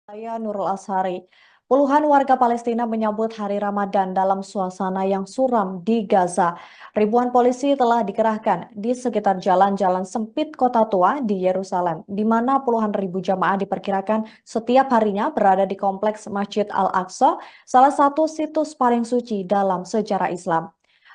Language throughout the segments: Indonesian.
Saya Nurul Ashari. Puluhan warga Palestina menyambut Hari Ramadan dalam suasana yang suram di Gaza. Ribuan polisi telah dikerahkan di sekitar jalan-jalan sempit kota tua di Yerusalem, di mana puluhan ribu jamaah diperkirakan setiap harinya berada di kompleks Masjid Al-Aqsa, salah satu situs paling suci dalam sejarah Islam.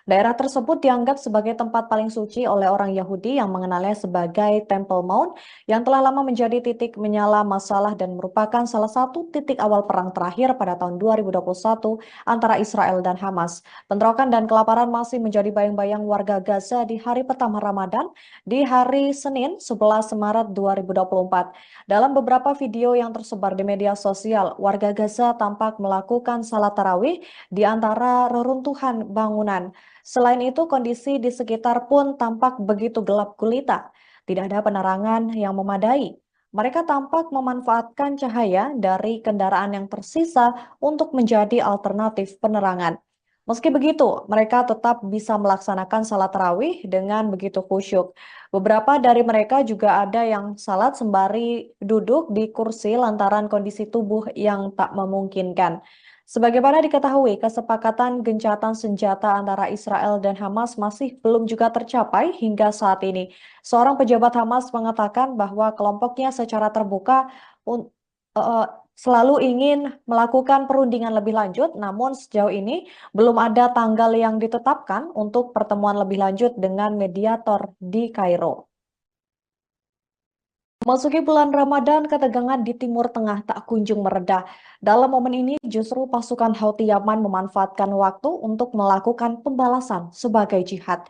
Daerah tersebut dianggap sebagai tempat paling suci oleh orang Yahudi yang mengenalnya sebagai Temple Mount yang telah lama menjadi titik menyala masalah dan merupakan salah satu titik awal perang terakhir pada tahun 2021 antara Israel dan Hamas. Bentrokan dan kelaparan masih menjadi bayang-bayang warga Gaza di hari pertama Ramadan di hari Senin 11 Maret 2024. Dalam beberapa video yang tersebar di media sosial, warga Gaza tampak melakukan salat tarawih di antara reruntuhan bangunan. Selain itu, kondisi di sekitar pun tampak begitu gelap gulita. Tidak ada penerangan yang memadai. Mereka tampak memanfaatkan cahaya dari kendaraan yang tersisa untuk menjadi alternatif penerangan. Meski begitu, mereka tetap bisa melaksanakan salat tarawih dengan begitu khusyuk. Beberapa dari mereka juga ada yang salat sembari duduk di kursi lantaran kondisi tubuh yang tak memungkinkan. Sebagaimana diketahui, kesepakatan gencatan senjata antara Israel dan Hamas masih belum juga tercapai hingga saat ini. Seorang pejabat Hamas mengatakan bahwa kelompoknya secara terbuka un- eh, selalu ingin melakukan perundingan lebih lanjut, namun sejauh ini belum ada tanggal yang ditetapkan untuk pertemuan lebih lanjut dengan mediator di Kairo. Memasuki bulan Ramadan, ketegangan di Timur Tengah tak kunjung mereda. Dalam momen ini, justru pasukan Houthi Yaman memanfaatkan waktu untuk melakukan pembalasan sebagai jihad.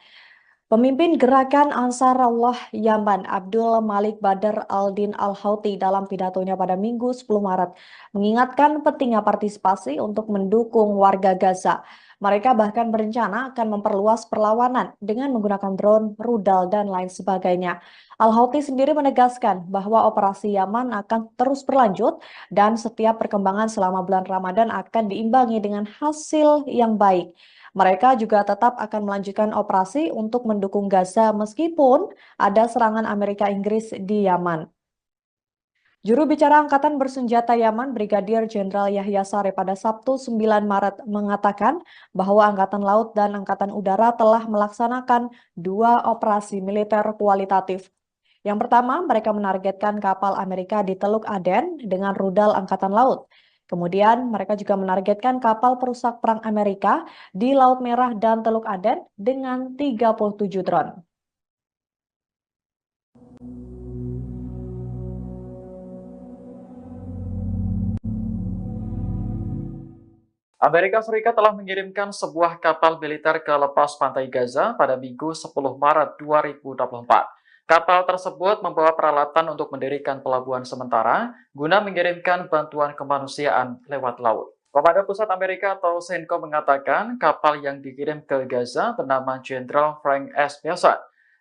Pemimpin gerakan Ansarullah Yaman, Abdul Malik Badr al-Din al-Houthi dalam pidatonya pada Minggu 10 Maret, mengingatkan pentingnya partisipasi untuk mendukung warga Gaza. Mereka bahkan berencana akan memperluas perlawanan dengan menggunakan drone, rudal, dan lain sebagainya. Al-Houthi sendiri menegaskan bahwa operasi Yaman akan terus berlanjut dan setiap perkembangan selama bulan Ramadan akan diimbangi dengan hasil yang baik. Mereka juga tetap akan melanjutkan operasi untuk mendukung Gaza meskipun ada serangan Amerika Inggris di Yaman. Juru bicara Angkatan Bersenjata Yaman, Brigadir Jenderal Yahya Sare pada Sabtu 9 Maret mengatakan bahwa Angkatan Laut dan Angkatan Udara telah melaksanakan dua operasi militer kualitatif. Yang pertama, mereka menargetkan kapal Amerika di Teluk Aden dengan rudal Angkatan Laut. Kemudian, mereka juga menargetkan kapal perusak perang Amerika di Laut Merah dan Teluk Aden dengan 37 drone. Amerika Serikat telah mengirimkan sebuah kapal militer ke lepas pantai Gaza pada Minggu 10 Maret 2024. Kapal tersebut membawa peralatan untuk mendirikan pelabuhan sementara guna mengirimkan bantuan kemanusiaan lewat laut. Komandan Pusat Amerika atau CENTCOM mengatakan kapal yang dikirim ke Gaza bernama Jenderal Frank S. Biasa.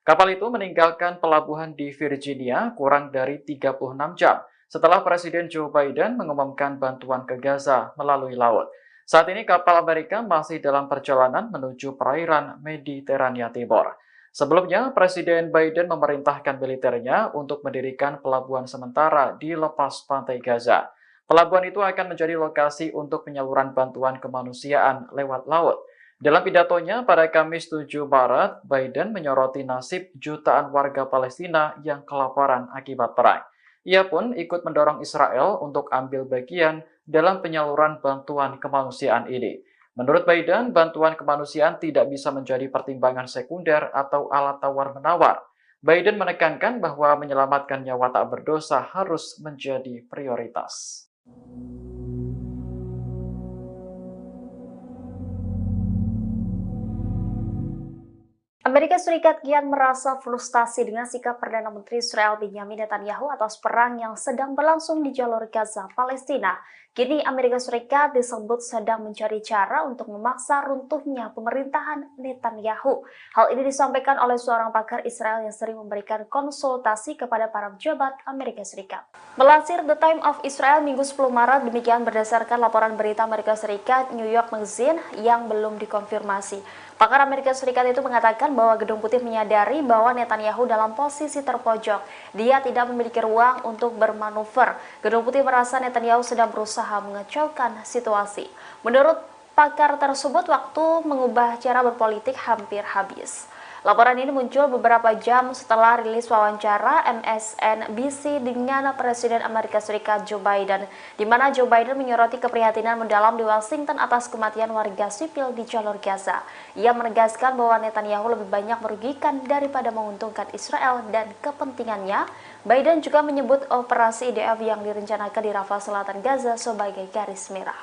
Kapal itu meninggalkan pelabuhan di Virginia kurang dari 36 jam setelah Presiden Joe Biden mengumumkan bantuan ke Gaza melalui laut. Saat ini kapal Amerika masih dalam perjalanan menuju perairan Mediterania Timur. Sebelumnya, Presiden Biden memerintahkan militernya untuk mendirikan pelabuhan sementara di lepas pantai Gaza. Pelabuhan itu akan menjadi lokasi untuk penyaluran bantuan kemanusiaan lewat laut. Dalam pidatonya pada Kamis 7 Maret, Biden menyoroti nasib jutaan warga Palestina yang kelaparan akibat perang. Ia pun ikut mendorong Israel untuk ambil bagian dalam penyaluran bantuan kemanusiaan ini. Menurut Biden, bantuan kemanusiaan tidak bisa menjadi pertimbangan sekunder atau alat tawar-menawar. Biden menekankan bahwa menyelamatkan nyawa tak berdosa harus menjadi prioritas. Amerika Serikat kian merasa frustasi dengan sikap Perdana Menteri Israel Benjamin Netanyahu atas perang yang sedang berlangsung di jalur Gaza, Palestina. Kini Amerika Serikat disebut sedang mencari cara untuk memaksa runtuhnya pemerintahan Netanyahu. Hal ini disampaikan oleh seorang pakar Israel yang sering memberikan konsultasi kepada para pejabat Amerika Serikat. Melansir The Time of Israel Minggu 10 Maret, demikian berdasarkan laporan berita Amerika Serikat New York Magazine yang belum dikonfirmasi. Pakar Amerika Serikat itu mengatakan bahwa Gedung Putih menyadari bahwa Netanyahu dalam posisi terpojok. Dia tidak memiliki ruang untuk bermanuver. Gedung Putih merasa Netanyahu sedang berusaha mengacaukan situasi. Menurut pakar tersebut, waktu mengubah cara berpolitik hampir habis. Laporan ini muncul beberapa jam setelah rilis wawancara MSNBC dengan Presiden Amerika Serikat Joe Biden, di mana Joe Biden menyoroti keprihatinan mendalam di Washington atas kematian warga sipil di jalur Gaza. Ia menegaskan bahwa Netanyahu lebih banyak merugikan daripada menguntungkan Israel dan kepentingannya. Biden juga menyebut operasi IDF yang direncanakan di Rafah Selatan Gaza sebagai garis merah.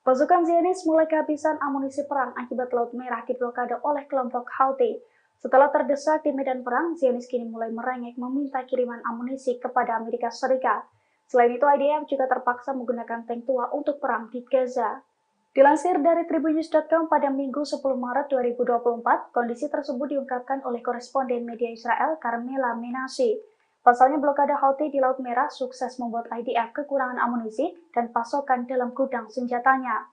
Pasukan Zionis mulai kehabisan amunisi perang akibat Laut Merah diblokade oleh kelompok Houthi. Setelah terdesak di medan perang, Zionis kini mulai merengek meminta kiriman amunisi kepada Amerika Serikat. Selain itu, IDF juga terpaksa menggunakan tank tua untuk perang di Gaza. Dilansir dari Tribunnews.com pada Minggu 10 Maret 2024, kondisi tersebut diungkapkan oleh koresponden media Israel Carmela Menashe. Pasalnya blokade Houthi di Laut Merah sukses membuat IDF kekurangan amunisi dan pasokan dalam gudang senjatanya.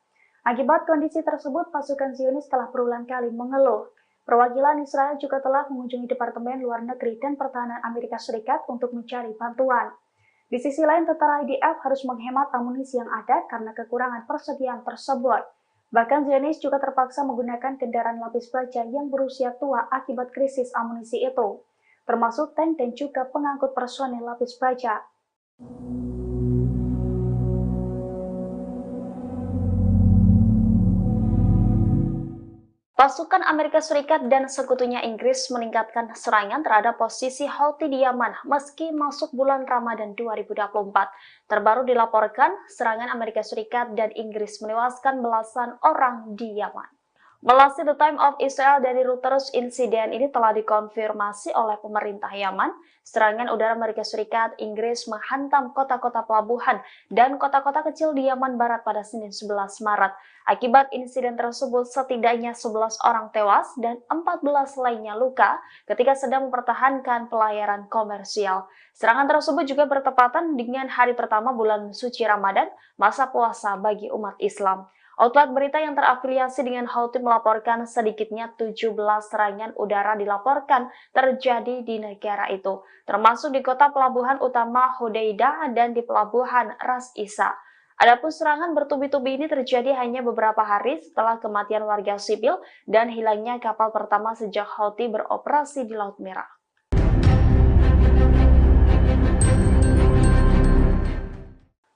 Akibat kondisi tersebut, pasukan Zionis telah berulang kali mengeluh. Perwakilan Israel juga telah mengunjungi Departemen Luar Negeri dan Pertahanan Amerika Serikat untuk mencari bantuan. Di sisi lain, tentara IDF harus menghemat amunisi yang ada karena kekurangan persediaan tersebut. Bahkan Zionis juga terpaksa menggunakan kendaraan lapis baja yang berusia tua akibat krisis amunisi itu, termasuk tank dan juga pengangkut personel lapis baja. Pasukan Amerika Serikat dan sekutunya Inggris meningkatkan serangan terhadap posisi Houthi di Yaman meski masuk bulan Ramadan 2024. Terbaru dilaporkan, serangan Amerika Serikat dan Inggris menewaskan belasan orang di Yaman. Melalui The Time of Israel dari Reuters, insiden ini telah dikonfirmasi oleh pemerintah Yaman. Serangan udara Amerika Serikat, Inggris menghantam kota-kota pelabuhan dan kota-kota kecil di Yaman Barat pada Senin 11 Maret. Akibat insiden tersebut, setidaknya 11 orang tewas dan 14 lainnya luka ketika sedang mempertahankan pelayaran komersial. Serangan tersebut juga bertepatan dengan hari pertama bulan suci Ramadan, masa puasa bagi umat Islam. Outlet berita yang terafiliasi dengan Houthi melaporkan sedikitnya 17 serangan udara dilaporkan terjadi di negara itu, termasuk di kota pelabuhan utama Hodeidah dan di pelabuhan Ras Isa. Adapun serangan bertubi-tubi ini terjadi hanya beberapa hari setelah kematian warga sipil dan hilangnya kapal pertama sejak Houthi beroperasi di Laut Merah.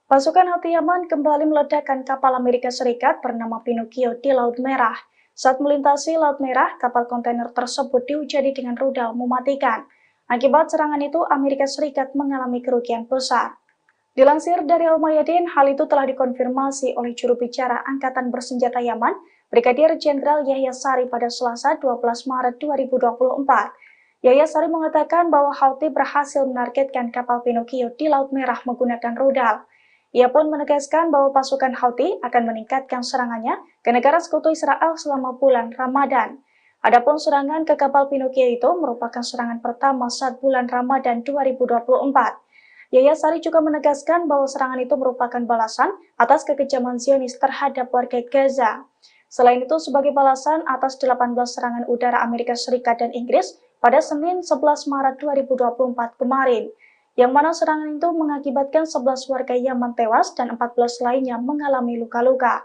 Pasukan Houthi Yaman kembali meledakkan kapal Amerika Serikat bernama Pinocchio di Laut Merah. Saat melintasi Laut Merah, kapal kontainer tersebut dihujani dengan rudal mematikan. Akibat serangan itu, Amerika Serikat mengalami kerugian besar. Dilansir dari Al-Mayadin, hal itu telah dikonfirmasi oleh juru bicara Angkatan Bersenjata Yaman, Brigadir Jenderal Yahya Sari pada Selasa 12 Maret 2024. Yahya Sari mengatakan bahwa Houthi berhasil menargetkan kapal Pinocchio di Laut Merah menggunakan rudal. Ia pun menegaskan bahwa pasukan Houthi akan meningkatkan serangannya ke negara sekutu Israel selama bulan Ramadan. Adapun serangan ke kapal Pinocchio itu merupakan serangan pertama saat bulan Ramadan 2024. Yahya Sari juga menegaskan bahwa serangan itu merupakan balasan atas kekejaman Zionis terhadap warga Gaza. Selain itu, sebagai balasan atas 18 serangan udara Amerika Serikat dan Inggris pada Senin 11 Maret 2024 kemarin, yang mana serangan itu mengakibatkan 11 warga Yaman tewas dan 14 lainnya mengalami luka-luka.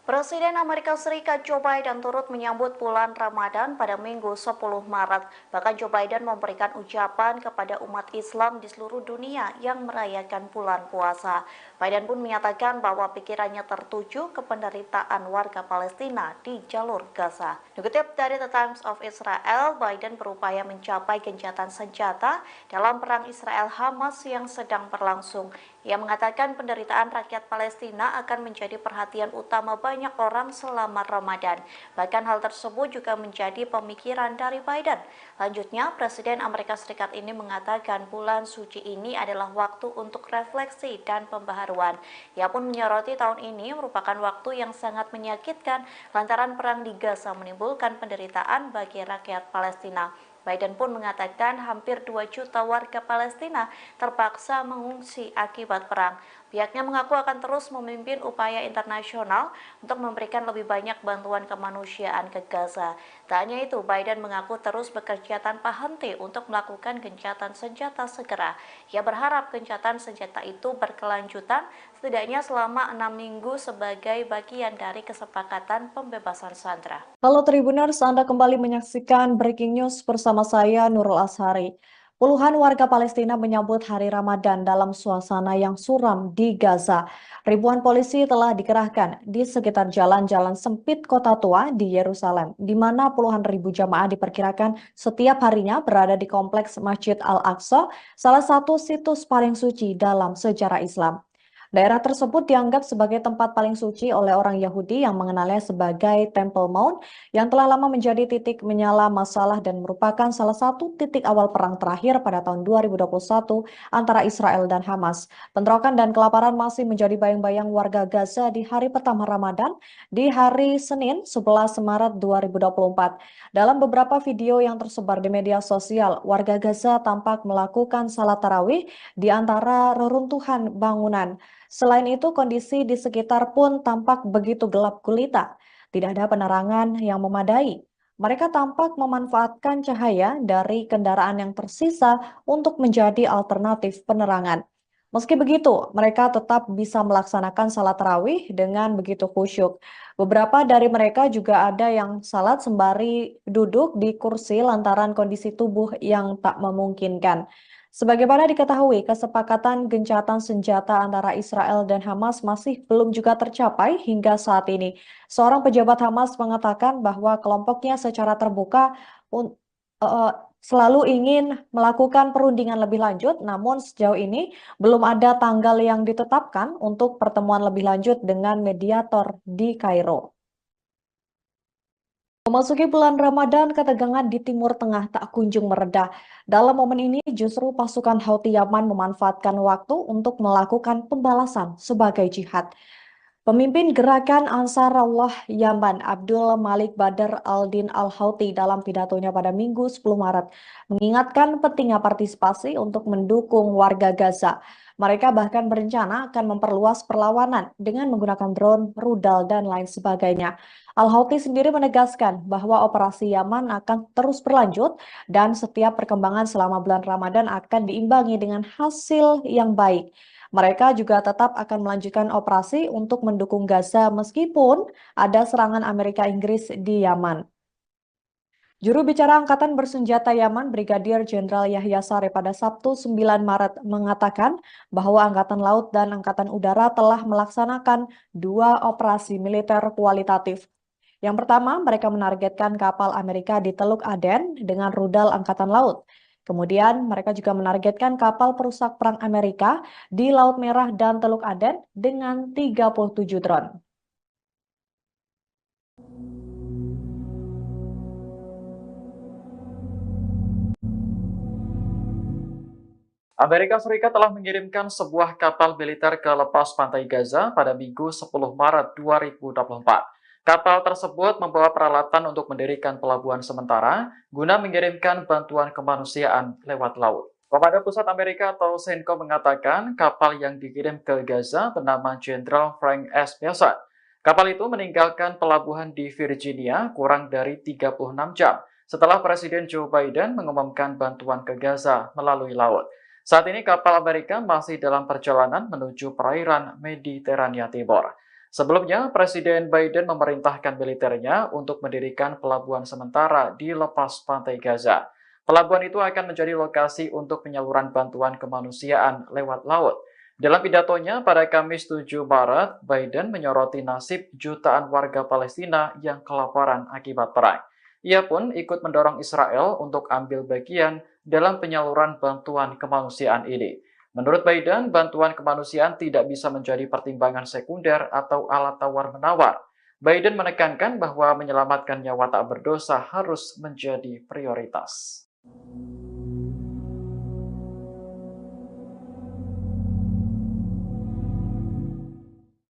Presiden Amerika Serikat Joe Biden turut menyambut bulan Ramadan pada Minggu 10 Maret. Bahkan Joe Biden memberikan ucapan kepada umat Islam di seluruh dunia yang merayakan bulan puasa. Biden pun menyatakan bahwa pikirannya tertuju ke penderitaan warga Palestina di jalur Gaza. Dikutip dari The Times of Israel, Biden berupaya mencapai gencatan senjata dalam perang Israel-Hamas yang sedang berlangsung. Ia mengatakan penderitaan rakyat Palestina akan menjadi perhatian utama banyak orang selama Ramadan. Bahkan hal tersebut juga menjadi pemikiran dari Biden. Lanjutnya, Presiden Amerika Serikat ini mengatakan bulan suci ini adalah waktu untuk refleksi dan pembaharuan. Ia pun menyoroti tahun ini merupakan waktu yang sangat menyakitkan lantaran perang di Gaza menimbulkan penderitaan bagi rakyat Palestina. Biden pun mengatakan hampir 2 juta warga Palestina terpaksa mengungsi akibat perang. Pihaknya mengaku akan terus memimpin upaya internasional untuk memberikan lebih banyak bantuan kemanusiaan ke Gaza. Tak hanya itu, Biden mengaku terus bekerja tanpa henti untuk melakukan gencatan senjata segera. Ia berharap gencatan senjata itu berkelanjutan setidaknya selama 6 minggu sebagai bagian dari kesepakatan pembebasan sandera. Halo Tribuners, Anda kembali menyaksikan Breaking News bersama saya Nurul Ashari. Puluhan warga Palestina menyambut hari Ramadan dalam suasana yang suram di Gaza. Ribuan polisi telah dikerahkan di sekitar jalan-jalan sempit kota tua di Yerusalem, di mana puluhan ribu jamaah diperkirakan setiap harinya berada di kompleks Masjid Al-Aqsa, salah satu situs paling suci dalam sejarah Islam. Daerah tersebut dianggap sebagai tempat paling suci oleh orang Yahudi yang mengenalnya sebagai Temple Mount yang telah lama menjadi titik menyala masalah dan merupakan salah satu titik awal perang terakhir pada tahun 2021 antara Israel dan Hamas. Bentrokan dan kelaparan masih menjadi bayang-bayang warga Gaza di hari pertama Ramadan di hari Senin 11 Maret 2024. Dalam beberapa video yang tersebar di media sosial, warga Gaza tampak melakukan salat tarawih di antara reruntuhan bangunan. Selain itu, kondisi di sekitar pun tampak begitu gelap gulita. Tidak ada penerangan yang memadai. Mereka tampak memanfaatkan cahaya dari kendaraan yang tersisa untuk menjadi alternatif penerangan. Meski begitu, mereka tetap bisa melaksanakan salat tarawih dengan begitu khusyuk. Beberapa dari mereka juga ada yang salat sembari duduk di kursi lantaran kondisi tubuh yang tak memungkinkan. Sebagaimana diketahui, kesepakatan gencatan senjata antara Israel dan Hamas masih belum juga tercapai hingga saat ini. Seorang pejabat Hamas mengatakan bahwa kelompoknya secara terbuka eh, selalu ingin melakukan perundingan lebih lanjut, namun sejauh ini belum ada tanggal yang ditetapkan untuk pertemuan lebih lanjut dengan mediator di Kairo. Memasuki bulan Ramadan, ketegangan di Timur Tengah tak kunjung mereda. Dalam momen ini, justru pasukan Houthi Yaman memanfaatkan waktu untuk melakukan pembalasan sebagai jihad. Pemimpin gerakan Ansarullah Yaman, Abdul Malik Badr al-Din al-Houthi dalam pidatonya pada Minggu 10 Maret, mengingatkan pentingnya partisipasi untuk mendukung warga Gaza. Mereka bahkan berencana akan memperluas perlawanan dengan menggunakan drone, rudal, dan lain sebagainya. Al-Houthi sendiri menegaskan bahwa operasi Yaman akan terus berlanjut dan setiap perkembangan selama bulan Ramadan akan diimbangi dengan hasil yang baik. Mereka juga tetap akan melanjutkan operasi untuk mendukung Gaza meskipun ada serangan Amerika Inggris di Yaman. Juru bicara Angkatan Bersenjata Yaman, Brigadir Jenderal Yahya Saree pada Sabtu 9 Maret mengatakan bahwa Angkatan Laut dan Angkatan Udara telah melaksanakan 2 operasi militer kualitatif. Yang pertama, mereka menargetkan kapal Amerika di Teluk Aden dengan rudal Angkatan Laut. Kemudian, mereka juga menargetkan kapal perusak perang Amerika di Laut Merah dan Teluk Aden dengan 37 drone. Amerika Serikat telah mengirimkan sebuah kapal militer ke lepas pantai Gaza pada Minggu 10 Maret 2024. Kapal tersebut membawa peralatan untuk mendirikan pelabuhan sementara guna mengirimkan bantuan kemanusiaan lewat laut. Komando Pusat Amerika atau CENTCOM mengatakan kapal yang dikirim ke Gaza bernama Jenderal Frank S. Mossad. Kapal itu meninggalkan pelabuhan di Virginia kurang dari 36 jam setelah Presiden Joe Biden mengumumkan bantuan ke Gaza melalui laut. Saat ini kapal Amerika masih dalam perjalanan menuju perairan Mediterania Timur. Sebelumnya, Presiden Biden memerintahkan militernya untuk mendirikan pelabuhan sementara di lepas pantai Gaza. Pelabuhan itu akan menjadi lokasi untuk penyaluran bantuan kemanusiaan lewat laut. Dalam pidatonya pada Kamis 7 Maret, Biden menyoroti nasib jutaan warga Palestina yang kelaparan akibat perang. Ia pun ikut mendorong Israel untuk ambil bagian dalam penyaluran bantuan kemanusiaan ini. Menurut Biden, bantuan kemanusiaan tidak bisa menjadi pertimbangan sekunder atau alat tawar-menawar. Biden menekankan bahwa menyelamatkan nyawa tak berdosa harus menjadi prioritas.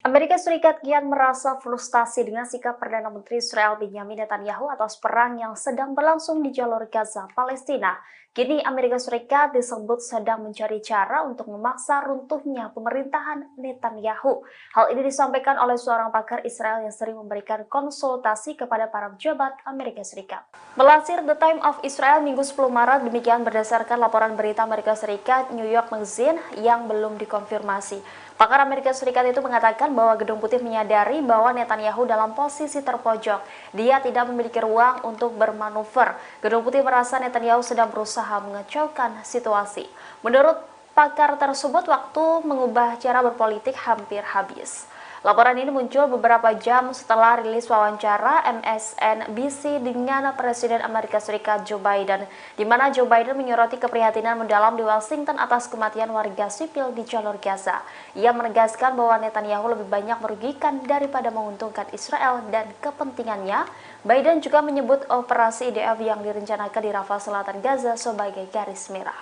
Amerika Serikat kian merasa frustasi dengan sikap Perdana Menteri Israel Benjamin Netanyahu atas perang yang sedang berlangsung di jalur Gaza, Palestina. Kini Amerika Serikat disebut sedang mencari cara untuk memaksa runtuhnya pemerintahan Netanyahu. Hal ini disampaikan oleh seorang pakar Israel yang sering memberikan konsultasi kepada para pejabat Amerika Serikat. Melansir The Time of Israel Minggu 10 Maret, demikian berdasarkan laporan berita Amerika Serikat New York Magazine yang belum dikonfirmasi. Pakar Amerika Serikat itu mengatakan bahwa Gedung Putih menyadari bahwa Netanyahu dalam posisi terpojok. Dia tidak memiliki ruang untuk bermanuver. Gedung Putih merasa Netanyahu sedang berusaha mengacaukan situasi. Menurut pakar tersebut, waktu mengubah cara berpolitik hampir habis. Laporan ini muncul beberapa jam setelah rilis wawancara MSNBC dengan Presiden Amerika Serikat Joe Biden, di mana Joe Biden menyoroti keprihatinan mendalam di Washington atas kematian warga sipil di jalur Gaza. Ia menegaskan bahwa Netanyahu lebih banyak merugikan daripada menguntungkan Israel dan kepentingannya. Biden juga menyebut operasi IDF yang direncanakan di Rafah Selatan Gaza sebagai garis merah.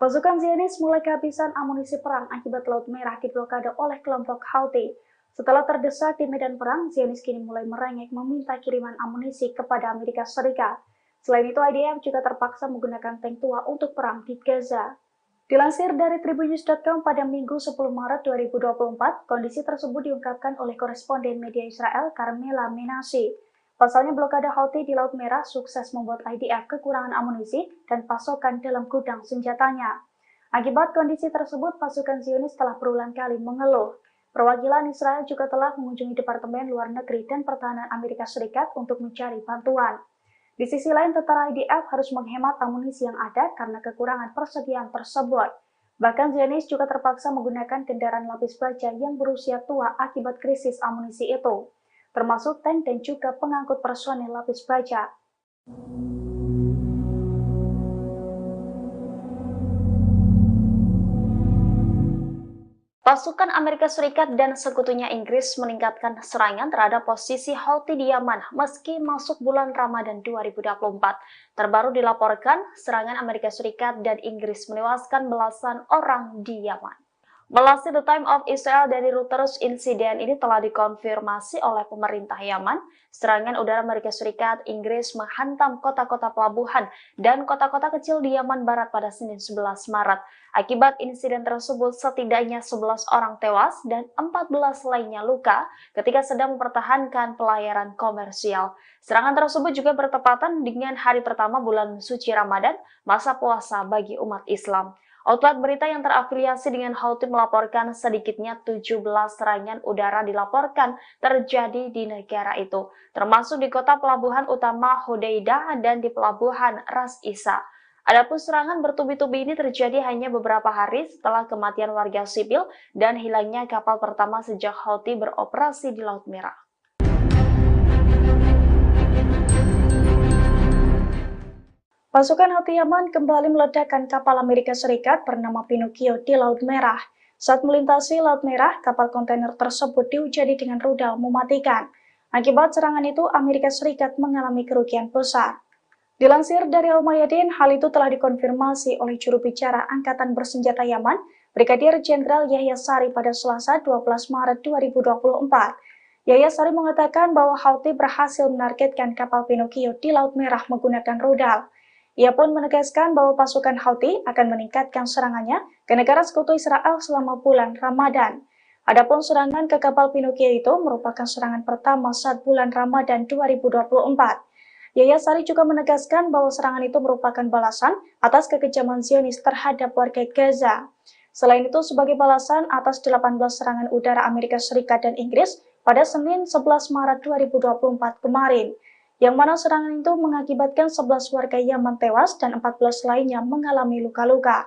Pasukan Zionis mulai kehabisan amunisi perang akibat Laut Merah diblokade oleh kelompok Houthi. Setelah terdesak di medan perang, Zionis kini mulai merengek meminta kiriman amunisi kepada Amerika Serikat. Selain itu, IDF juga terpaksa menggunakan tank tua untuk perang di Gaza. Dilansir dari Tribunnews.com pada Minggu 10 Maret 2024, kondisi tersebut diungkapkan oleh koresponden media Israel Carmela Menashe. Pasalnya blokade Houthi di Laut Merah sukses membuat IDF kekurangan amunisi dan pasokan dalam gudang senjatanya. Akibat kondisi tersebut, pasukan Zionis telah berulang kali mengeluh. Perwakilan Israel juga telah mengunjungi Departemen Luar Negeri dan Pertahanan Amerika Serikat untuk mencari bantuan. Di sisi lain, tentara IDF harus menghemat amunisi yang ada karena kekurangan persediaan tersebut. Bahkan Zionis juga terpaksa menggunakan kendaraan lapis baja yang berusia tua akibat krisis amunisi itu, termasuk tank dan juga pengangkut personel lapis baja. Pasukan Amerika Serikat dan sekutunya Inggris meningkatkan serangan terhadap posisi Houthi di Yaman meski masuk bulan Ramadan 2024. Terbaru dilaporkan, serangan Amerika Serikat dan Inggris menewaskan belasan orang di Yaman. Melansir The Time of Israel dari Reuters, insiden ini telah dikonfirmasi oleh pemerintah Yaman. Serangan udara Amerika Serikat, Inggris menghantam kota-kota pelabuhan dan kota-kota kecil di Yaman Barat pada Senin 11 Maret. Akibat insiden tersebut, setidaknya 11 orang tewas dan 14 lainnya luka ketika sedang mempertahankan pelayaran komersial. Serangan tersebut juga bertepatan dengan hari pertama bulan suci Ramadan, masa puasa bagi umat Islam. Outlet berita yang terafiliasi dengan Houthi melaporkan sedikitnya 17 serangan udara dilaporkan terjadi di negara itu, termasuk di kota pelabuhan utama Hodeidah dan di pelabuhan Ras Isa. Adapun serangan bertubi-tubi ini terjadi hanya beberapa hari setelah kematian warga sipil dan hilangnya kapal pertama sejak Houthi beroperasi di Laut Merah. Pasukan Houthi Yaman kembali meledakkan kapal Amerika Serikat bernama Pinocchio di Laut Merah. Saat melintasi Laut Merah, kapal kontainer tersebut dihujani dengan rudal mematikan. Akibat serangan itu, Amerika Serikat mengalami kerugian besar. Dilansir dari Al-Mayadin, hal itu telah dikonfirmasi oleh juru bicara Angkatan Bersenjata Yaman, Brigadir Jenderal Yahya Sari pada Selasa 12 Maret 2024. Yahya Sari mengatakan bahwa Houthi berhasil menargetkan kapal Pinocchio di Laut Merah menggunakan rudal. Ia pun menegaskan bahwa pasukan Houthi akan meningkatkan serangannya ke negara sekutu Israel selama bulan Ramadan. Adapun serangan ke kapal Pinocchio itu merupakan serangan pertama saat bulan Ramadan 2024. Yahya Sari juga menegaskan bahwa serangan itu merupakan balasan atas kekejaman Zionis terhadap warga Gaza. Selain itu, sebagai balasan atas 18 serangan udara Amerika Serikat dan Inggris pada Senin 11 Maret 2024 kemarin, yang mana serangan itu mengakibatkan 11 warga Yaman tewas dan 14 lainnya mengalami luka-luka.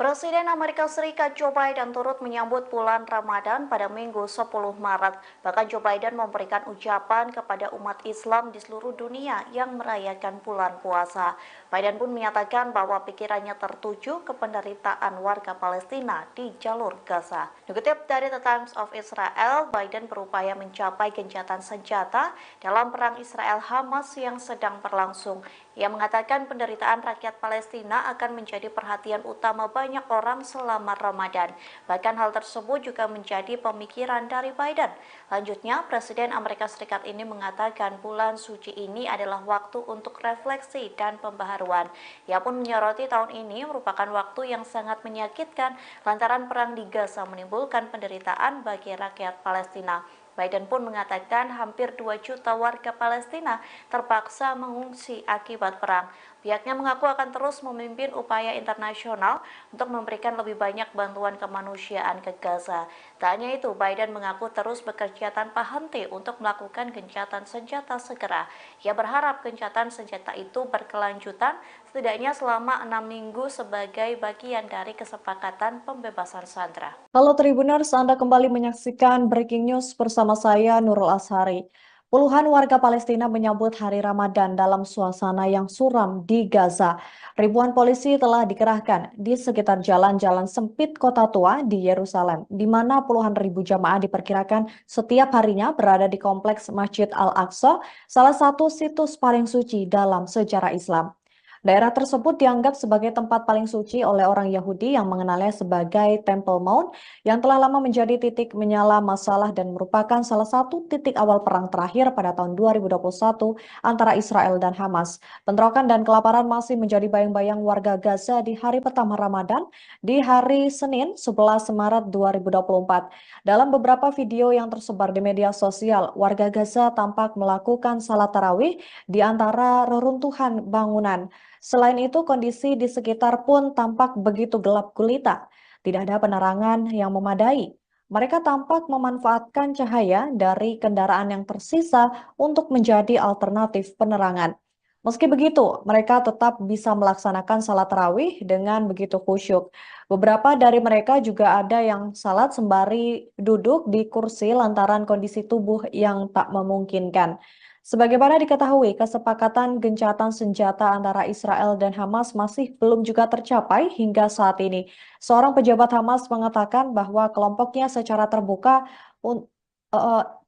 Presiden Amerika Serikat Joe Biden turut menyambut bulan Ramadan pada Minggu 10 Maret. Bahkan Joe Biden memberikan ucapan kepada umat Islam di seluruh dunia yang merayakan bulan puasa. Biden pun menyatakan bahwa pikirannya tertuju ke penderitaan warga Palestina di jalur Gaza. Dikutip dari The Times of Israel, Biden berupaya mencapai gencatan senjata dalam perang Israel-Hamas yang sedang berlangsung. Ia mengatakan penderitaan rakyat Palestina akan menjadi perhatian utama banyak orang selama Ramadan. Bahkan hal tersebut juga menjadi pemikiran dari Biden. Lanjutnya, Presiden Amerika Serikat ini mengatakan bulan suci ini adalah waktu untuk refleksi dan pembaharuan. Ia pun menyoroti tahun ini merupakan waktu yang sangat menyakitkan lantaran perang di Gaza menimbulkan penderitaan bagi rakyat Palestina. Biden pun mengatakan hampir 2 juta warga Palestina terpaksa mengungsi akibat perang. Pihaknya mengaku akan terus memimpin upaya internasional untuk memberikan lebih banyak bantuan kemanusiaan ke Gaza. Tak hanya itu, Biden mengaku terus bekerja tanpa henti untuk melakukan gencatan senjata segera. Ia berharap gencatan senjata itu berkelanjutan setidaknya selama 6 minggu sebagai bagian dari kesepakatan pembebasan sandera. Halo Tribuners, Anda kembali menyaksikan Breaking News bersama saya Nurul Ashari. Puluhan warga Palestina menyambut hari Ramadan dalam suasana yang suram di Gaza. Ribuan polisi telah dikerahkan di sekitar jalan-jalan sempit kota tua di Yerusalem, di mana puluhan ribu jamaah diperkirakan setiap harinya berada di kompleks Masjid Al-Aqsa, salah satu situs paling suci dalam sejarah Islam. Daerah tersebut dianggap sebagai tempat paling suci oleh orang Yahudi yang mengenalnya sebagai Temple Mount yang telah lama menjadi titik menyala masalah dan merupakan salah satu titik awal perang terakhir pada tahun 2021 antara Israel dan Hamas. Bentrokan dan kelaparan masih menjadi bayang-bayang warga Gaza di hari pertama Ramadan di hari Senin 11 Maret 2024. Dalam beberapa video yang tersebar di media sosial, warga Gaza tampak melakukan salat tarawih di antara reruntuhan bangunan. Selain itu, kondisi di sekitar pun tampak begitu gelap gulita. Tidak ada penerangan yang memadai. Mereka tampak memanfaatkan cahaya dari kendaraan yang tersisa untuk menjadi alternatif penerangan. Meski begitu, mereka tetap bisa melaksanakan salat tarawih dengan begitu khusyuk. Beberapa dari mereka juga ada yang salat sembari duduk di kursi lantaran kondisi tubuh yang tak memungkinkan. Sebagaimana diketahui, kesepakatan gencatan senjata antara Israel dan Hamas masih belum juga tercapai hingga saat ini. Seorang pejabat Hamas mengatakan bahwa kelompoknya secara terbuka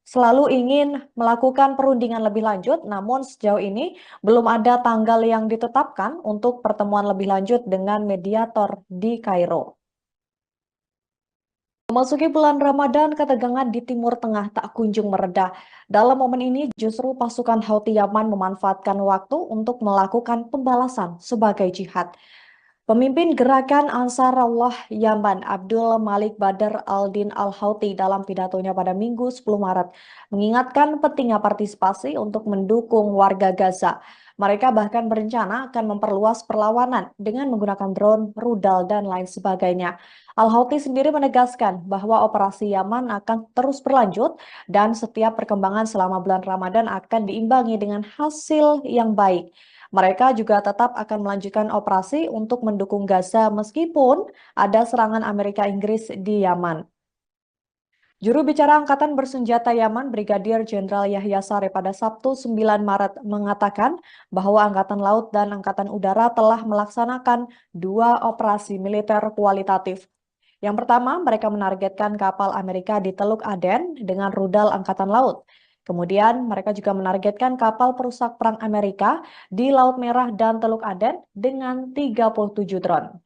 selalu ingin melakukan perundingan lebih lanjut, namun sejauh ini belum ada tanggal yang ditetapkan untuk pertemuan lebih lanjut dengan mediator di Kairo. Memasuki bulan Ramadan, ketegangan di Timur Tengah tak kunjung mereda. Dalam momen ini, justru pasukan Houthi Yaman memanfaatkan waktu untuk melakukan pembalasan sebagai jihad. Pemimpin gerakan Ansarullah Yaman, Abdul Malik Badr al-Din al-Houthi dalam pidatonya pada Minggu 10 Maret, mengingatkan pentingnya partisipasi untuk mendukung warga Gaza. Mereka bahkan berencana akan memperluas perlawanan dengan menggunakan drone, rudal, dan lain sebagainya. Al-Houthi sendiri menegaskan bahwa operasi Yaman akan terus berlanjut dan setiap perkembangan selama bulan Ramadan akan diimbangi dengan hasil yang baik. Mereka juga tetap akan melanjutkan operasi untuk mendukung Gaza meskipun ada serangan Amerika Inggris di Yaman. Juru bicara Angkatan Bersenjata Yaman, Brigadir Jenderal Yahya Saree pada Sabtu 9 Maret mengatakan bahwa Angkatan Laut dan Angkatan Udara telah melaksanakan 2 operasi militer kualitatif. Yang pertama, mereka menargetkan kapal Amerika di Teluk Aden dengan rudal Angkatan Laut. Kemudian, mereka juga menargetkan kapal perusak perang Amerika di Laut Merah dan Teluk Aden dengan 37 drone.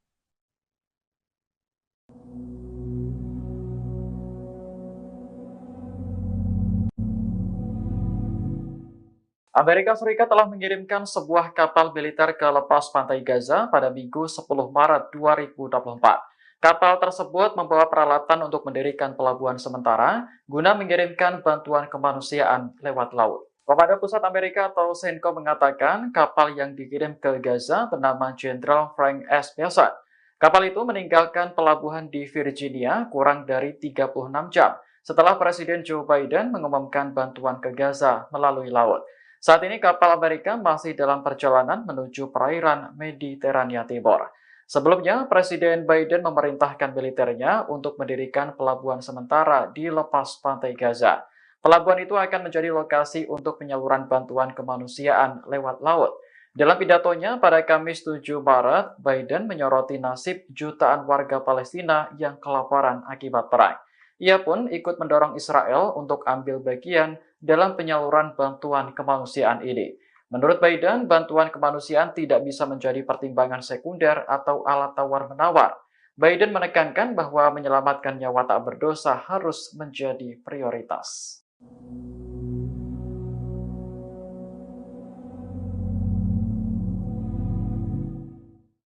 Amerika Serikat telah mengirimkan sebuah kapal militer ke lepas pantai Gaza pada Minggu 10 Maret 2024. Kapal tersebut membawa peralatan untuk mendirikan pelabuhan sementara guna mengirimkan bantuan kemanusiaan lewat laut. Komandan Pusat Amerika atau CENTCOM mengatakan kapal yang dikirim ke Gaza bernama Jenderal Frank S. Bessent. Kapal itu meninggalkan pelabuhan di Virginia kurang dari 36 jam setelah Presiden Joe Biden mengumumkan bantuan ke Gaza melalui laut. Saat ini kapal Amerika masih dalam perjalanan menuju perairan Mediterania Timur. Sebelumnya, Presiden Biden memerintahkan militernya untuk mendirikan pelabuhan sementara di lepas pantai Gaza. Pelabuhan itu akan menjadi lokasi untuk penyaluran bantuan kemanusiaan lewat laut. Dalam pidatonya pada Kamis 7 Maret, Biden menyoroti nasib jutaan warga Palestina yang kelaparan akibat perang. Ia pun ikut mendorong Israel untuk ambil bagian dalam penyaluran bantuan kemanusiaan ini. Menurut Biden, bantuan kemanusiaan tidak bisa menjadi pertimbangan sekunder atau alat tawar-menawar. Biden menekankan bahwa menyelamatkan nyawa tak berdosa harus menjadi prioritas.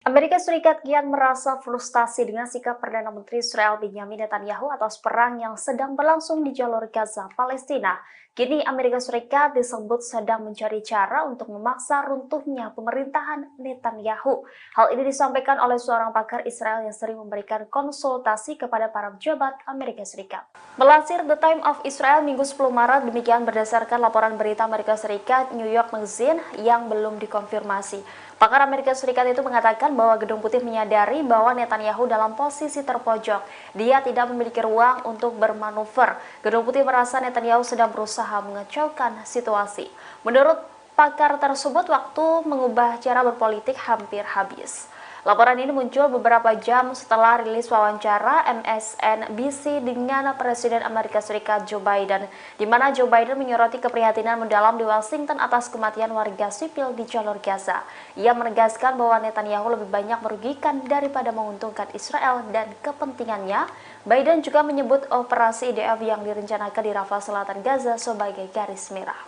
Amerika Serikat kian merasa frustasi dengan sikap Perdana Menteri Israel Benjamin Netanyahu atas perang yang sedang berlangsung di jalur Gaza, Palestina. Kini Amerika Serikat disebut sedang mencari cara untuk memaksa runtuhnya pemerintahan Netanyahu. Hal ini disampaikan oleh seorang pakar Israel yang sering memberikan konsultasi kepada para pejabat Amerika Serikat. Melansir The Times of Israel Minggu 10 Maret, demikian berdasarkan laporan berita Amerika Serikat New York Magazine yang belum dikonfirmasi. Pakar Amerika Serikat itu mengatakan bahwa Gedung Putih menyadari bahwa Netanyahu dalam posisi terpojok. Dia tidak memiliki ruang untuk bermanuver. Gedung Putih merasa Netanyahu sedang berusaha mengacaukan situasi. Menurut pakar tersebut, waktu mengubah cara berpolitik hampir habis. Laporan ini muncul beberapa jam setelah rilis wawancara MSNBC dengan Presiden Amerika Serikat Joe Biden, di mana Joe Biden menyoroti keprihatinan mendalam di Washington atas kematian warga sipil di jalur Gaza. Ia menegaskan bahwa Netanyahu lebih banyak merugikan daripada menguntungkan Israel dan kepentingannya. Biden juga menyebut operasi IDF yang direncanakan di Rafah Selatan Gaza sebagai garis merah.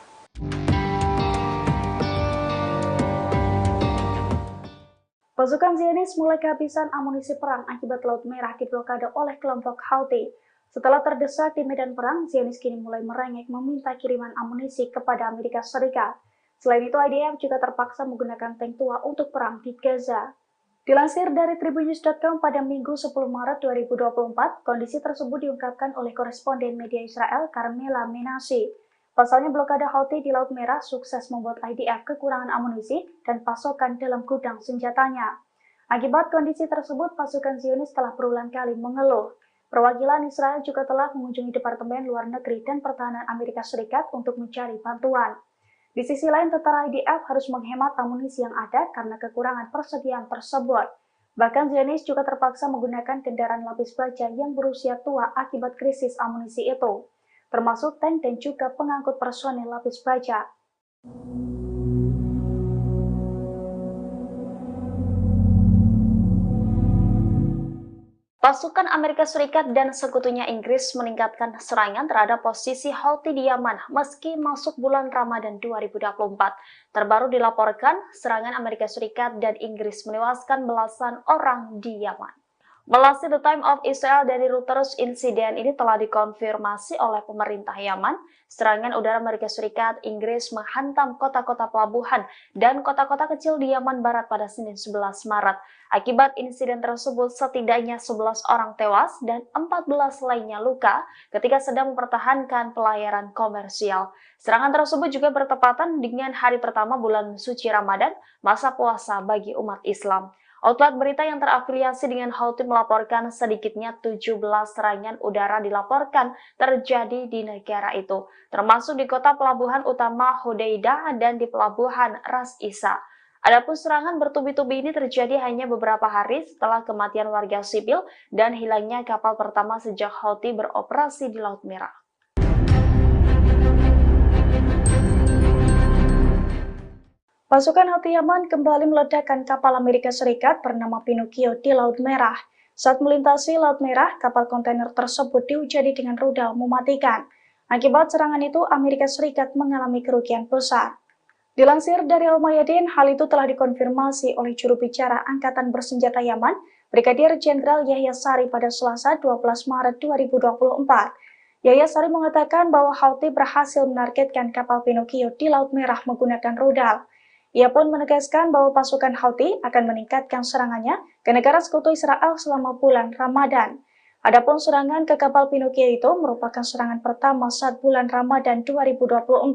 Pasukan Zionis mulai kehabisan amunisi perang akibat Laut Merah diblokade oleh kelompok Houthi. Setelah terdesak di medan perang, Zionis kini mulai merengek meminta kiriman amunisi kepada Amerika Serikat. Selain itu, IDF juga terpaksa menggunakan tank tua untuk perang di Gaza. Dilansir dari Tribunnews.com pada Minggu 10 Maret 2024, kondisi tersebut diungkapkan oleh koresponden media Israel Carmela Menashe. Pasalnya blokade Houthi di Laut Merah sukses membuat IDF kekurangan amunisi dan pasokan dalam gudang senjatanya. Akibat kondisi tersebut, pasukan Zionis telah berulang kali mengeluh. Perwakilan Israel juga telah mengunjungi Departemen Luar Negeri dan Pertahanan Amerika Serikat untuk mencari bantuan. Di sisi lain, tentara IDF harus menghemat amunisi yang ada karena kekurangan persediaan tersebut. Bahkan Zionis juga terpaksa menggunakan kendaraan lapis baja yang berusia tua akibat krisis amunisi itu, termasuk tank dan juga pengangkut personel lapis baja. Pasukan Amerika Serikat dan sekutunya Inggris meningkatkan serangan terhadap posisi Houthi di Yaman meski masuk bulan Ramadan 2024. Terbaru dilaporkan, serangan Amerika Serikat dan Inggris menewaskan belasan orang di Yaman. Melansir The Times of Israel dari Reuters, insiden ini telah dikonfirmasi oleh pemerintah Yaman. Serangan udara Amerika Serikat, Inggris menghantam kota-kota pelabuhan dan kota-kota kecil di Yaman Barat pada Senin 11 Maret. Akibat insiden tersebut, setidaknya 11 orang tewas dan 14 lainnya luka ketika sedang mempertahankan pelayaran komersial. Serangan tersebut juga bertepatan dengan hari pertama bulan suci Ramadan, masa puasa bagi umat Islam. Outlet berita yang terafiliasi dengan Houthi melaporkan sedikitnya 17 serangan udara dilaporkan terjadi di negara itu, termasuk di kota pelabuhan utama Hodeidah dan di pelabuhan Ras Isa. Adapun serangan bertubi-tubi ini terjadi hanya beberapa hari setelah kematian warga sipil dan hilangnya kapal pertama sejak Houthi beroperasi di Laut Merah. Pasukan Houthi Yaman kembali meledakkan kapal Amerika Serikat bernama Pinocchio di Laut Merah. Saat melintasi Laut Merah, kapal kontainer tersebut dihujani dengan rudal mematikan. Akibat serangan itu, Amerika Serikat mengalami kerugian besar. Dilansir dari Al-Mayadin, hal itu telah dikonfirmasi oleh juru bicara Angkatan Bersenjata Yaman, Brigadir Jenderal Yahya Sari pada Selasa 12 Maret 2024. Yahya Sari mengatakan bahwa Houthi berhasil menargetkan kapal Pinocchio di Laut Merah menggunakan rudal. Ia pun menegaskan bahwa pasukan Houthi akan meningkatkan serangannya ke negara sekutu Israel selama bulan Ramadan. Adapun serangan ke kapal Pinocchio itu merupakan serangan pertama saat bulan Ramadan 2024.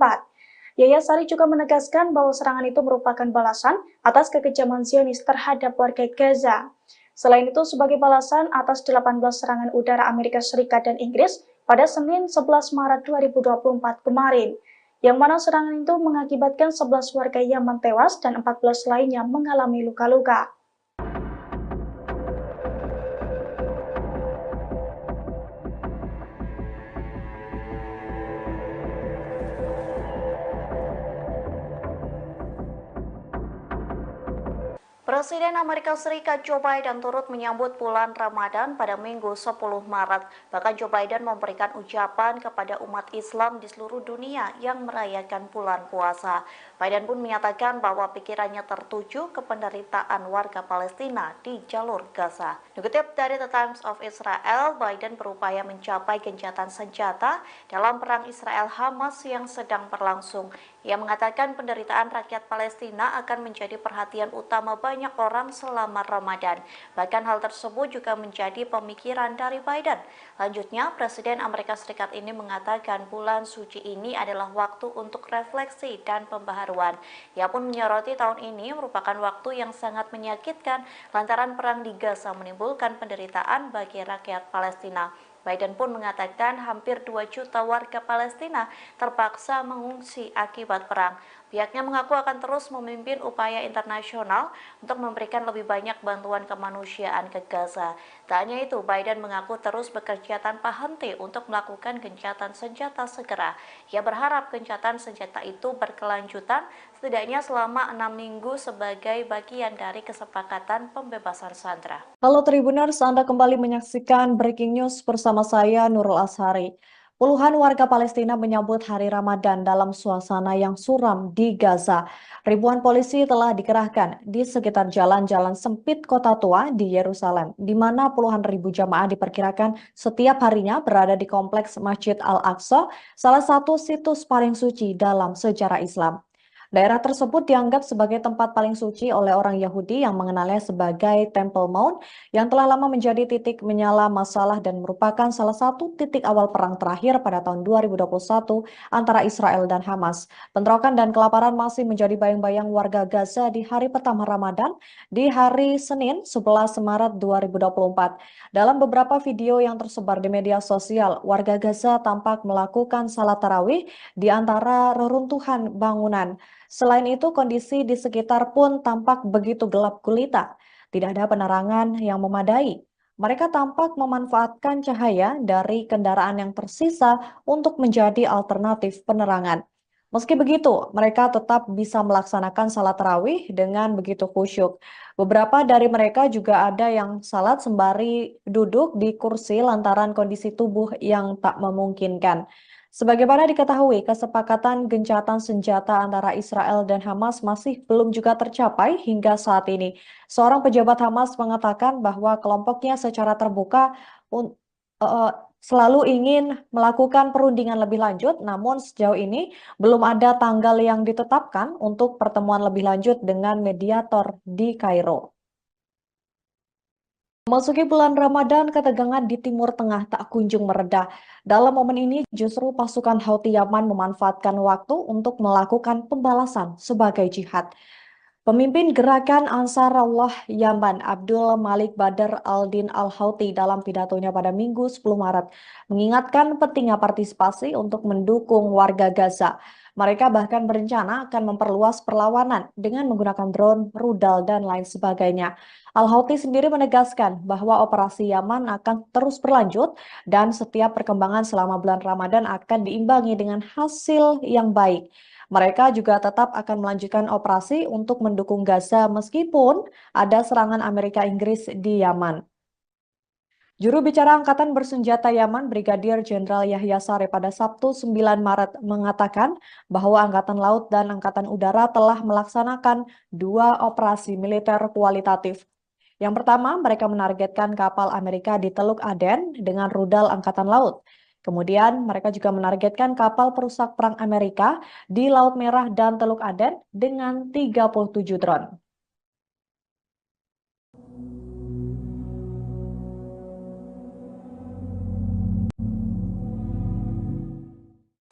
Yahya Sari juga menegaskan bahwa serangan itu merupakan balasan atas kekejaman Zionis terhadap warga Gaza. Selain itu, sebagai balasan atas 18 serangan udara Amerika Serikat dan Inggris pada Senin 11 Maret 2024 kemarin, yang mana serangan itu mengakibatkan 11 warga Yaman tewas dan 14 lainnya mengalami luka-luka. Presiden Amerika Serikat Joe Biden turut menyambut bulan Ramadan pada Minggu 10 Maret. Bahkan Joe Biden memberikan ucapan kepada umat Islam di seluruh dunia yang merayakan bulan puasa. Biden pun menyatakan bahwa pikirannya tertuju ke penderitaan warga Palestina di jalur Gaza. Dikutip dari The Times of Israel, Biden berupaya mencapai gencatan senjata dalam perang Israel-Hamas yang sedang berlangsung. Ia mengatakan penderitaan rakyat Palestina akan menjadi perhatian utama banyak orang selama Ramadan. Bahkan hal tersebut juga menjadi pemikiran dari Biden. Lanjutnya, Presiden Amerika Serikat ini mengatakan bulan suci ini adalah waktu untuk refleksi dan pembaharuan. Ia pun menyoroti tahun ini merupakan waktu yang sangat menyakitkan lantaran perang di Gaza menimbulkan penderitaan bagi rakyat Palestina. Biden pun mengatakan hampir 2 juta warga Palestina terpaksa mengungsi akibat perang. Pihaknya mengaku akan terus memimpin upaya internasional untuk memberikan lebih banyak bantuan kemanusiaan ke Gaza. Tak hanya itu, Biden mengaku terus bekerja tanpa henti untuk melakukan gencatan senjata segera. Ia berharap gencatan senjata itu berkelanjutan setidaknya selama 6 minggu sebagai bagian dari kesepakatan pembebasan sandera. Halo Tribuners, Anda kembali menyaksikan Breaking News bersama saya Nurul Ashari. Puluhan warga Palestina menyambut hari Ramadan dalam suasana yang suram di Gaza. Ribuan polisi telah dikerahkan di sekitar jalan-jalan sempit kota tua di Yerusalem, di mana puluhan ribu jamaah diperkirakan setiap harinya berada di kompleks Masjid Al-Aqsa, salah satu situs paling suci dalam sejarah Islam. Daerah tersebut dianggap sebagai tempat paling suci oleh orang Yahudi yang mengenalnya sebagai Temple Mount yang telah lama menjadi titik menyala masalah dan merupakan salah satu titik awal perang terakhir pada tahun 2021 antara Israel dan Hamas. Bentrokan dan kelaparan masih menjadi bayang-bayang warga Gaza di hari pertama Ramadan di hari Senin 11 Maret 2024. Dalam beberapa video yang tersebar di media sosial, warga Gaza tampak melakukan salat tarawih di antara reruntuhan bangunan. Selain itu, kondisi di sekitar pun tampak begitu gelap gulita. Tidak ada penerangan yang memadai. Mereka tampak memanfaatkan cahaya dari kendaraan yang tersisa untuk menjadi alternatif penerangan. Meski begitu, mereka tetap bisa melaksanakan salat tarawih dengan begitu khusyuk. Beberapa dari mereka juga ada yang salat sembari duduk di kursi lantaran kondisi tubuh yang tak memungkinkan. Sebagaimana diketahui, kesepakatan gencatan senjata antara Israel dan Hamas masih belum juga tercapai hingga saat ini. Seorang pejabat Hamas mengatakan bahwa kelompoknya secara terbuka eh, selalu ingin melakukan perundingan lebih lanjut, namun sejauh ini belum ada tanggal yang ditetapkan untuk pertemuan lebih lanjut dengan mediator di Kairo. Memasuki bulan Ramadan, ketegangan di Timur Tengah tak kunjung mereda. Dalam momen ini, justru pasukan Houthi Yaman memanfaatkan waktu untuk melakukan pembalasan sebagai jihad. Pemimpin gerakan Ansarullah Yaman, Abdul Malik Badr al-Din al-Houthi dalam pidatonya pada Minggu 10 Maret mengingatkan pentingnya partisipasi untuk mendukung warga Gaza. Mereka bahkan berencana akan memperluas perlawanan dengan menggunakan drone, rudal, dan lain sebagainya. Al-Houthi sendiri menegaskan bahwa operasi Yaman akan terus berlanjut dan setiap perkembangan selama bulan Ramadan akan diimbangi dengan hasil yang baik. Mereka juga tetap akan melanjutkan operasi untuk mendukung Gaza meskipun ada serangan Amerika Inggris di Yaman. Juru bicara Angkatan Bersenjata Yaman, Brigadir Jenderal Yahya Saree pada Sabtu 9 Maret mengatakan bahwa Angkatan Laut dan Angkatan Udara telah melaksanakan 2 operasi militer kualitatif. Yang pertama, mereka menargetkan kapal Amerika di Teluk Aden dengan rudal Angkatan Laut. Kemudian, mereka juga menargetkan kapal perusak perang Amerika di Laut Merah dan Teluk Aden dengan 37 drone.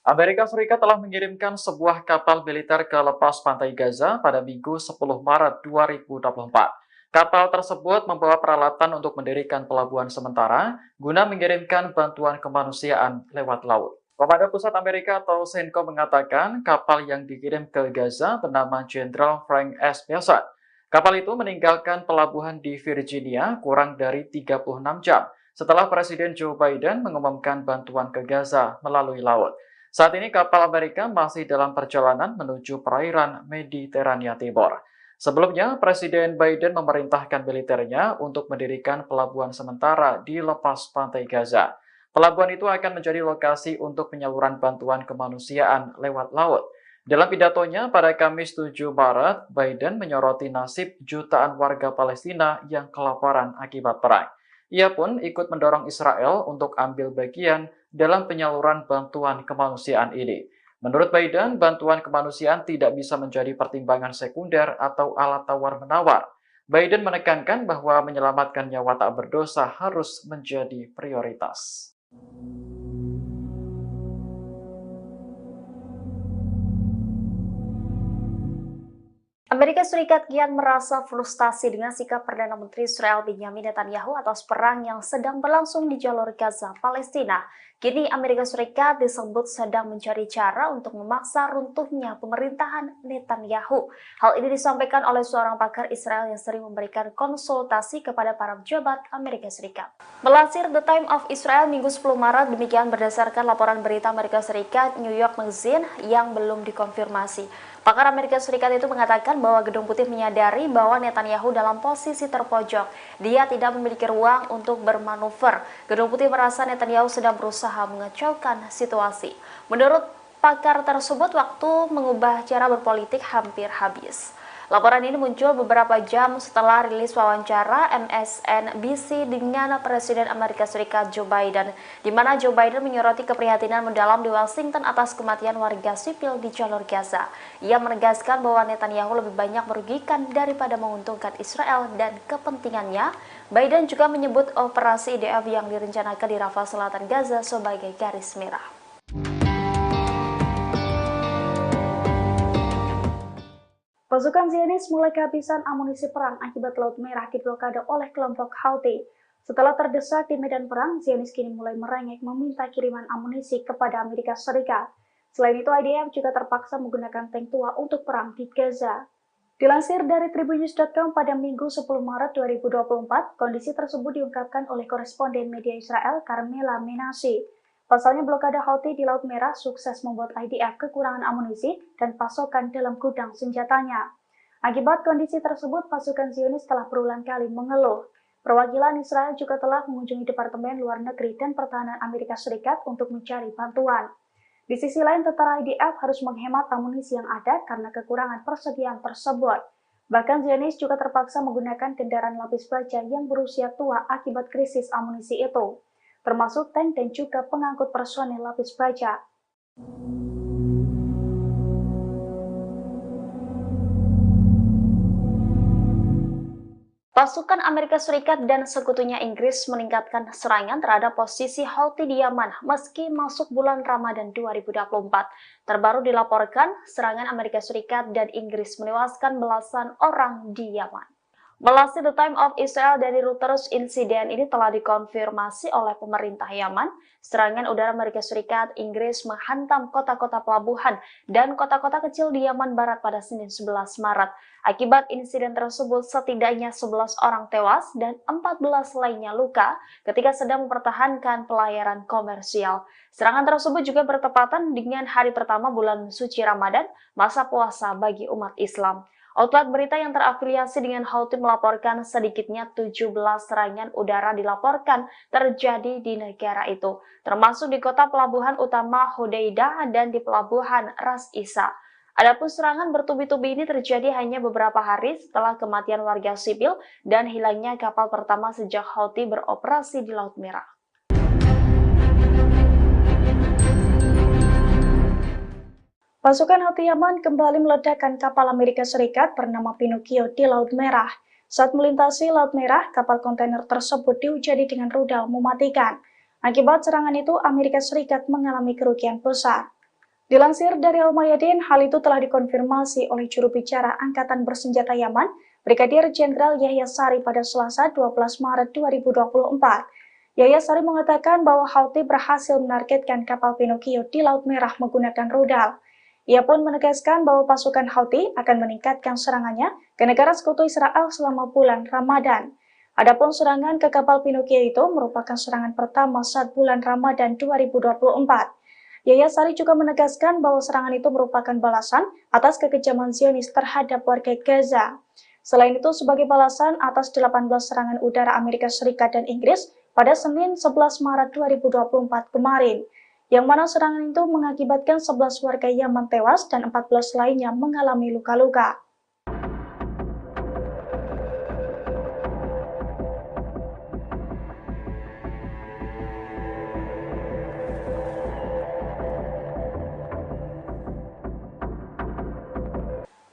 Amerika Serikat telah mengirimkan sebuah kapal militer ke lepas pantai Gaza pada Minggu 10 Maret 2024. Kapal tersebut membawa peralatan untuk mendirikan pelabuhan sementara guna mengirimkan bantuan kemanusiaan lewat laut. Komando Pusat Amerika atau CENTCOM mengatakan kapal yang dikirim ke Gaza bernama Jenderal Frank S. Mossad. Kapal itu meninggalkan pelabuhan di Virginia kurang dari 36 jam setelah Presiden Joe Biden mengumumkan bantuan ke Gaza melalui laut. Saat ini kapal Amerika masih dalam perjalanan menuju perairan Mediterania Timur. Sebelumnya, Presiden Biden memerintahkan militernya untuk mendirikan pelabuhan sementara di lepas pantai Gaza. Pelabuhan itu akan menjadi lokasi untuk penyaluran bantuan kemanusiaan lewat laut. Dalam pidatonya pada Kamis 7 Maret, Biden menyoroti nasib jutaan warga Palestina yang kelaparan akibat perang. Ia pun ikut mendorong Israel untuk ambil bagian dalam penyaluran bantuan kemanusiaan ini. Menurut Biden, bantuan kemanusiaan tidak bisa menjadi pertimbangan sekunder atau alat tawar-menawar. Biden menekankan bahwa menyelamatkan nyawa tak berdosa harus menjadi prioritas. Amerika Serikat kian merasa frustasi dengan sikap Perdana Menteri Israel Benjamin Netanyahu atas perang yang sedang berlangsung di jalur Gaza, Palestina. Kini Amerika Serikat disebut sedang mencari cara untuk memaksa runtuhnya pemerintahan Netanyahu. Hal ini disampaikan oleh seorang pakar Israel yang sering memberikan konsultasi kepada para pejabat Amerika Serikat. Melansir The Time of Israel Minggu 10 Maret, demikian berdasarkan laporan berita Amerika Serikat New York Magazine yang belum dikonfirmasi. Pakar Amerika Serikat itu mengatakan bahwa Gedung Putih menyadari bahwa Netanyahu dalam posisi terpojok. Dia tidak memiliki ruang untuk bermanuver. Gedung Putih merasa Netanyahu sedang berusaha mengacaukan situasi. Menurut pakar tersebut, waktu mengubah cara berpolitik hampir habis. Laporan ini muncul beberapa jam setelah rilis wawancara MSNBC dengan Presiden Amerika Serikat Joe Biden, di mana Joe Biden menyoroti keprihatinan mendalam di Washington atas kematian warga sipil di jalur Gaza. Ia menegaskan bahwa Netanyahu lebih banyak merugikan daripada menguntungkan Israel dan kepentingannya. Biden juga menyebut operasi IDF yang direncanakan di Rafah Selatan Gaza sebagai garis merah. Pasukan Zionis mulai kehabisan amunisi perang akibat Laut Merah diblokade oleh kelompok Houthi. Setelah terdesak di medan perang, Zionis kini mulai merengek meminta kiriman amunisi kepada Amerika Serikat. Selain itu, IDF juga terpaksa menggunakan tank tua untuk perang di Gaza. Dilansir dari Tribunnews.com pada Minggu 10 Maret 2024, kondisi tersebut diungkapkan oleh koresponden media Israel Carmela Menashe. Pasalnya blokade Houthi di Laut Merah sukses membuat IDF kekurangan amunisi dan pasokan dalam gudang senjatanya. Akibat kondisi tersebut, pasukan Zionis telah berulang kali mengeluh. Perwakilan Israel juga telah mengunjungi Departemen Luar Negeri dan Pertahanan Amerika Serikat untuk mencari bantuan. Di sisi lain, tentara IDF harus menghemat amunisi yang ada karena kekurangan persediaan tersebut. Bahkan Zionis juga terpaksa menggunakan kendaraan lapis baja yang berusia tua akibat krisis amunisi itu, termasuk tank dan juga pengangkut personel lapis baja. Pasukan Amerika Serikat dan sekutunya Inggris meningkatkan serangan terhadap posisi Houthi di Yaman meski masuk bulan Ramadan 2024. Terbaru dilaporkan, serangan Amerika Serikat dan Inggris menewaskan belasan orang di Yaman. Melansir The Time of Israel dari Reuters, insiden ini telah dikonfirmasi oleh pemerintah Yaman. Serangan udara Amerika Serikat, Inggris menghantam kota-kota pelabuhan dan kota-kota kecil di Yaman Barat pada Senin 11 Maret. Akibat insiden tersebut, setidaknya 11 orang tewas dan 14 lainnya luka ketika sedang mempertahankan pelayaran komersial. Serangan tersebut juga bertepatan dengan hari pertama bulan suci Ramadan, masa puasa bagi umat Islam. Outlet berita yang terafiliasi dengan Houthi melaporkan sedikitnya 17 serangan udara dilaporkan terjadi di negara itu, termasuk di kota pelabuhan utama Hodeidah dan di pelabuhan Ras Isa. Adapun serangan bertubi-tubi ini terjadi hanya beberapa hari setelah kematian warga sipil dan hilangnya kapal pertama sejak Houthi beroperasi di Laut Merah. Pasukan Houthi Yaman kembali meledakkan kapal Amerika Serikat bernama Pinocchio di Laut Merah. Saat melintasi Laut Merah, kapal kontainer tersebut dihujani dengan rudal mematikan. Akibat serangan itu, Amerika Serikat mengalami kerugian besar. Dilansir dari Al Mayadin, hal itu telah dikonfirmasi oleh juru bicara Angkatan Bersenjata Yaman, Brigadir Jenderal Yahya Saree pada Selasa 12 Maret 2024. Yahya Saree mengatakan bahwa Houthi berhasil menargetkan kapal Pinocchio di Laut Merah menggunakan rudal. Ia pun menegaskan bahwa pasukan Houthi akan meningkatkan serangannya ke negara sekutu Israel selama bulan Ramadan. Adapun serangan ke kapal Pinocchio itu merupakan serangan pertama saat bulan Ramadan 2024. Yahya Saree juga menegaskan bahwa serangan itu merupakan balasan atas kekejaman Zionis terhadap warga Gaza. Selain itu, sebagai balasan atas 18 serangan udara Amerika Serikat dan Inggris pada Senin 11 Maret 2024 kemarin, yang mana serangan itu mengakibatkan 11 warga Yaman tewas dan 14 lainnya mengalami luka-luka.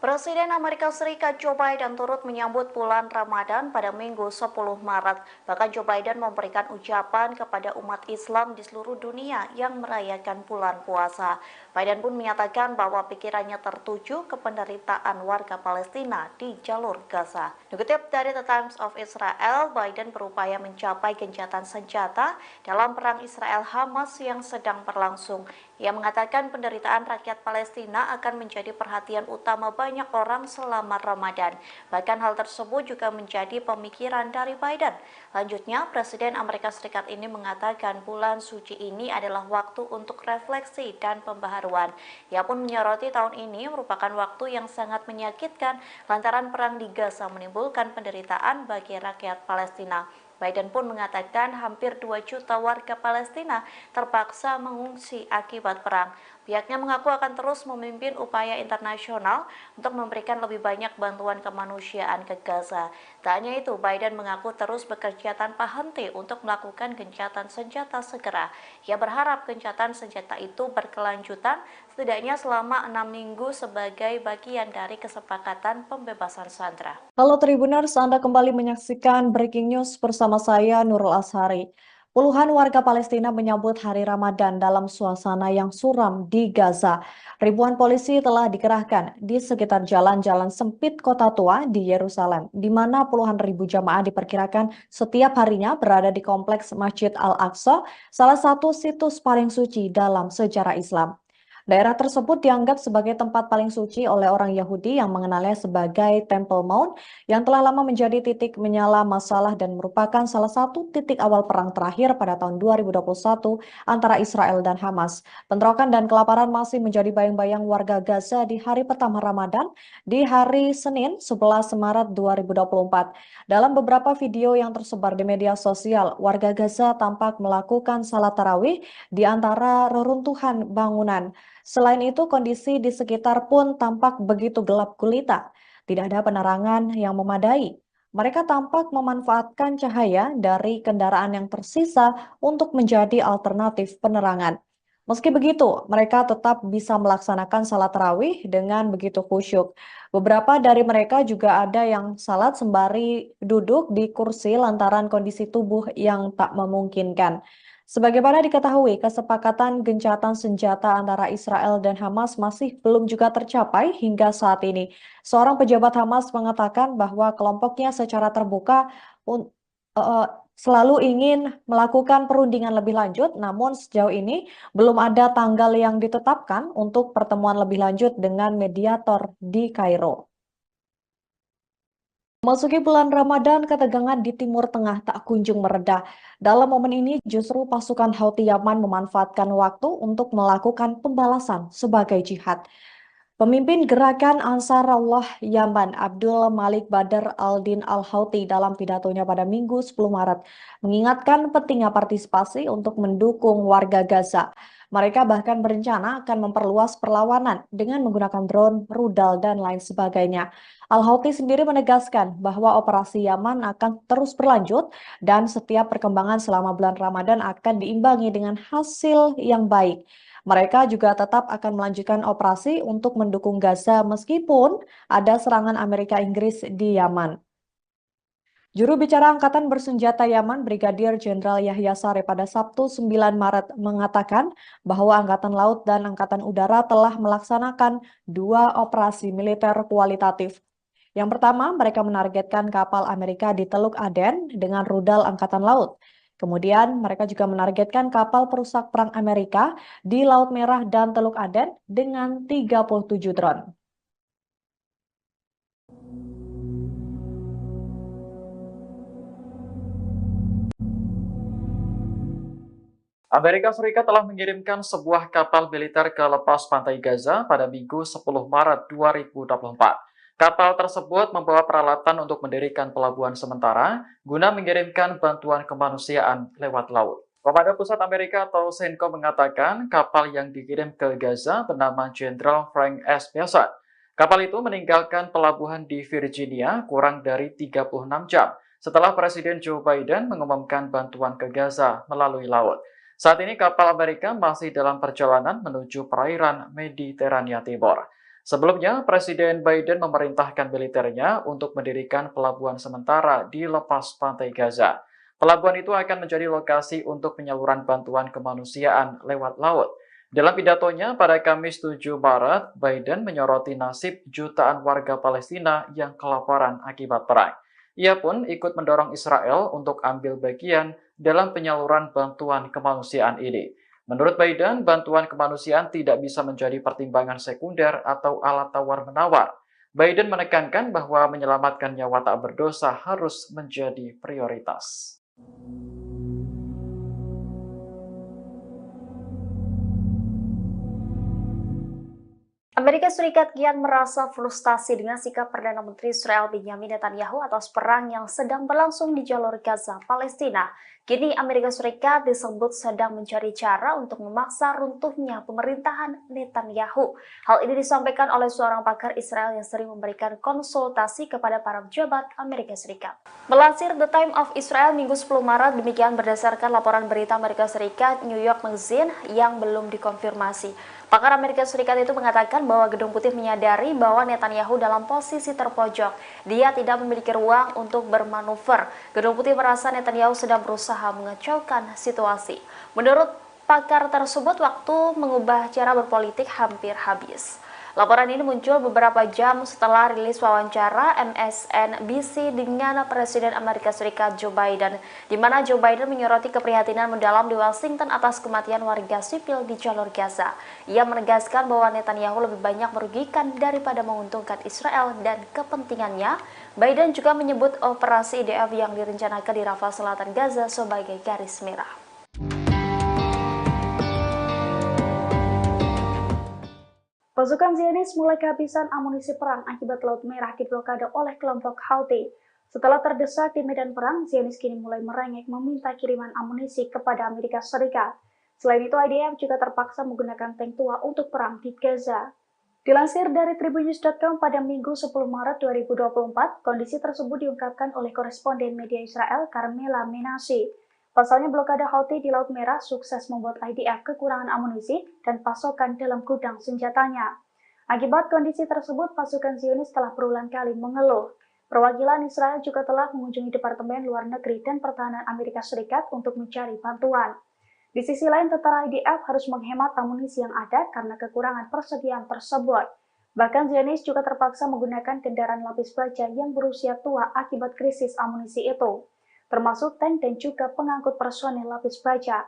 Presiden Amerika Serikat Joe Biden turut menyambut bulan Ramadan pada Minggu 10 Maret. Bahkan Joe Biden memberikan ucapan kepada umat Islam di seluruh dunia yang merayakan bulan puasa. Biden pun menyatakan bahwa pikirannya tertuju ke penderitaan warga Palestina di jalur Gaza. Dikutip dari The Times of Israel, Biden berupaya mencapai gencatan senjata dalam perang Israel-Hamas yang sedang berlangsung. Ia mengatakan penderitaan rakyat Palestina akan menjadi perhatian utama banyak orang selama Ramadan. Bahkan hal tersebut juga menjadi pemikiran dari Biden. Lanjutnya, Presiden Amerika Serikat ini mengatakan bulan suci ini adalah waktu untuk refleksi dan pembaharuan. Ia pun menyoroti tahun ini merupakan waktu yang sangat menyakitkan lantaran perang di Gaza menimbulkan penderitaan bagi rakyat Palestina. Biden pun mengatakan hampir 2 juta warga Palestina terpaksa mengungsi akibat perang. Pihaknya mengaku akan terus memimpin upaya internasional untuk memberikan lebih banyak bantuan kemanusiaan ke Gaza. Tak hanya itu, Biden mengaku terus bekerja tanpa henti untuk melakukan gencatan senjata segera. Ia berharap gencatan senjata itu berkelanjutan setidaknya selama 6 minggu sebagai bagian dari kesepakatan pembebasan sandera. Halo Tribuners, Anda kembali menyaksikan Breaking News bersama saya Nurul Ashari. Puluhan warga Palestina menyambut hari Ramadan dalam suasana yang suram di Gaza. Ribuan polisi telah dikerahkan di sekitar jalan-jalan sempit kota tua di Yerusalem, di mana puluhan ribu jamaah diperkirakan setiap harinya berada di kompleks Masjid Al-Aqsa, salah satu situs paling suci dalam sejarah Islam. Daerah tersebut dianggap sebagai tempat paling suci oleh orang Yahudi yang mengenalnya sebagai Temple Mount yang telah lama menjadi titik menyala masalah dan merupakan salah satu titik awal perang terakhir pada tahun 2021 antara Israel dan Hamas. Bentrokan dan kelaparan masih menjadi bayang-bayang warga Gaza di hari pertama Ramadan di hari Senin 11 Maret 2024. Dalam beberapa video yang tersebar di media sosial, warga Gaza tampak melakukan salat tarawih di antara reruntuhan bangunan. Selain itu, kondisi di sekitar pun tampak begitu gelap gulita. Tidak ada penerangan yang memadai. Mereka tampak memanfaatkan cahaya dari kendaraan yang tersisa untuk menjadi alternatif penerangan. Meski begitu, mereka tetap bisa melaksanakan salat tarawih dengan begitu khusyuk. Beberapa dari mereka juga ada yang salat sembari duduk di kursi lantaran kondisi tubuh yang tak memungkinkan. Sebagaimana diketahui, kesepakatan gencatan senjata antara Israel dan Hamas masih belum juga tercapai hingga saat ini. Seorang pejabat Hamas mengatakan bahwa kelompoknya secara terbuka selalu ingin melakukan perundingan lebih lanjut, namun sejauh ini belum ada tanggal yang ditetapkan untuk pertemuan lebih lanjut dengan mediator di Kairo. Memasuki bulan Ramadan, ketegangan di Timur Tengah tak kunjung mereda. Dalam momen ini, justru pasukan Houthi Yaman memanfaatkan waktu untuk melakukan pembalasan sebagai jihad. Pemimpin gerakan Ansarullah Yaman, Abdul Malik Badr al-Din al-Houthi dalam pidatonya pada Minggu 10 Maret, mengingatkan pentingnya partisipasi untuk mendukung warga Gaza. Mereka bahkan berencana akan memperluas perlawanan dengan menggunakan drone, rudal, dan lain sebagainya. Al-Houthi sendiri menegaskan bahwa operasi Yaman akan terus berlanjut dan setiap perkembangan selama bulan Ramadan akan diimbangi dengan hasil yang baik. Mereka juga tetap akan melanjutkan operasi untuk mendukung Gaza meskipun ada serangan Amerika Inggris di Yaman. Juru bicara Angkatan Bersenjata Yaman, Brigadir Jenderal Yahya Saree pada Sabtu 9 Maret mengatakan bahwa Angkatan Laut dan Angkatan Udara telah melaksanakan 2 operasi militer kualitatif. Yang pertama, mereka menargetkan kapal Amerika di Teluk Aden dengan rudal Angkatan Laut. Kemudian, mereka juga menargetkan kapal perusak perang Amerika di Laut Merah dan Teluk Aden dengan 37 drone. Amerika Serikat telah mengirimkan sebuah kapal militer ke lepas pantai Gaza pada Minggu 10 Maret 2024. Kapal tersebut membawa peralatan untuk mendirikan pelabuhan sementara guna mengirimkan bantuan kemanusiaan lewat laut. Komando Pusat Amerika atau CENTCOM mengatakan kapal yang dikirim ke Gaza bernama Jenderal Frank S. Bessent. Kapal itu meninggalkan pelabuhan di Virginia kurang dari 36 jam setelah Presiden Joe Biden mengumumkan bantuan ke Gaza melalui laut. Saat ini kapal Amerika masih dalam perjalanan menuju perairan Mediterania Timur. Sebelumnya, Presiden Biden memerintahkan militernya untuk mendirikan pelabuhan sementara di lepas pantai Gaza. Pelabuhan itu akan menjadi lokasi untuk penyaluran bantuan kemanusiaan lewat laut. Dalam pidatonya pada Kamis 7 Maret, Biden menyoroti nasib jutaan warga Palestina yang kelaparan akibat perang. Ia pun ikut mendorong Israel untuk ambil bagian dalam penyaluran bantuan kemanusiaan ini. Menurut Biden, bantuan kemanusiaan tidak bisa menjadi pertimbangan sekunder atau alat tawar-menawar. Biden menekankan bahwa menyelamatkan nyawa tak berdosa harus menjadi prioritas. Amerika Serikat kian merasa frustasi dengan sikap Perdana Menteri Israel Benjamin Netanyahu atas perang yang sedang berlangsung di jalur Gaza, Palestina. Kini Amerika Serikat disebut sedang mencari cara untuk memaksa runtuhnya pemerintahan Netanyahu. Hal ini disampaikan oleh seorang pakar Israel yang sering memberikan konsultasi kepada para pejabat Amerika Serikat. Melansir The Times of Israel Minggu 10 Maret, demikian berdasarkan laporan berita Amerika Serikat New York Magazine yang belum dikonfirmasi. Pakar Amerika Serikat itu mengatakan bahwa Gedung Putih menyadari bahwa Netanyahu dalam posisi terpojok. Dia tidak memiliki ruang untuk bermanuver. Gedung Putih merasa Netanyahu sedang berusaha mengacaukan situasi. Menurut pakar tersebut, waktu mengubah cara berpolitik hampir habis. Laporan ini muncul beberapa jam setelah rilis wawancara MSNBC dengan Presiden Amerika Serikat Joe Biden, di mana Joe Biden menyoroti keprihatinan mendalam di Washington atas kematian warga sipil di jalur Gaza. Ia menegaskan bahwa Netanyahu lebih banyak merugikan daripada menguntungkan Israel dan kepentingannya. Biden juga menyebut operasi IDF yang direncanakan di Rafah Selatan Gaza sebagai garis merah. Pasukan Zionis mulai kehabisan amunisi perang akibat Laut Merah diblokade oleh kelompok Houthi. Setelah terdesak di medan perang, Zionis kini mulai merengek meminta kiriman amunisi kepada Amerika Serikat. Selain itu, IDF juga terpaksa menggunakan tank tua untuk perang di Gaza. Dilansir dari Tribunnews.com pada Minggu 10 Maret 2024, kondisi tersebut diungkapkan oleh koresponden media Israel Carmela Menashe. Pasalnya blokade Houthi di Laut Merah sukses membuat IDF kekurangan amunisi dan pasokan dalam gudang senjatanya. Akibat kondisi tersebut, pasukan Zionis telah berulang kali mengeluh. Perwakilan Israel juga telah mengunjungi Departemen Luar Negeri dan Pertahanan Amerika Serikat untuk mencari bantuan. Di sisi lain, tentara IDF harus menghemat amunisi yang ada karena kekurangan persediaan tersebut. Bahkan Zionis juga terpaksa menggunakan kendaraan lapis baja yang berusia tua akibat krisis amunisi itu, termasuk tank dan juga pengangkut personel lapis baja.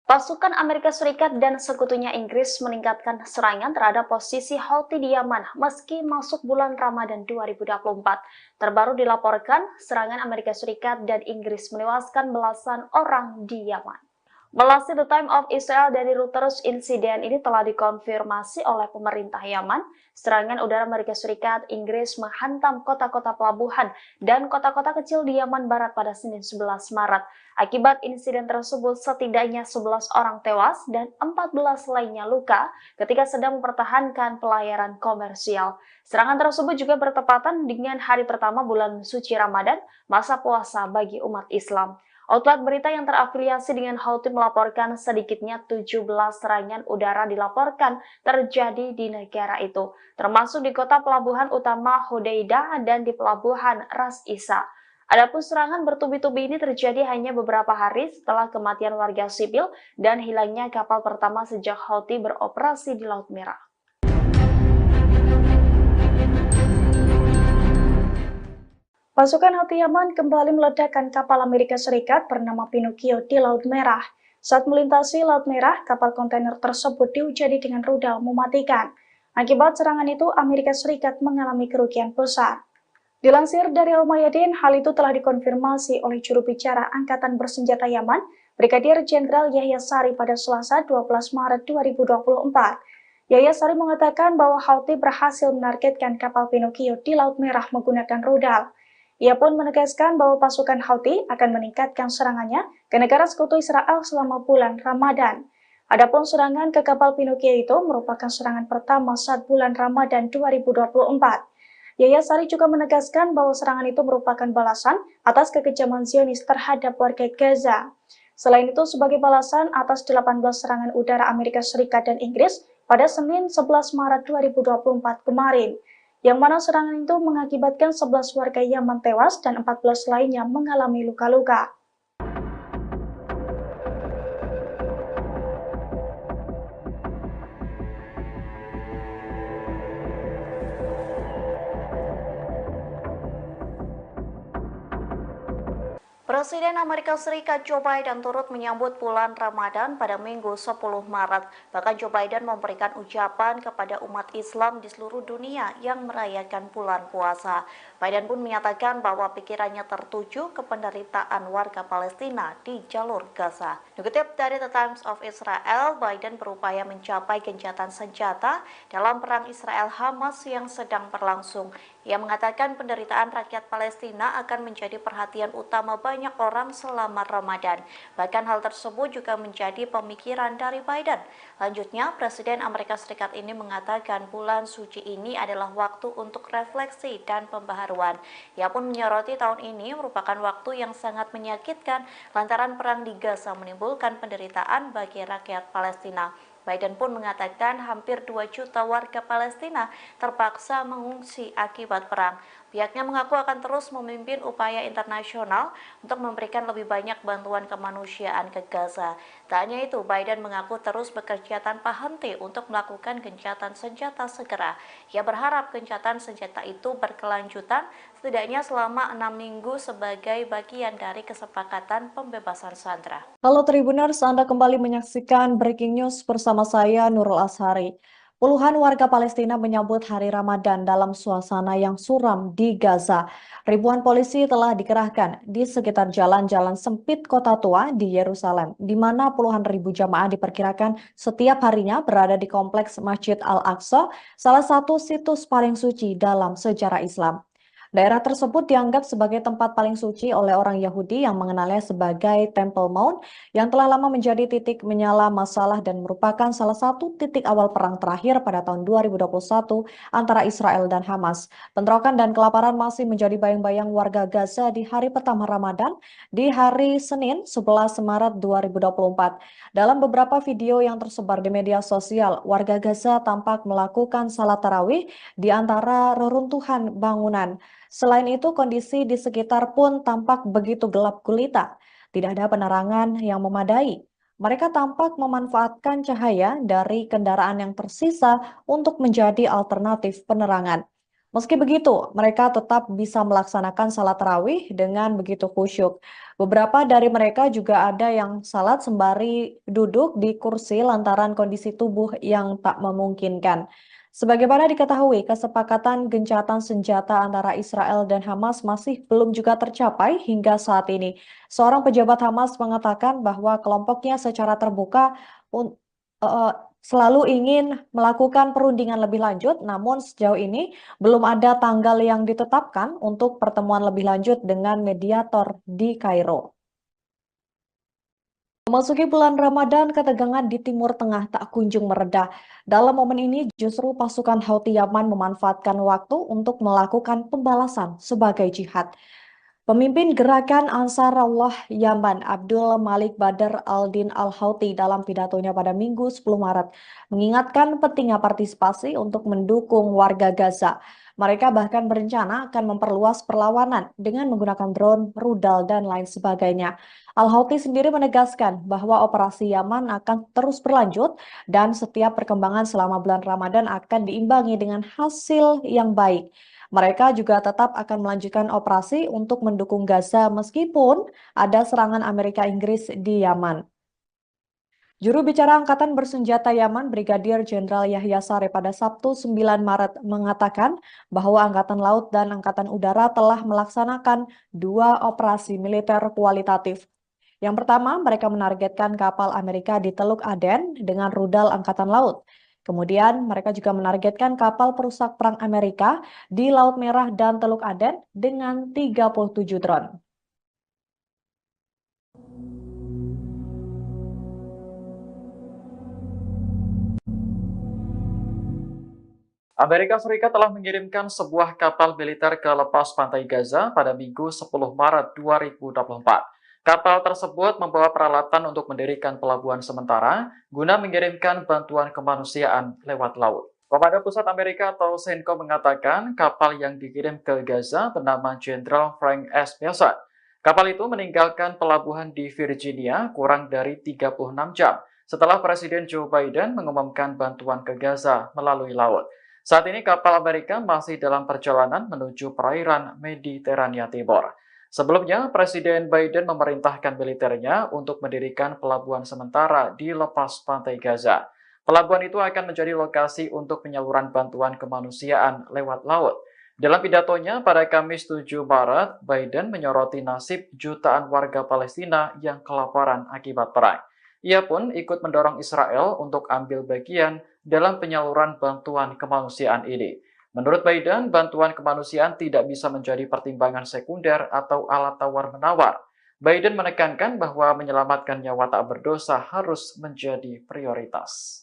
Pasukan Amerika Serikat dan sekutunya Inggris meningkatkan serangan terhadap posisi Houthi di Yaman meski masuk bulan Ramadan 2024. Terbaru dilaporkan, serangan Amerika Serikat dan Inggris menewaskan belasan orang di Yaman. Melansir The Times of Israel dari Reuters, insiden ini telah dikonfirmasi oleh pemerintah Yaman. Serangan udara Amerika Serikat, Inggris menghantam kota-kota pelabuhan dan kota-kota kecil di Yaman Barat pada Senin 11 Maret. Akibat insiden tersebut, setidaknya 11 orang tewas dan 14 lainnya luka ketika sedang mempertahankan pelayaran komersial. Serangan tersebut juga bertepatan dengan hari pertama bulan suci Ramadan, masa puasa bagi umat Islam. Outlet berita yang terafiliasi dengan Houthi melaporkan sedikitnya 17 serangan udara dilaporkan terjadi di negara itu, termasuk di kota pelabuhan utama Hodeidah dan di pelabuhan Ras Isa. Adapun serangan bertubi-tubi ini terjadi hanya beberapa hari setelah kematian warga sipil dan hilangnya kapal pertama sejak Houthi beroperasi di Laut Merah. Pasukan Houthi Yaman kembali meledakkan kapal Amerika Serikat bernama Pinocchio di Laut Merah. Saat melintasi Laut Merah, kapal kontainer tersebut dihujani dengan rudal mematikan. Akibat serangan itu, Amerika Serikat mengalami kerugian besar. Dilansir dari Al-Mayadin, hal itu telah dikonfirmasi oleh juru bicara Angkatan Bersenjata Yaman, Brigadir Jenderal Yahya Sari pada Selasa 12 Maret 2024. Yahya Sari mengatakan bahwa Houthi berhasil menargetkan kapal Pinocchio di Laut Merah menggunakan rudal. Ia pun menegaskan bahwa pasukan Houthi akan meningkatkan serangannya ke negara sekutu Israel selama bulan Ramadan. Adapun serangan ke kapal Pinocchio itu merupakan serangan pertama saat bulan Ramadan 2024. Yahya Sari juga menegaskan bahwa serangan itu merupakan balasan atas kekejaman Zionis terhadap warga Gaza. Selain itu, sebagai balasan atas 18 serangan udara Amerika Serikat dan Inggris pada Senin 11 Maret 2024 kemarin, yang mana serangan itu mengakibatkan 11 warga Yaman tewas dan 14 lainnya mengalami luka-luka. Presiden Amerika Serikat Joe Biden turut menyambut bulan Ramadan pada Minggu 10 Maret. Bahkan Joe Biden memberikan ucapan kepada umat Islam di seluruh dunia yang merayakan bulan puasa. Biden pun menyatakan bahwa pikirannya tertuju ke penderitaan warga Palestina di jalur Gaza. Dikutip dari The Times of Israel, Biden berupaya mencapai gencatan senjata dalam perang Israel-Hamas yang sedang berlangsung. Ia mengatakan penderitaan rakyat Palestina akan menjadi perhatian utama banyak orang selama Ramadan. Bahkan hal tersebut juga menjadi pemikiran dari Biden. Lanjutnya, Presiden Amerika Serikat ini mengatakan bulan suci ini adalah waktu untuk refleksi dan pembaharuan. Ia pun menyoroti tahun ini merupakan waktu yang sangat menyakitkan lantaran perang di Gaza menimbulkan penderitaan bagi rakyat Palestina. Biden pun mengatakan hampir 2 juta warga Palestina terpaksa mengungsi akibat perang. Pihaknya mengaku akan terus memimpin upaya internasional untuk memberikan lebih banyak bantuan kemanusiaan ke Gaza. Tak hanya itu, Biden mengaku terus bekerja tanpa henti untuk melakukan gencatan senjata segera. Ia berharap gencatan senjata itu berkelanjutan setidaknya selama 6 minggu sebagai bagian dari kesepakatan pembebasan sandera. Halo Tribuners, Anda kembali menyaksikan Breaking News bersama saya Nurul Ashari. Puluhan warga Palestina menyambut hari Ramadan dalam suasana yang suram di Gaza. Ribuan polisi telah dikerahkan di sekitar jalan-jalan sempit kota tua di Yerusalem, di mana puluhan ribu jamaah diperkirakan setiap harinya berada di kompleks Masjid Al-Aqsa, salah satu situs paling suci dalam sejarah Islam. Daerah tersebut dianggap sebagai tempat paling suci oleh orang Yahudi yang mengenalnya sebagai Temple Mount yang telah lama menjadi titik menyala masalah dan merupakan salah satu titik awal perang terakhir pada tahun 2021 antara Israel dan Hamas. Bentrokan dan kelaparan masih menjadi bayang-bayang warga Gaza di hari pertama Ramadan di hari Senin 11 Maret 2024. Dalam beberapa video yang tersebar di media sosial, warga Gaza tampak melakukan salat tarawih di antara reruntuhan bangunan. Selain itu, kondisi di sekitar pun tampak begitu gelap gulita. Tidak ada penerangan yang memadai. Mereka tampak memanfaatkan cahaya dari kendaraan yang tersisa untuk menjadi alternatif penerangan. Meski begitu, mereka tetap bisa melaksanakan salat tarawih dengan begitu khusyuk. Beberapa dari mereka juga ada yang salat sembari duduk di kursi lantaran kondisi tubuh yang tak memungkinkan. Sebagaimana diketahui, kesepakatan gencatan senjata antara Israel dan Hamas masih belum juga tercapai hingga saat ini. Seorang pejabat Hamas mengatakan bahwa kelompoknya secara terbuka selalu ingin melakukan perundingan lebih lanjut, namun sejauh ini belum ada tanggal yang ditetapkan untuk pertemuan lebih lanjut dengan mediator di Kairo. Memasuki bulan Ramadan, ketegangan di Timur Tengah tak kunjung mereda. Dalam momen ini, justru pasukan Houthi Yaman memanfaatkan waktu untuk melakukan pembalasan sebagai jihad. Pemimpin gerakan Ansarullah Yaman, Abdul Malik Badr Al-Din Al-Houthi dalam pidatonya pada Minggu 10 Maret mengingatkan pentingnya partisipasi untuk mendukung warga Gaza. Mereka bahkan berencana akan memperluas perlawanan dengan menggunakan drone, rudal, dan lain sebagainya. Al-Houthi sendiri menegaskan bahwa operasi Yaman akan terus berlanjut dan setiap perkembangan selama bulan Ramadan akan diimbangi dengan hasil yang baik. Mereka juga tetap akan melanjutkan operasi untuk mendukung Gaza meskipun ada serangan Amerika Inggris di Yaman. Juru bicara Angkatan Bersenjata Yaman, Brigadir Jenderal Yahya Saree pada Sabtu 9 Maret mengatakan bahwa Angkatan Laut dan Angkatan Udara telah melaksanakan 2 operasi militer kualitatif. Yang pertama, mereka menargetkan kapal Amerika di Teluk Aden dengan rudal Angkatan Laut. Kemudian, mereka juga menargetkan kapal perusak perang Amerika di Laut Merah dan Teluk Aden dengan 37 drone. Amerika Serikat telah mengirimkan sebuah kapal militer ke lepas pantai Gaza pada Minggu 10 Maret 2024. Kapal tersebut membawa peralatan untuk mendirikan pelabuhan sementara guna mengirimkan bantuan kemanusiaan lewat laut. Komando Pusat Amerika atau CENTCOM mengatakan kapal yang dikirim ke Gaza bernama Jenderal Frank S. Mason. Kapal itu meninggalkan pelabuhan di Virginia kurang dari 36 jam setelah Presiden Joe Biden mengumumkan bantuan ke Gaza melalui laut. Saat ini kapal Amerika masih dalam perjalanan menuju perairan Mediterania Timur. Sebelumnya, Presiden Biden memerintahkan militernya untuk mendirikan pelabuhan sementara di lepas pantai Gaza. Pelabuhan itu akan menjadi lokasi untuk penyaluran bantuan kemanusiaan lewat laut. Dalam pidatonya pada Kamis 7 Maret, Biden menyoroti nasib jutaan warga Palestina yang kelaparan akibat perang. Ia pun ikut mendorong Israel untuk ambil bagian dalam penyaluran bantuan kemanusiaan ini. Menurut Biden, bantuan kemanusiaan tidak bisa menjadi pertimbangan sekunder atau alat tawar-menawar. Biden menekankan bahwa menyelamatkan nyawa tak berdosa harus menjadi prioritas.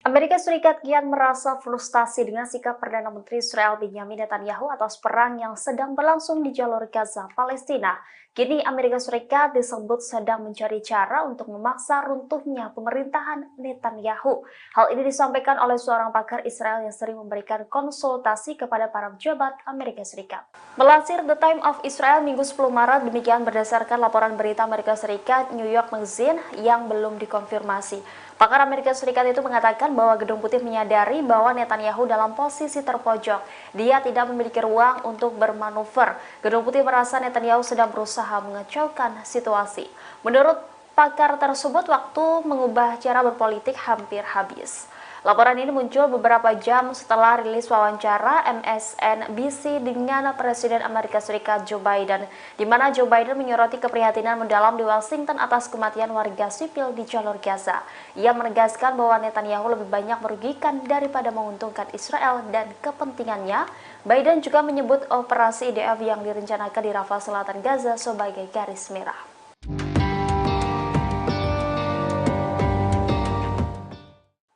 Amerika Serikat kian merasa frustasi dengan sikap Perdana Menteri Israel Benjamin Netanyahu atas perang yang sedang berlangsung di jalur Gaza, Palestina. Kini Amerika Serikat disebut sedang mencari cara untuk memaksa runtuhnya pemerintahan Netanyahu. Hal ini disampaikan oleh seorang pakar Israel yang sering memberikan konsultasi kepada para pejabat Amerika Serikat. Melansir The Time of Israel Minggu 10 Maret, demikian berdasarkan laporan berita Amerika Serikat New York Magazine yang belum dikonfirmasi. Pakar Amerika Serikat itu mengatakan bahwa Gedung Putih menyadari bahwa Netanyahu dalam posisi terpojok. Dia tidak memiliki ruang untuk bermanuver. Gedung Putih merasa Netanyahu sedang berusaha mengacaukan situasi. Menurut pakar tersebut, waktu mengubah cara berpolitik hampir habis. Laporan ini muncul beberapa jam setelah rilis wawancara MSNBC dengan Presiden Amerika Serikat Joe Biden, di mana Joe Biden menyoroti keprihatinan mendalam di Washington atas kematian warga sipil di jalur Gaza. Ia menegaskan bahwa Netanyahu lebih banyak merugikan daripada menguntungkan Israel dan kepentingannya. Biden juga menyebut operasi IDF yang direncanakan di Rafah Selatan Gaza sebagai garis merah.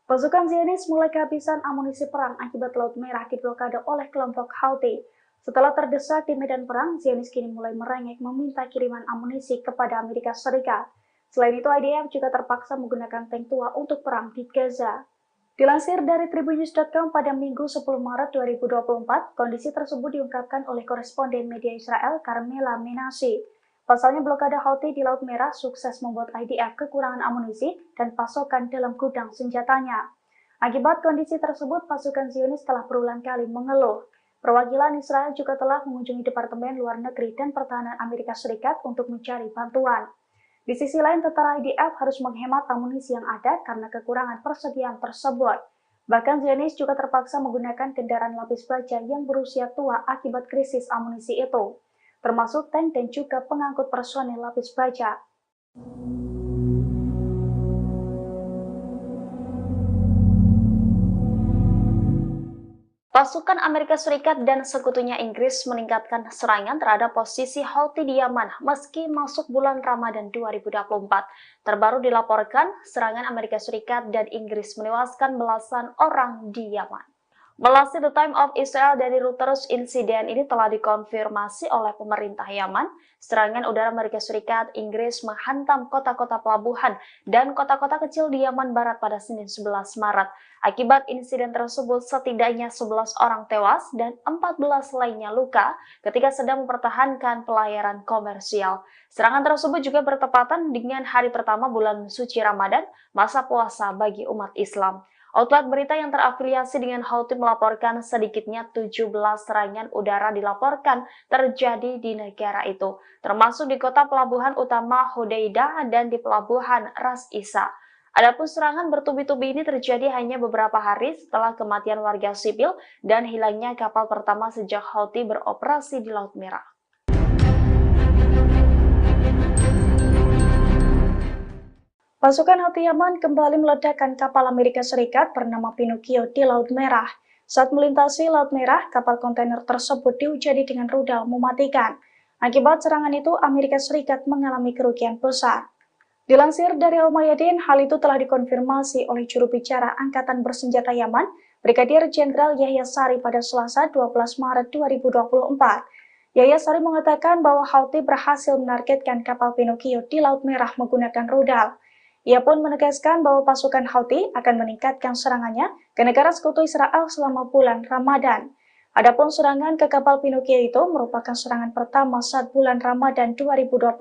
Pasukan Zionis mulai kehabisan amunisi perang akibat Laut Merah diblokade oleh kelompok Houthi. Setelah terdesak di medan perang, Zionis kini mulai merengek meminta kiriman amunisi kepada Amerika Serikat. Selain itu, IDF juga terpaksa menggunakan tank tua untuk perang di Gaza. Dilansir dari Tribunnews.com pada Minggu 10 Maret 2024, kondisi tersebut diungkapkan oleh koresponden media Israel Carmela Menashe. Pasalnya blokade Houthi di Laut Merah sukses membuat IDF kekurangan amunisi dan pasokan dalam gudang senjatanya. Akibat kondisi tersebut, pasukan Zionis telah berulang kali mengeluh. Perwakilan Israel juga telah mengunjungi Departemen Luar Negeri dan Pertahanan Amerika Serikat untuk mencari bantuan. Di sisi lain, tentara IDF harus menghemat amunisi yang ada karena kekurangan persediaan tersebut. Bahkan Zionis juga terpaksa menggunakan kendaraan lapis baja yang berusia tua akibat krisis amunisi itu, termasuk tank dan juga pengangkut personel lapis baja. Pasukan Amerika Serikat dan sekutunya Inggris meningkatkan serangan terhadap posisi Houthi di Yaman meski masuk bulan Ramadan 2024. Terbaru dilaporkan, serangan Amerika Serikat dan Inggris menewaskan belasan orang di Yaman. Melalui The Time of Israel dari Reuters, insiden ini telah dikonfirmasi oleh pemerintah Yaman. Serangan udara Amerika Serikat, Inggris menghantam kota-kota pelabuhan dan kota-kota kecil di Yaman Barat pada Senin 11 Maret. Akibat insiden tersebut, setidaknya 11 orang tewas dan 14 lainnya luka ketika sedang mempertahankan pelayaran komersial. Serangan tersebut juga bertepatan dengan hari pertama bulan suci Ramadan, masa puasa bagi umat Islam. Outlet berita yang terafiliasi dengan Houthi melaporkan sedikitnya 17 serangan udara dilaporkan terjadi di negara itu, termasuk di kota pelabuhan utama Hodeidah dan di pelabuhan Ras Isa. Adapun serangan bertubi-tubi ini terjadi hanya beberapa hari setelah kematian warga sipil dan hilangnya kapal pertama sejak Houthi beroperasi di Laut Merah. Pasukan Houthi Yaman kembali meledakkan kapal Amerika Serikat bernama Pinocchio di Laut Merah. Saat melintasi Laut Merah, kapal kontainer tersebut diuji dengan rudal mematikan. Akibat serangan itu, Amerika Serikat mengalami kerugian besar. Dilansir dari Al-Mayadin, hal itu telah dikonfirmasi oleh juru bicara Angkatan Bersenjata Yaman, Brigadir Jenderal Yahya Sari pada Selasa 12 Maret 2024. Yahya Sari mengatakan bahwa Houthi berhasil menargetkan kapal Pinocchio di Laut Merah menggunakan rudal. Ia pun menegaskan bahwa pasukan Houthi akan meningkatkan serangannya ke negara sekutu Israel selama bulan Ramadan. Adapun serangan ke kapal Pinocchio itu merupakan serangan pertama saat bulan Ramadan 2024.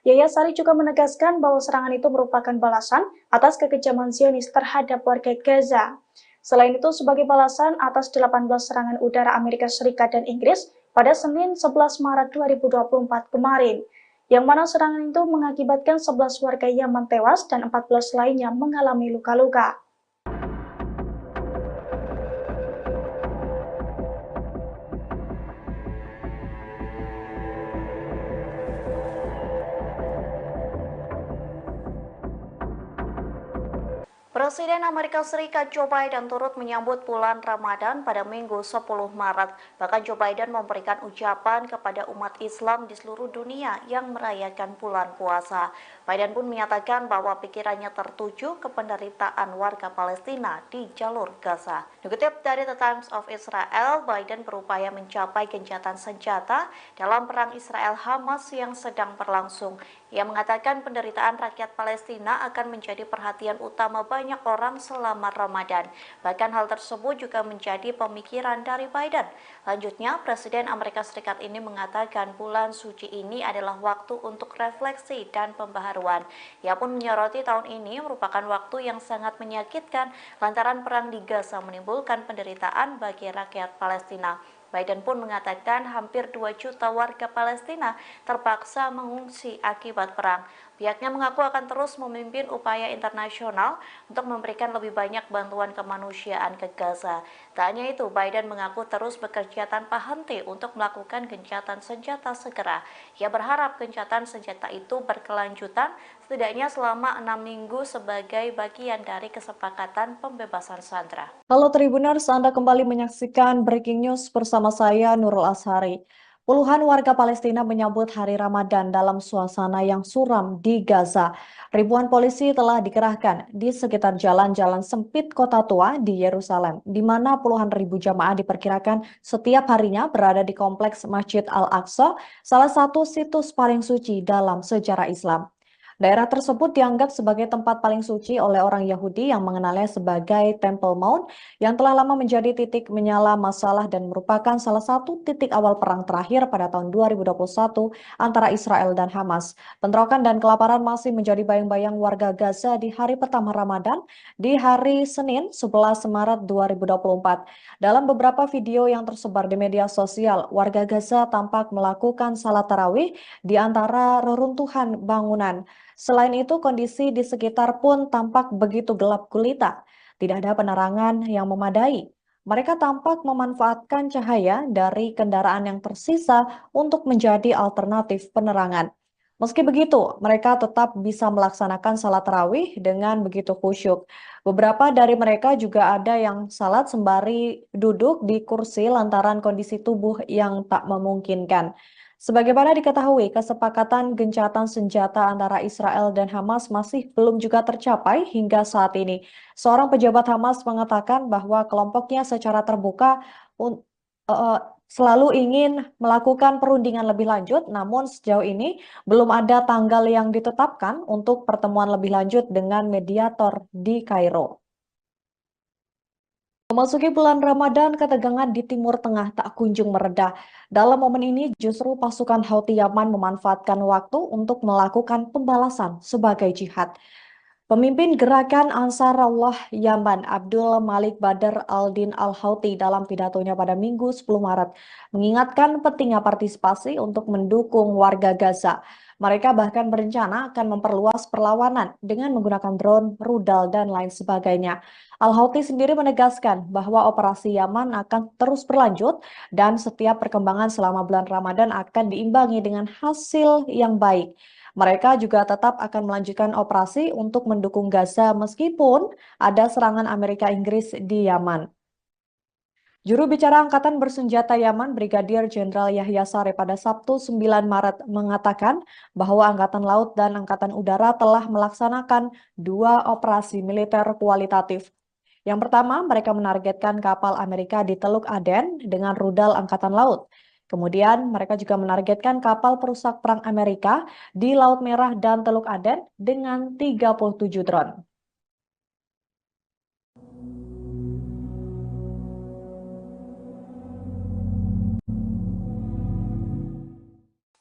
Yahya Sari juga menegaskan bahwa serangan itu merupakan balasan atas kekejaman Zionis terhadap warga Gaza. Selain itu, sebagai balasan atas 18 serangan udara Amerika Serikat dan Inggris pada Senin 11 Maret 2024 kemarin, yang mana serangan itu mengakibatkan 11 warga Yaman tewas dan 14 lainnya mengalami luka-luka. Presiden Amerika Serikat Joe Biden turut menyambut bulan Ramadan pada Minggu 10 Maret. Bahkan Joe Biden memberikan ucapan kepada umat Islam di seluruh dunia yang merayakan bulan puasa. Biden pun menyatakan bahwa pikirannya tertuju ke penderitaan warga Palestina di jalur Gaza. Dikutip dari The Times of Israel, Biden berupaya mencapai gencatan senjata dalam perang Israel-Hamas yang sedang berlangsung. Ia mengatakan penderitaan rakyat Palestina akan menjadi perhatian utama banyak orang selama Ramadan. Bahkan hal tersebut juga menjadi pemikiran dari Biden. Lanjutnya, Presiden Amerika Serikat ini mengatakan bulan suci ini adalah waktu untuk refleksi dan pembaharuan. Ia pun menyoroti tahun ini merupakan waktu yang sangat menyakitkan lantaran perang di Gaza menimbulkan penderitaan bagi rakyat Palestina. Biden pun mengatakan hampir 2 juta warga Palestina terpaksa mengungsi akibat perang. Pihaknya mengaku akan terus memimpin upaya internasional untuk memberikan lebih banyak bantuan kemanusiaan ke Gaza. Tak hanya itu, Biden mengaku terus bekerja tanpa henti untuk melakukan gencatan senjata segera. Ia berharap gencatan senjata itu berkelanjutan setidaknya selama 6 minggu sebagai bagian dari kesepakatan pembebasan sandera. Halo Tribuners, Anda kembali menyaksikan Breaking News bersama saya Nurul Ashari. Puluhan warga Palestina menyambut hari Ramadan dalam suasana yang suram di Gaza. Ribuan polisi telah dikerahkan di sekitar jalan-jalan sempit kota tua di Yerusalem, di mana puluhan ribu jamaah diperkirakan setiap harinya berada di kompleks Masjid Al-Aqsa, salah satu situs paling suci dalam sejarah Islam. Daerah tersebut dianggap sebagai tempat paling suci oleh orang Yahudi yang mengenalnya sebagai Temple Mount yang telah lama menjadi titik menyala masalah dan merupakan salah satu titik awal perang terakhir pada tahun 2021 antara Israel dan Hamas. Bentrokan dan kelaparan masih menjadi bayang-bayang warga Gaza di hari pertama Ramadan di hari Senin 11 Maret 2024. Dalam beberapa video yang tersebar di media sosial, warga Gaza tampak melakukan salat tarawih di antara reruntuhan bangunan. Selain itu, kondisi di sekitar pun tampak begitu gelap gulita. Tidak ada penerangan yang memadai. Mereka tampak memanfaatkan cahaya dari kendaraan yang tersisa untuk menjadi alternatif penerangan. Meski begitu, mereka tetap bisa melaksanakan salat tarawih dengan begitu khusyuk. Beberapa dari mereka juga ada yang salat sembari duduk di kursi lantaran kondisi tubuh yang tak memungkinkan. Sebagaimana diketahui, kesepakatan gencatan senjata antara Israel dan Hamas masih belum juga tercapai hingga saat ini. Seorang pejabat Hamas mengatakan bahwa kelompoknya secara terbuka un- eh, selalu ingin melakukan perundingan lebih lanjut, namun sejauh ini belum ada tanggal yang ditetapkan untuk pertemuan lebih lanjut dengan mediator di Kairo. Memasuki bulan Ramadan, ketegangan di Timur Tengah tak kunjung mereda. Dalam momen ini, justru pasukan Houthi Yaman memanfaatkan waktu untuk melakukan pembalasan sebagai jihad. Pemimpin gerakan Ansarullah Yaman, Abdul Malik Badr al-Din al-Houthi dalam pidatonya pada Minggu 10 Maret mengingatkan pentingnya partisipasi untuk mendukung warga Gaza. Mereka bahkan berencana akan memperluas perlawanan dengan menggunakan drone, rudal, dan lain sebagainya. Al-Houthi sendiri menegaskan bahwa operasi Yaman akan terus berlanjut dan setiap perkembangan selama bulan Ramadan akan diimbangi dengan hasil yang baik. Mereka juga tetap akan melanjutkan operasi untuk mendukung Gaza meskipun ada serangan Amerika Inggris di Yaman. Juru bicara Angkatan Bersenjata Yaman, Brigadir Jenderal Yahya Saree pada Sabtu 9 Maret mengatakan bahwa Angkatan Laut dan Angkatan Udara telah melaksanakan 2 operasi militer kualitatif. Yang pertama, mereka menargetkan kapal Amerika di Teluk Aden dengan rudal Angkatan Laut. Kemudian, mereka juga menargetkan kapal perusak perang Amerika di Laut Merah dan Teluk Aden dengan 37 drone.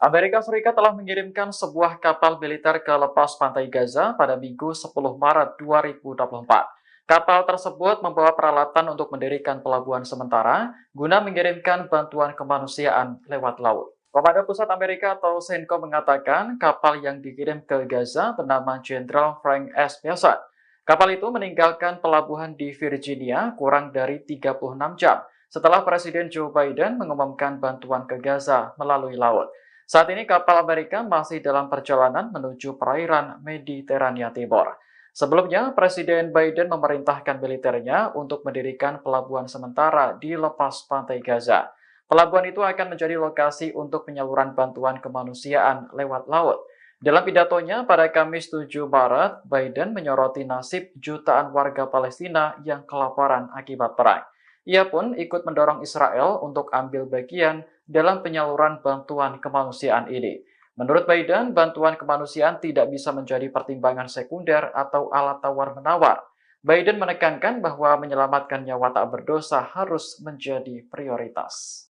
Amerika Serikat telah mengirimkan sebuah kapal militer ke lepas pantai Gaza pada Minggu 10 Maret 2024. Kapal tersebut membawa peralatan untuk mendirikan pelabuhan sementara guna mengirimkan bantuan kemanusiaan lewat laut. Komando Pusat Amerika atau CENTCOM mengatakan kapal yang dikirim ke Gaza bernama Jenderal Frank S. Pearson. Kapal itu meninggalkan pelabuhan di Virginia kurang dari 36 jam setelah Presiden Joe Biden mengumumkan bantuan ke Gaza melalui laut. Saat ini kapal Amerika masih dalam perjalanan menuju perairan Mediterania Timur. Sebelumnya, Presiden Biden memerintahkan militernya untuk mendirikan pelabuhan sementara di lepas pantai Gaza. Pelabuhan itu akan menjadi lokasi untuk penyaluran bantuan kemanusiaan lewat laut. Dalam pidatonya pada Kamis 7 Maret, Biden menyoroti nasib jutaan warga Palestina yang kelaparan akibat perang. Ia pun ikut mendorong Israel untuk ambil bagian dalam penyaluran bantuan kemanusiaan ini. Menurut Biden, bantuan kemanusiaan tidak bisa menjadi pertimbangan sekunder atau alat tawar-menawar. Biden menekankan bahwa menyelamatkan nyawa tak berdosa harus menjadi prioritas.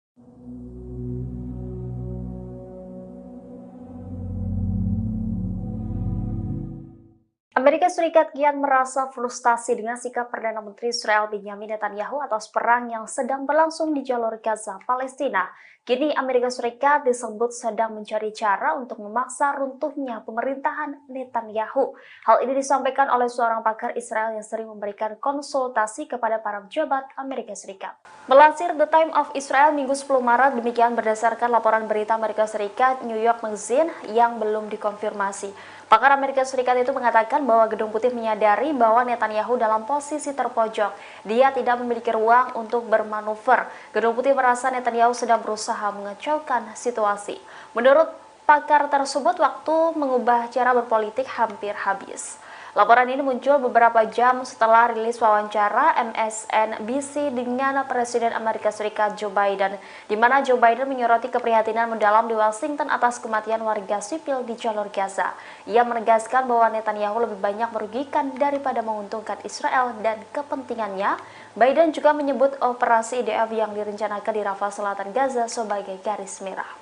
Amerika Serikat kian merasa frustasi dengan sikap Perdana Menteri Israel Benjamin Netanyahu atas perang yang sedang berlangsung di jalur Gaza, Palestina. Kini Amerika Serikat disebut sedang mencari cara untuk memaksa runtuhnya pemerintahan Netanyahu. Hal ini disampaikan oleh seorang pakar Israel yang sering memberikan konsultasi kepada para pejabat Amerika Serikat. Melansir The Time of Israel Minggu 10 Maret, demikian berdasarkan laporan berita Amerika Serikat New York Magazine yang belum dikonfirmasi. Pakar Amerika Serikat itu mengatakan bahwa Gedung Putih menyadari bahwa Netanyahu dalam posisi terpojok. Dia tidak memiliki ruang untuk bermanuver. Gedung Putih merasa Netanyahu sedang berusaha mengacaukan situasi. Menurut pakar tersebut, waktu mengubah cara berpolitik hampir habis. Laporan ini muncul beberapa jam setelah rilis wawancara MSNBC dengan Presiden Amerika Serikat Joe Biden, di mana Joe Biden menyoroti keprihatinan mendalam di Washington atas kematian warga sipil di jalur Gaza. Ia menegaskan bahwa Netanyahu lebih banyak merugikan daripada menguntungkan Israel dan kepentingannya. Biden juga menyebut operasi IDF yang direncanakan di Rafah Selatan Gaza sebagai garis merah.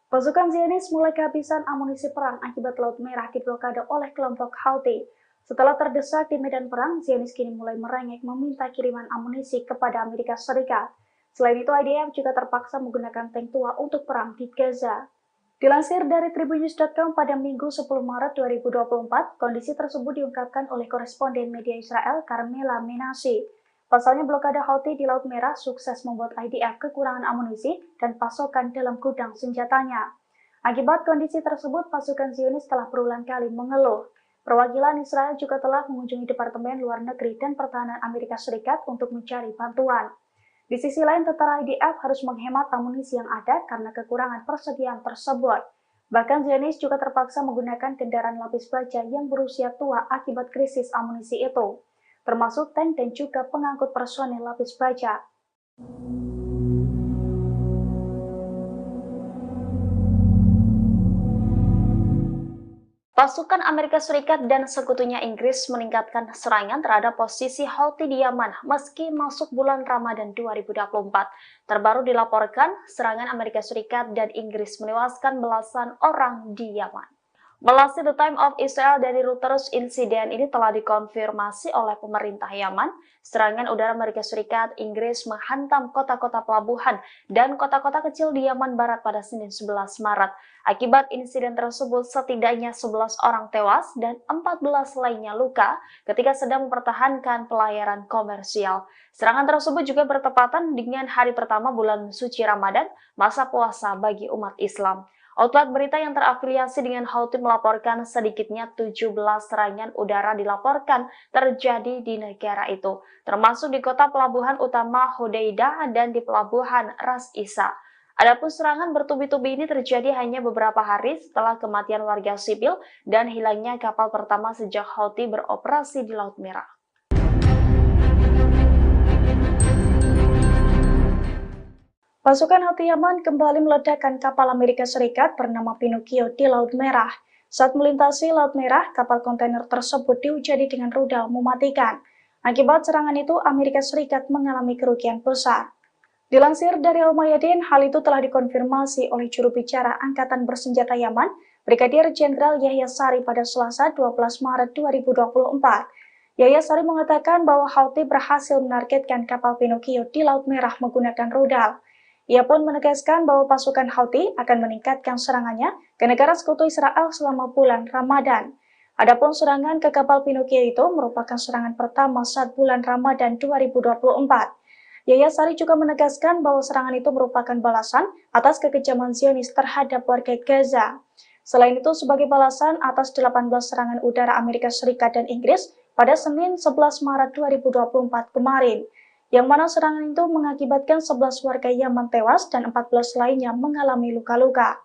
Pasukan Zionis mulai kehabisan amunisi perang akibat Laut Merah diblokade oleh kelompok Houthi. Setelah terdesak di medan perang, Zionis kini mulai merengek meminta kiriman amunisi kepada Amerika Serikat. Selain itu, IDF juga terpaksa menggunakan tank tua untuk perang di Gaza. Dilansir dari tribunnews.com pada Minggu 10 Maret 2024, kondisi tersebut diungkapkan oleh koresponden media Israel Carmela Menashe. Pasalnya blokade Houthi di Laut Merah sukses membuat IDF kekurangan amunisi dan pasokan dalam gudang senjatanya. Akibat kondisi tersebut, pasukan Zionis telah berulang kali mengeluh. Perwakilan Israel juga telah mengunjungi Departemen Luar Negeri dan Pertahanan Amerika Serikat untuk mencari bantuan. Di sisi lain, tentara IDF harus menghemat amunisi yang ada karena kekurangan persediaan tersebut. Bahkan Zionis juga terpaksa menggunakan kendaraan lapis baja yang berusia tua akibat krisis amunisi itu, termasuk tank dan juga pengangkut personel lapis baja. Pasukan Amerika Serikat dan sekutunya Inggris meningkatkan serangan terhadap posisi Houthi di Yaman meski masuk bulan Ramadan 2024. Terbaru dilaporkan, serangan Amerika Serikat dan Inggris menewaskan belasan orang di Yaman. Melalui The Time of Israel dari Reuters, insiden ini telah dikonfirmasi oleh pemerintah Yaman. Serangan udara Amerika Serikat, Inggris menghantam kota-kota pelabuhan dan kota-kota kecil di Yaman Barat pada Senin 11 Maret. Akibat insiden tersebut, setidaknya 11 orang tewas dan 14 lainnya luka ketika sedang mempertahankan pelayaran komersial. Serangan tersebut juga bertepatan dengan hari pertama bulan suci Ramadan, masa puasa bagi umat Islam. Outlet berita yang terafiliasi dengan Houthi melaporkan sedikitnya 17 serangan udara dilaporkan terjadi di negara itu, termasuk di kota pelabuhan utama Hodeidah dan di pelabuhan Ras Isa. Adapun serangan bertubi-tubi ini terjadi hanya beberapa hari setelah kematian warga sipil dan hilangnya kapal pertama sejak Houthi beroperasi di Laut Merah. Pasukan Houthi Yaman kembali meledakkan kapal Amerika Serikat bernama Pinocchio di Laut Merah. Saat melintasi Laut Merah, kapal kontainer tersebut dihujani dengan rudal mematikan. Akibat serangan itu, Amerika Serikat mengalami kerugian besar. Dilansir dari Al-Mayadin, hal itu telah dikonfirmasi oleh juru bicara Angkatan Bersenjata Yaman, Brigadir Jenderal Yahya Sari pada Selasa 12 Maret 2024. Yahya Sari mengatakan bahwa Houthi berhasil menargetkan kapal Pinocchio di Laut Merah menggunakan rudal. Ia pun menegaskan bahwa pasukan Houthi akan meningkatkan serangannya ke negara sekutu Israel selama bulan Ramadan. Adapun serangan ke kapal Pinocchio itu merupakan serangan pertama saat bulan Ramadan 2024. Yahya Sari juga menegaskan bahwa serangan itu merupakan balasan atas kekejaman Zionis terhadap warga Gaza. Selain itu, sebagai balasan atas 18 serangan udara Amerika Serikat dan Inggris pada Senin 11 Maret 2024 kemarin, yang mana serangan itu mengakibatkan 11 warga Yaman tewas dan 14 lainnya mengalami luka-luka.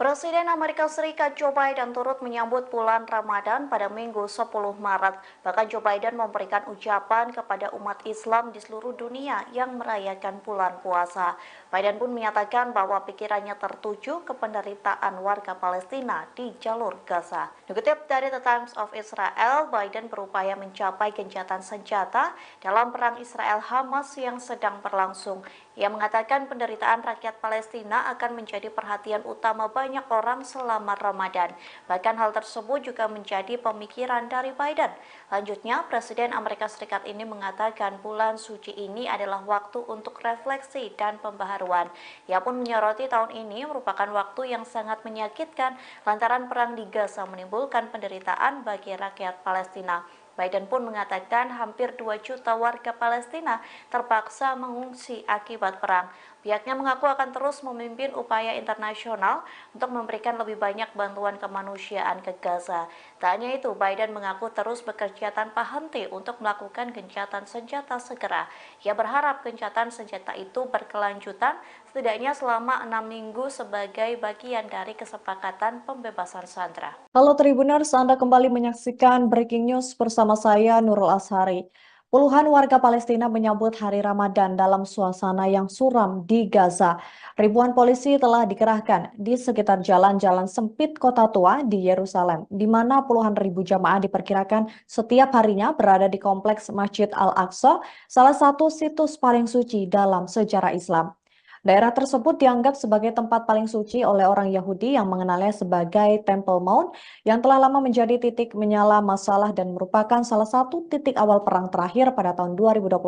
Presiden Amerika Serikat Joe Biden turut menyambut bulan Ramadan pada Minggu 10 Maret. Bahkan Joe Biden memberikan ucapan kepada umat Islam di seluruh dunia yang merayakan bulan puasa. Biden pun menyatakan bahwa pikirannya tertuju ke penderitaan warga Palestina di jalur Gaza. Dikutip dari The Times of Israel, Biden berupaya mencapai gencatan senjata dalam perang Israel-Hamas yang sedang berlangsung. Ia mengatakan penderitaan rakyat Palestina akan menjadi perhatian utama banyak orang selama Ramadan. Bahkan hal tersebut juga menjadi pemikiran dari Biden. Lanjutnya, Presiden Amerika Serikat ini mengatakan bulan suci ini adalah waktu untuk refleksi dan pembaharuan. Ia pun menyoroti tahun ini merupakan waktu yang sangat menyakitkan lantaran perang di Gaza menimbulkan penderitaan bagi rakyat Palestina. Biden pun mengatakan hampir 2 juta warga Palestina terpaksa mengungsi akibat perang. Pihaknya mengaku akan terus memimpin upaya internasional untuk memberikan lebih banyak bantuan kemanusiaan ke Gaza. Tak hanya itu, Biden mengaku terus bekerja tanpa henti untuk melakukan gencatan senjata segera. Ia berharap gencatan senjata itu berkelanjutan setidaknya selama 6 minggu sebagai bagian dari kesepakatan pembebasan sandera. Halo Tribuners, Anda kembali menyaksikan Breaking News bersama saya Nurul Ashari. Puluhan warga Palestina menyambut hari Ramadan dalam suasana yang suram di Gaza. Ribuan polisi telah dikerahkan di sekitar jalan-jalan sempit kota tua di Yerusalem, di mana puluhan ribu jamaah diperkirakan setiap harinya berada di kompleks Masjid Al-Aqsa, salah satu situs paling suci dalam sejarah Islam. Daerah tersebut dianggap sebagai tempat paling suci oleh orang Yahudi yang mengenalnya sebagai Temple Mount yang telah lama menjadi titik menyala masalah dan merupakan salah satu titik awal perang terakhir pada tahun 2021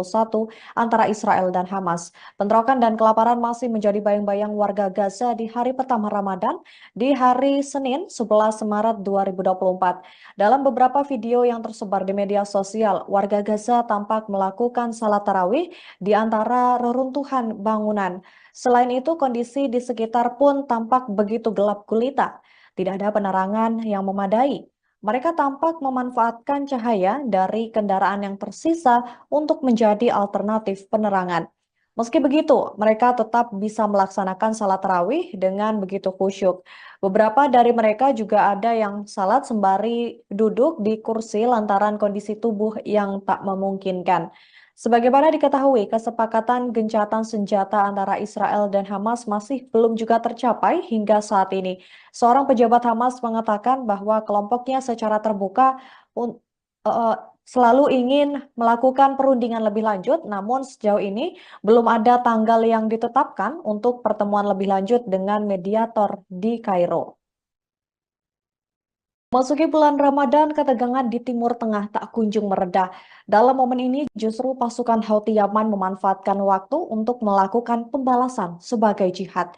antara Israel dan Hamas. Bentrokan dan kelaparan masih menjadi bayang-bayang warga Gaza di hari pertama Ramadan di hari Senin 11 Maret 2024. Dalam beberapa video yang tersebar di media sosial, warga Gaza tampak melakukan salat tarawih di antara reruntuhan bangunan. Selain itu, kondisi di sekitar pun tampak begitu gelap gulita. Tidak ada penerangan yang memadai. Mereka tampak memanfaatkan cahaya dari kendaraan yang tersisa untuk menjadi alternatif penerangan. Meski begitu, mereka tetap bisa melaksanakan salat tarawih dengan begitu khusyuk. Beberapa dari mereka juga ada yang salat sembari duduk di kursi lantaran kondisi tubuh yang tak memungkinkan. Sebagaimana diketahui, kesepakatan gencatan senjata antara Israel dan Hamas masih belum juga tercapai hingga saat ini. Seorang pejabat Hamas mengatakan bahwa kelompoknya secara terbuka un- eh, selalu ingin melakukan perundingan lebih lanjut, namun sejauh ini belum ada tanggal yang ditetapkan untuk pertemuan lebih lanjut dengan mediator di Kairo. Masuki bulan Ramadan, ketegangan di Timur Tengah tak kunjung mereda. Dalam momen ini, justru pasukan Houthi Yaman memanfaatkan waktu untuk melakukan pembalasan sebagai jihad.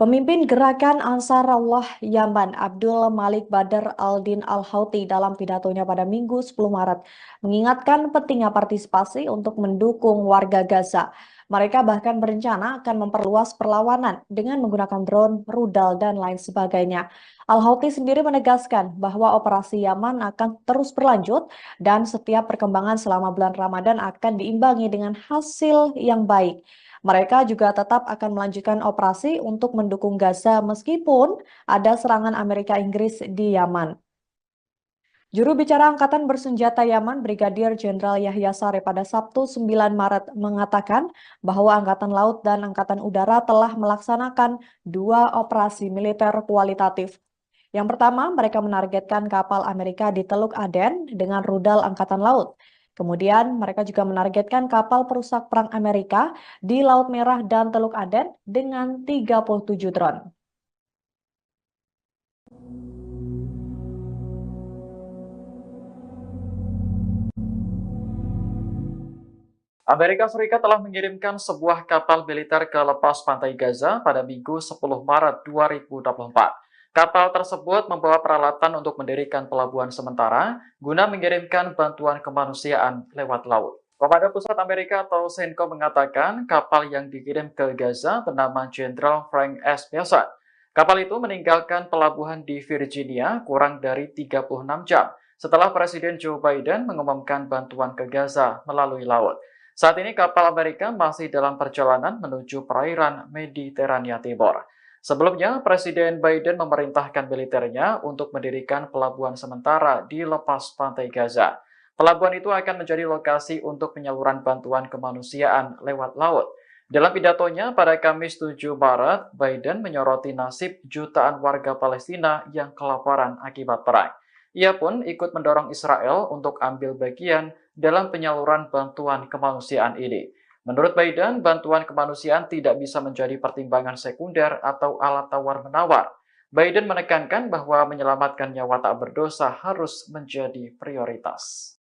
Pemimpin gerakan Ansarullah Yaman, Abdul Malik Badr al-Din al-Houthi dalam pidatonya pada Minggu 10 Maret, mengingatkan pentingnya partisipasi untuk mendukung warga Gaza. Mereka bahkan berencana akan memperluas perlawanan dengan menggunakan drone, rudal, dan lain sebagainya. Al-Houthi sendiri menegaskan bahwa operasi Yaman akan terus berlanjut dan setiap perkembangan selama bulan Ramadan akan diimbangi dengan hasil yang baik. Mereka juga tetap akan melanjutkan operasi untuk mendukung Gaza meskipun ada serangan Amerika Inggris di Yaman. Juru bicara Angkatan Bersenjata Yaman, Brigadir Jenderal Yahya Saree pada Sabtu 9 Maret mengatakan bahwa Angkatan Laut dan Angkatan Udara telah melaksanakan 2 operasi militer kualitatif. Yang pertama, mereka menargetkan kapal Amerika di Teluk Aden dengan rudal Angkatan Laut. Kemudian, mereka juga menargetkan kapal perusak perang Amerika di Laut Merah dan Teluk Aden dengan 37 drone. Amerika Serikat telah mengirimkan sebuah kapal militer ke lepas pantai Gaza pada Minggu 10 Maret 2024. Kapal tersebut membawa peralatan untuk mendirikan pelabuhan sementara guna mengirimkan bantuan kemanusiaan lewat laut. Komandan Pusat Amerika atau CENTCOM mengatakan kapal yang dikirim ke Gaza bernama Jenderal Frank S. Bessent. Kapal itu meninggalkan pelabuhan di Virginia kurang dari 36 jam setelah Presiden Joe Biden mengumumkan bantuan ke Gaza melalui laut. Saat ini kapal Amerika masih dalam perjalanan menuju perairan Mediterania Timur. Sebelumnya, Presiden Biden memerintahkan militernya untuk mendirikan pelabuhan sementara di lepas pantai Gaza. Pelabuhan itu akan menjadi lokasi untuk penyaluran bantuan kemanusiaan lewat laut. Dalam pidatonya pada Kamis 7 Maret, Biden menyoroti nasib jutaan warga Palestina yang kelaparan akibat perang. Ia pun ikut mendorong Israel untuk ambil bagian dalam penyaluran bantuan kemanusiaan ini. Menurut Biden, bantuan kemanusiaan tidak bisa menjadi pertimbangan sekunder atau alat tawar-menawar. Biden menekankan bahwa menyelamatkan nyawa tak berdosa harus menjadi prioritas.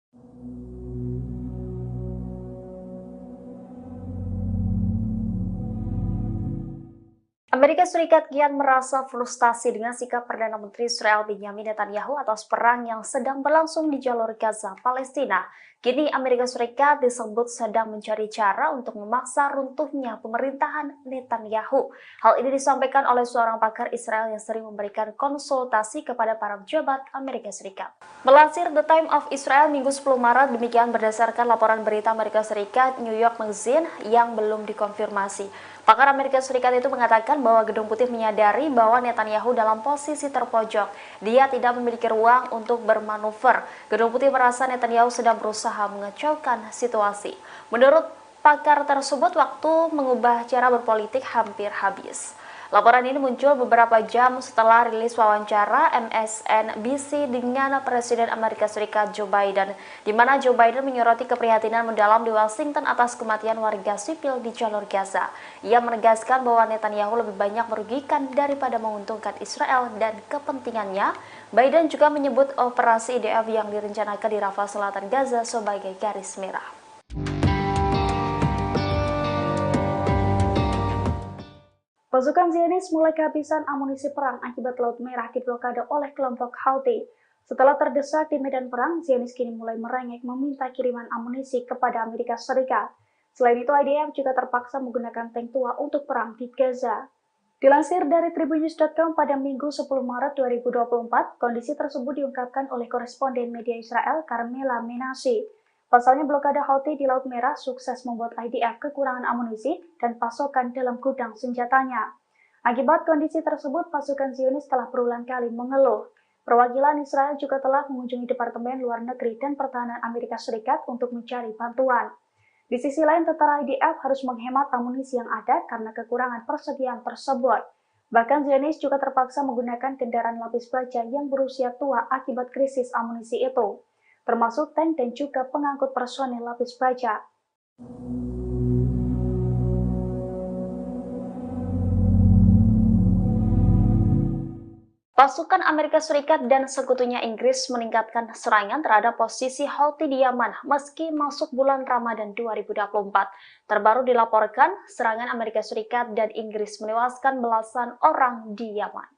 Amerika Serikat kian merasa frustasi dengan sikap Perdana Menteri Israel Benjamin Netanyahu atas perang yang sedang berlangsung di jalur Gaza, Palestina. Kini Amerika Serikat disebut sedang mencari cara untuk memaksa runtuhnya pemerintahan Netanyahu. Hal ini disampaikan oleh seorang pakar Israel yang sering memberikan konsultasi kepada para pejabat Amerika Serikat. Melansir The Time of Israel Minggu 10 Maret, demikian berdasarkan laporan berita Amerika Serikat New York Magazine yang belum dikonfirmasi. Pakar Amerika Serikat itu mengatakan bahwa Gedung Putih menyadari bahwa Netanyahu dalam posisi terpojok. Dia tidak memiliki ruang untuk bermanuver. Gedung Putih merasa Netanyahu sedang berusaha mengacaukan situasi. Menurut pakar tersebut, waktu mengubah cara berpolitik hampir habis. Laporan ini muncul beberapa jam setelah rilis wawancara MSNBC dengan Presiden Amerika Serikat Joe Biden, di mana Joe Biden menyoroti keprihatinan mendalam di Washington atas kematian warga sipil di jalur Gaza. Ia menegaskan bahwa Netanyahu lebih banyak merugikan daripada menguntungkan Israel dan kepentingannya. Biden juga menyebut operasi IDF yang direncanakan di Rafah Selatan Gaza sebagai garis merah. Pasukan Zionis mulai kehabisan amunisi perang akibat Laut Merah diblokade oleh kelompok Houthi. Setelah terdesak di medan perang, Zionis kini mulai merengek meminta kiriman amunisi kepada Amerika Serikat. Selain itu, IDF juga terpaksa menggunakan tank tua untuk perang di Gaza. Dilansir dari tribunnews.com pada Minggu 10 Maret 2024, kondisi tersebut diungkapkan oleh koresponden media Israel Carmela Menashe. Pasalnya blokade Houthi di Laut Merah sukses membuat IDF kekurangan amunisi dan pasokan dalam gudang senjatanya. Akibat kondisi tersebut, pasukan Zionis telah berulang kali mengeluh. Perwakilan Israel juga telah mengunjungi Departemen Luar Negeri dan Pertahanan Amerika Serikat untuk mencari bantuan. Di sisi lain, tentara IDF harus menghemat amunisi yang ada karena kekurangan persediaan tersebut. Bahkan Zionis juga terpaksa menggunakan kendaraan lapis baja yang berusia tua akibat krisis amunisi itu, termasuk tank dan juga pengangkut personel lapis baja. Pasukan Amerika Serikat dan sekutunya Inggris meningkatkan serangan terhadap posisi Houthi di Yaman meski masuk bulan Ramadan 2024. Terbaru dilaporkan, serangan Amerika Serikat dan Inggris menewaskan belasan orang di Yaman.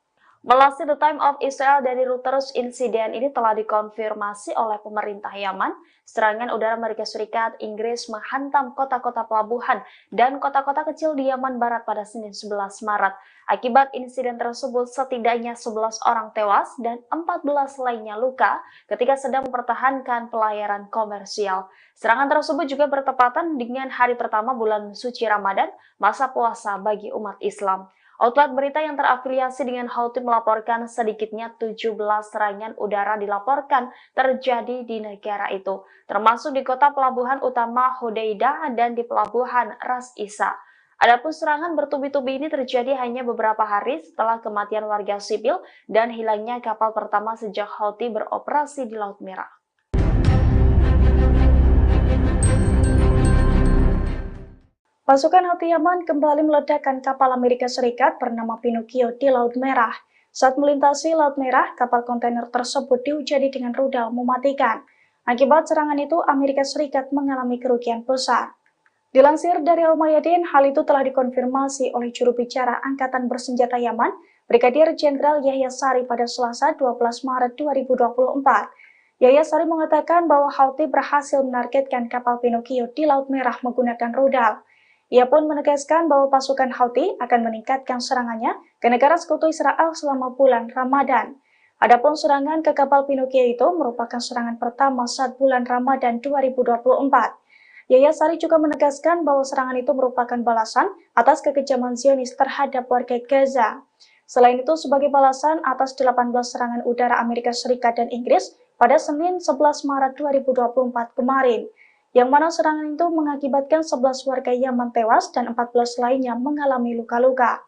Melalui The Time of Israel dari Reuters, insiden ini telah dikonfirmasi oleh pemerintah Yaman. Serangan udara Amerika Serikat, Inggris menghantam kota-kota pelabuhan dan kota-kota kecil di Yaman Barat pada Senin 11 Maret. Akibat insiden tersebut, setidaknya 11 orang tewas dan 14 lainnya luka ketika sedang mempertahankan pelayaran komersial. Serangan tersebut juga bertepatan dengan hari pertama bulan suci Ramadan, masa puasa bagi umat Islam. Outlet berita yang terafiliasi dengan Houthi melaporkan sedikitnya 17 serangan udara dilaporkan terjadi di negara itu, termasuk di kota pelabuhan utama Hodeidah dan di pelabuhan Ras Isa. Adapun serangan bertubi-tubi ini terjadi hanya beberapa hari setelah kematian warga sipil dan hilangnya kapal pertama sejak Houthi beroperasi di Laut Merah. Pasukan Houthi Yaman kembali meledakkan kapal Amerika Serikat bernama Pinocchio di Laut Merah. Saat melintasi Laut Merah, kapal kontainer tersebut dihujani dengan rudal mematikan. Akibat serangan itu, Amerika Serikat mengalami kerugian besar. Dilansir dari Al-Mayadin, hal itu telah dikonfirmasi oleh juru bicara Angkatan Bersenjata Yaman, Brigadir Jenderal Yahya Sari pada Selasa 12 Maret 2024. Yahya Sari mengatakan bahwa Houthi berhasil menargetkan kapal Pinocchio di Laut Merah menggunakan rudal. Ia pun menegaskan bahwa pasukan Houthi akan meningkatkan serangannya ke negara sekutu Israel selama bulan Ramadan. Adapun serangan ke kapal Pinocchio itu merupakan serangan pertama saat bulan Ramadan 2024. Yahya Sari juga menegaskan bahwa serangan itu merupakan balasan atas kekejaman Zionis terhadap warga Gaza. Selain itu, sebagai balasan atas 18 serangan udara Amerika Serikat dan Inggris pada Senin 11 Maret 2024 kemarin, yang mana serangan itu mengakibatkan 11 warga Yaman tewas dan 14 lainnya mengalami luka-luka.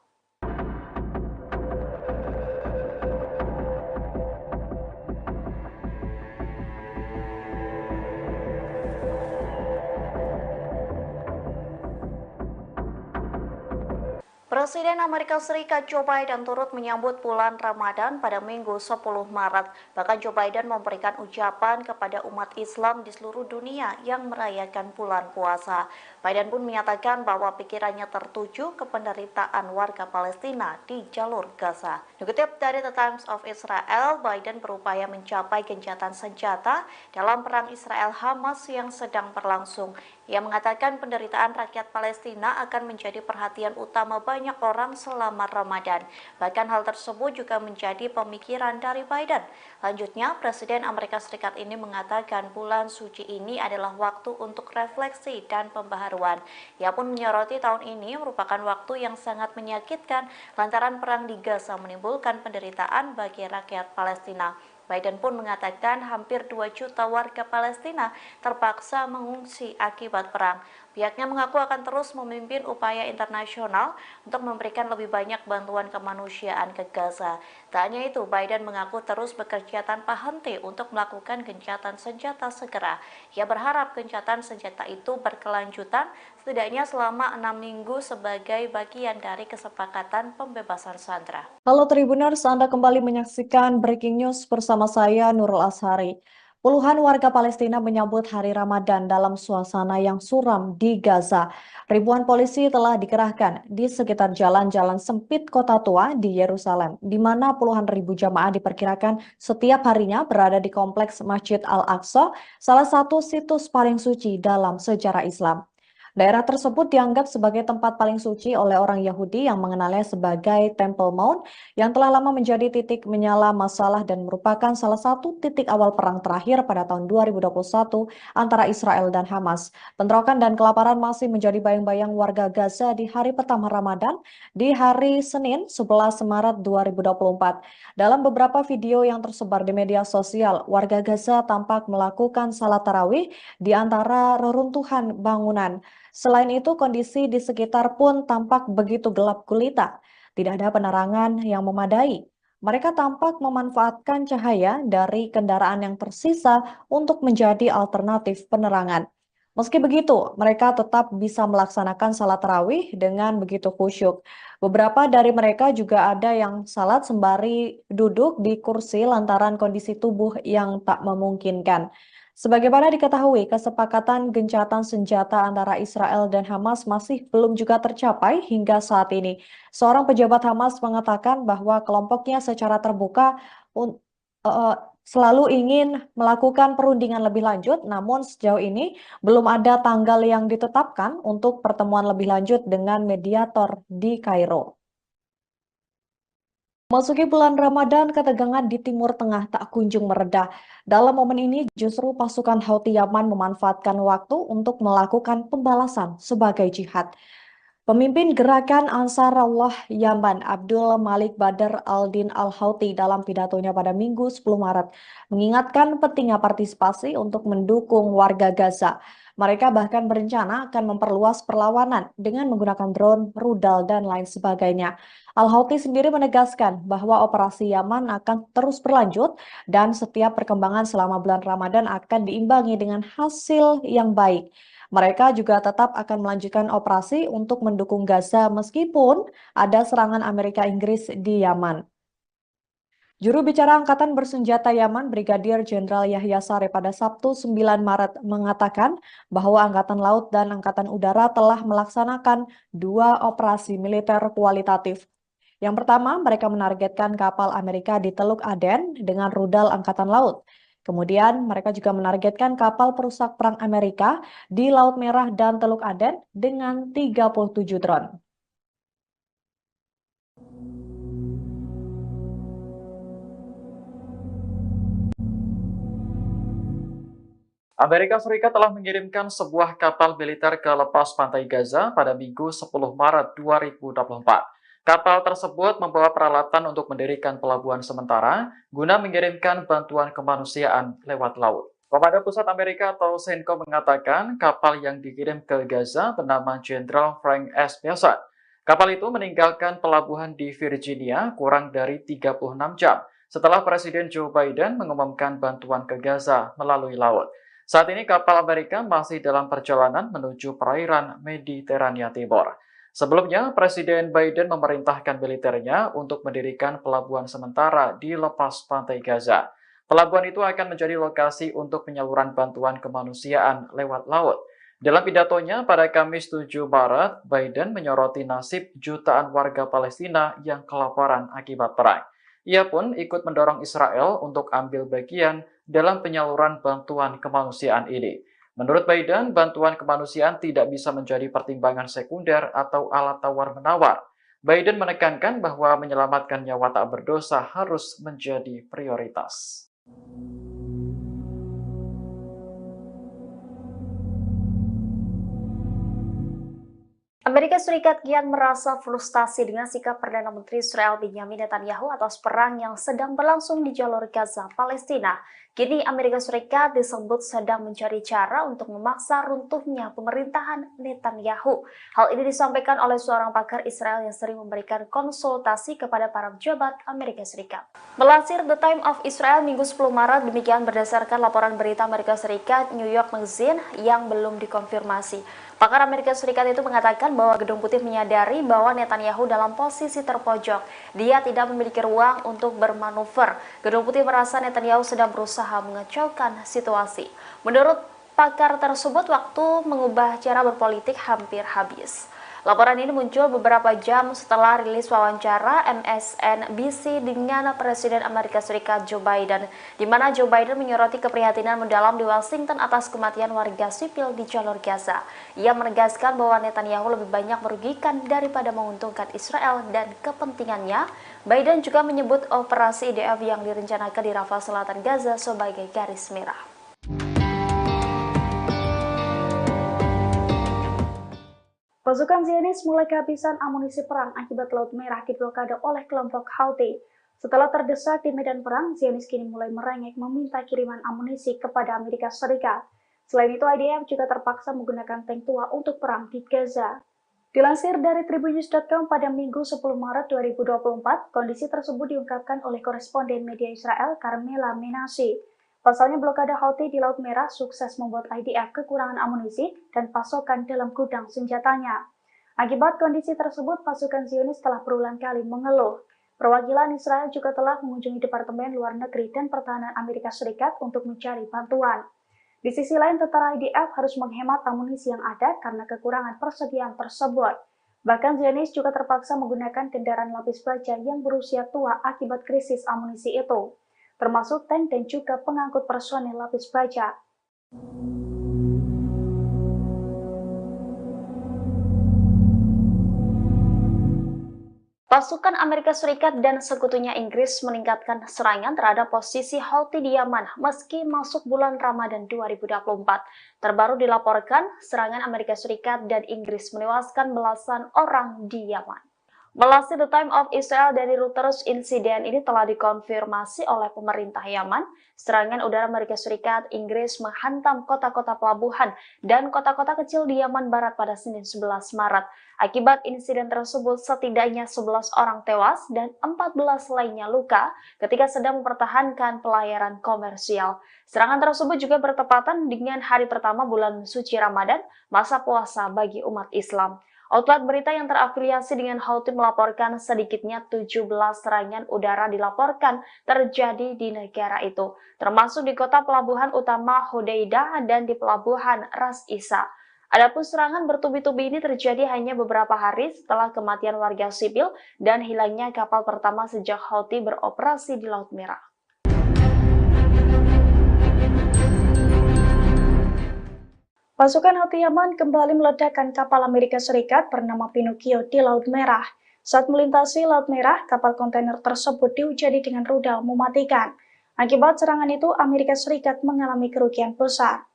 Presiden Amerika Serikat Joe Biden turut menyambut bulan Ramadan pada Minggu 10 Maret. Bahkan Joe Biden memberikan ucapan kepada umat Islam di seluruh dunia yang merayakan bulan puasa. Biden pun menyatakan bahwa pikirannya tertuju ke penderitaan warga Palestina di jalur Gaza. Dikutip dari The Times of Israel, Biden berupaya mencapai gencatan senjata dalam perang Israel-Hamas yang sedang berlangsung. Ia mengatakan penderitaan rakyat Palestina akan menjadi perhatian utama banyak orang selama Ramadan. Bahkan hal tersebut juga menjadi pemikiran dari Biden. Lanjutnya, Presiden Amerika Serikat ini mengatakan bulan suci ini adalah waktu untuk refleksi dan pembaharuan. Ia pun menyoroti tahun ini merupakan waktu yang sangat menyakitkan lantaran perang di Gaza menimbulkan penderitaan bagi rakyat Palestina. Biden pun mengatakan hampir 2 juta warga Palestina terpaksa mengungsi akibat perang. Pihaknya mengaku akan terus memimpin upaya internasional untuk memberikan lebih banyak bantuan kemanusiaan ke Gaza. Tak hanya itu, Biden mengaku terus bekerja tanpa henti untuk melakukan gencatan senjata segera. Ia berharap gencatan senjata itu berkelanjutan setidaknya selama 6 minggu sebagai bagian dari kesepakatan pembebasan sandera. Halo Tribuners, Anda kembali menyaksikan Breaking News bersama saya Nurul Ashari. Puluhan warga Palestina menyambut hari Ramadan dalam suasana yang suram di Gaza. Ribuan polisi telah dikerahkan di sekitar jalan-jalan sempit kota tua di Yerusalem, di mana puluhan ribu jamaah diperkirakan setiap harinya berada di kompleks Masjid Al-Aqsa, salah satu situs paling suci dalam sejarah Islam. Daerah tersebut dianggap sebagai tempat paling suci oleh orang Yahudi yang mengenalnya sebagai Temple Mount yang telah lama menjadi titik menyala masalah dan merupakan salah satu titik awal perang terakhir pada tahun 2021 antara Israel dan Hamas. Bentrokan dan kelaparan masih menjadi bayang-bayang warga Gaza di hari pertama Ramadan di hari Senin 11 Maret 2024. Dalam beberapa video yang tersebar di media sosial, warga Gaza tampak melakukan salat tarawih di antara reruntuhan bangunan. Selain itu, kondisi di sekitar pun tampak begitu gelap gulita. Tidak ada penerangan yang memadai. Mereka tampak memanfaatkan cahaya dari kendaraan yang tersisa untuk menjadi alternatif penerangan. Meski begitu, mereka tetap bisa melaksanakan salat tarawih dengan begitu khusyuk. Beberapa dari mereka juga ada yang salat sembari duduk di kursi lantaran kondisi tubuh yang tak memungkinkan. Sebagaimana diketahui, kesepakatan gencatan senjata antara Israel dan Hamas masih belum juga tercapai hingga saat ini. Seorang pejabat Hamas mengatakan bahwa kelompoknya secara terbuka eh, selalu ingin melakukan perundingan lebih lanjut, namun sejauh ini belum ada tanggal yang ditetapkan untuk pertemuan lebih lanjut dengan mediator di Kairo. Masuki bulan Ramadan, ketegangan di Timur Tengah tak kunjung mereda. Dalam momen ini, justru pasukan Houthi Yaman memanfaatkan waktu untuk melakukan pembalasan sebagai jihad. Pemimpin gerakan Ansarullah Yaman, Abdul Malik Badr al-Din al-Houthi dalam pidatonya pada Minggu 10 Maret, mengingatkan pentingnya partisipasi untuk mendukung warga Gaza. Mereka bahkan berencana akan memperluas perlawanan dengan menggunakan drone, rudal, dan lain sebagainya. Al-Houthi sendiri menegaskan bahwa operasi Yaman akan terus berlanjut dan setiap perkembangan selama bulan Ramadan akan diimbangi dengan hasil yang baik. Mereka juga tetap akan melanjutkan operasi untuk mendukung Gaza meskipun ada serangan Amerika Inggris di Yaman. Juru bicara Angkatan Bersenjata Yaman, Brigadir Jenderal Yahya Saree pada Sabtu 9 Maret mengatakan bahwa Angkatan Laut dan Angkatan Udara telah melaksanakan 2 operasi militer kualitatif. Yang pertama, mereka menargetkan kapal Amerika di Teluk Aden dengan rudal Angkatan Laut. Kemudian, mereka juga menargetkan kapal perusak perang Amerika di Laut Merah dan Teluk Aden dengan 37 drone. Amerika Serikat telah mengirimkan sebuah kapal militer ke lepas pantai Gaza pada Minggu 10 Maret 2024. Kapal tersebut membawa peralatan untuk mendirikan pelabuhan sementara guna mengirimkan bantuan kemanusiaan lewat laut. Komando Pusat Amerika atau CENTCOM mengatakan kapal yang dikirim ke Gaza bernama Jenderal Frank S. Bessant. Kapal itu meninggalkan pelabuhan di Virginia kurang dari 36 jam setelah Presiden Joe Biden mengumumkan bantuan ke Gaza melalui laut. Saat ini kapal Amerika masih dalam perjalanan menuju perairan Mediterania Timur. Sebelumnya, Presiden Biden memerintahkan militernya untuk mendirikan pelabuhan sementara di lepas pantai Gaza. Pelabuhan itu akan menjadi lokasi untuk penyaluran bantuan kemanusiaan lewat laut. Dalam pidatonya pada Kamis 7 Maret, Biden menyoroti nasib jutaan warga Palestina yang kelaparan akibat perang. Ia pun ikut mendorong Israel untuk ambil bagian dalam penyaluran bantuan kemanusiaan ini. Menurut Biden, bantuan kemanusiaan tidak bisa menjadi pertimbangan sekunder atau alat tawar-menawar. Biden menekankan bahwa menyelamatkan nyawa tak berdosa harus menjadi prioritas. Amerika Serikat kian merasa frustasi dengan sikap Perdana Menteri Israel Benyamin Netanyahu atas perang yang sedang berlangsung di jalur Gaza, Palestina. Kini Amerika Serikat disebut sedang mencari cara untuk memaksa runtuhnya pemerintahan Netanyahu. Hal ini disampaikan oleh seorang pakar Israel yang sering memberikan konsultasi kepada para pejabat Amerika Serikat. Melansir The Time of Israel Minggu 10 Maret, demikian berdasarkan laporan berita Amerika Serikat New York Magazine yang belum dikonfirmasi. Pakar Amerika Serikat itu mengatakan bahwa Gedung Putih menyadari bahwa Netanyahu dalam posisi terpojok. Dia tidak memiliki ruang untuk bermanuver. Gedung Putih merasa Netanyahu sedang berusaha mengacaukan situasi. Menurut pakar tersebut, waktu mengubah cara berpolitik hampir habis. Laporan ini muncul beberapa jam setelah rilis wawancara MSNBC dengan Presiden Amerika Serikat Joe Biden, di mana Joe Biden menyoroti keprihatinan mendalam di Washington atas kematian warga sipil di jalur Gaza. Ia menegaskan bahwa Netanyahu lebih banyak merugikan daripada menguntungkan Israel dan kepentingannya. Biden juga menyebut operasi IDF yang direncanakan di Rafah Selatan Gaza sebagai garis merah. Pasukan Zionis mulai kehabisan amunisi perang akibat Laut Merah diblokade oleh kelompok Houthi. Setelah terdesak di medan perang, Zionis kini mulai merengek meminta kiriman amunisi kepada Amerika Serikat. Selain itu, IDF juga terpaksa menggunakan tank tua untuk perang di Gaza. Dilansir dari Tribunnews.com pada Minggu 10 Maret 2024, kondisi tersebut diungkapkan oleh koresponden media Israel Carmela Menashe. Pasalnya blokade Houthi di Laut Merah sukses membuat IDF kekurangan amunisi dan pasokan dalam gudang senjatanya. Akibat kondisi tersebut, pasukan Zionis telah berulang kali mengeluh. Perwakilan Israel juga telah mengunjungi Departemen Luar Negeri dan Pertahanan Amerika Serikat untuk mencari bantuan. Di sisi lain, tentara IDF harus menghemat amunisi yang ada karena kekurangan persediaan tersebut. Bahkan Zionis juga terpaksa menggunakan kendaraan lapis baja yang berusia tua akibat krisis amunisi itu, termasuk tank dan juga pengangkut personel lapis baja. Pasukan Amerika Serikat dan sekutunya Inggris meningkatkan serangan terhadap posisi Houthi di Yaman meski masuk bulan Ramadan 2024. Terbaru dilaporkan, serangan Amerika Serikat dan Inggris menewaskan belasan orang di Yaman. Melansir The Time of Israel dari Reuters, insiden ini telah dikonfirmasi oleh pemerintah Yaman. Serangan udara Amerika Serikat, Inggris menghantam kota-kota pelabuhan dan kota-kota kecil di Yaman Barat pada Senin 11 Maret. Akibat insiden tersebut, setidaknya 11 orang tewas dan 14 lainnya luka ketika sedang mempertahankan pelayaran komersial. Serangan tersebut juga bertepatan dengan hari pertama bulan suci Ramadan, masa puasa bagi umat Islam. Outlet berita yang terafiliasi dengan Houthi melaporkan sedikitnya 17 serangan udara dilaporkan terjadi di negara itu, termasuk di kota pelabuhan utama Hodeidah dan di pelabuhan Ras Isa. Adapun serangan bertubi-tubi ini terjadi hanya beberapa hari setelah kematian warga sipil dan hilangnya kapal pertama sejak Houthi beroperasi di Laut Merah. Pasukan Houthi Yaman kembali meledakkan kapal Amerika Serikat bernama Pinocchio di Laut Merah. Saat melintasi Laut Merah, kapal kontainer tersebut dihujani dengan rudal mematikan. Akibat serangan itu, Amerika Serikat mengalami kerugian besar.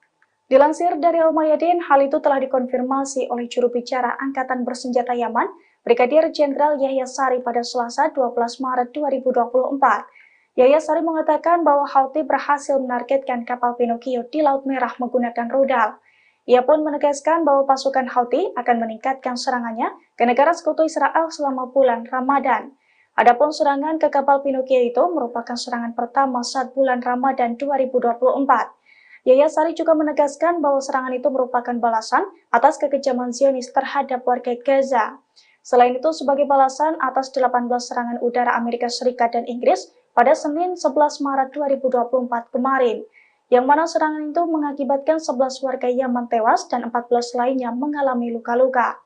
Dilansir dari Al-Mayadin, hal itu telah dikonfirmasi oleh juru bicara Angkatan Bersenjata Yaman, Brigadir Jenderal Yahya Sari pada Selasa 12 Maret 2024. Yahya Sari mengatakan bahwa Houthi berhasil menargetkan kapal Pinocchio di Laut Merah menggunakan rudal. Ia pun menegaskan bahwa pasukan Houthi akan meningkatkan serangannya ke negara sekutu Israel selama bulan Ramadan. Adapun serangan ke kapal Pinocchio itu merupakan serangan pertama saat bulan Ramadan 2024. Yahya Sari juga menegaskan bahwa serangan itu merupakan balasan atas kekejaman Zionis terhadap warga Gaza. Selain itu, sebagai balasan atas 18 serangan udara Amerika Serikat dan Inggris pada Senin 11 Maret 2024 kemarin, yang mana serangan itu mengakibatkan 11 warga Yaman tewas dan 14 lainnya mengalami luka-luka.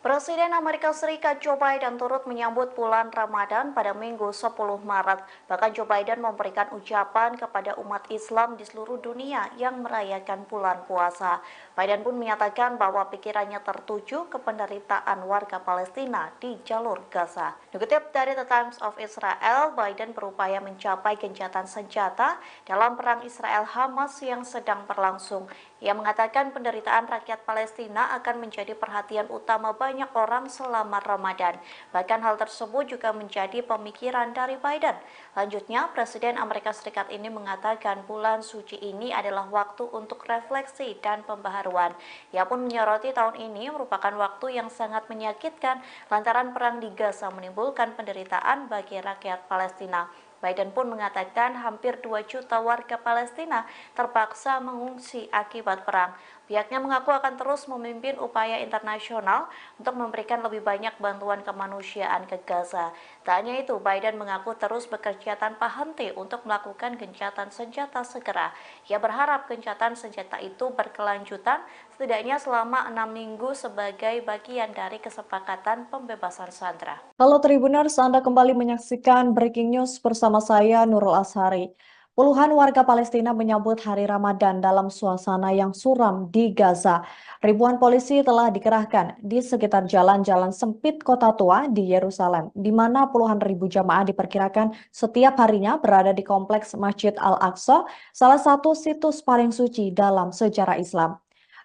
Presiden Amerika Serikat Joe Biden turut menyambut bulan Ramadan pada Minggu 10 Maret. Bahkan Joe Biden memberikan ucapan kepada umat Islam di seluruh dunia yang merayakan bulan puasa. Biden pun menyatakan bahwa pikirannya tertuju ke penderitaan warga Palestina di jalur Gaza. Dikutip dari The Times of Israel, Biden berupaya mencapai gencatan senjata dalam perang Israel-Hamas yang sedang berlangsung. Ia mengatakan penderitaan rakyat Palestina akan menjadi perhatian utama banyak orang selama Ramadan. Bahkan hal tersebut juga menjadi pemikiran dari Biden. Lanjutnya, Presiden Amerika Serikat ini mengatakan bulan suci ini adalah waktu untuk refleksi dan pembaharuan. Ia pun menyoroti tahun ini merupakan waktu yang sangat menyakitkan lantaran perang di Gaza menimbulkan penderitaan bagi rakyat Palestina. Biden pun mengatakan hampir 2 juta warga Palestina terpaksa mengungsi akibat perang. Pihaknya mengaku akan terus memimpin upaya internasional untuk memberikan lebih banyak bantuan kemanusiaan ke Gaza. Tak hanya itu, Biden mengaku terus bekerja tanpa henti untuk melakukan gencatan senjata segera. Ia berharap gencatan senjata itu berkelanjutan setidaknya selama 6 minggu sebagai bagian dari kesepakatan pembebasan sandera. Halo Tribuners, Anda kembali menyaksikan Breaking News bersama saya Nurul Ashari. Puluhan warga Palestina menyambut hari Ramadan dalam suasana yang suram di Gaza. Ribuan polisi telah dikerahkan di sekitar jalan-jalan sempit kota tua di Yerusalem, di mana puluhan ribu jamaah diperkirakan setiap harinya berada di kompleks Masjid Al-Aqsa, salah satu situs paling suci dalam sejarah Islam.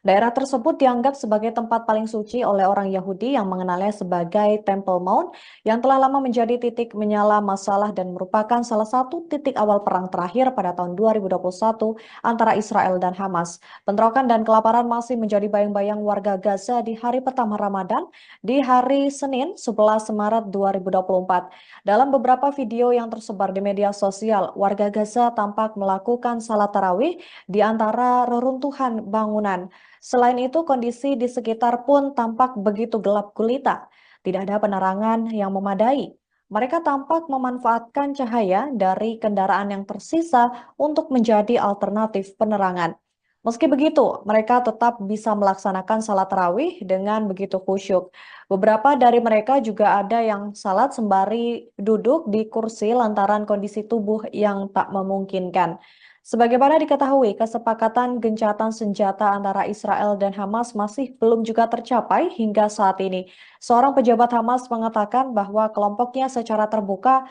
Daerah tersebut dianggap sebagai tempat paling suci oleh orang Yahudi yang mengenalnya sebagai Temple Mount yang telah lama menjadi titik menyala masalah dan merupakan salah satu titik awal perang terakhir pada tahun 2021 antara Israel dan Hamas. Bentrokan dan kelaparan masih menjadi bayang-bayang warga Gaza di hari pertama Ramadan di hari Senin 11 Maret 2024. Dalam beberapa video yang tersebar di media sosial, warga Gaza tampak melakukan salat tarawih di antara reruntuhan bangunan. Selain itu, kondisi di sekitar pun tampak begitu gelap gulita. Tidak ada penerangan yang memadai. Mereka tampak memanfaatkan cahaya dari kendaraan yang tersisa untuk menjadi alternatif penerangan. Meski begitu, mereka tetap bisa melaksanakan salat tarawih dengan begitu khusyuk. Beberapa dari mereka juga ada yang salat sembari duduk di kursi lantaran kondisi tubuh yang tak memungkinkan. Sebagaimana diketahui, kesepakatan gencatan senjata antara Israel dan Hamas masih belum juga tercapai hingga saat ini. Seorang pejabat Hamas mengatakan bahwa kelompoknya secara terbuka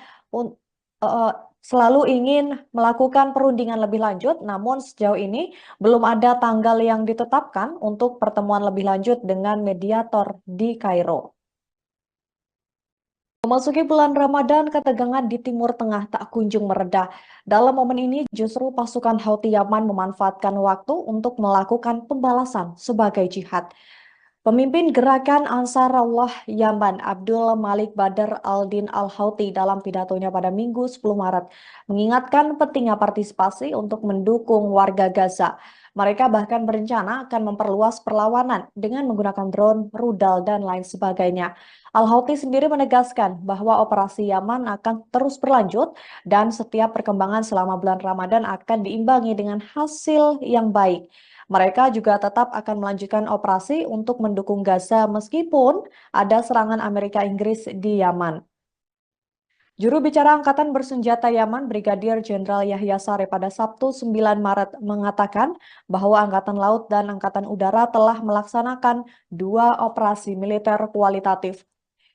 selalu ingin melakukan perundingan lebih lanjut, namun sejauh ini belum ada tanggal yang ditetapkan untuk pertemuan lebih lanjut dengan mediator di Kairo. Memasuki bulan Ramadan, ketegangan di Timur Tengah tak kunjung mereda. Dalam momen ini, justru pasukan Houthi Yaman memanfaatkan waktu untuk melakukan pembalasan sebagai jihad. Pemimpin gerakan Ansarullah Yaman, Abdul Malik Badr al-Din al-Houthi dalam pidatonya pada Minggu 10 Maret, mengingatkan pentingnya partisipasi untuk mendukung warga Gaza. Mereka bahkan berencana akan memperluas perlawanan dengan menggunakan drone, rudal, dan lain sebagainya. Al-Houthi sendiri menegaskan bahwa operasi Yaman akan terus berlanjut dan setiap perkembangan selama bulan Ramadan akan diimbangi dengan hasil yang baik. Mereka juga tetap akan melanjutkan operasi untuk mendukung Gaza meskipun ada serangan Amerika Inggris di Yaman. Juru bicara Angkatan Bersenjata Yaman, Brigadir Jenderal Yahya Saree pada Sabtu 9 Maret mengatakan bahwa Angkatan Laut dan Angkatan Udara telah melaksanakan 2 operasi militer kualitatif.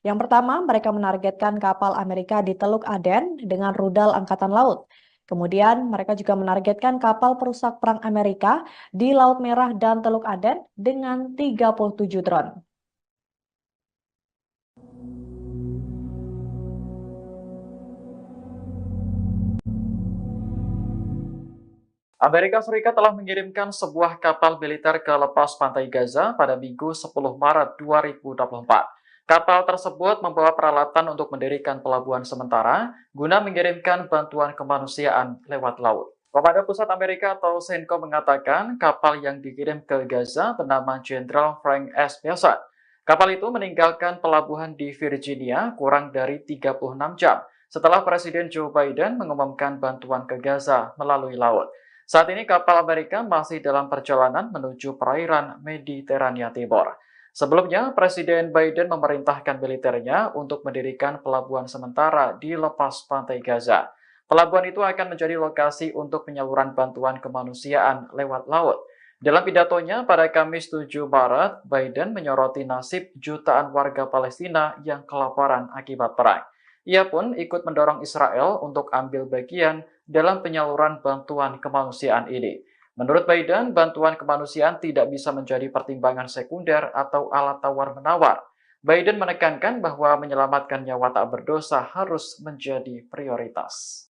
Yang pertama, mereka menargetkan kapal Amerika di Teluk Aden dengan rudal Angkatan Laut. Kemudian, mereka juga menargetkan kapal perusak perang Amerika di Laut Merah dan Teluk Aden dengan 37 drone. Amerika Serikat telah mengirimkan sebuah kapal militer ke lepas pantai Gaza pada Minggu 10 Maret 2024. Kapal tersebut membawa peralatan untuk mendirikan pelabuhan sementara guna mengirimkan bantuan kemanusiaan lewat laut. Komando Pusat Amerika atau CENTCOM mengatakan kapal yang dikirim ke Gaza bernama Jenderal Frank S. Bessant. Kapal itu meninggalkan pelabuhan di Virginia kurang dari 36 jam setelah Presiden Joe Biden mengumumkan bantuan ke Gaza melalui laut. Saat ini kapal Amerika masih dalam perjalanan menuju perairan Mediterania Timur. Sebelumnya, Presiden Biden memerintahkan militernya untuk mendirikan pelabuhan sementara di lepas pantai Gaza. Pelabuhan itu akan menjadi lokasi untuk penyaluran bantuan kemanusiaan lewat laut. Dalam pidatonya pada Kamis 7 Maret, Biden menyoroti nasib jutaan warga Palestina yang kelaparan akibat perang. Ia pun ikut mendorong Israel untuk ambil bagian dalam penyaluran bantuan kemanusiaan ini. Menurut Biden, bantuan kemanusiaan tidak bisa menjadi pertimbangan sekunder atau alat tawar-menawar. Biden menekankan bahwa menyelamatkan nyawa tak berdosa harus menjadi prioritas.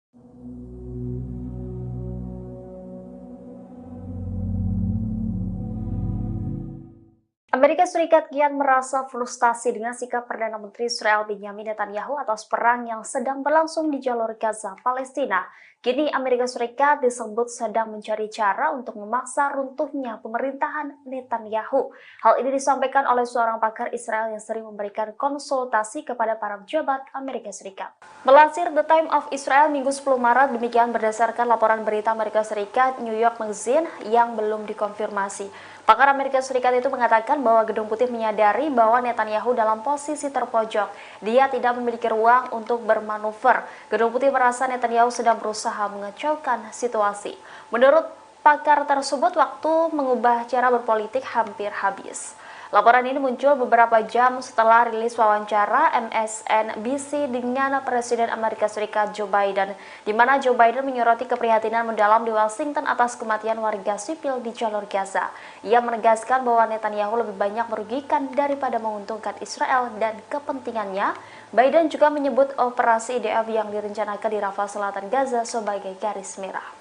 Amerika Serikat kian merasa frustasi dengan sikap Perdana Menteri Israel Benjamin Netanyahu atas perang yang sedang berlangsung di jalur Gaza, Palestina. Kini Amerika Serikat disebut sedang mencari cara untuk memaksa runtuhnya pemerintahan Netanyahu. Hal ini disampaikan oleh seorang pakar Israel yang sering memberikan konsultasi kepada para pejabat Amerika Serikat. Melansir The Times of Israel Minggu 10 Maret, demikian berdasarkan laporan berita Amerika Serikat New York Magazine yang belum dikonfirmasi. Pakar Amerika Serikat itu mengatakan bahwa Gedung Putih menyadari bahwa Netanyahu dalam posisi terpojok. Dia tidak memiliki ruang untuk bermanuver. Gedung Putih merasa Netanyahu sedang berusaha mengacaukan situasi. Menurut pakar tersebut, waktu mengubah cara berpolitik hampir habis. Laporan ini muncul beberapa jam setelah rilis wawancara MSNBC dengan Presiden Amerika Serikat Joe Biden, di mana Joe Biden menyoroti keprihatinan mendalam di Washington atas kematian warga sipil di jalur Gaza. Ia menegaskan bahwa Netanyahu lebih banyak merugikan daripada menguntungkan Israel dan kepentingannya. Biden juga menyebut operasi IDF yang direncanakan di Rafah Selatan Gaza sebagai garis merah.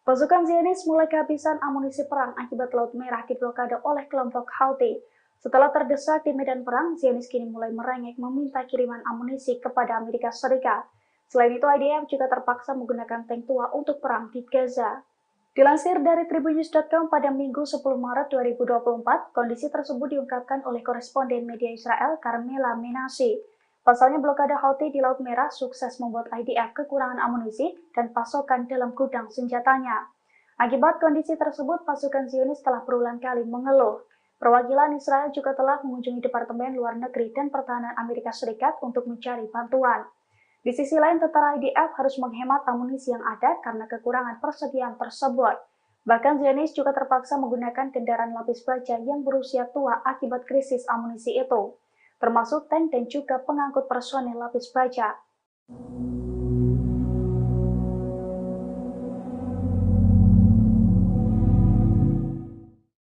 Pasukan Zionis mulai kehabisan amunisi perang akibat Laut Merah diblokade oleh kelompok Houthi. Setelah terdesak di medan perang, Zionis kini mulai merengek meminta kiriman amunisi kepada Amerika Serikat. Selain itu, IDF juga terpaksa menggunakan tank tua untuk perang di Gaza. Dilansir dari Tribunnews.com pada Minggu 10 Maret 2024, kondisi tersebut diungkapkan oleh koresponden media Israel Carmela Menashe. Pasalnya blokade Houthi di Laut Merah sukses membuat IDF kekurangan amunisi dan pasokan dalam gudang senjatanya. Akibat kondisi tersebut, pasukan Zionis telah berulang kali mengeluh. Perwakilan Israel juga telah mengunjungi Departemen Luar Negeri dan Pertahanan Amerika Serikat untuk mencari bantuan. Di sisi lain, tentara IDF harus menghemat amunisi yang ada karena kekurangan persediaan tersebut. Bahkan Zionis juga terpaksa menggunakan kendaraan lapis baja yang berusia tua akibat krisis amunisi itu, termasuk tank dan juga pengangkut personel lapis baja.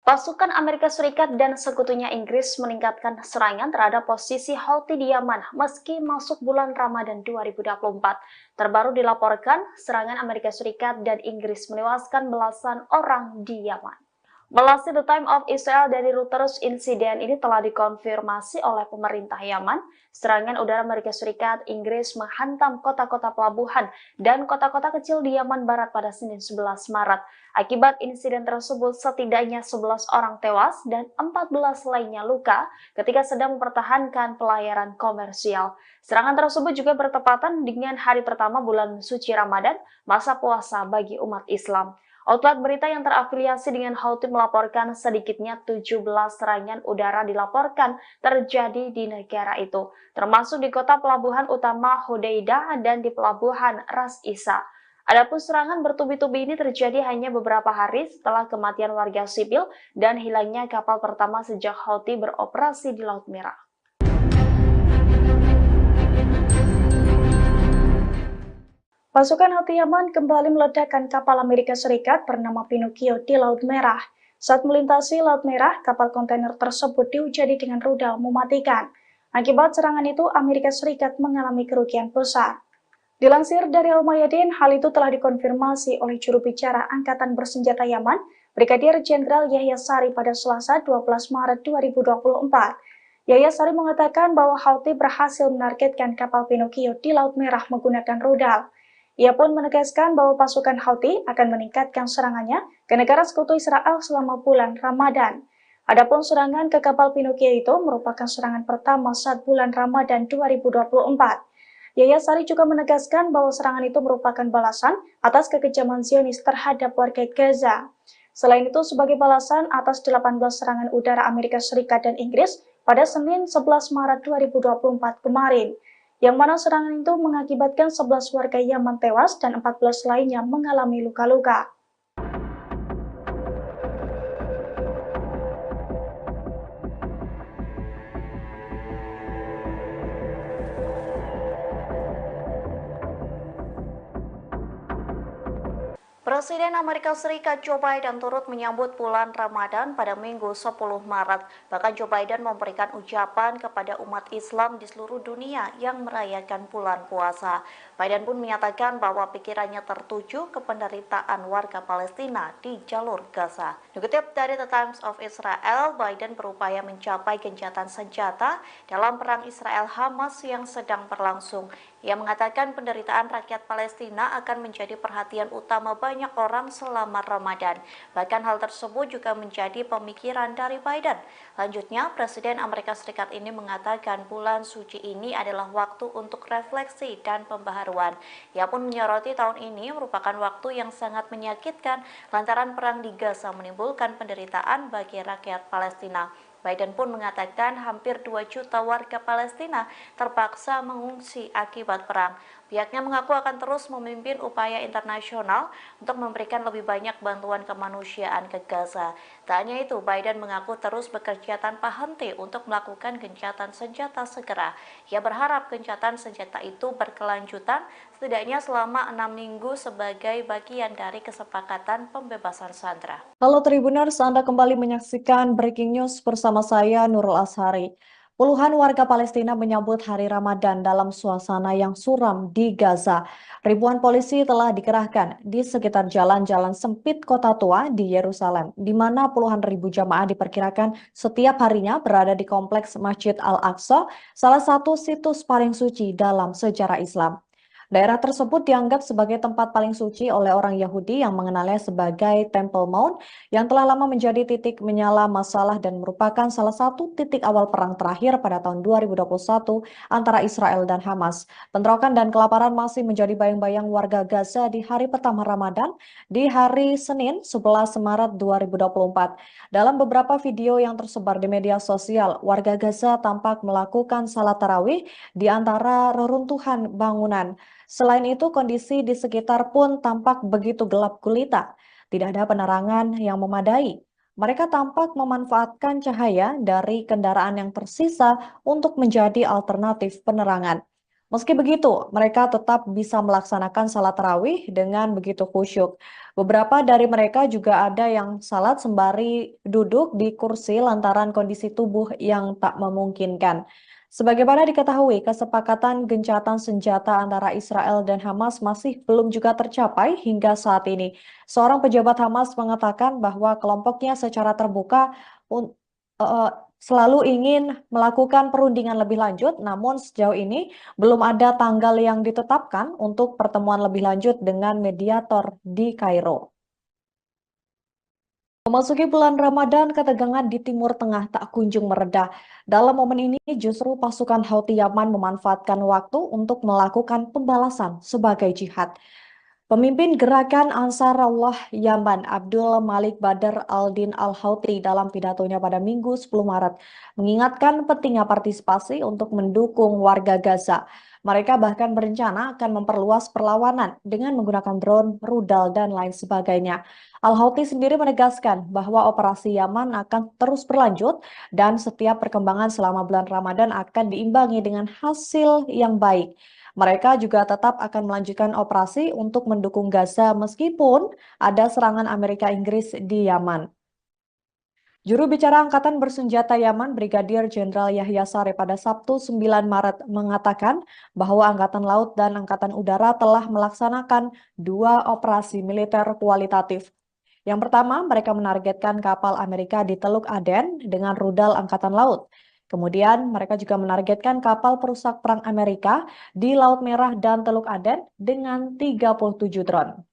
Pasukan Amerika Serikat dan sekutunya Inggris meningkatkan serangan terhadap posisi Houthi di Yaman meski masuk bulan Ramadan 2024. Terbaru dilaporkan, serangan Amerika Serikat dan Inggris menewaskan belasan orang di Yaman. Melansir The Times of Israel dari Reuters, insiden ini telah dikonfirmasi oleh pemerintah Yaman. Serangan udara Amerika Serikat, Inggris menghantam kota-kota pelabuhan dan kota-kota kecil di Yaman Barat pada Senin 11 Maret. Akibat insiden tersebut, setidaknya 11 orang tewas dan 14 lainnya luka ketika sedang mempertahankan pelayaran komersial. Serangan tersebut juga bertepatan dengan hari pertama bulan suci Ramadan, masa puasa bagi umat Islam. Outlet berita yang terafiliasi dengan Houthi melaporkan sedikitnya 17 serangan udara dilaporkan terjadi di negara itu, termasuk di kota pelabuhan utama Hodeidah dan di pelabuhan Ras Isa. Adapun serangan bertubi-tubi ini terjadi hanya beberapa hari setelah kematian warga sipil dan hilangnya kapal pertama sejak Houthi beroperasi di Laut Merah. Pasukan Houthi Yaman kembali meledakkan kapal Amerika Serikat bernama Pinocchio di Laut Merah. Saat melintasi Laut Merah, kapal kontainer tersebut dihujani dengan rudal mematikan. Akibat serangan itu, Amerika Serikat mengalami kerugian besar. Dilansir dari Al-Mayadin, hal itu telah dikonfirmasi oleh juru bicara Angkatan Bersenjata Yaman, Brigadir Jenderal Yahya Sari pada Selasa 12 Maret 2024. Yahya Sari mengatakan bahwa Houthi berhasil menargetkan kapal Pinocchio di Laut Merah menggunakan rudal. Ia pun menegaskan bahwa pasukan Houthi akan meningkatkan serangannya ke negara sekutu Israel selama bulan Ramadan. Adapun serangan ke kapal Pinocchio itu merupakan serangan pertama saat bulan Ramadan 2024. Yahya Saree juga menegaskan bahwa serangan itu merupakan balasan atas kekejaman Zionis terhadap warga Gaza. Selain itu, sebagai balasan atas 18 serangan udara Amerika Serikat dan Inggris pada Senin 11 Maret 2024 kemarin, yang mana serangan itu mengakibatkan 11 warga Yaman tewas dan 14 lainnya mengalami luka-luka. Presiden Amerika Serikat Joe Biden turut menyambut bulan Ramadan pada Minggu 10 Maret. Bahkan Joe Biden memberikan ucapan kepada umat Islam di seluruh dunia yang merayakan bulan puasa. Biden pun menyatakan bahwa pikirannya tertuju ke penderitaan warga Palestina di jalur Gaza. Dikutip dari The Times of Israel, Biden berupaya mencapai gencatan senjata dalam perang Israel-Hamas yang sedang berlangsung. Ia mengatakan penderitaan rakyat Palestina akan menjadi perhatian utama banyak orang selama Ramadan. Bahkan hal tersebut juga menjadi pemikiran dari Biden. Lanjutnya, Presiden Amerika Serikat ini mengatakan bulan suci ini adalah waktu untuk refleksi dan pembaharuan. Ia pun menyoroti tahun ini merupakan waktu yang sangat menyakitkan lantaran perang di Gaza menimbulkan penderitaan bagi rakyat Palestina. Biden pun mengatakan hampir 2 juta warga Palestina terpaksa mengungsi akibat perang. Pihaknya mengaku akan terus memimpin upaya internasional untuk memberikan lebih banyak bantuan kemanusiaan ke Gaza. Tak hanya itu, Biden mengaku terus bekerja tanpa henti untuk melakukan gencatan senjata segera. Ia berharap gencatan senjata itu berkelanjutan setidaknya selama 6 minggu sebagai bagian dari kesepakatan pembebasan sandera. Halo Tribuners, Anda kembali menyaksikan Breaking News bersama saya Nurul Ashari. Puluhan warga Palestina menyambut hari Ramadan dalam suasana yang suram di Gaza. Ribuan polisi telah dikerahkan di sekitar jalan-jalan sempit kota tua di Yerusalem, di mana puluhan ribu jamaah diperkirakan setiap harinya berada di kompleks Masjid Al-Aqsa, salah satu situs paling suci dalam sejarah Islam. Daerah tersebut dianggap sebagai tempat paling suci oleh orang Yahudi yang mengenalnya sebagai Temple Mount yang telah lama menjadi titik menyala masalah dan merupakan salah satu titik awal perang terakhir pada tahun 2021 antara Israel dan Hamas. Bentrokan dan kelaparan masih menjadi bayang-bayang warga Gaza di hari pertama Ramadan di hari Senin 11 Maret 2024. Dalam beberapa video yang tersebar di media sosial, warga Gaza tampak melakukan salat tarawih di antara reruntuhan bangunan. Selain itu, kondisi di sekitar pun tampak begitu gelap gulita. Tidak ada penerangan yang memadai. Mereka tampak memanfaatkan cahaya dari kendaraan yang tersisa untuk menjadi alternatif penerangan. Meski begitu, mereka tetap bisa melaksanakan salat tarawih dengan begitu khusyuk. Beberapa dari mereka juga ada yang salat sembari duduk di kursi lantaran kondisi tubuh yang tak memungkinkan. Sebagaimana diketahui, kesepakatan gencatan senjata antara Israel dan Hamas masih belum juga tercapai hingga saat ini. Seorang pejabat Hamas mengatakan bahwa kelompoknya secara terbuka selalu ingin melakukan perundingan lebih lanjut, namun sejauh ini belum ada tanggal yang ditetapkan untuk pertemuan lebih lanjut dengan mediator di Kairo. Memasuki bulan Ramadan, ketegangan di Timur Tengah tak kunjung mereda. Dalam momen ini, justru pasukan Houthi Yaman memanfaatkan waktu untuk melakukan pembalasan sebagai jihad. Pemimpin gerakan Ansarullah Yaman, Abdul Malik Badr al-Din al-Houthi dalam pidatonya pada Minggu 10 Maret, mengingatkan pentingnya partisipasi untuk mendukung warga Gaza. Mereka bahkan berencana akan memperluas perlawanan dengan menggunakan drone, rudal, dan lain sebagainya. Al-Houthi sendiri menegaskan bahwa operasi Yaman akan terus berlanjut dan setiap perkembangan selama bulan Ramadan akan diimbangi dengan hasil yang baik. Mereka juga tetap akan melanjutkan operasi untuk mendukung Gaza meskipun ada serangan Amerika Inggris di Yaman. Juru bicara Angkatan Bersenjata Yaman, Brigadir Jenderal Yahya Saree pada Sabtu 9 Maret mengatakan bahwa Angkatan Laut dan Angkatan Udara telah melaksanakan 2 operasi militer kualitatif. Yang pertama, mereka menargetkan kapal Amerika di Teluk Aden dengan rudal Angkatan Laut. Kemudian, mereka juga menargetkan kapal perusak perang Amerika di Laut Merah dan Teluk Aden dengan 37 drone.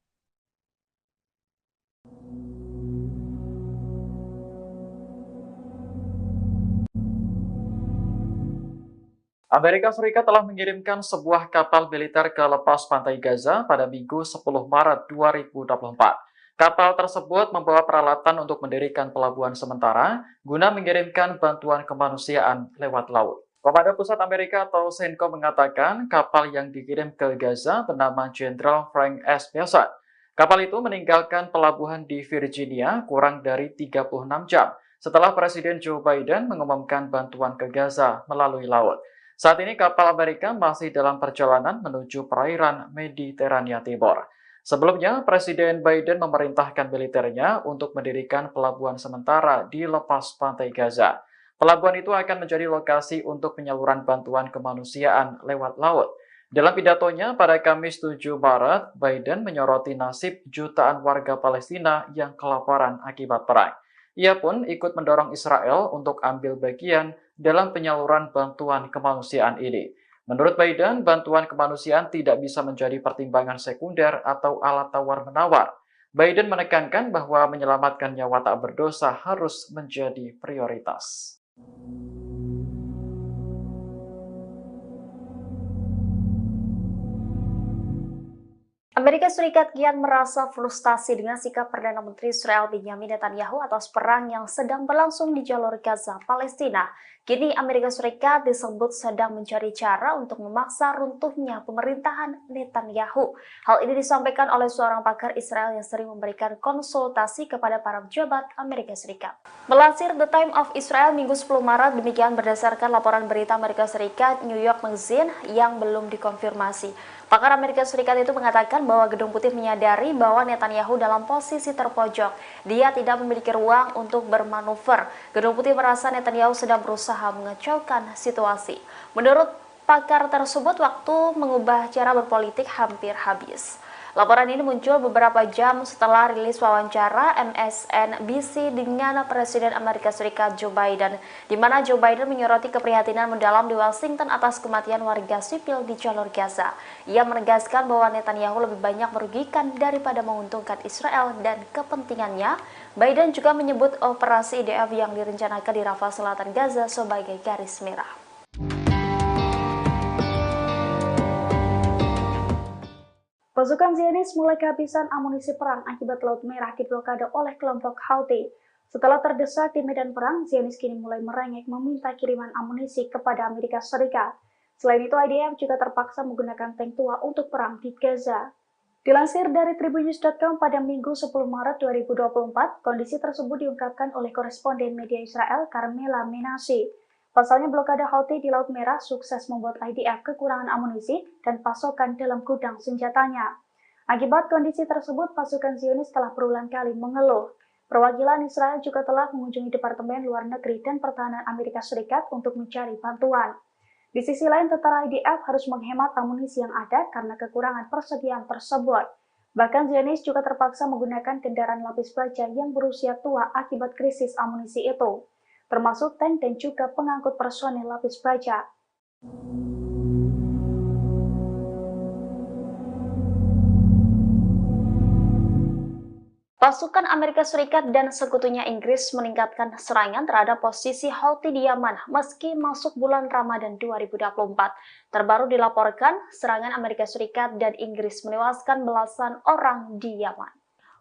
Amerika Serikat telah mengirimkan sebuah kapal militer ke lepas pantai Gaza pada Minggu 10 Maret 2024. Kapal tersebut membawa peralatan untuk mendirikan pelabuhan sementara guna mengirimkan bantuan kemanusiaan lewat laut. Komando Pusat Amerika atau CENTCOM mengatakan kapal yang dikirim ke Gaza bernama Jenderal Frank S. Bessent. Kapal itu meninggalkan pelabuhan di Virginia kurang dari 36 jam setelah Presiden Joe Biden mengumumkan bantuan ke Gaza melalui laut. Saat ini kapal Amerika masih dalam perjalanan menuju perairan Mediterania Timur. Sebelumnya, Presiden Biden memerintahkan militernya untuk mendirikan pelabuhan sementara di lepas pantai Gaza. Pelabuhan itu akan menjadi lokasi untuk penyaluran bantuan kemanusiaan lewat laut. Dalam pidatonya pada Kamis 7 Maret, Biden menyoroti nasib jutaan warga Palestina yang kelaparan akibat perang. Ia pun ikut mendorong Israel untuk ambil bagian dalam penyaluran bantuan kemanusiaan ini. Menurut Biden, bantuan kemanusiaan tidak bisa menjadi pertimbangan sekunder atau alat tawar-menawar. Biden menekankan bahwa menyelamatkan nyawa tak berdosa harus menjadi prioritas. Amerika Serikat kian merasa frustasi dengan sikap Perdana Menteri Israel Benjamin Netanyahu atas perang yang sedang berlangsung di jalur Gaza, Palestina. Kini Amerika Serikat disebut sedang mencari cara untuk memaksa runtuhnya pemerintahan Netanyahu. Hal ini disampaikan oleh seorang pakar Israel yang sering memberikan konsultasi kepada para pejabat Amerika Serikat. Melansir The Times of Israel Minggu 10 Maret, demikian berdasarkan laporan berita Amerika Serikat New York Magazine yang belum dikonfirmasi. Pakar Amerika Serikat itu mengatakan bahwa Gedung Putih menyadari bahwa Netanyahu dalam posisi terpojok. Dia tidak memiliki ruang untuk bermanuver. Gedung Putih merasa Netanyahu sedang berusaha mengacaukan situasi. Menurut pakar tersebut, waktu mengubah cara berpolitik hampir habis. Laporan ini muncul beberapa jam setelah rilis wawancara MSNBC dengan Presiden Amerika Serikat Joe Biden, di mana Joe Biden menyoroti keprihatinan mendalam di Washington atas kematian warga sipil di jalur Gaza. Ia menegaskan bahwa Netanyahu lebih banyak merugikan daripada menguntungkan Israel dan kepentingannya. Biden juga menyebut operasi IDF yang direncanakan di Rafah Selatan Gaza sebagai garis merah. Pasukan Zionis mulai kehabisan amunisi perang akibat Laut Merah diblokade oleh kelompok Houthi. Setelah terdesak di medan perang, Zionis kini mulai merengek meminta kiriman amunisi kepada Amerika Serikat. Selain itu, IDF juga terpaksa menggunakan tank tua untuk perang di Gaza. Dilansir dari Tribunnews.com pada Minggu 10 Maret 2024, kondisi tersebut diungkapkan oleh koresponden media Israel Carmela Menashe. Pasalnya blokade Houthi di Laut Merah sukses membuat IDF kekurangan amunisi dan pasokan dalam gudang senjatanya. Akibat kondisi tersebut, pasukan Zionis telah berulang kali mengeluh. Perwakilan Israel juga telah mengunjungi Departemen Luar Negeri dan Pertahanan Amerika Serikat untuk mencari bantuan. Di sisi lain, tentara IDF harus menghemat amunisi yang ada karena kekurangan persediaan tersebut. Bahkan Zionis juga terpaksa menggunakan kendaraan lapis baja yang berusia tua akibat krisis amunisi itu, termasuk tank dan juga pengangkut personel lapis baja. Pasukan Amerika Serikat dan sekutunya Inggris meningkatkan serangan terhadap posisi Houthi di Yaman meski masuk bulan Ramadan 2024. Terbaru dilaporkan, serangan Amerika Serikat dan Inggris menewaskan belasan orang di Yaman.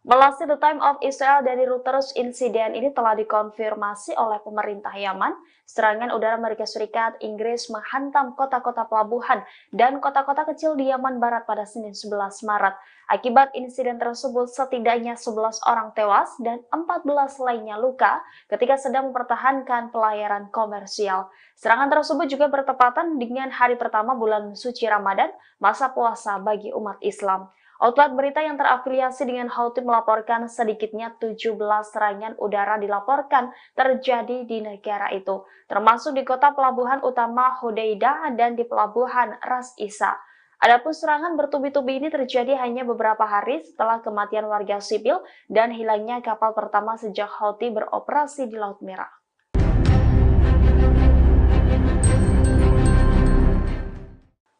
Melansir The Times of Israel dari Reuters, insiden ini telah dikonfirmasi oleh pemerintah Yaman. Serangan udara Amerika Serikat, Inggris menghantam kota-kota pelabuhan dan kota-kota kecil di Yaman Barat pada Senin 11 Maret. Akibat insiden tersebut, setidaknya 11 orang tewas dan 14 lainnya luka ketika sedang mempertahankan pelayaran komersial. Serangan tersebut juga bertepatan dengan hari pertama bulan suci Ramadan, masa puasa bagi umat Islam. Outlet berita yang terafiliasi dengan Houthi melaporkan sedikitnya 17 serangan udara dilaporkan terjadi di negara itu, termasuk di kota pelabuhan utama Hodeidah dan di pelabuhan Ras Isa. Adapun serangan bertubi-tubi ini terjadi hanya beberapa hari setelah kematian warga sipil dan hilangnya kapal pertama sejak Houthi beroperasi di Laut Merah.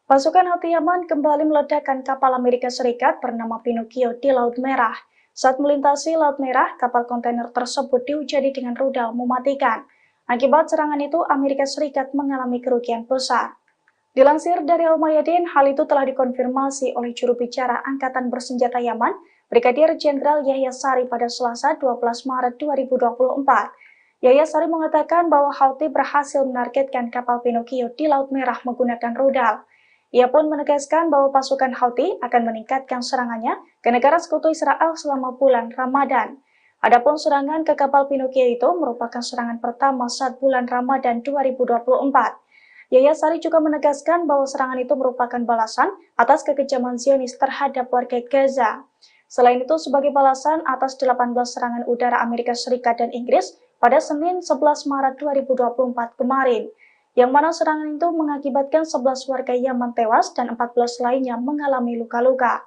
Pasukan Houthi Yaman kembali meledakkan kapal Amerika Serikat bernama Pinocchio di Laut Merah. Saat melintasi Laut Merah, kapal kontainer tersebut dihujani dengan rudal mematikan. Akibat serangan itu, Amerika Serikat mengalami kerugian besar. Dilansir dari Al-Mayadin, hal itu telah dikonfirmasi oleh juru bicara Angkatan Bersenjata Yaman, Brigadir Jenderal Yahya Sari pada Selasa 12 Maret 2024. Yahya Sari mengatakan bahwa Houthi berhasil menargetkan kapal Pinocchio di Laut Merah menggunakan rudal. Ia pun menegaskan bahwa pasukan Houthi akan meningkatkan serangannya ke negara sekutu Israel selama bulan Ramadan. Adapun serangan ke kapal Pinocchio itu merupakan serangan pertama saat bulan Ramadan 2024. Yahya Sari juga menegaskan bahwa serangan itu merupakan balasan atas kekejaman Zionis terhadap warga Gaza. Selain itu, sebagai balasan atas 18 serangan udara Amerika Serikat dan Inggris pada Senin 11 Maret 2024 kemarin, yang mana serangan itu mengakibatkan 11 warga Yaman tewas dan 14 lainnya mengalami luka-luka.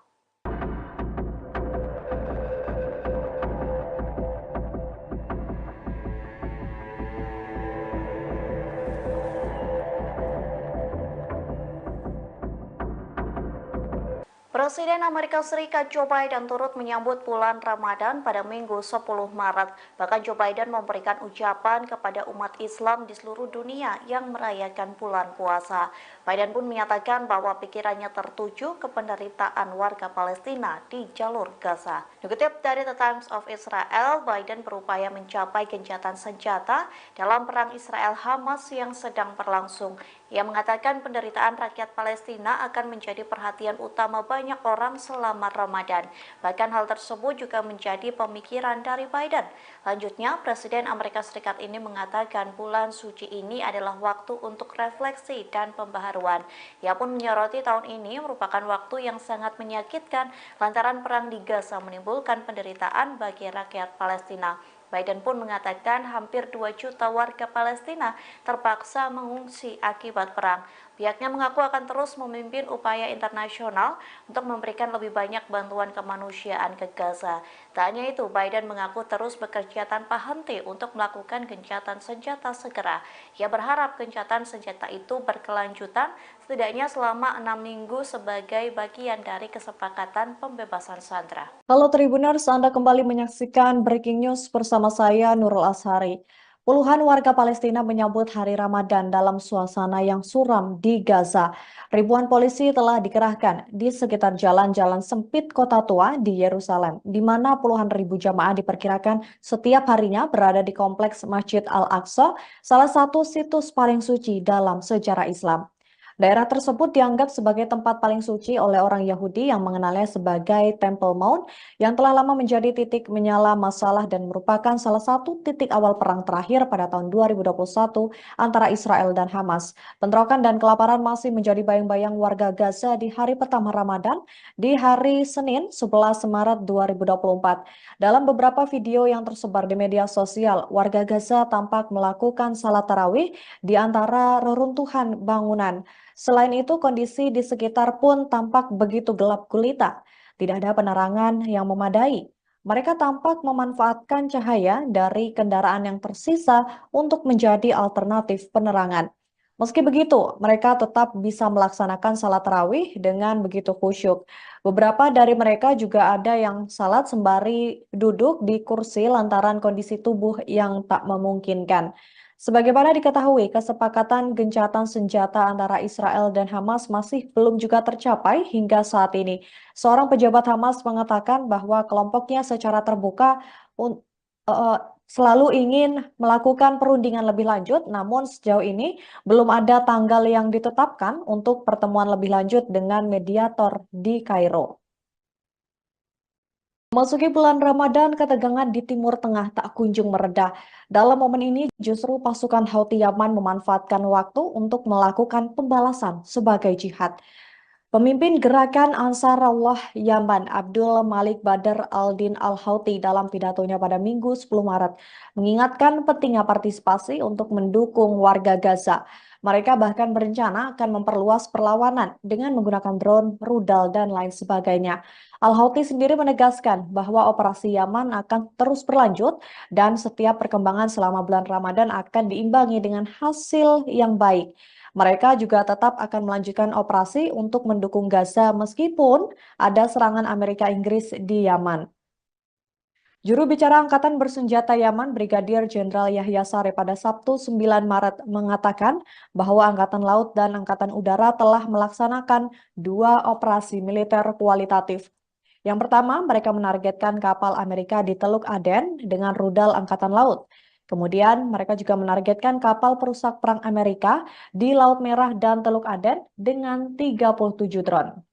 Presiden Amerika Serikat Joe Biden turut menyambut bulan Ramadan pada Minggu 10 Maret. Bahkan Joe Biden memberikan ucapan kepada umat Islam di seluruh dunia yang merayakan bulan puasa. Biden pun menyatakan bahwa pikirannya tertuju ke penderitaan warga Palestina di jalur Gaza. Dikutip dari The Times of Israel, Biden berupaya mencapai gencatan senjata dalam perang Israel-Hamas yang sedang berlangsung. Ia mengatakan penderitaan rakyat Palestina akan menjadi perhatian utama banyak orang selama Ramadan. Bahkan hal tersebut juga menjadi pemikiran dari Biden. Lanjutnya, Presiden Amerika Serikat ini mengatakan bulan suci ini adalah waktu untuk refleksi dan pembaharuan. Ia pun menyoroti tahun ini merupakan waktu yang sangat menyakitkan lantaran perang di Gaza menimbulkan penderitaan bagi rakyat Palestina. Biden pun mengatakan hampir 2 juta warga Palestina terpaksa mengungsi akibat perang. Pihaknya mengaku akan terus memimpin upaya internasional untuk memberikan lebih banyak bantuan kemanusiaan ke Gaza. Tak hanya itu, Biden mengaku terus bekerja tanpa henti untuk melakukan gencatan senjata segera. Ia berharap gencatan senjata itu berkelanjutan setidaknya selama 6 minggu sebagai bagian dari kesepakatan pembebasan sandera. Halo Tribuners, Anda kembali menyaksikan Breaking News bersama saya Nurul Ashari. Puluhan warga Palestina menyambut hari Ramadan dalam suasana yang suram di Gaza. Ribuan polisi telah dikerahkan di sekitar jalan-jalan sempit kota tua di Yerusalem, di mana puluhan ribu jamaah diperkirakan setiap harinya berada di kompleks Masjid Al-Aqsa, salah satu situs paling suci dalam sejarah Islam. Daerah tersebut dianggap sebagai tempat paling suci oleh orang Yahudi yang mengenalnya sebagai Temple Mount yang telah lama menjadi titik menyala masalah dan merupakan salah satu titik awal perang terakhir pada tahun 2021 antara Israel dan Hamas. Bentrokan dan kelaparan masih menjadi bayang-bayang warga Gaza di hari pertama Ramadan di hari Senin 11 Maret 2024. Dalam beberapa video yang tersebar di media sosial, warga Gaza tampak melakukan salat tarawih di antara reruntuhan bangunan. Selain itu, kondisi di sekitar pun tampak begitu gelap gulita. Tidak ada penerangan yang memadai. Mereka tampak memanfaatkan cahaya dari kendaraan yang tersisa untuk menjadi alternatif penerangan. Meski begitu, mereka tetap bisa melaksanakan salat tarawih dengan begitu khusyuk. Beberapa dari mereka juga ada yang salat sembari duduk di kursi lantaran kondisi tubuh yang tak memungkinkan. Sebagaimana diketahui, kesepakatan gencatan senjata antara Israel dan Hamas masih belum juga tercapai hingga saat ini. Seorang pejabat Hamas mengatakan bahwa kelompoknya secara terbuka selalu ingin melakukan perundingan lebih lanjut, namun sejauh ini belum ada tanggal yang ditetapkan untuk pertemuan lebih lanjut dengan mediator di Kairo. Memasuki bulan Ramadan, ketegangan di Timur Tengah tak kunjung mereda. Dalam momen ini, justru pasukan Houthi Yaman memanfaatkan waktu untuk melakukan pembalasan sebagai jihad. Pemimpin gerakan Ansarullah Yaman, Abdul Malik Badr al-Din al-Houthi dalam pidatonya pada Minggu 10 Maret, mengingatkan pentingnya partisipasi untuk mendukung warga Gaza. Mereka bahkan berencana akan memperluas perlawanan dengan menggunakan drone, rudal, dan lain sebagainya. Al-Houthi sendiri menegaskan bahwa operasi Yaman akan terus berlanjut dan setiap perkembangan selama bulan Ramadan akan diimbangi dengan hasil yang baik. Mereka juga tetap akan melanjutkan operasi untuk mendukung Gaza meskipun ada serangan Amerika Inggris di Yaman. Juru bicara Angkatan Bersenjata Yaman, Brigadir Jenderal Yahya Saree pada Sabtu 9 Maret mengatakan bahwa Angkatan Laut dan Angkatan Udara telah melaksanakan 2 operasi militer kualitatif. Yang pertama, mereka menargetkan kapal Amerika di Teluk Aden dengan rudal Angkatan Laut. Kemudian, mereka juga menargetkan kapal perusak perang Amerika di Laut Merah dan Teluk Aden dengan 37 drone.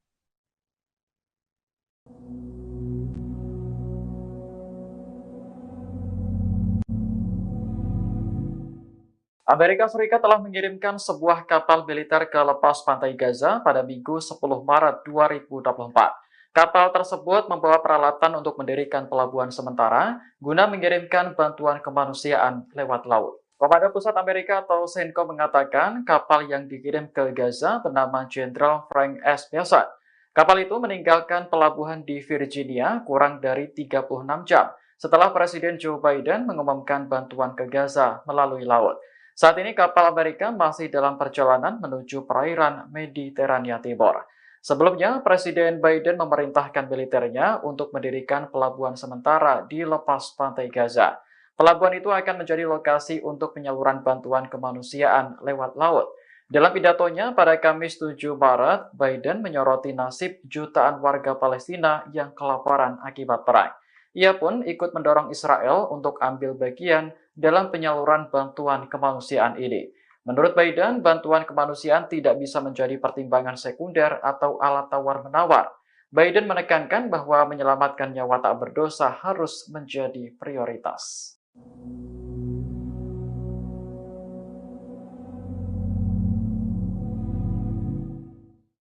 Amerika Serikat telah mengirimkan sebuah kapal militer ke lepas pantai Gaza pada Minggu 10 Maret 2024. Kapal tersebut membawa peralatan untuk mendirikan pelabuhan sementara guna mengirimkan bantuan kemanusiaan lewat laut. Komando Pusat Amerika atau CENTCOM mengatakan kapal yang dikirim ke Gaza bernama Jenderal Frank S. Bessant. Kapal itu meninggalkan pelabuhan di Virginia kurang dari 36 jam setelah Presiden Joe Biden mengumumkan bantuan ke Gaza melalui laut. Saat ini kapal Amerika masih dalam perjalanan menuju perairan Mediterania Timur. Sebelumnya, Presiden Biden memerintahkan militernya untuk mendirikan pelabuhan sementara di lepas pantai Gaza. Pelabuhan itu akan menjadi lokasi untuk penyaluran bantuan kemanusiaan lewat laut. Dalam pidatonya pada Kamis 7 Maret, Biden menyoroti nasib jutaan warga Palestina yang kelaparan akibat perang. Ia pun ikut mendorong Israel untuk ambil bagian dalam penyaluran bantuan kemanusiaan ini. Menurut Biden, bantuan kemanusiaan tidak bisa menjadi pertimbangan sekunder atau alat tawar-menawar. Biden menekankan bahwa menyelamatkan nyawa tak berdosa harus menjadi prioritas.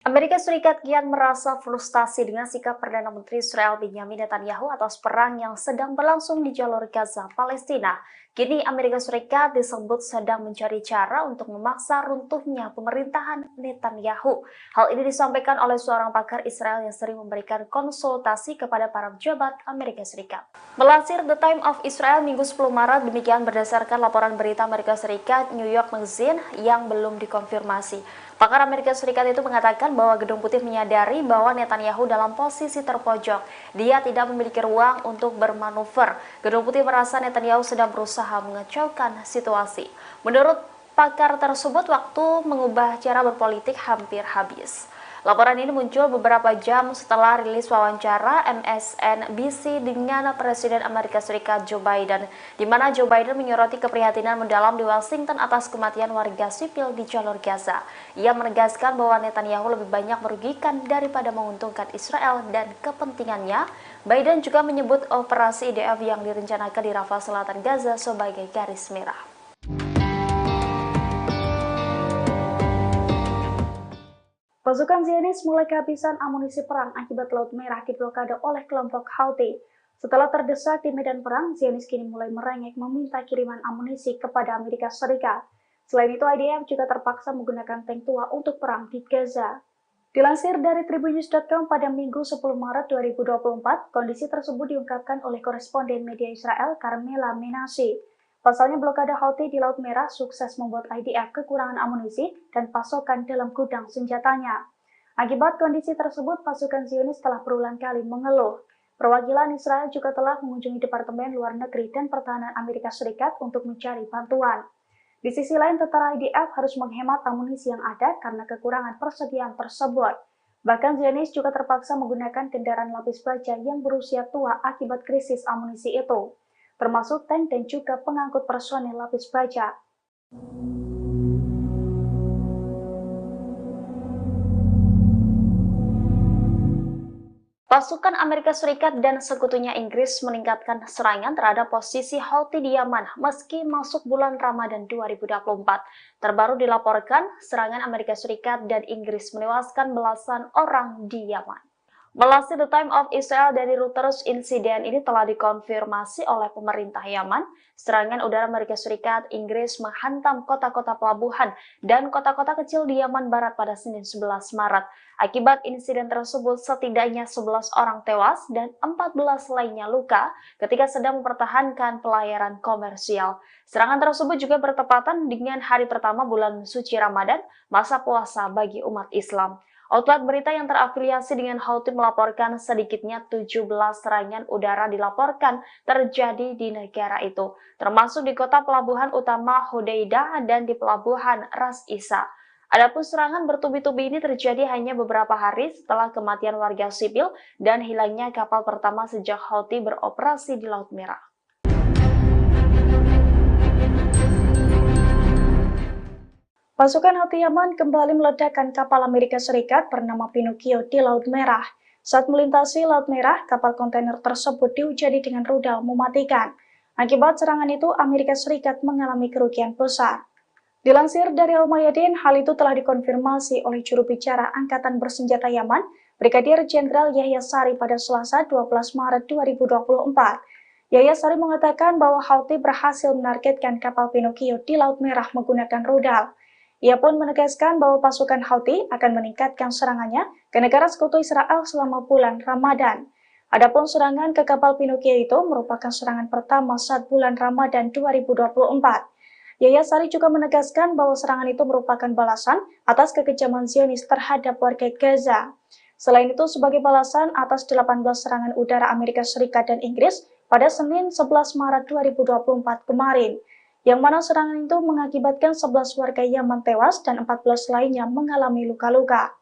Amerika Serikat kian merasa frustasi dengan sikap Perdana Menteri Israel Benjamin Netanyahu atas perang yang sedang berlangsung di jalur Gaza, Palestina. Kini Amerika Serikat disebut sedang mencari cara untuk memaksa runtuhnya pemerintahan Netanyahu. Hal ini disampaikan oleh seorang pakar Israel yang sering memberikan konsultasi kepada para pejabat Amerika Serikat. Melansir The Time of Israel Minggu 10 Maret, demikian berdasarkan laporan berita Amerika Serikat New York Magazine yang belum dikonfirmasi. Pakar Amerika Serikat itu mengatakan bahwa Gedung Putih menyadari bahwa Netanyahu dalam posisi terpojok. Dia tidak memiliki ruang untuk bermanuver. Gedung Putih merasa Netanyahu sedang berusaha mengacaukan situasi. Menurut pakar tersebut, waktu mengubah cara berpolitik hampir habis. Laporan ini muncul beberapa jam setelah rilis wawancara MSNBC dengan Presiden Amerika Serikat Joe Biden, di mana Joe Biden menyoroti keprihatinan mendalam di Washington atas kematian warga sipil di jalur Gaza. Ia menegaskan bahwa Netanyahu lebih banyak merugikan daripada menguntungkan Israel dan kepentingannya. Biden juga menyebut operasi IDF yang direncanakan di Rafah Selatan Gaza sebagai garis merah. Pasukan Zionis mulai kehabisan amunisi perang akibat Laut Merah diblokade oleh kelompok Houthi. Setelah terdesak di medan perang, Zionis kini mulai merengek meminta kiriman amunisi kepada Amerika Serikat. Selain itu, IDF juga terpaksa menggunakan tank tua untuk perang di Gaza. Dilansir dari Tribunnews.com pada Minggu 10 Maret 2024, kondisi tersebut diungkapkan oleh koresponden media Israel Carmela Menashe. Pasalnya blokade Houthi di Laut Merah sukses membuat IDF kekurangan amunisi dan pasokan dalam gudang senjatanya. Akibat kondisi tersebut, pasukan Zionis telah berulang kali mengeluh. Perwakilan Israel juga telah mengunjungi Departemen Luar Negeri dan Pertahanan Amerika Serikat untuk mencari bantuan. Di sisi lain, tentara IDF harus menghemat amunisi yang ada karena kekurangan persediaan tersebut. Bahkan Zionis juga terpaksa menggunakan kendaraan lapis baja yang berusia tua akibat krisis amunisi itu, termasuk tank dan juga pengangkut personel lapis baja. Pasukan Amerika Serikat dan sekutunya Inggris meningkatkan serangan terhadap posisi Houthi di Yaman meski masuk bulan Ramadan 2024. Terbaru dilaporkan, serangan Amerika Serikat dan Inggris menewaskan belasan orang di Yaman. Melansir The Time of Israel dari Reuters, insiden ini telah dikonfirmasi oleh pemerintah Yaman. Serangan udara Amerika Serikat, Inggris menghantam kota-kota pelabuhan dan kota-kota kecil di Yaman Barat pada Senin 11 Maret. Akibat insiden tersebut, setidaknya 11 orang tewas dan 14 lainnya luka ketika sedang mempertahankan pelayaran komersial. Serangan tersebut juga bertepatan dengan hari pertama bulan suci Ramadan, masa puasa bagi umat Islam. Outlet berita yang terafiliasi dengan Houthi melaporkan sedikitnya 17 serangan udara dilaporkan terjadi di negara itu, termasuk di kota pelabuhan utama Hodeidah dan di pelabuhan Ras Isa. Adapun serangan bertubi-tubi ini terjadi hanya beberapa hari setelah kematian warga sipil dan hilangnya kapal pertama sejak Houthi beroperasi di Laut Merah. Pasukan Houthi Yaman kembali meledakkan kapal Amerika Serikat bernama Pinocchio di Laut Merah. Saat melintasi Laut Merah, kapal kontainer tersebut dihujani dengan rudal mematikan. Akibat serangan itu, Amerika Serikat mengalami kerugian besar. Dilansir dari Al-Mayadin, hal itu telah dikonfirmasi oleh juru bicara Angkatan Bersenjata Yaman, Brigadir Jenderal Yahya Sari pada Selasa 12 Maret 2024. Yahya Sari mengatakan bahwa Houthi berhasil menargetkan kapal Pinocchio di Laut Merah menggunakan rudal. Ia pun menegaskan bahwa pasukan Houthi akan meningkatkan serangannya ke negara sekutu Israel selama bulan Ramadan. Adapun serangan ke kapal Pinocchio itu merupakan serangan pertama saat bulan Ramadan 2024. Yahya Sari juga menegaskan bahwa serangan itu merupakan balasan atas kekejaman Zionis terhadap warga Gaza. Selain itu, sebagai balasan atas 18 serangan udara Amerika Serikat dan Inggris pada Senin 11 Maret 2024 kemarin, yang mana serangan itu mengakibatkan 11 warga Yaman tewas dan 14 lainnya mengalami luka-luka.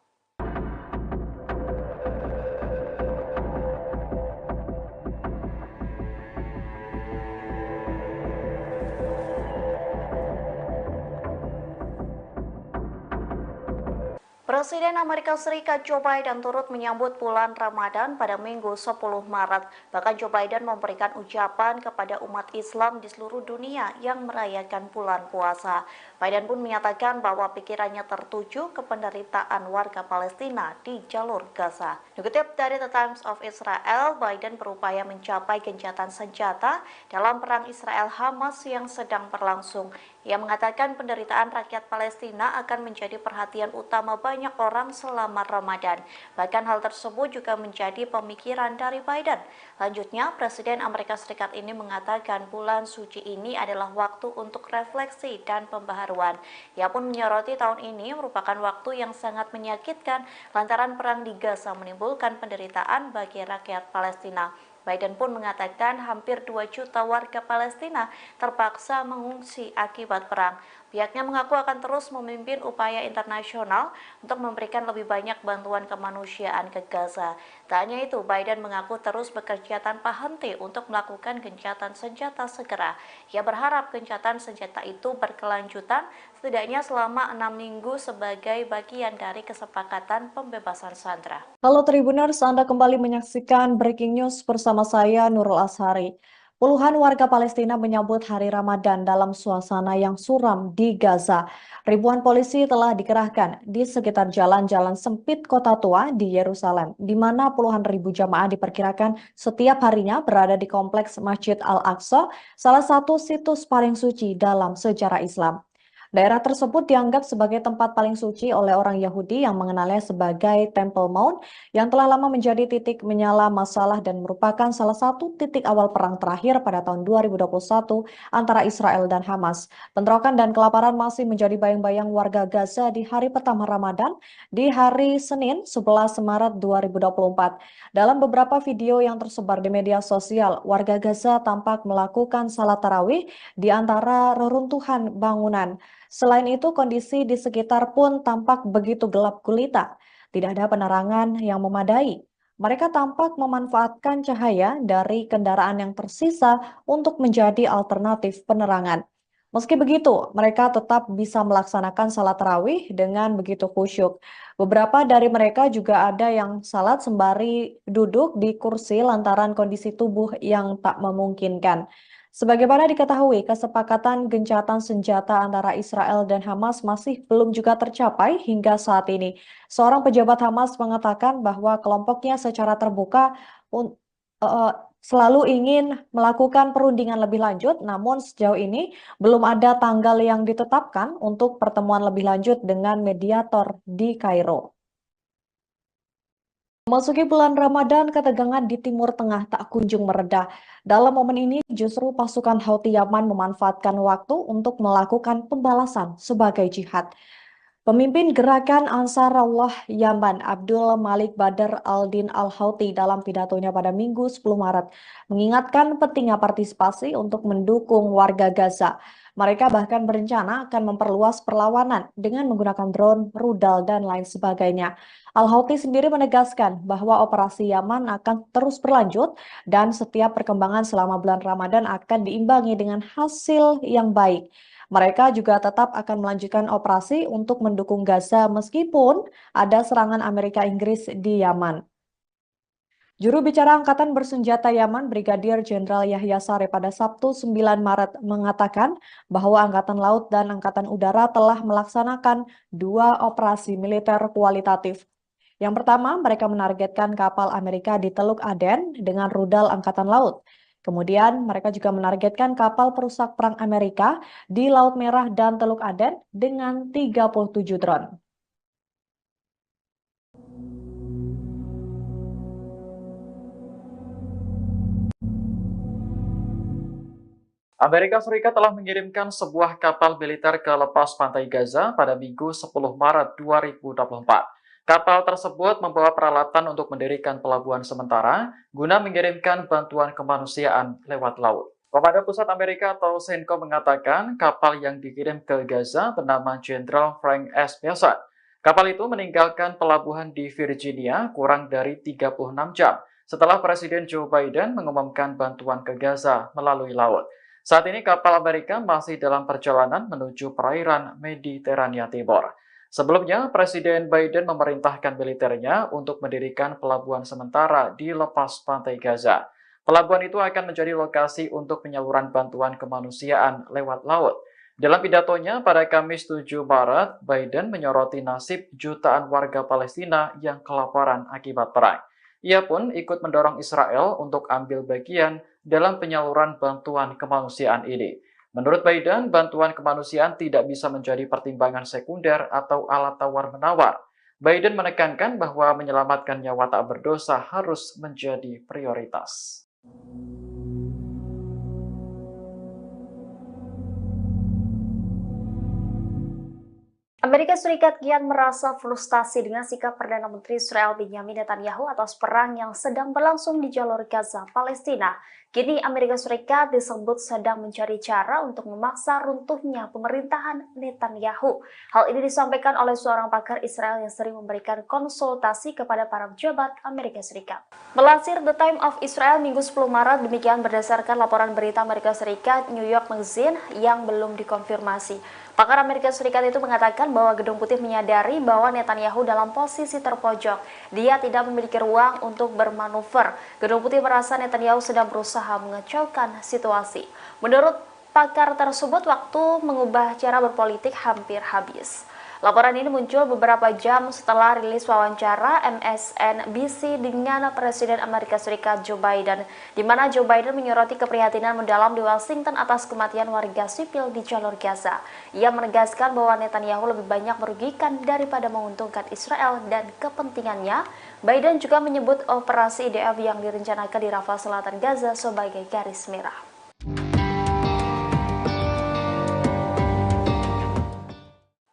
Presiden Amerika Serikat Joe Biden turut menyambut bulan Ramadan pada Minggu 10 Maret. Bahkan Joe Biden memberikan ucapan kepada umat Islam di seluruh dunia yang merayakan bulan puasa. Biden pun menyatakan bahwa pikirannya tertuju ke penderitaan warga Palestina di jalur Gaza. Dikutip dari The Times of Israel, Biden berupaya mencapai gencatan senjata dalam perang Israel-Hamas yang sedang berlangsung. Ia mengatakan penderitaan rakyat Palestina akan menjadi perhatian utama banyak orang selama Ramadan. Bahkan hal tersebut juga menjadi pemikiran dari Biden. Lanjutnya, Presiden Amerika Serikat ini mengatakan bulan suci ini adalah waktu untuk refleksi dan pembaharuan. Ia pun menyoroti tahun ini merupakan waktu yang sangat menyakitkan lantaran perang di Gaza menimbulkan penderitaan bagi rakyat Palestina. Biden pun mengatakan hampir 2 juta warga Palestina terpaksa mengungsi akibat perang. Pihaknya mengaku akan terus memimpin upaya internasional untuk memberikan lebih banyak bantuan kemanusiaan ke Gaza. Tak hanya itu, Biden mengaku terus bekerja tanpa henti untuk melakukan gencatan senjata segera. Ia berharap gencatan senjata itu berkelanjutan setidaknya selama 6 minggu sebagai bagian dari kesepakatan pembebasan sandera. Halo Tribuners, Anda kembali menyaksikan Breaking News bersama saya Nurul Ashari. Puluhan warga Palestina menyambut hari Ramadan dalam suasana yang suram di Gaza. Ribuan polisi telah dikerahkan di sekitar jalan-jalan sempit kota tua di Yerusalem, di mana puluhan ribu jamaah diperkirakan setiap harinya berada di kompleks Masjid Al-Aqsa, salah satu situs paling suci dalam sejarah Islam. Daerah tersebut dianggap sebagai tempat paling suci oleh orang Yahudi yang mengenalnya sebagai Temple Mount yang telah lama menjadi titik menyala masalah dan merupakan salah satu titik awal perang terakhir pada tahun 2021 antara Israel dan Hamas. Bentrokan dan kelaparan masih menjadi bayang-bayang warga Gaza di hari pertama Ramadan di hari Senin 11 Maret 2024. Dalam beberapa video yang tersebar di media sosial, warga Gaza tampak melakukan salat tarawih di antara reruntuhan bangunan. Selain itu, kondisi di sekitar pun tampak begitu gelap gulita. Tidak ada penerangan yang memadai. Mereka tampak memanfaatkan cahaya dari kendaraan yang tersisa untuk menjadi alternatif penerangan. Meski begitu, mereka tetap bisa melaksanakan salat tarawih dengan begitu khusyuk. Beberapa dari mereka juga ada yang salat sembari duduk di kursi lantaran kondisi tubuh yang tak memungkinkan. Sebagaimana diketahui, kesepakatan gencatan senjata antara Israel dan Hamas masih belum juga tercapai hingga saat ini. Seorang pejabat Hamas mengatakan bahwa kelompoknya secara terbuka selalu ingin melakukan perundingan lebih lanjut, namun sejauh ini belum ada tanggal yang ditetapkan untuk pertemuan lebih lanjut dengan mediator di Kairo. Memasuki bulan Ramadan, ketegangan di Timur Tengah tak kunjung mereda. Dalam momen ini, justru pasukan Houthi Yaman memanfaatkan waktu untuk melakukan pembalasan sebagai jihad. Pemimpin gerakan Ansarullah Yaman, Abdul Malik Badr Al-Din Al-Houthi dalam pidatonya pada Minggu 10 Maret mengingatkan pentingnya partisipasi untuk mendukung warga Gaza. Mereka bahkan berencana akan memperluas perlawanan dengan menggunakan drone, rudal, dan lain sebagainya. Al-Houthi sendiri menegaskan bahwa operasi Yaman akan terus berlanjut dan setiap perkembangan selama bulan Ramadan akan diimbangi dengan hasil yang baik. Mereka juga tetap akan melanjutkan operasi untuk mendukung Gaza meskipun ada serangan Amerika Inggris di Yaman. Juru bicara Angkatan Bersenjata Yaman, Brigadir Jenderal Yahya Saree pada Sabtu 9 Maret mengatakan bahwa Angkatan Laut dan Angkatan Udara telah melaksanakan 2 operasi militer kualitatif. Yang pertama, mereka menargetkan kapal Amerika di Teluk Aden dengan rudal Angkatan Laut. Kemudian, mereka juga menargetkan kapal perusak perang Amerika di Laut Merah dan Teluk Aden dengan 37 drone. Amerika Serikat telah mengirimkan sebuah kapal militer ke lepas pantai Gaza pada Minggu 10 Maret 2024. Kapal tersebut membawa peralatan untuk mendirikan pelabuhan sementara guna mengirimkan bantuan kemanusiaan lewat laut. Komando Pusat Amerika atau CENTCOM mengatakan kapal yang dikirim ke Gaza bernama Jenderal Frank S. Bessent. Kapal itu meninggalkan pelabuhan di Virginia kurang dari 36 jam setelah Presiden Joe Biden mengumumkan bantuan ke Gaza melalui laut. Saat ini kapal Amerika masih dalam perjalanan menuju perairan Mediterania Timur. Sebelumnya, Presiden Biden memerintahkan militernya untuk mendirikan pelabuhan sementara di lepas pantai Gaza. Pelabuhan itu akan menjadi lokasi untuk penyaluran bantuan kemanusiaan lewat laut. Dalam pidatonya pada Kamis 7 Maret, Biden menyoroti nasib jutaan warga Palestina yang kelaparan akibat perang. Ia pun ikut mendorong Israel untuk ambil bagian dalam penyaluran bantuan kemanusiaan ini. Menurut Biden, bantuan kemanusiaan tidak bisa menjadi pertimbangan sekunder atau alat tawar-menawar. Biden menekankan bahwa menyelamatkan nyawa tak berdosa harus menjadi prioritas. Amerika Serikat kian merasa frustasi dengan sikap Perdana Menteri Israel Benjamin Netanyahu atas perang yang sedang berlangsung di jalur Gaza, Palestina. Kini Amerika Serikat disebut sedang mencari cara untuk memaksa runtuhnya pemerintahan Netanyahu. Hal ini disampaikan oleh seorang pakar Israel yang sering memberikan konsultasi kepada para pejabat Amerika Serikat. Melansir The Time of Israel Minggu 10 Maret, demikian berdasarkan laporan berita Amerika Serikat New York Magazine yang belum dikonfirmasi. Pakar Amerika Serikat itu mengatakan bahwa Gedung Putih menyadari bahwa Netanyahu dalam posisi terpojok. Dia tidak memiliki ruang untuk bermanuver. Gedung Putih merasa Netanyahu sedang berusaha mengacaukan situasi. Menurut pakar tersebut, waktu mengubah cara berpolitik hampir habis. Laporan ini muncul beberapa jam setelah rilis wawancara MSNBC dengan Presiden Amerika Serikat Joe Biden, di mana Joe Biden menyoroti keprihatinan mendalam di Washington atas kematian warga sipil di jalur Gaza. Ia menegaskan bahwa Netanyahu lebih banyak merugikan daripada menguntungkan Israel dan kepentingannya. Biden juga menyebut operasi IDF yang direncanakan di Rafah Selatan Gaza sebagai garis merah.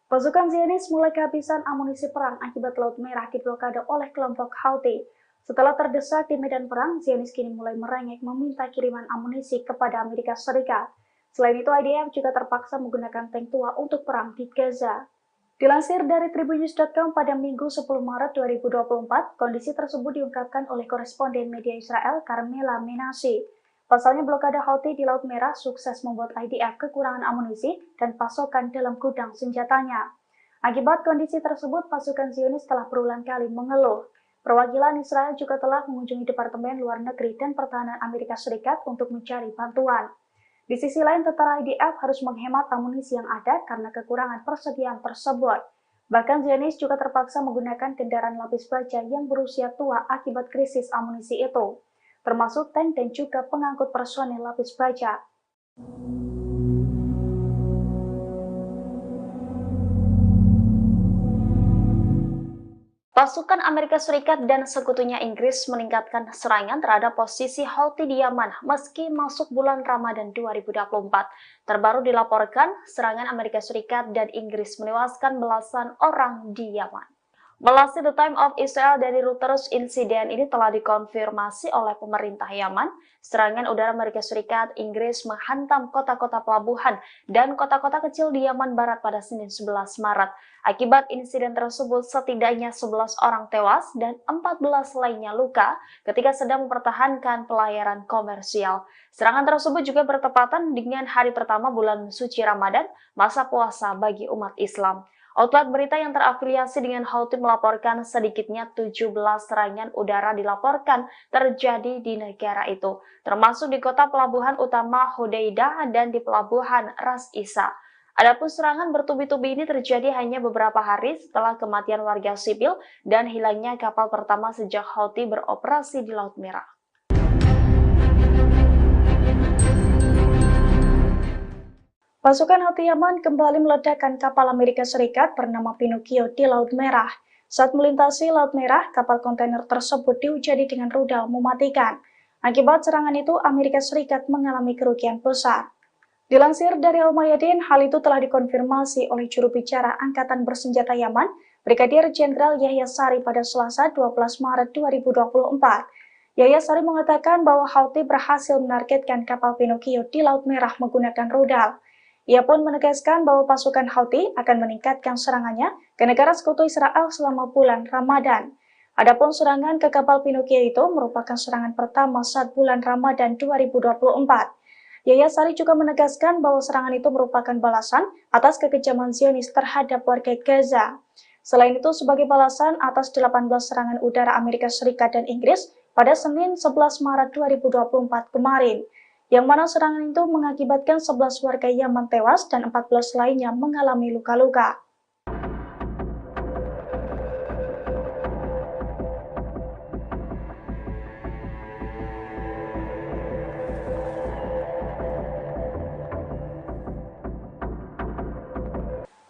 Pasukan Zionis mulai kehabisan amunisi perang akibat Laut Merah diblokade oleh kelompok Houthi. Setelah terdesak di medan perang, Zionis kini mulai merengek meminta kiriman amunisi kepada Amerika Serikat. Selain itu, IDF juga terpaksa menggunakan tank tua untuk perang di Gaza. Dilansir dari Tribunnews.com pada Minggu 10 Maret 2024, kondisi tersebut diungkapkan oleh koresponden media Israel Carmela Menashe. Pasalnya blokade Houthi di Laut Merah sukses membuat IDF kekurangan amunisi dan pasokan dalam gudang senjatanya. Akibat kondisi tersebut, pasukan Zionis telah berulang kali mengeluh. Perwakilan Israel juga telah mengunjungi Departemen Luar Negeri dan Pertahanan Amerika Serikat untuk mencari bantuan. Di sisi lain, tentara IDF harus menghemat amunisi yang ada karena kekurangan persediaan tersebut. Bahkan Zionis juga terpaksa menggunakan kendaraan lapis baja yang berusia tua akibat krisis amunisi itu, termasuk tank dan juga pengangkut personel lapis baja. Pasukan Amerika Serikat dan sekutunya Inggris meningkatkan serangan terhadap posisi Houthi di Yaman meski masuk bulan Ramadan 2024. Terbaru dilaporkan, serangan Amerika Serikat dan Inggris menewaskan belasan orang di Yaman. Melalui The Time of Israel dari Reuters, insiden ini telah dikonfirmasi oleh pemerintah Yaman. Serangan udara Amerika Serikat, Inggris menghantam kota-kota pelabuhan dan kota-kota kecil di Yaman Barat pada Senin 11 Maret. Akibat insiden tersebut, setidaknya 11 orang tewas dan 14 lainnya luka ketika sedang mempertahankan pelayaran komersial. Serangan tersebut juga bertepatan dengan hari pertama bulan suci Ramadan, masa puasa bagi umat Islam. Outlet berita yang terafiliasi dengan Houthi melaporkan sedikitnya 17 serangan udara dilaporkan terjadi di negara itu, termasuk di kota pelabuhan utama Hodeidah dan di pelabuhan Ras Isa. Adapun serangan bertubi-tubi ini terjadi hanya beberapa hari setelah kematian warga sipil dan hilangnya kapal pertama sejak Houthi beroperasi di Laut Merah. Pasukan Houthi Yaman kembali meledakkan kapal Amerika Serikat bernama Pinocchio di Laut Merah. Saat melintasi Laut Merah, kapal kontainer tersebut dihujani dengan rudal mematikan. Akibat serangan itu, Amerika Serikat mengalami kerugian besar. Dilansir dari Al-Mayadin, hal itu telah dikonfirmasi oleh juru bicara Angkatan Bersenjata Yaman, Brigadir Jenderal Yahya Sari pada Selasa 12 Maret 2024. Yahya Sari mengatakan bahwa Houthi berhasil menargetkan kapal Pinocchio di Laut Merah menggunakan rudal. Ia pun menegaskan bahwa pasukan Houthi akan meningkatkan serangannya ke negara sekutu Israel selama bulan Ramadan. Adapun serangan ke kapal Pinocchio itu merupakan serangan pertama saat bulan Ramadan 2024. Yahya Sari juga menegaskan bahwa serangan itu merupakan balasan atas kekejaman Zionis terhadap warga Gaza. Selain itu, sebagai balasan atas 18 serangan udara Amerika Serikat dan Inggris pada Senin 11 Maret 2024 kemarin, yang mana serangan itu mengakibatkan 11 warga Yaman tewas dan 14 lainnya mengalami luka-luka.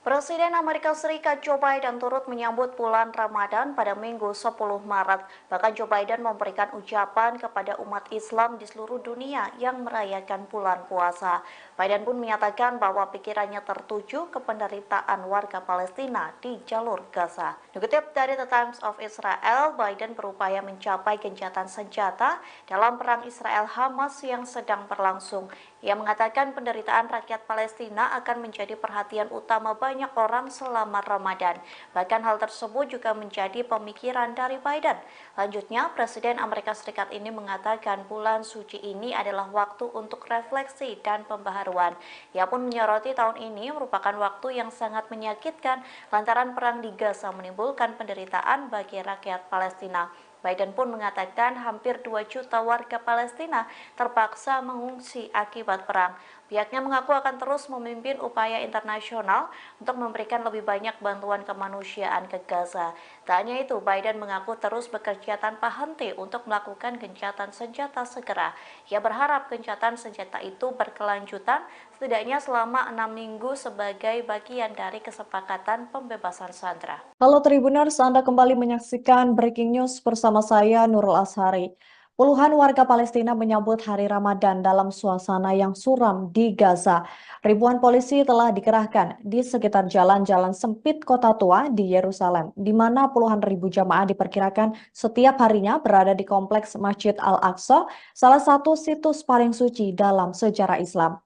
Presiden Amerika Serikat Joe Biden turut menyambut bulan Ramadan pada Minggu 10 Maret. Bahkan Joe Biden memberikan ucapan kepada umat Islam di seluruh dunia yang merayakan bulan puasa. Biden pun menyatakan bahwa pikirannya tertuju ke penderitaan warga Palestina di jalur Gaza. Dikutip dari The Times of Israel, Biden berupaya mencapai gencatan senjata dalam perang Israel-Hamas yang sedang berlangsung. Ia mengatakan penderitaan rakyat Palestina akan menjadi perhatian utama banyak orang selama Ramadan. Bahkan hal tersebut juga menjadi pemikiran dari Biden. Lanjutnya, Presiden Amerika Serikat ini mengatakan bulan suci ini adalah waktu untuk refleksi dan pembaharuan. Ia pun menyoroti tahun ini merupakan waktu yang sangat menyakitkan lantaran perang di Gaza menimbulkan penderitaan bagi rakyat Palestina. Biden pun mengatakan hampir 2 juta warga Palestina terpaksa mengungsi akibat perang. Pihaknya mengaku akan terus memimpin upaya internasional untuk memberikan lebih banyak bantuan kemanusiaan ke Gaza. Tak hanya itu, Biden mengaku terus bekerja tanpa henti untuk melakukan gencatan senjata segera. Ia berharap gencatan senjata itu berkelanjutan setidaknya selama 6 minggu sebagai bagian dari kesepakatan pembebasan sandera. Halo Tribuners, Anda kembali menyaksikan Breaking News bersama saya Nurul Ashari. Puluhan warga Palestina menyambut hari Ramadan dalam suasana yang suram di Gaza. Ribuan polisi telah dikerahkan di sekitar jalan-jalan sempit kota tua di Yerusalem, di mana puluhan ribu jamaah diperkirakan setiap harinya berada di kompleks Masjid Al-Aqsa, salah satu situs paling suci dalam sejarah Islam.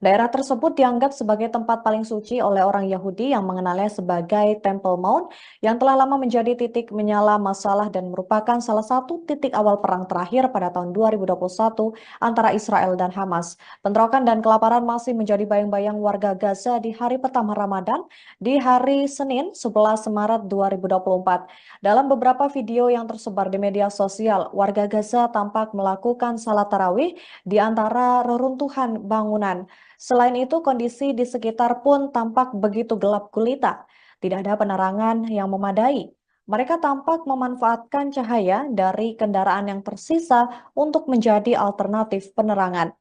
Daerah tersebut dianggap sebagai tempat paling suci oleh orang Yahudi yang mengenalnya sebagai Temple Mount yang telah lama menjadi titik menyala masalah dan merupakan salah satu titik awal perang terakhir pada tahun 2021 antara Israel dan Hamas. Bentrokan dan kelaparan masih menjadi bayang-bayang warga Gaza di hari pertama Ramadan di hari Senin 11 Maret 2024. Dalam beberapa video yang tersebar di media sosial, warga Gaza tampak melakukan salat tarawih di antara reruntuhan bangunan. Selain itu, kondisi di sekitar pun tampak begitu gelap gulita. Tidak ada penerangan yang memadai. Mereka tampak memanfaatkan cahaya dari kendaraan yang tersisa untuk menjadi alternatif penerangan.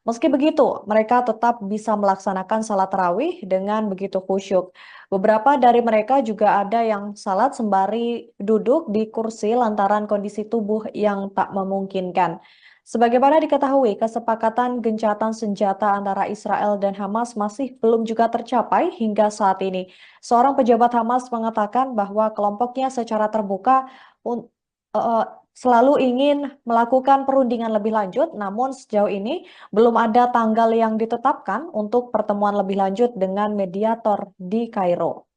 Meski begitu, mereka tetap bisa melaksanakan salat tarawih dengan begitu khusyuk. Beberapa dari mereka juga ada yang salat sembari duduk di kursi lantaran kondisi tubuh yang tak memungkinkan. Sebagaimana diketahui, kesepakatan gencatan senjata antara Israel dan Hamas masih belum juga tercapai hingga saat ini. Seorang pejabat Hamas mengatakan bahwa kelompoknya secara terbuka un- eh, selalu ingin melakukan perundingan lebih lanjut, namun sejauh ini belum ada tanggal yang ditetapkan untuk pertemuan lebih lanjut dengan mediator di Kairo.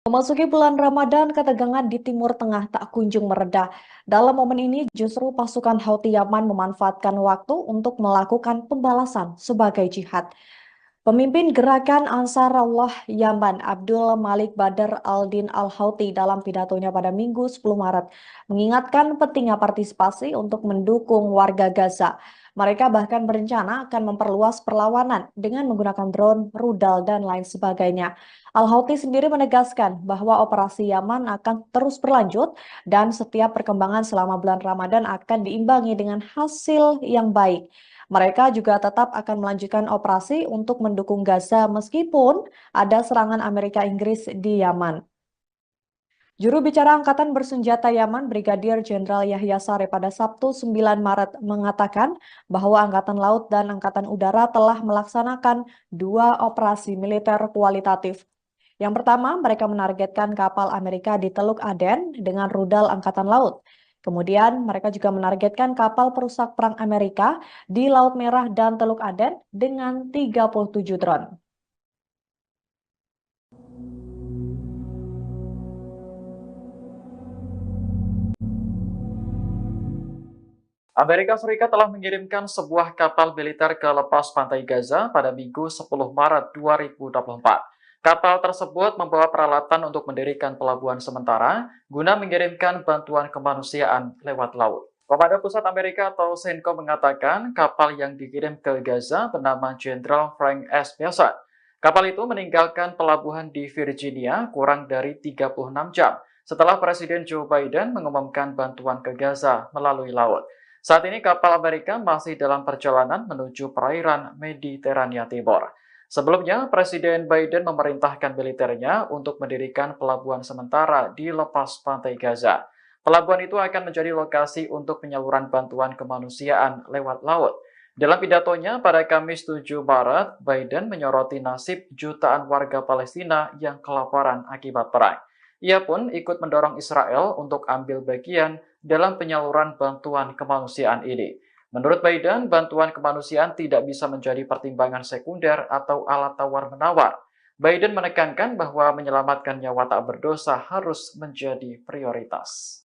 Memasuki bulan Ramadan, ketegangan di Timur Tengah tak kunjung mereda. Dalam momen ini, justru pasukan Houthi Yaman memanfaatkan waktu untuk melakukan pembalasan sebagai jihad. Pemimpin gerakan Ansarullah Yaman, Abdul Malik Badr al-Din al-Houthi dalam pidatonya pada Minggu 10 Maret, mengingatkan pentingnya partisipasi untuk mendukung warga Gaza. Mereka bahkan berencana akan memperluas perlawanan dengan menggunakan drone, rudal, dan lain sebagainya. Al-Houthi sendiri menegaskan bahwa operasi Yaman akan terus berlanjut dan setiap perkembangan selama bulan Ramadan akan diimbangi dengan hasil yang baik. Mereka juga tetap akan melanjutkan operasi untuk mendukung Gaza meskipun ada serangan Amerika Inggris di Yaman. Juru bicara Angkatan Bersenjata Yaman, Brigadir Jenderal Yahya Saree pada Sabtu 9 Maret mengatakan bahwa Angkatan Laut dan Angkatan Udara telah melaksanakan 2 operasi militer kualitatif. Yang pertama, mereka menargetkan kapal Amerika di Teluk Aden dengan rudal Angkatan Laut. Kemudian, mereka juga menargetkan kapal perusak perang Amerika di Laut Merah dan Teluk Aden dengan 37 drone. Amerika Serikat telah mengirimkan sebuah kapal militer ke lepas pantai Gaza pada Minggu 10 Maret 2024. Kapal tersebut membawa peralatan untuk mendirikan pelabuhan sementara guna mengirimkan bantuan kemanusiaan lewat laut. Komando Pusat Amerika atau CENTCOM mengatakan kapal yang dikirim ke Gaza bernama Jenderal Frank S. Mason. Kapal itu meninggalkan pelabuhan di Virginia kurang dari 36 jam setelah Presiden Joe Biden mengumumkan bantuan ke Gaza melalui laut. Saat ini kapal Amerika masih dalam perjalanan menuju perairan Mediterania Timur. Sebelumnya, Presiden Biden memerintahkan militernya untuk mendirikan pelabuhan sementara di lepas pantai Gaza. Pelabuhan itu akan menjadi lokasi untuk penyaluran bantuan kemanusiaan lewat laut. Dalam pidatonya pada Kamis 7 Maret, Biden menyoroti nasib jutaan warga Palestina yang kelaparan akibat perang. Ia pun ikut mendorong Israel untuk ambil bagian dalam penyaluran bantuan kemanusiaan ini. Menurut Biden, bantuan kemanusiaan tidak bisa menjadi pertimbangan sekunder atau alat tawar-menawar. Biden menekankan bahwa menyelamatkan nyawa tak berdosa harus menjadi prioritas.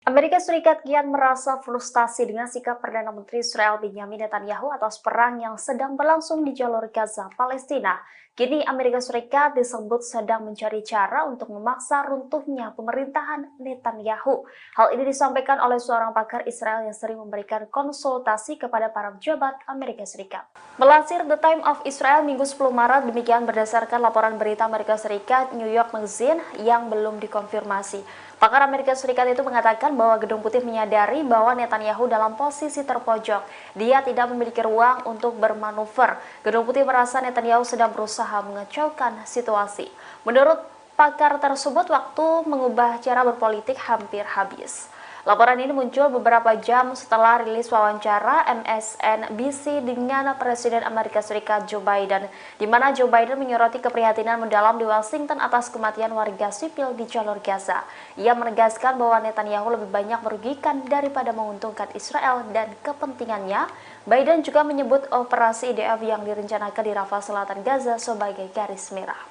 Amerika Serikat kian merasa frustasi dengan sikap Perdana Menteri Israel Benjamin Netanyahu atas perang yang sedang berlangsung di jalur Gaza, Palestina. Kini Amerika Serikat disebut sedang mencari cara untuk memaksa runtuhnya pemerintahan Netanyahu. Hal ini disampaikan oleh seorang pakar Israel yang sering memberikan konsultasi kepada para pejabat Amerika Serikat. Melansir The Times of Israel Minggu 10 Maret, demikian berdasarkan laporan berita Amerika Serikat New York Magazine yang belum dikonfirmasi. Pakar Amerika Serikat itu mengatakan bahwa Gedung Putih menyadari bahwa Netanyahu dalam posisi terpojok. Dia tidak memiliki ruang untuk bermanuver. Gedung Putih merasa Netanyahu sedang berusaha mengacaukan situasi. Menurut pakar tersebut, waktu mengubah cara berpolitik hampir habis. Laporan ini muncul beberapa jam setelah rilis wawancara MSNBC dengan Presiden Amerika Serikat Joe Biden, di mana Joe Biden menyoroti keprihatinan mendalam di Washington atas kematian warga sipil di jalur Gaza. Ia menegaskan bahwa Netanyahu lebih banyak merugikan daripada menguntungkan Israel dan kepentingannya. Biden juga menyebut operasi IDF yang direncanakan di Rafah Selatan Gaza sebagai garis merah.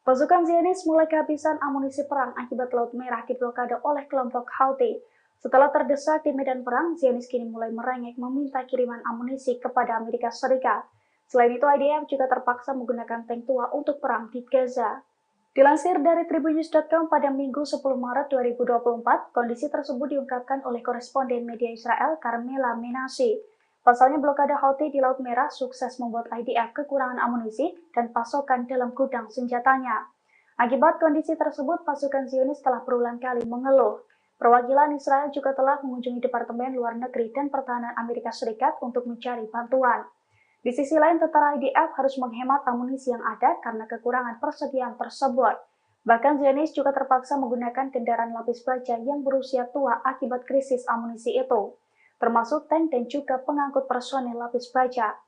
Pasukan Zionis mulai kehabisan amunisi perang akibat Laut Merah diblokade oleh kelompok Houthi. Setelah terdesak di medan perang, Zionis kini mulai merengek meminta kiriman amunisi kepada Amerika Serikat. Selain itu, IDF juga terpaksa menggunakan tank tua untuk perang di Gaza. Dilansir dari tribunnews.com pada Minggu 10 Maret 2024, kondisi tersebut diungkapkan oleh koresponden media Israel Carmela Menashe. Pasalnya blokade Houthi di Laut Merah sukses membuat IDF kekurangan amunisi dan pasokan dalam gudang senjatanya. Akibat kondisi tersebut, pasukan Zionis telah berulang kali mengeluh. Perwakilan Israel juga telah mengunjungi Departemen Luar Negeri dan Pertahanan Amerika Serikat untuk mencari bantuan. Di sisi lain, tentara IDF harus menghemat amunisi yang ada karena kekurangan persediaan tersebut. Bahkan Zionis juga terpaksa menggunakan kendaraan lapis baja yang berusia tua akibat krisis amunisi itu, termasuk tank dan juga pengangkut personel lapis baja.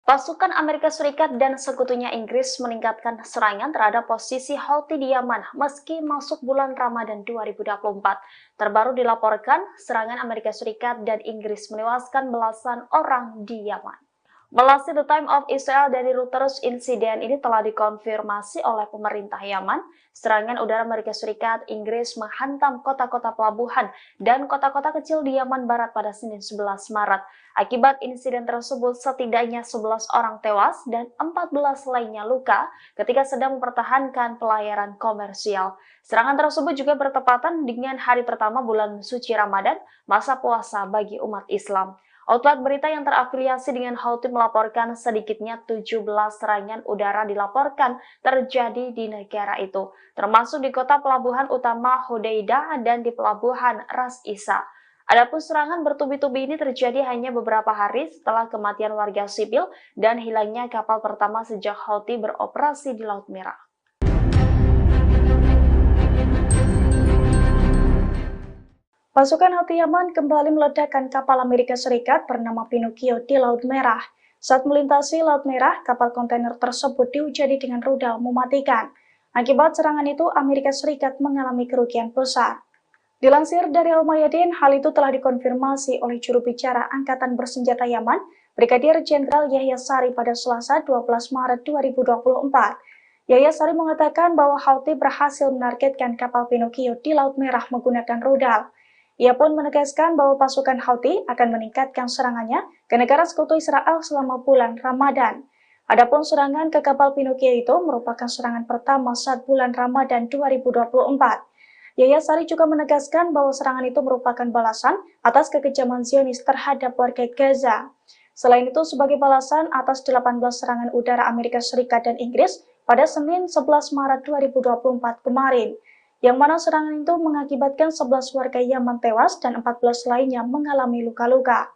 Pasukan Amerika Serikat dan sekutunya Inggris meningkatkan serangan terhadap posisi Houthi di Yaman meski masuk bulan Ramadan 2024. Terbaru dilaporkan, serangan Amerika Serikat dan Inggris menewaskan belasan orang di Yaman. Melalui The Time of Israel dari Reuters, insiden ini telah dikonfirmasi oleh pemerintah Yaman. Serangan udara Amerika Serikat, Inggris menghantam kota-kota pelabuhan dan kota-kota kecil di Yaman Barat pada Senin 11 Maret. Akibat insiden tersebut, setidaknya 11 orang tewas dan 14 lainnya luka ketika sedang mempertahankan pelayaran komersial. Serangan tersebut juga bertepatan dengan hari pertama bulan suci Ramadan, masa puasa bagi umat Islam. Outlet berita yang terafiliasi dengan Houthi melaporkan sedikitnya 17 serangan udara dilaporkan terjadi di negara itu, termasuk di kota pelabuhan utama Hodeidah dan di pelabuhan Ras Isa. Adapun serangan bertubi-tubi ini terjadi hanya beberapa hari setelah kematian warga sipil dan hilangnya kapal pertama sejak Houthi beroperasi di Laut Merah. Pasukan Houthi Yaman kembali meledakkan kapal Amerika Serikat bernama Pinocchio di Laut Merah. Saat melintasi Laut Merah, kapal kontainer tersebut diuji dengan rudal mematikan. Akibat serangan itu, Amerika Serikat mengalami kerugian besar. Dilansir dari Al-Mayadin, hal itu telah dikonfirmasi oleh juru bicara Angkatan Bersenjata Yaman, Brigadir Jenderal Yahya Sari pada Selasa 12 Maret 2024. Yahya Sari mengatakan bahwa Houthi berhasil menargetkan kapal Pinocchio di Laut Merah menggunakan rudal. Ia pun menegaskan bahwa pasukan Houthi akan meningkatkan serangannya ke negara sekutu Israel selama bulan Ramadan. Adapun serangan ke kapal Pinocchio itu merupakan serangan pertama saat bulan Ramadan 2024. Yahya Sari juga menegaskan bahwa serangan itu merupakan balasan atas kekejaman Zionis terhadap warga Gaza. Selain itu, sebagai balasan atas 18 serangan udara Amerika Serikat dan Inggris pada Senin 11 Maret 2024 kemarin, yang mana serangan itu mengakibatkan 11 warga Yaman tewas dan 14 lainnya mengalami luka-luka.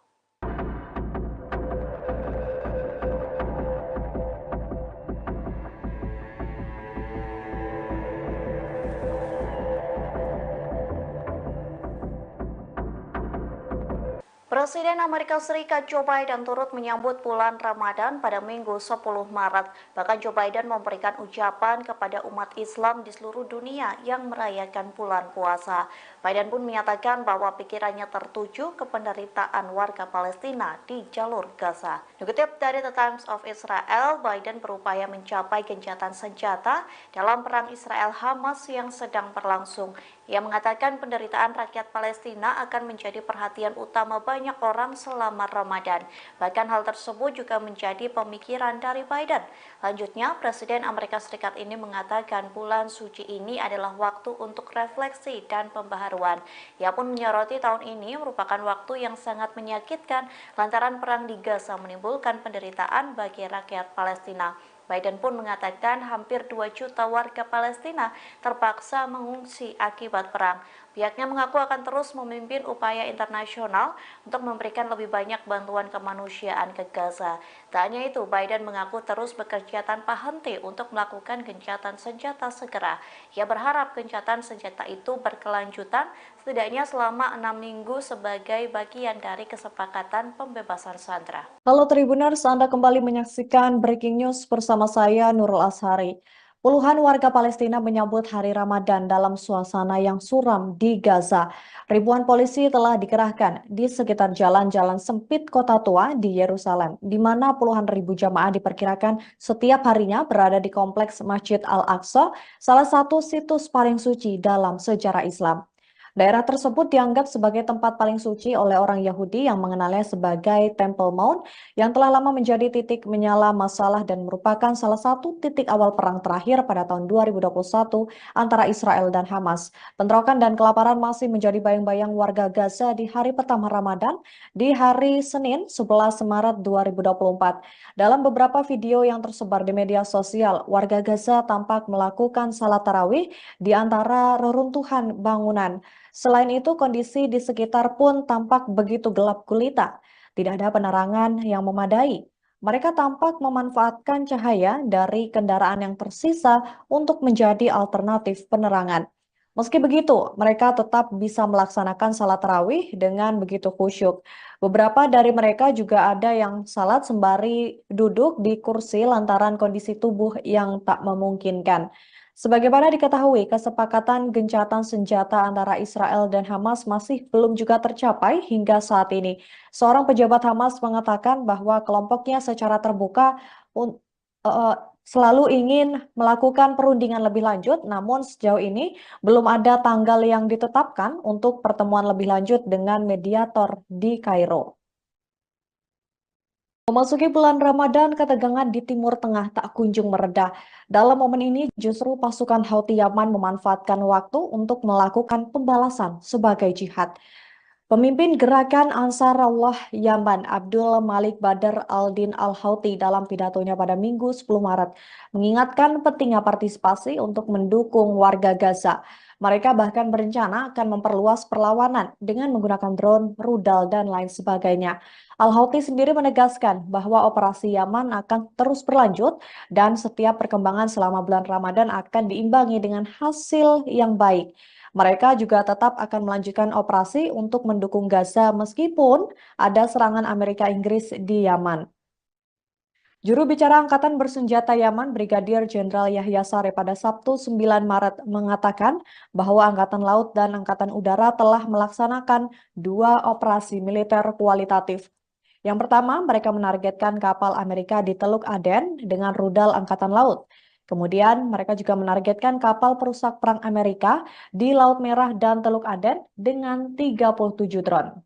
Presiden Amerika Serikat Joe Biden turut menyambut bulan Ramadan pada Minggu 10 Maret. Bahkan Joe Biden memberikan ucapan kepada umat Islam di seluruh dunia yang merayakan bulan puasa. Biden pun menyatakan bahwa pikirannya tertuju ke penderitaan warga Palestina di jalur Gaza. Dikutip dari The Times of Israel, Biden berupaya mencapai gencatan senjata dalam perang Israel-Hamas yang sedang berlangsung. Ia mengatakan penderitaan rakyat Palestina akan menjadi perhatian utama banyak orang selama Ramadan. Bahkan hal tersebut juga menjadi pemikiran dari Biden. Lanjutnya, Presiden Amerika Serikat ini mengatakan bulan suci ini adalah waktu untuk refleksi dan pembaharuan. Ia pun menyoroti tahun ini merupakan waktu yang sangat menyakitkan lantaran perang di Gaza menimbulkan penderitaan bagi rakyat Palestina. Biden pun mengatakan hampir 2 juta warga Palestina terpaksa mengungsi akibat perang. Pihaknya mengaku akan terus memimpin upaya internasional untuk memberikan lebih banyak bantuan kemanusiaan ke Gaza. Tak hanya itu, Biden mengaku terus bekerja tanpa henti untuk melakukan gencatan senjata segera. Ia berharap gencatan senjata itu berkelanjutan setidaknya selama 6 minggu sebagai bagian dari kesepakatan pembebasan sandera. Halo Tribuners, Anda kembali menyaksikan Breaking News bersama saya Nurul Ashari. Puluhan warga Palestina menyambut hari Ramadan dalam suasana yang suram di Gaza. Ribuan polisi telah dikerahkan di sekitar jalan-jalan sempit kota tua di Yerusalem, di mana puluhan ribu jamaah diperkirakan setiap harinya berada di kompleks Masjid Al-Aqsa, salah satu situs paling suci dalam sejarah Islam. Daerah tersebut dianggap sebagai tempat paling suci oleh orang Yahudi yang mengenalnya sebagai Temple Mount yang telah lama menjadi titik menyala masalah dan merupakan salah satu titik awal perang terakhir pada tahun 2021 antara Israel dan Hamas. Bentrokan dan kelaparan masih menjadi bayang-bayang warga Gaza di hari pertama Ramadan di hari Senin 11 Maret 2024. Dalam beberapa video yang tersebar di media sosial, warga Gaza tampak melakukan salat tarawih di antara reruntuhan bangunan. Selain itu, kondisi di sekitar pun tampak begitu gelap gulita. Tidak ada penerangan yang memadai. Mereka tampak memanfaatkan cahaya dari kendaraan yang tersisa untuk menjadi alternatif penerangan. Meski begitu, mereka tetap bisa melaksanakan salat tarawih dengan begitu khusyuk. Beberapa dari mereka juga ada yang salat sembari duduk di kursi lantaran kondisi tubuh yang tak memungkinkan. Sebagaimana diketahui, kesepakatan gencatan senjata antara Israel dan Hamas masih belum juga tercapai hingga saat ini. Seorang pejabat Hamas mengatakan bahwa kelompoknya secara terbuka un- eh, selalu ingin melakukan perundingan lebih lanjut, namun sejauh ini belum ada tanggal yang ditetapkan untuk pertemuan lebih lanjut dengan mediator di Kairo. Memasuki bulan Ramadan, ketegangan di Timur Tengah tak kunjung mereda. Dalam momen ini, justru pasukan Houthi Yaman memanfaatkan waktu untuk melakukan pembalasan sebagai jihad. Pemimpin gerakan Ansarullah Yaman, Abdul Malik Badr al-Din al-Houthi dalam pidatonya pada Minggu 10 Maret, mengingatkan pentingnya partisipasi untuk mendukung warga Gaza. Mereka bahkan berencana akan memperluas perlawanan dengan menggunakan drone, rudal, dan lain sebagainya. Al-Houthi sendiri menegaskan bahwa operasi Yaman akan terus berlanjut dan setiap perkembangan selama bulan Ramadan akan diimbangi dengan hasil yang baik. Mereka juga tetap akan melanjutkan operasi untuk mendukung Gaza meskipun ada serangan Amerika Inggris di Yaman. Juru bicara Angkatan Bersenjata Yaman, Brigadir Jenderal Yahya Saree pada Sabtu 9 Maret mengatakan bahwa Angkatan Laut dan Angkatan Udara telah melaksanakan 2 operasi militer kualitatif. Yang pertama, mereka menargetkan kapal Amerika di Teluk Aden dengan rudal Angkatan Laut. Kemudian, mereka juga menargetkan kapal perusak perang Amerika di Laut Merah dan Teluk Aden dengan 37 drone.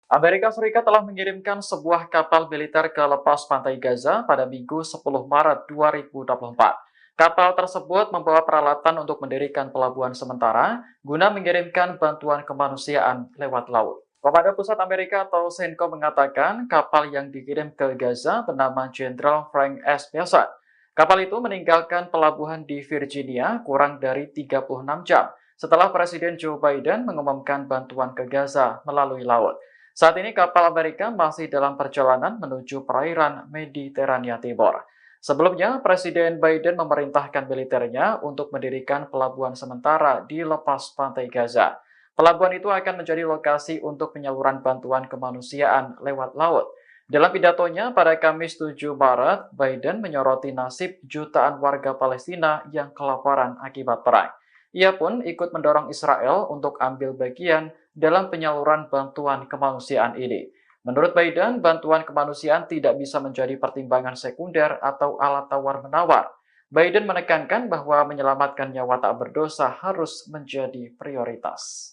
Amerika Serikat telah mengirimkan sebuah kapal militer ke lepas pantai Gaza pada Minggu 10 Maret 2024. Kapal tersebut membawa peralatan untuk mendirikan pelabuhan sementara guna mengirimkan bantuan kemanusiaan lewat laut. Komandan Pusat Amerika atau CENTCOM mengatakan kapal yang dikirim ke Gaza bernama Jenderal Frank S. Bessant. Kapal itu meninggalkan pelabuhan di Virginia kurang dari 36 jam setelah Presiden Joe Biden mengumumkan bantuan ke Gaza melalui laut. Saat ini kapal Amerika masih dalam perjalanan menuju perairan Mediterania Timur. Sebelumnya, Presiden Biden memerintahkan militernya untuk mendirikan pelabuhan sementara di lepas pantai Gaza. Pelabuhan itu akan menjadi lokasi untuk penyaluran bantuan kemanusiaan lewat laut. Dalam pidatonya pada Kamis 7 Maret, Biden menyoroti nasib jutaan warga Palestina yang kelaparan akibat perang. Ia pun ikut mendorong Israel untuk ambil bagian dalam penyaluran bantuan kemanusiaan ini. Menurut Biden, bantuan kemanusiaan tidak bisa menjadi pertimbangan sekunder atau alat tawar-menawar. Biden menekankan bahwa menyelamatkan nyawa tak berdosa harus menjadi prioritas.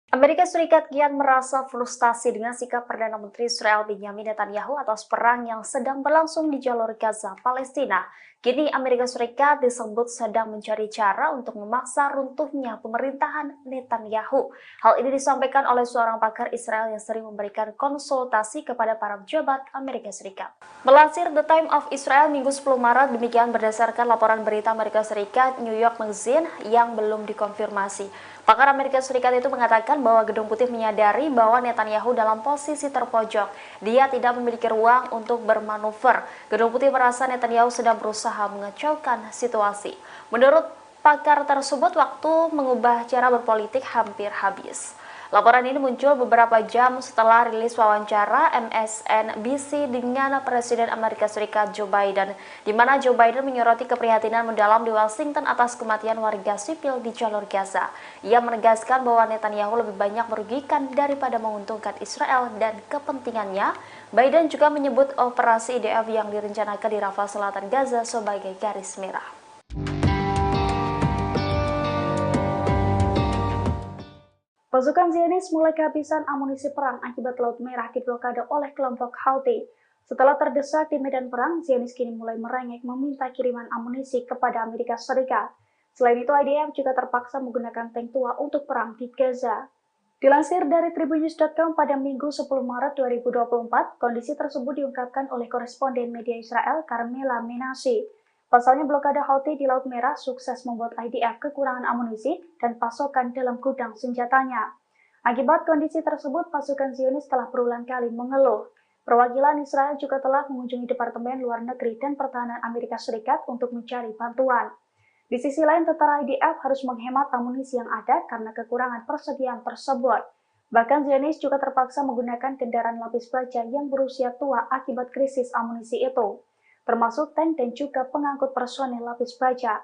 Amerika Serikat kian merasa frustasi dengan sikap Perdana Menteri Israel Benjamin Netanyahu atas perang yang sedang berlangsung di jalur Gaza, Palestina. Kini Amerika Serikat disebut sedang mencari cara untuk memaksa runtuhnya pemerintahan Netanyahu. Hal ini disampaikan oleh seorang pakar Israel yang sering memberikan konsultasi kepada para pejabat Amerika Serikat. Melansir The Time of Israel Minggu 10 Maret, demikian berdasarkan laporan berita Amerika Serikat New York Magazine yang belum dikonfirmasi. Pakar Amerika Serikat itu mengatakan bahwa Gedung Putih menyadari bahwa Netanyahu dalam posisi terpojok. Dia tidak memiliki ruang untuk bermanuver. Gedung Putih merasa Netanyahu sedang berusaha mengacaukan situasi. Menurut pakar tersebut, waktu mengubah cara berpolitik hampir habis. Laporan ini muncul beberapa jam setelah rilis wawancara MSNBC dengan Presiden Amerika Serikat Joe Biden, di mana Joe Biden menyoroti keprihatinan mendalam di Washington atas kematian warga sipil di jalur Gaza. Ia menegaskan bahwa Netanyahu lebih banyak merugikan daripada menguntungkan Israel dan kepentingannya. Biden juga menyebut operasi IDF yang direncanakan di Rafah Selatan Gaza sebagai garis merah. Pasukan Zionis mulai kehabisan amunisi perang akibat Laut Merah diblokade oleh kelompok Houthi. Setelah terdesak di medan perang, Zionis kini mulai merengek meminta kiriman amunisi kepada Amerika Serikat. Selain itu, IDF juga terpaksa menggunakan tank tua untuk perang di Gaza. Dilansir dari tribunnews.com pada Minggu 10 Maret 2024, kondisi tersebut diungkapkan oleh koresponden media Israel Carmela Menashe. Pasalnya blokade Houthi di Laut Merah sukses membuat IDF kekurangan amunisi dan pasokan dalam gudang senjatanya. Akibat kondisi tersebut, pasukan Zionis telah berulang kali mengeluh. Perwakilan Israel juga telah mengunjungi Departemen Luar Negeri dan Pertahanan Amerika Serikat untuk mencari bantuan. Di sisi lain, tentara IDF harus menghemat amunisi yang ada karena kekurangan persediaan tersebut. Bahkan Zionis juga terpaksa menggunakan kendaraan lapis baja yang berusia tua akibat krisis amunisi itu, termasuk tank dan juga pengangkut personel lapis baja.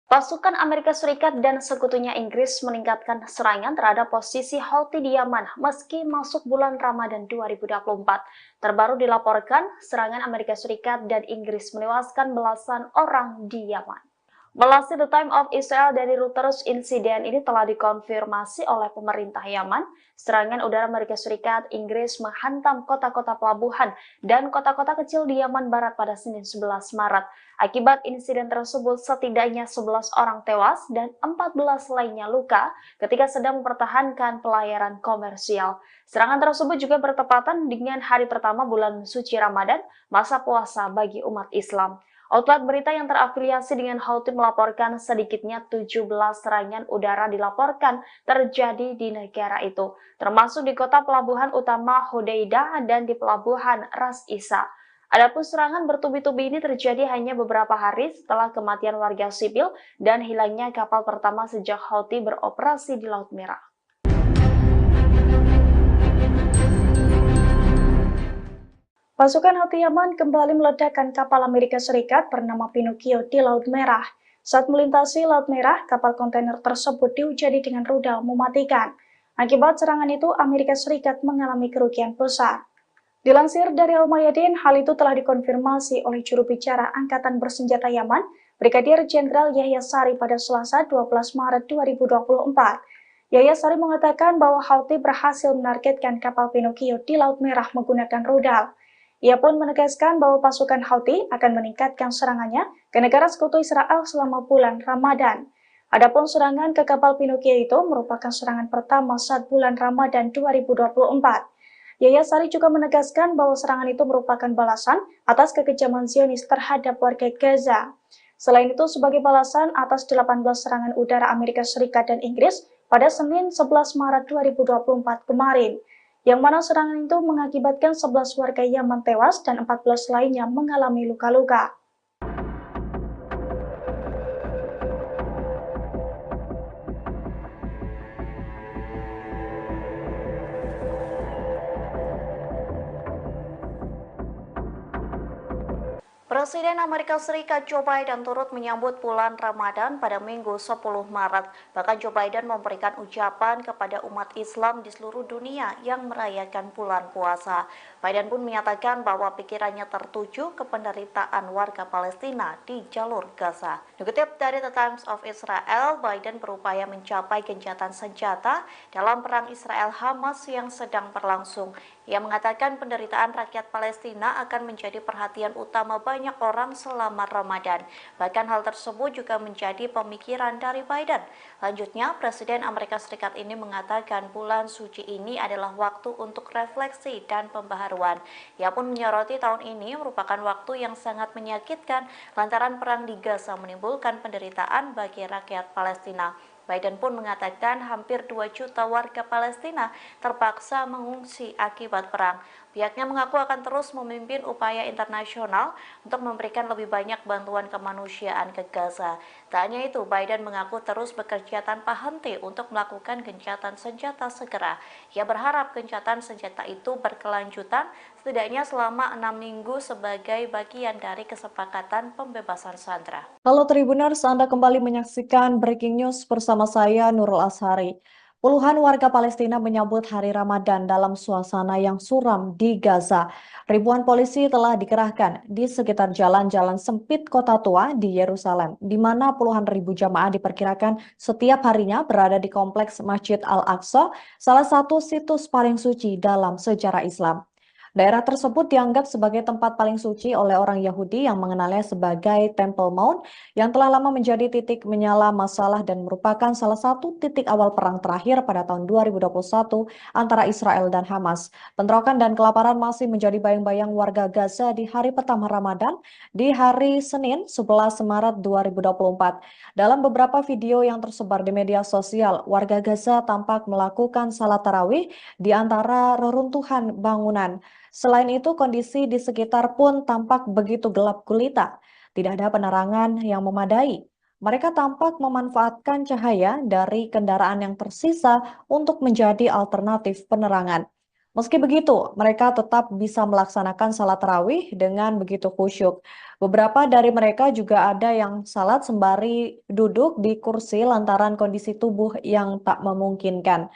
Pasukan Amerika Serikat dan sekutunya Inggris meningkatkan serangan terhadap posisi Houthi di Yaman meski masuk bulan Ramadan 2024. Terbaru dilaporkan, serangan Amerika Serikat dan Inggris menewaskan belasan orang di Yaman. Melalui The Time of Israel dari Reuters, insiden ini telah dikonfirmasi oleh pemerintah Yaman. Serangan udara Amerika Serikat, Inggris menghantam kota-kota pelabuhan dan kota-kota kecil di Yaman Barat pada Senin 11 Maret. Akibat insiden tersebut, setidaknya 11 orang tewas dan 14 lainnya luka ketika sedang mempertahankan pelayaran komersial. Serangan tersebut juga bertepatan dengan hari pertama bulan suci Ramadan, masa puasa bagi umat Islam. Outlet berita yang terafiliasi dengan Houthi melaporkan sedikitnya 17 serangan udara dilaporkan terjadi di negara itu, termasuk di kota pelabuhan utama Hodeidah dan di pelabuhan Ras Isa. Adapun serangan bertubi-tubi ini terjadi hanya beberapa hari setelah kematian warga sipil dan hilangnya kapal pertama sejak Houthi beroperasi di Laut Merah. Pasukan Houthi Yaman kembali meledakkan kapal Amerika Serikat bernama Pinocchio di Laut Merah. Saat melintasi Laut Merah, kapal kontainer tersebut diuji dengan rudal mematikan. Akibat serangan itu, Amerika Serikat mengalami kerugian besar. Dilansir dari Al-Mayadin, hal itu telah dikonfirmasi oleh juru bicara Angkatan Bersenjata Yaman, Brigadir Jenderal Yahya Sari pada Selasa 12 Maret 2024. Yahya Sari mengatakan bahwa Houthi berhasil menargetkan kapal Pinocchio di Laut Merah menggunakan rudal. Ia pun menegaskan bahwa pasukan Houthi akan meningkatkan serangannya ke negara sekutu Israel selama bulan Ramadan. Adapun serangan ke kapal Pinocchio itu merupakan serangan pertama saat bulan Ramadan 2024. Yahya Sari juga menegaskan bahwa serangan itu merupakan balasan atas kekejaman Zionis terhadap warga Gaza. Selain itu, sebagai balasan atas 18 serangan udara Amerika Serikat dan Inggris pada Senin 11 Maret 2024 kemarin, yang mana serangan itu mengakibatkan 11 warga Yaman tewas dan 14 lainnya mengalami luka-luka. Presiden Amerika Serikat Joe Biden turut menyambut bulan Ramadan pada Minggu 10 Maret. Bahkan Joe Biden memberikan ucapan kepada umat Islam di seluruh dunia yang merayakan bulan puasa. Biden pun menyatakan bahwa pikirannya tertuju ke penderitaan warga Palestina di jalur Gaza. Dikutip dari The Times of Israel, Biden berupaya mencapai gencatan senjata dalam perang Israel-Hamas yang sedang berlangsung. Ia mengatakan penderitaan rakyat Palestina akan menjadi perhatian utama banyak orang selama Ramadan. Bahkan hal tersebut juga menjadi pemikiran dari Biden. Lanjutnya, Presiden Amerika Serikat ini mengatakan bulan suci ini adalah waktu untuk refleksi dan pembaharuan. Ia pun menyoroti tahun ini merupakan waktu yang sangat menyakitkan lantaran perang di Gaza menimbulkan penderitaan bagi rakyat Palestina. Biden pun mengatakan hampir 2 juta warga Palestina terpaksa mengungsi akibat perang. Pihaknya mengaku akan terus memimpin upaya internasional untuk memberikan lebih banyak bantuan kemanusiaan ke Gaza. Tak hanya itu, Biden mengaku terus bekerja tanpa henti untuk melakukan gencatan senjata segera. Ia berharap gencatan senjata itu berkelanjutan setidaknya selama 6 minggu sebagai bagian dari kesepakatan pembebasan sandera. Halo Tribuners, Anda kembali menyaksikan Breaking News bersama saya Nurul Ashari. Puluhan warga Palestina menyambut hari Ramadan dalam suasana yang suram di Gaza. Ribuan polisi telah dikerahkan di sekitar jalan-jalan sempit kota tua di Yerusalem, di mana puluhan ribu jamaah diperkirakan setiap harinya berada di kompleks Masjid Al-Aqsa, salah satu situs paling suci dalam sejarah Islam. Daerah tersebut dianggap sebagai tempat paling suci oleh orang Yahudi yang mengenalnya sebagai Temple Mount yang telah lama menjadi titik menyala masalah dan merupakan salah satu titik awal perang terakhir pada tahun 2021 antara Israel dan Hamas. Bentrokan dan kelaparan masih menjadi bayang-bayang warga Gaza di hari pertama Ramadan di hari Senin 11 Maret 2024. Dalam beberapa video yang tersebar di media sosial, warga Gaza tampak melakukan salat tarawih di antara reruntuhan bangunan. Selain itu, kondisi di sekitar pun tampak begitu gelap gulita. Tidak ada penerangan yang memadai. Mereka tampak memanfaatkan cahaya dari kendaraan yang tersisa untuk menjadi alternatif penerangan. Meski begitu, mereka tetap bisa melaksanakan salat tarawih dengan begitu khusyuk. Beberapa dari mereka juga ada yang salat sembari duduk di kursi lantaran kondisi tubuh yang tak memungkinkan.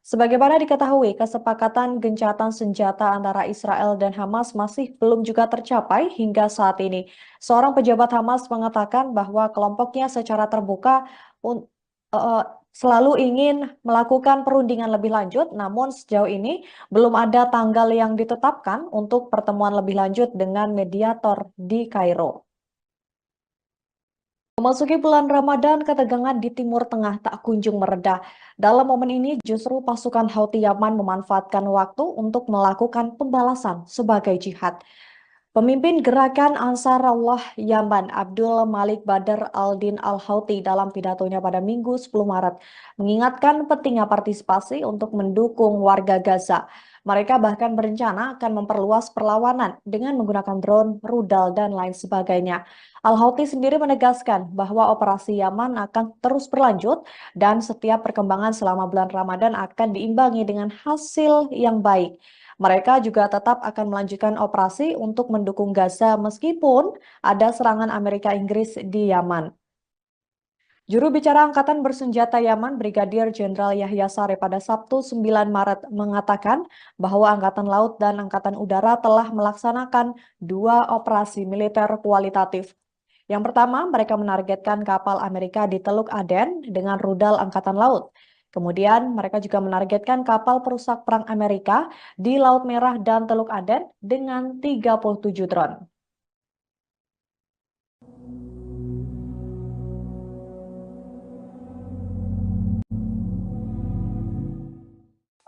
Sebagaimana diketahui, kesepakatan gencatan senjata antara Israel dan Hamas masih belum juga tercapai hingga saat ini. Seorang pejabat Hamas mengatakan bahwa kelompoknya secara terbuka eh, selalu ingin melakukan perundingan lebih lanjut, namun sejauh ini belum ada tanggal yang ditetapkan untuk pertemuan lebih lanjut dengan mediator di Kairo. Memasuki bulan Ramadan, ketegangan di Timur Tengah tak kunjung mereda. Dalam momen ini, justru pasukan Houthi Yaman memanfaatkan waktu untuk melakukan pembalasan sebagai jihad. Pemimpin gerakan Ansarullah Yaman, Abdul Malik Badr al-Din al-Houthi dalam pidatonya pada Minggu 10 Maret, mengingatkan pentingnya partisipasi untuk mendukung warga Gaza. Mereka bahkan berencana akan memperluas perlawanan dengan menggunakan drone, rudal, dan lain sebagainya. Al-Houthi sendiri menegaskan bahwa operasi Yaman akan terus berlanjut dan setiap perkembangan selama bulan Ramadan akan diimbangi dengan hasil yang baik. Mereka juga tetap akan melanjutkan operasi untuk mendukung Gaza meskipun ada serangan Amerika Inggris di Yaman. Juru bicara Angkatan Bersenjata Yaman, Brigadir Jenderal Yahya Saree pada Sabtu 9 Maret mengatakan bahwa Angkatan Laut dan Angkatan Udara telah melaksanakan 2 operasi militer kualitatif. Yang pertama, mereka menargetkan kapal Amerika di Teluk Aden dengan rudal Angkatan Laut. Kemudian, mereka juga menargetkan kapal perusak perang Amerika di Laut Merah dan Teluk Aden dengan 37 drone.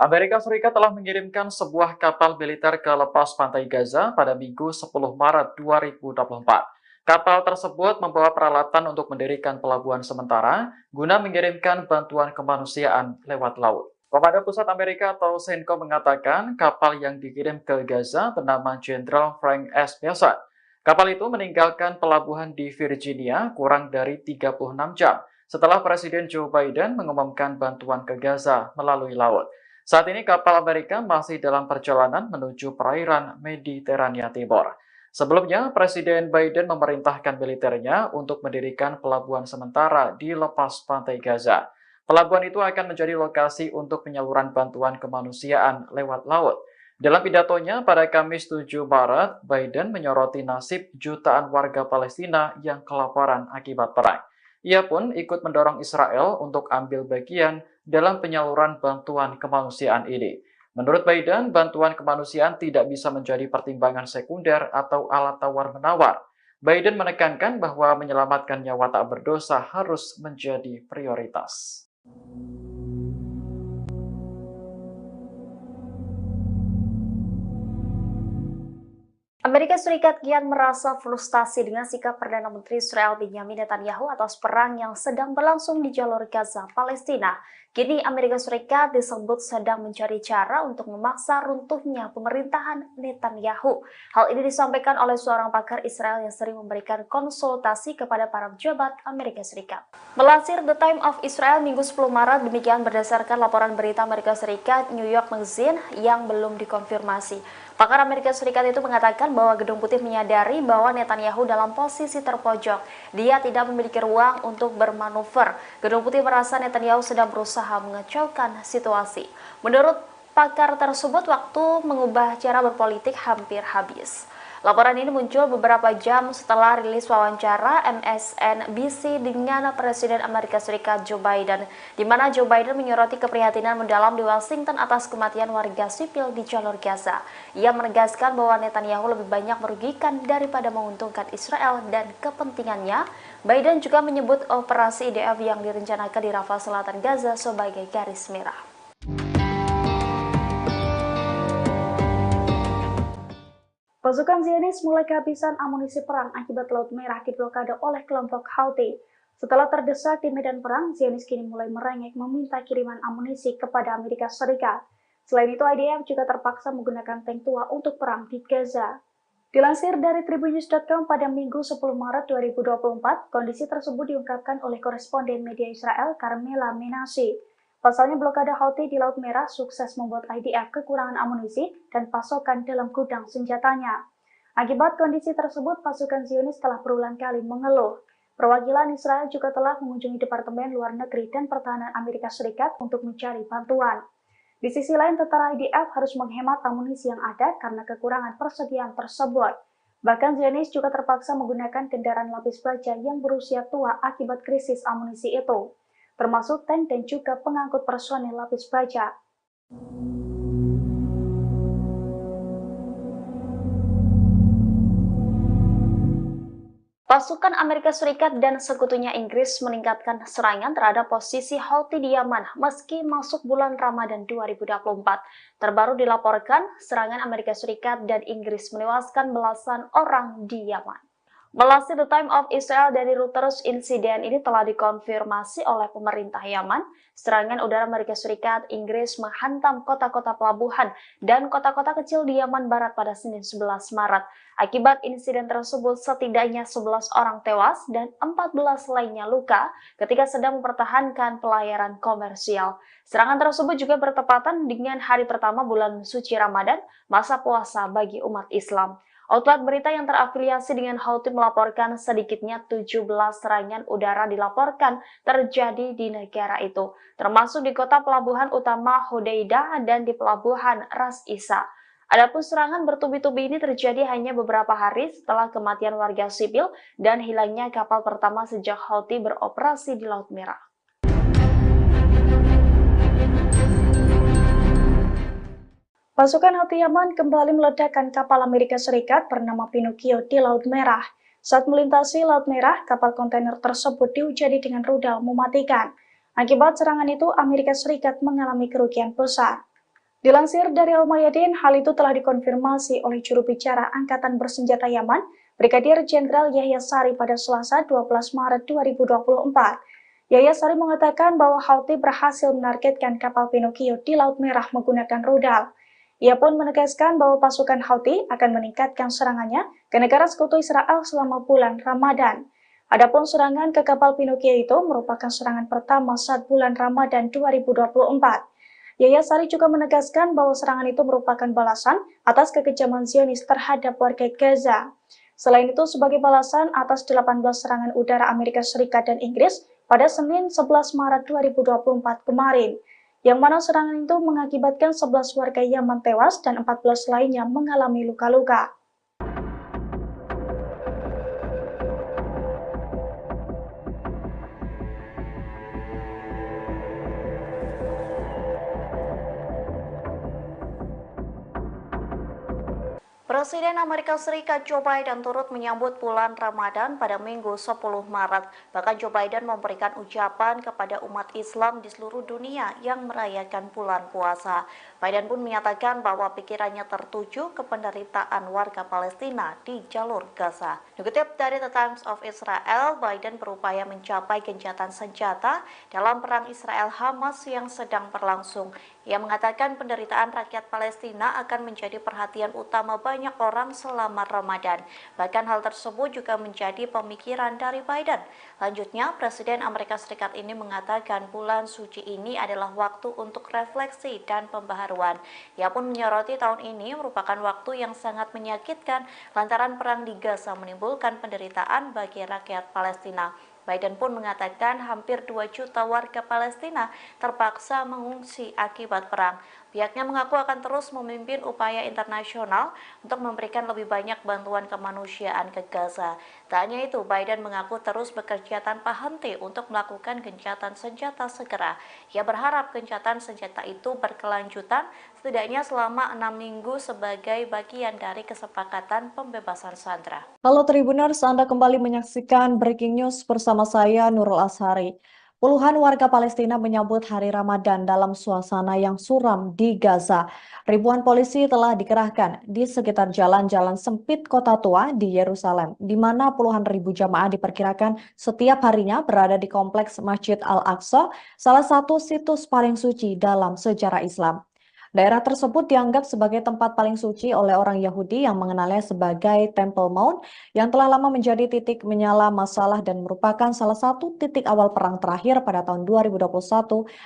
Amerika Serikat telah mengirimkan sebuah kapal militer ke lepas pantai Gaza pada Minggu 10 Maret 2024. Kapal tersebut membawa peralatan untuk mendirikan pelabuhan sementara guna mengirimkan bantuan kemanusiaan lewat laut. Komando Pusat Amerika atau CENTCOM mengatakan kapal yang dikirim ke Gaza bernama Jenderal Frank S. Bessent. Kapal itu meninggalkan pelabuhan di Virginia kurang dari 36 jam setelah Presiden Joe Biden mengumumkan bantuan ke Gaza melalui laut. Saat ini kapal Amerika masih dalam perjalanan menuju perairan Mediterania Timur. Sebelumnya, Presiden Biden memerintahkan militernya untuk mendirikan pelabuhan sementara di lepas pantai Gaza. Pelabuhan itu akan menjadi lokasi untuk penyaluran bantuan kemanusiaan lewat laut. Dalam pidatonya pada Kamis 7 Maret, Biden menyoroti nasib jutaan warga Palestina yang kelaparan akibat perang. Ia pun ikut mendorong Israel untuk ambil bagian dalam penyaluran bantuan kemanusiaan ini. Menurut Biden, bantuan kemanusiaan tidak bisa menjadi pertimbangan sekunder atau alat tawar-menawar. Biden menekankan bahwa menyelamatkan nyawa tak berdosa harus menjadi prioritas. Amerika Serikat kian merasa frustasi dengan sikap Perdana Menteri Israel Benjamin Netanyahu atas perang yang sedang berlangsung di jalur Gaza, Palestina. Kini Amerika Serikat disebut sedang mencari cara untuk memaksa runtuhnya pemerintahan Netanyahu. Hal ini disampaikan oleh seorang pakar Israel yang sering memberikan konsultasi kepada para pejabat Amerika Serikat. Melansir The Time of Israel Minggu 10 Maret, demikian berdasarkan laporan berita Amerika Serikat New York Magazine yang belum dikonfirmasi. Pakar Amerika Serikat itu mengatakan bahwa Gedung Putih menyadari bahwa Netanyahu dalam posisi terpojok. Dia tidak memiliki ruang untuk bermanuver. Gedung Putih merasa Netanyahu sedang berusaha mengacaukan situasi. Menurut pakar tersebut, waktu mengubah cara berpolitik hampir habis. Laporan ini muncul beberapa jam setelah rilis wawancara MSNBC dengan Presiden Amerika Serikat Joe Biden, di mana Joe Biden menyoroti keprihatinan mendalam di Washington atas kematian warga sipil di jalur Gaza. Ia menegaskan bahwa Netanyahu lebih banyak merugikan daripada menguntungkan Israel dan kepentingannya. Biden juga menyebut operasi IDF yang direncanakan di Rafah Selatan Gaza sebagai garis merah. Pasukan Zionis mulai kehabisan amunisi perang akibat Laut Merah diblokade oleh kelompok Houthi. Setelah terdesak di medan perang, Zionis kini mulai merengek meminta kiriman amunisi kepada Amerika Serikat. Selain itu, IDF juga terpaksa menggunakan tank tua untuk perang di Gaza. Dilansir dari tribunnews.com pada Minggu 10 Maret 2024, kondisi tersebut diungkapkan oleh koresponden media Israel Carmela Menashe. Pasalnya blokade Houthi di Laut Merah sukses membuat IDF kekurangan amunisi dan pasokan dalam gudang senjatanya. Akibat kondisi tersebut, pasukan Zionis telah berulang kali mengeluh. Perwakilan Israel juga telah mengunjungi Departemen Luar Negeri dan Pertahanan Amerika Serikat untuk mencari bantuan. Di sisi lain, tentara IDF harus menghemat amunisi yang ada karena kekurangan persediaan tersebut. Bahkan Zionis juga terpaksa menggunakan kendaraan lapis baja yang berusia tua akibat krisis amunisi itu, termasuk tank dan juga pengangkut personel lapis baja. Pasukan Amerika Serikat dan sekutunya Inggris meningkatkan serangan terhadap posisi Houthi di Yaman meski masuk bulan Ramadan 2024. Terbaru dilaporkan, serangan Amerika Serikat dan Inggris menewaskan belasan orang di Yaman. Melansir The Time of Israel dari Reuters, insiden ini telah dikonfirmasi oleh pemerintah Yaman. Serangan udara Amerika Serikat, Inggris menghantam kota-kota pelabuhan dan kota-kota kecil di Yaman Barat pada Senin 11 Maret. Akibat insiden tersebut, setidaknya 11 orang tewas dan 14 lainnya luka ketika sedang mempertahankan pelayaran komersial. Serangan tersebut juga bertepatan dengan hari pertama bulan suci Ramadan, masa puasa bagi umat Islam. Outlet berita yang terafiliasi dengan Houthi melaporkan sedikitnya 17 serangan udara dilaporkan terjadi di negara itu, termasuk di kota pelabuhan utama Hodeidah dan di pelabuhan Ras Isa. Adapun serangan bertubi-tubi ini terjadi hanya beberapa hari setelah kematian warga sipil dan hilangnya kapal pertama sejak Houthi beroperasi di Laut Merah. Pasukan Houthi Yaman kembali meledakkan kapal Amerika Serikat bernama Pinocchio di Laut Merah. Saat melintasi Laut Merah, kapal kontainer tersebut diuji dengan rudal mematikan. Akibat serangan itu, Amerika Serikat mengalami kerugian besar. Dilansir dari Al-Mayadin, hal itu telah dikonfirmasi oleh juru bicara Angkatan Bersenjata Yaman, Brigadir Jenderal Yahya Sari pada Selasa 12 Maret 2024. Yahya Sari mengatakan bahwa Houthi berhasil menargetkan kapal Pinocchio di Laut Merah menggunakan rudal. Ia pun menegaskan bahwa pasukan Houthi akan meningkatkan serangannya ke negara sekutu Israel selama bulan Ramadan. Adapun serangan ke kapal Pinocchio itu merupakan serangan pertama saat bulan Ramadan 2024. Yahya Sari juga menegaskan bahwa serangan itu merupakan balasan atas kekejaman Zionis terhadap warga Gaza. Selain itu, sebagai balasan atas 18 serangan udara Amerika Serikat dan Inggris pada Senin 11 Maret 2024 kemarin, yang mana serangan itu mengakibatkan 11 warga Yaman tewas dan 14 lainnya mengalami luka-luka. Presiden Amerika Serikat Joe Biden turut menyambut bulan Ramadan pada Minggu 10 Maret. Bahkan Joe Biden memberikan ucapan kepada umat Islam di seluruh dunia yang merayakan bulan puasa. Biden pun menyatakan bahwa pikirannya tertuju ke penderitaan warga Palestina di jalur Gaza. Dikutip dari The Times of Israel, Biden berupaya mencapai gencatan senjata dalam perang Israel-Hamas yang sedang berlangsung. Ia mengatakan penderitaan rakyat Palestina akan menjadi perhatian utama banyak orang selama Ramadan. Bahkan hal tersebut juga menjadi pemikiran dari Biden. Lanjutnya, Presiden Amerika Serikat ini mengatakan bulan suci ini adalah waktu untuk refleksi dan pembaharuan. Ia pun menyoroti tahun ini merupakan waktu yang sangat menyakitkan lantaran perang di Gaza menimbulkan penderitaan bagi rakyat Palestina. Biden pun mengatakan hampir 2 juta warga Palestina terpaksa mengungsi akibat perang. Pihaknya mengaku akan terus memimpin upaya internasional untuk memberikan lebih banyak bantuan kemanusiaan ke Gaza. Tak hanya itu, Biden mengaku terus bekerja tanpa henti untuk melakukan gencatan senjata segera. Ia berharap gencatan senjata itu berkelanjutan setidaknya selama 6 minggu sebagai bagian dari kesepakatan pembebasan sandera. Halo Tribuners, Anda kembali menyaksikan Breaking News bersama saya Nurul Ashari. Puluhan warga Palestina menyambut hari Ramadan dalam suasana yang suram di Gaza. Ribuan polisi telah dikerahkan di sekitar jalan-jalan sempit kota tua di Yerusalem, di mana puluhan ribu jamaah diperkirakan setiap harinya berada di kompleks Masjid Al-Aqsa, salah satu situs paling suci dalam sejarah Islam. Daerah tersebut dianggap sebagai tempat paling suci oleh orang Yahudi yang mengenalnya sebagai Temple Mount yang telah lama menjadi titik menyala masalah dan merupakan salah satu titik awal perang terakhir pada tahun 2021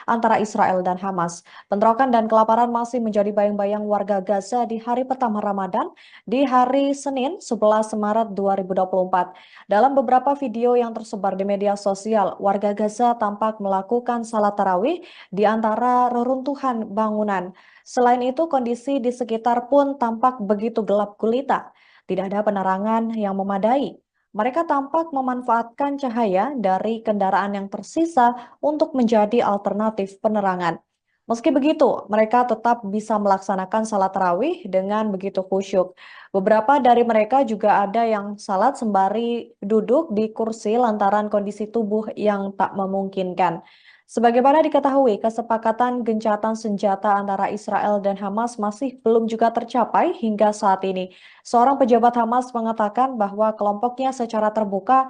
antara Israel dan Hamas. Bentrokan dan kelaparan masih menjadi bayang-bayang warga Gaza di hari pertama Ramadan di hari Senin 11 Maret 2024. Dalam beberapa video yang tersebar di media sosial, warga Gaza tampak melakukan salat tarawih di antara reruntuhan bangunan. Selain itu, kondisi di sekitar pun tampak begitu gelap gulita. Tidak ada penerangan yang memadai. Mereka tampak memanfaatkan cahaya dari kendaraan yang tersisa untuk menjadi alternatif penerangan. Meski begitu, mereka tetap bisa melaksanakan salat tarawih dengan begitu khusyuk. Beberapa dari mereka juga ada yang salat sembari duduk di kursi lantaran kondisi tubuh yang tak memungkinkan. Sebagaimana diketahui, kesepakatan gencatan senjata antara Israel dan Hamas masih belum juga tercapai hingga saat ini. Seorang pejabat Hamas mengatakan bahwa kelompoknya secara terbuka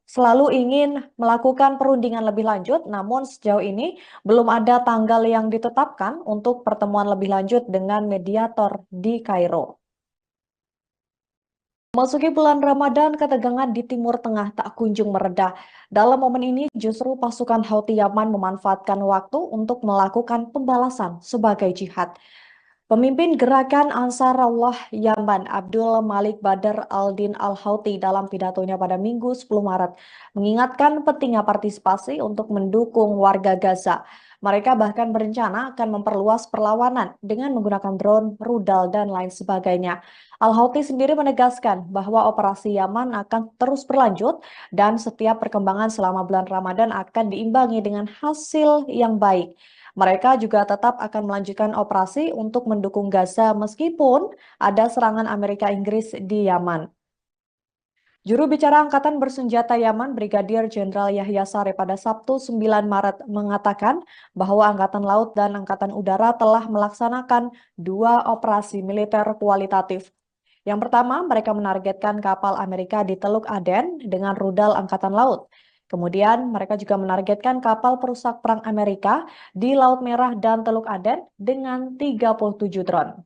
selalu ingin melakukan perundingan lebih lanjut, namun sejauh ini belum ada tanggal yang ditetapkan untuk pertemuan lebih lanjut dengan mediator di Kairo. Memasuki bulan Ramadan, ketegangan di Timur Tengah tak kunjung mereda. Dalam momen ini, justru pasukan Houthi Yaman memanfaatkan waktu untuk melakukan pembalasan sebagai jihad. Pemimpin gerakan Ansarullah Yaman, Abdul Malik Badr al-Din al-Houthi dalam pidatonya pada Minggu 10 Maret, mengingatkan pentingnya partisipasi untuk mendukung warga Gaza. Mereka bahkan berencana akan memperluas perlawanan dengan menggunakan drone, rudal, dan lain sebagainya. Al-Houthi sendiri menegaskan bahwa operasi Yaman akan terus berlanjut dan setiap perkembangan selama bulan Ramadan akan diimbangi dengan hasil yang baik. Mereka juga tetap akan melanjutkan operasi untuk mendukung Gaza meskipun ada serangan Amerika Inggris di Yaman. Juru bicara Angkatan Bersenjata Yaman, Brigadir Jenderal Yahya Saree pada Sabtu 9 Maret mengatakan bahwa Angkatan Laut dan Angkatan Udara telah melaksanakan 2 operasi militer kualitatif. Yang pertama, mereka menargetkan kapal Amerika di Teluk Aden dengan rudal Angkatan Laut. Kemudian, mereka juga menargetkan kapal perusak perang Amerika di Laut Merah dan Teluk Aden dengan 37 drone.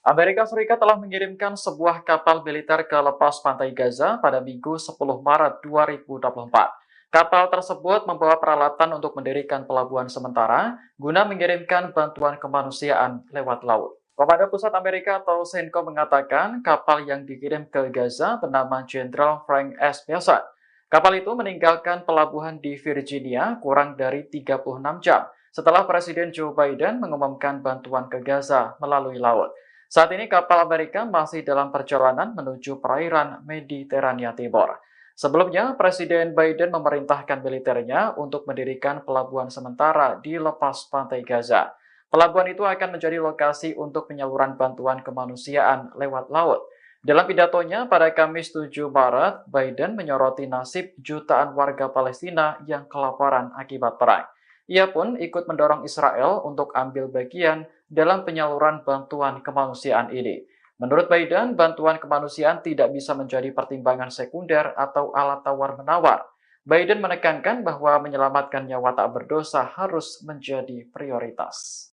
Amerika Serikat telah mengirimkan sebuah kapal militer ke lepas pantai Gaza pada Minggu 10 Maret 2024. Kapal tersebut membawa peralatan untuk mendirikan pelabuhan sementara guna mengirimkan bantuan kemanusiaan lewat laut. Komando Pusat Amerika atau CENTCOM mengatakan kapal yang dikirim ke Gaza bernama Jenderal Frank S. Mason. Kapal itu meninggalkan pelabuhan di Virginia kurang dari 36 jam setelah Presiden Joe Biden mengumumkan bantuan ke Gaza melalui laut. Saat ini kapal Amerika masih dalam perjalanan menuju perairan Mediterania Timur. Sebelumnya, Presiden Biden memerintahkan militernya untuk mendirikan pelabuhan sementara di lepas pantai Gaza. Pelabuhan itu akan menjadi lokasi untuk penyaluran bantuan kemanusiaan lewat laut. Dalam pidatonya pada Kamis 7 Maret, Biden menyoroti nasib jutaan warga Palestina yang kelaparan akibat perang. Ia pun ikut mendorong Israel untuk ambil bagian dalam penyaluran bantuan kemanusiaan ini. Menurut Biden, bantuan kemanusiaan tidak bisa menjadi pertimbangan sekunder atau alat tawar-menawar. Biden menekankan bahwa menyelamatkan nyawa tak berdosa harus menjadi prioritas.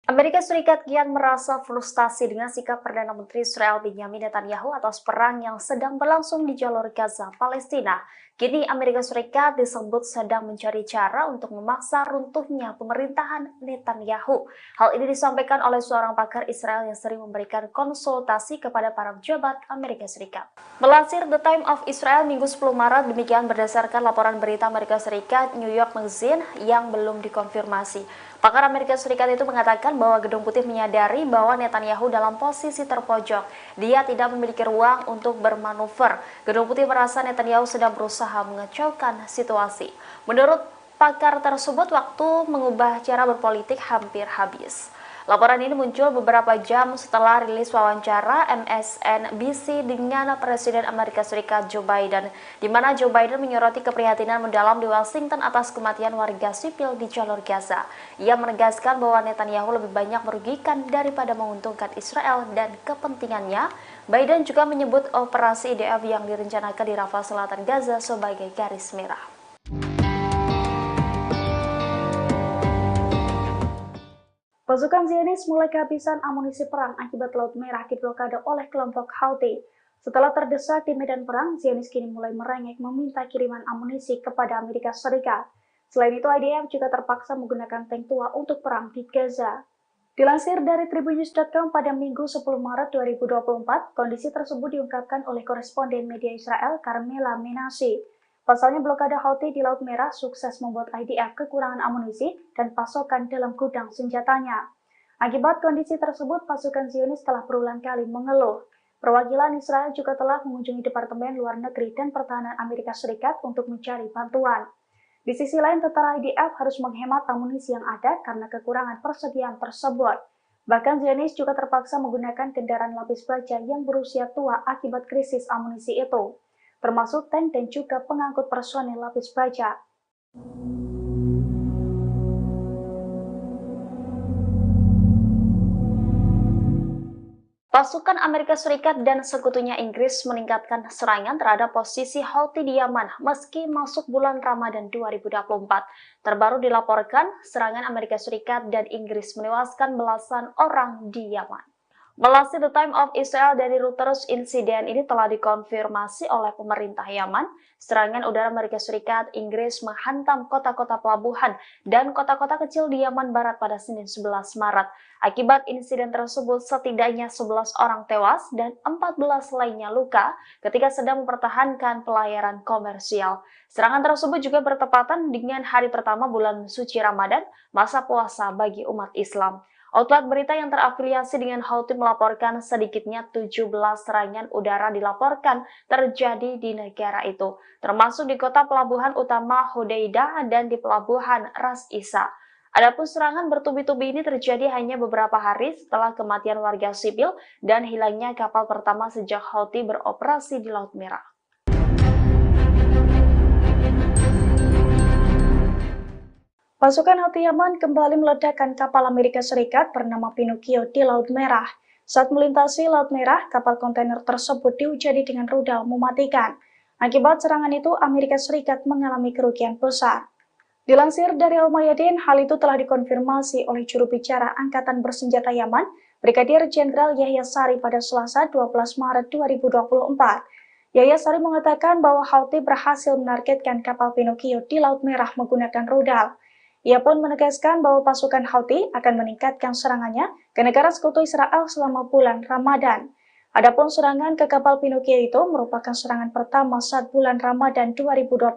Amerika Serikat kian merasa frustasi dengan sikap Perdana Menteri Israel Benjamin Netanyahu atas perang yang sedang berlangsung di jalur Gaza, Palestina. Kini Amerika Serikat disebut sedang mencari cara untuk memaksa runtuhnya pemerintahan Netanyahu. Hal ini disampaikan oleh seorang pakar Israel yang sering memberikan konsultasi kepada para pejabat Amerika Serikat. Melansir The Times of Israel Minggu 10 Maret, demikian berdasarkan laporan berita Amerika Serikat New York Magazine yang belum dikonfirmasi. Pakar Amerika Serikat itu mengatakan bahwa Gedung Putih menyadari bahwa Netanyahu dalam posisi terpojok. Dia tidak memiliki ruang untuk bermanuver. Gedung Putih merasa Netanyahu sedang berusaha mengacaukan situasi. Menurut pakar tersebut, waktu mengubah cara berpolitik hampir habis. Laporan ini muncul beberapa jam setelah rilis wawancara MSNBC dengan Presiden Amerika Serikat Joe Biden, di mana Joe Biden menyoroti keprihatinan mendalam di Washington atas kematian warga sipil di jalur Gaza. Ia menegaskan bahwa Netanyahu lebih banyak merugikan daripada menguntungkan Israel dan kepentingannya. Biden juga menyebut operasi IDF yang direncanakan di Rafah Selatan Gaza sebagai garis merah. Pasukan Zionis mulai kehabisan amunisi perang akibat Laut Merah diblokade oleh kelompok Houthi. Setelah terdesak di medan perang, Zionis kini mulai merengek meminta kiriman amunisi kepada Amerika Serikat. Selain itu, IDF juga terpaksa menggunakan tank tua untuk perang di Gaza. Dilansir dari tribunnews.com pada Minggu 10 Maret 2024, kondisi tersebut diungkapkan oleh koresponden media Israel Carmela Menashe. Pasalnya blokade Houthi di Laut Merah sukses membuat IDF kekurangan amunisi dan pasokan dalam gudang senjatanya. Akibat kondisi tersebut, pasukan Zionis telah berulang kali mengeluh. Perwakilan Israel juga telah mengunjungi Departemen Luar Negeri dan Pertahanan Amerika Serikat untuk mencari bantuan. Di sisi lain, tentara IDF harus menghemat amunisi yang ada karena kekurangan persediaan tersebut. Bahkan Zionis juga terpaksa menggunakan kendaraan lapis baja yang berusia tua akibat krisis amunisi itu, termasuk tank dan juga pengangkut personel lapis baja. Pasukan Amerika Serikat dan sekutunya Inggris meningkatkan serangan terhadap posisi Houthi di Yaman meski masuk bulan Ramadan 2024. Terbaru dilaporkan, serangan Amerika Serikat dan Inggris menewaskan belasan orang di Yaman. Melansir The Times of Israel dari Reuters, insiden ini telah dikonfirmasi oleh pemerintah Yaman. Serangan udara Amerika Serikat, Inggris menghantam kota-kota pelabuhan dan kota-kota kecil di Yaman Barat pada Senin 11 Maret. Akibat insiden tersebut, setidaknya 11 orang tewas dan 14 lainnya luka ketika sedang mempertahankan pelayaran komersial. Serangan tersebut juga bertepatan dengan hari pertama bulan suci Ramadan, masa puasa bagi umat Islam. Outlet berita yang terafiliasi dengan Houthi melaporkan sedikitnya 17 serangan udara dilaporkan terjadi di negara itu, termasuk di kota pelabuhan utama Hodeidah dan di pelabuhan Ras Isa. Adapun serangan bertubi-tubi ini terjadi hanya beberapa hari setelah kematian warga sipil dan hilangnya kapal pertama sejak Houthi beroperasi di Laut Merah. Pasukan Houthi Yaman kembali meledakkan kapal Amerika Serikat bernama Pinocchio di Laut Merah. Saat melintasi Laut Merah, kapal kontainer tersebut dihujani dengan rudal mematikan. Akibat serangan itu, Amerika Serikat mengalami kerugian besar. Dilansir dari Al-Mayadin, hal itu telah dikonfirmasi oleh juru bicara Angkatan Bersenjata Yaman, Brigadir Jenderal Yahya Sari pada Selasa 12 Maret 2024. Yahya Sari mengatakan bahwa Houthi berhasil menargetkan kapal Pinocchio di Laut Merah menggunakan rudal. Ia pun menegaskan bahwa pasukan Houthi akan meningkatkan serangannya ke negara sekutu Israel selama bulan Ramadan. Adapun serangan ke kapal Pinocchio itu merupakan serangan pertama saat bulan Ramadan 2024.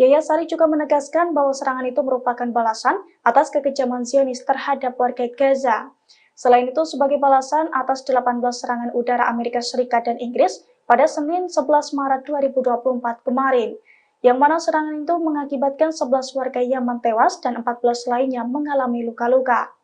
Yahya Saree juga menegaskan bahwa serangan itu merupakan balasan atas kekejaman Zionis terhadap warga Gaza. Selain itu, sebagai balasan atas 18 serangan udara Amerika Serikat dan Inggris pada Senin 11 Maret 2024 kemarin, yang mana serangan itu mengakibatkan 11 warga Yaman tewas dan 14 lainnya mengalami luka-luka.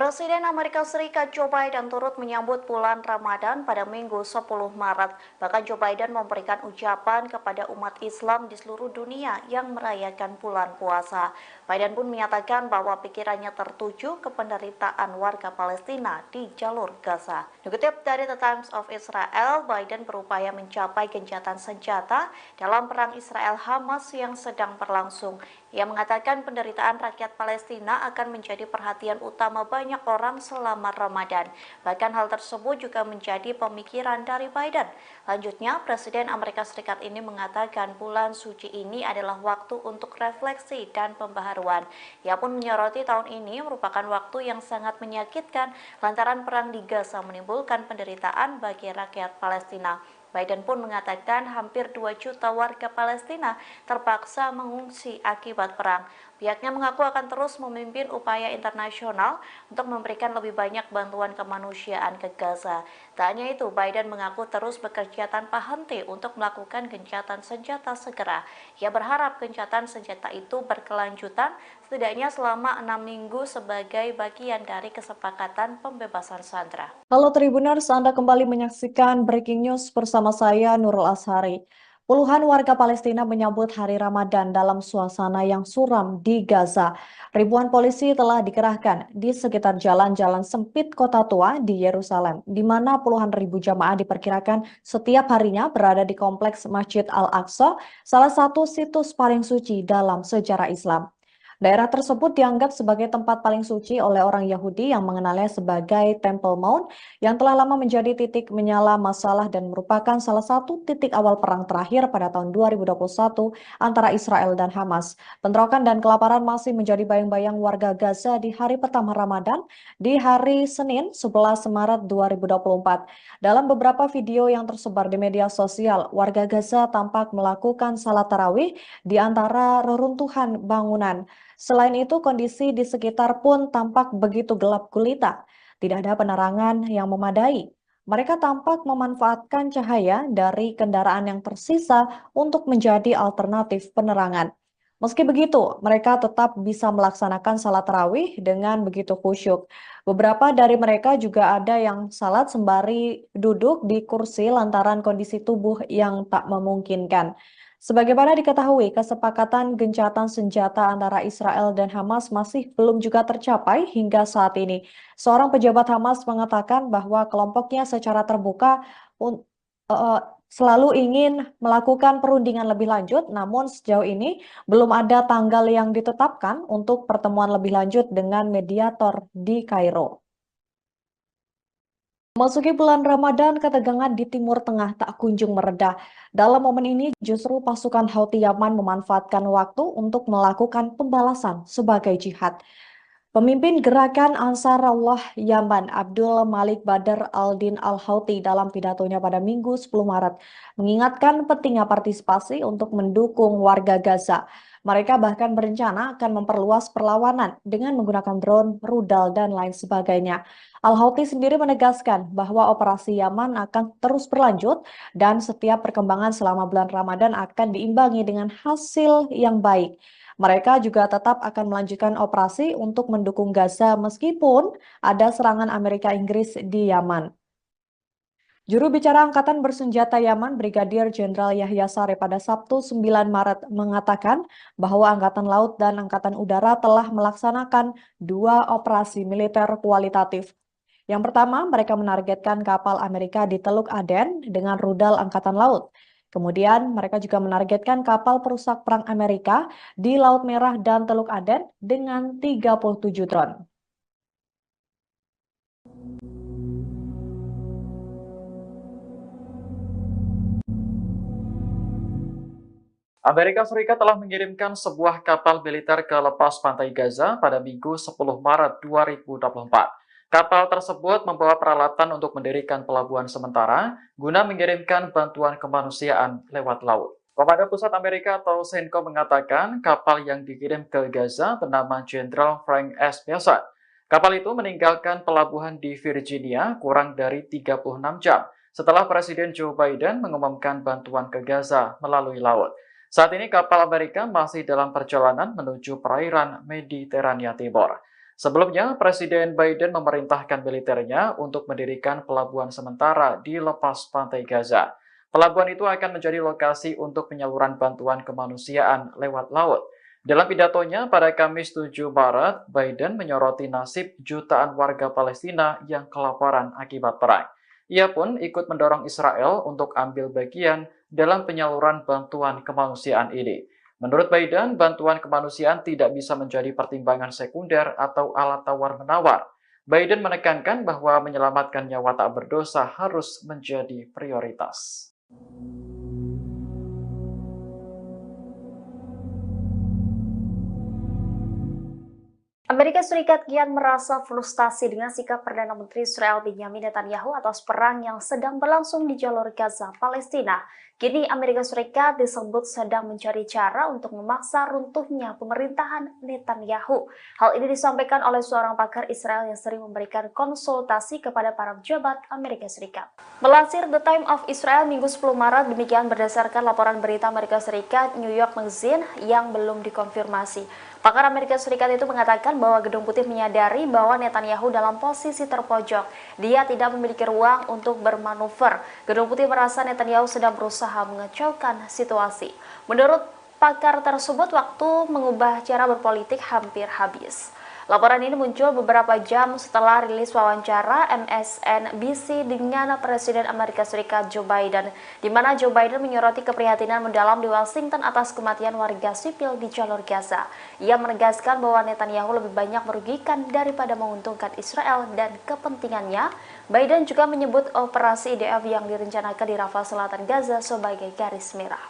Presiden Amerika Serikat Joe Biden turut menyambut bulan Ramadan pada Minggu 10 Maret. Bahkan Joe Biden memberikan ucapan kepada umat Islam di seluruh dunia yang merayakan bulan puasa. Biden pun menyatakan bahwa pikirannya tertuju ke penderitaan warga Palestina di jalur Gaza. Dikutip dari The Times of Israel, Biden berupaya mencapai gencatan senjata dalam perang Israel-Hamas yang sedang berlangsung. Ia mengatakan penderitaan rakyat Palestina akan menjadi perhatian utama banyak orang selama Ramadan. Bahkan hal tersebut juga menjadi pemikiran dari Biden. Lanjutnya, Presiden Amerika Serikat ini mengatakan bulan suci ini adalah waktu untuk refleksi dan pembaharuan. Ia pun menyoroti tahun ini merupakan waktu yang sangat menyakitkan lantaran perang di Gaza menimbulkan penderitaan bagi rakyat Palestina. Biden pun mengatakan hampir 2 juta warga Palestina terpaksa mengungsi akibat perang. Pihaknya mengaku akan terus memimpin upaya internasional untuk memberikan lebih banyak bantuan kemanusiaan ke Gaza. Tak hanya itu, Biden mengaku terus bekerja tanpa henti untuk melakukan gencatan senjata segera. Ia berharap gencatan senjata itu berkelanjutan setidaknya selama 6 minggu sebagai bagian dari kesepakatan pembebasan sandera. Halo Tribuners, Anda kembali menyaksikan Breaking News bersama saya Nurul Ashari. Puluhan warga Palestina menyambut hari Ramadan dalam suasana yang suram di Gaza. Ribuan polisi telah dikerahkan di sekitar jalan-jalan sempit kota tua di Yerusalem, di mana puluhan ribu jamaah diperkirakan setiap harinya berada di kompleks Masjid Al-Aqsa, salah satu situs paling suci dalam sejarah Islam. Daerah tersebut dianggap sebagai tempat paling suci oleh orang Yahudi yang mengenalnya sebagai Temple Mount yang telah lama menjadi titik menyala masalah dan merupakan salah satu titik awal perang terakhir pada tahun 2021 antara Israel dan Hamas. Bentrokan dan kelaparan masih menjadi bayang-bayang warga Gaza di hari pertama Ramadan di hari Senin 11 Maret 2024. Dalam beberapa video yang tersebar di media sosial, warga Gaza tampak melakukan salat tarawih di antara reruntuhan bangunan. Selain itu, kondisi di sekitar pun tampak begitu gelap gulita. Tidak ada penerangan yang memadai. Mereka tampak memanfaatkan cahaya dari kendaraan yang tersisa untuk menjadi alternatif penerangan. Meski begitu, mereka tetap bisa melaksanakan salat tarawih dengan begitu khusyuk. Beberapa dari mereka juga ada yang salat sembari duduk di kursi lantaran kondisi tubuh yang tak memungkinkan. Sebagaimana diketahui, kesepakatan gencatan senjata antara Israel dan Hamas masih belum juga tercapai hingga saat ini. Seorang pejabat Hamas mengatakan bahwa kelompoknya secara terbuka selalu ingin melakukan perundingan lebih lanjut, namun sejauh ini belum ada tanggal yang ditetapkan untuk pertemuan lebih lanjut dengan mediator di Kairo. Memasuki bulan Ramadan, ketegangan di Timur Tengah tak kunjung mereda. Dalam momen ini, justru pasukan Houthi Yaman memanfaatkan waktu untuk melakukan pembalasan sebagai jihad. Pemimpin gerakan Ansarullah Yaman, Abdul Malik Badr al-Din al-Houthi dalam pidatonya pada Minggu 10 Maret, mengingatkan pentingnya partisipasi untuk mendukung warga Gaza. Mereka bahkan berencana akan memperluas perlawanan dengan menggunakan drone, rudal, dan lain sebagainya. Al-Houthi sendiri menegaskan bahwa operasi Yaman akan terus berlanjut dan setiap perkembangan selama bulan Ramadan akan diimbangi dengan hasil yang baik. Mereka juga tetap akan melanjutkan operasi untuk mendukung Gaza meskipun ada serangan Amerika Inggris di Yaman. Juru bicara Angkatan Bersenjata Yaman, Brigadir Jenderal Yahya Saree pada Sabtu 9 Maret mengatakan bahwa Angkatan Laut dan Angkatan Udara telah melaksanakan 2 operasi militer kualitatif. Yang pertama, mereka menargetkan kapal Amerika di Teluk Aden dengan rudal Angkatan Laut. Kemudian, mereka juga menargetkan kapal perusak perang Amerika di Laut Merah dan Teluk Aden dengan 37 drone. Amerika Serikat telah mengirimkan sebuah kapal militer ke lepas pantai Gaza pada Minggu 10 Maret 2024. Kapal tersebut membawa peralatan untuk mendirikan pelabuhan sementara guna mengirimkan bantuan kemanusiaan lewat laut. Komando Pusat Amerika atau CENTCOM mengatakan kapal yang dikirim ke Gaza bernama Jenderal Frank S. Bessent. Kapal itu meninggalkan pelabuhan di Virginia kurang dari 36 jam setelah Presiden Joe Biden mengumumkan bantuan ke Gaza melalui laut. Saat ini kapal Amerika masih dalam perjalanan menuju perairan Mediterania Timur. Sebelumnya, Presiden Biden memerintahkan militernya untuk mendirikan pelabuhan sementara di lepas pantai Gaza. Pelabuhan itu akan menjadi lokasi untuk penyaluran bantuan kemanusiaan lewat laut. Dalam pidatonya pada Kamis 7 Maret, Biden menyoroti nasib jutaan warga Palestina yang kelaparan akibat perang. Ia pun ikut mendorong Israel untuk ambil bagian dalam penyaluran bantuan kemanusiaan ini. Menurut Biden, bantuan kemanusiaan tidak bisa menjadi pertimbangan sekunder atau alat tawar-menawar. Biden menekankan bahwa menyelamatkan nyawa tak berdosa harus menjadi prioritas. Amerika Serikat kian merasa frustasi dengan sikap Perdana Menteri Israel Benjamin Netanyahu atas perang yang sedang berlangsung di jalur Gaza, Palestina. Kini Amerika Serikat disebut sedang mencari cara untuk memaksa runtuhnya pemerintahan Netanyahu. Hal ini disampaikan oleh seorang pakar Israel yang sering memberikan konsultasi kepada para pejabat Amerika Serikat. Melansir The Times of Israel Minggu 10 Maret, demikian berdasarkan laporan berita Amerika Serikat New York Magazine yang belum dikonfirmasi. Pakar Amerika Serikat itu mengatakan bahwa Gedung Putih menyadari bahwa Netanyahu dalam posisi terpojok. Dia tidak memiliki ruang untuk bermanuver. Gedung Putih merasa Netanyahu sedang berusaha mengacaukan situasi. Menurut pakar tersebut, waktu mengubah cara berpolitik hampir habis. Laporan ini muncul beberapa jam setelah rilis wawancara MSNBC dengan Presiden Amerika Serikat Joe Biden, di mana Joe Biden menyoroti keprihatinan mendalam di Washington atas kematian warga sipil di jalur Gaza. Ia menegaskan bahwa Netanyahu lebih banyak merugikan daripada menguntungkan Israel dan kepentingannya. Biden juga menyebut operasi IDF yang direncanakan di Rafah Selatan Gaza sebagai garis merah.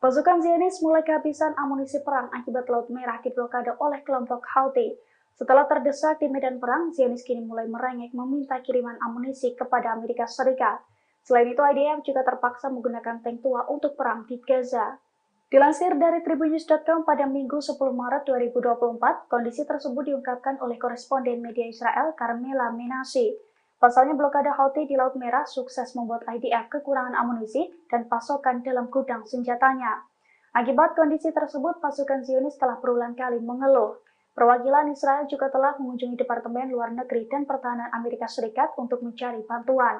Pasukan Zionis mulai kehabisan amunisi perang akibat Laut Merah diblokade oleh kelompok Houthi. Setelah terdesak di medan perang, Zionis kini mulai merengek meminta kiriman amunisi kepada Amerika Serikat. Selain itu, IDF juga terpaksa menggunakan tank tua untuk perang di Gaza. Dilansir dari tribunnews.com pada Minggu 10 Maret 2024, kondisi tersebut diungkapkan oleh koresponden media Israel Carmela Menashe. Pasalnya blokade Houthi di Laut Merah sukses membuat IDF kekurangan amunisi dan pasokan dalam gudang senjatanya. Akibat kondisi tersebut, pasukan Zionis telah berulang kali mengeluh. Perwakilan Israel juga telah mengunjungi Departemen Luar Negeri dan Pertahanan Amerika Serikat untuk mencari bantuan.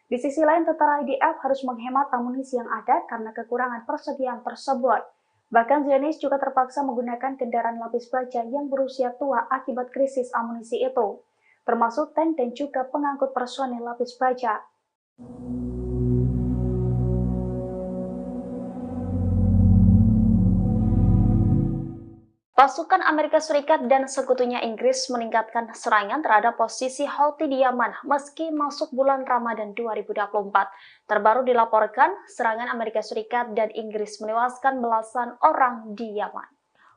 Di sisi lain, tentara IDF harus menghemat amunisi yang ada karena kekurangan persediaan tersebut. Bahkan Zionis juga terpaksa menggunakan kendaraan lapis baja yang berusia tua akibat krisis amunisi itu, termasuk tank dan juga pengangkut personel lapis baja. Pasukan Amerika Serikat dan sekutunya Inggris meningkatkan serangan terhadap posisi Houthi di Yaman meski masuk bulan Ramadan 2024. Terbaru dilaporkan, serangan Amerika Serikat dan Inggris menewaskan belasan orang di Yaman.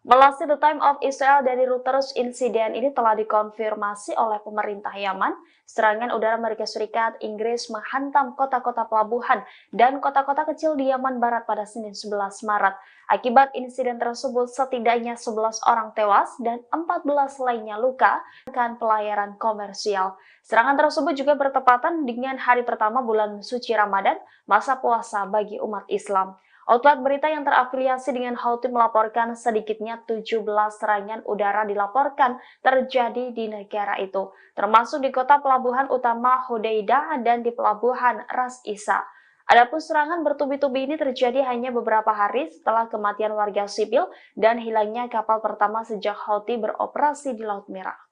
Melansir The Times of Israel dari Reuters, insiden ini telah dikonfirmasi oleh pemerintah Yaman. Serangan udara Amerika Serikat, Inggris menghantam kota-kota pelabuhan dan kota-kota kecil di Yaman Barat pada Senin 11 Maret. Akibat insiden tersebut, setidaknya 11 orang tewas dan 14 lainnya luka dengan pelayaran komersial. Serangan tersebut juga bertepatan dengan hari pertama bulan suci Ramadan, masa puasa bagi umat Islam. Outlet berita yang terafiliasi dengan Houthi melaporkan sedikitnya 17 serangan udara dilaporkan terjadi di negara itu, termasuk di kota pelabuhan utama Hodeidah dan di pelabuhan Ras Isa. Adapun serangan bertubi-tubi ini terjadi hanya beberapa hari setelah kematian warga sipil dan hilangnya kapal pertama sejak Houthi beroperasi di Laut Merah.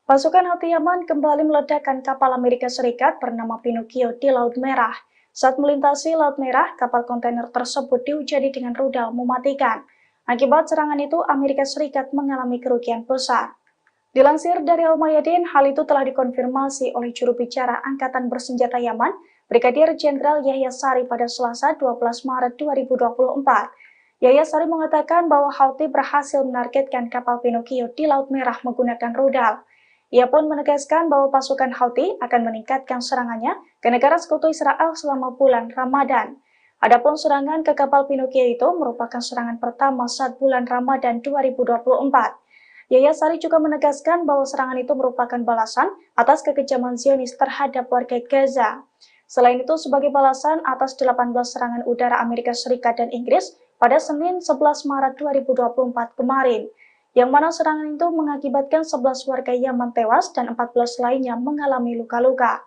Pasukan Houthi Yaman kembali meledakkan kapal Amerika Serikat bernama Pinocchio di Laut Merah. Saat melintasi Laut Merah, kapal kontainer tersebut diuji dengan rudal mematikan. Akibat serangan itu, Amerika Serikat mengalami kerugian besar. Dilansir dari Al-Mayadin, hal itu telah dikonfirmasi oleh juru bicara Angkatan Bersenjata Yaman, Brigadir Jenderal Yahya Sari pada Selasa 12 Maret 2024. Yahya Sari mengatakan bahwa Houthi berhasil menargetkan kapal Pinocchio di Laut Merah menggunakan rudal. Ia pun menegaskan bahwa pasukan Houthi akan meningkatkan serangannya ke negara sekutu Israel selama bulan Ramadan. Adapun serangan ke kapal Pinocchio itu merupakan serangan pertama saat bulan Ramadan 2024. Yahya Sari juga menegaskan bahwa serangan itu merupakan balasan atas kekejaman Zionis terhadap warga Gaza. Selain itu, sebagai balasan atas 18 serangan udara Amerika Serikat dan Inggris pada Senin 11 Maret 2024 kemarin, yang mana serangan itu mengakibatkan 11 warga Yaman tewas dan 14 lainnya mengalami luka-luka.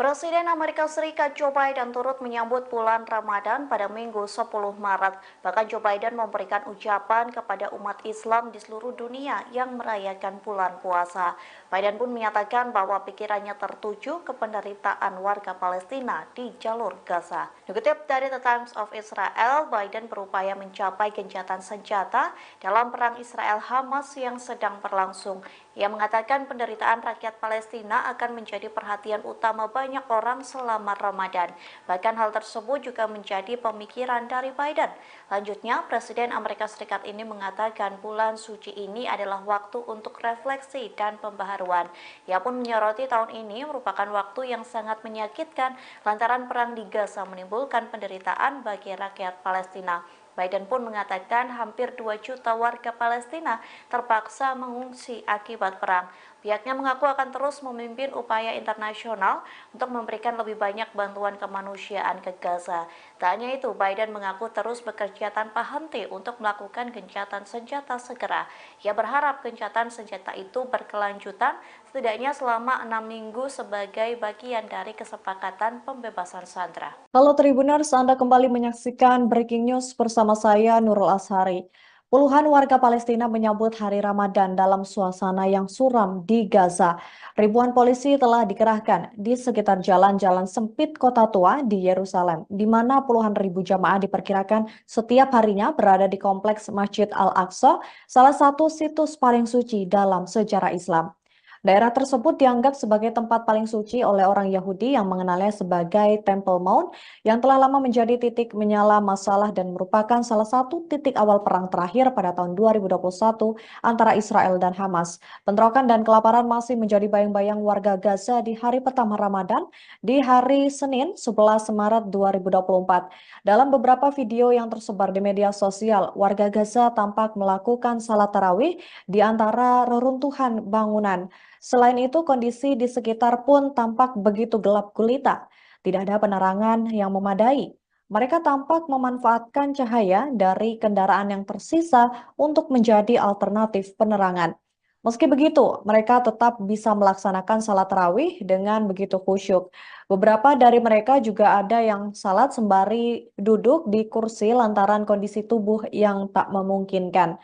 Presiden Amerika Serikat Joe Biden turut menyambut bulan Ramadan pada Minggu 10 Maret. Bahkan Joe Biden memberikan ucapan kepada umat Islam di seluruh dunia yang merayakan bulan puasa. Biden pun menyatakan bahwa pikirannya tertuju ke penderitaan warga Palestina di jalur Gaza. Dikutip dari The Times of Israel, Biden berupaya mencapai gencatan senjata dalam perang Israel-Hamas yang sedang berlangsung. Ia mengatakan penderitaan rakyat Palestina akan menjadi perhatian utama banyak orang selama Ramadan. Bahkan hal tersebut juga menjadi pemikiran dari Biden. Lanjutnya, Presiden Amerika Serikat ini mengatakan bulan suci ini adalah waktu untuk refleksi dan pembaharuan. Ia pun menyoroti tahun ini merupakan waktu yang sangat menyakitkan lantaran perang di Gaza menimbulkan penderitaan bagi rakyat Palestina. Biden pun mengatakan hampir 2 juta warga Palestina terpaksa mengungsi akibat perang. Pihaknya mengaku akan terus memimpin upaya internasional untuk memberikan lebih banyak bantuan kemanusiaan ke Gaza. Tak hanya itu, Biden mengaku terus bekerja tanpa henti untuk melakukan gencatan senjata segera. Ia berharap gencatan senjata itu berkelanjutan setidaknya selama 6 minggu sebagai bagian dari kesepakatan pembebasan sandera. Halo Tribuners, Anda kembali menyaksikan Breaking News bersama saya Nurul Ashari. Puluhan warga Palestina menyambut hari Ramadan dalam suasana yang suram di Gaza. Ribuan polisi telah dikerahkan di sekitar jalan-jalan sempit kota tua di Yerusalem, di mana puluhan ribu jamaah diperkirakan setiap harinya berada di kompleks Masjid Al-Aqsa, salah satu situs paling suci dalam sejarah Islam. Daerah tersebut dianggap sebagai tempat paling suci oleh orang Yahudi yang mengenalnya sebagai Temple Mount yang telah lama menjadi titik menyala masalah dan merupakan salah satu titik awal perang terakhir pada tahun 2021 antara Israel dan Hamas. Bentrokan dan kelaparan masih menjadi bayang-bayang warga Gaza di hari pertama Ramadan di hari Senin 11 Maret 2024. Dalam beberapa video yang tersebar di media sosial, warga Gaza tampak melakukan salat tarawih di antara reruntuhan bangunan. Selain itu, kondisi di sekitar pun tampak begitu gelap gulita. Tidak ada penerangan yang memadai. Mereka tampak memanfaatkan cahaya dari kendaraan yang tersisa untuk menjadi alternatif penerangan. Meski begitu, mereka tetap bisa melaksanakan salat tarawih dengan begitu khusyuk. Beberapa dari mereka juga ada yang salat sembari duduk di kursi lantaran kondisi tubuh yang tak memungkinkan.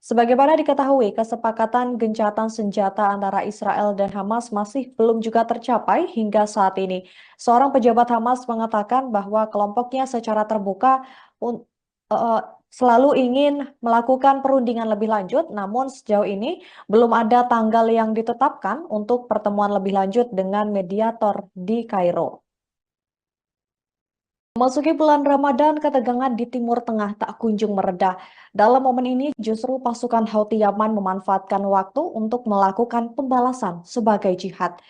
Sebagaimana diketahui, kesepakatan gencatan senjata antara Israel dan Hamas masih belum juga tercapai hingga saat ini. Seorang pejabat Hamas mengatakan bahwa kelompoknya secara terbuka eh, selalu ingin melakukan perundingan lebih lanjut, namun sejauh ini belum ada tanggal yang ditetapkan untuk pertemuan lebih lanjut dengan mediator di Kairo. Memasuki bulan Ramadan, ketegangan di Timur Tengah tak kunjung mereda. Dalam momen ini, justru pasukan Houthi Yaman memanfaatkan waktu untuk melakukan pembalasan sebagai jihad.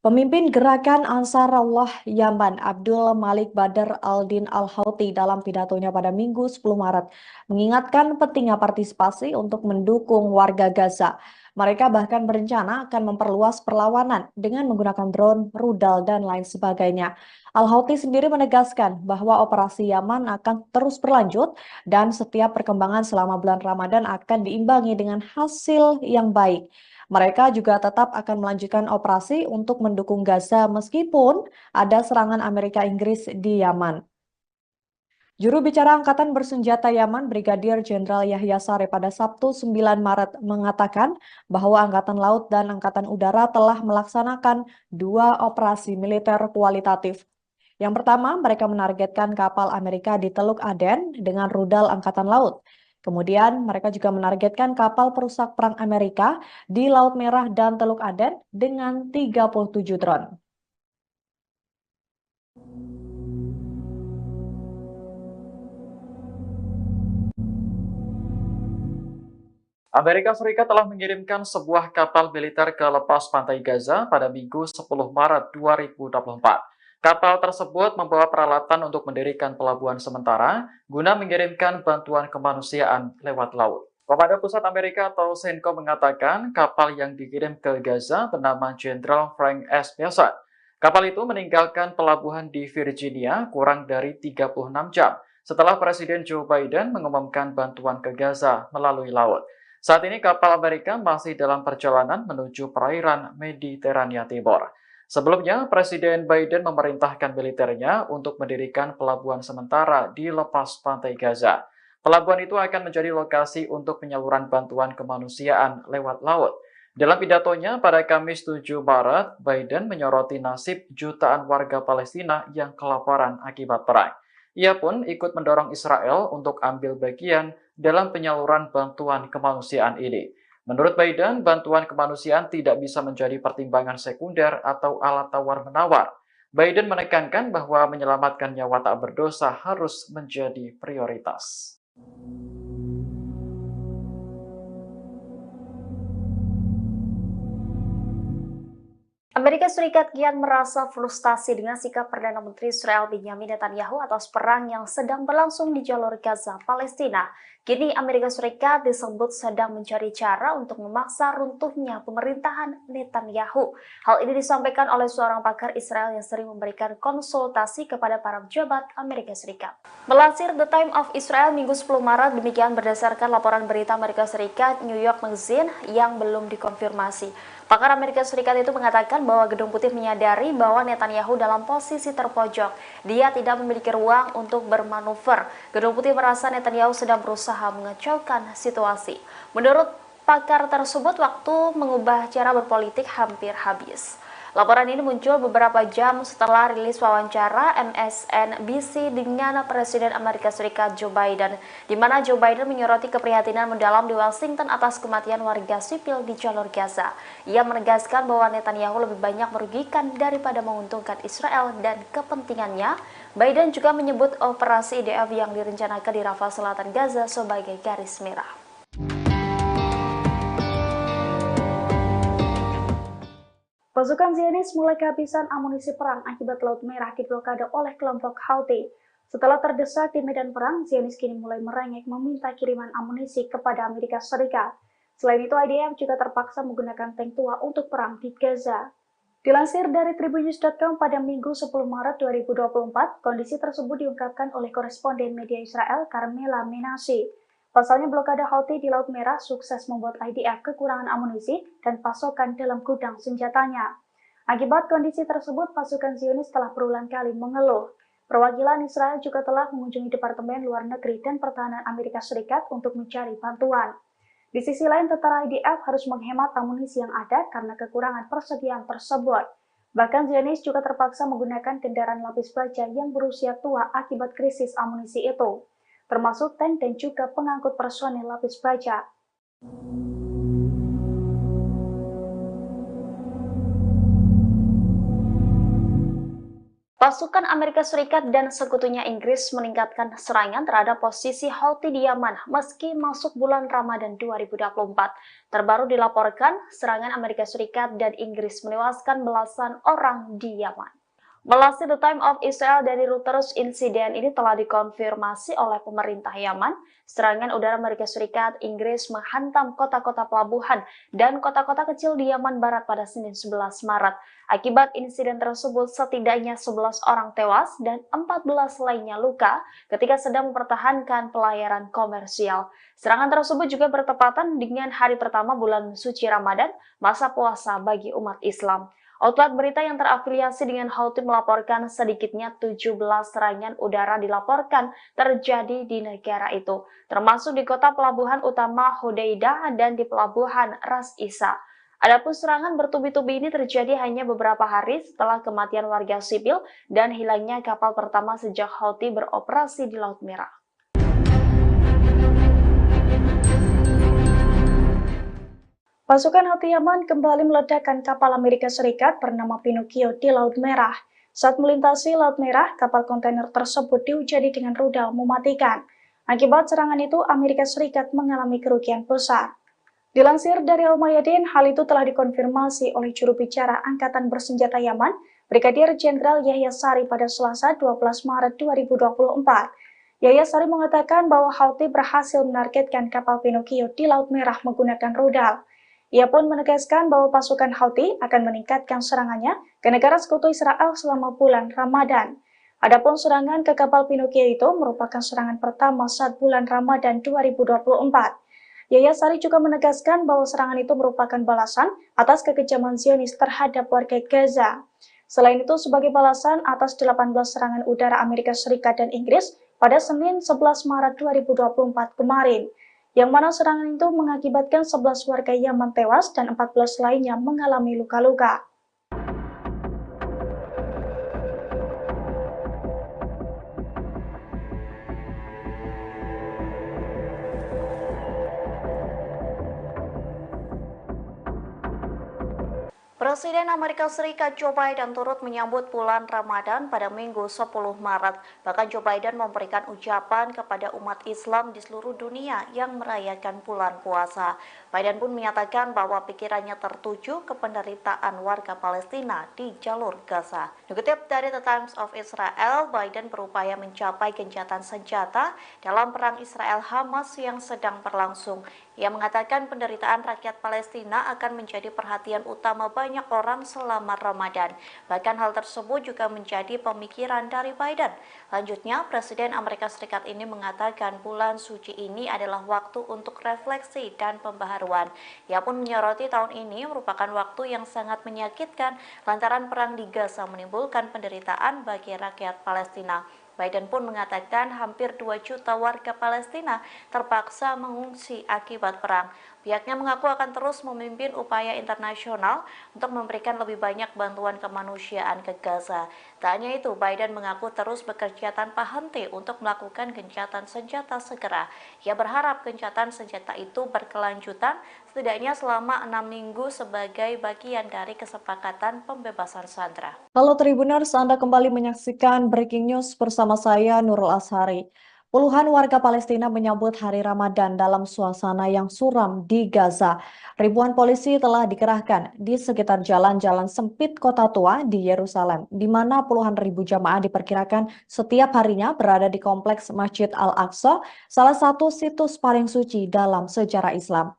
Pemimpin gerakan Ansarullah Yaman, Abdul Malik Badr al-Din al-Houthi dalam pidatonya pada Minggu 10 Maret, mengingatkan pentingnya partisipasi untuk mendukung warga Gaza. Mereka bahkan berencana akan memperluas perlawanan dengan menggunakan drone, rudal, dan lain sebagainya. Al-Houthi sendiri menegaskan bahwa operasi Yaman akan terus berlanjut dan setiap perkembangan selama bulan Ramadan akan diimbangi dengan hasil yang baik. Mereka juga tetap akan melanjutkan operasi untuk mendukung Gaza meskipun ada serangan Amerika Inggris di Yaman. Juru bicara Angkatan Bersenjata Yaman, Brigadir Jenderal Yahya Saree pada Sabtu 9 Maret mengatakan bahwa Angkatan Laut dan Angkatan Udara telah melaksanakan 2 operasi militer kualitatif. Yang pertama, mereka menargetkan kapal Amerika di Teluk Aden dengan rudal Angkatan Laut. Kemudian, mereka juga menargetkan kapal perusak perang Amerika di Laut Merah dan Teluk Aden dengan 37 drone. Amerika Serikat telah mengirimkan sebuah kapal militer ke lepas pantai Gaza pada Minggu 10 Maret 2024. Kapal tersebut membawa peralatan untuk mendirikan pelabuhan sementara guna mengirimkan bantuan kemanusiaan lewat laut. Komando Pusat Amerika atau CENTCOM mengatakan kapal yang dikirim ke Gaza bernama Jenderal Frank S. Bessent. Kapal itu meninggalkan pelabuhan di Virginia kurang dari 36 jam setelah Presiden Joe Biden mengumumkan bantuan ke Gaza melalui laut. Saat ini kapal Amerika masih dalam perjalanan menuju perairan Mediterania Timur. Sebelumnya, Presiden Biden memerintahkan militernya untuk mendirikan pelabuhan sementara di lepas pantai Gaza. Pelabuhan itu akan menjadi lokasi untuk penyaluran bantuan kemanusiaan lewat laut. Dalam pidatonya pada Kamis 7 Maret, Biden menyoroti nasib jutaan warga Palestina yang kelaparan akibat perang. Ia pun ikut mendorong Israel untuk ambil bagian dalam penyaluran bantuan kemanusiaan ini. Menurut Biden, bantuan kemanusiaan tidak bisa menjadi pertimbangan sekunder atau alat tawar-menawar. Biden menekankan bahwa menyelamatkan nyawa tak berdosa harus menjadi prioritas. Amerika Serikat kian merasa frustasi dengan sikap Perdana Menteri Israel Benjamin Netanyahu atas perang yang sedang berlangsung di jalur Gaza, Palestina. Kini Amerika Serikat disebut sedang mencari cara untuk memaksa runtuhnya pemerintahan Netanyahu. Hal ini disampaikan oleh seorang pakar Israel yang sering memberikan konsultasi kepada para pejabat Amerika Serikat. Melansir The Time of Israel Minggu 10 Maret, demikian berdasarkan laporan berita Amerika Serikat New York Magazine yang belum dikonfirmasi. Pakar Amerika Serikat itu mengatakan bahwa Gedung Putih menyadari bahwa Netanyahu dalam posisi terpojok. Dia tidak memiliki ruang untuk bermanuver. Gedung Putih merasa Netanyahu sedang berusaha mengacaukan situasi. Menurut pakar tersebut, waktu mengubah cara berpolitik hampir habis. Laporan ini muncul beberapa jam setelah rilis wawancara MSNBC dengan Presiden Amerika Serikat Joe Biden, di mana Joe Biden menyoroti keprihatinan mendalam di Washington atas kematian warga sipil di jalur Gaza. Ia menegaskan bahwa Netanyahu lebih banyak merugikan daripada menguntungkan Israel dan kepentingannya. Biden juga menyebut operasi IDF yang direncanakan di Rafah Selatan Gaza sebagai garis merah. Pasukan Zionis mulai kehabisan amunisi perang akibat Laut Merah diblokade oleh kelompok Houthi. Setelah terdesak di medan perang, Zionis kini mulai merengek meminta kiriman amunisi kepada Amerika Serikat. Selain itu, IDF juga terpaksa menggunakan tank tua untuk perang di Gaza. Dilansir dari Tribunnews.com pada Minggu 10 Maret 2024, kondisi tersebut diungkapkan oleh koresponden media Israel Carmela Menashe. Pasalnya blokade Houthi di Laut Merah sukses membuat IDF kekurangan amunisi dan pasokan dalam gudang senjatanya. Akibat kondisi tersebut, pasukan Zionis telah berulang kali mengeluh. Perwakilan Israel juga telah mengunjungi Departemen Luar Negeri dan Pertahanan Amerika Serikat untuk mencari bantuan. Di sisi lain, tentara IDF harus menghemat amunisi yang ada karena kekurangan persediaan tersebut. Bahkan Zionis juga terpaksa menggunakan kendaraan lapis baja yang berusia tua akibat krisis amunisi itu, termasuk tank dan juga pengangkut personel lapis baja. Pasukan Amerika Serikat dan sekutunya Inggris meningkatkan serangan terhadap posisi Houthi di Yaman meski masuk bulan Ramadan 2024. Terbaru dilaporkan, serangan Amerika Serikat dan Inggris menewaskan belasan orang di Yaman. Melansir The Time of Israel dari Reuters, insiden ini telah dikonfirmasi oleh pemerintah Yaman. Serangan udara Amerika Serikat, Inggris menghantam kota-kota pelabuhan dan kota-kota kecil di Yaman Barat pada Senin 11 Maret. Akibat insiden tersebut, setidaknya 11 orang tewas dan 14 lainnya luka ketika sedang mempertahankan pelayaran komersial. Serangan tersebut juga bertepatan dengan hari pertama bulan suci Ramadan, masa puasa bagi umat Islam. Outlet berita yang terafiliasi dengan Houthi melaporkan sedikitnya 17 serangan udara dilaporkan terjadi di negara itu, termasuk di kota pelabuhan utama Hodeidah dan di pelabuhan Ras Isa. Adapun serangan bertubi-tubi ini terjadi hanya beberapa hari setelah kematian warga sipil dan hilangnya kapal pertama sejak Houthi beroperasi di Laut Merah. Pasukan Houthi Yaman kembali meledakkan kapal Amerika Serikat bernama Pinocchio di Laut Merah. Saat melintasi Laut Merah, kapal kontainer tersebut dihujani dengan rudal mematikan. Akibat serangan itu, Amerika Serikat mengalami kerugian besar. Dilansir dari Al-Mayadin, hal itu telah dikonfirmasi oleh juru bicara Angkatan Bersenjata Yaman, Brigadir Jenderal Yahya Sari pada Selasa 12 Maret 2024. Yahya Sari mengatakan bahwa Houthi berhasil menargetkan kapal Pinocchio di Laut Merah menggunakan rudal. Ia pun menegaskan bahwa pasukan Houthi akan meningkatkan serangannya ke negara sekutu Israel selama bulan Ramadan. Adapun serangan ke kapal Pinocchio itu merupakan serangan pertama saat bulan Ramadan 2024. Yahya Sari juga menegaskan bahwa serangan itu merupakan balasan atas kekejaman Zionis terhadap warga Gaza. Selain itu, sebagai balasan atas 18 serangan udara Amerika Serikat dan Inggris pada Senin 11 Maret 2024 kemarin, yang mana serangan itu mengakibatkan 11 warga Yaman tewas dan 14 lainnya mengalami luka-luka. Presiden Amerika Serikat Joe Biden turut menyambut bulan Ramadan pada Minggu 10 Maret. Bahkan Joe Biden memberikan ucapan kepada umat Islam di seluruh dunia yang merayakan bulan puasa. Biden pun menyatakan bahwa pikirannya tertuju ke penderitaan warga Palestina di jalur Gaza. Dikutip dari The Times of Israel, Biden berupaya mencapai gencatan senjata dalam perang Israel-Hamas yang sedang berlangsung. Ia mengatakan penderitaan rakyat Palestina akan menjadi perhatian utama banyak orang selama Ramadan. Bahkan hal tersebut juga menjadi pemikiran dari Biden. Lanjutnya, Presiden Amerika Serikat ini mengatakan bulan suci ini adalah waktu untuk refleksi dan pembaharuan. Ia pun menyoroti tahun ini merupakan waktu yang sangat menyakitkan lantaran perang di Gaza menimbulkan penderitaan bagi rakyat Palestina. Biden pun mengatakan hampir 2 juta warga Palestina terpaksa mengungsi akibat perang. Pihaknya mengaku akan terus memimpin upaya internasional untuk memberikan lebih banyak bantuan kemanusiaan ke Gaza. Tak hanya itu, Biden mengaku terus bekerja tanpa henti untuk melakukan gencatan senjata segera. Ia berharap gencatan senjata itu berkelanjutan setidaknya selama 6 minggu sebagai bagian dari kesepakatan pembebasan sandera. Halo Tribuners, Anda kembali menyaksikan Breaking News bersama saya Nurul Ashari. Puluhan warga Palestina menyambut hari Ramadan dalam suasana yang suram di Gaza. Ribuan polisi telah dikerahkan di sekitar jalan-jalan sempit kota tua di Yerusalem, di mana puluhan ribu jamaah diperkirakan setiap harinya berada di kompleks Masjid Al-Aqsa, salah satu situs paling suci dalam sejarah Islam.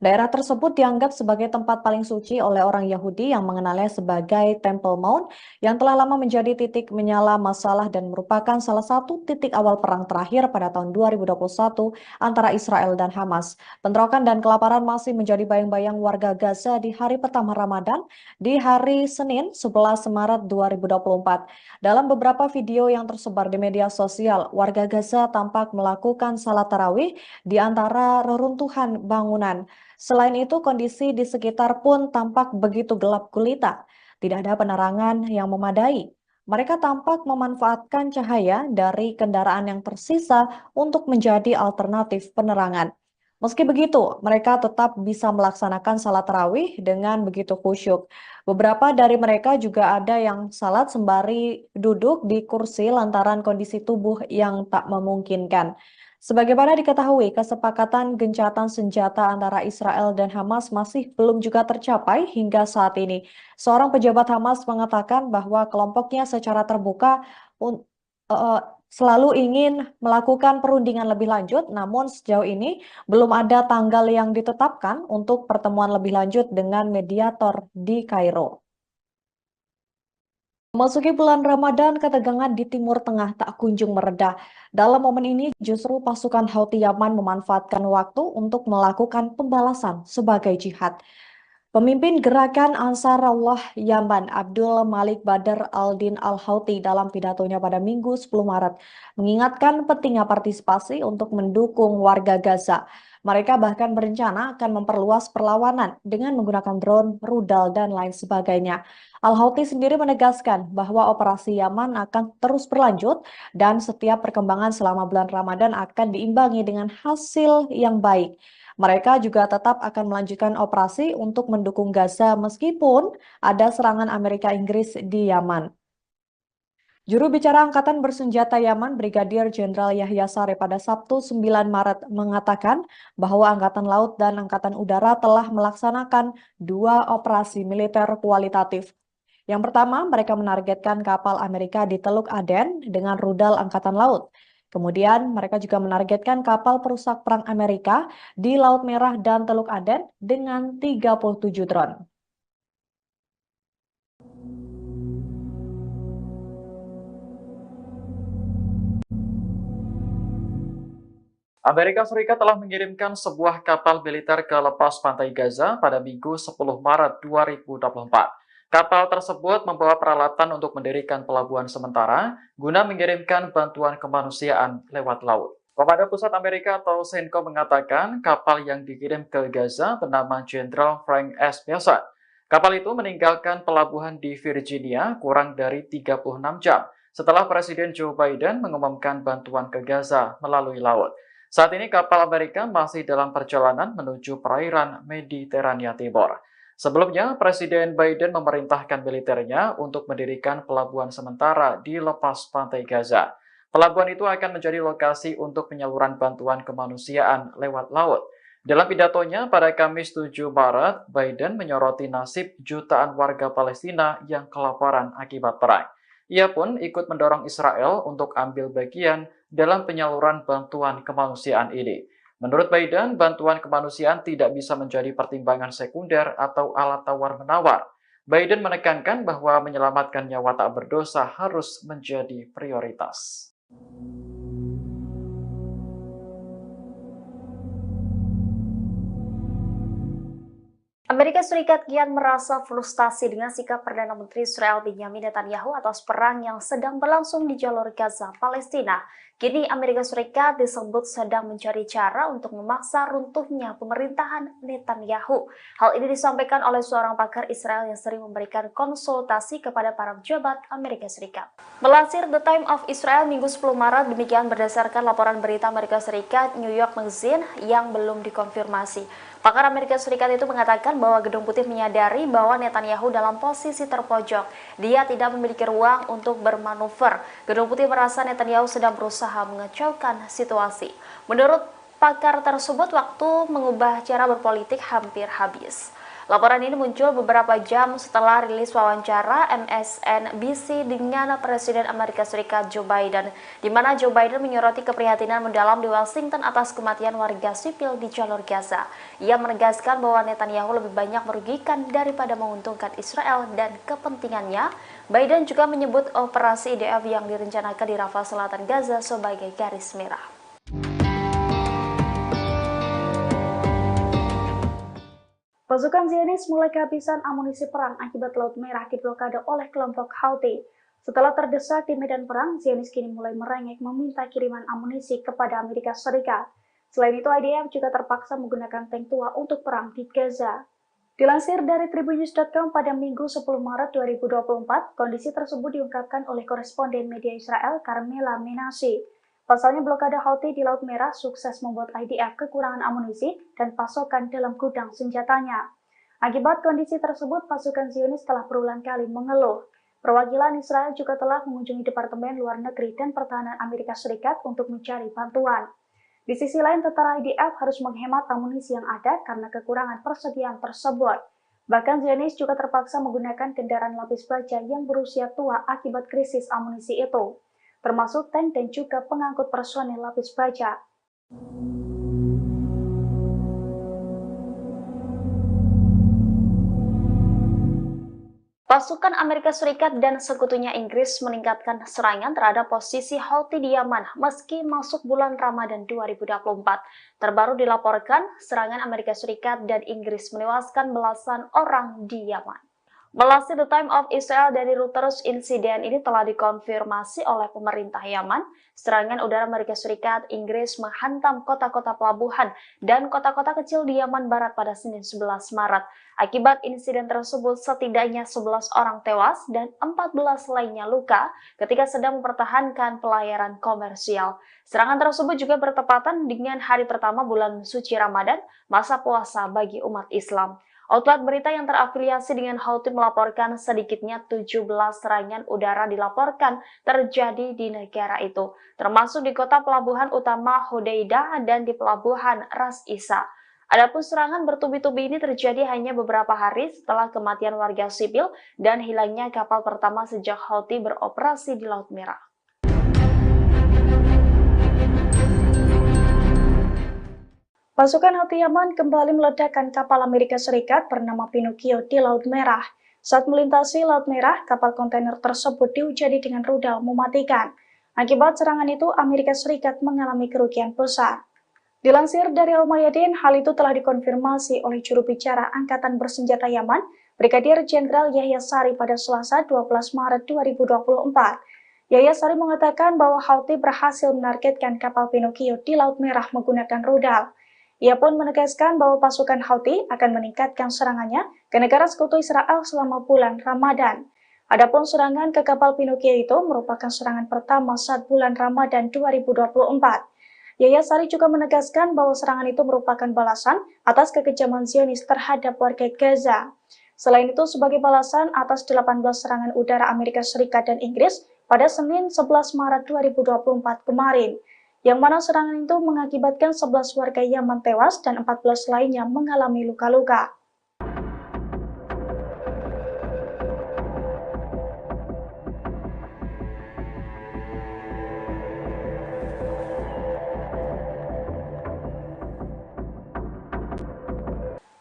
Daerah tersebut dianggap sebagai tempat paling suci oleh orang Yahudi yang mengenalnya sebagai Temple Mount yang telah lama menjadi titik menyala masalah dan merupakan salah satu titik awal perang terakhir pada tahun 2021 antara Israel dan Hamas. Bentrokan dan kelaparan masih menjadi bayang-bayang warga Gaza di hari pertama Ramadan di hari Senin 11 Maret 2024. Dalam beberapa video yang tersebar di media sosial, warga Gaza tampak melakukan salat tarawih di antara reruntuhan bangunan. Selain itu, kondisi di sekitar pun tampak begitu gelap gulita. Tidak ada penerangan yang memadai. Mereka tampak memanfaatkan cahaya dari kendaraan yang tersisa untuk menjadi alternatif penerangan. Meski begitu, mereka tetap bisa melaksanakan salat tarawih dengan begitu khusyuk. Beberapa dari mereka juga ada yang salat sembari duduk di kursi lantaran kondisi tubuh yang tak memungkinkan. Sebagaimana diketahui, kesepakatan gencatan senjata antara Israel dan Hamas masih belum juga tercapai hingga saat ini. Seorang pejabat Hamas mengatakan bahwa kelompoknya secara terbuka selalu ingin melakukan perundingan lebih lanjut, namun sejauh ini belum ada tanggal yang ditetapkan untuk pertemuan lebih lanjut dengan mediator di Kairo. Memasuki bulan Ramadan, ketegangan di Timur Tengah tak kunjung mereda. Dalam momen ini, justru pasukan Houthi Yaman memanfaatkan waktu untuk melakukan pembalasan sebagai jihad. Pemimpin gerakan Ansarullah Yaman, Abdul Malik Badr Al-Din Al-Houthi dalam pidatonya pada Minggu 10 Maret mengingatkan pentingnya partisipasi untuk mendukung warga Gaza. Mereka bahkan berencana akan memperluas perlawanan dengan menggunakan drone, rudal, dan lain sebagainya. Al-Houthi sendiri menegaskan bahwa operasi Yaman akan terus berlanjut dan setiap perkembangan selama bulan Ramadan akan diimbangi dengan hasil yang baik. Mereka juga tetap akan melanjutkan operasi untuk mendukung Gaza meskipun ada serangan Amerika Inggris di Yaman. Juru bicara Angkatan Bersenjata Yaman, Brigadir Jenderal Yahya Saree pada Sabtu 9 Maret mengatakan bahwa Angkatan Laut dan Angkatan Udara telah melaksanakan 2 operasi militer kualitatif. Yang pertama, mereka menargetkan kapal Amerika di Teluk Aden dengan rudal Angkatan Laut. Kemudian, mereka juga menargetkan kapal perusak perang Amerika di Laut Merah dan Teluk Aden dengan 37 drone. Amerika Serikat telah mengirimkan sebuah kapal militer ke lepas pantai Gaza pada Minggu 10 Maret 2024. Kapal tersebut membawa peralatan untuk mendirikan pelabuhan sementara guna mengirimkan bantuan kemanusiaan lewat laut. Komando Pusat Amerika atau CENTCOM mengatakan kapal yang dikirim ke Gaza bernama Jenderal Frank S. Bessent. Kapal itu meninggalkan pelabuhan di Virginia kurang dari 36 jam setelah Presiden Joe Biden mengumumkan bantuan ke Gaza melalui laut. Saat ini kapal Amerika masih dalam perjalanan menuju perairan Mediterania Timur. Sebelumnya, Presiden Biden memerintahkan militernya untuk mendirikan pelabuhan sementara di lepas pantai Gaza. Pelabuhan itu akan menjadi lokasi untuk penyaluran bantuan kemanusiaan lewat laut. Dalam pidatonya pada Kamis 7 Maret, Biden menyoroti nasib jutaan warga Palestina yang kelaparan akibat perang. Ia pun ikut mendorong Israel untuk ambil bagian dalam penyaluran bantuan kemanusiaan ini. Menurut Biden, bantuan kemanusiaan tidak bisa menjadi pertimbangan sekunder atau alat tawar-menawar. Biden menekankan bahwa menyelamatkan nyawa tak berdosa harus menjadi prioritas. Amerika Serikat kian merasa frustasi dengan sikap Perdana Menteri Israel Benjamin Netanyahu atas perang yang sedang berlangsung di jalur Gaza, Palestina. Kini Amerika Serikat disebut sedang mencari cara untuk memaksa runtuhnya pemerintahan Netanyahu. Hal ini disampaikan oleh seorang pakar Israel yang sering memberikan konsultasi kepada para pejabat Amerika Serikat. Melansir The Times of Israel Minggu 10 Maret, demikian berdasarkan laporan berita Amerika Serikat New York Magazine yang belum dikonfirmasi. Pakar Amerika Serikat itu mengatakan bahwa Gedung Putih menyadari bahwa Netanyahu dalam posisi terpojok. Dia tidak memiliki ruang untuk bermanuver. Gedung Putih merasa Netanyahu sedang berusaha mengacaukan situasi. Menurut pakar tersebut, waktu mengubah cara berpolitik hampir habis. Laporan ini muncul beberapa jam setelah rilis wawancara MSNBC dengan Presiden Amerika Serikat Joe Biden, di mana Joe Biden menyoroti keprihatinan mendalam di Washington atas kematian warga sipil di jalur Gaza. Ia menegaskan bahwa Netanyahu lebih banyak merugikan daripada menguntungkan Israel dan kepentingannya. Biden juga menyebut operasi IDF yang direncanakan di Rafah Selatan Gaza sebagai garis merah. Pasukan Zionis mulai kehabisan amunisi perang akibat Laut Merah diblokade oleh kelompok Houthi. Setelah terdesak di medan perang, Zionis kini mulai merengek meminta kiriman amunisi kepada Amerika Serikat. Selain itu, IDF juga terpaksa menggunakan tank tua untuk perang di Gaza. Dilansir dari Tribunnews.com pada Minggu 10 Maret 2024, kondisi tersebut diungkapkan oleh koresponden media Israel Carmela Menashe. Pasalnya blokade Houthi di Laut Merah sukses membuat IDF kekurangan amunisi dan pasokan dalam gudang senjatanya. Akibat kondisi tersebut, pasukan Zionis telah berulang kali mengeluh. Perwakilan Israel juga telah mengunjungi Departemen Luar Negeri dan Pertahanan Amerika Serikat untuk mencari bantuan. Di sisi lain, tentara IDF harus menghemat amunisi yang ada karena kekurangan persediaan tersebut. Bahkan Zionis juga terpaksa menggunakan kendaraan lapis baja yang berusia tua akibat krisis amunisi itu, termasuk tank dan juga pengangkut personel lapis baja. Pasukan Amerika Serikat dan sekutunya Inggris meningkatkan serangan terhadap posisi Houthi di Yaman meski masuk bulan Ramadan 2024. Terbaru dilaporkan, serangan Amerika Serikat dan Inggris menewaskan belasan orang di Yaman. Melalui The Time of Israel dari Reuters, insiden ini telah dikonfirmasi oleh pemerintah Yaman. Serangan udara Amerika Serikat, Inggris menghantam kota-kota pelabuhan dan kota-kota kecil di Yaman Barat pada Senin 11 Maret. Akibat insiden tersebut, setidaknya 11 orang tewas dan 14 lainnya luka ketika sedang mempertahankan pelayaran komersial. Serangan tersebut juga bertepatan dengan hari pertama bulan suci Ramadan, masa puasa bagi umat Islam. Outlet berita yang terafiliasi dengan Houthi melaporkan sedikitnya 17 serangan udara dilaporkan terjadi di negara itu, termasuk di kota pelabuhan utama Hodeidah dan di pelabuhan Ras Isa. Adapun serangan bertubi-tubi ini terjadi hanya beberapa hari setelah kematian warga sipil dan hilangnya kapal pertama sejak Houthi beroperasi di Laut Merah. Pasukan Houthi Yaman kembali meledakkan kapal Amerika Serikat bernama Pinocchio di Laut Merah. Saat melintasi Laut Merah, kapal kontainer tersebut dihujani dengan rudal mematikan. Akibat serangan itu, Amerika Serikat mengalami kerugian besar. Dilansir dari Al-Mayadin, hal itu telah dikonfirmasi oleh juru bicara Angkatan Bersenjata Yaman, Brigadir Jenderal Yahya Sari pada Selasa 12 Maret 2024. Yahya Sari mengatakan bahwa Houthi berhasil menargetkan kapal Pinocchio di Laut Merah menggunakan rudal. Ia pun menegaskan bahwa pasukan Houthi akan meningkatkan serangannya ke negara sekutu Israel selama bulan Ramadan. Adapun serangan ke kapal Pinocchio itu merupakan serangan pertama saat bulan Ramadan 2024. Yahya Sari juga menegaskan bahwa serangan itu merupakan balasan atas kekejaman Zionis terhadap warga Gaza. Selain itu, sebagai balasan atas 18 serangan udara Amerika Serikat dan Inggris pada Senin 11 Maret 2024 kemarin, yang mana serangan itu mengakibatkan 11 warga Yaman tewas dan 14 lainnya mengalami luka-luka.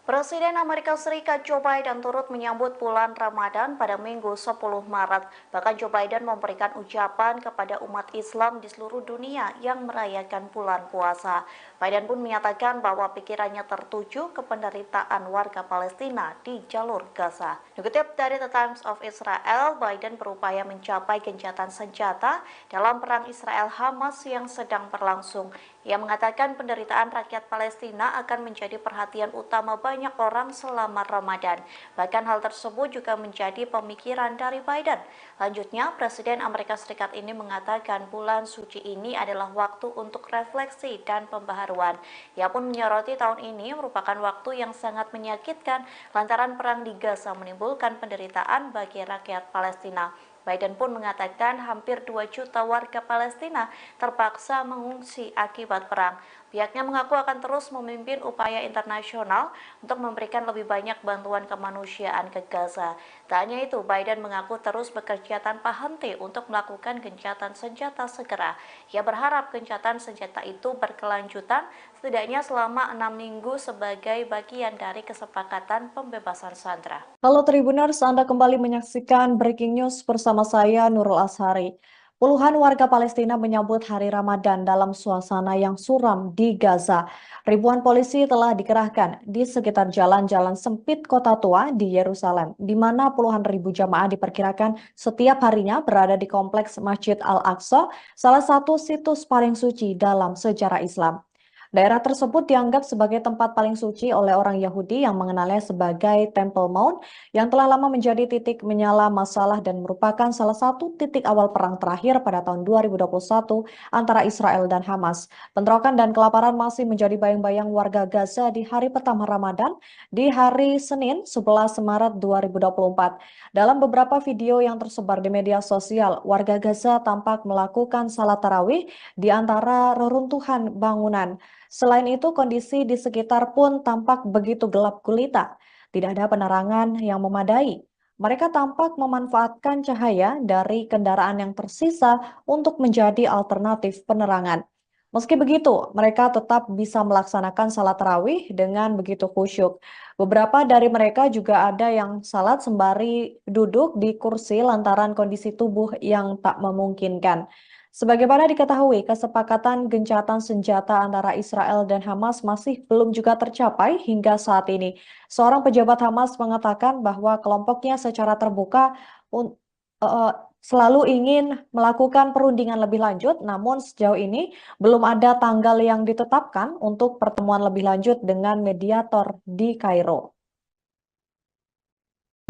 Presiden Amerika Serikat Joe Biden turut menyambut bulan Ramadan pada Minggu 10 Maret. Bahkan Joe Biden memberikan ucapan kepada umat Islam di seluruh dunia yang merayakan bulan puasa. Biden pun menyatakan bahwa pikirannya tertuju ke penderitaan warga Palestina di jalur Gaza. Dikutip dari The Times of Israel, Biden berupaya mencapai gencatan senjata dalam perang Israel-Hamas yang sedang berlangsung. Ia mengatakan penderitaan rakyat Palestina akan menjadi perhatian utama banyak orang selama Ramadan. Bahkan hal tersebut juga menjadi pemikiran dari Biden. Lanjutnya, Presiden Amerika Serikat ini mengatakan bulan suci ini adalah waktu untuk refleksi dan pembaharuan. Ia pun menyoroti tahun ini merupakan waktu yang sangat menyakitkan lantaran perang di Gaza menimbulkan penderitaan bagi rakyat Palestina. Biden pun mengatakan hampir 2 juta warga Palestina terpaksa mengungsi akibat perang. Pihaknya mengaku akan terus memimpin upaya internasional untuk memberikan lebih banyak bantuan kemanusiaan ke Gaza. Tak hanya itu, Biden mengaku terus bekerja tanpa henti untuk melakukan gencatan senjata segera. Ia berharap gencatan senjata itu berkelanjutan setidaknya selama 6 minggu sebagai bagian dari kesepakatan pembebasan sandera. Halo Tribuners, Anda kembali menyaksikan Breaking News bersama saya Nurul Ashari. Puluhan warga Palestina menyambut hari Ramadan dalam suasana yang suram di Gaza. Ribuan polisi telah dikerahkan di sekitar jalan-jalan sempit kota tua di Yerusalem, di mana puluhan ribu jamaah diperkirakan setiap harinya berada di kompleks Masjid Al-Aqsa, salah satu situs paling suci dalam sejarah Islam. Daerah tersebut dianggap sebagai tempat paling suci oleh orang Yahudi yang mengenalnya sebagai Temple Mount yang telah lama menjadi titik menyala masalah dan merupakan salah satu titik awal perang terakhir pada tahun 2021 antara Israel dan Hamas. Bentrokan dan kelaparan masih menjadi bayang-bayang warga Gaza di hari pertama Ramadan di hari Senin 11 Maret 2024. Dalam beberapa video yang tersebar di media sosial, warga Gaza tampak melakukan salat tarawih di antara reruntuhan bangunan. Selain itu, kondisi di sekitar pun tampak begitu gelap gulita. Tidak ada penerangan yang memadai. Mereka tampak memanfaatkan cahaya dari kendaraan yang tersisa untuk menjadi alternatif penerangan. Meski begitu, mereka tetap bisa melaksanakan salat tarawih dengan begitu khusyuk. Beberapa dari mereka juga ada yang salat sembari duduk di kursi lantaran kondisi tubuh yang tak memungkinkan. Sebagaimana diketahui, kesepakatan gencatan senjata antara Israel dan Hamas masih belum juga tercapai hingga saat ini. Seorang pejabat Hamas mengatakan bahwa kelompoknya secara terbuka un- eh, selalu ingin melakukan perundingan lebih lanjut, namun sejauh ini belum ada tanggal yang ditetapkan untuk pertemuan lebih lanjut dengan mediator di Kairo.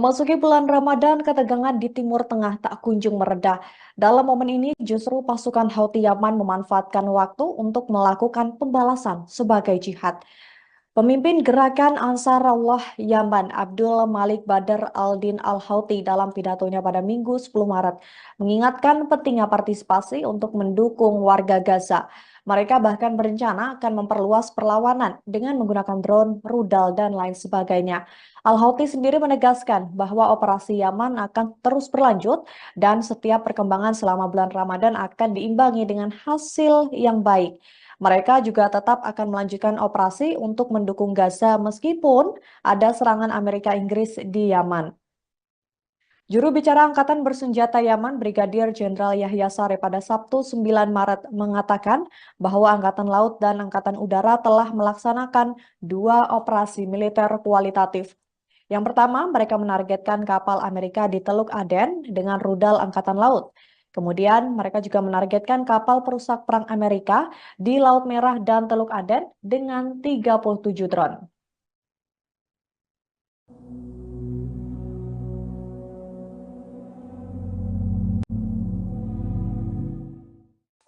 Memasuki bulan Ramadan, ketegangan di Timur Tengah tak kunjung mereda. Dalam momen ini, justru pasukan Houthi Yaman memanfaatkan waktu untuk melakukan pembalasan sebagai jihad. Pemimpin gerakan Ansarullah Yaman, Abdul Malik Badr al-Din al-Houthi dalam pidatonya pada Minggu 10 Maret mengingatkan pentingnya partisipasi untuk mendukung warga Gaza. Mereka bahkan berencana akan memperluas perlawanan dengan menggunakan drone, rudal, dan lain sebagainya. Al-Houthi sendiri menegaskan bahwa operasi Yaman akan terus berlanjut dan setiap perkembangan selama bulan Ramadan akan diimbangi dengan hasil yang baik. Mereka juga tetap akan melanjutkan operasi untuk mendukung Gaza meskipun ada serangan Amerika Inggris di Yaman. Juru bicara Angkatan Bersenjata Yaman, Brigadir Jenderal Yahya Saree pada Sabtu 9 Maret mengatakan bahwa Angkatan Laut dan Angkatan Udara telah melaksanakan 2 operasi militer kualitatif. Yang pertama, mereka menargetkan kapal Amerika di Teluk Aden dengan rudal Angkatan Laut. Kemudian, mereka juga menargetkan kapal perusak perang Amerika di Laut Merah dan Teluk Aden dengan 37 drone.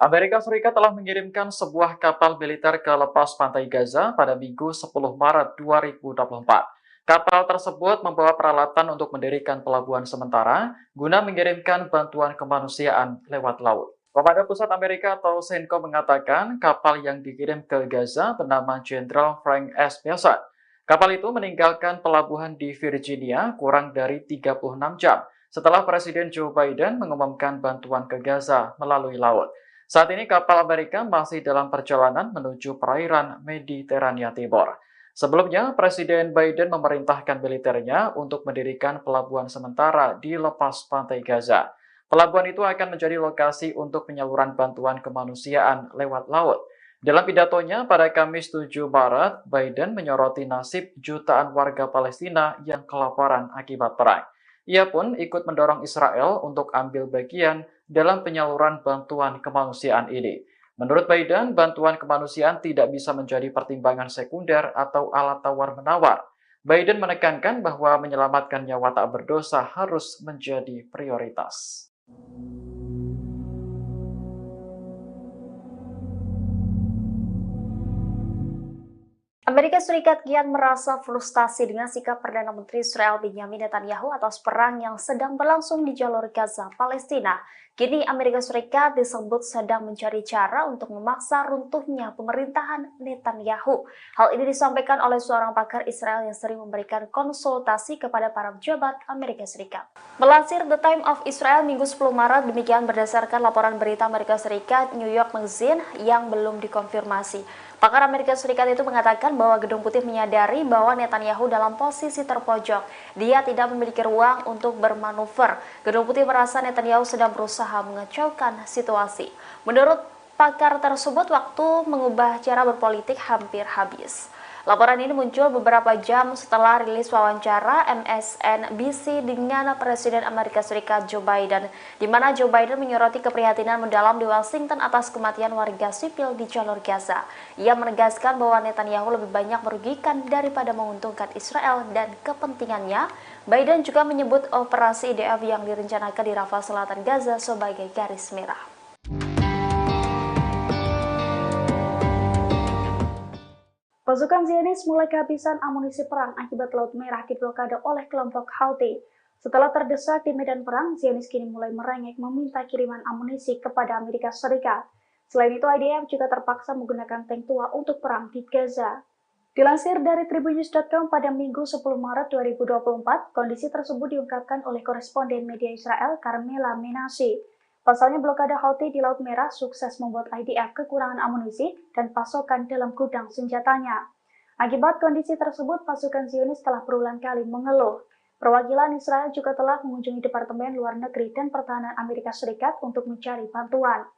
Amerika Serikat telah mengirimkan sebuah kapal militer ke lepas pantai Gaza pada Minggu 10 Maret 2024. Kapal tersebut membawa peralatan untuk mendirikan pelabuhan sementara guna mengirimkan bantuan kemanusiaan lewat laut. Komandan Pusat Amerika atau CENTCOM mengatakan kapal yang dikirim ke Gaza bernama Jenderal Frank S. Bessent. Kapal itu meninggalkan pelabuhan di Virginia kurang dari 36 jam setelah Presiden Joe Biden mengumumkan bantuan ke Gaza melalui laut. Saat ini kapal Amerika masih dalam perjalanan menuju perairan Mediterania Timur. Sebelumnya, Presiden Biden memerintahkan militernya untuk mendirikan pelabuhan sementara di lepas pantai Gaza. Pelabuhan itu akan menjadi lokasi untuk penyaluran bantuan kemanusiaan lewat laut. Dalam pidatonya pada Kamis 7 Maret, Biden menyoroti nasib jutaan warga Palestina yang kelaparan akibat perang. Ia pun ikut mendorong Israel untuk ambil bagian dalam penyaluran bantuan kemanusiaan ini. Menurut Biden, bantuan kemanusiaan tidak bisa menjadi pertimbangan sekunder atau alat tawar-menawar. Biden menekankan bahwa menyelamatkan nyawa tak berdosa harus menjadi prioritas. Amerika Serikat kian merasa frustasi dengan sikap Perdana Menteri Israel Benjamin Netanyahu atas perang yang sedang berlangsung di jalur Gaza, Palestina. Kini Amerika Serikat disebut sedang mencari cara untuk memaksa runtuhnya pemerintahan Netanyahu. Hal ini disampaikan oleh seorang pakar Israel yang sering memberikan konsultasi kepada para pejabat Amerika Serikat. Melansir The Time of Israel Minggu 10 Maret, demikian berdasarkan laporan berita Amerika Serikat New York Magazine yang belum dikonfirmasi. Pakar Amerika Serikat itu mengatakan bahwa Gedung Putih menyadari bahwa Netanyahu dalam posisi terpojok. Dia tidak memiliki ruang untuk bermanuver. Gedung Putih merasa Netanyahu sedang berusaha mengacaukan situasi. Menurut pakar tersebut, waktu mengubah cara berpolitik hampir habis. Laporan ini muncul beberapa jam setelah rilis wawancara MSNBC dengan Presiden Amerika Serikat Joe Biden, di mana Joe Biden menyoroti keprihatinan mendalam di Washington atas kematian warga sipil di jalur Gaza. Ia menegaskan bahwa Netanyahu lebih banyak merugikan daripada menguntungkan Israel dan kepentingannya. Biden juga menyebut operasi IDF yang direncanakan di Rafah Selatan Gaza sebagai garis merah. Pasukan Zionis mulai kehabisan amunisi perang akibat Laut Merah diblokade oleh kelompok Houthi. Setelah terdesak di medan perang, Zionis kini mulai merengek meminta kiriman amunisi kepada Amerika Serikat. Selain itu, IDF juga terpaksa menggunakan tank tua untuk perang di Gaza. Dilansir dari tribunnews.com pada Minggu 10 Maret 2024, kondisi tersebut diungkapkan oleh koresponden media Israel Carmela Menashe. Pasalnya blokade Houthi di Laut Merah sukses membuat IDF kekurangan amunisi dan pasokan dalam gudang senjatanya. Akibat kondisi tersebut, pasukan Zionis telah berulang kali mengeluh. Perwakilan Israel juga telah mengunjungi Departemen Luar Negeri dan Pertahanan Amerika Serikat untuk mencari bantuan.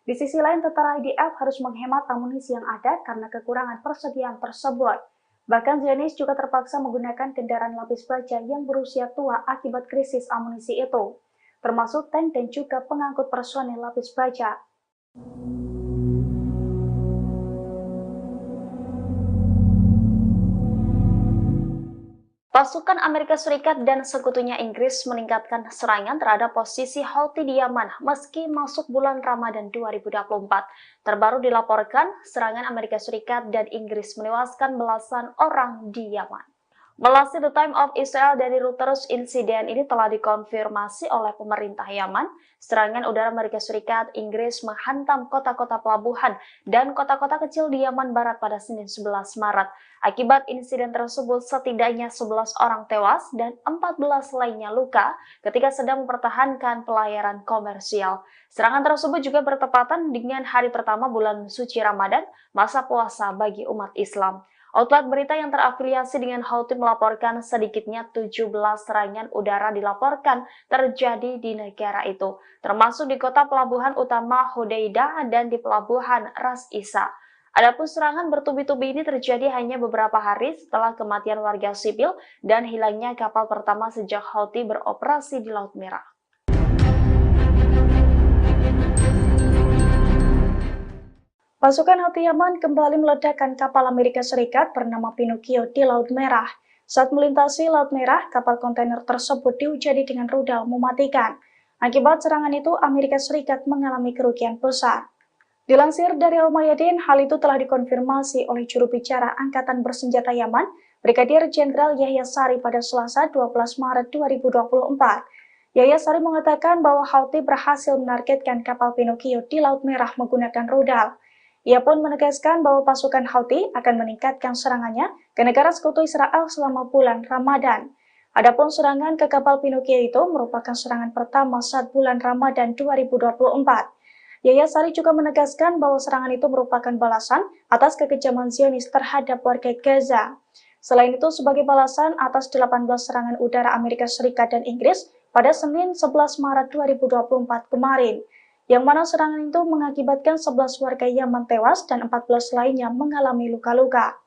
Di sisi lain, tentara IDF harus menghemat amunisi yang ada karena kekurangan persediaan tersebut. Bahkan Zionis juga terpaksa menggunakan kendaraan lapis baja yang berusia tua akibat krisis amunisi itu, termasuk tank dan juga pengangkut personel lapis baja. Pasukan Amerika Serikat dan sekutunya Inggris meningkatkan serangan terhadap posisi Houthi di Yaman meski masuk bulan Ramadan 2024. Terbaru dilaporkan, serangan Amerika Serikat dan Inggris menewaskan belasan orang di Yaman. Melalui The Time of Israel dari Reuters, insiden ini telah dikonfirmasi oleh pemerintah Yaman. Serangan udara Amerika Serikat, Inggris menghantam kota-kota pelabuhan dan kota-kota kecil di Yaman Barat pada Senin 11 Maret. Akibat insiden tersebut, setidaknya 11 orang tewas dan 14 lainnya luka ketika sedang mempertahankan pelayaran komersial. Serangan tersebut juga bertepatan dengan hari pertama bulan suci Ramadan, masa puasa bagi umat Islam. Outlet berita yang terafiliasi dengan Houthi melaporkan sedikitnya 17 serangan udara dilaporkan terjadi di negara itu, termasuk di kota pelabuhan utama Hodeidah dan di pelabuhan Ras Isa. Adapun serangan bertubi-tubi ini terjadi hanya beberapa hari setelah kematian warga sipil dan hilangnya kapal pertama sejak Houthi beroperasi di Laut Merah. Pasukan Houthi Yaman kembali meledakkan kapal Amerika Serikat bernama Pinocchio di Laut Merah. Saat melintasi Laut Merah, kapal kontainer tersebut dihujani dengan rudal mematikan. Akibat serangan itu, Amerika Serikat mengalami kerugian besar. Dilansir dari Al-Mayadin, hal itu telah dikonfirmasi oleh juru bicara Angkatan Bersenjata Yaman, Brigadir Jenderal Yahya Sari pada Selasa 12 Maret 2024. Yahya Sari mengatakan bahwa Houthi berhasil menargetkan kapal Pinocchio di Laut Merah menggunakan rudal. Ia pun menegaskan bahwa pasukan Houthi akan meningkatkan serangannya ke negara sekutu Israel selama bulan Ramadan. Adapun serangan ke kapal Pinocchio itu merupakan serangan pertama saat bulan Ramadan 2024. Yahya Sari juga menegaskan bahwa serangan itu merupakan balasan atas kekejaman Zionis terhadap warga Gaza. Selain itu, sebagai balasan atas 18 serangan udara Amerika Serikat dan Inggris pada Senin 11 Maret 2024 kemarin, yang mana serangan itu mengakibatkan 11 warga Yaman tewas dan 14 lainnya mengalami luka-luka.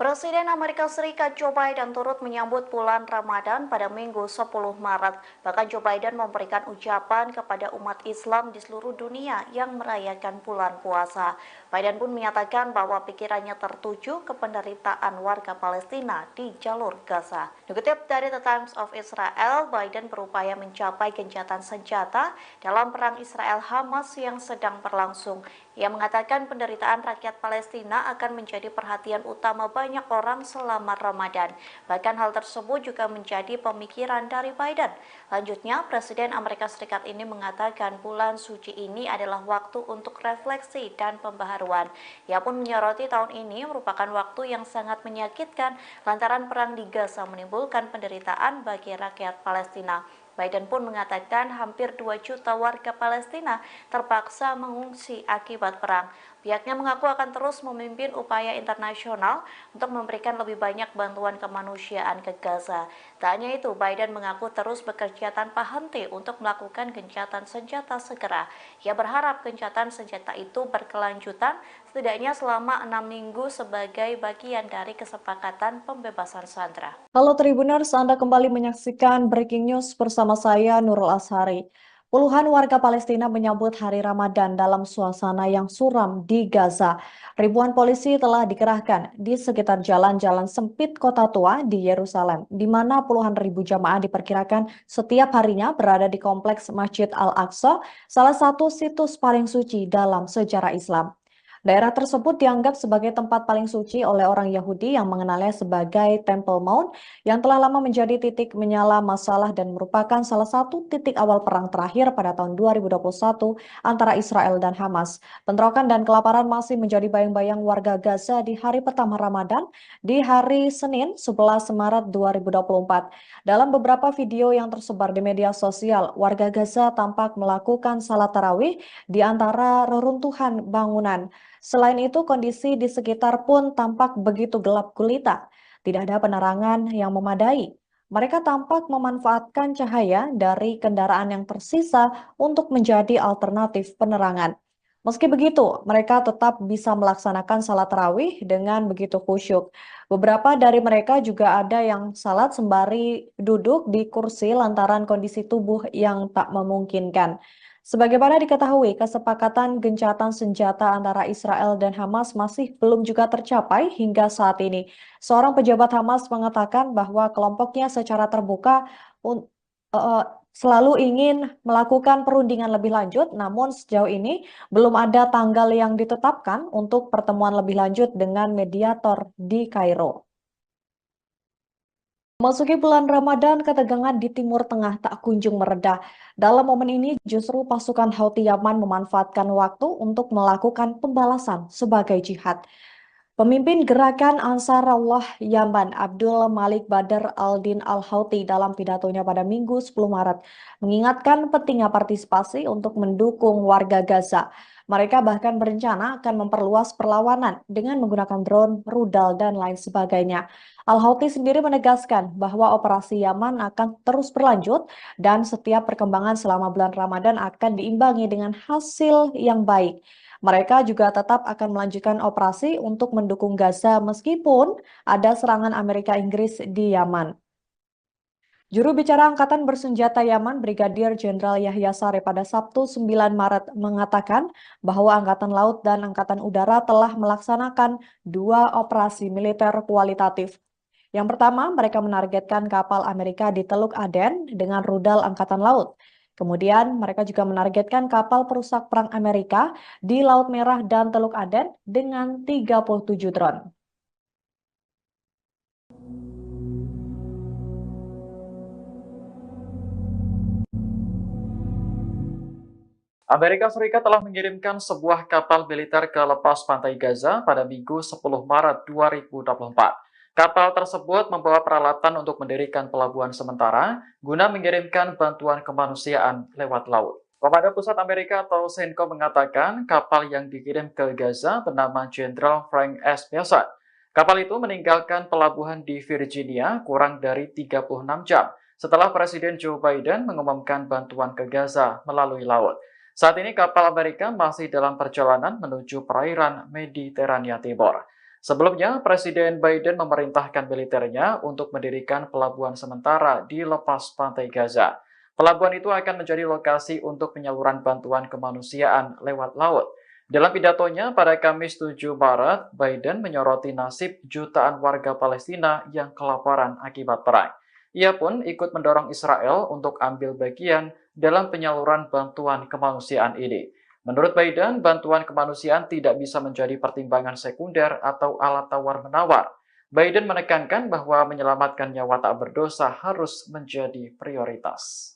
Presiden Amerika Serikat Joe Biden turut menyambut bulan Ramadan pada Minggu 10 Maret. Bahkan Joe Biden memberikan ucapan kepada umat Islam di seluruh dunia yang merayakan bulan puasa. Biden pun menyatakan bahwa pikirannya tertuju ke penderitaan warga Palestina di jalur Gaza. Dikutip dari The Times of Israel, Biden berupaya mencapai gencatan senjata dalam perang Israel-Hamas yang sedang berlangsung. Ia mengatakan penderitaan rakyat Palestina akan menjadi perhatian utama banyak orang selama Ramadan. Bahkan hal tersebut juga menjadi pemikiran dari Biden. Lanjutnya, Presiden Amerika Serikat ini mengatakan bulan suci ini adalah waktu untuk refleksi dan pembaharuan. Ia pun menyoroti tahun ini merupakan waktu yang sangat menyakitkan lantaran perang di Gaza menimbulkan penderitaan bagi rakyat Palestina. Biden pun mengatakan hampir 2 juta warga Palestina terpaksa mengungsi akibat perang. Pihaknya mengaku akan terus memimpin upaya internasional untuk memberikan lebih banyak bantuan kemanusiaan ke Gaza. Tak hanya itu, Biden mengaku terus bekerja tanpa henti untuk melakukan gencatan senjata segera. Ia berharap gencatan senjata itu berkelanjutan setidaknya selama 6 minggu sebagai bagian dari kesepakatan pembebasan sandera. Halo Tribuners, Anda kembali menyaksikan Breaking News bersama saya Nurul Ashari. Puluhan warga Palestina menyambut hari Ramadan dalam suasana yang suram di Gaza. Ribuan polisi telah dikerahkan di sekitar jalan-jalan sempit kota tua di Yerusalem, di mana puluhan ribu jamaah diperkirakan setiap harinya berada di kompleks Masjid Al-Aqsa, salah satu situs paling suci dalam sejarah Islam. Daerah tersebut dianggap sebagai tempat paling suci oleh orang Yahudi yang mengenalnya sebagai Temple Mount yang telah lama menjadi titik menyala masalah dan merupakan salah satu titik awal perang terakhir pada tahun 2021 antara Israel dan Hamas. Bentrokan dan kelaparan masih menjadi bayang-bayang warga Gaza di hari pertama Ramadan di hari Senin 11 Maret 2024. Dalam beberapa video yang tersebar di media sosial, warga Gaza tampak melakukan salat tarawih di antara reruntuhan bangunan. Selain itu, kondisi di sekitar pun tampak begitu gelap gulita. Tidak ada penerangan yang memadai. Mereka tampak memanfaatkan cahaya dari kendaraan yang tersisa untuk menjadi alternatif penerangan. Meski begitu, mereka tetap bisa melaksanakan salat tarawih dengan begitu khusyuk. Beberapa dari mereka juga ada yang salat sembari duduk di kursi lantaran kondisi tubuh yang tak memungkinkan. Sebagaimana diketahui, kesepakatan gencatan senjata antara Israel dan Hamas masih belum juga tercapai hingga saat ini. Seorang pejabat Hamas mengatakan bahwa kelompoknya secara terbuka un- eh, selalu ingin melakukan perundingan lebih lanjut, namun sejauh ini belum ada tanggal yang ditetapkan untuk pertemuan lebih lanjut dengan mediator di Kairo. Memasuki bulan Ramadan, ketegangan di Timur Tengah tak kunjung mereda. Dalam momen ini, justru pasukan Houthi Yaman memanfaatkan waktu untuk melakukan pembalasan sebagai jihad. Pemimpin gerakan Ansarullah Yaman, Abdul Malik Badr al-Din al-Houthi dalam pidatonya pada Minggu 10 Maret, mengingatkan pentingnya partisipasi untuk mendukung warga Gaza. Mereka bahkan berencana akan memperluas perlawanan dengan menggunakan drone, rudal, dan lain sebagainya. Al-Houthi sendiri menegaskan bahwa operasi Yaman akan terus berlanjut dan setiap perkembangan selama bulan Ramadan akan diimbangi dengan hasil yang baik. Mereka juga tetap akan melanjutkan operasi untuk mendukung Gaza meskipun ada serangan Amerika Inggris di Yaman. Juru bicara Angkatan Bersenjata Yaman, Brigadir Jenderal Yahya Saree pada Sabtu 9 Maret mengatakan bahwa Angkatan Laut dan Angkatan Udara telah melaksanakan 2 operasi militer kualitatif. Yang pertama, mereka menargetkan kapal Amerika di Teluk Aden dengan rudal Angkatan Laut. Kemudian, mereka juga menargetkan kapal perusak perang Amerika di Laut Merah dan Teluk Aden dengan 37 drone. Amerika Serikat telah mengirimkan sebuah kapal militer ke lepas pantai Gaza pada Minggu 10 Maret 2024. Kapal tersebut membawa peralatan untuk mendirikan pelabuhan sementara guna mengirimkan bantuan kemanusiaan lewat laut. Komando Pusat Amerika atau CENTCOM mengatakan kapal yang dikirim ke Gaza bernama Jenderal Frank S. Bessent. Kapal itu meninggalkan pelabuhan di Virginia kurang dari 36 jam setelah Presiden Joe Biden mengumumkan bantuan ke Gaza melalui laut. Saat ini kapal Amerika masih dalam perjalanan menuju perairan Mediterania Timur. Sebelumnya, Presiden Biden memerintahkan militernya untuk mendirikan pelabuhan sementara di lepas pantai Gaza. Pelabuhan itu akan menjadi lokasi untuk penyaluran bantuan kemanusiaan lewat laut. Dalam pidatonya pada Kamis 7 Maret, Biden menyoroti nasib jutaan warga Palestina yang kelaparan akibat perang. Ia pun ikut mendorong Israel untuk ambil bagian dalam penyaluran bantuan kemanusiaan ini. Menurut Biden, bantuan kemanusiaan tidak bisa menjadi pertimbangan sekunder atau alat tawar-menawar. Biden menekankan bahwa menyelamatkan nyawa tak berdosa harus menjadi prioritas.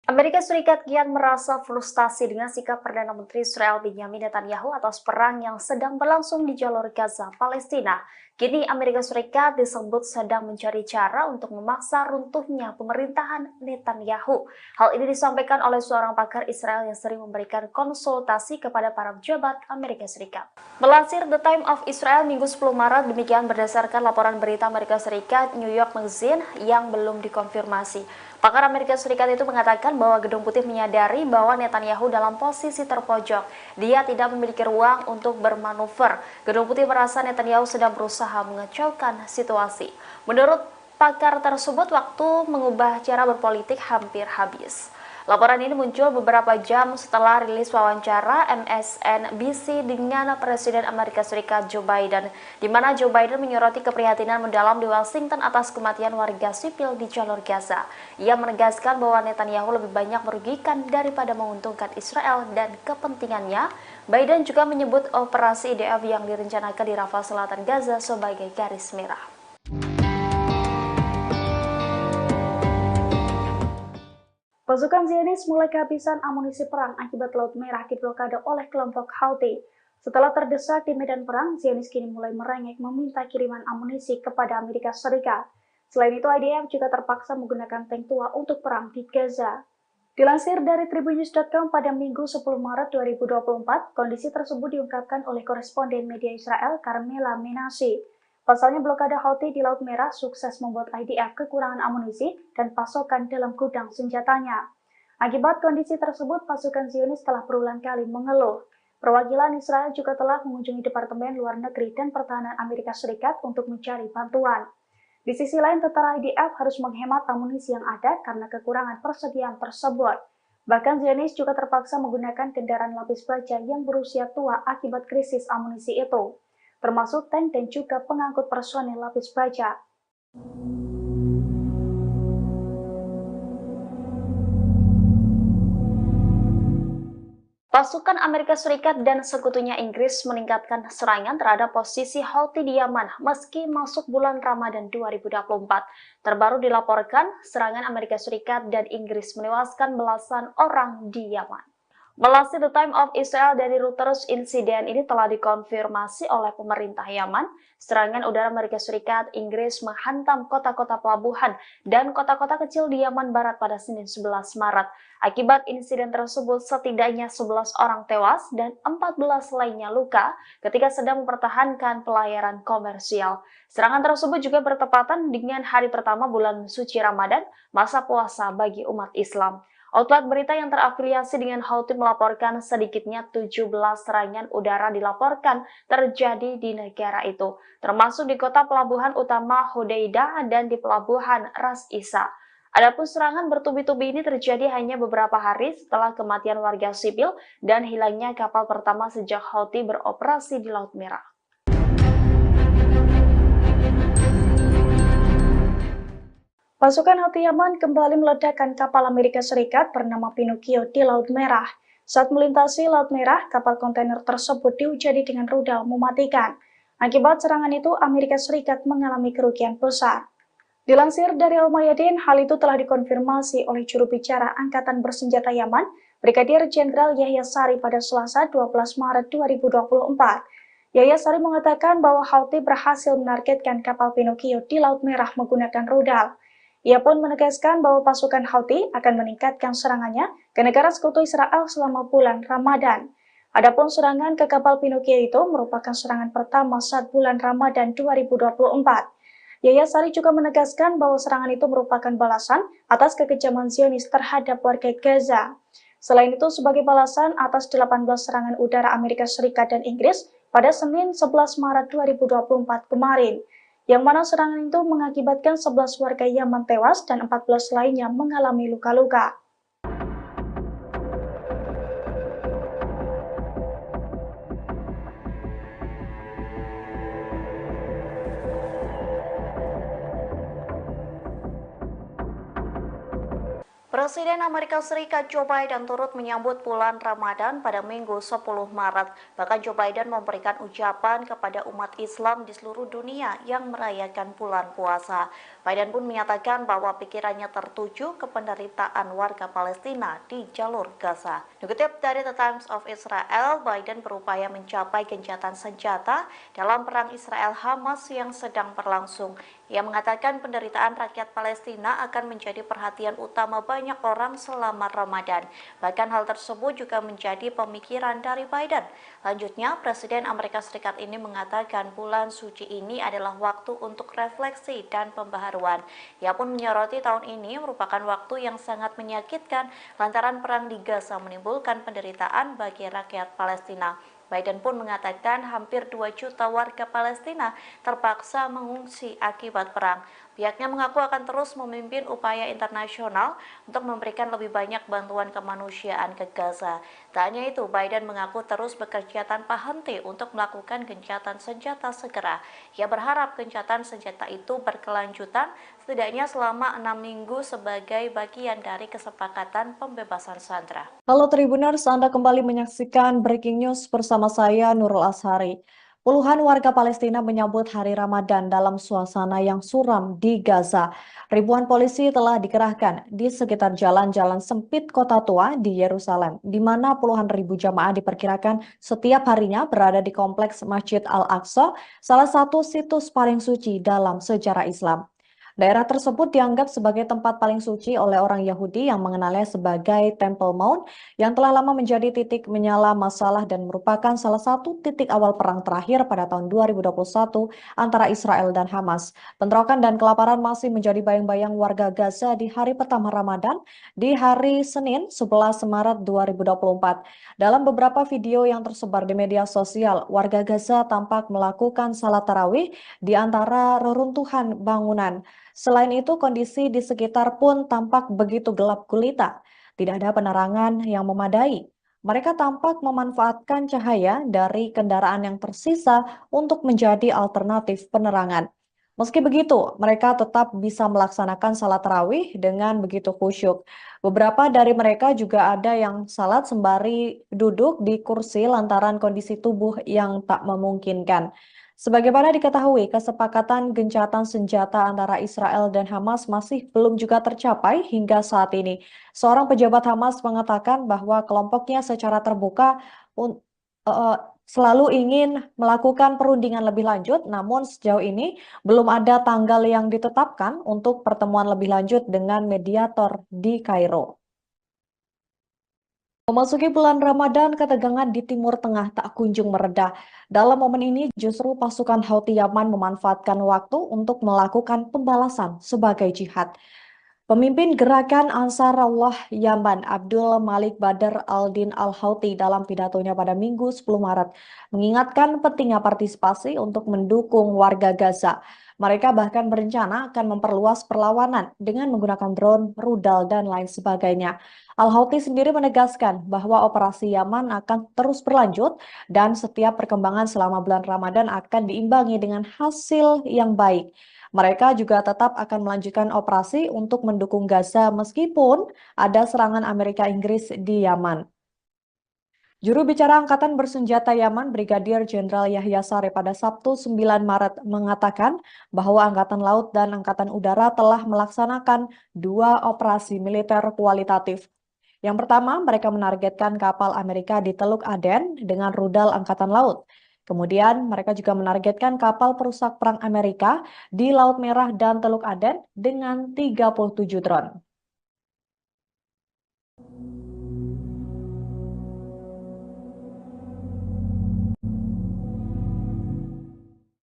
Amerika Serikat kian merasa frustasi dengan sikap Perdana Menteri Israel Benjamin Netanyahu atas perang yang sedang berlangsung di jalur Gaza, Palestina. Kini Amerika Serikat disebut sedang mencari cara untuk memaksa runtuhnya pemerintahan Netanyahu. Hal ini disampaikan oleh seorang pakar Israel yang sering memberikan konsultasi kepada para pejabat Amerika Serikat. Melansir The Time of Israel Minggu 10 Maret, demikian berdasarkan laporan berita Amerika Serikat New York Magazine yang belum dikonfirmasi. Pakar Amerika Serikat itu mengatakan bahwa Gedung Putih menyadari bahwa Netanyahu dalam posisi terpojok. Dia tidak memiliki ruang untuk bermanuver. Gedung Putih merasa Netanyahu sedang berusaha mengacaukan situasi. Menurut pakar tersebut, waktu mengubah cara berpolitik hampir habis. Laporan ini muncul beberapa jam setelah rilis wawancara MSNBC dengan Presiden Amerika Serikat Joe Biden, di mana Joe Biden menyoroti keprihatinan mendalam di Washington atas kematian warga sipil di jalur Gaza. Ia menegaskan bahwa Netanyahu lebih banyak merugikan daripada menguntungkan Israel dan kepentingannya. Biden juga menyebut operasi IDF yang direncanakan di Rafah Selatan Gaza sebagai garis merah. Pasukan Zionis mulai kehabisan amunisi perang akibat Laut Merah diblokade oleh kelompok Houthi. Setelah terdesak di medan perang, Zionis kini mulai merengek meminta kiriman amunisi kepada Amerika Serikat. Selain itu, IDF juga terpaksa menggunakan tank tua untuk perang di Gaza. Dilansir dari tribunnews.com pada Minggu 10 Maret 2024, kondisi tersebut diungkapkan oleh koresponden media Israel Carmela Menashe. Pasalnya blokade Houthi di Laut Merah sukses membuat IDF kekurangan amunisi dan pasokan dalam gudang senjatanya. Akibat kondisi tersebut, pasukan Zionis telah berulang kali mengeluh. Perwakilan Israel juga telah mengunjungi Departemen Luar Negeri dan Pertahanan Amerika Serikat untuk mencari bantuan. Di sisi lain, tentara IDF harus menghemat amunisi yang ada karena kekurangan persediaan tersebut. Bahkan Zionis juga terpaksa menggunakan kendaraan lapis baja yang berusia tua akibat krisis amunisi itu, termasuk tank dan juga pengangkut personel lapis baja. Pasukan Amerika Serikat dan sekutunya Inggris meningkatkan serangan terhadap posisi Houthi di Yaman meski masuk bulan Ramadan 2024. Terbaru dilaporkan, serangan Amerika Serikat dan Inggris menewaskan belasan orang di Yaman. Melalui The Time of Israel dari Reuters, insiden ini telah dikonfirmasi oleh pemerintah Yaman. Serangan udara Amerika Serikat, Inggris menghantam kota-kota pelabuhan dan kota-kota kecil di Yaman Barat pada Senin 11 Maret. Akibat insiden tersebut, setidaknya 11 orang tewas dan 14 lainnya luka ketika sedang mempertahankan pelayaran komersial. Serangan tersebut juga bertepatan dengan hari pertama bulan suci Ramadan, masa puasa bagi umat Islam. Outlet berita yang terafiliasi dengan Houthi melaporkan sedikitnya 17 serangan udara dilaporkan terjadi di negara itu, termasuk di kota pelabuhan utama Hodeidah dan di pelabuhan Ras Isa. Adapun serangan bertubi-tubi ini terjadi hanya beberapa hari setelah kematian warga sipil dan hilangnya kapal pertama sejak Houthi beroperasi di Laut Merah. Pasukan Houthi Yaman kembali meledakkan kapal Amerika Serikat bernama Pinocchio di Laut Merah. Saat melintasi Laut Merah, kapal kontainer tersebut dihujani dengan rudal mematikan. Akibat serangan itu, Amerika Serikat mengalami kerugian besar. Dilansir dari Al-Mayadin, hal itu telah dikonfirmasi oleh juru bicara Angkatan Bersenjata Yaman, Brigadir Jenderal Yahya Sari pada Selasa 12 Maret 2024. Yahya Sari mengatakan bahwa Houthi berhasil menargetkan kapal Pinocchio di Laut Merah menggunakan rudal. Ia pun menegaskan bahwa pasukan Houthi akan meningkatkan serangannya ke negara sekutu Israel selama bulan Ramadan. Adapun serangan ke kapal Pinocchio itu merupakan serangan pertama saat bulan Ramadan 2024. Yahya Sari juga menegaskan bahwa serangan itu merupakan balasan atas kekejaman Zionis terhadap warga Gaza. Selain itu, sebagai balasan atas 18 serangan udara Amerika Serikat dan Inggris pada Senin 11 Maret 2024 kemarin, yang mana serangan itu mengakibatkan 11 warga Yaman tewas dan 14 lainnya mengalami luka-luka. Presiden Amerika Serikat Joe Biden turut menyambut bulan Ramadan pada Minggu 10 Maret. Bahkan Joe Biden memberikan ucapan kepada umat Islam di seluruh dunia yang merayakan bulan puasa. Biden pun menyatakan bahwa pikirannya tertuju ke penderitaan warga Palestina di jalur Gaza. Dikutip dari The Times of Israel, Biden berupaya mencapai gencatan senjata dalam perang Israel-Hamas yang sedang berlangsung. Ia mengatakan penderitaan rakyat Palestina akan menjadi perhatian utama banyak orang selama Ramadan. Bahkan hal tersebut juga menjadi pemikiran dari Biden. Lanjutnya, Presiden Amerika Serikat ini mengatakan bulan suci ini adalah waktu untuk refleksi dan pembaharuan. Ia pun menyoroti tahun ini merupakan waktu yang sangat menyakitkan lantaran perang di Gaza menimbulkan penderitaan bagi rakyat Palestina. Biden pun mengatakan hampir 2 juta warga Palestina terpaksa mengungsi akibat perang. Pihaknya mengaku akan terus memimpin upaya internasional untuk memberikan lebih banyak bantuan kemanusiaan ke Gaza. Tak hanya itu, Biden mengaku terus bekerja tanpa henti untuk melakukan gencatan senjata segera. Ia berharap gencatan senjata itu berkelanjutan setidaknya selama 6 minggu sebagai bagian dari kesepakatan pembebasan sandera. Halo Tribuners, Anda kembali menyaksikan Breaking News bersama saya Nurul Ashari. Puluhan warga Palestina menyambut hari Ramadan dalam suasana yang suram di Gaza. Ribuan polisi telah dikerahkan di sekitar jalan-jalan sempit kota tua di Yerusalem, di mana puluhan ribu jamaah diperkirakan setiap harinya berada di kompleks Masjid Al-Aqsa, salah satu situs paling suci dalam sejarah Islam. Daerah tersebut dianggap sebagai tempat paling suci oleh orang Yahudi yang mengenalnya sebagai Temple Mount yang telah lama menjadi titik menyala masalah dan merupakan salah satu titik awal perang terakhir pada tahun 2021 antara Israel dan Hamas. Bentrokan dan kelaparan masih menjadi bayang-bayang warga Gaza di hari pertama Ramadan di hari Senin 11 Maret 2024. Dalam beberapa video yang tersebar di media sosial, warga Gaza tampak melakukan salat tarawih di antara reruntuhan bangunan. Selain itu, kondisi di sekitar pun tampak begitu gelap gulita. Tidak ada penerangan yang memadai. Mereka tampak memanfaatkan cahaya dari kendaraan yang tersisa untuk menjadi alternatif penerangan. Meski begitu, mereka tetap bisa melaksanakan salat tarawih dengan begitu khusyuk. Beberapa dari mereka juga ada yang salat sembari duduk di kursi lantaran kondisi tubuh yang tak memungkinkan. Sebagaimana diketahui, kesepakatan gencatan senjata antara Israel dan Hamas masih belum juga tercapai hingga saat ini. Seorang pejabat Hamas mengatakan bahwa kelompoknya secara terbuka selalu ingin melakukan perundingan lebih lanjut, namun sejauh ini belum ada tanggal yang ditetapkan untuk pertemuan lebih lanjut dengan mediator di Kairo. Memasuki bulan Ramadan, ketegangan di Timur Tengah tak kunjung mereda. Dalam momen ini, justru pasukan Houthi Yaman memanfaatkan waktu untuk melakukan pembalasan sebagai jihad. Pemimpin gerakan Ansarullah Yaman, Abdul Malik Badr al-Din al-Houthi dalam pidatonya pada Minggu 10 Maret, mengingatkan pentingnya partisipasi untuk mendukung warga Gaza. Mereka bahkan berencana akan memperluas perlawanan dengan menggunakan drone, rudal, dan lain sebagainya. Al-Houthi sendiri menegaskan bahwa operasi Yaman akan terus berlanjut dan setiap perkembangan selama bulan Ramadan akan diimbangi dengan hasil yang baik. Mereka juga tetap akan melanjutkan operasi untuk mendukung Gaza meskipun ada serangan Amerika Inggris di Yaman. Juru bicara Angkatan Bersenjata Yaman, Brigadir Jenderal Yahya Saree pada Sabtu 9 Maret mengatakan bahwa Angkatan Laut dan Angkatan Udara telah melaksanakan 2 operasi militer kualitatif. Yang pertama, mereka menargetkan kapal Amerika di Teluk Aden dengan rudal Angkatan Laut. Kemudian, mereka juga menargetkan kapal perusak perang Amerika di Laut Merah dan Teluk Aden dengan 37 drone.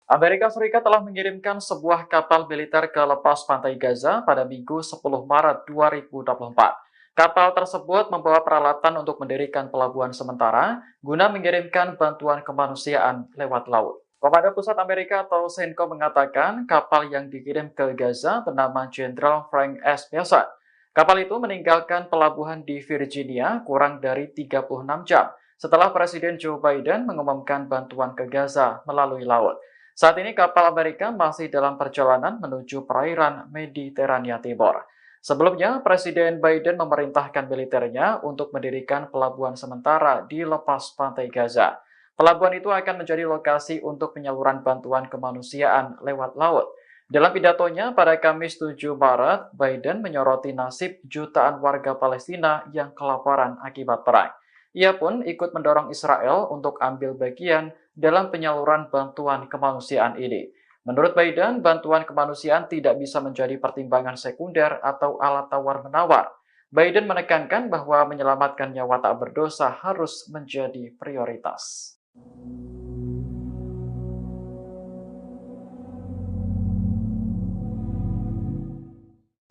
Amerika Serikat telah mengirimkan sebuah kapal militer ke lepas pantai Gaza pada Minggu 10 Maret 2024. Kapal tersebut membawa peralatan untuk mendirikan pelabuhan sementara guna mengirimkan bantuan kemanusiaan lewat laut. Komando Pusat Amerika atau CENTCOM mengatakan kapal yang dikirim ke Gaza bernama Jenderal Frank S. Bessent. Kapal itu meninggalkan pelabuhan di Virginia kurang dari 36 jam setelah Presiden Joe Biden mengumumkan bantuan ke Gaza melalui laut. Saat ini kapal Amerika masih dalam perjalanan menuju perairan Mediterania Timur. Sebelumnya, Presiden Biden memerintahkan militernya untuk mendirikan pelabuhan sementara di lepas pantai Gaza. Pelabuhan itu akan menjadi lokasi untuk penyaluran bantuan kemanusiaan lewat laut. Dalam pidatonya pada Kamis 7 Maret, Biden menyoroti nasib jutaan warga Palestina yang kelaparan akibat perang. Ia pun ikut mendorong Israel untuk ambil bagian dalam penyaluran bantuan kemanusiaan ini. Menurut Biden, bantuan kemanusiaan tidak bisa menjadi pertimbangan sekunder atau alat tawar-menawar. Biden menekankan bahwa menyelamatkan nyawa tak berdosa harus menjadi prioritas.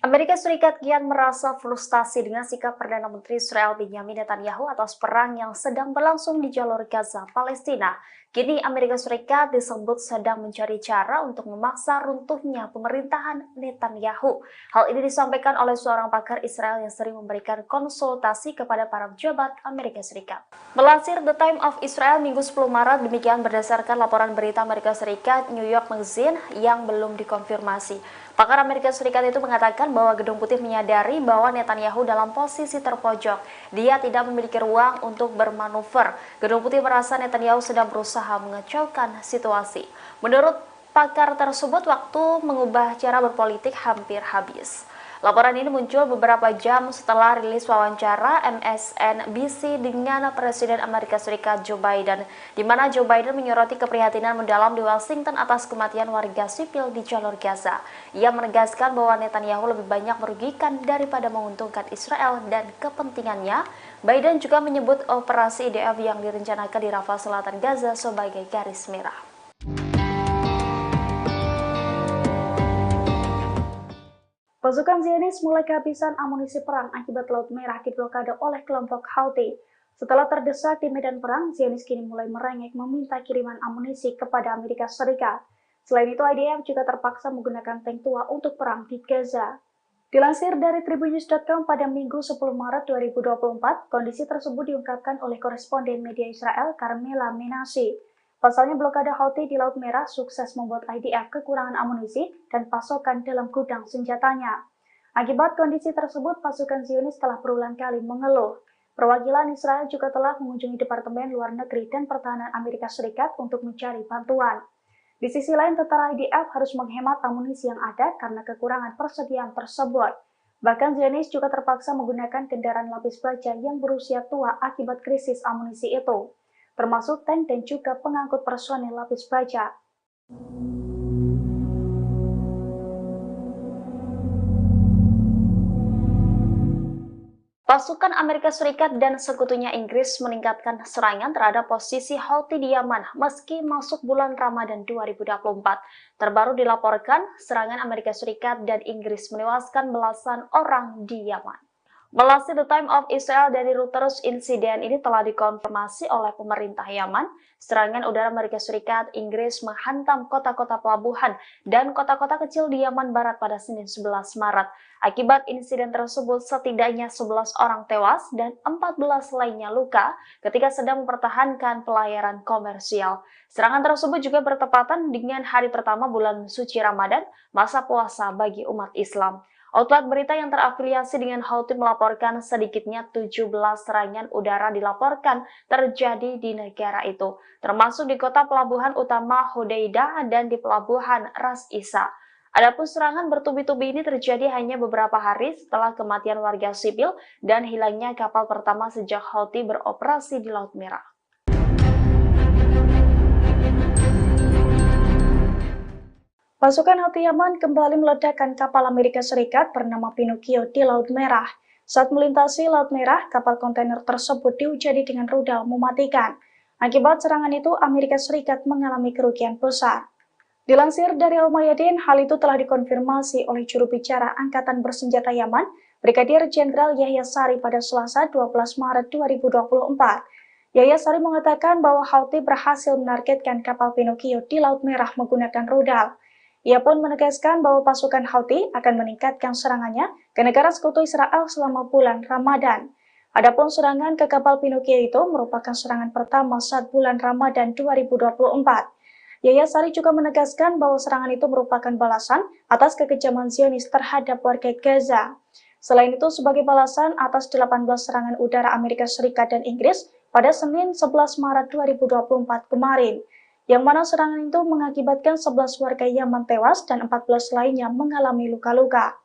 Amerika Serikat kian merasa frustasi dengan sikap Perdana Menteri Israel Benjamin Netanyahu atas perang yang sedang berlangsung di jalur Gaza, Palestina. Kini Amerika Serikat disebut sedang mencari cara untuk memaksa runtuhnya pemerintahan Netanyahu. Hal ini disampaikan oleh seorang pakar Israel yang sering memberikan konsultasi kepada para pejabat Amerika Serikat. Melansir The Times of Israel Minggu 10 Maret, demikian berdasarkan laporan berita Amerika Serikat New York Magazine yang belum dikonfirmasi. Pakar Amerika Serikat itu mengatakan bahwa Gedung Putih menyadari bahwa Netanyahu dalam posisi terpojok. Dia tidak memiliki ruang untuk bermanuver. Gedung Putih merasa Netanyahu sedang berusaha mengacaukan situasi. Menurut pakar tersebut, waktu mengubah cara berpolitik hampir habis. Laporan ini muncul beberapa jam setelah rilis wawancara MSNBC dengan Presiden Amerika Serikat Joe Biden, di mana Joe Biden menyoroti keprihatinan mendalam di Washington atas kematian warga sipil di jalur Gaza. Ia menegaskan bahwa Netanyahu lebih banyak merugikan daripada menguntungkan Israel dan kepentingannya. Biden juga menyebut operasi IDF yang direncanakan di Rafah Selatan Gaza sebagai garis merah. Pasukan Zionis mulai kehabisan amunisi perang akibat Laut Merah diblokade oleh kelompok Houthi. Setelah terdesak di medan perang, Zionis kini mulai merengek meminta kiriman amunisi kepada Amerika Serikat. Selain itu, IDF juga terpaksa menggunakan tank tua untuk perang di Gaza. Dilansir dari Tribunnews.com pada Minggu 10 Maret 2024, kondisi tersebut diungkapkan oleh koresponden media Israel Carmela Menashe. Pasalnya blokade Houthi di Laut Merah sukses membuat IDF kekurangan amunisi dan pasokan dalam gudang senjatanya. Akibat kondisi tersebut, pasukan Zionis telah berulang kali mengeluh. Perwakilan Israel juga telah mengunjungi Departemen Luar Negeri dan Pertahanan Amerika Serikat untuk mencari bantuan. Di sisi lain, tentara IDF harus menghemat amunisi yang ada karena kekurangan persediaan tersebut. Bahkan Zionis juga terpaksa menggunakan kendaraan lapis baja yang berusia tua akibat krisis amunisi itu, termasuk tank dan juga pengangkut personel lapis baja. Pasukan Amerika Serikat dan sekutunya Inggris meningkatkan serangan terhadap posisi Houthi di Yaman meski masuk bulan Ramadan 2024. Terbaru dilaporkan, serangan Amerika Serikat dan Inggris menewaskan belasan orang di Yaman. Melansir The Times of Israel dari Reuters, insiden ini telah dikonfirmasi oleh pemerintah Yaman. Serangan udara Amerika Serikat, Inggris menghantam kota-kota pelabuhan dan kota-kota kecil di Yaman Barat pada Senin 11 Maret. Akibat insiden tersebut, setidaknya 11 orang tewas dan 14 lainnya luka ketika sedang mempertahankan pelayaran komersial. Serangan tersebut juga bertepatan dengan hari pertama bulan suci Ramadan, masa puasa bagi umat Islam. Outlet berita yang terafiliasi dengan Houthi melaporkan sedikitnya 17 serangan udara dilaporkan terjadi di negara itu, termasuk di kota pelabuhan utama Hodeidah dan di pelabuhan Ras Isa. Adapun serangan bertubi-tubi ini terjadi hanya beberapa hari setelah kematian warga sipil dan hilangnya kapal pertama sejak Houthi beroperasi di Laut Merah. Pasukan Houthi Yaman kembali meledakkan kapal Amerika Serikat bernama Pinocchio di Laut Merah. Saat melintasi Laut Merah, kapal kontainer tersebut diuji dengan rudal mematikan. Akibat serangan itu, Amerika Serikat mengalami kerugian besar. Dilansir dari Al-Mayadin, hal itu telah dikonfirmasi oleh juru bicara Angkatan Bersenjata Yaman, Brigadir Jenderal Yahya Sari pada Selasa 12 Maret 2024. Yahya Sari mengatakan bahwa Houthi berhasil menargetkan kapal Pinocchio di Laut Merah menggunakan rudal. Ia pun menegaskan bahwa pasukan Houthi akan meningkatkan serangannya ke negara sekutu Israel selama bulan Ramadan. Adapun serangan ke kapal Pinocchio itu merupakan serangan pertama saat bulan Ramadan 2024. Yahya Sari juga menegaskan bahwa serangan itu merupakan balasan atas kekejaman Zionis terhadap warga Gaza. Selain itu, sebagai balasan atas 18 serangan udara Amerika Serikat dan Inggris pada Senin 11 Maret 2024 kemarin, yang mana serangan itu mengakibatkan 11 warga Yaman tewas dan 14 lainnya mengalami luka-luka.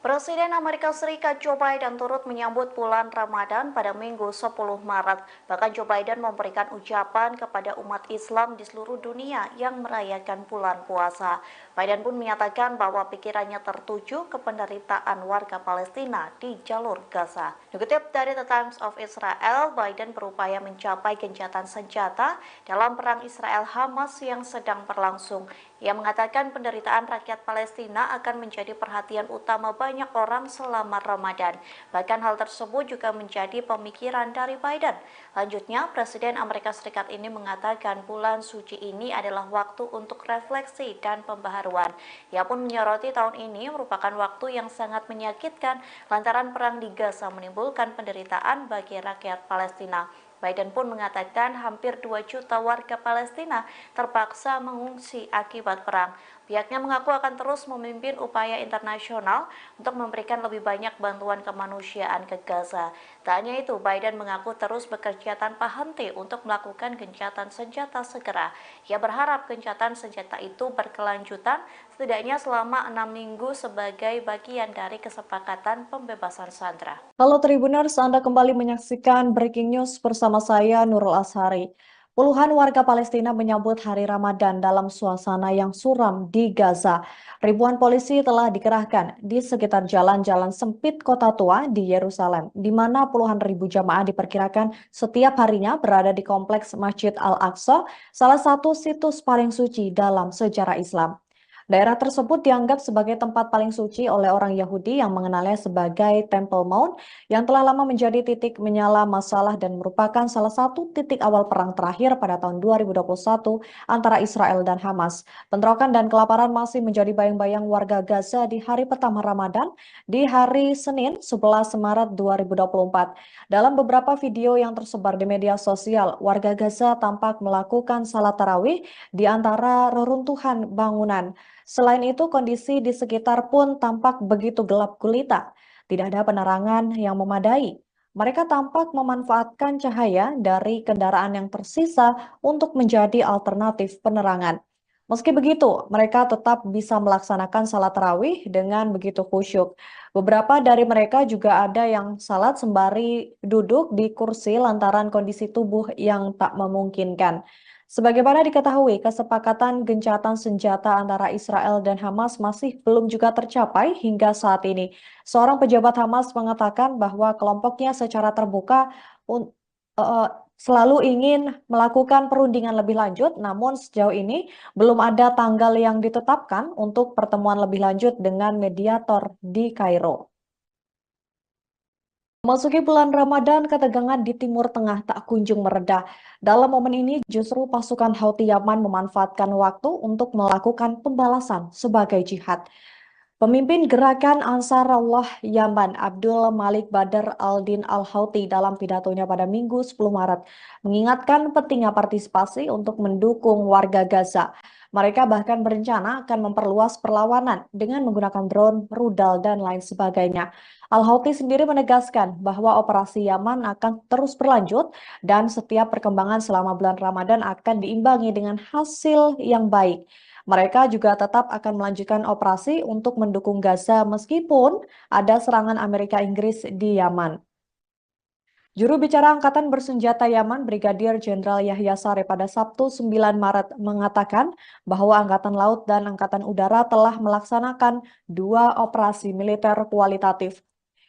Presiden Amerika Serikat Joe Biden turut menyambut bulan Ramadan pada Minggu 10 Maret. Bahkan Joe Biden memberikan ucapan kepada umat Islam di seluruh dunia yang merayakan bulan puasa. Biden pun menyatakan bahwa pikirannya tertuju ke penderitaan warga Palestina di jalur Gaza. Dikutip dari The Times of Israel, Biden berupaya mencapai gencatan senjata dalam perang Israel-Hamas yang sedang berlangsung. Ia mengatakan penderitaan rakyat Palestina akan menjadi perhatian utama banyak orang selama Ramadan. Bahkan hal tersebut juga menjadi pemikiran dari Biden. Lanjutnya, Presiden Amerika Serikat ini mengatakan bulan suci ini adalah waktu untuk refleksi dan pembaharuan. Ia pun menyoroti tahun ini merupakan waktu yang sangat menyakitkan lantaran perang di Gaza menimbulkan penderitaan bagi rakyat Palestina. Biden pun mengatakan hampir 2 juta warga Palestina terpaksa mengungsi akibat perang. Pihaknya mengaku akan terus memimpin upaya internasional untuk memberikan lebih banyak bantuan kemanusiaan ke Gaza. Tak hanya itu, Biden mengaku terus bekerja tanpa henti untuk melakukan gencatan senjata segera. Ia berharap gencatan senjata itu berkelanjutan setidaknya selama 6 minggu sebagai bagian dari kesepakatan pembebasan sandera. Halo Tribuners, Anda kembali menyaksikan Breaking News bersama saya Nurul Ashari. Puluhan warga Palestina menyambut hari Ramadan dalam suasana yang suram di Gaza. Ribuan polisi telah dikerahkan di sekitar jalan-jalan sempit kota tua di Yerusalem, di mana puluhan ribu jamaah diperkirakan setiap harinya berada di kompleks Masjid Al-Aqsa, salah satu situs paling suci dalam sejarah Islam. Daerah tersebut dianggap sebagai tempat paling suci oleh orang Yahudi yang mengenalnya sebagai Temple Mount yang telah lama menjadi titik menyala masalah dan merupakan salah satu titik awal perang terakhir pada tahun 2021 antara Israel dan Hamas. Bentrokan dan kelaparan masih menjadi bayang-bayang warga Gaza di hari pertama Ramadan di hari Senin 11 Maret 2024. Dalam beberapa video yang tersebar di media sosial, warga Gaza tampak melakukan salat tarawih di antara reruntuhan bangunan. Selain itu, kondisi di sekitar pun tampak begitu gelap gulita. Tidak ada penerangan yang memadai. Mereka tampak memanfaatkan cahaya dari kendaraan yang tersisa untuk menjadi alternatif penerangan. Meski begitu, mereka tetap bisa melaksanakan salat tarawih dengan begitu khusyuk. Beberapa dari mereka juga ada yang salat sembari duduk di kursi lantaran kondisi tubuh yang tak memungkinkan. Sebagaimana diketahui, kesepakatan gencatan senjata antara Israel dan Hamas masih belum juga tercapai hingga saat ini. Seorang pejabat Hamas mengatakan bahwa kelompoknya secara terbuka selalu ingin melakukan perundingan lebih lanjut, namun sejauh ini belum ada tanggal yang ditetapkan untuk pertemuan lebih lanjut dengan mediator di Kairo. Memasuki bulan Ramadan, ketegangan di Timur Tengah tak kunjung mereda. Dalam momen ini, justru pasukan Houthi Yaman memanfaatkan waktu untuk melakukan pembalasan sebagai jihad. Pemimpin gerakan Ansarullah Yaman, Abdul Malik Badr al-Din al-Houthi dalam pidatonya pada Minggu 10 Maret, mengingatkan pentingnya partisipasi untuk mendukung warga Gaza. Mereka bahkan berencana akan memperluas perlawanan dengan menggunakan drone, rudal, dan lain sebagainya. Al-Houthi sendiri menegaskan bahwa operasi Yaman akan terus berlanjut dan setiap perkembangan selama bulan Ramadan akan diimbangi dengan hasil yang baik. Mereka juga tetap akan melanjutkan operasi untuk mendukung Gaza meskipun ada serangan Amerika Inggris di Yaman. Juru bicara Angkatan Bersenjata Yaman, Brigadir Jenderal Yahya Saree pada Sabtu 9 Maret mengatakan bahwa Angkatan Laut dan Angkatan Udara telah melaksanakan 2 operasi militer kualitatif.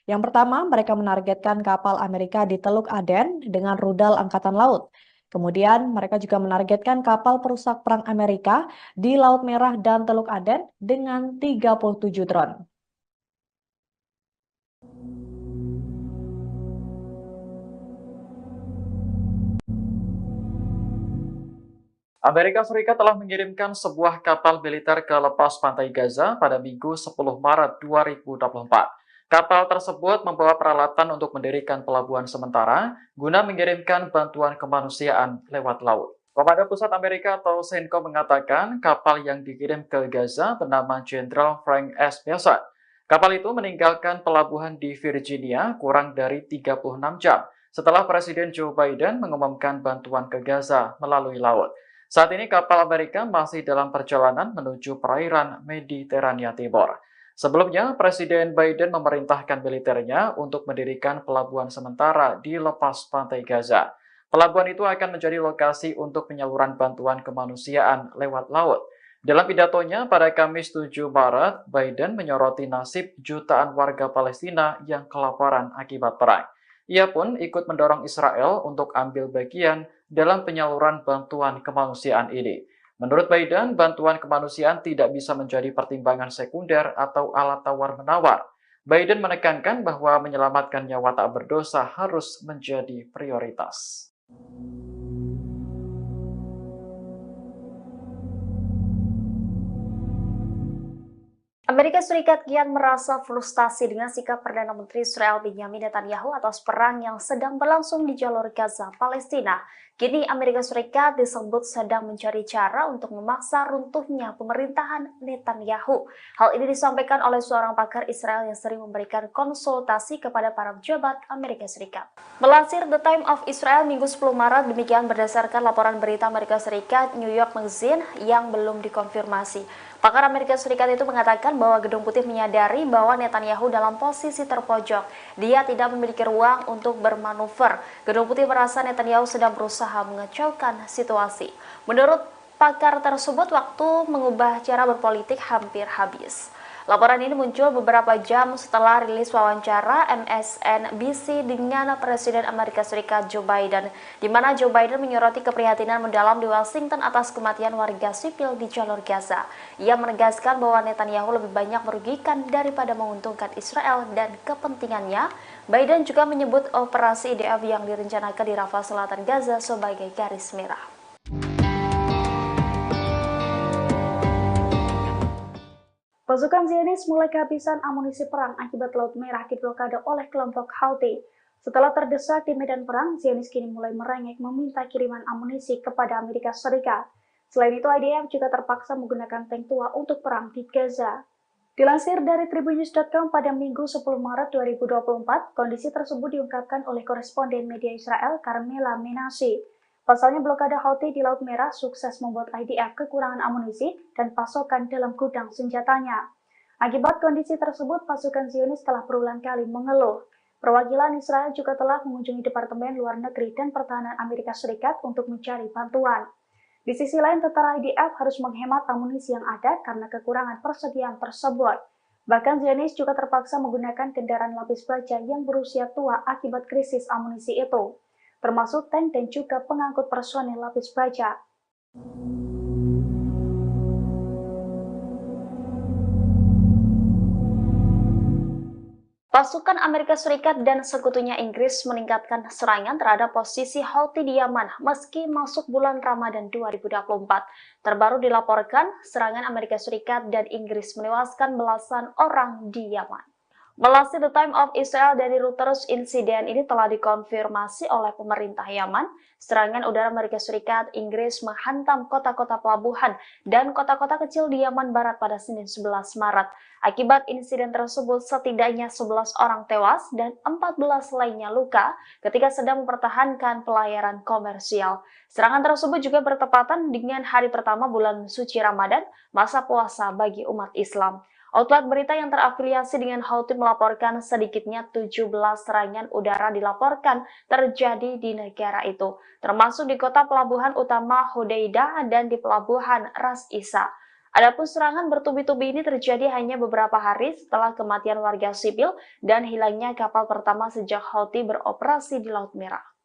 Yang pertama, mereka menargetkan kapal Amerika di Teluk Aden dengan rudal Angkatan Laut. Kemudian, mereka juga menargetkan kapal perusak perang Amerika di Laut Merah dan Teluk Aden dengan 37 drone. Amerika Serikat telah mengirimkan sebuah kapal militer ke lepas pantai Gaza pada Minggu 10 Maret 2024. Kapal tersebut membawa peralatan untuk mendirikan pelabuhan sementara guna mengirimkan bantuan kemanusiaan lewat laut. Komando Pusat Amerika atau CENTCOM mengatakan kapal yang dikirim ke Gaza bernama Jenderal Frank S. Bessent. Kapal itu meninggalkan pelabuhan di Virginia kurang dari 36 jam setelah Presiden Joe Biden mengumumkan bantuan ke Gaza melalui laut. Saat ini kapal Amerika masih dalam perjalanan menuju perairan Mediterania Timur. Sebelumnya, Presiden Biden memerintahkan militernya untuk mendirikan pelabuhan sementara di lepas pantai Gaza. Pelabuhan itu akan menjadi lokasi untuk penyaluran bantuan kemanusiaan lewat laut. Dalam pidatonya pada Kamis 7 Maret, Biden menyoroti nasib jutaan warga Palestina yang kelaparan akibat perang. Ia pun ikut mendorong Israel untuk ambil bagian dalam penyaluran bantuan kemanusiaan ini. Menurut Biden, bantuan kemanusiaan tidak bisa menjadi pertimbangan sekunder atau alat tawar-menawar. Biden menekankan bahwa menyelamatkan nyawa tak berdosa harus menjadi prioritas. Amerika Serikat kian merasa frustasi dengan sikap Perdana Menteri Israel Benjamin Netanyahu atas perang yang sedang berlangsung di jalur Gaza, Palestina. Kini Amerika Serikat disebut sedang mencari cara untuk memaksa runtuhnya pemerintahan Netanyahu. Hal ini disampaikan oleh seorang pakar Israel yang sering memberikan konsultasi kepada para pejabat Amerika Serikat. Melansir The Times of Israel Minggu 10 Maret, demikian berdasarkan laporan berita Amerika Serikat New York Magazine yang belum dikonfirmasi. Pakar Amerika Serikat itu mengatakan bahwa Gedung Putih menyadari bahwa Netanyahu dalam posisi terpojok. Dia tidak memiliki ruang untuk bermanuver. Gedung Putih merasa Netanyahu sedang berusaha mengacaukan situasi. Menurut pakar tersebut, waktu mengubah cara berpolitik hampir habis. Laporan ini muncul beberapa jam setelah rilis wawancara MSNBC dengan Presiden Amerika Serikat Joe Biden, di mana Joe Biden menyoroti keprihatinan mendalam di Washington atas kematian warga sipil di jalur Gaza. Ia menegaskan bahwa Netanyahu lebih banyak merugikan daripada menguntungkan Israel dan kepentingannya. Biden juga menyebut operasi IDF yang direncanakan di Rafah Selatan Gaza sebagai garis merah. Pasukan Zionis mulai kehabisan amunisi perang akibat Laut Merah diblokade oleh kelompok Houthi. Setelah terdesak di medan perang, Zionis kini mulai merengek meminta kiriman amunisi kepada Amerika Serikat. Selain itu, IDF juga terpaksa menggunakan tank tua untuk perang di Gaza. Dilansir dari tribunnews.com pada Minggu 10 Maret 2024, kondisi tersebut diungkapkan oleh koresponden media Israel Carmela Menashe. Pasalnya blokade Houthi di Laut Merah sukses membuat IDF kekurangan amunisi dan pasokan dalam gudang senjatanya. Akibat kondisi tersebut, pasukan Zionis telah berulang kali mengeluh. Perwakilan Israel juga telah mengunjungi Departemen Luar Negeri dan Pertahanan Amerika Serikat untuk mencari bantuan. Di sisi lain, tentara IDF harus menghemat amunisi yang ada karena kekurangan persediaan tersebut. Bahkan Zionis juga terpaksa menggunakan kendaraan lapis baja yang berusia tua akibat krisis amunisi itu, termasuk tank dan juga pengangkut personel lapis baja. Pasukan Amerika Serikat dan sekutunya Inggris meningkatkan serangan terhadap posisi Houthi di Yaman meski masuk bulan Ramadan 2024. Terbaru dilaporkan, serangan Amerika Serikat dan Inggris menewaskan belasan orang di Yaman. Melansir The Times of Israel dari Reuters, insiden ini telah dikonfirmasi oleh pemerintah Yaman. Serangan udara Amerika Serikat, Inggris menghantam kota-kota pelabuhan dan kota-kota kecil di Yaman Barat pada Senin 11 Maret. Akibat insiden tersebut, setidaknya 11 orang tewas dan 14 lainnya luka ketika sedang mempertahankan pelayaran komersial. Serangan tersebut juga bertepatan dengan hari pertama bulan suci Ramadan, masa puasa bagi umat Islam. Outlet berita yang terafiliasi dengan Houthi melaporkan sedikitnya 17 serangan udara dilaporkan terjadi di negara itu, termasuk di kota pelabuhan utama Hodeidah dan di pelabuhan Ras Isa. Adapun serangan bertubi-tubi ini terjadi hanya beberapa hari setelah kematian warga sipil dan hilangnya kapal pertama sejak Houthi beroperasi di Laut Merah.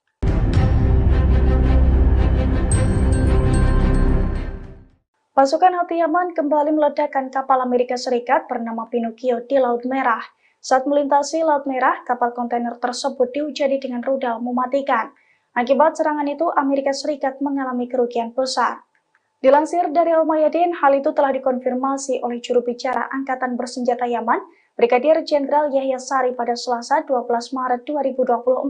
Pasukan Houthi Yaman kembali meledakkan kapal Amerika Serikat bernama Pinocchio di Laut Merah. Saat melintasi Laut Merah, kapal kontainer tersebut dihujani dengan rudal mematikan. Akibat serangan itu, Amerika Serikat mengalami kerugian besar. Dilansir dari Al-Mayadin, hal itu telah dikonfirmasi oleh juru bicara Angkatan Bersenjata Yaman, Brigadir Jenderal Yahya Sari pada Selasa 12 Maret 2024.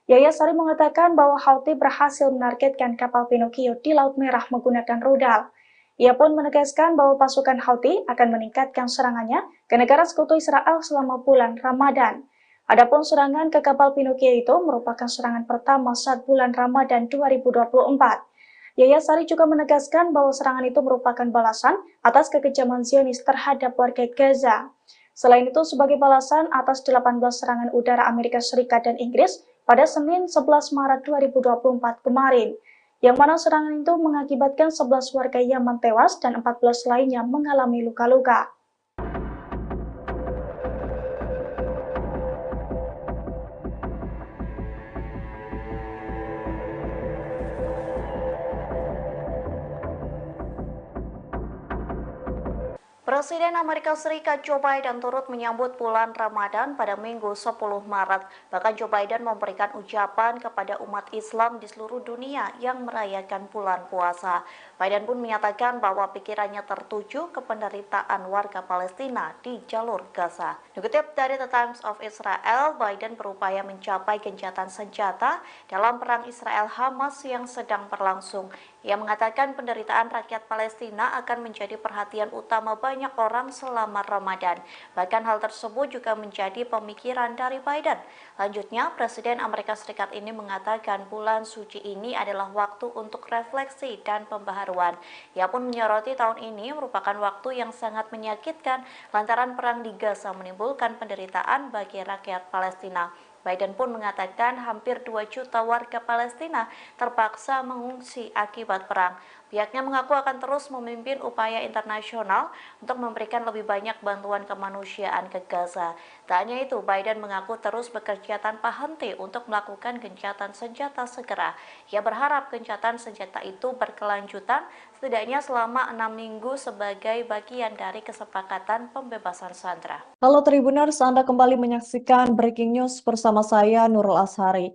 Yahya Sari mengatakan bahwa Houthi berhasil menargetkan kapal Pinocchio di Laut Merah menggunakan rudal. Ia pun menegaskan bahwa pasukan Houthi akan meningkatkan serangannya ke negara sekutu Israel selama bulan Ramadan. Adapun serangan ke kapal Pinocchio itu merupakan serangan pertama saat bulan Ramadan 2024. Yahya Saree juga menegaskan bahwa serangan itu merupakan balasan atas kekejaman Zionis terhadap warga Gaza. Selain itu, sebagai balasan atas 18 serangan udara Amerika Serikat dan Inggris pada Senin 11 Maret 2024 kemarin, yang mana serangan itu mengakibatkan 11 warga Yaman tewas dan 14 lainnya mengalami luka-luka. Presiden Amerika Serikat Joe Biden turut menyambut bulan Ramadan pada Minggu 10 Maret. Bahkan Joe Biden memberikan ucapan kepada umat Islam di seluruh dunia yang merayakan bulan puasa. Biden pun menyatakan bahwa pikirannya tertuju ke penderitaan warga Palestina di jalur Gaza. Dikutip dari The Times of Israel, Biden berupaya mencapai gencatan senjata dalam perang Israel-Hamas yang sedang berlangsung. Ia mengatakan penderitaan rakyat Palestina akan menjadi perhatian utama banyak orang selama Ramadan. Bahkan hal tersebut juga menjadi pemikiran dari Biden. Lanjutnya, Presiden Amerika Serikat ini mengatakan bulan suci ini adalah waktu untuk refleksi dan pembaharuan. Ia pun menyoroti tahun ini merupakan waktu yang sangat menyakitkan lantaran perang di Gaza menimbulkan penderitaan bagi rakyat Palestina. Biden pun mengatakan hampir 2 juta warga Palestina terpaksa mengungsi akibat perang. Pihaknya mengaku akan terus memimpin upaya internasional untuk memberikan lebih banyak bantuan kemanusiaan ke Gaza. Tak hanya itu, Biden mengaku terus bekerja tanpa henti untuk melakukan gencatan senjata segera. Ia berharap gencatan senjata itu berkelanjutan setidaknya selama 6 minggu sebagai bagian dari kesepakatan pembebasan sandera. Halo Tribuners, Anda kembali menyaksikan Breaking News bersama saya Nurul Ashari.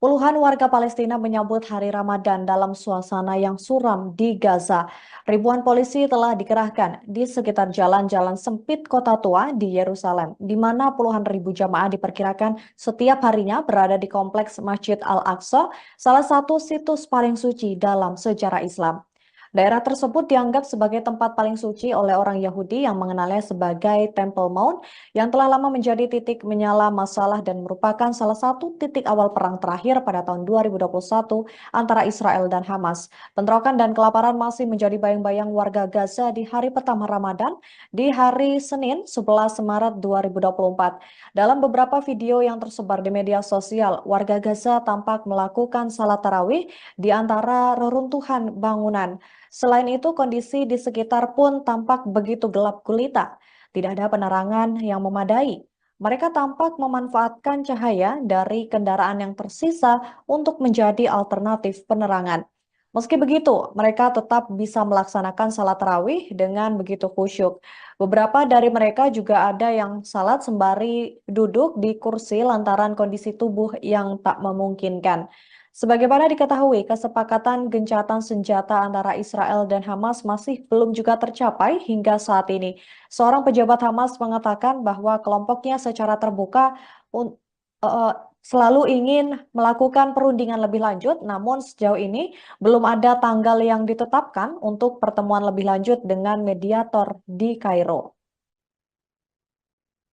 Puluhan warga Palestina menyambut hari Ramadan dalam suasana yang suram di Gaza. Ribuan polisi telah dikerahkan di sekitar jalan-jalan sempit kota tua di Yerusalem, di mana puluhan ribu jamaah diperkirakan setiap harinya berada di kompleks Masjid Al-Aqsa, salah satu situs paling suci dalam sejarah Islam. Daerah tersebut dianggap sebagai tempat paling suci oleh orang Yahudi yang mengenalnya sebagai Temple Mount yang telah lama menjadi titik menyala masalah dan merupakan salah satu titik awal perang terakhir pada tahun 2021 antara Israel dan Hamas. Bentrokan dan kelaparan masih menjadi bayang-bayang warga Gaza di hari pertama Ramadan di hari Senin 11 Maret 2024. Dalam beberapa video yang tersebar di media sosial, warga Gaza tampak melakukan salat tarawih di antara reruntuhan bangunan. Selain itu, kondisi di sekitar pun tampak begitu gelap gulita. Tidak ada penerangan yang memadai. Mereka tampak memanfaatkan cahaya dari kendaraan yang tersisa untuk menjadi alternatif penerangan. Meski begitu, mereka tetap bisa melaksanakan salat tarawih dengan begitu khusyuk. Beberapa dari mereka juga ada yang salat sembari duduk di kursi lantaran kondisi tubuh yang tak memungkinkan. Sebagaimana diketahui, kesepakatan gencatan senjata antara Israel dan Hamas masih belum juga tercapai hingga saat ini. Seorang pejabat Hamas mengatakan bahwa kelompoknya secara terbuka selalu ingin melakukan perundingan lebih lanjut, namun sejauh ini belum ada tanggal yang ditetapkan untuk pertemuan lebih lanjut dengan mediator di Kairo.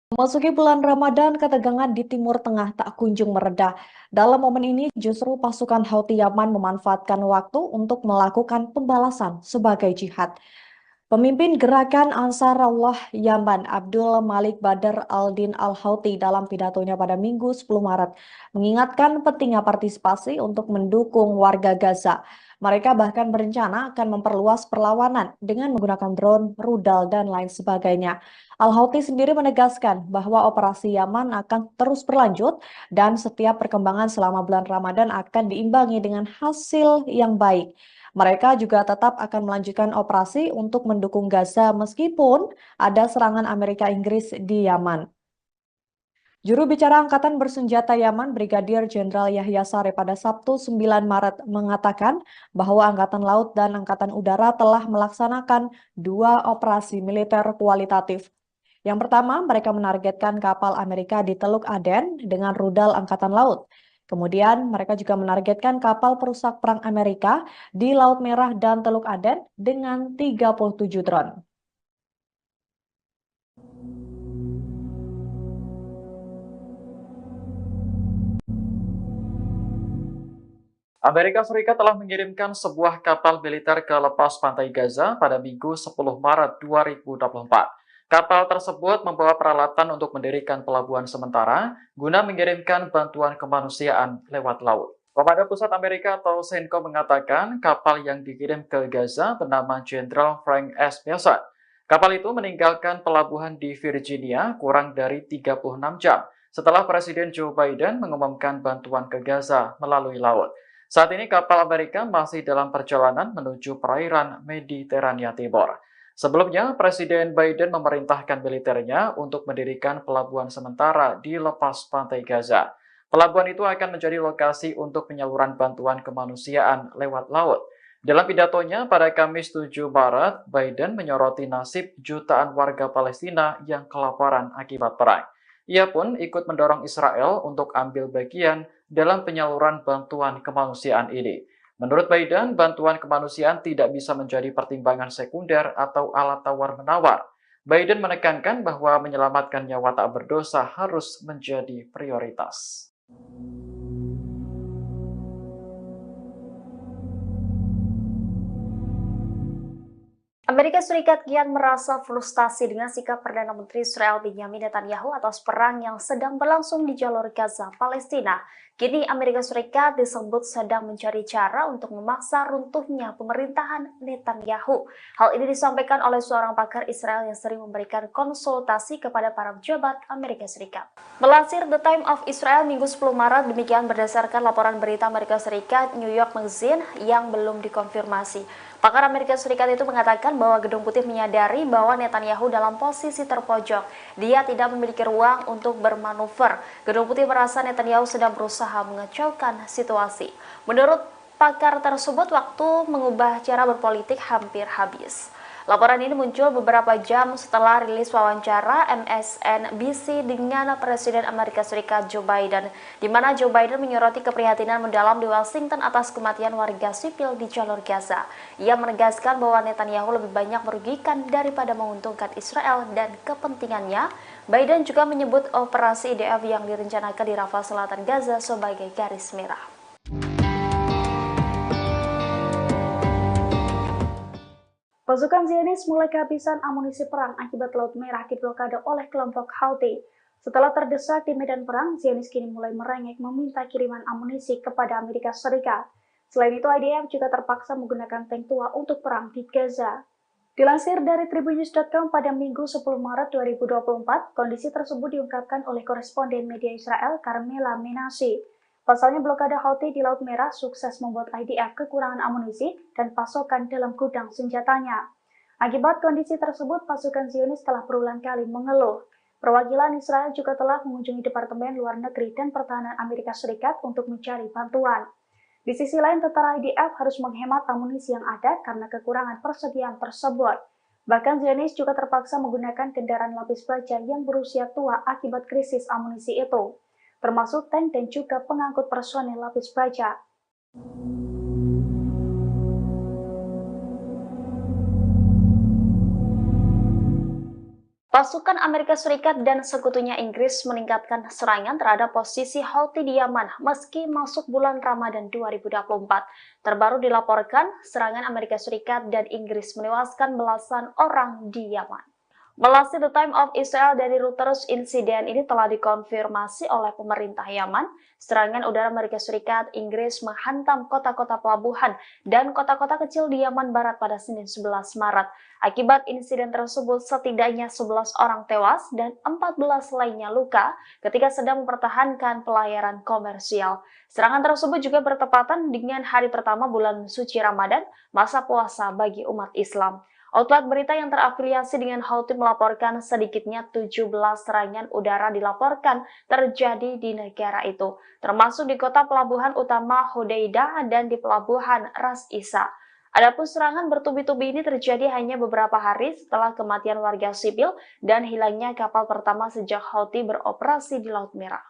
Memasuki bulan Ramadan, ketegangan di Timur Tengah tak kunjung mereda. Dalam momen ini, justru pasukan Houthi Yaman memanfaatkan waktu untuk melakukan pembalasan sebagai jihad. Pemimpin gerakan Ansarullah Yaman, Abdul Malik Badr al-Din al-Houthi dalam pidatonya pada Minggu 10 Maret mengingatkan pentingnya partisipasi untuk mendukung warga Gaza. Mereka bahkan berencana akan memperluas perlawanan dengan menggunakan drone, rudal, dan lain sebagainya. Al-Houthi sendiri menegaskan bahwa operasi Yaman akan terus berlanjut dan setiap perkembangan selama bulan Ramadan akan diimbangi dengan hasil yang baik. Mereka juga tetap akan melanjutkan operasi untuk mendukung Gaza meskipun ada serangan Amerika Inggris di Yaman. Juru bicara Angkatan Bersenjata Yaman, Brigadir Jenderal Yahya Saree pada Sabtu 9 Maret mengatakan bahwa Angkatan Laut dan Angkatan Udara telah melaksanakan 2 operasi militer kualitatif. Yang pertama, mereka menargetkan kapal Amerika di Teluk Aden dengan rudal Angkatan Laut. Kemudian mereka juga menargetkan kapal perusak perang Amerika di Laut Merah dan Teluk Aden dengan 37 drone. Amerika Serikat telah mengirimkan sebuah kapal militer ke lepas pantai Gaza pada Minggu 10 Maret 2024. Kapal tersebut membawa peralatan untuk mendirikan pelabuhan sementara guna mengirimkan bantuan kemanusiaan lewat laut. Komando Pusat Amerika atau CENTCOM mengatakan kapal yang dikirim ke Gaza bernama Jenderal Frank S. Bessent. Kapal itu meninggalkan pelabuhan di Virginia kurang dari 36 jam setelah Presiden Joe Biden mengumumkan bantuan ke Gaza melalui laut. Saat ini kapal Amerika masih dalam perjalanan menuju perairan Mediterania Timur. Sebelumnya, Presiden Biden memerintahkan militernya untuk mendirikan pelabuhan sementara di lepas pantai Gaza. Pelabuhan itu akan menjadi lokasi untuk penyaluran bantuan kemanusiaan lewat laut. Dalam pidatonya pada Kamis 7 Maret, Biden menyoroti nasib jutaan warga Palestina yang kelaparan akibat perang. Ia pun ikut mendorong Israel untuk ambil bagian dalam penyaluran bantuan kemanusiaan ini. Menurut Biden, bantuan kemanusiaan tidak bisa menjadi pertimbangan sekunder atau alat tawar-menawar. Biden menekankan bahwa menyelamatkan nyawa tak berdosa harus menjadi prioritas. Amerika Serikat kian merasa frustasi dengan sikap Perdana Menteri Israel Benjamin Netanyahu atas perang yang sedang berlangsung di jalur Gaza, Palestina. Kini Amerika Serikat disebut sedang mencari cara untuk memaksa runtuhnya pemerintahan Netanyahu. Hal ini disampaikan oleh seorang pakar Israel yang sering memberikan konsultasi kepada para pejabat Amerika Serikat. Melansir The Times of Israel Minggu 10 Maret, demikian berdasarkan laporan berita Amerika Serikat New York Magazine yang belum dikonfirmasi. Pakar Amerika Serikat itu mengatakan bahwa Gedung Putih menyadari bahwa Netanyahu dalam posisi terpojok. Dia tidak memiliki ruang untuk bermanuver. Gedung Putih merasa Netanyahu sedang berusaha mengacaukan situasi. Menurut pakar tersebut, waktu mengubah cara berpolitik hampir habis. Laporan ini muncul beberapa jam setelah rilis wawancara MSNBC dengan Presiden Amerika Serikat Joe Biden, di mana Joe Biden menyoroti keprihatinan mendalam di Washington atas kematian warga sipil di jalur Gaza. Ia menegaskan bahwa Netanyahu lebih banyak merugikan daripada menguntungkan Israel dan kepentingannya. Biden juga menyebut operasi IDF yang direncanakan di Rafah Selatan Gaza sebagai garis merah. Pasukan Zionis mulai kehabisan amunisi perang akibat Laut Merah diblokade oleh kelompok Houthi. Setelah terdesak di medan perang, Zionis kini mulai merengek meminta kiriman amunisi kepada Amerika Serikat. Selain itu, IDF juga terpaksa menggunakan tank tua untuk perang di Gaza. Dilansir dari Tribunnews.com pada Minggu 10 Maret 2024, kondisi tersebut diungkapkan oleh koresponden media Israel Carmela Menashe. Pasalnya blokade Houthi di Laut Merah sukses membuat IDF kekurangan amunisi dan pasokan dalam gudang senjatanya. Akibat kondisi tersebut, pasukan Zionis telah berulang kali mengeluh. Perwakilan Israel juga telah mengunjungi Departemen Luar Negeri dan Pertahanan Amerika Serikat untuk mencari bantuan. Di sisi lain, tentara IDF harus menghemat amunisi yang ada karena kekurangan persediaan tersebut. Bahkan Zionis juga terpaksa menggunakan kendaraan lapis baja yang berusia tua akibat krisis amunisi itu, termasuk tank dan juga pengangkut personel lapis baja. Pasukan Amerika Serikat dan sekutunya Inggris meningkatkan serangan terhadap posisi Houthi di Yaman meski masuk bulan Ramadan 2024. Terbaru dilaporkan, serangan Amerika Serikat dan Inggris menewaskan belasan orang di Yaman. Melansir The Times of Israel dari Reuters, insiden ini telah dikonfirmasi oleh pemerintah Yaman. Serangan udara Amerika Serikat, Inggris menghantam kota-kota pelabuhan dan kota-kota kecil di Yaman Barat pada Senin 11 Maret. Akibat insiden tersebut, setidaknya 11 orang tewas dan 14 lainnya luka ketika sedang mempertahankan pelayaran komersial. Serangan tersebut juga bertepatan dengan hari pertama bulan suci Ramadan, masa puasa bagi umat Islam. Outlet berita yang terafiliasi dengan Houthi melaporkan sedikitnya 17 serangan udara dilaporkan terjadi di negara itu, termasuk di kota pelabuhan utama Hodeidah dan di pelabuhan Ras Isa. Adapun serangan bertubi-tubi ini terjadi hanya beberapa hari setelah kematian warga sipil dan hilangnya kapal pertama sejak Houthi beroperasi di Laut Merah.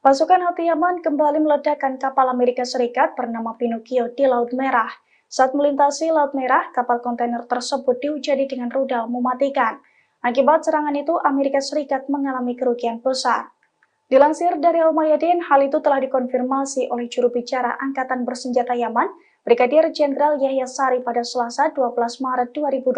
Pasukan Houthi Yaman kembali meledakkan kapal Amerika Serikat bernama Pinocchio di Laut Merah. Saat melintasi Laut Merah, kapal kontainer tersebut dihujani dengan rudal mematikan. Akibat serangan itu, Amerika Serikat mengalami kerugian besar. Dilansir dari Al-Mayadin, hal itu telah dikonfirmasi oleh juru bicara Angkatan Bersenjata Yaman, Brigadir Jenderal Yahya Sari pada Selasa 12 Maret 2024.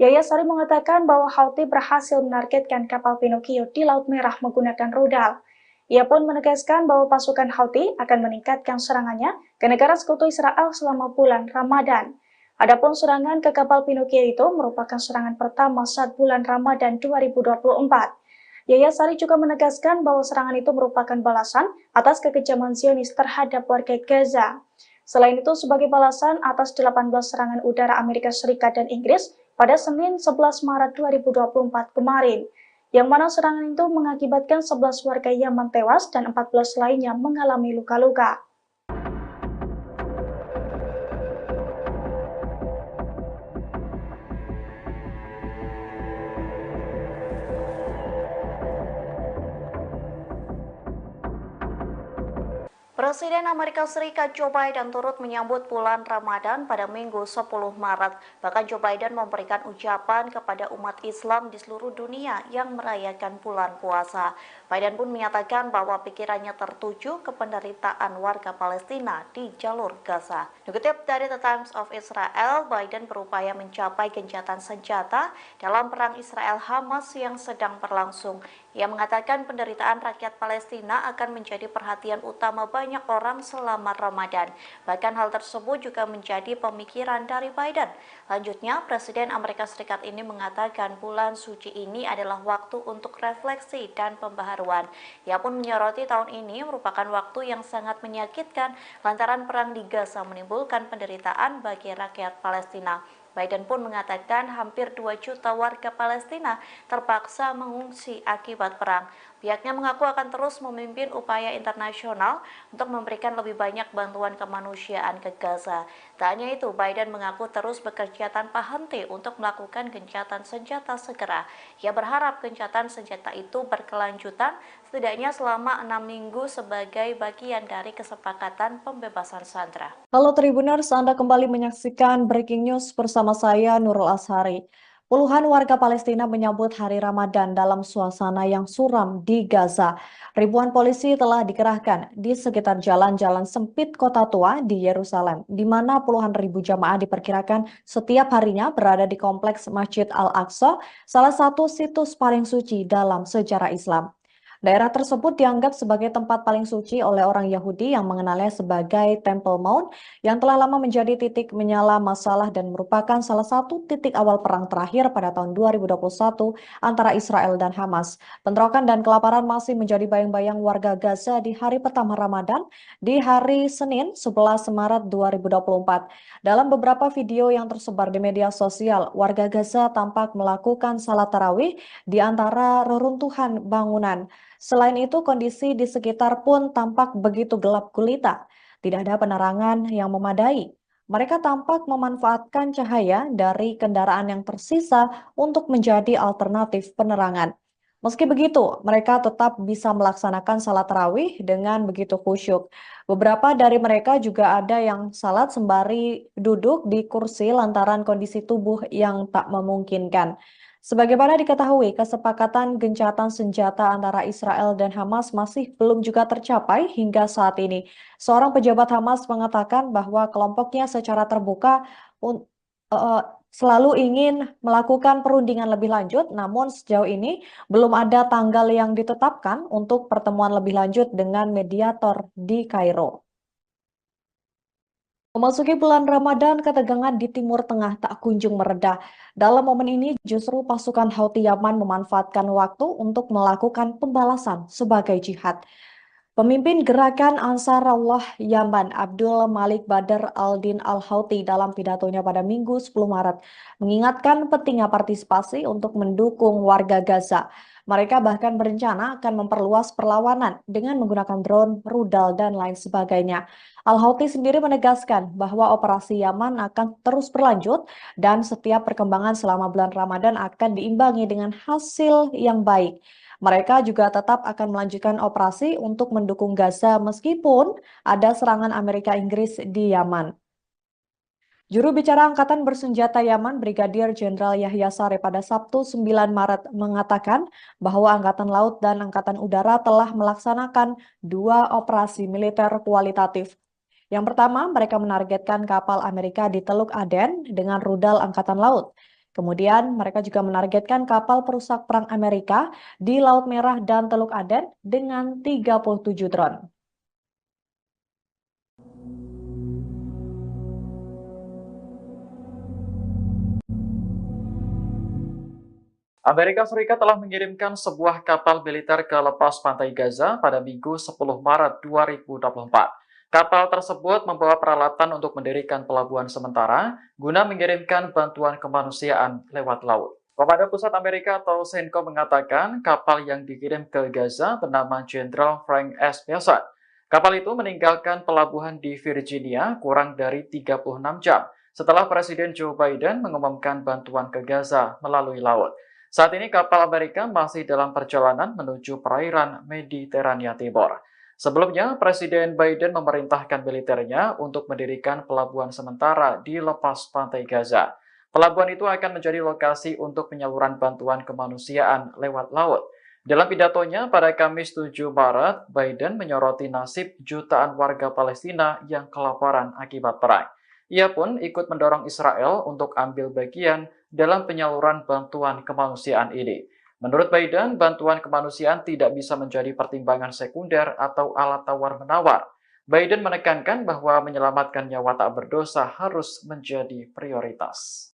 Yahya Sari mengatakan bahwa Houthi berhasil menargetkan kapal Pinocchio di Laut Merah menggunakan rudal. Ia pun menegaskan bahwa pasukan Houthi akan meningkatkan serangannya ke negara sekutu Israel selama bulan Ramadan. Adapun serangan ke kapal Pinocchio itu merupakan serangan pertama saat bulan Ramadan 2024. Yahya Sari juga menegaskan bahwa serangan itu merupakan balasan atas kekejaman Zionis terhadap warga Gaza. Selain itu, sebagai balasan atas 18 serangan udara Amerika Serikat dan Inggris pada Senin 11 Maret 2024 kemarin, yang mana serangan itu mengakibatkan 11 warga Yaman tewas dan 14 lainnya mengalami luka-luka. Presiden Amerika Serikat Joe Biden turut menyambut bulan Ramadan pada Minggu 10 Maret. Bahkan Joe Biden memberikan ucapan kepada umat Islam di seluruh dunia yang merayakan bulan puasa. Biden pun menyatakan bahwa pikirannya tertuju ke penderitaan warga Palestina di jalur Gaza. Dikutip dari The Times of Israel, Biden berupaya mencapai gencatan senjata dalam perang Israel-Hamas yang sedang berlangsung. Ia mengatakan penderitaan rakyat Palestina akan menjadi perhatian utama banyak orang selama Ramadan. Bahkan hal tersebut juga menjadi pemikiran dari Biden. Lanjutnya, Presiden Amerika Serikat ini mengatakan bulan suci ini adalah waktu untuk refleksi dan pembaharuan. Ia pun menyoroti tahun ini merupakan waktu yang sangat menyakitkan lantaran perang di Gaza menimbulkan penderitaan bagi rakyat Palestina. Biden pun mengatakan hampir 2 juta warga Palestina terpaksa mengungsi akibat perang. Pihaknya mengaku akan terus memimpin upaya internasional untuk memberikan lebih banyak bantuan kemanusiaan ke Gaza. Tak hanya itu, Biden mengaku terus bekerja tanpa henti untuk melakukan gencatan senjata segera. Ia berharap gencatan senjata itu berkelanjutan setidaknya selama 6 minggu sebagai bagian dari kesepakatan pembebasan sandera. Halo Tribuners, Anda kembali menyaksikan Breaking News bersama saya Nurul Ashari. Puluhan warga Palestina menyambut hari Ramadan dalam suasana yang suram di Gaza. Ribuan polisi telah dikerahkan di sekitar jalan-jalan sempit kota tua di Yerusalem, di mana puluhan ribu jamaah diperkirakan setiap harinya berada di kompleks Masjid Al-Aqsa, salah satu situs paling suci dalam sejarah Islam. Daerah tersebut dianggap sebagai tempat paling suci oleh orang Yahudi yang mengenalnya sebagai Temple Mount yang telah lama menjadi titik menyala masalah dan merupakan salah satu titik awal perang terakhir pada tahun 2021 antara Israel dan Hamas. Bentrokan dan kelaparan masih menjadi bayang-bayang warga Gaza di hari pertama Ramadan di hari Senin 11 Maret 2024. Dalam beberapa video yang tersebar di media sosial, warga Gaza tampak melakukan salat tarawih di antara reruntuhan bangunan. Selain itu, kondisi di sekitar pun tampak begitu gelap gulita. Tidak ada penerangan yang memadai. Mereka tampak memanfaatkan cahaya dari kendaraan yang tersisa untuk menjadi alternatif penerangan. Meski begitu, mereka tetap bisa melaksanakan salat tarawih dengan begitu khusyuk. Beberapa dari mereka juga ada yang salat sembari duduk di kursi lantaran kondisi tubuh yang tak memungkinkan. Sebagaimana diketahui, kesepakatan gencatan senjata antara Israel dan Hamas masih belum juga tercapai hingga saat ini. Seorang pejabat Hamas mengatakan bahwa kelompoknya secara terbuka selalu ingin melakukan perundingan lebih lanjut, namun sejauh ini belum ada tanggal yang ditetapkan untuk pertemuan lebih lanjut dengan mediator di Kairo. Memasuki bulan Ramadan, ketegangan di Timur Tengah tak kunjung mereda. Dalam momen ini, justru pasukan Houthi Yaman memanfaatkan waktu untuk melakukan pembalasan sebagai jihad. Pemimpin gerakan Ansarullah Yaman, Abdul Malik Badr al-Din al-Houthi dalam pidatonya pada Minggu 10 Maret, mengingatkan pentingnya partisipasi untuk mendukung warga Gaza. Mereka bahkan berencana akan memperluas perlawanan dengan menggunakan drone, rudal, dan lain sebagainya. Al-Houthi sendiri menegaskan bahwa operasi Yaman akan terus berlanjut dan setiap perkembangan selama bulan Ramadan akan diimbangi dengan hasil yang baik. Mereka juga tetap akan melanjutkan operasi untuk mendukung Gaza meskipun ada serangan Amerika Inggris di Yaman. Juru bicara Angkatan Bersenjata Yaman, Brigadir Jenderal Yahya Saree pada Sabtu 9 Maret mengatakan bahwa Angkatan Laut dan Angkatan Udara telah melaksanakan 2 operasi militer kualitatif. Yang pertama, mereka menargetkan kapal Amerika di Teluk Aden dengan rudal Angkatan Laut. Kemudian, mereka juga menargetkan kapal perusak perang Amerika di Laut Merah dan Teluk Aden dengan 37 drone. Amerika Serikat telah mengirimkan sebuah kapal militer ke lepas pantai Gaza pada Minggu 10 Maret 2024. Kapal tersebut membawa peralatan untuk mendirikan pelabuhan sementara guna mengirimkan bantuan kemanusiaan lewat laut. Komando Pusat Amerika atau CENTCOM mengatakan kapal yang dikirim ke Gaza bernama Jenderal Frank S. Mason. Kapal itu meninggalkan pelabuhan di Virginia kurang dari 36 jam setelah Presiden Joe Biden mengumumkan bantuan ke Gaza melalui laut. Saat ini kapal Amerika masih dalam perjalanan menuju perairan Mediterania Timur. Sebelumnya, Presiden Biden memerintahkan militernya untuk mendirikan pelabuhan sementara di lepas pantai Gaza. Pelabuhan itu akan menjadi lokasi untuk penyaluran bantuan kemanusiaan lewat laut. Dalam pidatonya pada Kamis 7 Maret, Biden menyoroti nasib jutaan warga Palestina yang kelaparan akibat perang. Ia pun ikut mendorong Israel untuk ambil bagian dalam penyaluran bantuan kemanusiaan ini. Menurut Biden, bantuan kemanusiaan tidak bisa menjadi pertimbangan sekunder atau alat tawar-menawar. Biden menekankan bahwa menyelamatkan nyawa tak berdosa harus menjadi prioritas.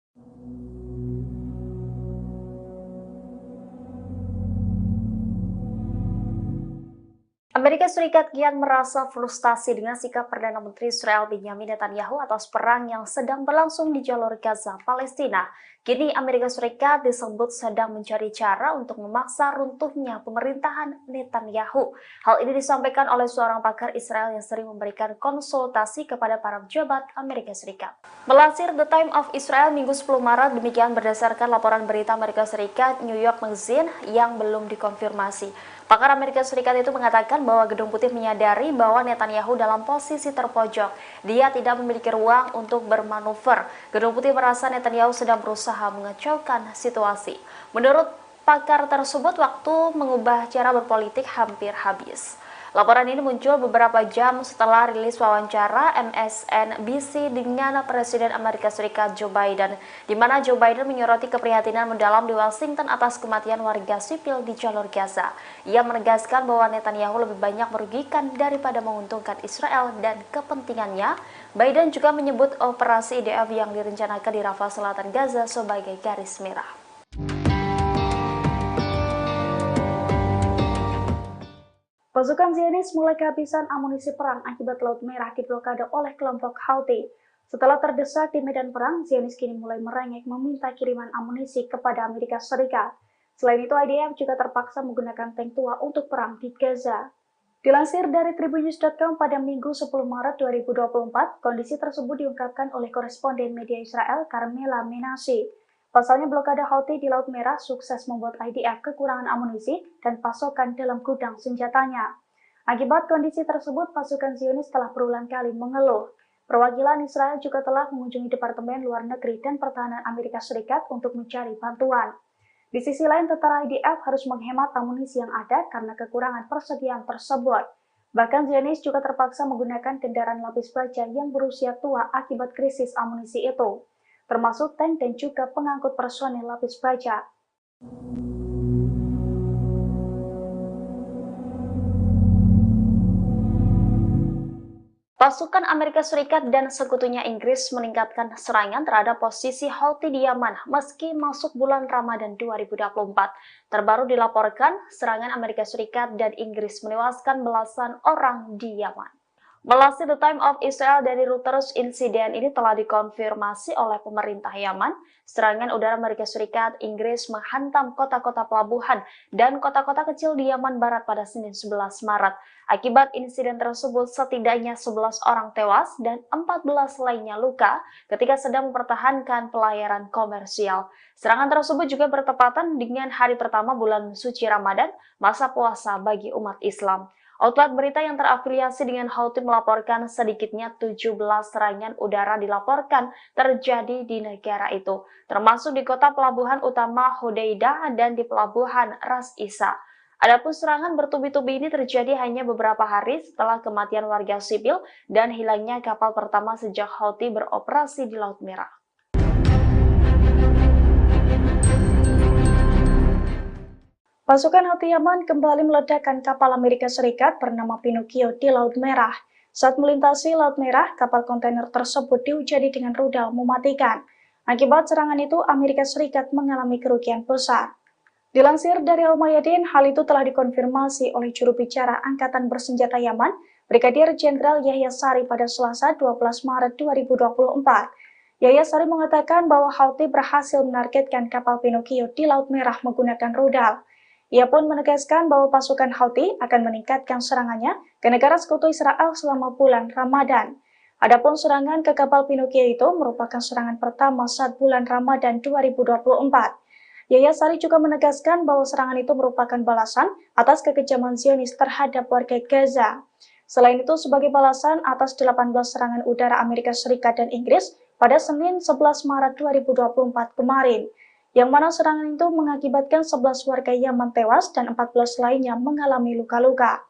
Amerika Serikat kian merasa frustasi dengan sikap Perdana Menteri Israel Benjamin Netanyahu atas perang yang sedang berlangsung di jalur Gaza, Palestina. Kini Amerika Serikat disebut sedang mencari cara untuk memaksa runtuhnya pemerintahan Netanyahu. Hal ini disampaikan oleh seorang pakar Israel yang sering memberikan konsultasi kepada para pejabat Amerika Serikat. Melansir The Times of Israel Minggu 10 Maret, demikian berdasarkan laporan berita Amerika Serikat New York Magazine yang belum dikonfirmasi. Pakar Amerika Serikat itu mengatakan bahwa Gedung Putih menyadari bahwa Netanyahu dalam posisi terpojok. Dia tidak memiliki ruang untuk bermanuver. Gedung Putih merasa Netanyahu sedang berusaha mengacaukan situasi. Menurut pakar tersebut, waktu mengubah cara berpolitik hampir habis. Laporan ini muncul beberapa jam setelah rilis wawancara MSNBC dengan Presiden Amerika Serikat Joe Biden, di mana Joe Biden menyoroti keprihatinan mendalam di Washington atas kematian warga sipil di jalur Gaza. Ia menegaskan bahwa Netanyahu lebih banyak merugikan daripada menguntungkan Israel dan kepentingannya. Biden juga menyebut operasi IDF yang direncanakan di Rafah Selatan Gaza sebagai garis merah. Pasukan Zionis mulai kehabisan amunisi perang akibat Laut Merah diblokade oleh kelompok Houthi. Setelah terdesak di medan perang, Zionis kini mulai merengek meminta kiriman amunisi kepada Amerika Serikat. Selain itu, IDF juga terpaksa menggunakan tank tua untuk perang di Gaza. Dilansir dari Tribunnews.com pada Minggu 10 Maret 2024, kondisi tersebut diungkapkan oleh koresponden media Israel Carmela Menashe. Pasalnya blokade Houthi di Laut Merah sukses membuat IDF kekurangan amunisi dan pasokan dalam gudang senjatanya. Akibat kondisi tersebut, pasukan Zionis telah berulang kali mengeluh. Perwakilan Israel juga telah mengunjungi Departemen Luar Negeri dan Pertahanan Amerika Serikat untuk mencari bantuan. Di sisi lain, tentara IDF harus menghemat amunisi yang ada karena kekurangan persediaan tersebut. Bahkan Zionis juga terpaksa menggunakan kendaraan lapis baja yang berusia tua akibat krisis amunisi itu, termasuk tank dan juga pengangkut personel lapis baja. Pasukan Amerika Serikat dan sekutunya Inggris meningkatkan serangan terhadap posisi Houthi di Yaman meski masuk bulan Ramadan 2024. Terbaru dilaporkan, serangan Amerika Serikat dan Inggris menewaskan belasan orang di Yaman. Melansir The Times of Israel dari Reuters, insiden ini telah dikonfirmasi oleh pemerintah Yaman. Serangan udara Amerika Serikat, Inggris menghantam kota-kota pelabuhan dan kota-kota kecil di Yaman Barat pada Senin 11 Maret. Akibat insiden tersebut, setidaknya 11 orang tewas dan 14 lainnya luka ketika sedang mempertahankan pelayaran komersial. Serangan tersebut juga bertepatan dengan hari pertama bulan suci Ramadan, masa puasa bagi umat Islam. Outlet berita yang terafiliasi dengan Houthi melaporkan sedikitnya 17 serangan udara dilaporkan terjadi di negara itu, termasuk di kota pelabuhan utama Hodeidah dan di pelabuhan Ras Isa. Adapun serangan bertubi-tubi ini terjadi hanya beberapa hari setelah kematian warga sipil dan hilangnya kapal pertama sejak Houthi beroperasi di Laut Merah. Pasukan Houthi Yaman kembali meledakkan kapal Amerika Serikat bernama Pinocchio di Laut Merah. Saat melintasi Laut Merah, kapal kontainer tersebut dihujani dengan rudal mematikan. Akibat serangan itu, Amerika Serikat mengalami kerugian besar. Dilansir dari Al-Mayadin, hal itu telah dikonfirmasi oleh juru bicara Angkatan Bersenjata Yaman, Brigadir Jenderal Yahya Sari pada Selasa 12 Maret 2024. Yahya Sari mengatakan bahwa Houthi berhasil menargetkan kapal Pinocchio di Laut Merah menggunakan rudal. Ia pun menegaskan bahwa pasukan Houthi akan meningkatkan serangannya ke negara sekutu Israel selama bulan Ramadan. Adapun serangan ke kapal Pinocchio itu merupakan serangan pertama saat bulan Ramadan 2024. Yahya Sari juga menegaskan bahwa serangan itu merupakan balasan atas kekejaman Zionis terhadap warga Gaza. Selain itu, sebagai balasan atas 18 serangan udara Amerika Serikat dan Inggris pada Senin 11 Maret 2024 kemarin, yang mana serangan itu mengakibatkan 11 warga Yaman tewas dan 14 lainnya mengalami luka-luka.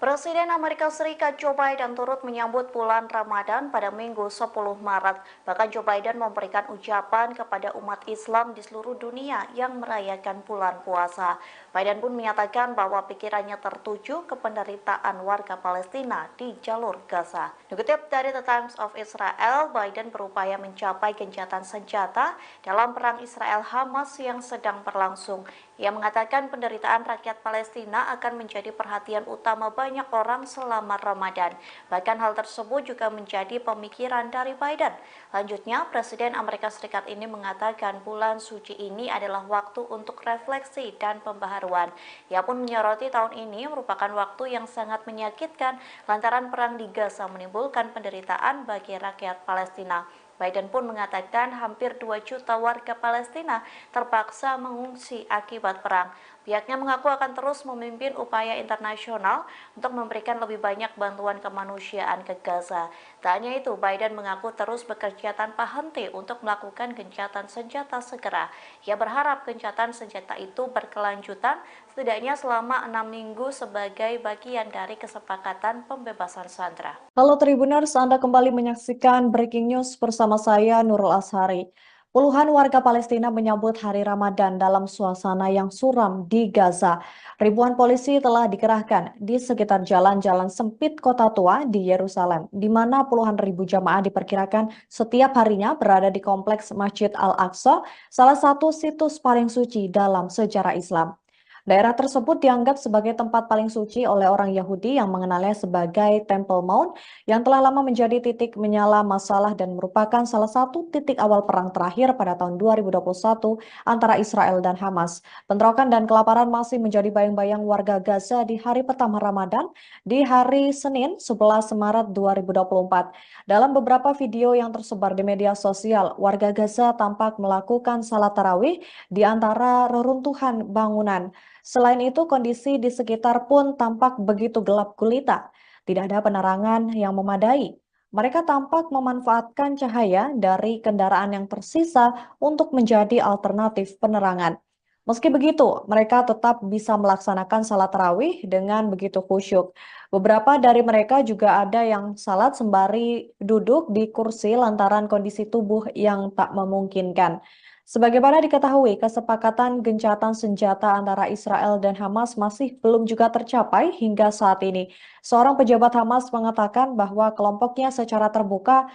Presiden Amerika Serikat Joe Biden turut menyambut bulan Ramadan pada Minggu 10 Maret. Bahkan Joe Biden memberikan ucapan kepada umat Islam di seluruh dunia yang merayakan bulan puasa. Biden pun menyatakan bahwa pikirannya tertuju ke penderitaan warga Palestina di jalur Gaza. Dikutip dari The Times of Israel, Biden berupaya mencapai gencatan senjata dalam perang Israel-Hamas yang sedang berlangsung. Ia mengatakan penderitaan rakyat Palestina akan menjadi perhatian utama banyak orang selama Ramadan. Bahkan hal tersebut juga menjadi pemikiran dari Biden. Lanjutnya, Presiden Amerika Serikat ini mengatakan bulan suci ini adalah waktu untuk refleksi dan pembaharuan. Ia pun menyoroti tahun ini merupakan waktu yang sangat menyakitkan lantaran perang di Gaza menimbulkan penderitaan bagi rakyat Palestina. Biden pun mengatakan hampir 2 juta warga Palestina terpaksa mengungsi akibat perang. Pihaknya mengaku akan terus memimpin upaya internasional untuk memberikan lebih banyak bantuan kemanusiaan ke Gaza. Tak hanya itu, Biden mengaku terus bekerja tanpa henti untuk melakukan gencatan senjata segera. Ia berharap gencatan senjata itu berkelanjutan setidaknya selama 6 minggu sebagai bagian dari kesepakatan pembebasan sandera. Halo Tribuners, Anda kembali menyaksikan Breaking News bersama saya Nurul Ashari. Puluhan warga Palestina menyambut hari Ramadan dalam suasana yang suram di Gaza. Ribuan polisi telah dikerahkan di sekitar jalan-jalan sempit kota tua di Yerusalem, di mana puluhan ribu jamaah diperkirakan setiap harinya berada di kompleks Masjid Al-Aqsa, salah satu situs paling suci dalam sejarah Islam. Daerah tersebut dianggap sebagai tempat paling suci oleh orang Yahudi yang mengenalnya sebagai Temple Mount yang telah lama menjadi titik menyala masalah dan merupakan salah satu titik awal perang terakhir pada tahun 2021 antara Israel dan Hamas. Bentrokan dan kelaparan masih menjadi bayang-bayang warga Gaza di hari pertama Ramadan di hari Senin 11 Maret 2024. Dalam beberapa video yang tersebar di media sosial, warga Gaza tampak melakukan salat tarawih di antara reruntuhan bangunan. Selain itu, kondisi di sekitar pun tampak begitu gelap gulita. Tidak ada penerangan yang memadai. Mereka tampak memanfaatkan cahaya dari kendaraan yang tersisa untuk menjadi alternatif penerangan. Meski begitu, mereka tetap bisa melaksanakan salat tarawih dengan begitu khusyuk. Beberapa dari mereka juga ada yang salat sembari duduk di kursi lantaran kondisi tubuh yang tak memungkinkan. Sebagaimana diketahui, kesepakatan gencatan senjata antara Israel dan Hamas masih belum juga tercapai hingga saat ini. Seorang pejabat Hamas mengatakan bahwa kelompoknya secara terbuka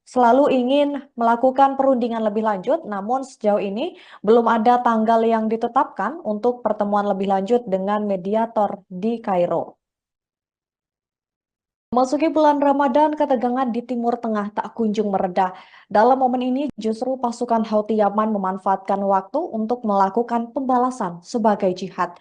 selalu ingin melakukan perundingan lebih lanjut, namun sejauh ini belum ada tanggal yang ditetapkan untuk pertemuan lebih lanjut dengan mediator di Kairo. Memasuki bulan Ramadan, ketegangan di Timur Tengah tak kunjung mereda. Dalam momen ini, justru pasukan Houthi Yaman memanfaatkan waktu untuk melakukan pembalasan sebagai jihad.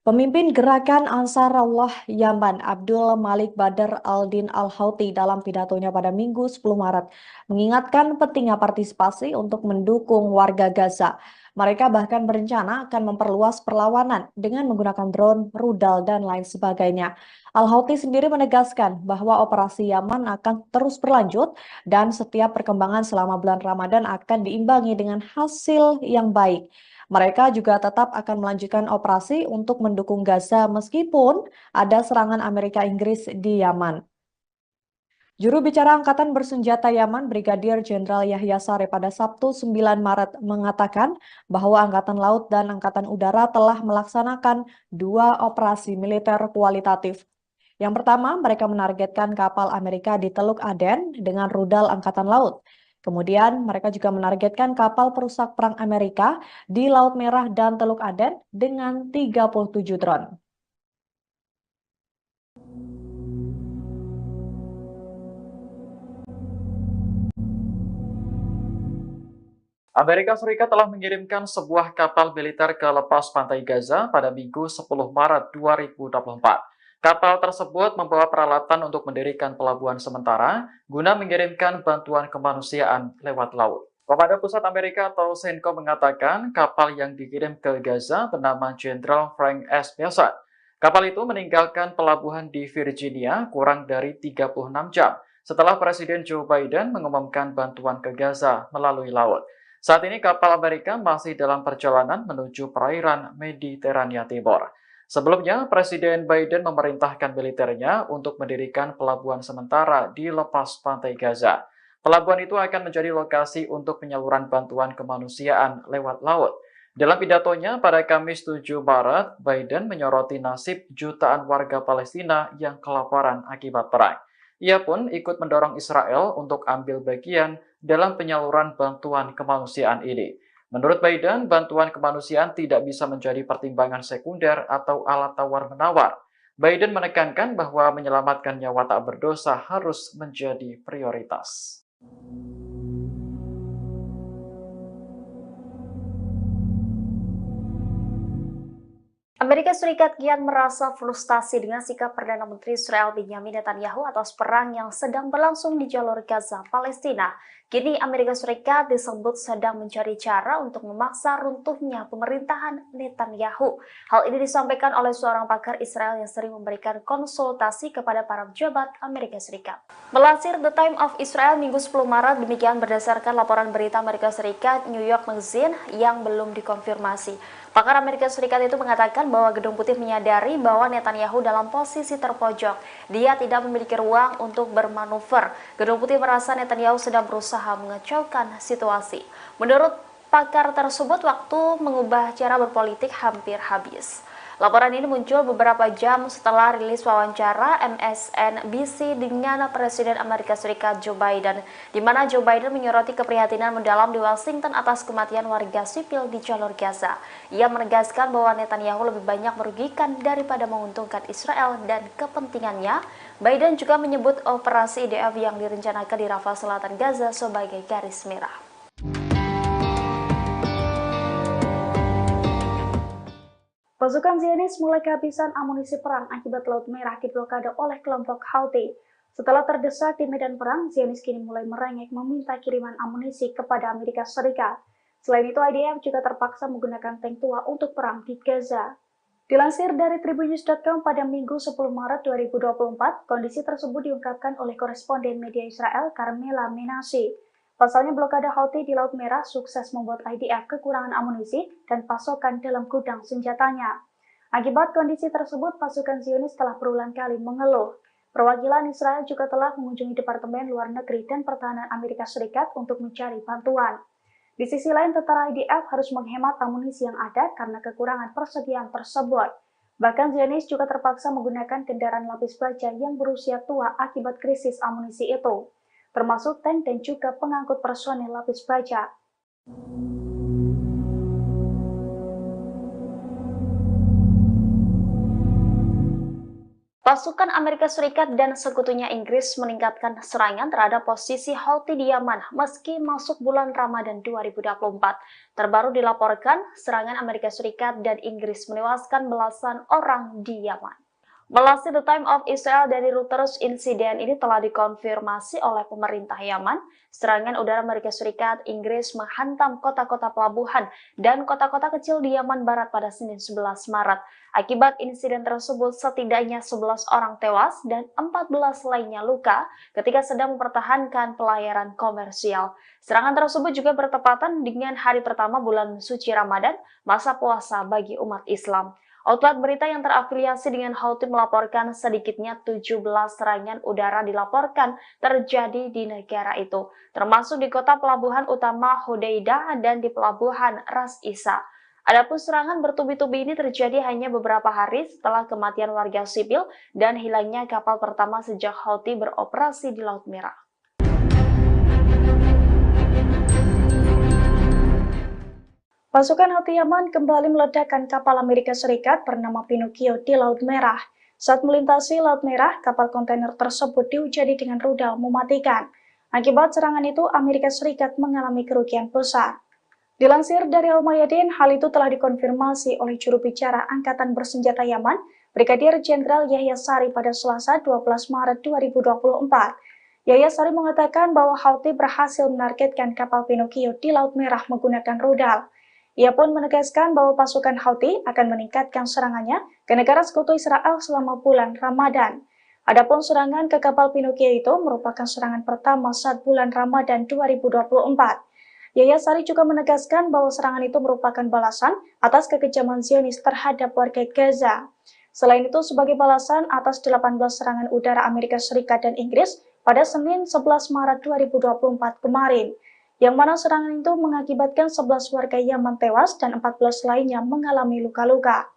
Pemimpin gerakan Ansarullah Yaman, Abdul Malik Badr Al-Din Al-Houthi dalam pidatonya pada Minggu 10 Maret mengingatkan pentingnya partisipasi untuk mendukung warga Gaza. Mereka bahkan berencana akan memperluas perlawanan dengan menggunakan drone, rudal, dan lain sebagainya. Al-Houthi sendiri menegaskan bahwa operasi Yaman akan terus berlanjut dan setiap perkembangan selama bulan Ramadan akan diimbangi dengan hasil yang baik. Mereka juga tetap akan melanjutkan operasi untuk mendukung Gaza meskipun ada serangan Amerika Inggris di Yaman. Juru bicara Angkatan Bersenjata Yaman, Brigadir Jenderal Yahya Saree pada Sabtu 9 Maret mengatakan bahwa Angkatan Laut dan Angkatan Udara telah melaksanakan 2 operasi militer kualitatif. Yang pertama, mereka menargetkan kapal Amerika di Teluk Aden dengan rudal Angkatan Laut. Kemudian, mereka juga menargetkan kapal perusak perang Amerika di Laut Merah dan Teluk Aden dengan 37 drone. Amerika Serikat telah mengirimkan sebuah kapal militer ke lepas pantai Gaza pada Minggu 10 Maret 2024. Kapal tersebut membawa peralatan untuk mendirikan pelabuhan sementara guna mengirimkan bantuan kemanusiaan lewat laut. Komando Pusat Amerika atau CENTCOM mengatakan kapal yang dikirim ke Gaza bernama Jenderal Frank S. Bessent. Kapal itu meninggalkan pelabuhan di Virginia kurang dari 36 jam setelah Presiden Joe Biden mengumumkan bantuan ke Gaza melalui laut. Saat ini kapal Amerika masih dalam perjalanan menuju perairan Mediterania Timur. Sebelumnya, Presiden Biden memerintahkan militernya untuk mendirikan pelabuhan sementara di lepas pantai Gaza. Pelabuhan itu akan menjadi lokasi untuk penyaluran bantuan kemanusiaan lewat laut. Dalam pidatonya pada Kamis 7 Maret, Biden menyoroti nasib jutaan warga Palestina yang kelaparan akibat perang. Ia pun ikut mendorong Israel untuk ambil bagian dalam penyaluran bantuan kemanusiaan ini. Menurut Biden, bantuan kemanusiaan tidak bisa menjadi pertimbangan sekunder atau alat tawar-menawar. Biden menekankan bahwa menyelamatkan nyawa tak berdosa harus menjadi prioritas. Amerika Serikat kian merasa frustasi dengan sikap Perdana Menteri Israel Benjamin Netanyahu atas perang yang sedang berlangsung di jalur Gaza, Palestina. Kini Amerika Serikat disebut sedang mencari cara untuk memaksa runtuhnya pemerintahan Netanyahu. Hal ini disampaikan oleh seorang pakar Israel yang sering memberikan konsultasi kepada para pejabat Amerika Serikat. Melansir The Times of Israel Minggu 10 Maret, demikian berdasarkan laporan berita Amerika Serikat New York Magazine yang belum dikonfirmasi. Pakar Amerika Serikat itu mengatakan bahwa Gedung Putih menyadari bahwa Netanyahu dalam posisi terpojok. Dia tidak memiliki ruang untuk bermanuver. Gedung Putih merasa Netanyahu sedang berusaha mengacaukan situasi. Menurut pakar tersebut, waktu mengubah cara berpolitik hampir habis. Laporan ini muncul beberapa jam setelah rilis wawancara MSNBC dengan Presiden Amerika Serikat Joe Biden, di mana Joe Biden menyoroti keprihatinan mendalam di Washington atas kematian warga sipil di jalur Gaza. Ia menegaskan bahwa Netanyahu lebih banyak merugikan daripada menguntungkan Israel dan kepentingannya. Biden juga menyebut operasi IDF yang direncanakan di Rafah Selatan Gaza sebagai garis merah. Pasukan Zionis mulai kehabisan amunisi perang akibat Laut Merah diblokade oleh kelompok Houthi. Setelah terdesak di medan perang, Zionis kini mulai merengek meminta kiriman amunisi kepada Amerika Serikat. Selain itu, IDF juga terpaksa menggunakan tank tua untuk perang di Gaza. Dilansir dari tribunnews.com pada Minggu 10 Maret 2024, kondisi tersebut diungkapkan oleh koresponden media Israel Carmela Menashe. Pasalnya blokade Houthi di Laut Merah sukses membuat IDF kekurangan amunisi dan pasokan dalam gudang senjatanya. Akibat kondisi tersebut, pasukan Zionis telah berulang kali mengeluh. Perwakilan Israel juga telah mengunjungi Departemen Luar Negeri dan Pertahanan Amerika Serikat untuk mencari bantuan. Di sisi lain, tentara IDF harus menghemat amunisi yang ada karena kekurangan persediaan tersebut. Bahkan Zionis juga terpaksa menggunakan kendaraan lapis baja yang berusia tua akibat krisis amunisi itu, termasuk tank dan juga pengangkut personel lapis baja. Pasukan Amerika Serikat dan sekutunya Inggris meningkatkan serangan terhadap posisi Houthi di Yaman meski masuk bulan Ramadan 2024. Terbaru dilaporkan, serangan Amerika Serikat dan Inggris menewaskan belasan orang di Yaman. Melalui The Time of Israel dari Reuters, insiden ini telah dikonfirmasi oleh pemerintah Yaman. Serangan udara Amerika Serikat, Inggris menghantam kota-kota pelabuhan dan kota-kota kecil di Yaman Barat pada Senin 11 Maret. Akibat insiden tersebut, setidaknya 11 orang tewas dan 14 lainnya luka ketika sedang mempertahankan pelayaran komersial. Serangan tersebut juga bertepatan dengan hari pertama bulan suci Ramadan, masa puasa bagi umat Islam. Outlet berita yang terafiliasi dengan Houthi melaporkan sedikitnya 17 serangan udara dilaporkan terjadi di negara itu, termasuk di kota pelabuhan utama Hodeidah dan di pelabuhan Ras Isa. Adapun serangan bertubi-tubi ini terjadi hanya beberapa hari setelah kematian warga sipil dan hilangnya kapal pertama sejak Houthi beroperasi di Laut Merah. Pasukan Houthi Yaman kembali meledakkan kapal Amerika Serikat bernama Pinocchio di Laut Merah. Saat melintasi Laut Merah, kapal kontainer tersebut diuji dengan rudal mematikan. Akibat serangan itu, Amerika Serikat mengalami kerugian besar. Dilansir dari Al-Mayadin, hal itu telah dikonfirmasi oleh juru bicara Angkatan Bersenjata Yaman, Brigadir Jenderal Yahya Sari pada Selasa 12 Maret 2024. Yahya Sari mengatakan bahwa Houthi berhasil menargetkan kapal Pinocchio di Laut Merah menggunakan rudal. Ia pun menegaskan bahwa pasukan Houthi akan meningkatkan serangannya ke negara sekutu Israel selama bulan Ramadan. Adapun serangan ke kapal Pinocchio itu merupakan serangan pertama saat bulan Ramadan 2024. Yahya Sari juga menegaskan bahwa serangan itu merupakan balasan atas kekejaman Zionis terhadap warga Gaza. Selain itu, sebagai balasan atas 18 serangan udara Amerika Serikat dan Inggris pada Senin 11 Maret 2024 kemarin, yang mana serangan itu mengakibatkan 11 warga Yaman tewas dan 14 lainnya mengalami luka-luka.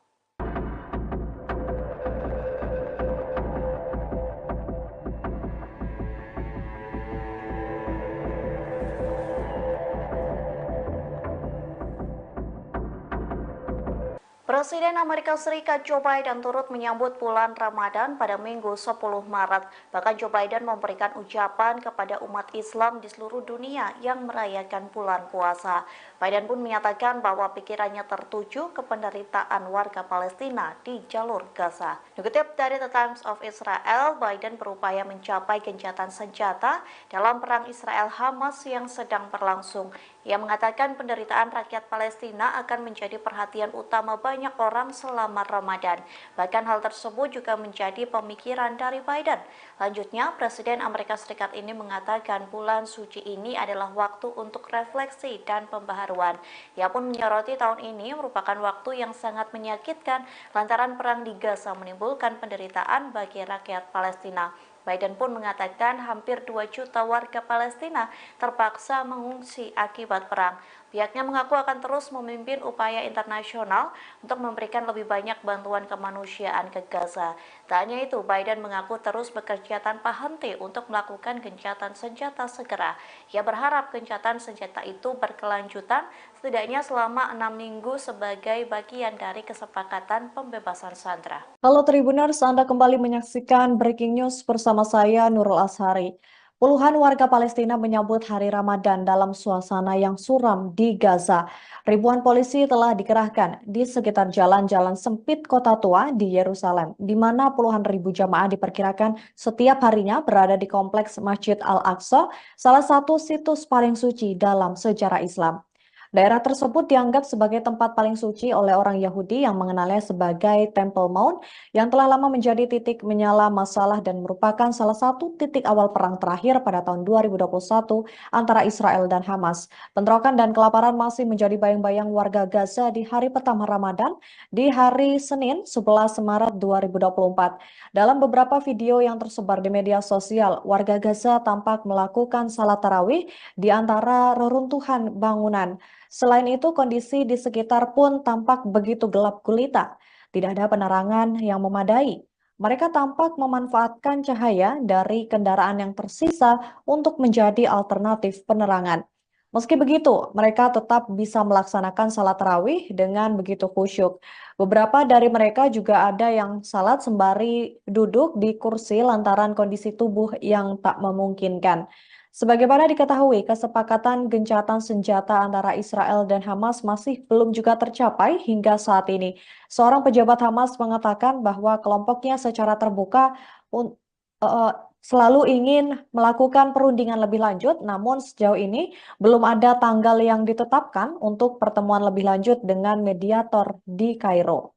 Presiden Amerika Serikat Joe Biden turut menyambut bulan Ramadan pada Minggu 10 Maret. Bahkan Joe Biden memberikan ucapan kepada umat Islam di seluruh dunia yang merayakan bulan puasa. Biden pun menyatakan bahwa pikirannya tertuju ke penderitaan warga Palestina di jalur Gaza. Dikutip dari The Times of Israel, Biden berupaya mencapai gencatan senjata dalam perang Israel-Hamas yang sedang berlangsung. Ia mengatakan penderitaan rakyat Palestina akan menjadi perhatian utama banyak orang selama Ramadan. Bahkan hal tersebut juga menjadi pemikiran dari Biden. Lanjutnya, Presiden Amerika Serikat ini mengatakan bulan suci ini adalah waktu untuk refleksi dan pembaharuan. Ia pun menyoroti tahun ini merupakan waktu yang sangat menyakitkan lantaran perang di Gaza menimbulkan penderitaan bagi rakyat Palestina. Biden pun mengatakan hampir 2 juta warga Palestina terpaksa mengungsi akibat perang. Pihaknya mengaku akan terus memimpin upaya internasional untuk memberikan lebih banyak bantuan kemanusiaan ke Gaza. Tak hanya itu, Biden mengaku terus bekerja tanpa henti untuk melakukan gencatan senjata segera. Ia berharap gencatan senjata itu berkelanjutan setidaknya selama 6 minggu sebagai bagian dari kesepakatan pembebasan sandera. Halo Tribuners, Anda kembali menyaksikan Breaking News bersama saya Nurul Ashari. Puluhan warga Palestina menyambut hari Ramadan dalam suasana yang suram di Gaza. Ribuan polisi telah dikerahkan di sekitar jalan-jalan sempit kota tua di Yerusalem, di mana puluhan ribu jamaah diperkirakan setiap harinya berada di kompleks Masjid Al-Aqsa, salah satu situs paling suci dalam sejarah Islam. Daerah tersebut dianggap sebagai tempat paling suci oleh orang Yahudi yang mengenalnya sebagai Temple Mount yang telah lama menjadi titik menyala masalah dan merupakan salah satu titik awal perang terakhir pada tahun 2021 antara Israel dan Hamas. Bentrokan dan kelaparan masih menjadi bayang-bayang warga Gaza di hari pertama Ramadan di hari Senin 11 Maret 2024. Dalam beberapa video yang tersebar di media sosial, warga Gaza tampak melakukan salat tarawih di antara reruntuhan bangunan. Selain itu, kondisi di sekitar pun tampak begitu gelap gulita. Tidak ada penerangan yang memadai. Mereka tampak memanfaatkan cahaya dari kendaraan yang tersisa untuk menjadi alternatif penerangan. Meski begitu, mereka tetap bisa melaksanakan salat tarawih dengan begitu khusyuk. Beberapa dari mereka juga ada yang salat sembari duduk di kursi lantaran kondisi tubuh yang tak memungkinkan. Sebagaimana diketahui, kesepakatan gencatan senjata antara Israel dan Hamas masih belum juga tercapai hingga saat ini. Seorang pejabat Hamas mengatakan bahwa kelompoknya secara terbuka un- eh, selalu ingin melakukan perundingan lebih lanjut, namun sejauh ini belum ada tanggal yang ditetapkan untuk pertemuan lebih lanjut dengan mediator di Kairo.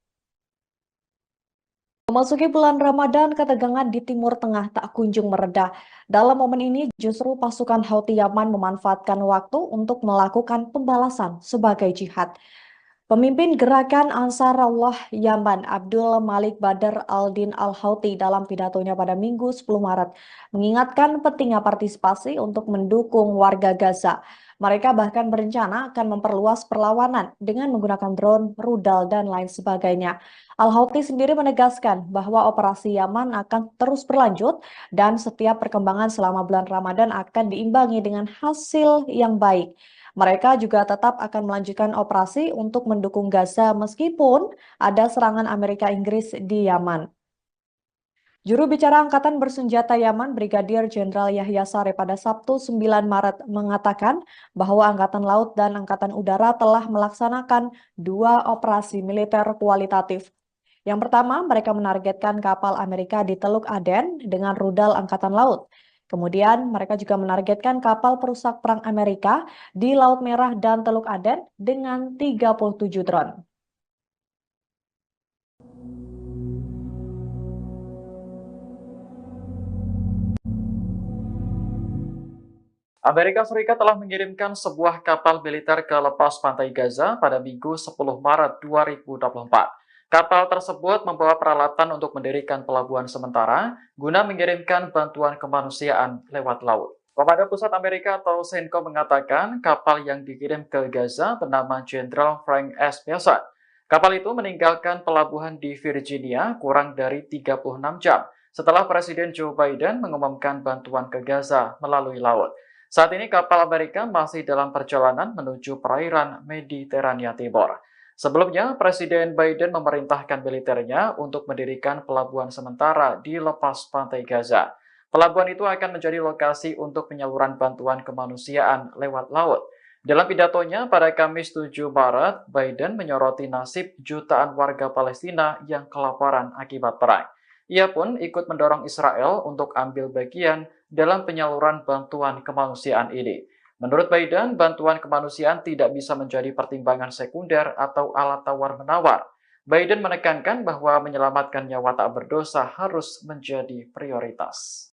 Memasuki bulan Ramadan, ketegangan di Timur Tengah tak kunjung mereda. Dalam momen ini, justru pasukan Houthi Yaman memanfaatkan waktu untuk melakukan pembalasan sebagai jihad. Pemimpin gerakan Ansarullah Yaman, Abdul Malik Badr al-Din al-Houthi dalam pidatonya pada Minggu 10 Maret, mengingatkan pentingnya partisipasi untuk mendukung warga Gaza. Mereka bahkan berencana akan memperluas perlawanan dengan menggunakan drone, rudal, dan lain sebagainya. Al-Houthi sendiri menegaskan bahwa operasi Yaman akan terus berlanjut dan setiap perkembangan selama bulan Ramadan akan diimbangi dengan hasil yang baik. Mereka juga tetap akan melanjutkan operasi untuk mendukung Gaza meskipun ada serangan Amerika Inggris di Yaman. Juru bicara Angkatan Bersenjata Yaman, Brigadir Jenderal Yahya Saree pada Sabtu 9 Maret mengatakan bahwa Angkatan Laut dan Angkatan Udara telah melaksanakan 2 operasi militer kualitatif. Yang pertama, mereka menargetkan kapal Amerika di Teluk Aden dengan rudal Angkatan Laut. Kemudian, mereka juga menargetkan kapal perusak perang Amerika di Laut Merah dan Teluk Aden dengan 37 drone. Amerika Serikat telah mengirimkan sebuah kapal militer ke lepas pantai Gaza pada Minggu 10 Maret 2024. Kapal tersebut membawa peralatan untuk mendirikan pelabuhan sementara guna mengirimkan bantuan kemanusiaan lewat laut. Komando Pusat Amerika atau CENTCOM mengatakan kapal yang dikirim ke Gaza bernama Jenderal Frank S. Bessent. Kapal itu meninggalkan pelabuhan di Virginia kurang dari 36 jam setelah Presiden Joe Biden mengumumkan bantuan ke Gaza melalui laut. Saat ini kapal Amerika masih dalam perjalanan menuju perairan Mediterania Timur. Sebelumnya, Presiden Biden memerintahkan militernya untuk mendirikan pelabuhan sementara di lepas pantai Gaza. Pelabuhan itu akan menjadi lokasi untuk penyaluran bantuan kemanusiaan lewat laut. Dalam pidatonya pada Kamis 7 Maret, Biden menyoroti nasib jutaan warga Palestina yang kelaparan akibat perang. Ia pun ikut mendorong Israel untuk ambil bagian dalam penyaluran bantuan kemanusiaan ini. Menurut Biden, bantuan kemanusiaan tidak bisa menjadi pertimbangan sekunder atau alat tawar-menawar. Biden menekankan bahwa menyelamatkan nyawa tak berdosa harus menjadi prioritas.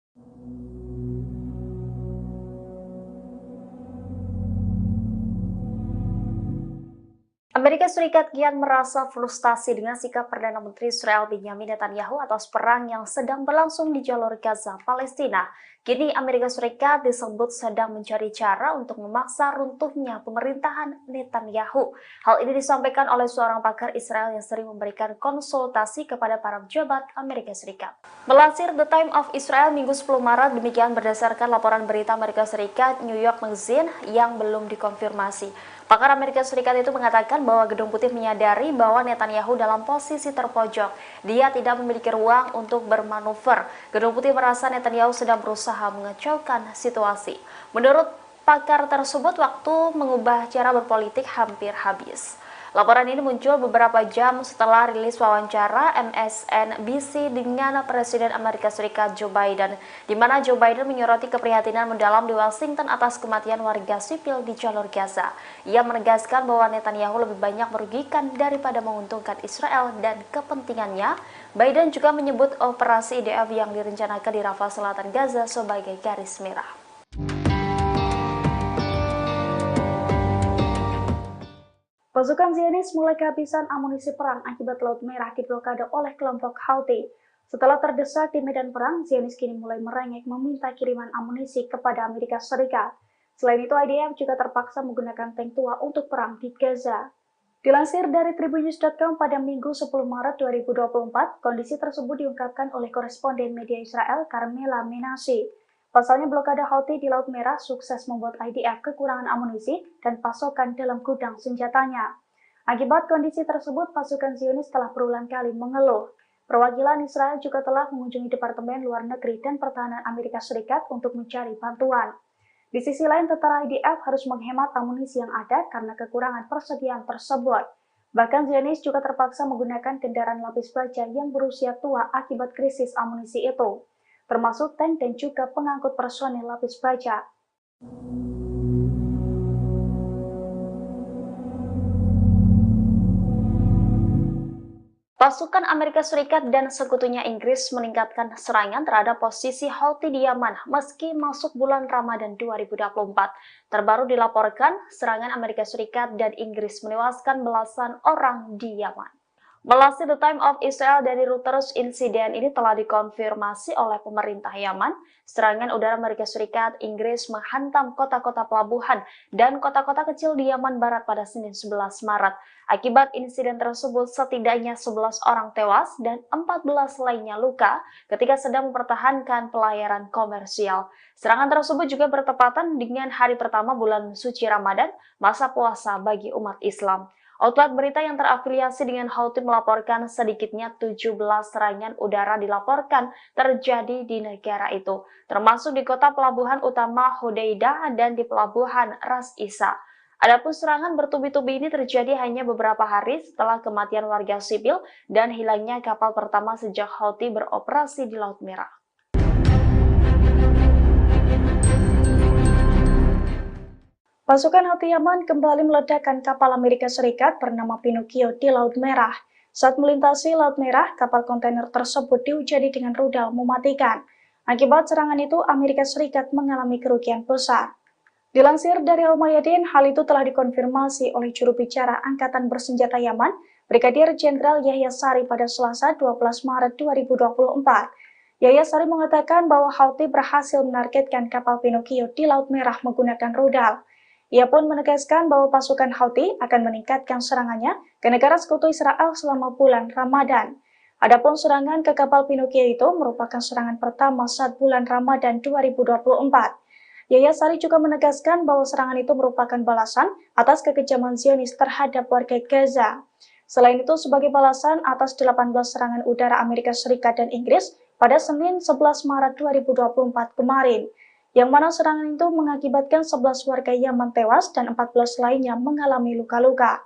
Amerika Serikat kian merasa frustasi dengan sikap Perdana Menteri Israel Benjamin Netanyahu atas perang yang sedang berlangsung di jalur Gaza, Palestina. Kini Amerika Serikat disebut sedang mencari cara untuk memaksa runtuhnya pemerintahan Netanyahu. Hal ini disampaikan oleh seorang pakar Israel yang sering memberikan konsultasi kepada para pejabat Amerika Serikat. Melansir The Time of Israel Minggu 10 Maret, demikian berdasarkan laporan berita Amerika Serikat New York Magazine yang belum dikonfirmasi. Pakar Amerika Serikat itu mengatakan bahwa Gedung Putih menyadari bahwa Netanyahu dalam posisi terpojok. Dia tidak memiliki ruang untuk bermanuver. Gedung Putih merasa Netanyahu sedang berusaha mengacaukan situasi. Menurut pakar tersebut, waktu mengubah cara berpolitik hampir habis. Laporan ini muncul beberapa jam setelah rilis wawancara MSNBC dengan Presiden Amerika Serikat Joe Biden, di mana Joe Biden menyoroti keprihatinan mendalam di Washington atas kematian warga sipil di jalur Gaza. Ia menegaskan bahwa Netanyahu lebih banyak merugikan daripada menguntungkan Israel dan kepentingannya. Biden juga menyebut operasi IDF yang direncanakan di Rafah Selatan Gaza sebagai garis merah. Pasukan Zionis mulai kehabisan amunisi perang akibat Laut Merah diblokade oleh kelompok Houthi. Setelah terdesak di medan perang, Zionis kini mulai merengek meminta kiriman amunisi kepada Amerika Serikat. Selain itu, IDF juga terpaksa menggunakan tank tua untuk perang di Gaza. Dilansir dari Tribunnews.com pada Minggu 10 Maret 2024, kondisi tersebut diungkapkan oleh koresponden media Israel Carmela Menashe. Pasalnya blokade Houthi di Laut Merah sukses membuat IDF kekurangan amunisi dan pasokan dalam gudang senjatanya. Akibat kondisi tersebut, pasukan Zionis telah berulang kali mengeluh. Perwakilan Israel juga telah mengunjungi Departemen Luar Negeri dan Pertahanan Amerika Serikat untuk mencari bantuan. Di sisi lain, tentara IDF harus menghemat amunisi yang ada karena kekurangan persediaan tersebut. Bahkan Zionis juga terpaksa menggunakan kendaraan lapis baja yang berusia tua akibat krisis amunisi itu, termasuk tank dan juga pengangkut personil lapis baja. Pasukan Amerika Serikat dan sekutunya Inggris meningkatkan serangan terhadap posisi Houthi di Yaman meski masuk bulan Ramadan 2024. Terbaru dilaporkan, serangan Amerika Serikat dan Inggris menewaskan belasan orang di Yaman. Melalui The Time of Israel dari Reuters, insiden ini telah dikonfirmasi oleh pemerintah Yaman. Serangan udara Amerika Serikat, Inggris menghantam kota-kota pelabuhan dan kota-kota kecil di Yaman Barat pada Senin 11 Maret. Akibat insiden tersebut, setidaknya 11 orang tewas dan 14 lainnya luka ketika sedang mempertahankan pelayaran komersial. Serangan tersebut juga bertepatan dengan hari pertama bulan suci Ramadan, masa puasa bagi umat Islam. Outlet berita yang terafiliasi dengan Houthi melaporkan sedikitnya 17 serangan udara dilaporkan terjadi di negara itu, termasuk di kota pelabuhan utama Hodeidah dan di pelabuhan Ras Isa. Adapun serangan bertubi-tubi ini terjadi hanya beberapa hari setelah kematian warga sipil dan hilangnya kapal pertama sejak Houthi beroperasi di Laut Merah. Pasukan Houthi Yaman kembali meledakkan kapal Amerika Serikat bernama Pinocchio di Laut Merah. Saat melintasi Laut Merah, kapal kontainer tersebut dihujani dengan rudal mematikan. Akibat serangan itu, Amerika Serikat mengalami kerugian besar. Dilansir dari Al-Mayadin, hal itu telah dikonfirmasi oleh juru bicara Angkatan Bersenjata Yaman, Brigadir Jenderal Yahya Sari pada Selasa 12 Maret 2024. Yahya Sari mengatakan bahwa Houthi berhasil menargetkan kapal Pinocchio di Laut Merah menggunakan rudal. Ia pun menegaskan bahwa pasukan Houthi akan meningkatkan serangannya ke negara sekutu Israel selama bulan Ramadan. Adapun serangan ke kapal Pinocchio itu merupakan serangan pertama saat bulan Ramadan 2024. Yahya Sari juga menegaskan bahwa serangan itu merupakan balasan atas kekejaman Zionis terhadap warga Gaza. Selain itu, sebagai balasan atas 18 serangan udara Amerika Serikat dan Inggris pada Senin 11 Maret 2024 kemarin, yang mana serangan itu mengakibatkan 11 warga Yaman tewas dan 14 lainnya mengalami luka-luka.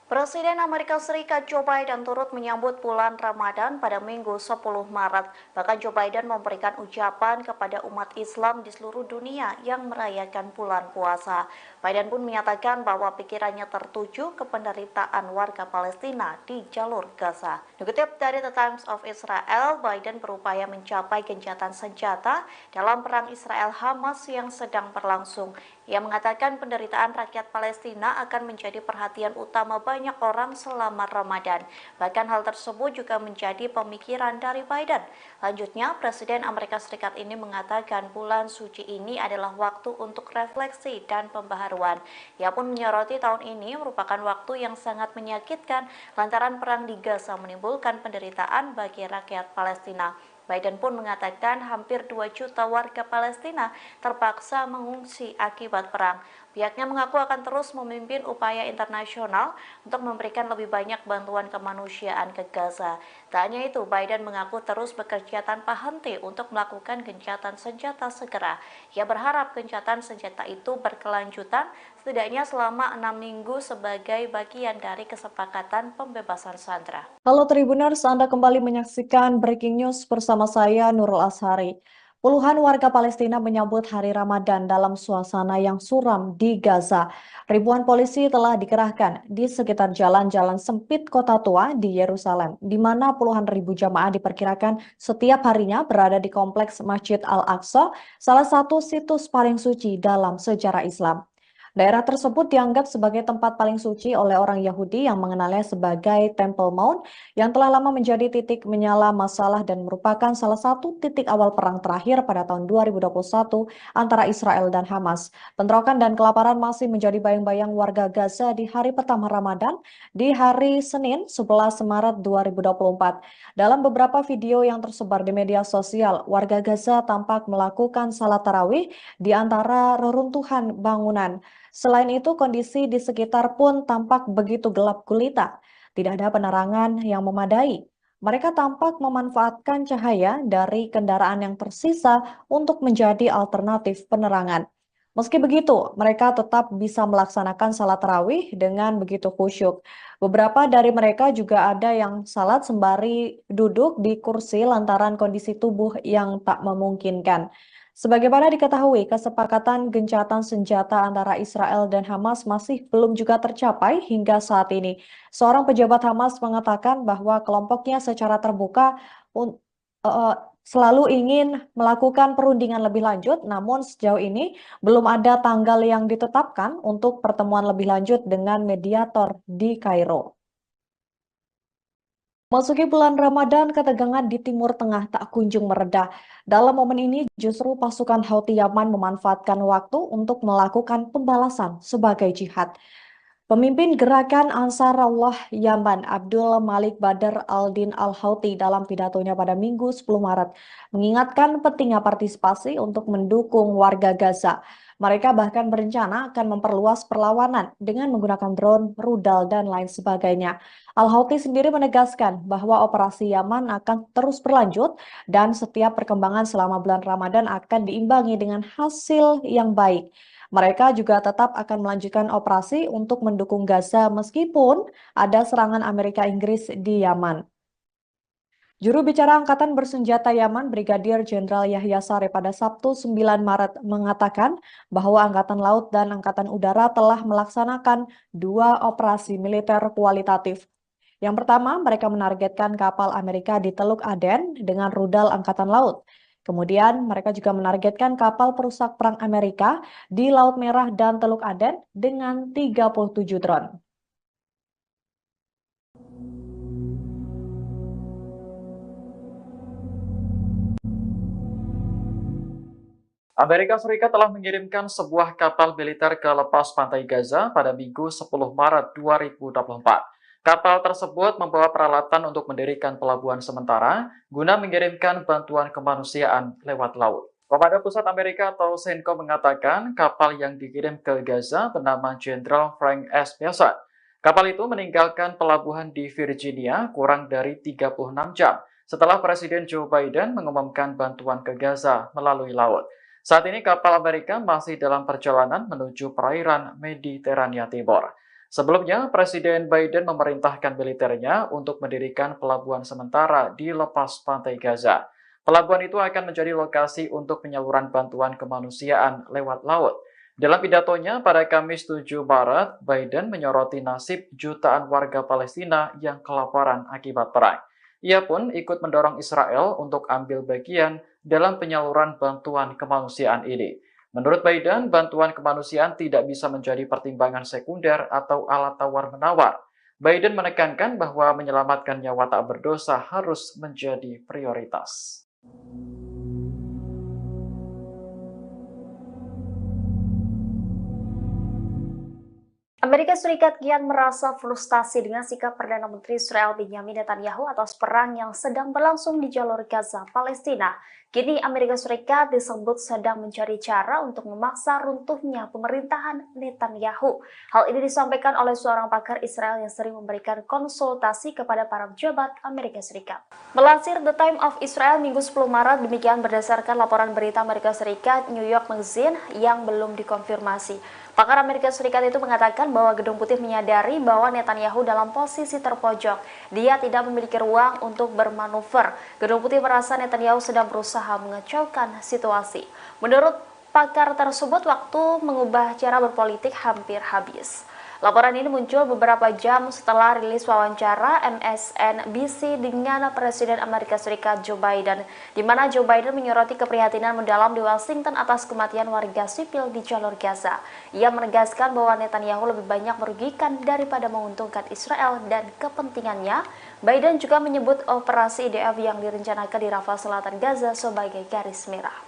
Presiden Amerika Serikat Joe Biden turut menyambut bulan Ramadan pada Minggu 10 Maret. Bahkan Joe Biden memberikan ucapan kepada umat Islam di seluruh dunia yang merayakan bulan puasa. Biden pun menyatakan bahwa pikirannya tertuju ke penderitaan warga Palestina di jalur Gaza. Dikutip dari The Times of Israel, Biden berupaya mencapai gencatan senjata dalam perang Israel-Hamas yang sedang berlangsung. Ia mengatakan penderitaan rakyat Palestina akan menjadi perhatian utama banyak orang selama Ramadan. Bahkan hal tersebut juga menjadi pemikiran dari Biden. Lanjutnya, Presiden Amerika Serikat ini mengatakan bulan suci ini adalah waktu untuk refleksi dan pembaharuan. Ia pun menyoroti tahun ini merupakan waktu yang sangat menyakitkan lantaran perang di Gaza menimbulkan penderitaan bagi rakyat Palestina. Biden pun mengatakan hampir 2 juta warga Palestina terpaksa mengungsi akibat perang. Pihaknya mengaku akan terus memimpin upaya internasional untuk memberikan lebih banyak bantuan kemanusiaan ke Gaza. Tak hanya itu, Biden mengaku terus bekerja tanpa henti untuk melakukan gencatan senjata segera. Ia berharap gencatan senjata itu berkelanjutan setidaknya selama 6 minggu sebagai bagian dari kesepakatan pembebasan sandera. Halo Tribuners, Anda kembali menyaksikan Breaking News bersama saya Nurul Ashari. Puluhan warga Palestina menyambut hari Ramadan dalam suasana yang suram di Gaza. Ribuan polisi telah dikerahkan di sekitar jalan-jalan sempit kota tua di Yerusalem, di mana puluhan ribu jamaah diperkirakan setiap harinya berada di kompleks Masjid Al-Aqsa, salah satu situs paling suci dalam sejarah Islam. Daerah tersebut dianggap sebagai tempat paling suci oleh orang Yahudi yang mengenalnya sebagai Temple Mount yang telah lama menjadi titik menyala masalah dan merupakan salah satu titik awal perang terakhir pada tahun 2021 antara Israel dan Hamas. Bentrokan dan kelaparan masih menjadi bayang-bayang warga Gaza di hari pertama Ramadan di hari Senin 11 Maret 2024. Dalam beberapa video yang tersebar di media sosial, warga Gaza tampak melakukan salat tarawih di antara reruntuhan bangunan. Selain itu, kondisi di sekitar pun tampak begitu gelap gulita. Tidak ada penerangan yang memadai. Mereka tampak memanfaatkan cahaya dari kendaraan yang tersisa untuk menjadi alternatif penerangan. Meski begitu, mereka tetap bisa melaksanakan salat tarawih dengan begitu khusyuk. Beberapa dari mereka juga ada yang salat sembari duduk di kursi lantaran kondisi tubuh yang tak memungkinkan. Sebagaimana diketahui, kesepakatan gencatan senjata antara Israel dan Hamas masih belum juga tercapai hingga saat ini. Seorang pejabat Hamas mengatakan bahwa kelompoknya secara terbuka un- eh, selalu ingin melakukan perundingan lebih lanjut, namun sejauh ini belum ada tanggal yang ditetapkan untuk pertemuan lebih lanjut dengan mediator di Kairo. Masuki bulan Ramadan, ketegangan di Timur Tengah tak kunjung mereda. Dalam momen ini, justru pasukan Houthi Yaman memanfaatkan waktu untuk melakukan pembalasan sebagai jihad. Pemimpin gerakan Ansarullah Yaman, Abdul Malik Badr al-Din al-Houthi dalam pidatonya pada Minggu 10 Maret mengingatkan pentingnya partisipasi untuk mendukung warga Gaza. Mereka bahkan berencana akan memperluas perlawanan dengan menggunakan drone, rudal, dan lain sebagainya. Al-Houthi sendiri menegaskan bahwa operasi Yaman akan terus berlanjut dan setiap perkembangan selama bulan Ramadan akan diimbangi dengan hasil yang baik. Mereka juga tetap akan melanjutkan operasi untuk mendukung Gaza meskipun ada serangan Amerika Inggris di Yaman. Juru bicara Angkatan Bersenjata Yaman, Brigadir Jenderal Yahya Saree pada Sabtu 9 Maret mengatakan bahwa Angkatan Laut dan Angkatan Udara telah melaksanakan 2 operasi militer kualitatif. Yang pertama, mereka menargetkan kapal Amerika di Teluk Aden dengan rudal Angkatan Laut. Kemudian, mereka juga menargetkan kapal perusak perang Amerika di Laut Merah dan Teluk Aden dengan 37 drone. Amerika Serikat telah mengirimkan sebuah kapal militer ke lepas pantai Gaza pada Minggu 10 Maret 2024. Kapal tersebut membawa peralatan untuk mendirikan pelabuhan sementara guna mengirimkan bantuan kemanusiaan lewat laut. Komando Pusat Amerika atau CENTCOM mengatakan kapal yang dikirim ke Gaza bernama Jenderal Frank S. Bessent. Kapal itu meninggalkan pelabuhan di Virginia kurang dari 36 jam setelah Presiden Joe Biden mengumumkan bantuan ke Gaza melalui laut. Saat ini kapal Amerika masih dalam perjalanan menuju perairan Mediterania Timur. Sebelumnya, Presiden Biden memerintahkan militernya untuk mendirikan pelabuhan sementara di lepas pantai Gaza. Pelabuhan itu akan menjadi lokasi untuk penyaluran bantuan kemanusiaan lewat laut. Dalam pidatonya pada Kamis 7 Maret, Biden menyoroti nasib jutaan warga Palestina yang kelaparan akibat perang. Ia pun ikut mendorong Israel untuk ambil bagian dalam penyaluran bantuan kemanusiaan ini. Menurut Biden, bantuan kemanusiaan tidak bisa menjadi pertimbangan sekunder atau alat tawar-menawar. Biden menekankan bahwa menyelamatkan nyawa tak berdosa harus menjadi prioritas. Amerika Serikat kian merasa frustasi dengan sikap Perdana Menteri Israel Benjamin Netanyahu atas perang yang sedang berlangsung di jalur Gaza, Palestina. Kini Amerika Serikat disebut sedang mencari cara untuk memaksa runtuhnya pemerintahan Netanyahu. Hal ini disampaikan oleh seorang pakar Israel yang sering memberikan konsultasi kepada para pejabat Amerika Serikat. Melansir The Times of Israel Minggu 10 Maret, demikian berdasarkan laporan berita Amerika Serikat New York Magazine yang belum dikonfirmasi. Pakar Amerika Serikat itu mengatakan bahwa Gedung Putih menyadari bahwa Netanyahu dalam posisi terpojok. Dia tidak memiliki ruang untuk bermanuver. Gedung Putih merasa Netanyahu sedang berusaha mengacaukan situasi. Menurut pakar tersebut, waktu mengubah cara berpolitik hampir habis. Laporan ini muncul beberapa jam setelah rilis wawancara MSNBC dengan Presiden Amerika Serikat Joe Biden, di mana Joe Biden menyoroti keprihatinan mendalam di Washington atas kematian warga sipil di jalur Gaza. Ia menegaskan bahwa Netanyahu lebih banyak merugikan daripada menguntungkan Israel dan kepentingannya. Biden juga menyebut operasi IDF yang direncanakan di Rafah Selatan Gaza sebagai garis merah.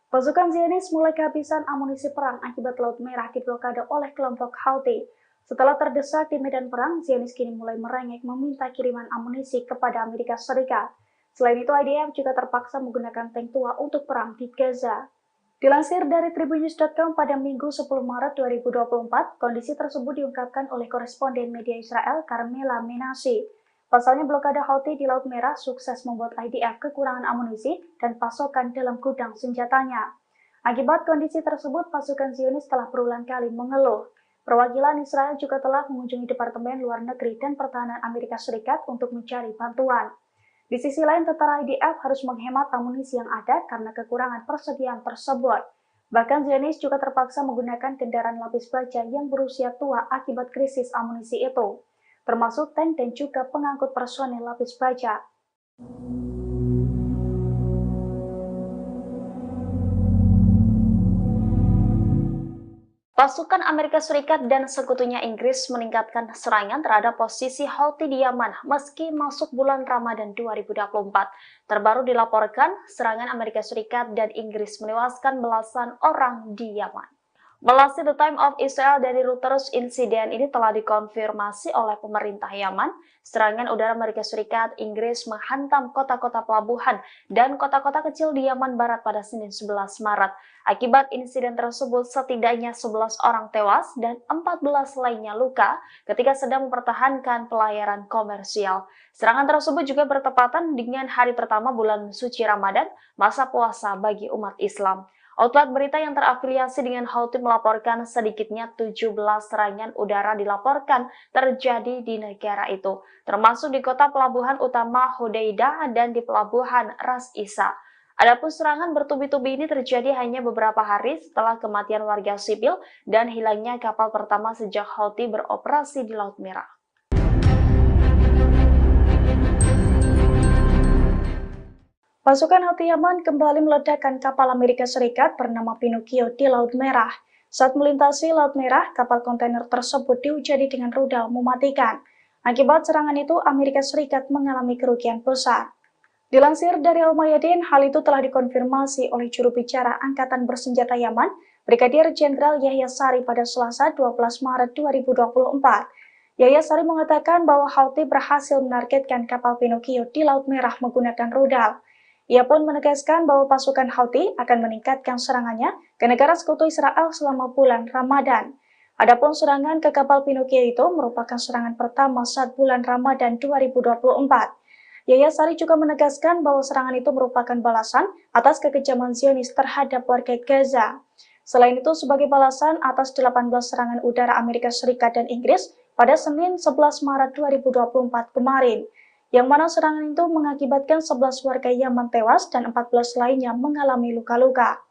Pasukan Zionis mulai kehabisan amunisi perang akibat Laut Merah diblokade oleh kelompok Houthi. Setelah terdesak di medan perang, Zionis kini mulai merengek meminta kiriman amunisi kepada Amerika Serikat. Selain itu, IDF juga terpaksa menggunakan tank tua untuk perang di Gaza. Dilansir dari tribunnews.com pada Minggu 10 Maret 2024, kondisi tersebut diungkapkan oleh koresponden media Israel Carmela Menashe. Pasalnya blokade Houthi di Laut Merah sukses membuat IDF kekurangan amunisi dan pasokan dalam gudang senjatanya. Akibat kondisi tersebut, pasukan Zionis telah berulang kali mengeluh. Perwakilan Israel juga telah mengunjungi Departemen Luar Negeri dan Pertahanan Amerika Serikat untuk mencari bantuan. Di sisi lain, tentara IDF harus menghemat amunisi yang ada karena kekurangan persediaan tersebut. Bahkan Zionis juga terpaksa menggunakan kendaraan lapis baja yang berusia tua akibat krisis amunisi itu, termasuk tank dan juga pengangkut personel lapis baja. Pasukan Amerika Serikat dan sekutunya Inggris meningkatkan serangan terhadap posisi Houthi di Yaman meski masuk bulan Ramadan 2024. Terbaru dilaporkan, serangan Amerika Serikat dan Inggris menewaskan belasan orang di Yaman. Melalui The Time of Israel dari Reuters, insiden ini telah dikonfirmasi oleh pemerintah Yaman. Serangan udara Amerika Serikat, Inggris menghantam kota-kota pelabuhan dan kota-kota kecil di Yaman Barat pada Senin 11 Maret. Akibat insiden tersebut, setidaknya 11 orang tewas dan 14 lainnya luka ketika sedang mempertahankan pelayaran komersial. Serangan tersebut juga bertepatan dengan hari pertama bulan suci Ramadan, masa puasa bagi umat Islam. Outlet berita yang terafiliasi dengan Houthi melaporkan sedikitnya 17 serangan udara dilaporkan terjadi di negara itu, termasuk di kota pelabuhan utama Hodeidah dan di pelabuhan Ras Isa. Adapun serangan bertubi-tubi ini terjadi hanya beberapa hari setelah kematian warga sipil dan hilangnya kapal pertama sejak Houthi beroperasi di Laut Merah. Pasukan Houthi Yaman kembali meledakkan kapal Amerika Serikat bernama Pinocchio di Laut Merah. Saat melintasi Laut Merah, kapal kontainer tersebut diuji dengan rudal mematikan. Akibat serangan itu, Amerika Serikat mengalami kerugian besar. Dilansir dari Al-Mayadin, hal itu telah dikonfirmasi oleh juru bicara Angkatan Bersenjata Yaman, Brigadir Jenderal Yahya Sari pada Selasa 12 Maret 2024. Yahya Sari mengatakan bahwa Houthi berhasil menargetkan kapal Pinocchio di Laut Merah menggunakan rudal. Ia pun menegaskan bahwa pasukan Houthi akan meningkatkan serangannya ke negara sekutu Israel selama bulan Ramadan. Adapun serangan ke kapal Pinocchio itu merupakan serangan pertama saat bulan Ramadan 2024. Yahya Sari juga menegaskan bahwa serangan itu merupakan balasan atas kekejaman Zionis terhadap warga Gaza. Selain itu, sebagai balasan atas 18 serangan udara Amerika Serikat dan Inggris pada Senin 11 Maret 2024 kemarin, yang mana serangan itu mengakibatkan 11 warga Yaman tewas dan 14 lainnya mengalami luka-luka.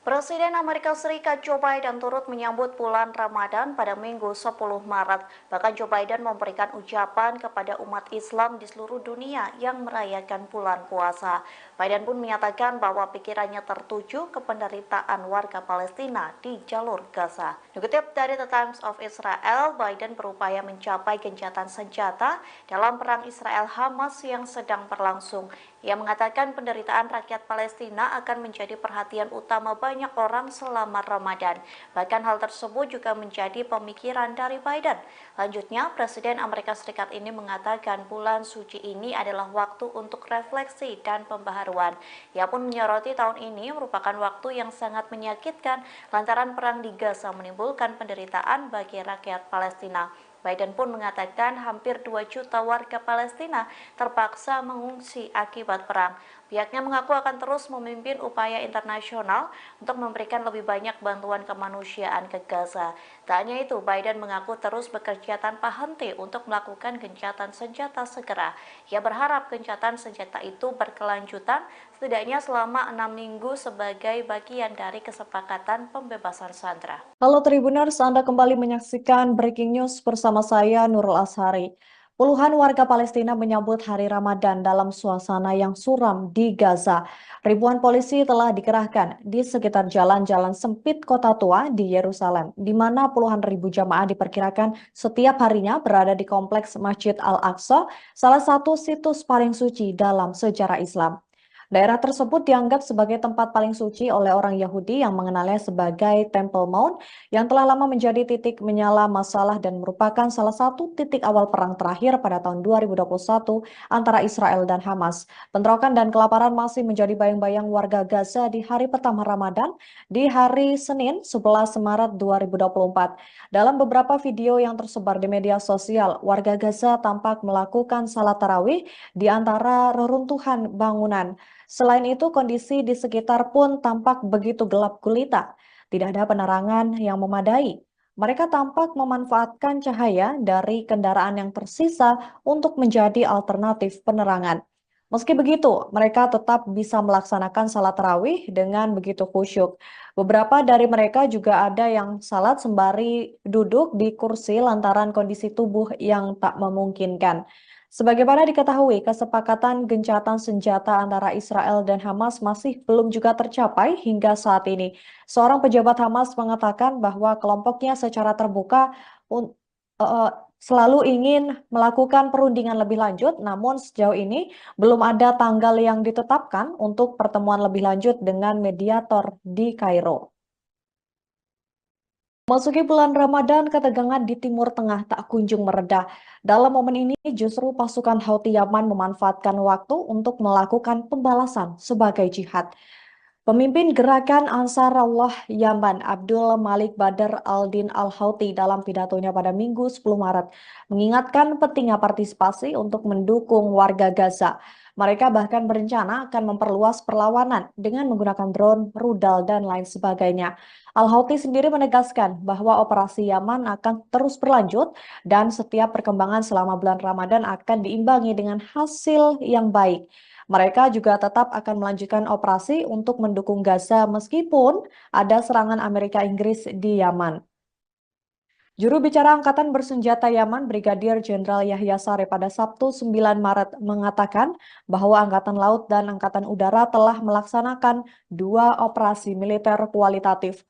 Presiden Amerika Serikat Joe Biden turut menyambut bulan Ramadan pada Minggu 10 Maret. Bahkan Joe Biden memberikan ucapan kepada umat Islam di seluruh dunia yang merayakan bulan puasa. Biden pun menyatakan bahwa pikirannya tertuju ke penderitaan warga Palestina di jalur Gaza. Dikutip dari The Times of Israel, Biden berupaya mencapai gencatan senjata dalam perang Israel-Hamas yang sedang berlangsung. Ia mengatakan penderitaan rakyat Palestina akan menjadi perhatian utama banyak orang selama Ramadan. Bahkan hal tersebut juga menjadi pemikiran dari Biden. Lanjutnya, Presiden Amerika Serikat ini mengatakan bulan suci ini adalah waktu untuk refleksi dan pembaharuan. Ia pun menyoroti tahun ini merupakan waktu yang sangat menyakitkan lantaran perang di Gaza menimbulkan penderitaan bagi rakyat Palestina. Biden pun mengatakan hampir 2 juta warga Palestina terpaksa mengungsi akibat perang. Pihaknya mengaku akan terus memimpin upaya internasional untuk memberikan lebih banyak bantuan kemanusiaan ke Gaza. Tak hanya itu, Biden mengaku terus bekerja tanpa henti untuk melakukan gencatan senjata segera. Ia berharap gencatan senjata itu berkelanjutan setidaknya selama 6 minggu sebagai bagian dari kesepakatan pembebasan sandera. Halo Tribuners, Anda kembali menyaksikan Breaking News bersama saya Nurul Ashari. Puluhan warga Palestina menyambut hari Ramadan dalam suasana yang suram di Gaza. Ribuan polisi telah dikerahkan di sekitar jalan-jalan sempit kota tua di Yerusalem, di mana puluhan ribu jamaah diperkirakan setiap harinya berada di kompleks Masjid Al-Aqsa, salah satu situs paling suci dalam sejarah Islam. Daerah tersebut dianggap sebagai tempat paling suci oleh orang Yahudi yang mengenalnya sebagai Temple Mount yang telah lama menjadi titik menyala masalah dan merupakan salah satu titik awal perang terakhir pada tahun 2021 antara Israel dan Hamas. Bentrokan dan kelaparan masih menjadi bayang-bayang warga Gaza di hari pertama Ramadan di hari Senin 11 Maret 2024. Dalam beberapa video yang tersebar di media sosial, warga Gaza tampak melakukan salat tarawih di antara reruntuhan bangunan. Selain itu, kondisi di sekitar pun tampak begitu gelap gulita. Tidak ada penerangan yang memadai. Mereka tampak memanfaatkan cahaya dari kendaraan yang tersisa untuk menjadi alternatif penerangan. Meski begitu, mereka tetap bisa melaksanakan salat tarawih dengan begitu khusyuk. Beberapa dari mereka juga ada yang salat sembari duduk di kursi lantaran kondisi tubuh yang tak memungkinkan. Sebagaimana diketahui, kesepakatan gencatan senjata antara Israel dan Hamas masih belum juga tercapai hingga saat ini. Seorang pejabat Hamas mengatakan bahwa kelompoknya secara terbuka selalu ingin melakukan perundingan lebih lanjut, namun sejauh ini belum ada tanggal yang ditetapkan untuk pertemuan lebih lanjut dengan mediator di Kairo. Masuki bulan Ramadan, ketegangan di Timur Tengah tak kunjung mereda. Dalam momen ini, justru pasukan Houthi Yaman memanfaatkan waktu untuk melakukan pembalasan sebagai jihad. Pemimpin gerakan Ansarullah Yaman, Abdul Malik Badr al-Din al-Houthi dalam pidatonya pada Minggu 10 Maret, mengingatkan pentingnya partisipasi untuk mendukung warga Gaza. Mereka bahkan berencana akan memperluas perlawanan dengan menggunakan drone, rudal, dan lain sebagainya. Al-Houthi sendiri menegaskan bahwa operasi Yaman akan terus berlanjut dan setiap perkembangan selama bulan Ramadan akan diimbangi dengan hasil yang baik. Mereka juga tetap akan melanjutkan operasi untuk mendukung Gaza meskipun ada serangan Amerika Inggris di Yaman. Juru bicara Angkatan Bersenjata Yaman, Brigadir Jenderal Yahya Saree pada Sabtu 9 Maret mengatakan bahwa Angkatan Laut dan Angkatan Udara telah melaksanakan 2 operasi militer kualitatif.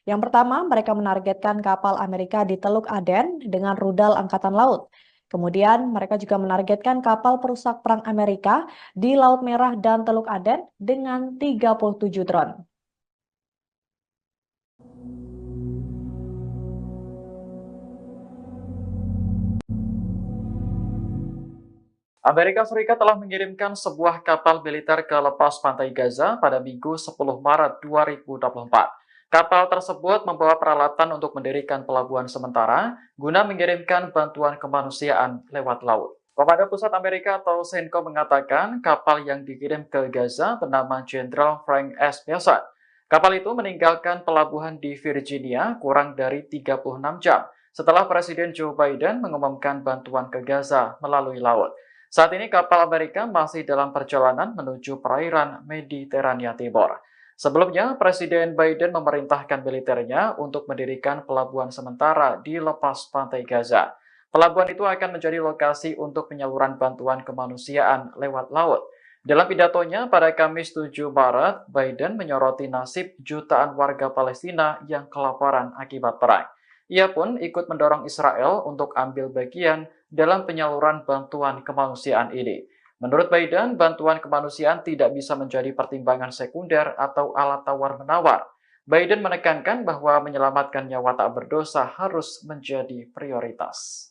Yang pertama, mereka menargetkan kapal Amerika di Teluk Aden dengan rudal Angkatan Laut. Kemudian, mereka juga menargetkan kapal perusak perang Amerika di Laut Merah dan Teluk Aden dengan 37 drone. Amerika Serikat telah mengirimkan sebuah kapal militer ke lepas pantai Gaza pada Minggu 10 Maret 2024. Kapal tersebut membawa peralatan untuk mendirikan pelabuhan sementara guna mengirimkan bantuan kemanusiaan lewat laut. Komando Pusat Amerika atau CENTCOM mengatakan kapal yang dikirim ke Gaza bernama Jenderal Frank S. Bessent. Kapal itu meninggalkan pelabuhan di Virginia kurang dari 36 jam setelah Presiden Joe Biden mengumumkan bantuan ke Gaza melalui laut. Saat ini kapal Amerika masih dalam perjalanan menuju perairan Mediterania Timur. Sebelumnya, Presiden Biden memerintahkan militernya untuk mendirikan pelabuhan sementara di lepas pantai Gaza. Pelabuhan itu akan menjadi lokasi untuk penyaluran bantuan kemanusiaan lewat laut. Dalam pidatonya pada Kamis 7 Maret, Biden menyoroti nasib jutaan warga Palestina yang kelaparan akibat perang. Ia pun ikut mendorong Israel untuk ambil bagian dalam penyaluran bantuan kemanusiaan ini. Menurut Biden, bantuan kemanusiaan tidak bisa menjadi pertimbangan sekunder atau alat tawar-menawar. Biden menekankan bahwa menyelamatkan nyawa tak berdosa harus menjadi prioritas.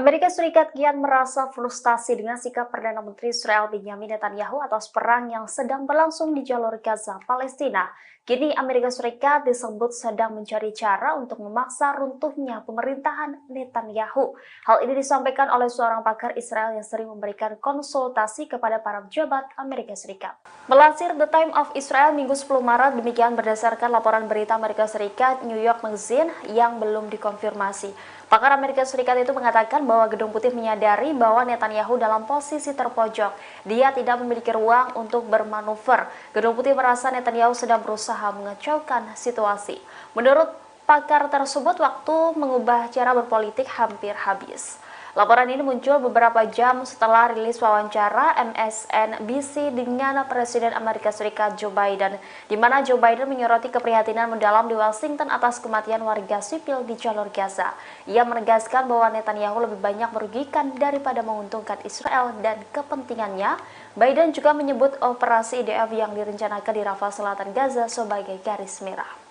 Amerika Serikat kian merasa frustasi dengan sikap Perdana Menteri Israel Benjamin Netanyahu atas perang yang sedang berlangsung di jalur Gaza, Palestina. Kini Amerika Serikat disebut sedang mencari cara untuk memaksa runtuhnya pemerintahan Netanyahu. Hal ini disampaikan oleh seorang pakar Israel yang sering memberikan konsultasi kepada para pejabat Amerika Serikat. Melansir The Time of Israel Minggu 10 Maret, demikian berdasarkan laporan berita Amerika Serikat New York Magazine yang belum dikonfirmasi. Pakar Amerika Serikat itu mengatakan bahwa Gedung Putih menyadari bahwa Netanyahu dalam posisi terpojok. Dia tidak memiliki ruang untuk bermanuver. Gedung Putih merasa Netanyahu sedang berusaha mengacaukan situasi. Menurut pakar tersebut, waktu mengubah cara berpolitik hampir habis. Laporan ini muncul beberapa jam setelah rilis wawancara MSNBC dengan Presiden Amerika Serikat Joe Biden, di mana Joe Biden menyoroti keprihatinan mendalam di Washington atas kematian warga sipil di jalur Gaza. Ia menegaskan bahwa Netanyahu lebih banyak merugikan daripada menguntungkan Israel dan kepentingannya. Biden juga menyebut operasi IDF yang direncanakan di Rafah Selatan Gaza sebagai garis merah.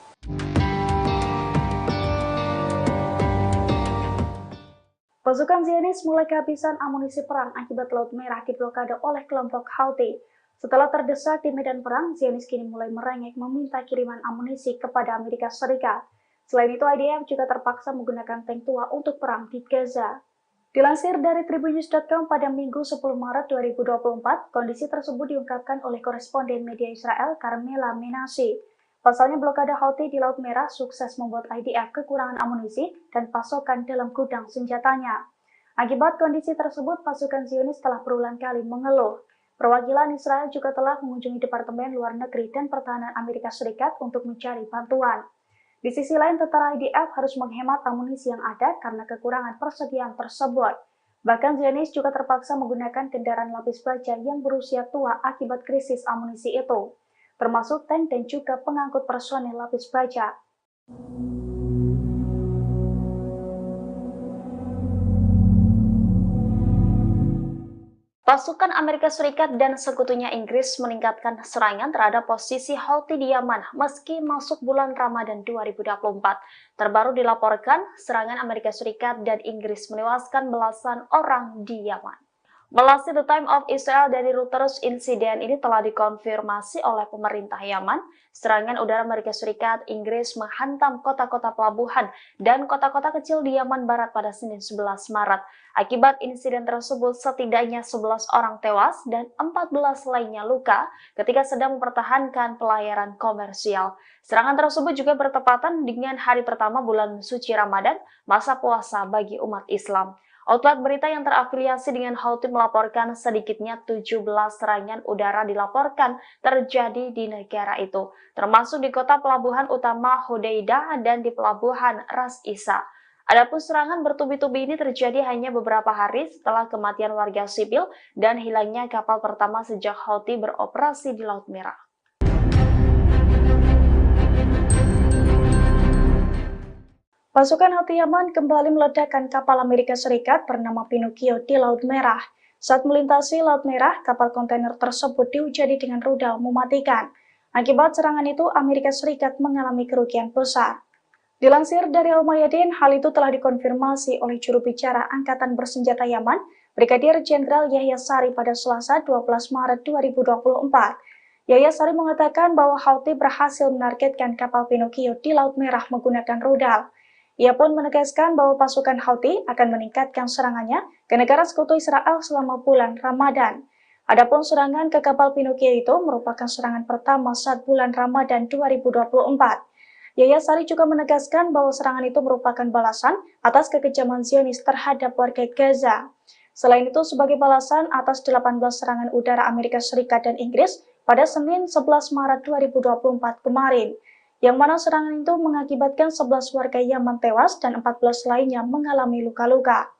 Pasukan Zionis mulai kehabisan amunisi perang akibat Laut Merah diblokade oleh kelompok Houthi. Setelah terdesak di medan perang, Zionis kini mulai merengek meminta kiriman amunisi kepada Amerika Serikat. Selain itu, IDF juga terpaksa menggunakan tank tua untuk perang di Gaza. Dilansir dari tribunnews.com pada Minggu 10 Maret 2024, kondisi tersebut diungkapkan oleh koresponden media Israel Carmela Menashe. Pasalnya blokade Houthi di Laut Merah sukses membuat IDF kekurangan amunisi dan pasokan dalam gudang senjatanya. Akibat kondisi tersebut, pasukan Zionis telah berulang kali mengeluh. Perwakilan Israel juga telah mengunjungi Departemen Luar Negeri dan Pertahanan Amerika Serikat untuk mencari bantuan. Di sisi lain, tentara IDF harus menghemat amunisi yang ada karena kekurangan persediaan tersebut. Bahkan Zionis juga terpaksa menggunakan kendaraan lapis baja yang berusia tua akibat krisis amunisi itu, termasuk tank dan juga pengangkut personel lapis baja. Pasukan Amerika Serikat dan sekutunya Inggris meningkatkan serangan terhadap posisi Houthi di Yaman meski masuk bulan Ramadan 2024. Terbaru dilaporkan, serangan Amerika Serikat dan Inggris menewaskan belasan orang di Yaman. Melansir The Time of Israel dari Reuters, insiden ini telah dikonfirmasi oleh pemerintah Yaman. Serangan udara Amerika Serikat, Inggris menghantam kota-kota pelabuhan dan kota-kota kecil di Yaman Barat pada Senin 11 Maret. Akibat insiden tersebut, setidaknya 11 orang tewas dan 14 lainnya luka ketika sedang mempertahankan pelayaran komersial. Serangan tersebut juga bertepatan dengan hari pertama bulan suci Ramadan, masa puasa bagi umat Islam. Outlet berita yang terafiliasi dengan Houthi melaporkan sedikitnya 17 serangan udara dilaporkan terjadi di negara itu, termasuk di kota pelabuhan utama Hodeidah dan di pelabuhan Ras Isa. Adapun serangan bertubi-tubi ini terjadi hanya beberapa hari setelah kematian warga sipil dan hilangnya kapal pertama sejak Houthi beroperasi di Laut Merah. Pasukan Houthi Yaman kembali meledakkan kapal Amerika Serikat bernama Pinocchio di Laut Merah. Saat melintasi Laut Merah, kapal kontainer tersebut dihujani dengan rudal mematikan. Akibat serangan itu, Amerika Serikat mengalami kerugian besar. Dilansir dari Al-Mayadin, hal itu telah dikonfirmasi oleh juru bicara Angkatan Bersenjata Yaman, Brigadir Jenderal Yahya Sari pada Selasa 12 Maret 2024. Yahya Sari mengatakan bahwa Houthi berhasil menargetkan kapal Pinocchio di Laut Merah menggunakan rudal. Ia pun menegaskan bahwa pasukan Houthi akan meningkatkan serangannya ke negara sekutu Israel selama bulan Ramadan. Adapun serangan ke kapal Pinocchio itu merupakan serangan pertama saat bulan Ramadan 2024. Yahya Sari juga menegaskan bahwa serangan itu merupakan balasan atas kekejaman Zionis terhadap warga Gaza. Selain itu, sebagai balasan atas 18 serangan udara Amerika Serikat dan Inggris pada Senin 11 Maret 2024 kemarin, yang mana serangan itu mengakibatkan 11 warga Yaman tewas dan 14 lainnya mengalami luka-luka.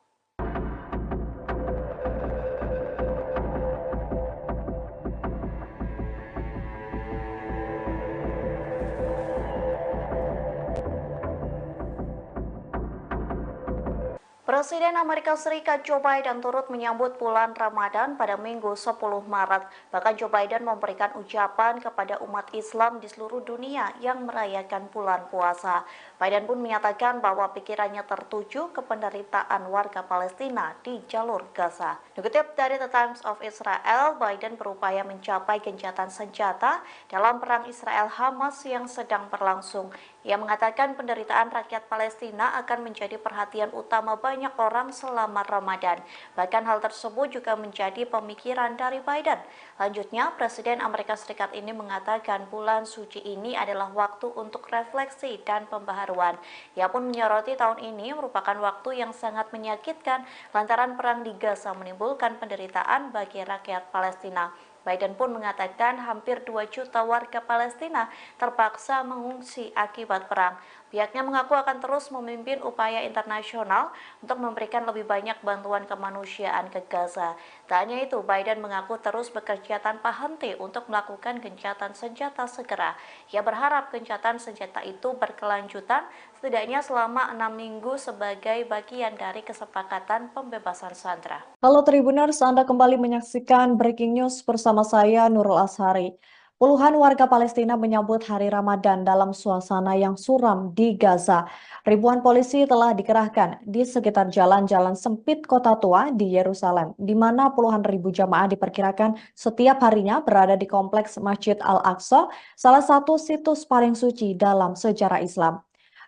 Presiden Amerika Serikat Joe Biden turut menyambut bulan Ramadan pada Minggu 10 Maret. Bahkan Joe Biden memberikan ucapan kepada umat Islam di seluruh dunia yang merayakan bulan puasa. Biden pun menyatakan bahwa pikirannya tertuju ke penderitaan warga Palestina di jalur Gaza. Dikutip dari The Times of Israel, Biden berupaya mencapai gencatan senjata dalam perang Israel-Hamas yang sedang berlangsung. Ia mengatakan penderitaan rakyat Palestina akan menjadi perhatian utama banyak orang selama Ramadan. Bahkan hal tersebut juga menjadi pemikiran dari Biden. Lanjutnya, Presiden Amerika Serikat ini mengatakan bulan suci ini adalah waktu untuk refleksi dan pembaharuan. Ia pun menyoroti tahun ini merupakan waktu yang sangat menyakitkan lantaran perang di Gaza menimbulkan penderitaan bagi rakyat Palestina. Biden pun mengatakan hampir 2 juta warga Palestina terpaksa mengungsi akibat perang. Pihaknya mengaku akan terus memimpin upaya internasional untuk memberikan lebih banyak bantuan kemanusiaan ke Gaza. Tak hanya itu, Biden mengaku terus bekerja tanpa henti untuk melakukan gencatan senjata segera. Ia berharap gencatan senjata itu berkelanjutan setidaknya selama 6 minggu sebagai bagian dari kesepakatan pembebasan sandera. Halo Tribuners, Anda kembali menyaksikan Breaking News bersama saya Nurul Ashari. Puluhan warga Palestina menyambut hari Ramadan dalam suasana yang suram di Gaza. Ribuan polisi telah dikerahkan di sekitar jalan-jalan sempit kota tua di Yerusalem, di mana puluhan ribu jamaah diperkirakan setiap harinya berada di kompleks Masjid Al-Aqsa, salah satu situs paling suci dalam sejarah Islam.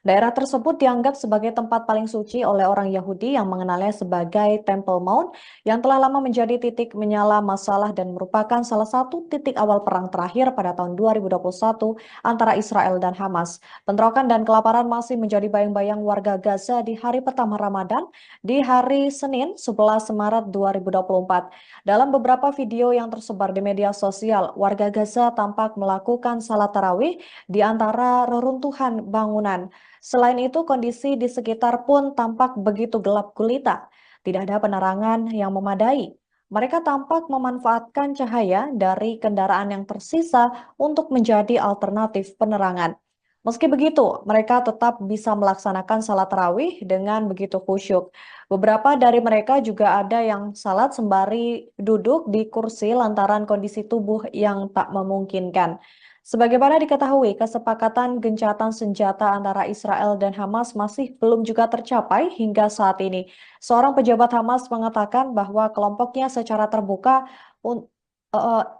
Daerah tersebut dianggap sebagai tempat paling suci oleh orang Yahudi yang mengenalnya sebagai Temple Mount yang telah lama menjadi titik menyala masalah dan merupakan salah satu titik awal perang terakhir pada tahun 2021 antara Israel dan Hamas. Bentrokan dan kelaparan masih menjadi bayang-bayang warga Gaza di hari pertama Ramadan di hari Senin 11 Maret 2024. Dalam beberapa video yang tersebar di media sosial, warga Gaza tampak melakukan salat tarawih di antara reruntuhan bangunan. Selain itu, kondisi di sekitar pun tampak begitu gelap gulita. Tidak ada penerangan yang memadai. Mereka tampak memanfaatkan cahaya dari kendaraan yang tersisa untuk menjadi alternatif penerangan. Meski begitu, mereka tetap bisa melaksanakan salat tarawih dengan begitu khusyuk. Beberapa dari mereka juga ada yang salat sembari duduk di kursi lantaran kondisi tubuh yang tak memungkinkan. Sebagaimana diketahui, kesepakatan gencatan senjata antara Israel dan Hamas masih belum juga tercapai hingga saat ini. Seorang pejabat Hamas mengatakan bahwa kelompoknya secara terbuka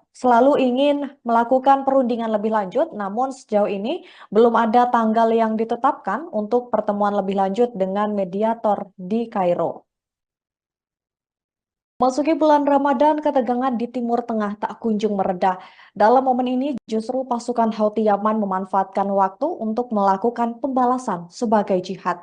selalu ingin melakukan perundingan lebih lanjut, namun sejauh ini belum ada tanggal yang ditetapkan untuk pertemuan lebih lanjut dengan mediator di Kairo. Masuki bulan Ramadan, ketegangan di Timur Tengah tak kunjung mereda. Dalam momen ini, justru pasukan Houthi Yaman memanfaatkan waktu untuk melakukan pembalasan sebagai jihad.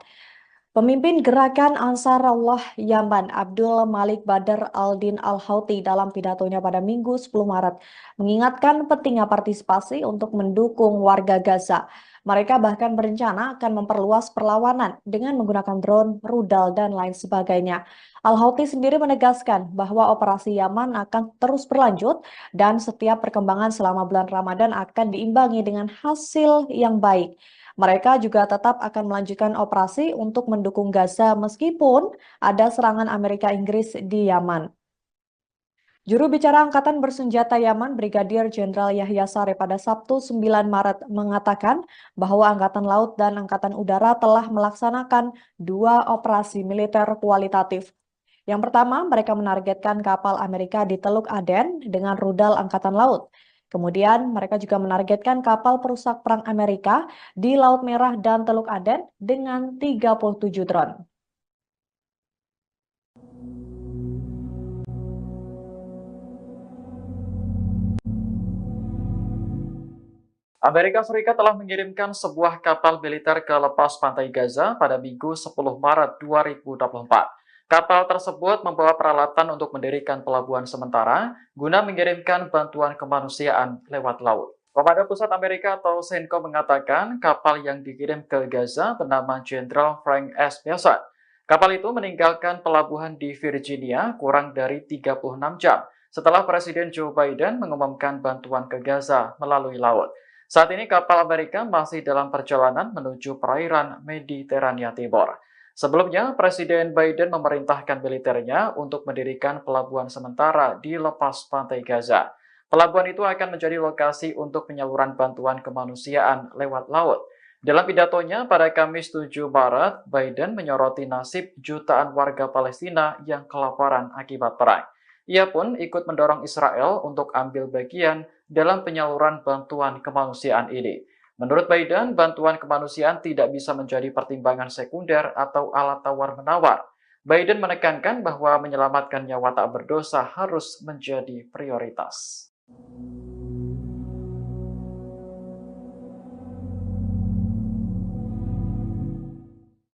Pemimpin gerakan Ansarullah Yaman, Abdul Malik Badr al-Din al-Houthi dalam pidatonya pada Minggu 10 Maret, mengingatkan pentingnya partisipasi untuk mendukung warga Gaza. Mereka bahkan berencana akan memperluas perlawanan dengan menggunakan drone, rudal, dan lain sebagainya. Al-Houthi sendiri menegaskan bahwa operasi Yaman akan terus berlanjut dan setiap perkembangan selama bulan Ramadan akan diimbangi dengan hasil yang baik. Mereka juga tetap akan melanjutkan operasi untuk mendukung Gaza meskipun ada serangan Amerika Inggris di Yaman. Juru bicara Angkatan Bersenjata Yaman, Brigadir Jenderal Yahya Saree pada Sabtu 9 Maret mengatakan bahwa Angkatan Laut dan Angkatan Udara telah melaksanakan 2 operasi militer kualitatif. Yang pertama, mereka menargetkan kapal Amerika di Teluk Aden dengan rudal Angkatan Laut. Kemudian, mereka juga menargetkan kapal perusak perang Amerika di Laut Merah dan Teluk Aden dengan 37 drone. Amerika Serikat telah mengirimkan sebuah kapal militer ke lepas pantai Gaza pada Minggu 10 Maret 2024. Kapal tersebut membawa peralatan untuk mendirikan pelabuhan sementara guna mengirimkan bantuan kemanusiaan lewat laut. Komando Pusat Amerika atau CENTCOM mengatakan kapal yang dikirim ke Gaza bernama Jenderal Frank S. Bessent. Kapal itu meninggalkan pelabuhan di Virginia kurang dari 36 jam setelah Presiden Joe Biden mengumumkan bantuan ke Gaza melalui laut. Saat ini kapal Amerika masih dalam perjalanan menuju perairan Mediterania Timur. Sebelumnya, Presiden Biden memerintahkan militernya untuk mendirikan pelabuhan sementara di lepas pantai Gaza. Pelabuhan itu akan menjadi lokasi untuk penyaluran bantuan kemanusiaan lewat laut. Dalam pidatonya pada Kamis 7 Maret, Biden menyoroti nasib jutaan warga Palestina yang kelaparan akibat perang. Ia pun ikut mendorong Israel untuk ambil bagian dalam penyaluran bantuan kemanusiaan ini. Menurut Biden, bantuan kemanusiaan tidak bisa menjadi pertimbangan sekunder atau alat tawar-menawar. Biden menekankan bahwa menyelamatkan nyawa tak berdosa harus menjadi prioritas.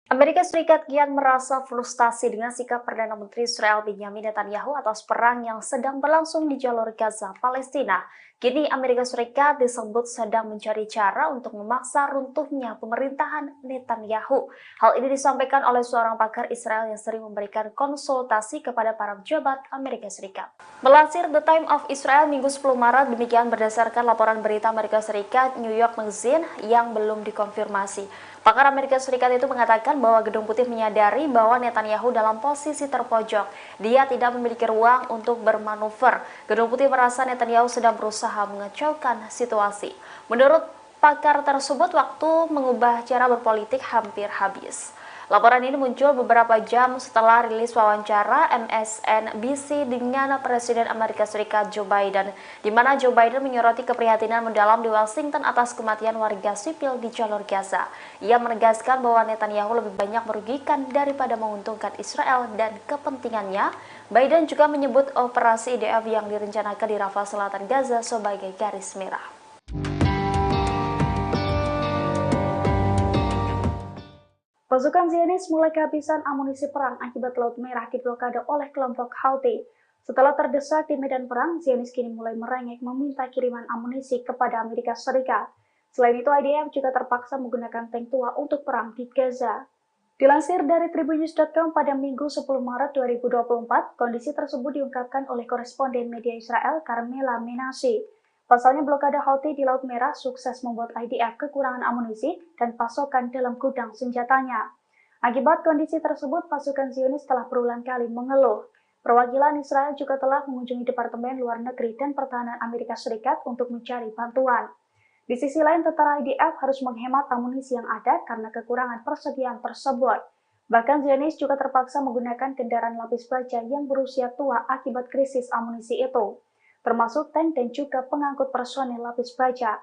Amerika Serikat kian merasa frustasi dengan sikap Perdana Menteri Israel Benjamin Netanyahu atas perang yang sedang berlangsung di jalur Gaza, Palestina. Kini Amerika Serikat disebut sedang mencari cara untuk memaksa runtuhnya pemerintahan Netanyahu. Hal ini disampaikan oleh seorang pakar Israel yang sering memberikan konsultasi kepada para pejabat Amerika Serikat. Melansir The Times of Israel Minggu 10 Maret, demikian berdasarkan laporan berita Amerika Serikat New York Magazine yang belum dikonfirmasi. Pakar Amerika Serikat itu mengatakan bahwa Gedung Putih menyadari bahwa Netanyahu dalam posisi terpojok. Dia tidak memiliki ruang untuk bermanuver. Gedung Putih merasa Netanyahu sedang berusaha mengacaukan situasi. Menurut pakar tersebut, waktu mengubah cara berpolitik hampir habis. Laporan ini muncul beberapa jam setelah rilis wawancara MSNBC dengan Presiden Amerika Serikat Joe Biden, di mana Joe Biden menyoroti keprihatinan mendalam di Washington atas kematian warga sipil di jalur Gaza. Ia menegaskan bahwa Netanyahu lebih banyak merugikan daripada menguntungkan Israel dan kepentingannya. Biden juga menyebut operasi IDF yang direncanakan di Rafah Selatan Gaza sebagai garis merah. Pasukan Zionis mulai kehabisan amunisi perang akibat Laut Merah diblokade oleh kelompok Houthi. Setelah terdesak di medan perang, Zionis kini mulai merengek meminta kiriman amunisi kepada Amerika Serikat. Selain itu, IDF juga terpaksa menggunakan tank tua untuk perang di Gaza. Dilansir dari Tribunnews.com pada Minggu 10 Maret 2024, kondisi tersebut diungkapkan oleh koresponden media Israel Carmela Menashe. Pasalnya blokade Houthi di Laut Merah sukses membuat IDF kekurangan amunisi dan pasokan dalam gudang senjatanya. Akibat kondisi tersebut, pasukan Zionis telah berulang kali mengeluh. Perwakilan Israel juga telah mengunjungi Departemen Luar Negeri dan Pertahanan Amerika Serikat untuk mencari bantuan. Di sisi lain, tentara IDF harus menghemat amunisi yang ada karena kekurangan persediaan tersebut. Bahkan Zionis juga terpaksa menggunakan kendaraan lapis baja yang berusia tua akibat krisis amunisi itu, termasuk tank dan juga pengangkut personel lapis baja.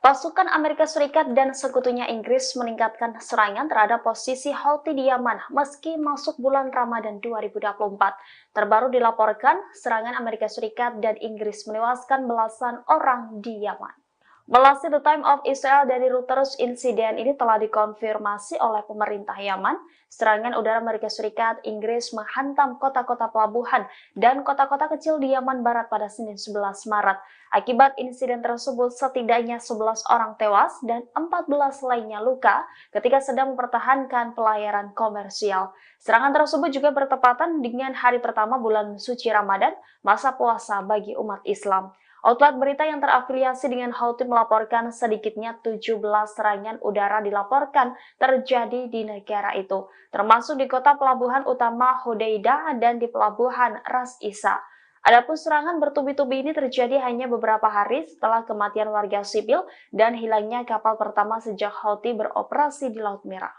Pasukan Amerika Serikat dan sekutunya Inggris meningkatkan serangan terhadap posisi Houthi di Yaman meski masuk bulan Ramadan 2024. Terbaru dilaporkan, serangan Amerika Serikat dan Inggris menewaskan belasan orang di Yaman. Melansir The Times of Israel dari Reuters, insiden ini telah dikonfirmasi oleh pemerintah Yaman. Serangan udara Amerika Serikat, Inggris menghantam kota-kota pelabuhan dan kota-kota kecil di Yaman Barat pada Senin 11 Maret. Akibat insiden tersebut, setidaknya 11 orang tewas dan 14 lainnya luka ketika sedang mempertahankan pelayaran komersial. Serangan tersebut juga bertepatan dengan hari pertama bulan suci Ramadan, masa puasa bagi umat Islam. Outlet berita yang terafiliasi dengan Houthi melaporkan sedikitnya 17 serangan udara dilaporkan terjadi di negara itu, termasuk di kota pelabuhan utama Hodeidah dan di pelabuhan Ras Isa. Adapun serangan bertubi-tubi ini terjadi hanya beberapa hari setelah kematian warga sipil dan hilangnya kapal pertama sejak Houthi beroperasi di Laut Merah.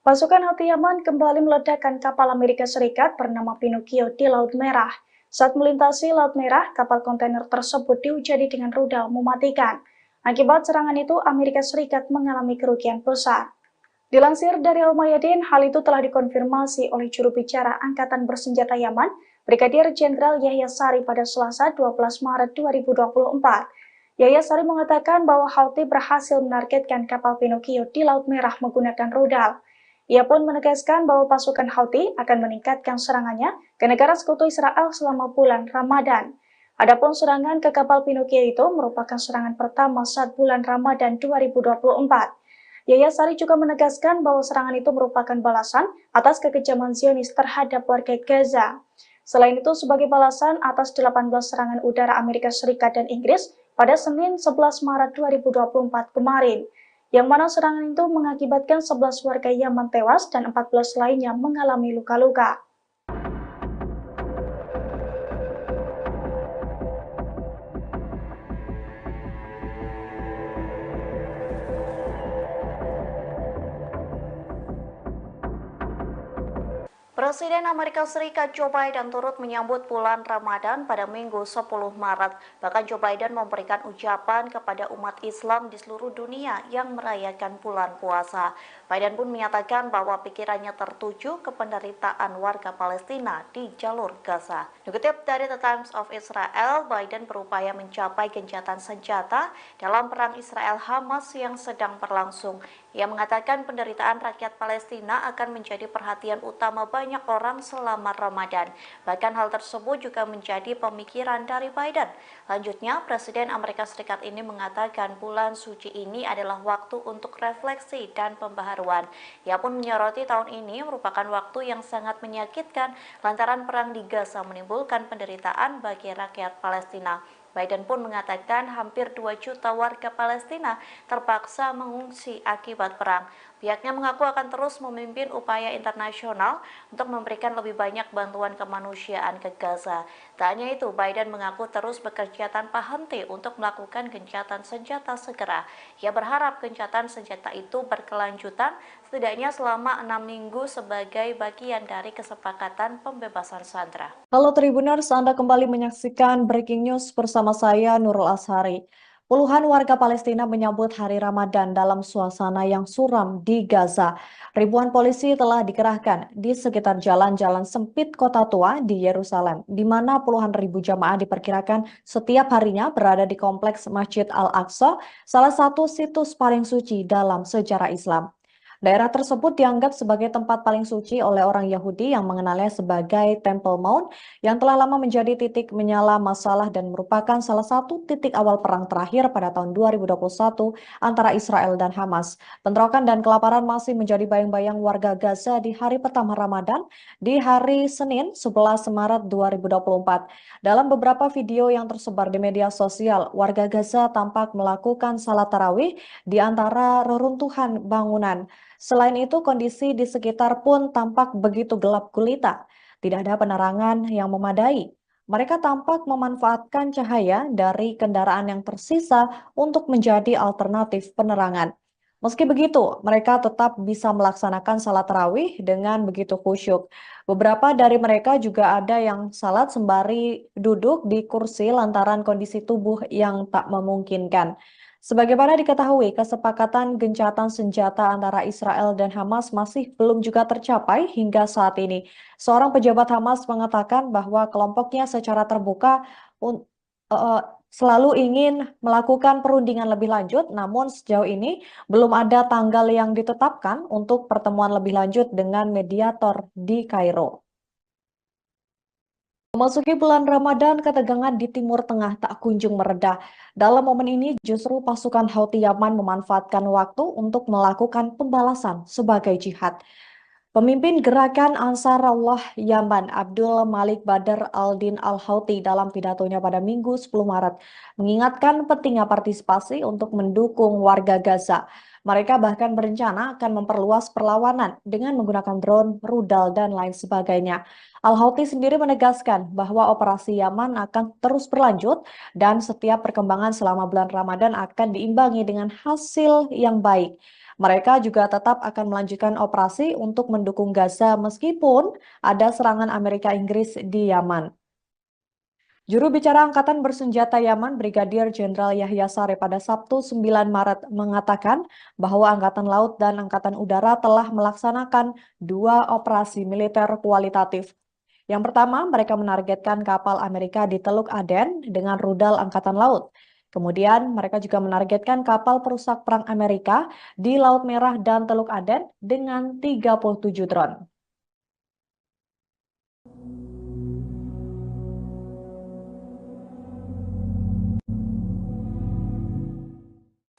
Pasukan Houthi Yaman kembali meledakkan kapal Amerika Serikat bernama Pinocchio di Laut Merah. Saat melintasi Laut Merah, kapal kontainer tersebut diuji dengan rudal mematikan. Akibat serangan itu, Amerika Serikat mengalami kerugian besar. Dilansir dari Al-Mayadin, hal itu telah dikonfirmasi oleh juru bicara Angkatan Bersenjata Yaman, Brigadir Jenderal Yahya Sari pada Selasa 12 Maret 2024. Yahya Sari mengatakan bahwa Houthi berhasil menargetkan kapal Pinocchio di Laut Merah menggunakan rudal. Ia pun menegaskan bahwa pasukan Houthi akan meningkatkan serangannya ke negara sekutu Israel selama bulan Ramadan. Adapun serangan ke kapal Pinocchio itu merupakan serangan pertama saat bulan Ramadan 2024. Yahya Saree juga menegaskan bahwa serangan itu merupakan balasan atas kekejaman Zionis terhadap warga Gaza. Selain itu, sebagai balasan atas 18 serangan udara Amerika Serikat dan Inggris pada Senin 11 Maret 2024 kemarin, yang mana serangan itu mengakibatkan 11 warga Yaman tewas dan 14 lainnya mengalami luka-luka. Presiden Amerika Serikat Joe Biden turut menyambut bulan Ramadan pada Minggu 10 Maret. Bahkan Joe Biden memberikan ucapan kepada umat Islam di seluruh dunia yang merayakan bulan puasa. Biden pun menyatakan bahwa pikirannya tertuju ke penderitaan warga Palestina di jalur Gaza. Dikutip dari The Times of Israel, Biden berupaya mencapai gencatan senjata dalam perang Israel-Hamas yang sedang berlangsung. Ia mengatakan penderitaan rakyat Palestina akan menjadi perhatian utama banyak orang selama Ramadan. Bahkan hal tersebut juga menjadi pemikiran dari Biden. Lanjutnya, Presiden Amerika Serikat ini mengatakan bulan suci ini adalah waktu untuk refleksi dan pembaharuan. Ia pun menyoroti tahun ini merupakan waktu yang sangat menyakitkan lantaran perang di Gaza menimbulkan penderitaan bagi rakyat Palestina. Biden pun mengatakan hampir 2 juta warga Palestina terpaksa mengungsi akibat perang. Pihaknya mengaku akan terus memimpin upaya internasional untuk memberikan lebih banyak bantuan kemanusiaan ke Gaza. Tak hanya itu, Biden mengaku terus bekerja tanpa henti untuk melakukan gencatan senjata segera. Ia berharap gencatan senjata itu berkelanjutan setidaknya selama 6 minggu sebagai bagian dari kesepakatan pembebasan sandera. Halo Tribuners, Anda kembali menyaksikan Breaking News bersama saya Nurul Ashari. Puluhan warga Palestina menyambut hari Ramadan dalam suasana yang suram di Gaza. Ribuan polisi telah dikerahkan di sekitar jalan-jalan sempit kota tua di Yerusalem, di mana puluhan ribu jamaah diperkirakan setiap harinya berada di kompleks Masjid Al-Aqsa, salah satu situs paling suci dalam sejarah Islam. Daerah tersebut dianggap sebagai tempat paling suci oleh orang Yahudi yang mengenalnya sebagai Temple Mount yang telah lama menjadi titik menyala masalah dan merupakan salah satu titik awal perang terakhir pada tahun 2021 antara Israel dan Hamas. Bentrokan dan kelaparan masih menjadi bayang-bayang warga Gaza di hari pertama Ramadan di hari Senin 11 Maret 2024. Dalam beberapa video yang tersebar di media sosial, warga Gaza tampak melakukan salat tarawih di antara reruntuhan bangunan. Selain itu, kondisi di sekitar pun tampak begitu gelap gulita. Tidak ada penerangan yang memadai. Mereka tampak memanfaatkan cahaya dari kendaraan yang tersisa untuk menjadi alternatif penerangan. Meski begitu, mereka tetap bisa melaksanakan salat tarawih dengan begitu khusyuk. Beberapa dari mereka juga ada yang salat sembari duduk di kursi lantaran kondisi tubuh yang tak memungkinkan. Sebagaimana diketahui, kesepakatan gencatan senjata antara Israel dan Hamas masih belum juga tercapai hingga saat ini. Seorang pejabat Hamas mengatakan bahwa kelompoknya secara terbuka eh, selalu ingin melakukan perundingan lebih lanjut, namun sejauh ini belum ada tanggal yang ditetapkan untuk pertemuan lebih lanjut dengan mediator di Kairo. Memasuki bulan Ramadan, ketegangan di Timur Tengah tak kunjung mereda. Dalam momen ini, justru pasukan Houthi Yaman memanfaatkan waktu untuk melakukan pembalasan sebagai jihad. Pemimpin gerakan Ansarullah Yaman, Abdul Malik Badr al-Din al-Houthi dalam pidatonya pada Minggu 10 Maret, mengingatkan pentingnya partisipasi untuk mendukung warga Gaza. Mereka bahkan berencana akan memperluas perlawanan dengan menggunakan drone, rudal, dan lain sebagainya. Al-Houthi sendiri menegaskan bahwa operasi Yaman akan terus berlanjut dan setiap perkembangan selama bulan Ramadan akan diimbangi dengan hasil yang baik. Mereka juga tetap akan melanjutkan operasi untuk mendukung Gaza meskipun ada serangan Amerika Inggris di Yaman. Juru bicara Angkatan Bersenjata Yaman, Brigadir Jenderal Yahya Saree pada Sabtu 9 Maret mengatakan bahwa Angkatan Laut dan Angkatan Udara telah melaksanakan 2 operasi militer kualitatif. Yang pertama, mereka menargetkan kapal Amerika di Teluk Aden dengan rudal Angkatan Laut. Kemudian, mereka juga menargetkan kapal perusak perang Amerika di Laut Merah dan Teluk Aden dengan 37 drone.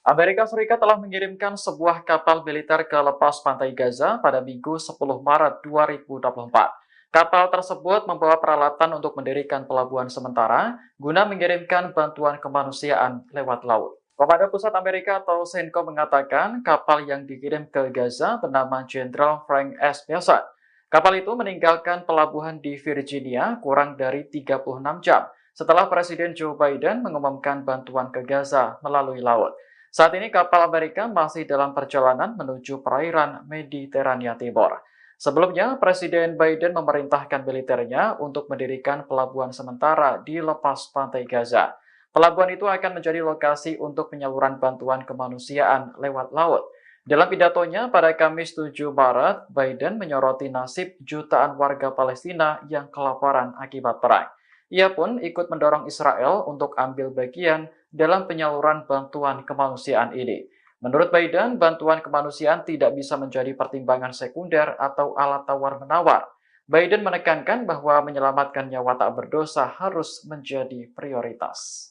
Amerika Serikat telah mengirimkan sebuah kapal militer ke lepas pantai Gaza pada Minggu 10 Maret 2024. Kapal tersebut membawa peralatan untuk mendirikan pelabuhan sementara guna mengirimkan bantuan kemanusiaan lewat laut. Komando Pusat Amerika atau CENTCOM mengatakan kapal yang dikirim ke Gaza bernama Jenderal Frank S. Bessent. Kapal itu meninggalkan pelabuhan di Virginia kurang dari 36 jam setelah Presiden Joe Biden mengumumkan bantuan ke Gaza melalui laut. Saat ini kapal Amerika masih dalam perjalanan menuju perairan Mediterania Timur. Sebelumnya, Presiden Biden memerintahkan militernya untuk mendirikan pelabuhan sementara di lepas pantai Gaza. Pelabuhan itu akan menjadi lokasi untuk penyaluran bantuan kemanusiaan lewat laut. Dalam pidatonya pada Kamis 7 Maret, Biden menyoroti nasib jutaan warga Palestina yang kelaparan akibat perang. Ia pun ikut mendorong Israel untuk ambil bagian dalam penyaluran bantuan kemanusiaan ini. Menurut Biden, bantuan kemanusiaan tidak bisa menjadi pertimbangan sekunder atau alat tawar-menawar. Biden menekankan bahwa menyelamatkan nyawa tak berdosa harus menjadi prioritas.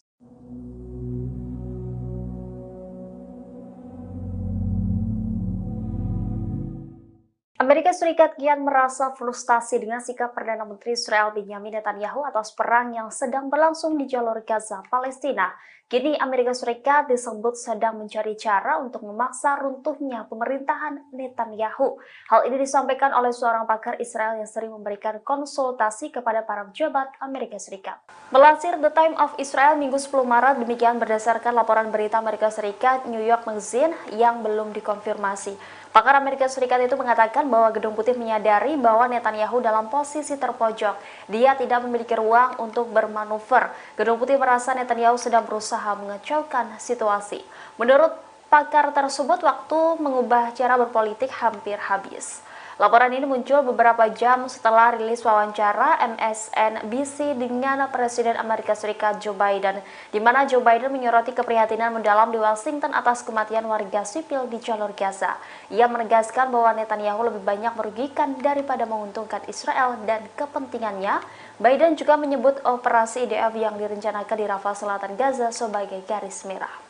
Amerika Serikat kian merasa frustasi dengan sikap Perdana Menteri Israel Benjamin Netanyahu atas perang yang sedang berlangsung di jalur Gaza, Palestina. Kini Amerika Serikat disebut sedang mencari cara untuk memaksa runtuhnya pemerintahan Netanyahu. Hal ini disampaikan oleh seorang pakar Israel yang sering memberikan konsultasi kepada para pejabat Amerika Serikat. Melansir The Times of Israel Minggu 10 Maret, demikian berdasarkan laporan berita Amerika Serikat New York Magazine yang belum dikonfirmasi. Pakar Amerika Serikat itu mengatakan bahwa Gedung Putih menyadari bahwa Netanyahu dalam posisi terpojok. Dia tidak memiliki ruang untuk bermanuver. Gedung Putih merasa Netanyahu sedang berusaha mengacaukan situasi. Menurut pakar tersebut, waktu mengubah cara berpolitik hampir habis. Laporan ini muncul beberapa jam setelah rilis wawancara MSNBC dengan Presiden Amerika Serikat Joe Biden, di mana Joe Biden menyoroti keprihatinan mendalam di Washington atas kematian warga sipil di jalur Gaza. Ia menegaskan bahwa Netanyahu lebih banyak merugikan daripada menguntungkan Israel dan kepentingannya. Biden juga menyebut operasi IDF yang direncanakan di Rafah Selatan Gaza sebagai garis merah.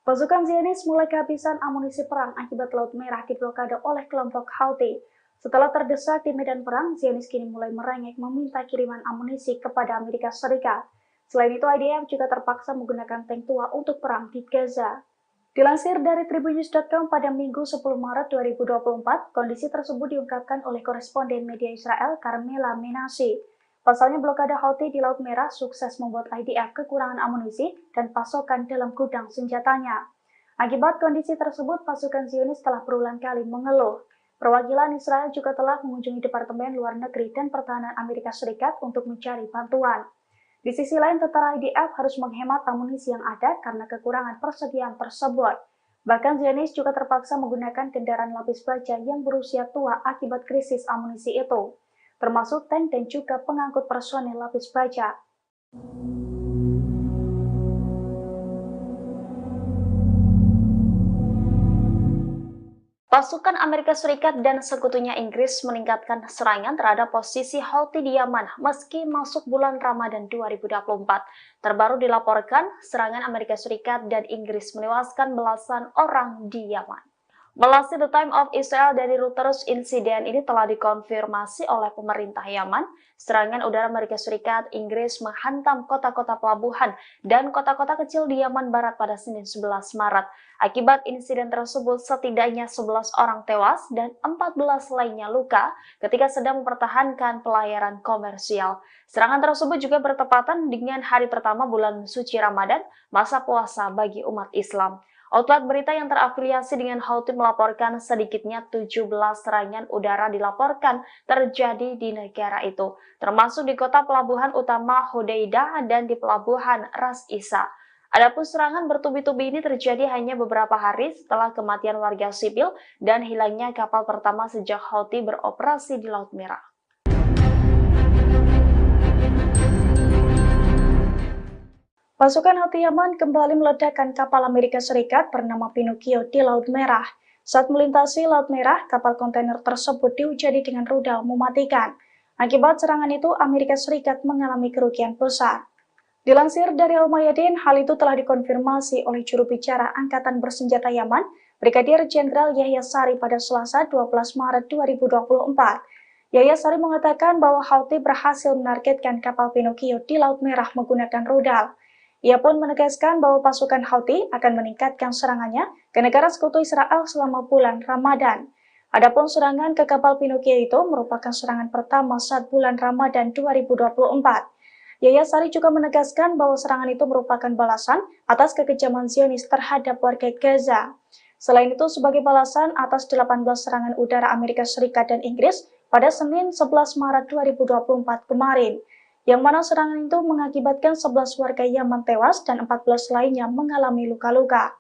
Pasukan Zionis mulai kehabisan amunisi perang akibat Laut Merah diblokade oleh kelompok Houthi. Setelah terdesak di medan perang, Zionis kini mulai merengek meminta kiriman amunisi kepada Amerika Serikat. Selain itu, IDF juga terpaksa menggunakan tank tua untuk perang di Gaza. Dilansir dari tribunnews.com pada Minggu 10 Maret 2024, kondisi tersebut diungkapkan oleh koresponden media Israel Carmela Menashe. Pasalnya blokade Houthi di Laut Merah sukses membuat IDF kekurangan amunisi dan pasokan dalam gudang senjatanya. Akibat kondisi tersebut, pasukan Zionis telah berulang kali mengeluh. Perwakilan Israel juga telah mengunjungi Departemen Luar Negeri dan Pertahanan Amerika Serikat untuk mencari bantuan. Di sisi lain, tentara IDF harus menghemat amunisi yang ada karena kekurangan persediaan tersebut. Bahkan Zionis juga terpaksa menggunakan kendaraan lapis baja yang berusia tua akibat krisis amunisi itu, termasuk tank dan juga pengangkut personel lapis baja. Pasukan Amerika Serikat dan sekutunya Inggris meningkatkan serangan terhadap posisi Houthi di Yaman meski masuk bulan Ramadan 2024. Terbaru dilaporkan, serangan Amerika Serikat dan Inggris menewaskan belasan orang di Yaman. Melansir The Times of Israel dari Reuters, insiden ini telah dikonfirmasi oleh pemerintah Yaman. Serangan udara Amerika Serikat, Inggris menghantam kota-kota pelabuhan dan kota-kota kecil di Yaman Barat pada Senin 11 Maret. Akibat insiden tersebut, setidaknya 11 orang tewas dan 14 lainnya luka ketika sedang mempertahankan pelayaran komersial. Serangan tersebut juga bertepatan dengan hari pertama bulan suci Ramadan, masa puasa bagi umat Islam. Outlet berita yang terafiliasi dengan Houthi melaporkan sedikitnya 17 serangan udara dilaporkan terjadi di negara itu, termasuk di kota pelabuhan utama Hodeidah dan di pelabuhan Ras Isa. Adapun serangan bertubi-tubi ini terjadi hanya beberapa hari setelah kematian warga sipil dan hilangnya kapal pertama sejak Houthi beroperasi di Laut Merah. Pasukan Houthi Yaman kembali meledakkan kapal Amerika Serikat bernama Pinocchio di Laut Merah. Saat melintasi Laut Merah, kapal kontainer tersebut dihujani dengan rudal mematikan. Akibat serangan itu, Amerika Serikat mengalami kerugian besar. Dilansir dari Al-Mayadin, hal itu telah dikonfirmasi oleh juru bicara Angkatan Bersenjata Yaman, Brigadir Jenderal Yahya Sari pada Selasa 12 Maret 2024. Yahya Sari mengatakan bahwa Houthi berhasil menargetkan kapal Pinocchio di Laut Merah menggunakan rudal. Ia pun menegaskan bahwa pasukan Houthi akan meningkatkan serangannya ke negara sekutu Israel selama bulan Ramadan. Adapun serangan ke kapal Pinocchio itu merupakan serangan pertama saat bulan Ramadan 2024. Yahya Sari juga menegaskan bahwa serangan itu merupakan balasan atas kekejaman Zionis terhadap warga Gaza. Selain itu, sebagai balasan atas 18 serangan udara Amerika Serikat dan Inggris pada Senin 11 Maret 2024 kemarin, yang mana serangan itu mengakibatkan 11 warga Yaman tewas dan 14 lainnya mengalami luka-luka.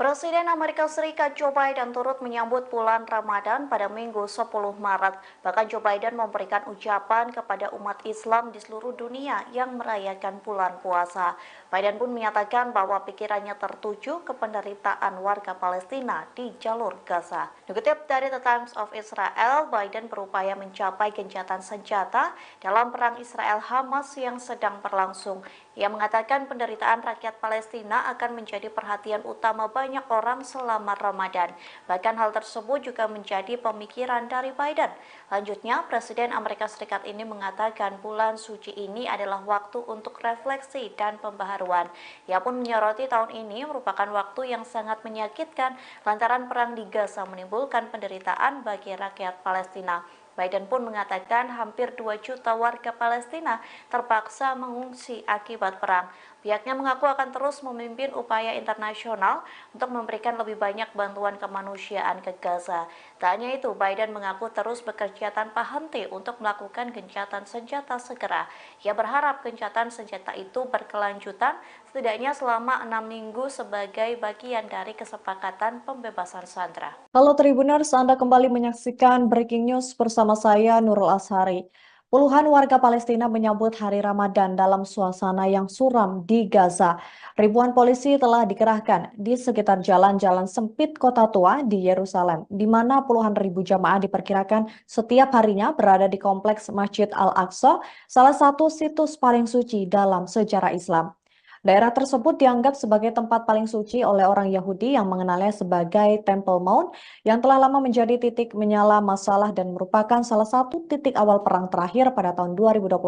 Presiden Amerika Serikat Joe Biden turut menyambut bulan Ramadan pada Minggu 10 Maret. Bahkan Joe Biden memberikan ucapan kepada umat Islam di seluruh dunia yang merayakan bulan puasa. Biden pun menyatakan bahwa pikirannya tertuju ke penderitaan warga Palestina di jalur Gaza. Dikutip dari The Times of Israel, Biden berupaya mencapai gencatan senjata dalam perang Israel-Hamas yang sedang berlangsung. Ia mengatakan penderitaan rakyat Palestina akan menjadi perhatian utama banyak orang selama Ramadan. Bahkan hal tersebut juga menjadi pemikiran dari Biden. Lanjutnya, Presiden Amerika Serikat ini mengatakan bulan suci ini adalah waktu untuk refleksi dan pembaharuan. Ia pun menyoroti tahun ini merupakan waktu yang sangat menyakitkan lantaran perang di Gaza menimbulkan penderitaan bagi rakyat Palestina. Biden pun mengatakan hampir 2 juta warga Palestina terpaksa mengungsi akibat perang. Pihaknya mengaku akan terus memimpin upaya internasional untuk memberikan lebih banyak bantuan kemanusiaan ke Gaza. Tak hanya itu, Biden mengaku terus bekerja tanpa henti untuk melakukan gencatan senjata segera. Ia berharap gencatan senjata itu berkelanjutan setidaknya selama 6 minggu sebagai bagian dari kesepakatan pembebasan sandera. Halo Tribuners, Anda kembali menyaksikan Breaking News bersama saya Nurul Ashari. Puluhan warga Palestina menyambut hari Ramadan dalam suasana yang suram di Gaza. Ribuan polisi telah dikerahkan di sekitar jalan-jalan sempit kota tua di Yerusalem, di mana puluhan ribu jamaah diperkirakan setiap harinya berada di kompleks Masjid Al-Aqsa, salah satu situs paling suci dalam sejarah Islam. Daerah tersebut dianggap sebagai tempat paling suci oleh orang Yahudi yang mengenalnya sebagai Temple Mount yang telah lama menjadi titik menyala masalah dan merupakan salah satu titik awal perang terakhir pada tahun 2021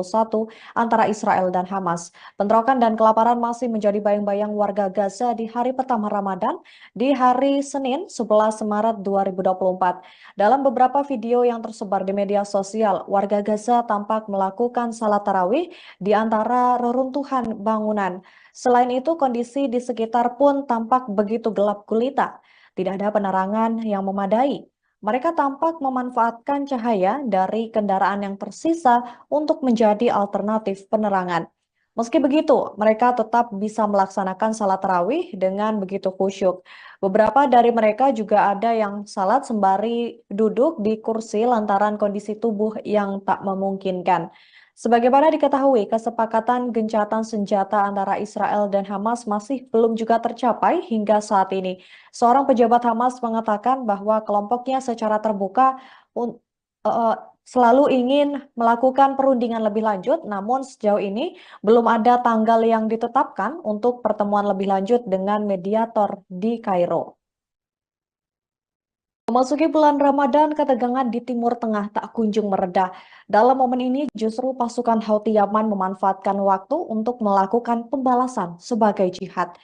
antara Israel dan Hamas. Bentrokan dan kelaparan masih menjadi bayang-bayang warga Gaza di hari pertama Ramadan di hari Senin 11 Maret 2024. Dalam beberapa video yang tersebar di media sosial, warga Gaza tampak melakukan salat tarawih di antara reruntuhan bangunan. Selain itu, kondisi di sekitar pun tampak begitu gelap gulita. Tidak ada penerangan yang memadai. Mereka tampak memanfaatkan cahaya dari kendaraan yang tersisa untuk menjadi alternatif penerangan. Meski begitu, mereka tetap bisa melaksanakan salat tarawih dengan begitu khusyuk. Beberapa dari mereka juga ada yang salat sembari duduk di kursi lantaran kondisi tubuh yang tak memungkinkan. Sebagaimana diketahui, kesepakatan gencatan senjata antara Israel dan Hamas masih belum juga tercapai hingga saat ini. Seorang pejabat Hamas mengatakan bahwa kelompoknya secara terbuka selalu ingin melakukan perundingan lebih lanjut, namun sejauh ini belum ada tanggal yang ditetapkan untuk pertemuan lebih lanjut dengan mediator di Kairo. Memasuki bulan Ramadan, ketegangan di Timur Tengah tak kunjung mereda. Dalam momen ini, justru pasukan Houthi Yaman memanfaatkan waktu untuk melakukan pembalasan sebagai jihad.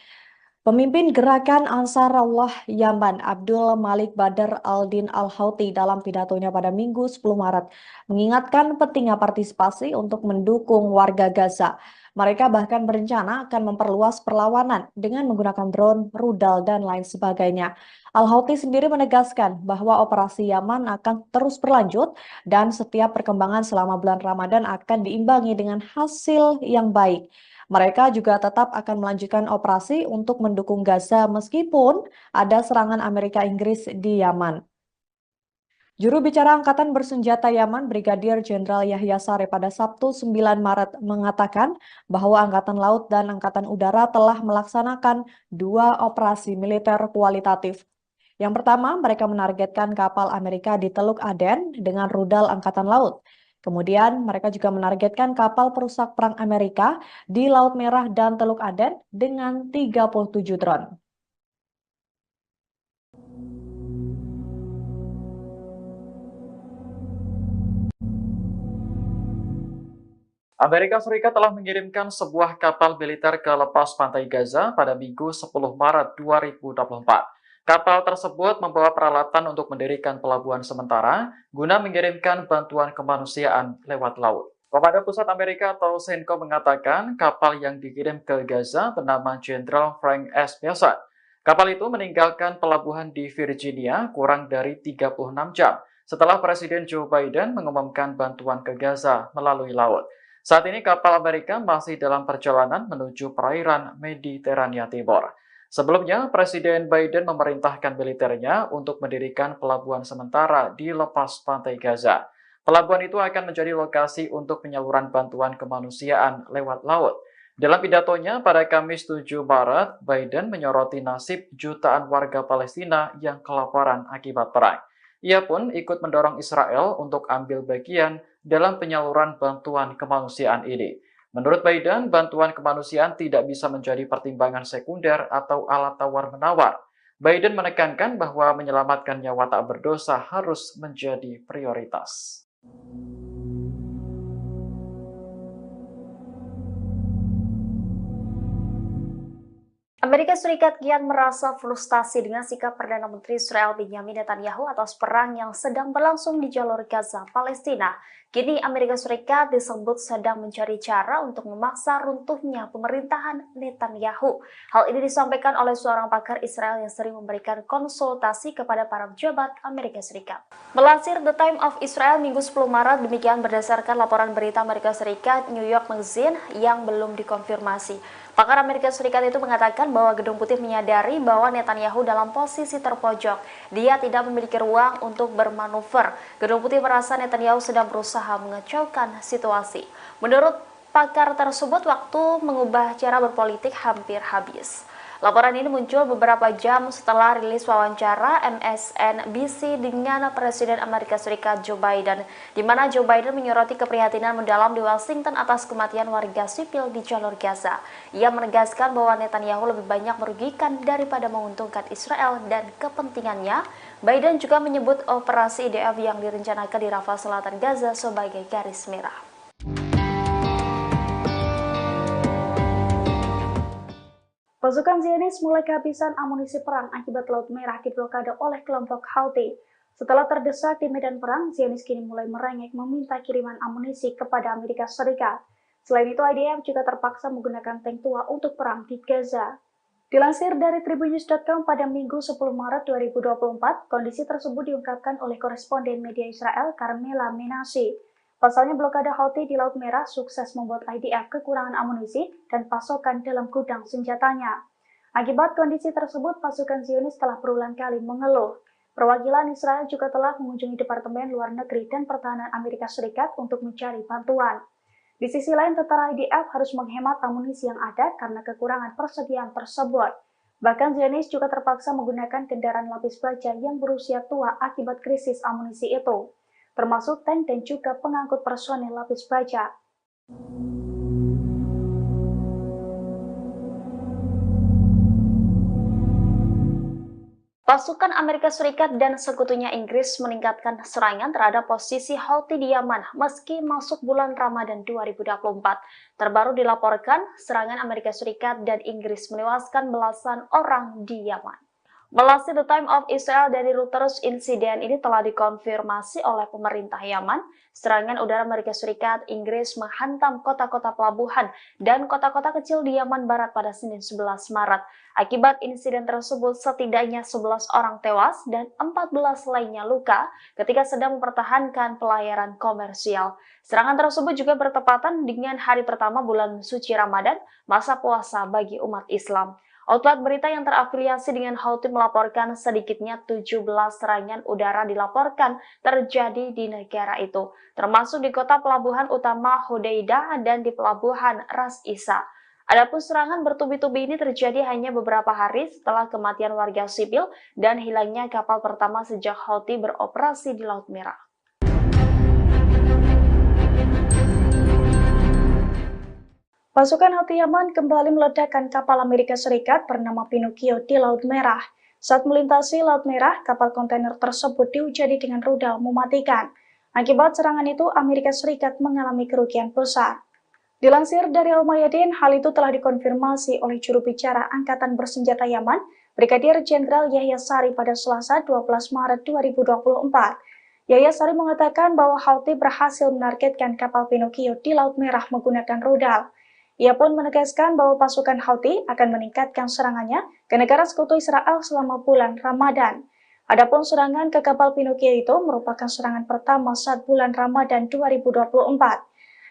Pemimpin gerakan Ansarullah Yaman, Abdul Malik Badr al-Din al-Houthi dalam pidatonya pada Minggu 10 Maret, mengingatkan pentingnya partisipasi untuk mendukung warga Gaza. Mereka bahkan berencana akan memperluas perlawanan dengan menggunakan drone, rudal, dan lain sebagainya. Al-Houthi sendiri menegaskan bahwa operasi Yaman akan terus berlanjut dan setiap perkembangan selama bulan Ramadan akan diimbangi dengan hasil yang baik. Mereka juga tetap akan melanjutkan operasi untuk mendukung Gaza meskipun ada serangan Amerika Inggris di Yaman. Juru bicara Angkatan Bersenjata Yaman, Brigadir Jenderal Yahya Saree pada Sabtu 9 Maret mengatakan bahwa Angkatan Laut dan Angkatan Udara telah melaksanakan 2 operasi militer kualitatif. Yang pertama, mereka menargetkan kapal Amerika di Teluk Aden dengan rudal Angkatan Laut. Kemudian, mereka juga menargetkan kapal perusak perang Amerika di Laut Merah dan Teluk Aden dengan 37 drone. Amerika Serikat telah mengirimkan sebuah kapal militer ke lepas pantai Gaza pada Minggu 10 Maret 2024. Kapal tersebut membawa peralatan untuk mendirikan pelabuhan sementara guna mengirimkan bantuan kemanusiaan lewat laut. Komando Pusat Amerika atau CENTCOM mengatakan kapal yang dikirim ke Gaza bernama Jenderal Frank S. Mason. Kapal itu meninggalkan pelabuhan di Virginia kurang dari 36 jam setelah Presiden Joe Biden mengumumkan bantuan ke Gaza melalui laut. Saat ini kapal Amerika masih dalam perjalanan menuju perairan Mediterania Timur. Sebelumnya, Presiden Biden memerintahkan militernya untuk mendirikan pelabuhan sementara di lepas pantai Gaza. Pelabuhan itu akan menjadi lokasi untuk penyaluran bantuan kemanusiaan lewat laut. Dalam pidatonya pada Kamis 7 Maret, Biden menyoroti nasib jutaan warga Palestina yang kelaparan akibat perang. Ia pun ikut mendorong Israel untuk ambil bagian dalam penyaluran bantuan kemanusiaan ini. Menurut Biden, bantuan kemanusiaan tidak bisa menjadi pertimbangan sekunder atau alat tawar-menawar. Biden menekankan bahwa menyelamatkan nyawa tak berdosa harus menjadi prioritas. Amerika Serikat kian merasa frustasi dengan sikap Perdana Menteri Israel Benjamin Netanyahu atas perang yang sedang berlangsung di jalur Gaza, Palestina. Kini Amerika Serikat disebut sedang mencari cara untuk memaksa runtuhnya pemerintahan Netanyahu. Hal ini disampaikan oleh seorang pakar Israel yang sering memberikan konsultasi kepada para pejabat Amerika Serikat. Melansir The Times of Israel Minggu 10 Maret, demikian berdasarkan laporan berita Amerika Serikat New York Magazine yang belum dikonfirmasi. Pakar Amerika Serikat itu mengatakan bahwa Gedung Putih menyadari bahwa Netanyahu dalam posisi terpojok. Dia tidak memiliki ruang untuk bermanuver. Gedung Putih merasa Netanyahu sedang berusaha mengacaukan situasi. Menurut pakar tersebut, waktu mengubah cara berpolitik hampir habis. Laporan ini muncul beberapa jam setelah rilis wawancara MSNBC dengan Presiden Amerika Serikat Joe Biden, di mana Joe Biden menyoroti keprihatinan mendalam di Washington atas kematian warga sipil di jalur Gaza. Ia menegaskan bahwa Netanyahu lebih banyak merugikan daripada menguntungkan Israel dan kepentingannya. Biden juga menyebut operasi IDF yang direncanakan di Rafah Selatan Gaza sebagai garis merah. Pasukan Zionis mulai kehabisan amunisi perang akibat Laut Merah diblokade oleh kelompok Houthi. Setelah terdesak di medan perang, Zionis kini mulai merengek meminta kiriman amunisi kepada Amerika Serikat. Selain itu, IDF juga terpaksa menggunakan tank tua untuk perang di Gaza. Dilansir dari tribunnews.com pada Minggu 10 Maret 2024, kondisi tersebut diungkapkan oleh koresponden media Israel Carmela Menashe. Pasalnya blokade Houthi di Laut Merah sukses membuat IDF kekurangan amunisi dan pasokan dalam gudang senjatanya. Akibat kondisi tersebut, pasukan Zionis telah berulang kali mengeluh. Perwakilan Israel juga telah mengunjungi Departemen Luar Negeri dan Pertahanan Amerika Serikat untuk mencari bantuan. Di sisi lain, tentara IDF harus menghemat amunisi yang ada karena kekurangan persediaan tersebut. Bahkan Zionis juga terpaksa menggunakan kendaraan lapis baja yang berusia tua akibat krisis amunisi itu, termasuk tank dan juga pengangkut personel lapis baja. Pasukan Amerika Serikat dan sekutunya Inggris meningkatkan serangan terhadap posisi Houthi di Yaman meski masuk bulan Ramadan 2024. Terbaru dilaporkan, serangan Amerika Serikat dan Inggris menewaskan belasan orang di Yaman. Melansir The Times of Israel dari Reuters, insiden ini telah dikonfirmasi oleh pemerintah Yaman. Serangan udara Amerika Serikat, Inggris menghantam kota-kota pelabuhan dan kota-kota kecil di Yaman Barat pada Senin 11 Maret. Akibat insiden tersebut, setidaknya 11 orang tewas dan 14 lainnya luka ketika sedang mempertahankan pelayaran komersial. Serangan tersebut juga bertepatan dengan hari pertama bulan suci Ramadan, masa puasa bagi umat Islam. Outlet berita yang terafiliasi dengan Houthi melaporkan sedikitnya 17 serangan udara dilaporkan terjadi di negara itu, termasuk di kota pelabuhan utama Hodeidah dan di pelabuhan Ras Isa. Adapun serangan bertubi-tubi ini terjadi hanya beberapa hari setelah kematian warga sipil dan hilangnya kapal pertama sejak Houthi beroperasi di Laut Merah. Pasukan Houthi Yaman kembali meledakkan kapal Amerika Serikat bernama Pinocchio di Laut Merah. Saat melintasi Laut Merah, kapal kontainer tersebut dihujani dengan rudal mematikan. Akibat serangan itu, Amerika Serikat mengalami kerugian besar. Dilansir dari Al-Mayadin, hal itu telah dikonfirmasi oleh juru bicara Angkatan Bersenjata Yaman, Brigadir Jenderal Yahya Sari pada Selasa 12 Maret 2024. Yahya Sari mengatakan bahwa Houthi berhasil menargetkan kapal Pinocchio di Laut Merah menggunakan rudal. Ia pun menegaskan bahwa pasukan Houthi akan meningkatkan serangannya ke negara sekutu Israel selama bulan Ramadan. Adapun serangan ke kapal Pinocchio itu merupakan serangan pertama saat bulan Ramadan 2024.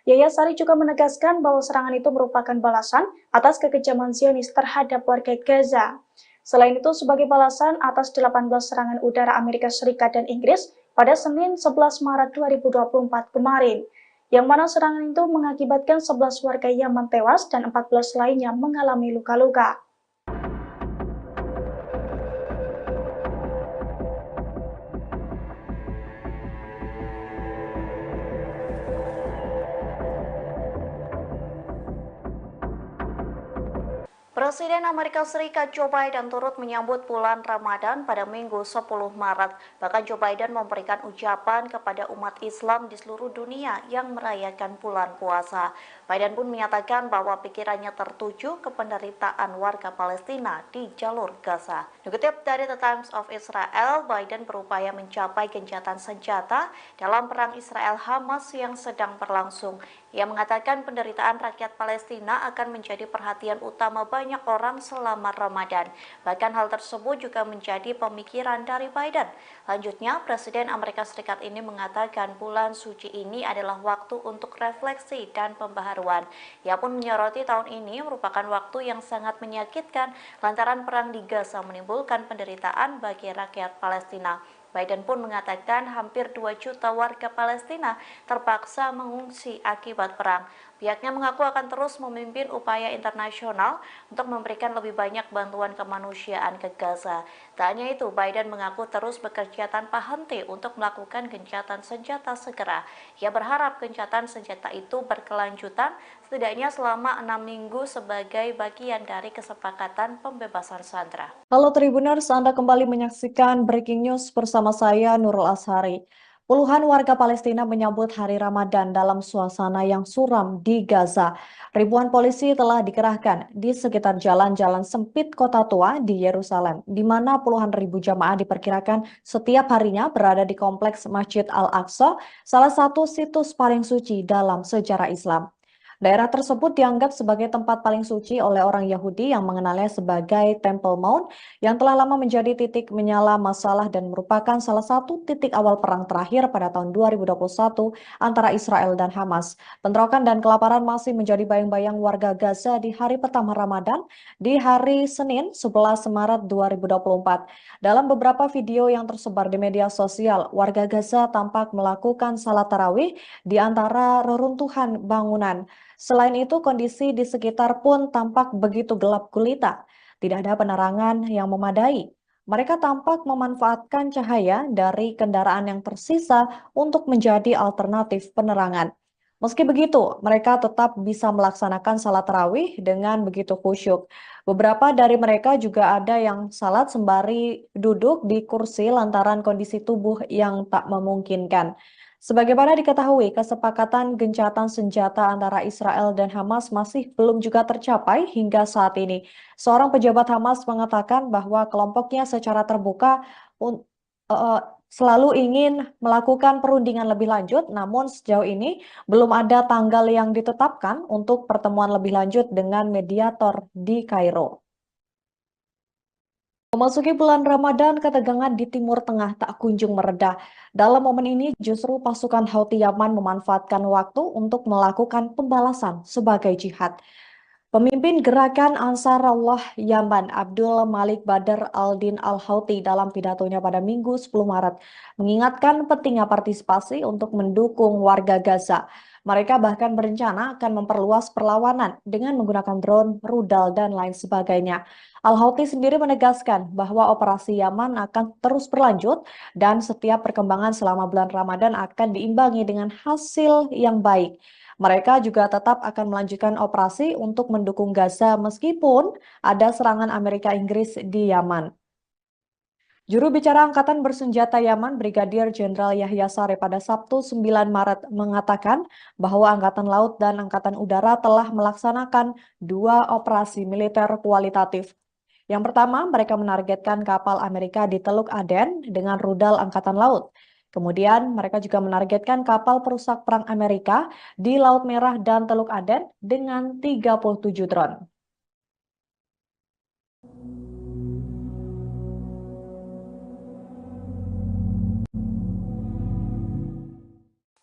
Yahya Sari juga menegaskan bahwa serangan itu merupakan balasan atas kekejaman Zionis terhadap warga Gaza. Selain itu, sebagai balasan atas 18 serangan udara Amerika Serikat dan Inggris pada Senin 11 Maret 2024 kemarin, yang mana serangan itu mengakibatkan 11 warga Yaman tewas dan 14 lainnya mengalami luka-luka. Presiden Amerika Serikat Joe Biden turut menyambut bulan Ramadan pada Minggu 10 Maret. Bahkan Joe Biden memberikan ucapan kepada umat Islam di seluruh dunia yang merayakan bulan puasa. Biden pun menyatakan bahwa pikirannya tertuju ke penderitaan warga Palestina di jalur Gaza. Dikutip dari The Times of Israel, Biden berupaya mencapai gencatan senjata dalam perang Israel-Hamas yang sedang berlangsung. Ia mengatakan penderitaan rakyat Palestina akan menjadi perhatian utama banyak orang selama Ramadan. Bahkan hal tersebut juga menjadi pemikiran dari Biden. Lanjutnya, Presiden Amerika Serikat ini mengatakan bulan suci ini adalah waktu untuk refleksi dan pembaharuan. Ia pun menyoroti tahun ini merupakan waktu yang sangat menyakitkan lantaran perang di Gaza menimbulkan penderitaan bagi rakyat Palestina. Biden pun mengatakan hampir 2 juta warga Palestina terpaksa mengungsi akibat perang. Pihaknya mengaku akan terus memimpin upaya internasional untuk memberikan lebih banyak bantuan kemanusiaan ke Gaza. Tak hanya itu, Biden mengaku terus bekerja tanpa henti untuk melakukan gencatan senjata segera. Ia berharap gencatan senjata itu berkelanjutan setidaknya selama 6 minggu sebagai bagian dari kesepakatan pembebasan sandera. Halo Tribuners, Anda kembali menyaksikan Breaking News bersama saya Nurul Ashari. Puluhan warga Palestina menyambut hari Ramadan dalam suasana yang suram di Gaza. Ribuan polisi telah dikerahkan di sekitar jalan-jalan sempit kota tua di Yerusalem, di mana puluhan ribu jamaah diperkirakan setiap harinya berada di kompleks Masjid Al-Aqsa, salah satu situs paling suci dalam sejarah Islam. Daerah tersebut dianggap sebagai tempat paling suci oleh orang Yahudi yang mengenalnya sebagai Temple Mount yang telah lama menjadi titik menyala masalah dan merupakan salah satu titik awal perang terakhir pada tahun 2021 antara Israel dan Hamas. Bentrokan dan kelaparan masih menjadi bayang-bayang warga Gaza di hari pertama Ramadan di hari Senin 11 Maret 2024. Dalam beberapa video yang tersebar di media sosial, warga Gaza tampak melakukan salat tarawih di antara reruntuhan bangunan. Selain itu, kondisi di sekitar pun tampak begitu gelap gulita. Tidak ada penerangan yang memadai. Mereka tampak memanfaatkan cahaya dari kendaraan yang tersisa untuk menjadi alternatif penerangan. Meski begitu, mereka tetap bisa melaksanakan salat tarawih dengan begitu khusyuk. Beberapa dari mereka juga ada yang salat sembari duduk di kursi lantaran kondisi tubuh yang tak memungkinkan. Sebagaimana diketahui, kesepakatan gencatan senjata antara Israel dan Hamas masih belum juga tercapai hingga saat ini. Seorang pejabat Hamas mengatakan bahwa kelompoknya secara terbuka selalu ingin melakukan perundingan lebih lanjut, namun sejauh ini belum ada tanggal yang ditetapkan untuk pertemuan lebih lanjut dengan mediator di Kairo. Memasuki bulan Ramadan, ketegangan di Timur Tengah tak kunjung mereda. Dalam momen ini, justru pasukan Houthi Yaman memanfaatkan waktu untuk melakukan pembalasan sebagai jihad. Pemimpin Gerakan Ansarullah Yaman, Abdul Malik Badr Al-Din Al-Houthi dalam pidatonya pada Minggu 10 Maret mengingatkan pentingnya partisipasi untuk mendukung warga Gaza. Mereka bahkan berencana akan memperluas perlawanan dengan menggunakan drone, rudal, dan lain sebagainya. Al-Houthi sendiri menegaskan bahwa operasi Yaman akan terus berlanjut dan setiap perkembangan selama bulan Ramadan akan diimbangi dengan hasil yang baik. Mereka juga tetap akan melanjutkan operasi untuk mendukung Gaza meskipun ada serangan Amerika Inggris di Yaman. Juru bicara Angkatan Bersenjata Yaman, Brigadir Jenderal Yahya Saree pada Sabtu 9 Maret mengatakan bahwa Angkatan Laut dan Angkatan Udara telah melaksanakan 2 operasi militer kualitatif. Yang pertama, mereka menargetkan kapal Amerika di Teluk Aden dengan rudal Angkatan Laut. Kemudian, mereka juga menargetkan kapal perusak perang Amerika di Laut Merah dan Teluk Aden dengan 37 drone.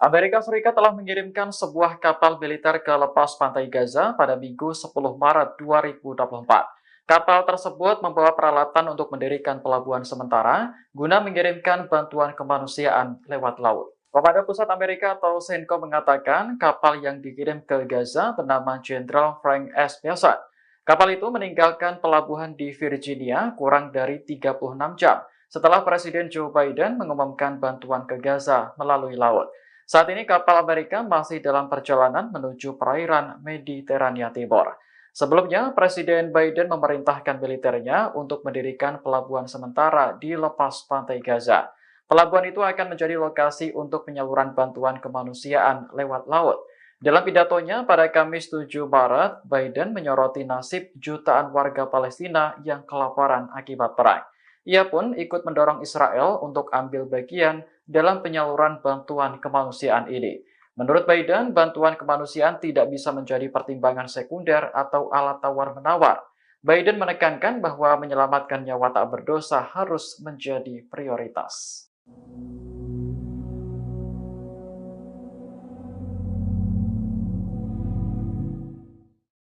Amerika Serikat telah mengirimkan sebuah kapal militer ke lepas pantai Gaza pada Minggu 10 Maret 2024. Kapal tersebut membawa peralatan untuk mendirikan pelabuhan sementara guna mengirimkan bantuan kemanusiaan lewat laut. Komando Pusat Amerika atau CENTCOM mengatakan kapal yang dikirim ke Gaza bernama Jenderal Frank S. Bessent. Kapal itu meninggalkan pelabuhan di Virginia kurang dari 36 jam setelah Presiden Joe Biden mengumumkan bantuan ke Gaza melalui laut. Saat ini kapal Amerika masih dalam perjalanan menuju perairan Mediterania Timur. Sebelumnya, Presiden Biden memerintahkan militernya untuk mendirikan pelabuhan sementara di lepas pantai Gaza. Pelabuhan itu akan menjadi lokasi untuk penyaluran bantuan kemanusiaan lewat laut. Dalam pidatonya pada Kamis 7 Maret, Biden menyoroti nasib jutaan warga Palestina yang kelaparan akibat perang. Ia pun ikut mendorong Israel untuk ambil bagian dalam penyaluran bantuan kemanusiaan ini. Menurut Biden, bantuan kemanusiaan tidak bisa menjadi pertimbangan sekunder atau alat tawar-menawar. Biden menekankan bahwa menyelamatkan nyawa tak berdosa harus menjadi prioritas.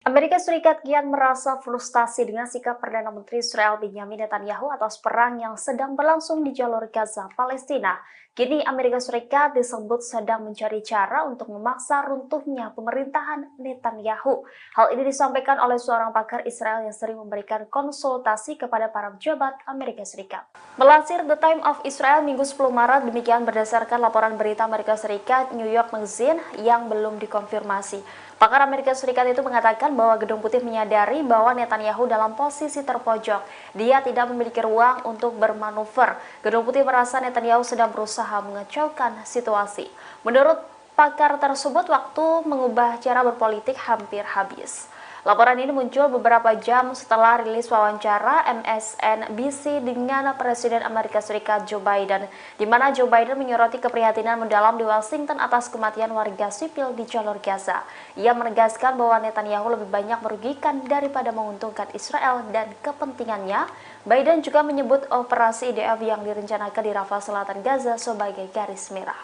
Amerika Serikat kian merasa frustasi dengan sikap Perdana Menteri Israel Benjamin Netanyahu atas perang yang sedang berlangsung di jalur Gaza, Palestina. Kini Amerika Serikat disebut sedang mencari cara untuk memaksa runtuhnya pemerintahan Netanyahu. Hal ini disampaikan oleh seorang pakar Israel yang sering memberikan konsultasi kepada para pejabat Amerika Serikat. Melansir The Time of Israel Minggu 10 Maret, demikian berdasarkan laporan berita Amerika Serikat New York Magazine yang belum dikonfirmasi. Pakar Amerika Serikat itu mengatakan bahwa Gedung Putih menyadari bahwa Netanyahu dalam posisi terpojok. Dia tidak memiliki ruang untuk bermanuver. Gedung Putih merasa Netanyahu sedang berusaha mengacaukan situasi. Menurut pakar tersebut, waktu mengubah cara berpolitik hampir habis. Laporan ini muncul beberapa jam setelah rilis wawancara MSNBC dengan Presiden Amerika Serikat Joe Biden, di mana Joe Biden menyoroti keprihatinan mendalam di Washington atas kematian warga sipil di jalur Gaza. Ia menegaskan bahwa Netanyahu lebih banyak merugikan daripada menguntungkan Israel dan kepentingannya. Biden juga menyebut operasi IDF yang direncanakan di Rafah Selatan Gaza sebagai garis merah.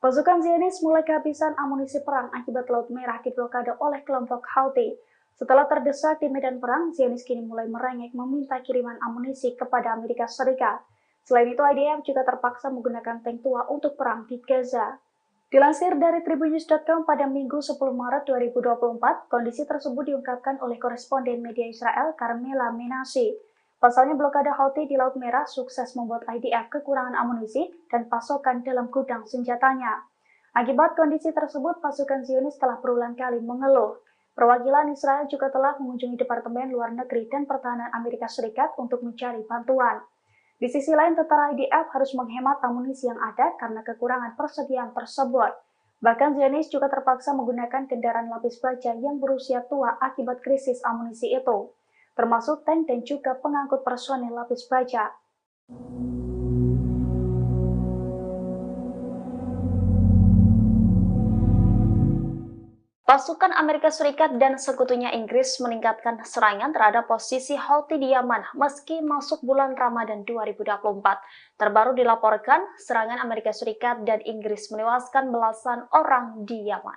Pasukan Zionis mulai kehabisan amunisi perang akibat Laut Merah diblokade oleh kelompok Houthi. Setelah terdesak di medan perang, Zionis kini mulai merengek meminta kiriman amunisi kepada Amerika Serikat. Selain itu, IDF juga terpaksa menggunakan tank tua untuk perang di Gaza. Dilansir dari Tribunnews.com pada Minggu 10 Maret 2024, kondisi tersebut diungkapkan oleh koresponden media Israel Carmela Menashe. Pasalnya blokade Houthi di Laut Merah sukses membuat IDF kekurangan amunisi dan pasokan dalam gudang senjatanya. Akibat kondisi tersebut, pasukan Zionis telah berulang kali mengeluh. Perwakilan Israel juga telah mengunjungi Departemen Luar Negeri dan Pertahanan Amerika Serikat untuk mencari bantuan. Di sisi lain, tentara IDF harus menghemat amunisi yang ada karena kekurangan persediaan tersebut. Bahkan Zionis juga terpaksa menggunakan kendaraan lapis baja yang berusia tua akibat krisis amunisi itu, termasuk tank dan juga pengangkut personel lapis baja. Pasukan Amerika Serikat dan sekutunya Inggris meningkatkan serangan terhadap posisi Houthi di Yaman meski masuk bulan Ramadan 2024. Terbaru dilaporkan, serangan Amerika Serikat dan Inggris menewaskan belasan orang di Yaman.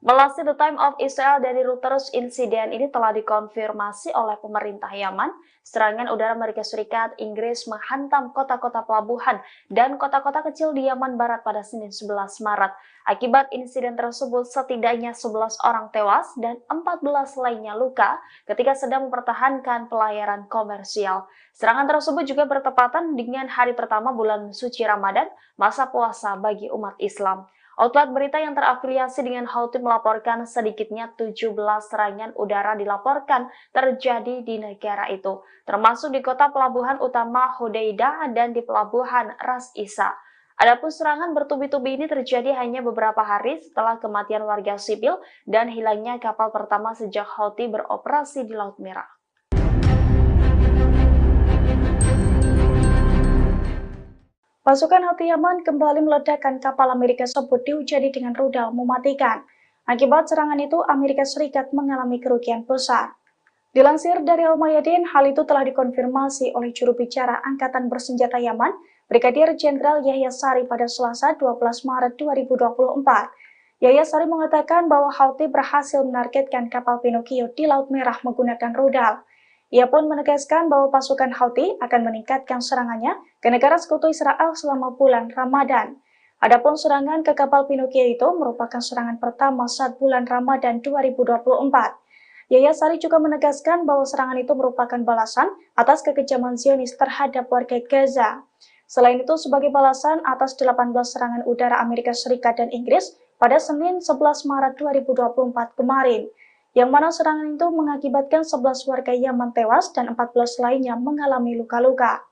Melalui The Time of Israel dari Reuters, insiden ini telah dikonfirmasi oleh pemerintah Yaman. Serangan udara Amerika Serikat, Inggris menghantam kota-kota pelabuhan dan kota-kota kecil di Yaman Barat pada Senin 11 Maret. Akibat insiden tersebut, setidaknya 11 orang tewas dan 14 lainnya luka ketika sedang mempertahankan pelayaran komersial. Serangan tersebut juga bertepatan dengan hari pertama bulan suci Ramadan, masa puasa bagi umat Islam. Outlet berita yang terafiliasi dengan Houthi melaporkan sedikitnya 17 serangan udara dilaporkan terjadi di negara itu, termasuk di kota pelabuhan utama Hodeidah dan di pelabuhan Ras Isa. Adapun serangan bertubi-tubi ini terjadi hanya beberapa hari setelah kematian warga sipil dan hilangnya kapal pertama sejak Houthi beroperasi di Laut Merah. Pasukan Houthi Yaman kembali meledakkan kapal Amerika tersebut dihujani dengan rudal mematikan. Akibat serangan itu, Amerika Serikat mengalami kerugian besar. Dilansir dari Al-Mayadin, hal itu telah dikonfirmasi oleh juru bicara Angkatan Bersenjata Yaman, Brigadir Jenderal Yahya Sari pada Selasa 12 Maret 2024. Yahya Sari mengatakan bahwa Houthi berhasil menargetkan kapal Pinocchio di Laut Merah menggunakan rudal. Ia pun menegaskan bahwa pasukan Houthi akan meningkatkan serangannya ke negara sekutu Israel selama bulan Ramadan. Adapun serangan ke kapal Pinocchio itu merupakan serangan pertama saat bulan Ramadan 2024. Yahya Sari juga menegaskan bahwa serangan itu merupakan balasan atas kekejaman Zionis terhadap warga Gaza. Selain itu, sebagai balasan atas 18 serangan udara Amerika Serikat dan Inggris pada Senin 11 Maret 2024 kemarin, yang mana serangan itu mengakibatkan 11 warga Yaman tewas dan 14 lainnya mengalami luka-luka.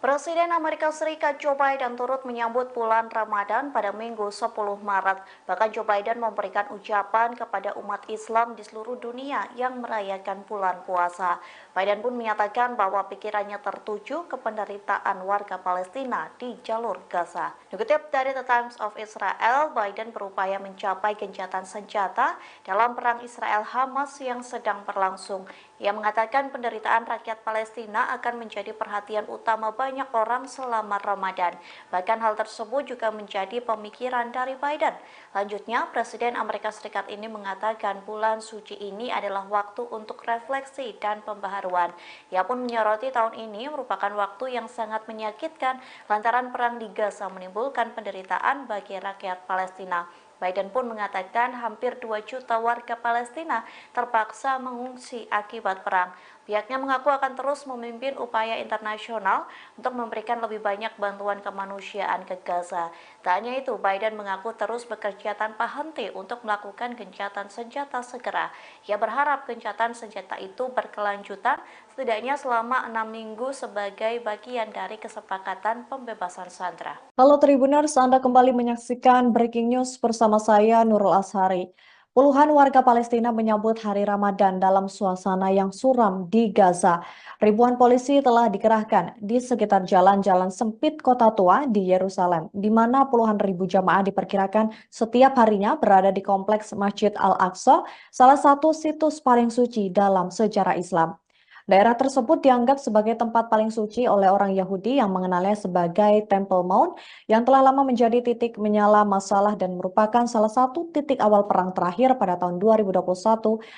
Presiden Amerika Serikat Joe Biden turut menyambut bulan Ramadan pada Minggu 10 Maret. Bahkan Joe Biden memberikan ucapan kepada umat Islam di seluruh dunia yang merayakan bulan puasa. Biden pun menyatakan bahwa pikirannya tertuju ke penderitaan warga Palestina di jalur Gaza. Dikutip dari The Times of Israel, Biden berupaya mencapai gencatan senjata dalam perang Israel-Hamas yang sedang berlangsung. Ia mengatakan penderitaan rakyat Palestina akan menjadi perhatian utama banyak orang selama Ramadan. Bahkan hal tersebut juga menjadi pemikiran dari Biden. Lanjutnya, Presiden Amerika Serikat ini mengatakan bulan suci ini adalah waktu untuk refleksi dan pembaharuan. Ia pun menyoroti tahun ini merupakan waktu yang sangat menyakitkan lantaran perang di Gaza menimbulkan penderitaan bagi rakyat Palestina. Biden pun mengatakan hampir 2 juta warga Palestina terpaksa mengungsi akibat perang. Pihaknya mengaku akan terus memimpin upaya internasional untuk memberikan lebih banyak bantuan kemanusiaan ke Gaza. Tak hanya itu, Biden mengaku terus bekerja tanpa henti untuk melakukan gencatan senjata segera. Ia berharap gencatan senjata itu berkelanjutan setidaknya selama 6 minggu sebagai bagian dari kesepakatan pembebasan sandera. Halo Tribuners, Anda kembali menyaksikan Breaking News bersama saya Nurul Ashari. Puluhan warga Palestina menyambut hari Ramadan dalam suasana yang suram di Gaza. Ribuan polisi telah dikerahkan di sekitar jalan-jalan sempit kota tua di Yerusalem, di mana puluhan ribu jamaah diperkirakan setiap harinya berada di kompleks Masjid Al-Aqsa, salah satu situs paling suci dalam sejarah Islam. Daerah tersebut dianggap sebagai tempat paling suci oleh orang Yahudi yang mengenalnya sebagai Temple Mount yang telah lama menjadi titik menyala masalah dan merupakan salah satu titik awal perang terakhir pada tahun 2021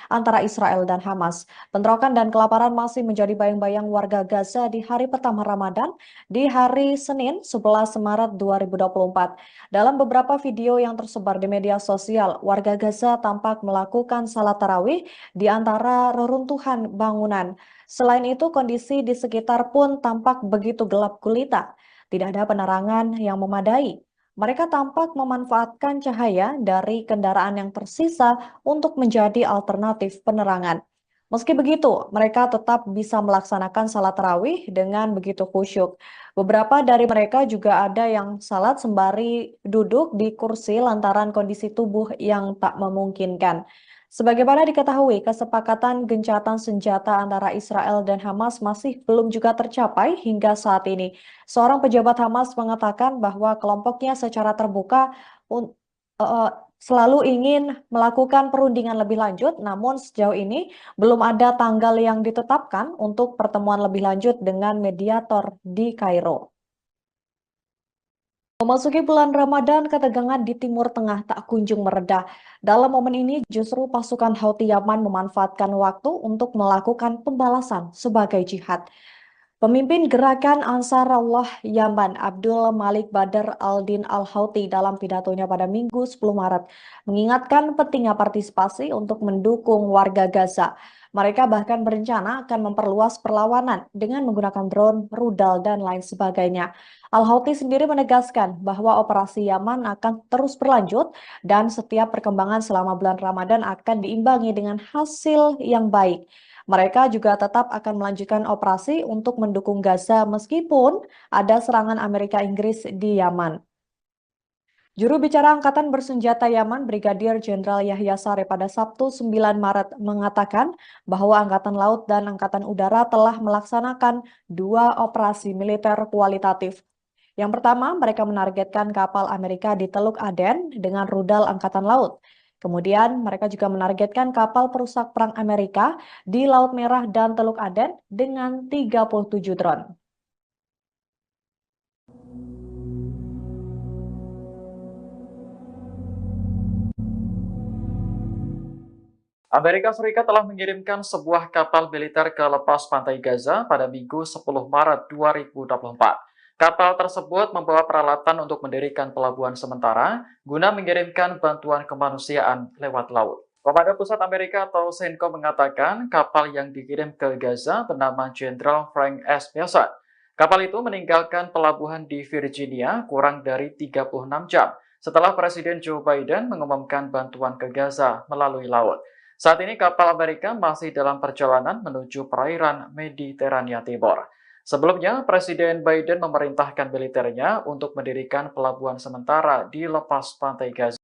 antara Israel dan Hamas. Bentrokan dan kelaparan masih menjadi bayang-bayang warga Gaza di hari pertama Ramadan di hari Senin 11 Maret 2024. Dalam beberapa video yang tersebar di media sosial, warga Gaza tampak melakukan salat tarawih di antara reruntuhan bangunan. Selain itu, kondisi di sekitar pun tampak begitu gelap gulita. Tidak ada penerangan yang memadai. Mereka tampak memanfaatkan cahaya dari kendaraan yang tersisa untuk menjadi alternatif penerangan. Meski begitu, mereka tetap bisa melaksanakan salat tarawih dengan begitu khusyuk. Beberapa dari mereka juga ada yang salat sembari duduk di kursi lantaran kondisi tubuh yang tak memungkinkan. Sebagaimana diketahui, kesepakatan gencatan senjata antara Israel dan Hamas masih belum juga tercapai hingga saat ini. Seorang pejabat Hamas mengatakan bahwa kelompoknya secara terbuka un- eh, selalu ingin melakukan perundingan lebih lanjut, namun sejauh ini belum ada tanggal yang ditetapkan untuk pertemuan lebih lanjut dengan mediator di Kairo. Memasuki bulan Ramadan, ketegangan di Timur Tengah tak kunjung mereda. Dalam momen ini, justru pasukan Houthi Yaman memanfaatkan waktu untuk melakukan pembalasan sebagai jihad. Pemimpin gerakan Ansarullah Yaman, Abdul Malik Badr al-Din al-Houthi dalam pidatonya pada Minggu 10 Maret mengingatkan pentingnya partisipasi untuk mendukung warga Gaza. Mereka bahkan berencana akan memperluas perlawanan dengan menggunakan drone, rudal, dan lain sebagainya. Al-Houthi sendiri menegaskan bahwa operasi Yaman akan terus berlanjut dan setiap perkembangan selama bulan Ramadan akan diimbangi dengan hasil yang baik. Mereka juga tetap akan melanjutkan operasi untuk mendukung Gaza meskipun ada serangan Amerika Inggris di Yaman. Juru bicara Angkatan Bersenjata Yaman, Brigadir Jenderal Yahya Saree pada Sabtu 9 Maret mengatakan bahwa Angkatan Laut dan Angkatan Udara telah melaksanakan 2 operasi militer kualitatif. Yang pertama, mereka menargetkan kapal Amerika di Teluk Aden dengan rudal Angkatan Laut. Kemudian, mereka juga menargetkan kapal perusak perang Amerika di Laut Merah dan Teluk Aden dengan 37 drone. Amerika Serikat telah mengirimkan sebuah kapal militer ke lepas pantai Gaza pada Minggu 10 Maret 2024. Kapal tersebut membawa peralatan untuk mendirikan pelabuhan sementara guna mengirimkan bantuan kemanusiaan lewat laut. Komandan Pusat Amerika atau CENTCOM mengatakan kapal yang dikirim ke Gaza bernama Jenderal Frank S. Mason. Kapal itu meninggalkan pelabuhan di Virginia kurang dari 36 jam setelah Presiden Joe Biden mengumumkan bantuan ke Gaza melalui laut. Saat ini kapal Amerika masih dalam perjalanan menuju perairan Mediterania Timur. Sebelumnya, Presiden Biden memerintahkan militernya untuk mendirikan pelabuhan sementara di lepas pantai Gaza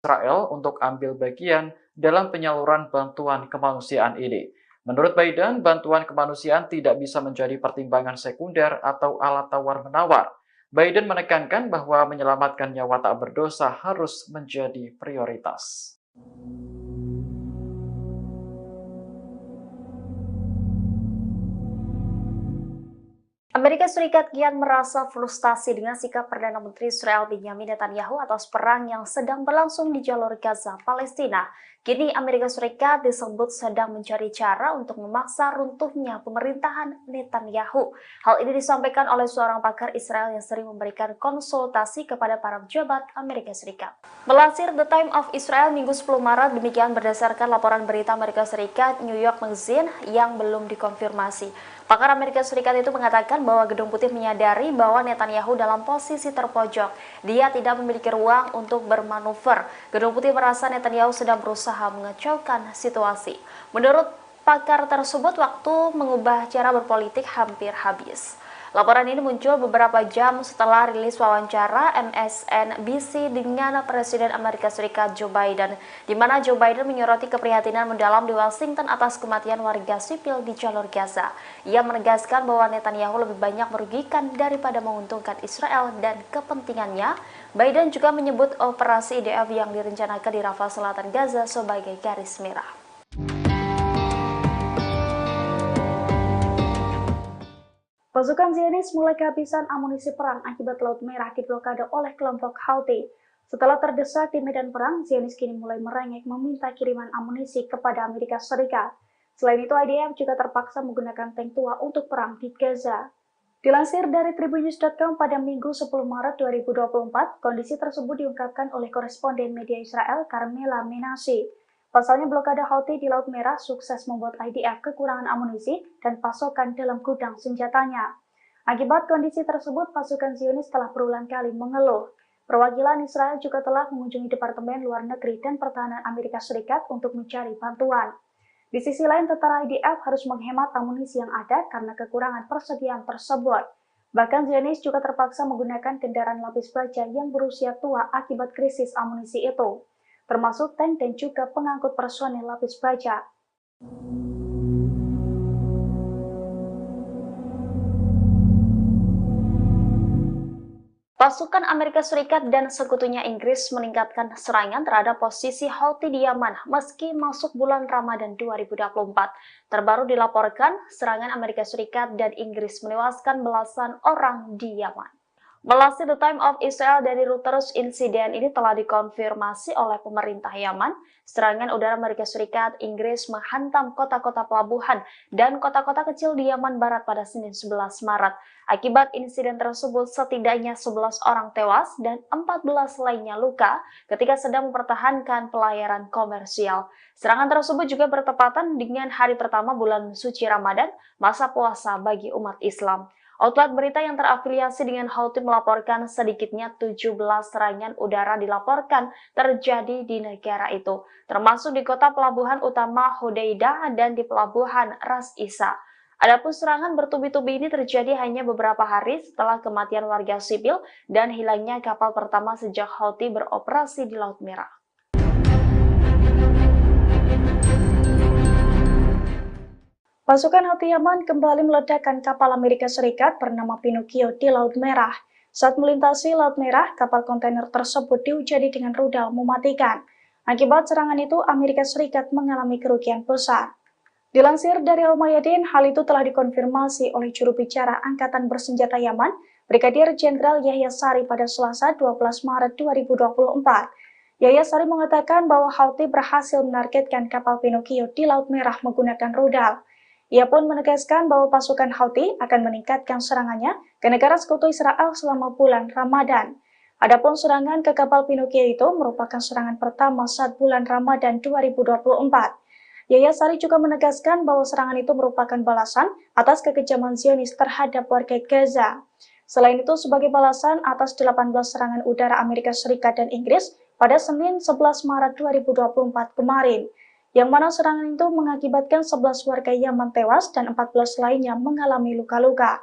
Israel untuk ambil bagian dalam penyaluran bantuan kemanusiaan ini. Menurut Biden, bantuan kemanusiaan tidak bisa menjadi pertimbangan sekunder atau alat tawar-menawar. Biden menekankan bahwa menyelamatkan nyawa tak berdosa harus menjadi prioritas. Amerika Serikat kian merasa frustasi dengan sikap Perdana Menteri Israel Benjamin Netanyahu atas perang yang sedang berlangsung di jalur Gaza, Palestina. Kini Amerika Serikat disebut sedang mencari cara untuk memaksa runtuhnya pemerintahan Netanyahu. Hal ini disampaikan oleh seorang pakar Israel yang sering memberikan konsultasi kepada para pejabat Amerika Serikat. Melansir The Time of Israel Minggu 10 Maret, demikian berdasarkan laporan berita Amerika Serikat New York Magazine yang belum dikonfirmasi. Pakar Amerika Serikat itu mengatakan bahwa Gedung Putih menyadari bahwa Netanyahu dalam posisi terpojok. Dia tidak memiliki ruang untuk bermanuver. Gedung Putih merasa Netanyahu sedang berusaha mengacaukan situasi. Menurut pakar tersebut, waktu mengubah cara berpolitik hampir habis. Laporan ini muncul beberapa jam setelah rilis wawancara MSNBC dengan Presiden Amerika Serikat Joe Biden, di mana Joe Biden menyoroti keprihatinan mendalam di Washington atas kematian warga sipil di jalur Gaza. Ia menegaskan bahwa Netanyahu lebih banyak merugikan daripada menguntungkan Israel dan kepentingannya. Biden juga menyebut operasi IDF yang direncanakan di Rafah Selatan Gaza sebagai garis merah. Pasukan Zionis mulai kehabisan amunisi perang akibat Laut Merah diblokade oleh kelompok Houthi. Setelah terdesak di medan perang, Zionis kini mulai merengek meminta kiriman amunisi kepada Amerika Serikat. Selain itu, IDF juga terpaksa menggunakan tank tua untuk perang di Gaza. Dilansir dari Tribunnews.com pada Minggu 10 Maret 2024, kondisi tersebut diungkapkan oleh koresponden media Israel Carmela Menashe. Pasalnya blokade Houthi di Laut Merah sukses membuat IDF kekurangan amunisi dan pasokan dalam gudang senjatanya. Akibat kondisi tersebut, pasukan Zionis telah berulang kali mengeluh. Perwakilan Israel juga telah mengunjungi Departemen Luar Negeri dan Pertahanan Amerika Serikat untuk mencari bantuan. Di sisi lain, tentara IDF harus menghemat amunisi yang ada karena kekurangan persediaan tersebut. Bahkan Zionis juga terpaksa menggunakan kendaraan lapis baja yang berusia tua akibat krisis amunisi itu. termasuk tank dan juga pengangkut personil lapis baja. Pasukan Amerika Serikat dan sekutunya Inggris meningkatkan serangan terhadap posisi Houthi di Yaman meski masuk bulan Ramadan 2024. Terbaru dilaporkan, serangan Amerika Serikat dan Inggris menewaskan belasan orang di Yaman. Melalui The Time of Israel dari Reuters, insiden ini telah dikonfirmasi oleh pemerintah Yaman. Serangan udara Amerika Serikat, Inggris menghantam kota-kota pelabuhan dan kota-kota kecil di Yaman Barat pada Senin 11 Maret. Akibat insiden tersebut, setidaknya 11 orang tewas dan 14 lainnya luka ketika sedang mempertahankan pelayaran komersial. Serangan tersebut juga bertepatan dengan hari pertama bulan suci Ramadan, masa puasa bagi umat Islam. Outlet berita yang terafiliasi dengan Houthi melaporkan sedikitnya 17 serangan udara dilaporkan terjadi di negara itu, termasuk di kota pelabuhan utama Hodeidah dan di pelabuhan Ras Isa. Adapun serangan bertubi-tubi ini terjadi hanya beberapa hari setelah kematian warga sipil dan hilangnya kapal pertama sejak Houthi beroperasi di Laut Merah. Pasukan Houthi Yaman kembali meledakkan kapal Amerika Serikat bernama Pinocchio di Laut Merah. Saat melintasi Laut Merah, kapal kontainer tersebut dihujani dengan rudal mematikan. Akibat serangan itu, Amerika Serikat mengalami kerugian besar. Dilansir dari Al-Mayadin, hal itu telah dikonfirmasi oleh juru bicara Angkatan Bersenjata Yaman, Brigadir Jenderal Yahya Sari pada Selasa 12 Maret 2024. Yahya Sari mengatakan bahwa Houthi berhasil menargetkan kapal Pinocchio di Laut Merah menggunakan rudal. Ia pun menegaskan bahwa pasukan Houthi akan meningkatkan serangannya ke negara sekutu Israel selama bulan Ramadan. Adapun serangan ke kapal Pinocchio itu merupakan serangan pertama saat bulan Ramadan 2024. Yahya Sari juga menegaskan bahwa serangan itu merupakan balasan atas kekejaman Zionis terhadap warga Gaza. Selain itu, sebagai balasan atas 18 serangan udara Amerika Serikat dan Inggris pada Senin 11 Maret 2024 kemarin, yang mana serangan itu mengakibatkan 11 warga Yaman tewas dan 14 lainnya mengalami luka-luka.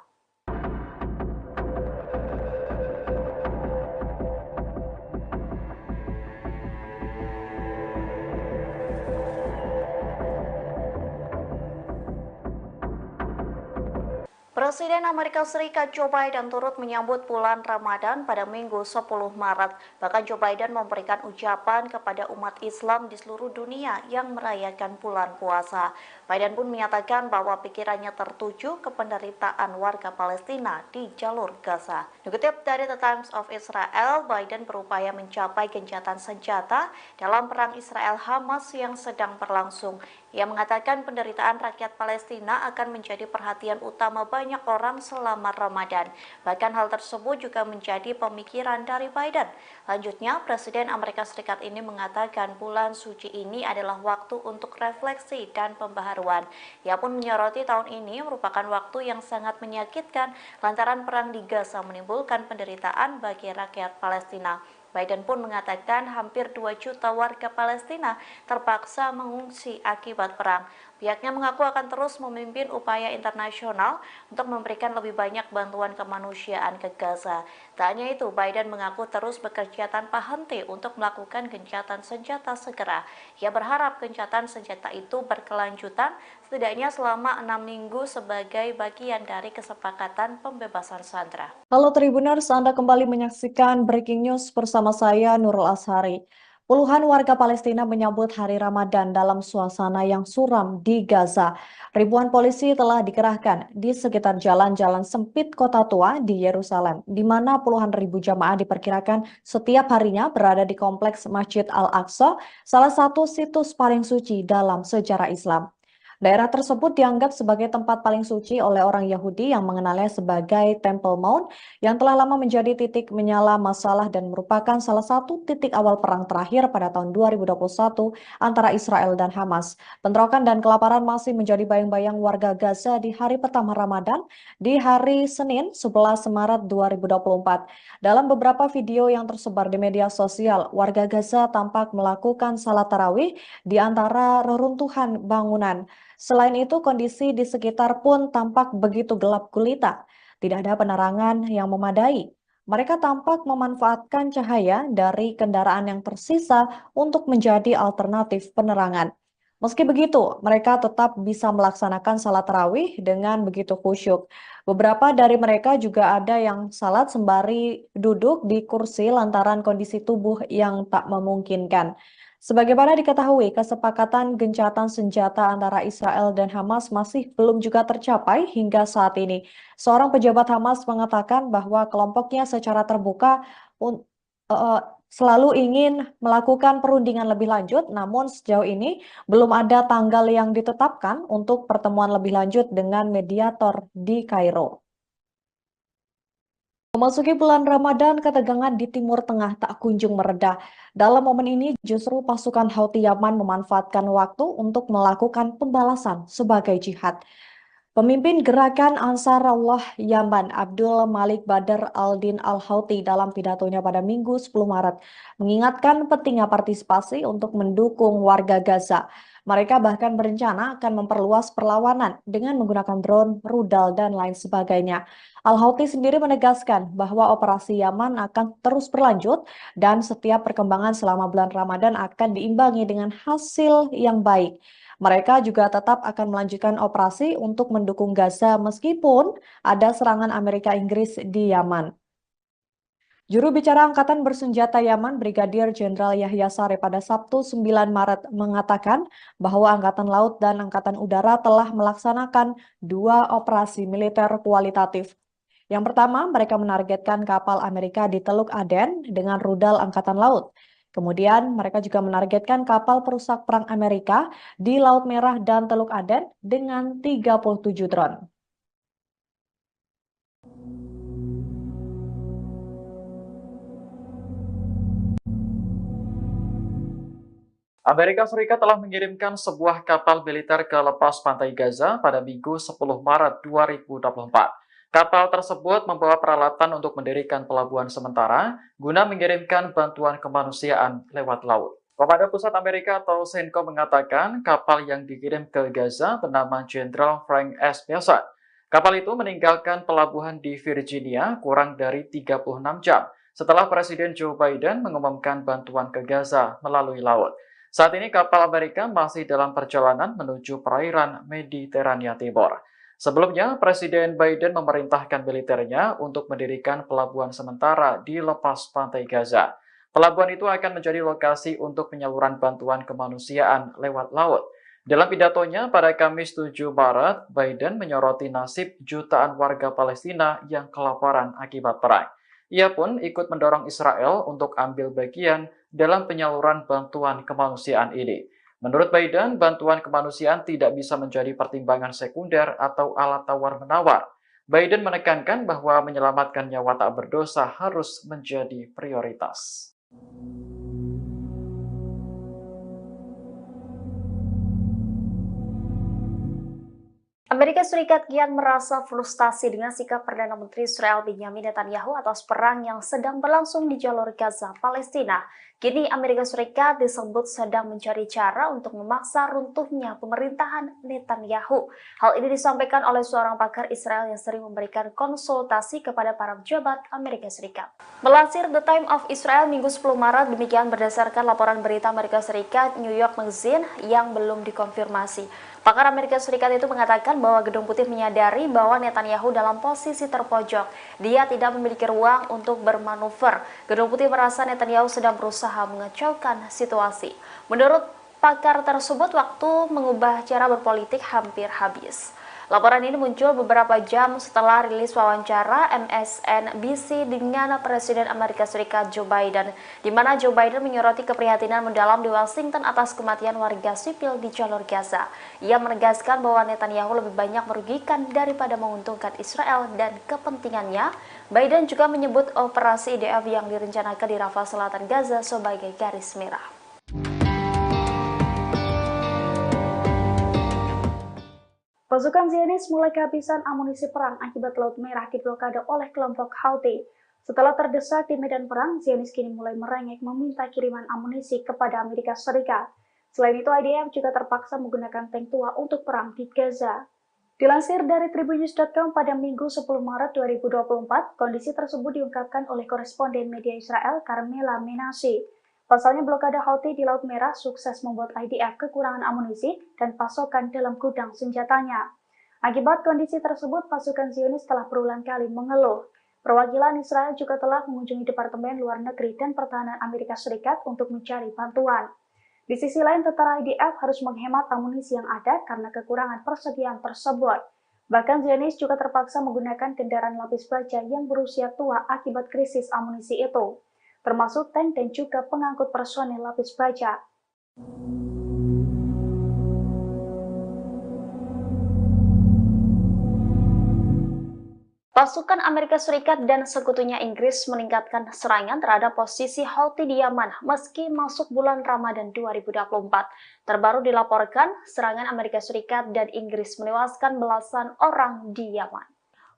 Presiden Amerika Serikat Joe Biden turut menyambut bulan Ramadan pada Minggu 10 Maret. Bahkan Joe Biden memberikan ucapan kepada umat Islam di seluruh dunia yang merayakan bulan puasa. Biden pun menyatakan bahwa pikirannya tertuju ke penderitaan warga Palestina di jalur Gaza. Dikutip dari The Times of Israel, Biden berupaya mencapai gencatan senjata dalam perang Israel-Hamas yang sedang berlangsung. Ia mengatakan penderitaan rakyat Palestina akan menjadi perhatian utama banyak orang selama Ramadan. Bahkan hal tersebut juga menjadi pemikiran dari Biden. Lanjutnya, Presiden Amerika Serikat ini mengatakan bulan suci ini adalah waktu untuk refleksi dan pembaharuan. Ia pun menyoroti tahun ini merupakan waktu yang sangat menyakitkan lantaran perang di Gaza menimbulkan penderitaan bagi rakyat Palestina. Biden pun mengatakan hampir 2 juta warga Palestina terpaksa mengungsi akibat perang. Pihaknya mengaku akan terus memimpin upaya internasional untuk memberikan lebih banyak bantuan kemanusiaan ke Gaza. Tak hanya itu, Biden mengaku terus bekerja tanpa henti untuk melakukan gencatan senjata segera. Ia berharap gencatan senjata itu berkelanjutan setidaknya selama 6 minggu sebagai bagian dari kesepakatan pembebasan sandera. Halo Tribuners, Anda kembali menyaksikan Breaking News bersama saya Nurul Ashari. Puluhan warga Palestina menyambut hari Ramadan dalam suasana yang suram di Gaza. Ribuan polisi telah dikerahkan di sekitar jalan-jalan sempit kota tua di Yerusalem, di mana puluhan ribu jamaah diperkirakan setiap harinya berada di kompleks Masjid Al-Aqsa, salah satu situs paling suci dalam sejarah Islam. Daerah tersebut dianggap sebagai tempat paling suci oleh orang Yahudi yang mengenalnya sebagai Temple Mount yang telah lama menjadi titik menyala masalah dan merupakan salah satu titik awal perang terakhir pada tahun 2021 antara Israel dan Hamas. Bentrokan dan kelaparan masih menjadi bayang-bayang warga Gaza di hari pertama Ramadan di hari Senin 11 Maret 2024. Dalam beberapa video yang tersebar di media sosial, warga Gaza tampak melakukan salat tarawih di antara reruntuhan bangunan. Selain itu, kondisi di sekitar pun tampak begitu gelap gulita. Tidak ada penerangan yang memadai. Mereka tampak memanfaatkan cahaya dari kendaraan yang tersisa untuk menjadi alternatif penerangan. Meski begitu, mereka tetap bisa melaksanakan salat tarawih dengan begitu khusyuk. Beberapa dari mereka juga ada yang salat sembari duduk di kursi lantaran kondisi tubuh yang tak memungkinkan. Sebagaimana diketahui, kesepakatan gencatan senjata antara Israel dan Hamas masih belum juga tercapai hingga saat ini. Seorang pejabat Hamas mengatakan bahwa kelompoknya secara terbuka un- eh, selalu ingin melakukan perundingan lebih lanjut, namun sejauh ini belum ada tanggal yang ditetapkan untuk pertemuan lebih lanjut dengan mediator di Kairo. Memasuki bulan Ramadan, ketegangan di Timur Tengah tak kunjung mereda. Dalam momen ini, justru pasukan Houthi Yaman memanfaatkan waktu untuk melakukan pembalasan sebagai jihad. Pemimpin gerakan Ansarullah Yaman, Abdul Malik Badr al-Din al-Houthi dalam pidatonya pada Minggu 10 Maret mengingatkan pentingnya partisipasi untuk mendukung warga Gaza. Mereka bahkan berencana akan memperluas perlawanan dengan menggunakan drone, rudal, dan lain sebagainya. Al-Houthi sendiri menegaskan bahwa operasi Yaman akan terus berlanjut dan setiap perkembangan selama bulan Ramadan akan diimbangi dengan hasil yang baik. Mereka juga tetap akan melanjutkan operasi untuk mendukung Gaza meskipun ada serangan Amerika Inggris di Yaman. Juru bicara Angkatan Bersenjata Yaman, Brigadir Jenderal Yahya Sare pada Sabtu 9 Maret mengatakan bahwa Angkatan Laut dan Angkatan Udara telah melaksanakan 2 operasi militer kualitatif. Yang pertama, mereka menargetkan kapal Amerika di Teluk Aden dengan rudal Angkatan Laut. Kemudian, mereka juga menargetkan kapal perusak perang Amerika di Laut Merah dan Teluk Aden dengan 37 drone. Amerika Serikat telah mengirimkan sebuah kapal militer ke lepas pantai Gaza pada Minggu 10 Maret 2024. Kapal tersebut membawa peralatan untuk mendirikan pelabuhan sementara guna mengirimkan bantuan kemanusiaan lewat laut. Komando Pusat Amerika atau CENTCOM mengatakan kapal yang dikirim ke Gaza bernama Jenderal Frank S. Bessant. Kapal itu meninggalkan pelabuhan di Virginia kurang dari 36 jam setelah Presiden Joe Biden mengumumkan bantuan ke Gaza melalui laut. Saat ini kapal Amerika masih dalam perjalanan menuju perairan Mediterania Timur. Sebelumnya, Presiden Biden memerintahkan militernya untuk mendirikan pelabuhan sementara di lepas pantai Gaza. Pelabuhan itu akan menjadi lokasi untuk penyaluran bantuan kemanusiaan lewat laut. Dalam pidatonya pada Kamis 7 Maret, Biden menyoroti nasib jutaan warga Palestina yang kelaparan akibat perang. Ia pun ikut mendorong Israel untuk ambil bagian dalam penyaluran bantuan kemanusiaan ini. Menurut Biden, bantuan kemanusiaan tidak bisa menjadi pertimbangan sekunder atau alat tawar-menawar. Biden menekankan bahwa menyelamatkan nyawa tak berdosa harus menjadi prioritas. Amerika Serikat kian merasa frustasi dengan sikap Perdana Menteri Israel Benjamin Netanyahu atas perang yang sedang berlangsung di jalur Gaza, Palestina. Kini Amerika Serikat disebut sedang mencari cara untuk memaksa runtuhnya pemerintahan Netanyahu. Hal ini disampaikan oleh seorang pakar Israel yang sering memberikan konsultasi kepada para pejabat Amerika Serikat. Melansir The Time of Israel Minggu 10 Maret, demikian berdasarkan laporan berita Amerika Serikat New York Magazine yang belum dikonfirmasi. Pakar Amerika Serikat itu mengatakan bahwa Gedung Putih menyadari bahwa Netanyahu dalam posisi terpojok. Dia tidak memiliki ruang untuk bermanuver. Gedung Putih merasa Netanyahu sedang berusaha mengacaukan situasi. Menurut pakar tersebut, waktu mengubah cara berpolitik hampir habis. Laporan ini muncul beberapa jam setelah rilis wawancara MSNBC dengan Presiden Amerika Serikat Joe Biden, di mana Joe Biden menyoroti keprihatinan mendalam di Washington atas kematian warga sipil di jalur Gaza. Ia menegaskan bahwa Netanyahu lebih banyak merugikan daripada menguntungkan Israel dan kepentingannya. Biden juga menyebut operasi IDF yang direncanakan di Rafah Selatan Gaza sebagai garis merah. Pasukan Zionis mulai kehabisan amunisi perang akibat Laut Merah diblokade oleh kelompok Houthi. Setelah terdesak di medan perang, Zionis kini mulai merengek meminta kiriman amunisi kepada Amerika Serikat. Selain itu, IDF juga terpaksa menggunakan tank tua untuk perang di Gaza. Dilansir dari tribunnews.com pada Minggu 10 Maret 2024, kondisi tersebut diungkapkan oleh koresponden media Israel Carmela Menashe. Pasalnya blokade Houthi di Laut Merah sukses membuat IDF kekurangan amunisi dan pasokan dalam gudang senjatanya. Akibat kondisi tersebut, pasukan Zionis telah berulang kali mengeluh. Perwakilan Israel juga telah mengunjungi Departemen Luar Negeri dan Pertahanan Amerika Serikat untuk mencari bantuan. Di sisi lain, tentara IDF harus menghemat amunisi yang ada karena kekurangan persediaan tersebut. Bahkan Zionis juga terpaksa menggunakan kendaraan lapis baja yang berusia tua akibat krisis amunisi itu, termasuk tank dan juga pengangkut personel lapis baja. Pasukan Amerika Serikat dan sekutunya Inggris meningkatkan serangan terhadap posisi Houthi di Yaman meski masuk bulan Ramadan 2024. Terbaru dilaporkan, serangan Amerika Serikat dan Inggris menewaskan belasan orang di Yaman.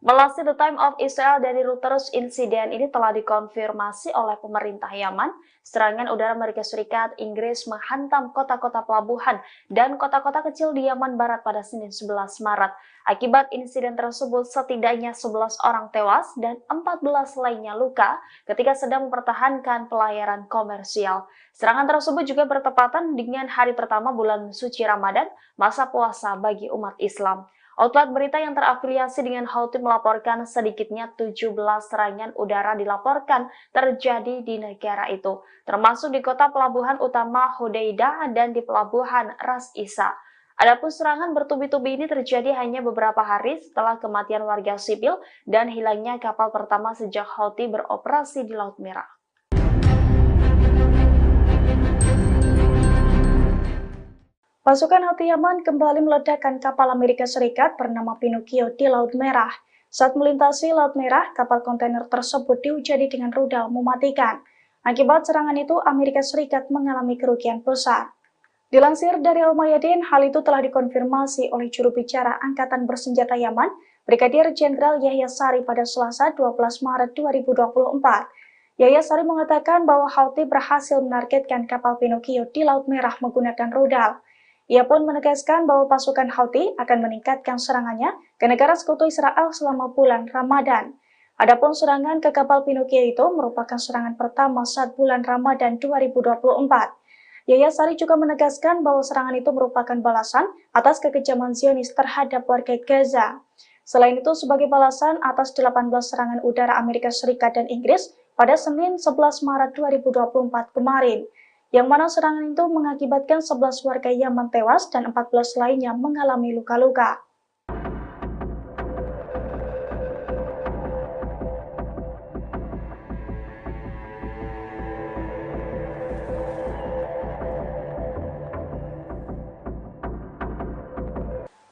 Melalui The Time of Israel dari Reuters, insiden ini telah dikonfirmasi oleh pemerintah Yaman. Serangan udara Amerika Serikat, Inggris menghantam kota-kota pelabuhan dan kota-kota kecil di Yaman Barat pada Senin 11 Maret. Akibat insiden tersebut, setidaknya 11 orang tewas dan 14 lainnya luka ketika sedang mempertahankan pelayaran komersial. Serangan tersebut juga bertepatan dengan hari pertama bulan suci Ramadan, masa puasa bagi umat Islam. Outlet berita yang terafiliasi dengan Houthi melaporkan sedikitnya 17 serangan udara dilaporkan terjadi di negara itu, termasuk di kota pelabuhan utama Hodeidah dan di pelabuhan Ras Isa. Adapun serangan bertubi-tubi ini terjadi hanya beberapa hari setelah kematian warga sipil dan hilangnya kapal pertama sejak Houthi beroperasi di Laut Merah. Pasukan Houthi Yaman kembali meledakkan kapal Amerika Serikat bernama Pinocchio di Laut Merah. Saat melintasi Laut Merah, kapal kontainer tersebut dihujani dengan rudal mematikan. Akibat serangan itu, Amerika Serikat mengalami kerugian besar. Dilansir dari Al-Mayadin, hal itu telah dikonfirmasi oleh juru bicara Angkatan Bersenjata Yaman, Brigadir Jenderal Yahya Sari pada Selasa 12 Maret 2024. Yahya Sari mengatakan bahwa Houthi berhasil menargetkan kapal Pinocchio di Laut Merah menggunakan rudal. Ia pun menegaskan bahwa pasukan Houthi akan meningkatkan serangannya ke negara sekutu Israel selama bulan Ramadan. Adapun serangan ke kapal Pinocchio itu merupakan serangan pertama saat bulan Ramadan 2024. Yahya Sari juga menegaskan bahwa serangan itu merupakan balasan atas kekejaman Zionis terhadap warga Gaza. Selain itu, sebagai balasan atas 18 serangan udara Amerika Serikat dan Inggris pada Senin 11 Maret 2024 kemarin, yang mana serangan itu mengakibatkan 11 warga Yaman tewas dan 14 lainnya mengalami luka-luka.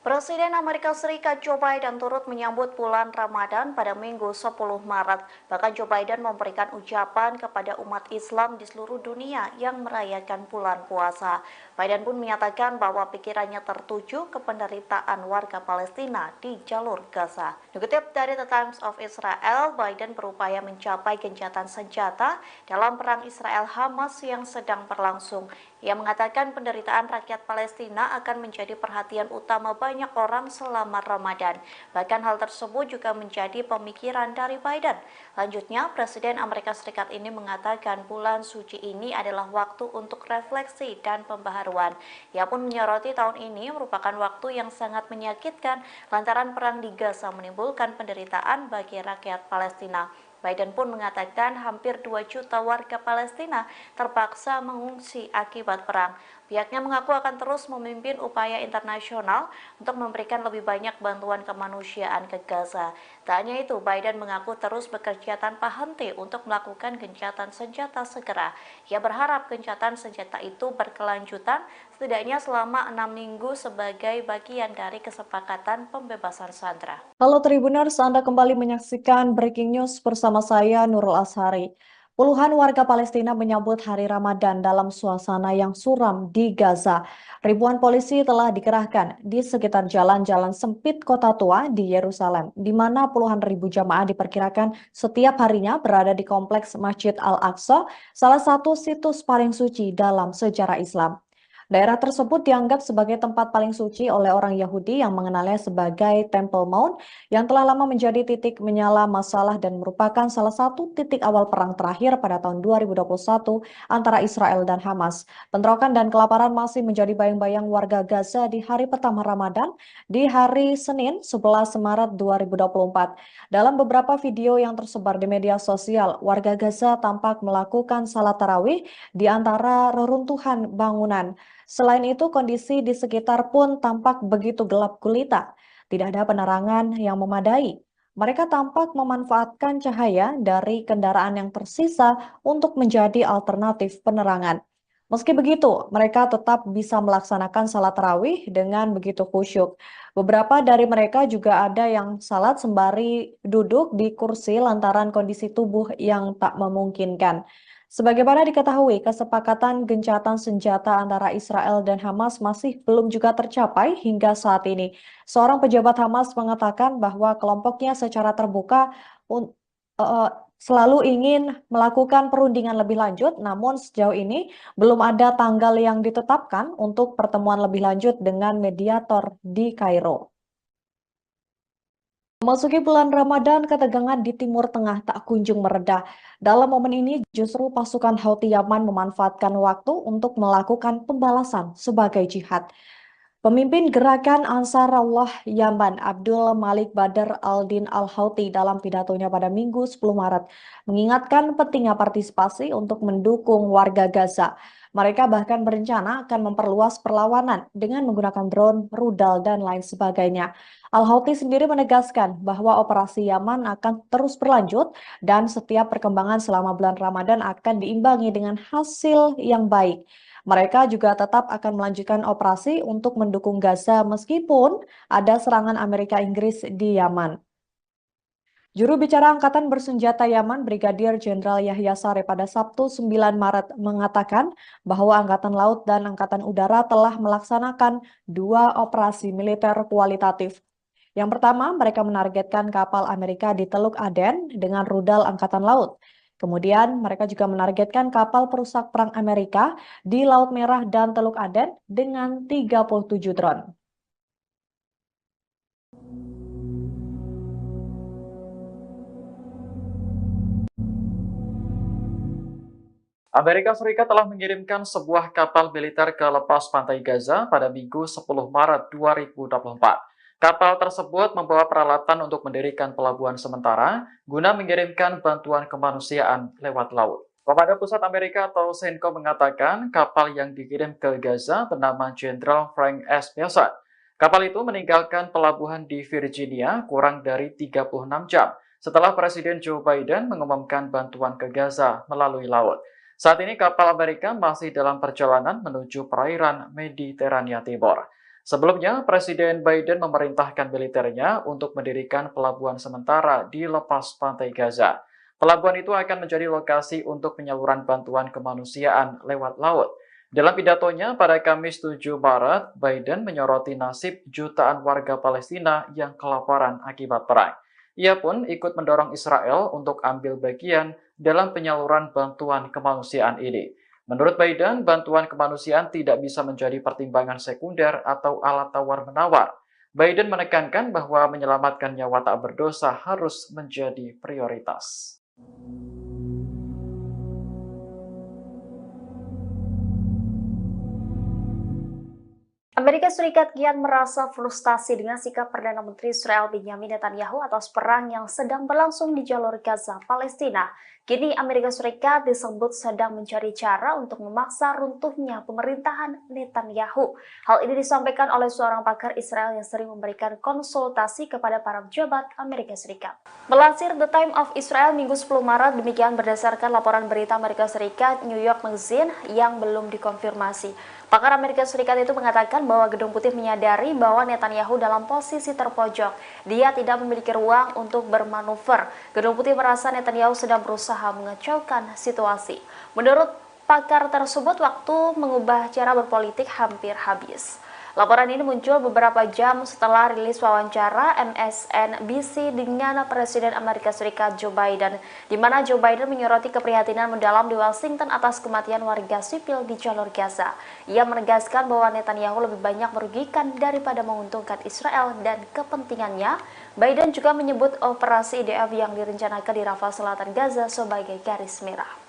Presiden Amerika Serikat Joe Biden turut menyambut bulan Ramadan pada Minggu 10 Maret. Bahkan Joe Biden memberikan ucapan kepada umat Islam di seluruh dunia yang merayakan bulan puasa. Biden pun menyatakan bahwa pikirannya tertuju ke penderitaan warga Palestina di jalur Gaza. Dikutip dari The Times of Israel, Biden berupaya mencapai gencatan senjata dalam perang Israel-Hamas yang sedang berlangsung. Ia mengatakan penderitaan rakyat Palestina akan menjadi perhatian utama banyak orang selama Ramadan. Bahkan hal tersebut juga menjadi pemikiran dari Biden. Lanjutnya, Presiden Amerika Serikat ini mengatakan bulan suci ini adalah waktu untuk refleksi dan pembaharuan. Ia pun menyoroti tahun ini merupakan waktu yang sangat menyakitkan lantaran perang di Gaza menimbulkan penderitaan bagi rakyat Palestina. Biden pun mengatakan hampir 2 juta warga Palestina terpaksa mengungsi akibat perang. Pihaknya mengaku akan terus memimpin upaya internasional untuk memberikan lebih banyak bantuan kemanusiaan ke Gaza. Tak hanya itu, Biden mengaku terus bekerja tanpa henti untuk melakukan gencatan senjata segera. Ia berharap gencatan senjata itu berkelanjutan setidaknya selama 6 minggu sebagai bagian dari kesepakatan pembebasan sandera. Halo Tribuners, Anda kembali menyaksikan Breaking News bersama saya Nurul Ashari. Puluhan warga Palestina menyambut hari Ramadan dalam suasana yang suram di Gaza. Ribuan polisi telah dikerahkan di sekitar jalan-jalan sempit kota tua di Yerusalem, di mana puluhan ribu jamaah diperkirakan setiap harinya berada di kompleks Masjid Al-Aqsa, salah satu situs paling suci dalam sejarah Islam. Daerah tersebut dianggap sebagai tempat paling suci oleh orang Yahudi yang mengenalnya sebagai Temple Mount yang telah lama menjadi titik menyala masalah dan merupakan salah satu titik awal perang terakhir pada tahun 2021 antara Israel dan Hamas. Bentrokan dan kelaparan masih menjadi bayang-bayang warga Gaza di hari pertama Ramadan di hari Senin 11 Maret 2024. Dalam beberapa video yang tersebar di media sosial, warga Gaza tampak melakukan salat tarawih di antara reruntuhan bangunan. Selain itu, kondisi di sekitar pun tampak begitu gelap gulita. Tidak ada penerangan yang memadai. Mereka tampak memanfaatkan cahaya dari kendaraan yang tersisa untuk menjadi alternatif penerangan. Meski begitu, mereka tetap bisa melaksanakan salat tarawih dengan begitu khusyuk. Beberapa dari mereka juga ada yang salat sembari duduk di kursi lantaran kondisi tubuh yang tak memungkinkan. Sebagaimana diketahui, kesepakatan gencatan senjata antara Israel dan Hamas masih belum juga tercapai hingga saat ini. Seorang pejabat Hamas mengatakan bahwa kelompoknya secara terbuka un- eh, selalu ingin melakukan perundingan lebih lanjut, namun sejauh ini belum ada tanggal yang ditetapkan untuk pertemuan lebih lanjut dengan mediator di Kairo. Memasuki bulan Ramadan, ketegangan di Timur Tengah tak kunjung mereda. Dalam momen ini, justru pasukan Houthi Yaman memanfaatkan waktu untuk melakukan pembalasan sebagai jihad. Pemimpin gerakan Ansarullah Yaman, Abdul Malik Badr al-Din al-Houthi dalam pidatonya pada Minggu 10 Maret mengingatkan pentingnya partisipasi untuk mendukung warga Gaza. Mereka bahkan berencana akan memperluas perlawanan dengan menggunakan drone, rudal, dan lain sebagainya. Al-Houthi sendiri menegaskan bahwa operasi Yaman akan terus berlanjut dan setiap perkembangan selama bulan Ramadan akan diimbangi dengan hasil yang baik. Mereka juga tetap akan melanjutkan operasi untuk mendukung Gaza meskipun ada serangan Amerika Inggris di Yaman. Juru bicara Angkatan Bersenjata Yaman, Brigadir Jenderal Yahya Saree pada Sabtu 9 Maret mengatakan bahwa Angkatan Laut dan Angkatan Udara telah melaksanakan 2 operasi militer kualitatif. Yang pertama, mereka menargetkan kapal Amerika di Teluk Aden dengan rudal Angkatan Laut. Kemudian, mereka juga menargetkan kapal perusak perang Amerika di Laut Merah dan Teluk Aden dengan 37 drone. Amerika Serikat telah mengirimkan sebuah kapal militer ke lepas pantai Gaza pada Minggu 10 Maret 2024. Kapal tersebut membawa peralatan untuk mendirikan pelabuhan sementara guna mengirimkan bantuan kemanusiaan lewat laut. Komando Pusat Amerika atau CENTCOM mengatakan kapal yang dikirim ke Gaza bernama Jenderal Frank S. Mason. Kapal itu meninggalkan pelabuhan di Virginia kurang dari 36 jam setelah Presiden Joe Biden mengumumkan bantuan ke Gaza melalui laut. Saat ini kapal Amerika masih dalam perjalanan menuju perairan Mediterania Timur. Sebelumnya, Presiden Biden memerintahkan militernya untuk mendirikan pelabuhan sementara di lepas pantai Gaza. Pelabuhan itu akan menjadi lokasi untuk penyaluran bantuan kemanusiaan lewat laut. Dalam pidatonya pada Kamis 7 Maret, Biden menyoroti nasib jutaan warga Palestina yang kelaparan akibat perang. Ia pun ikut mendorong Israel untuk ambil bagian dalam penyaluran bantuan kemanusiaan ini. Menurut Biden, bantuan kemanusiaan tidak bisa menjadi pertimbangan sekunder atau alat tawar-menawar. Biden menekankan bahwa menyelamatkan nyawa tak berdosa harus menjadi prioritas. Amerika Serikat kian merasa frustasi dengan sikap Perdana Menteri Israel Benjamin Netanyahu atas perang yang sedang berlangsung di jalur Gaza, Palestina. Kini Amerika Serikat disebut sedang mencari cara untuk memaksa runtuhnya pemerintahan Netanyahu. Hal ini disampaikan oleh seorang pakar Israel yang sering memberikan konsultasi kepada para pejabat Amerika Serikat. Melansir The Time of Israel Minggu 10 Maret, demikian berdasarkan laporan berita Amerika Serikat New York Magazine yang belum dikonfirmasi. Pakar Amerika Serikat itu mengatakan bahwa Gedung Putih menyadari bahwa Netanyahu dalam posisi terpojok. Dia tidak memiliki ruang untuk bermanuver. Gedung Putih merasa Netanyahu sedang berusaha mengacaukan situasi. Menurut pakar tersebut, waktu mengubah cara berpolitik hampir habis. Laporan ini muncul beberapa jam setelah rilis wawancara MSNBC dengan Presiden Amerika Serikat Joe Biden, di mana Joe Biden menyoroti keprihatinan mendalam di Washington atas kematian warga sipil di jalur Gaza. Ia menegaskan bahwa Netanyahu lebih banyak merugikan daripada menguntungkan Israel dan kepentingannya. Biden juga menyebut operasi IDF yang direncanakan di Rafah Selatan Gaza sebagai garis merah.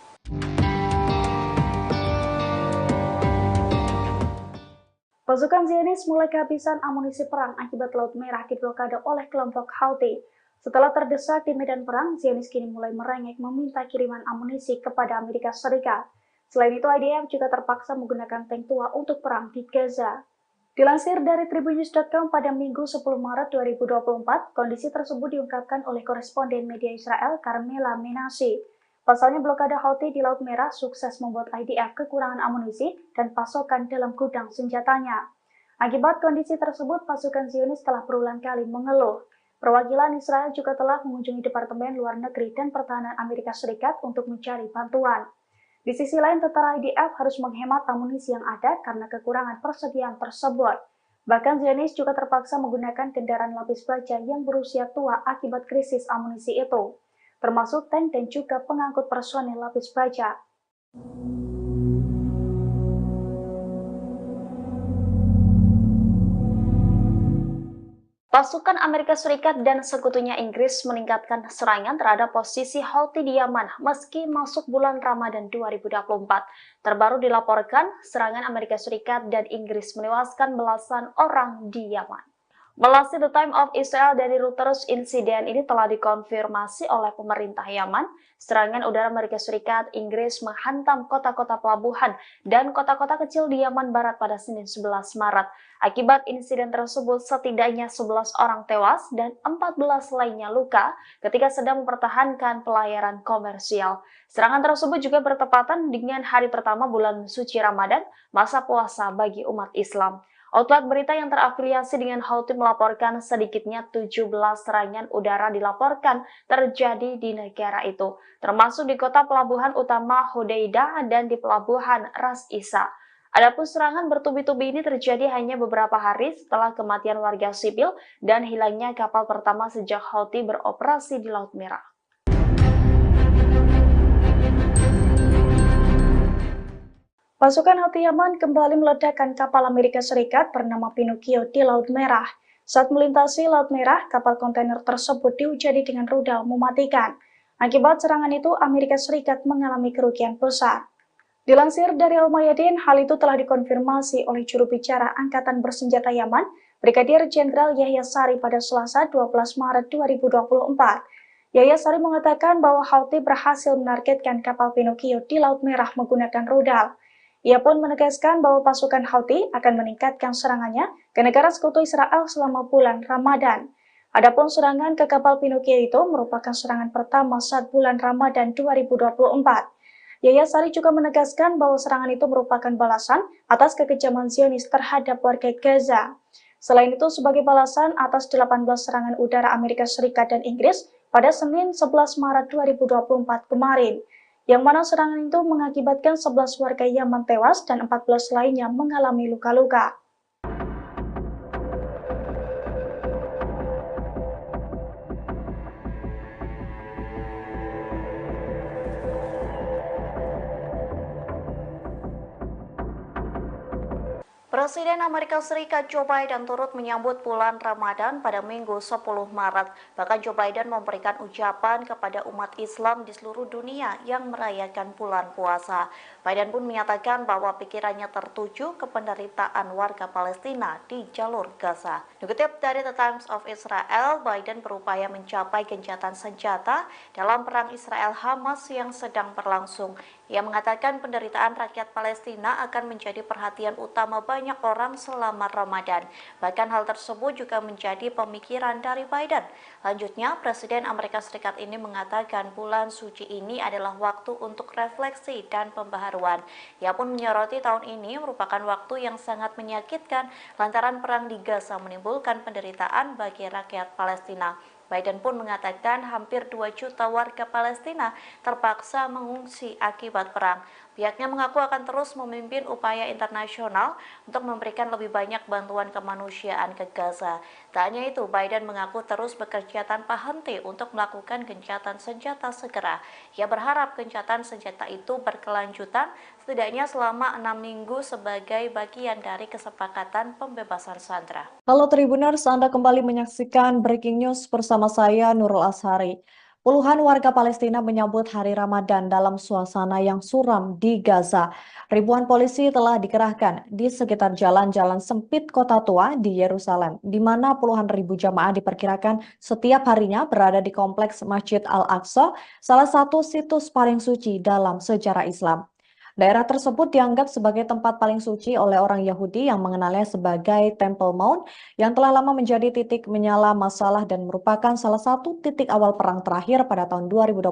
Pasukan Zionis mulai kehabisan amunisi perang akibat Laut Merah diblokade oleh kelompok Houthi. Setelah terdesak di medan perang, Zionis kini mulai merengek meminta kiriman amunisi kepada Amerika Serikat. Selain itu, IDF juga terpaksa menggunakan tank tua untuk perang di Gaza. Dilansir dari tribunnews.com pada Minggu 10 Maret 2024, kondisi tersebut diungkapkan oleh koresponden media Israel Carmela Menashe. Pasalnya blokade Houthi di Laut Merah sukses membuat IDF kekurangan amunisi dan pasokan dalam gudang senjatanya. Akibat kondisi tersebut, pasukan Zionis telah berulang kali mengeluh. Perwakilan Israel juga telah mengunjungi Departemen Luar Negeri dan Pertahanan Amerika Serikat untuk mencari bantuan. Di sisi lain, tentara IDF harus menghemat amunisi yang ada karena kekurangan persediaan tersebut. Bahkan Zionis juga terpaksa menggunakan kendaraan lapis baja yang berusia tua akibat krisis amunisi itu, termasuk tank dan juga pengangkut personel lapis baja. Pasukan Amerika Serikat dan sekutunya Inggris meningkatkan serangan terhadap posisi Houthi di Yaman meski masuk bulan Ramadan 2024. Terbaru dilaporkan, serangan Amerika Serikat dan Inggris menewaskan belasan orang di Yaman. Melalui The Time of Israel dari Reuters, insiden ini telah dikonfirmasi oleh pemerintah Yaman. Serangan udara Amerika Serikat, Inggris menghantam kota-kota pelabuhan dan kota-kota kecil di Yaman Barat pada Senin 11 Maret. Akibat insiden tersebut, setidaknya 11 orang tewas dan 14 lainnya luka ketika sedang mempertahankan pelayaran komersial. Serangan tersebut juga bertepatan dengan hari pertama bulan suci Ramadan, masa puasa bagi umat Islam. Outlet berita yang terafiliasi dengan Houthi melaporkan sedikitnya 17 serangan udara dilaporkan terjadi di negara itu, termasuk di kota pelabuhan utama Hodeidah dan di pelabuhan Ras Isa. Adapun serangan bertubi-tubi ini terjadi hanya beberapa hari setelah kematian warga sipil dan hilangnya kapal pertama sejak Houthi beroperasi di Laut Merah. Pasukan Houthi Yaman kembali meledakkan kapal Amerika Serikat bernama Pinocchio di Laut Merah. Saat melintasi Laut Merah, kapal kontainer tersebut dihujani dengan rudal mematikan. Akibat serangan itu, Amerika Serikat mengalami kerugian besar. Dilansir dari Al-Mayadin, hal itu telah dikonfirmasi oleh juru bicara Angkatan Bersenjata Yaman, Brigadir Jenderal Yahya Sari pada Selasa 12 Maret 2024. Yahya Sari mengatakan bahwa Houthi berhasil menargetkan kapal Pinocchio di Laut Merah menggunakan rudal. Ia pun menegaskan bahwa pasukan Houthi akan meningkatkan serangannya ke negara sekutu Israel selama bulan Ramadan. Adapun serangan ke kapal Pinocchio itu merupakan serangan pertama saat bulan Ramadan 2024. Yahya Sari juga menegaskan bahwa serangan itu merupakan balasan atas kekejaman Zionis terhadap warga Gaza. Selain itu, sebagai balasan atas 18 serangan udara Amerika Serikat dan Inggris pada Senin 11 Maret 2024 kemarin, yang mana serangan itu mengakibatkan 11 warga Yaman tewas dan 14 lainnya mengalami luka-luka. Presiden Amerika Serikat Joe Biden turut menyambut bulan Ramadan pada Minggu 10 Maret. Bahkan Joe Biden memberikan ucapan kepada umat Islam di seluruh dunia yang merayakan bulan puasa. Biden pun menyatakan bahwa pikirannya tertuju ke penderitaan warga Palestina di jalur Gaza. Dikutip dari The Times of Israel, Biden berupaya mencapai gencatan senjata dalam perang Israel-Hamas yang sedang berlangsung. Ia mengatakan penderitaan rakyat Palestina akan menjadi perhatian utama banyak orang selama Ramadan. Bahkan hal tersebut juga menjadi pemikiran dari Biden. Lanjutnya, Presiden Amerika Serikat ini mengatakan bulan suci ini adalah waktu untuk refleksi dan pembaharuan. Ia pun menyoroti tahun ini merupakan waktu yang sangat menyakitkan lantaran perang di Gaza menimbulkan penderitaan bagi rakyat Palestina. Biden pun mengatakan hampir 2 juta warga Palestina terpaksa mengungsi akibat perang. Pihaknya mengaku akan terus memimpin upaya internasional untuk memberikan lebih banyak bantuan kemanusiaan ke Gaza. Tak hanya itu, Biden mengaku terus bekerja tanpa henti untuk melakukan gencatan senjata segera. Ia berharap gencatan senjata itu berkelanjutan setidaknya selama 6 minggu sebagai bagian dari kesepakatan pembebasan sandera. Halo Tribuners, Anda kembali menyaksikan Breaking News bersama saya Nurul Ashari. Puluhan warga Palestina menyambut hari Ramadan dalam suasana yang suram di Gaza. Ribuan polisi telah dikerahkan di sekitar jalan-jalan sempit kota tua di Yerusalem, di mana puluhan ribu jamaah diperkirakan setiap harinya berada di kompleks Masjid Al-Aqsa, salah satu situs paling suci dalam sejarah Islam. Daerah tersebut dianggap sebagai tempat paling suci oleh orang Yahudi yang mengenalnya sebagai Temple Mount yang telah lama menjadi titik menyala masalah dan merupakan salah satu titik awal perang terakhir pada tahun 2021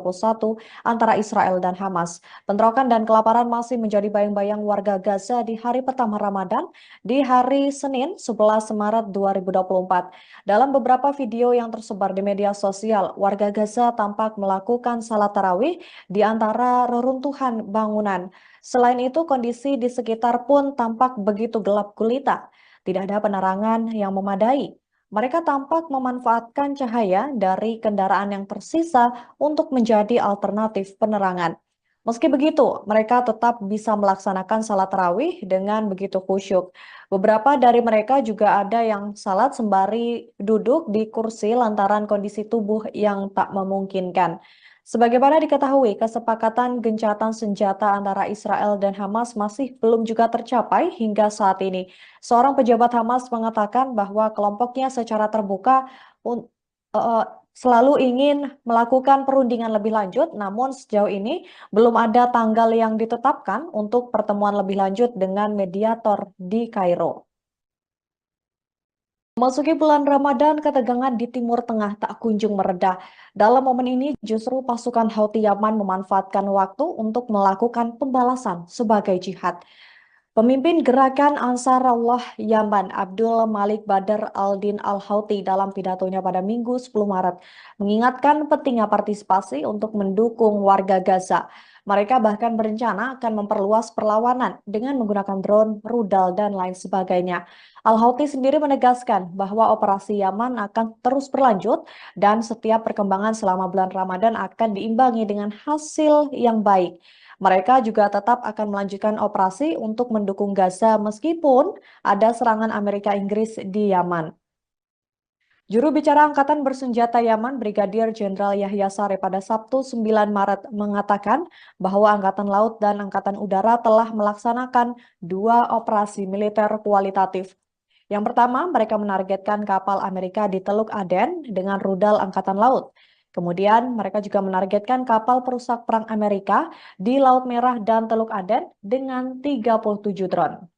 antara Israel dan Hamas. Bentrokan dan kelaparan masih menjadi bayang-bayang warga Gaza di hari pertama Ramadan di hari Senin 11 Maret 2024. Dalam beberapa video yang tersebar di media sosial, warga Gaza tampak melakukan salat tarawih di antara reruntuhan bangunan. Selain itu, kondisi di sekitar pun tampak begitu gelap gulita. Tidak ada penerangan yang memadai. Mereka tampak memanfaatkan cahaya dari kendaraan yang tersisa untuk menjadi alternatif penerangan. Meski begitu, mereka tetap bisa melaksanakan salat tarawih dengan begitu khusyuk. Beberapa dari mereka juga ada yang salat sembari duduk di kursi lantaran kondisi tubuh yang tak memungkinkan. Sebagaimana diketahui, kesepakatan gencatan senjata antara Israel dan Hamas masih belum juga tercapai hingga saat ini. Seorang pejabat Hamas mengatakan bahwa kelompoknya secara terbuka eh, selalu ingin melakukan perundingan lebih lanjut, namun sejauh ini belum ada tanggal yang ditetapkan untuk pertemuan lebih lanjut dengan mediator di Kairo. Memasuki bulan Ramadan, ketegangan di Timur Tengah tak kunjung mereda. Dalam momen ini, justru pasukan Houthi Yaman memanfaatkan waktu untuk melakukan pembalasan sebagai jihad. Pemimpin gerakan Ansarullah Yaman, Abdul Malik Badr al-Din al-Houthi dalam pidatonya pada Minggu 10 Maret, mengingatkan pentingnya partisipasi untuk mendukung warga Gaza. Mereka bahkan berencana akan memperluas perlawanan dengan menggunakan drone, rudal, dan lain sebagainya. Al-Houthi sendiri menegaskan bahwa operasi Yaman akan terus berlanjut dan setiap perkembangan selama bulan Ramadan akan diimbangi dengan hasil yang baik. Mereka juga tetap akan melanjutkan operasi untuk mendukung Gaza meskipun ada serangan Amerika Inggris di Yaman. Juru bicara Angkatan Bersenjata Yaman, Brigadir Jenderal Yahya Saree pada Sabtu 9 Maret mengatakan bahwa Angkatan Laut dan Angkatan Udara telah melaksanakan 2 operasi militer kualitatif. Yang pertama, mereka menargetkan kapal Amerika di Teluk Aden dengan rudal Angkatan Laut. Kemudian, mereka juga menargetkan kapal perusak perang Amerika di Laut Merah dan Teluk Aden dengan 37 drone.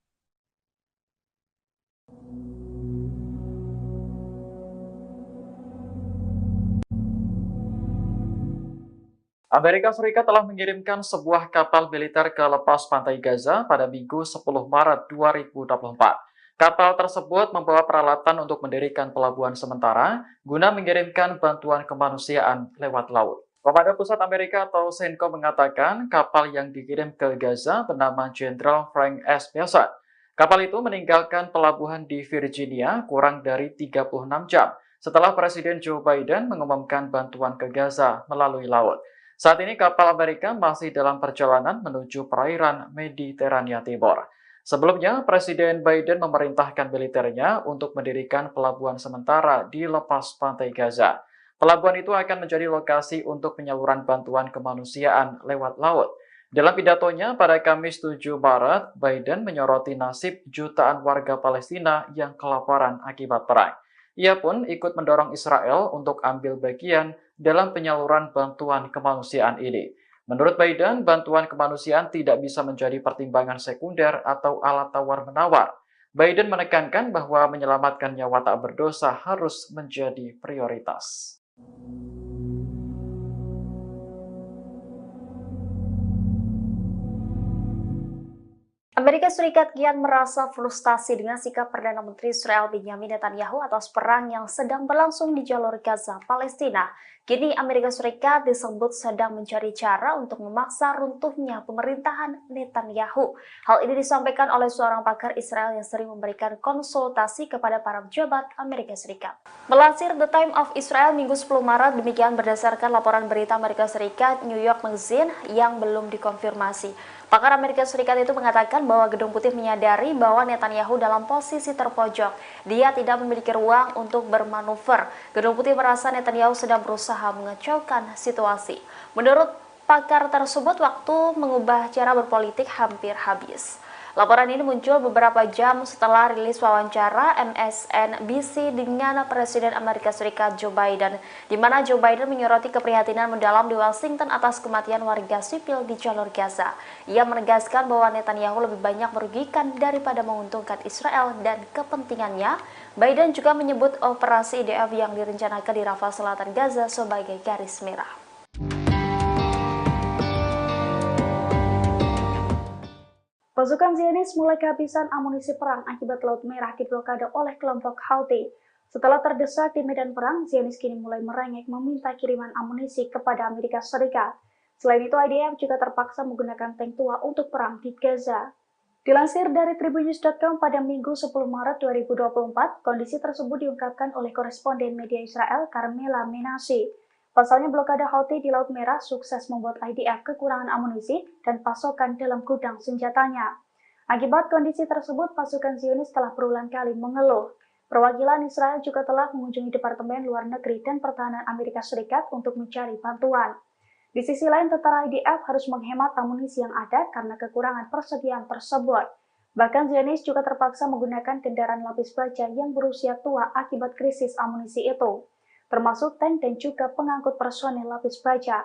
Amerika Serikat telah mengirimkan sebuah kapal militer ke lepas pantai Gaza pada Minggu 10 Maret 2024. Kapal tersebut membawa peralatan untuk mendirikan pelabuhan sementara guna mengirimkan bantuan kemanusiaan lewat laut. Komando Pusat Amerika atau CENTCOM mengatakan kapal yang dikirim ke Gaza bernama Jenderal Frank S. Bessent. Kapal itu meninggalkan pelabuhan di Virginia kurang dari 36 jam setelah Presiden Joe Biden mengumumkan bantuan ke Gaza melalui laut. Saat ini kapal Amerika masih dalam perjalanan menuju perairan Mediterania Timur. Sebelumnya, Presiden Biden memerintahkan militernya untuk mendirikan pelabuhan sementara di lepas pantai Gaza. Pelabuhan itu akan menjadi lokasi untuk penyaluran bantuan kemanusiaan lewat laut. Dalam pidatonya pada Kamis 7 Maret, Biden menyoroti nasib jutaan warga Palestina yang kelaparan akibat perang. Ia pun ikut mendorong Israel untuk ambil bagian dalam penyaluran bantuan kemanusiaan ini. Menurut Biden, bantuan kemanusiaan tidak bisa menjadi pertimbangan sekunder atau alat tawar-menawar. Biden menekankan bahwa menyelamatkan nyawa tak berdosa harus menjadi prioritas. Amerika Serikat kian merasa frustasi dengan sikap Perdana Menteri Israel Benjamin Netanyahu atas perang yang sedang berlangsung di jalur Gaza, Palestina. Kini Amerika Serikat disebut sedang mencari cara untuk memaksa runtuhnya pemerintahan Netanyahu. Hal ini disampaikan oleh seorang pakar Israel yang sering memberikan konsultasi kepada para pejabat Amerika Serikat. Melansir The Times of Israel Minggu 10 Maret, demikian berdasarkan laporan berita Amerika Serikat New York Magazine yang belum dikonfirmasi. Pakar Amerika Serikat itu mengatakan bahwa Gedung Putih menyadari bahwa Netanyahu dalam posisi terpojok. Dia tidak memiliki ruang untuk bermanuver. Gedung Putih merasa Netanyahu sedang berusaha mengacaukan situasi. Menurut pakar tersebut, waktu mengubah cara berpolitik hampir habis. Laporan ini muncul beberapa jam setelah rilis wawancara MSNBC dengan Presiden Amerika Serikat Joe Biden, di mana Joe Biden menyoroti keprihatinan mendalam di Washington atas kematian warga sipil di jalur Gaza. Ia menegaskan bahwa Netanyahu lebih banyak merugikan daripada menguntungkan Israel dan kepentingannya. Biden juga menyebut operasi IDF yang direncanakan di Rafah Selatan Gaza sebagai garis merah. Pasukan Zionis mulai kehabisan amunisi perang akibat Laut Merah diblokade oleh kelompok Houthi. Setelah terdesak di medan perang, Zionis kini mulai merengek meminta kiriman amunisi kepada Amerika Serikat. Selain itu, IDF juga terpaksa menggunakan tank tua untuk perang di Gaza. Dilansir dari tribunnews.com pada Minggu 10 Maret 2024, kondisi tersebut diungkapkan oleh koresponden media Israel Carmela Menashe. Pasalnya blokade Houthi di Laut Merah sukses membuat IDF kekurangan amunisi dan pasokan dalam gudang senjatanya. Akibat kondisi tersebut, pasukan Zionis telah berulang kali mengeluh. Perwakilan Israel juga telah mengunjungi Departemen Luar Negeri dan Pertahanan Amerika Serikat untuk mencari bantuan. Di sisi lain, tentara IDF harus menghemat amunisi yang ada karena kekurangan persediaan tersebut. Bahkan Zionis juga terpaksa menggunakan kendaraan lapis baja yang berusia tua akibat krisis amunisi itu, termasuk tank dan juga pengangkut personel lapis baja.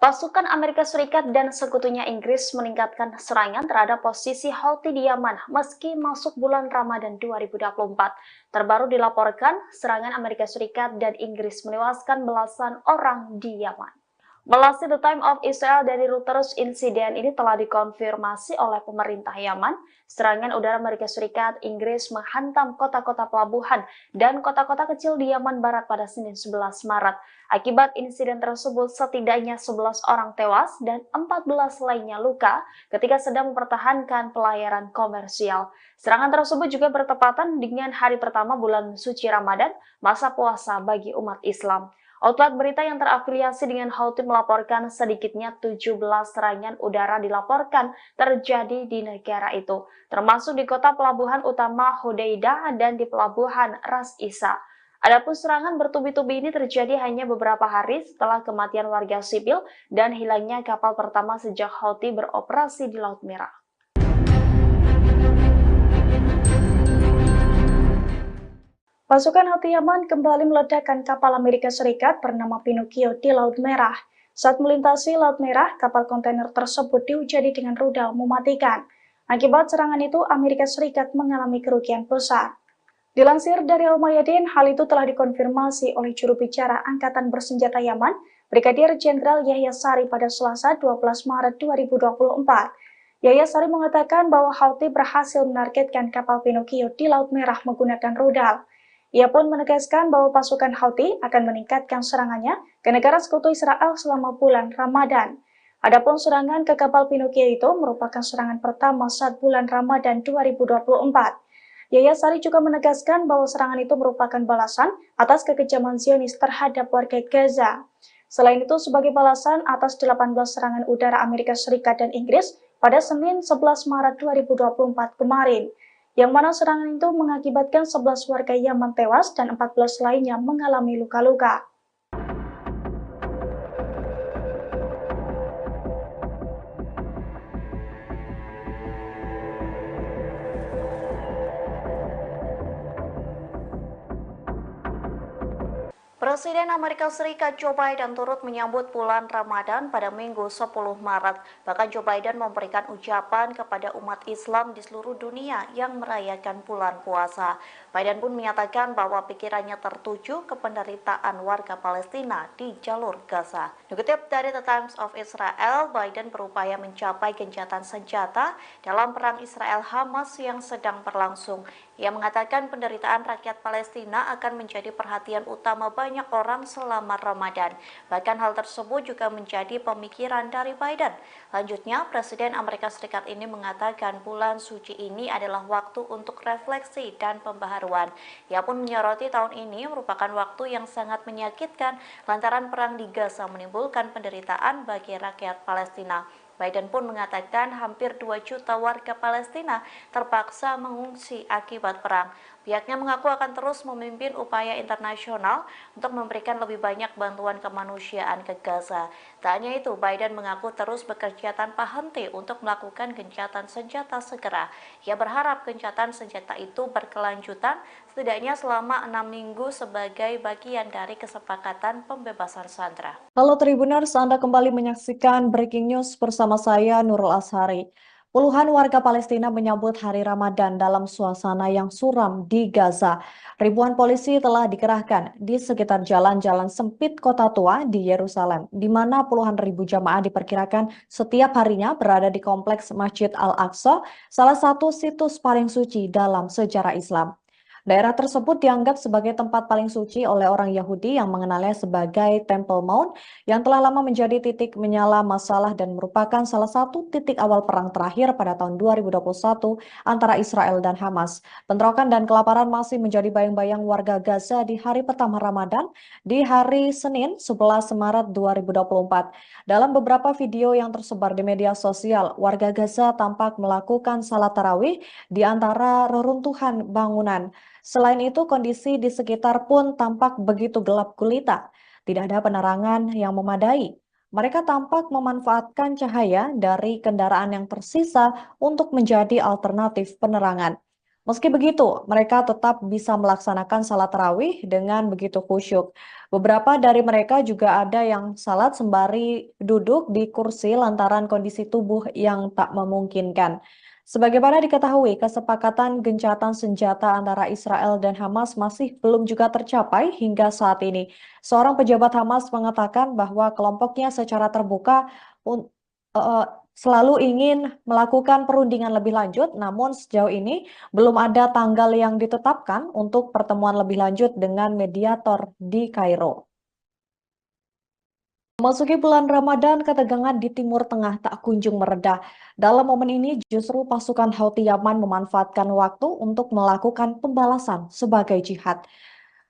Pasukan Amerika Serikat dan sekutunya Inggris meningkatkan serangan terhadap posisi Houthi di Yaman meski masuk bulan Ramadan 2024. Terbaru dilaporkan, serangan Amerika Serikat dan Inggris menewaskan belasan orang di Yaman. Melansir The Times of Israel dari Reuters, insiden ini telah dikonfirmasi oleh pemerintah Yaman. Serangan udara Amerika Serikat, Inggris menghantam kota-kota pelabuhan dan kota-kota kecil di Yaman Barat pada Senin 11 Maret. Akibat insiden tersebut, setidaknya 11 orang tewas dan 14 lainnya luka ketika sedang mempertahankan pelayaran komersial. Serangan tersebut juga bertepatan dengan hari pertama bulan suci Ramadan, masa puasa bagi umat Islam. Outlet berita yang terafiliasi dengan Houthi melaporkan sedikitnya 17 serangan udara dilaporkan terjadi di negara itu, termasuk di kota pelabuhan utama Hodeidah dan di pelabuhan Ras Isa. Adapun serangan bertubi-tubi ini terjadi hanya beberapa hari setelah kematian warga sipil dan hilangnya kapal pertama sejak Houthi beroperasi di Laut Merah. Pasukan Houthi Yaman kembali meledakkan kapal Amerika Serikat bernama Pinocchio di Laut Merah. Saat melintasi Laut Merah, kapal kontainer tersebut dihujani dengan rudal mematikan. Akibat serangan itu, Amerika Serikat mengalami kerugian besar. Dilansir dari Al-Mayadin, hal itu telah dikonfirmasi oleh juru bicara Angkatan Bersenjata Yaman, Brigadir Jenderal Yahya Sari pada Selasa 12 Maret 2024. Yahya Sari mengatakan bahwa Houthi berhasil menargetkan kapal Pinocchio di Laut Merah menggunakan rudal. Ia pun menegaskan bahwa pasukan Houthi akan meningkatkan serangannya ke negara sekutu Israel selama bulan Ramadan. Adapun serangan ke kapal Pinocchio itu merupakan serangan pertama saat bulan Ramadan 2024. Yahya Sari juga menegaskan bahwa serangan itu merupakan balasan atas kekejaman Zionis terhadap warga Gaza. Selain itu, sebagai balasan atas 18 serangan udara Amerika Serikat dan Inggris pada Senin 11 Maret 2024 kemarin, yang mana serangan itu mengakibatkan 11 warga Yaman tewas dan 14 lainnya mengalami luka-luka. Presiden Amerika Serikat Joe Biden turut menyambut bulan Ramadan pada Minggu 10 Maret. Bahkan Joe Biden memberikan ucapan kepada umat Islam di seluruh dunia yang merayakan bulan puasa. Biden pun menyatakan bahwa pikirannya tertuju ke penderitaan warga Palestina di jalur Gaza. Dikutip dari The Times of Israel, Biden berupaya mencapai gencatan senjata dalam perang Israel-Hamas yang sedang berlangsung. Ia mengatakan penderitaan rakyat Palestina akan menjadi perhatian utama banyak orang selama Ramadan. Bahkan hal tersebut juga menjadi pemikiran dari Biden. Lanjutnya, Presiden Amerika Serikat ini mengatakan bulan suci ini adalah waktu untuk refleksi dan pembaharuan. Ia pun menyoroti tahun ini merupakan waktu yang sangat menyakitkan lantaran perang di Gaza menimbulkan penderitaan bagi rakyat Palestina. Biden pun mengatakan hampir 2 juta warga Palestina terpaksa mengungsi akibat perang. Pihaknya mengaku akan terus memimpin upaya internasional untuk memberikan lebih banyak bantuan kemanusiaan ke Gaza. Tak hanya itu, Biden mengaku terus bekerja tanpa henti untuk melakukan gencatan senjata segera. Ia berharap gencatan senjata itu berkelanjutan setidaknya selama 6 minggu sebagai bagian dari kesepakatan pembebasan sandera. Halo Tribuners, Anda kembali menyaksikan Breaking News bersama saya Nurul Ashari. Puluhan warga Palestina menyambut hari Ramadan dalam suasana yang suram di Gaza. Ribuan polisi telah dikerahkan di sekitar jalan-jalan sempit kota tua di Yerusalem, di mana puluhan ribu jamaah diperkirakan setiap harinya berada di kompleks Masjid Al-Aqsa, salah satu situs paling suci dalam sejarah Islam. Daerah tersebut dianggap sebagai tempat paling suci oleh orang Yahudi yang mengenalnya sebagai Temple Mount yang telah lama menjadi titik menyala masalah dan merupakan salah satu titik awal perang terakhir pada tahun 2021 antara Israel dan Hamas. Bentrokan dan kelaparan masih menjadi bayang-bayang warga Gaza di hari pertama Ramadan di hari Senin 11 Maret 2024. Dalam beberapa video yang tersebar di media sosial, warga Gaza tampak melakukan salat tarawih di antara reruntuhan bangunan. Selain itu, kondisi di sekitar pun tampak begitu gelap gulita. Tidak ada penerangan yang memadai. Mereka tampak memanfaatkan cahaya dari kendaraan yang tersisa untuk menjadi alternatif penerangan. Meski begitu, mereka tetap bisa melaksanakan salat tarawih dengan begitu khusyuk. Beberapa dari mereka juga ada yang salat sembari duduk di kursi lantaran kondisi tubuh yang tak memungkinkan. Sebagaimana diketahui, kesepakatan gencatan senjata antara Israel dan Hamas masih belum juga tercapai hingga saat ini. Seorang pejabat Hamas mengatakan bahwa kelompoknya secara terbuka selalu ingin melakukan perundingan lebih lanjut, namun sejauh ini belum ada tanggal yang ditetapkan untuk pertemuan lebih lanjut dengan mediator di Kairo. Memasuki bulan Ramadan, ketegangan di Timur Tengah tak kunjung mereda. Dalam momen ini, justru pasukan Houthi Yaman memanfaatkan waktu untuk melakukan pembalasan sebagai jihad.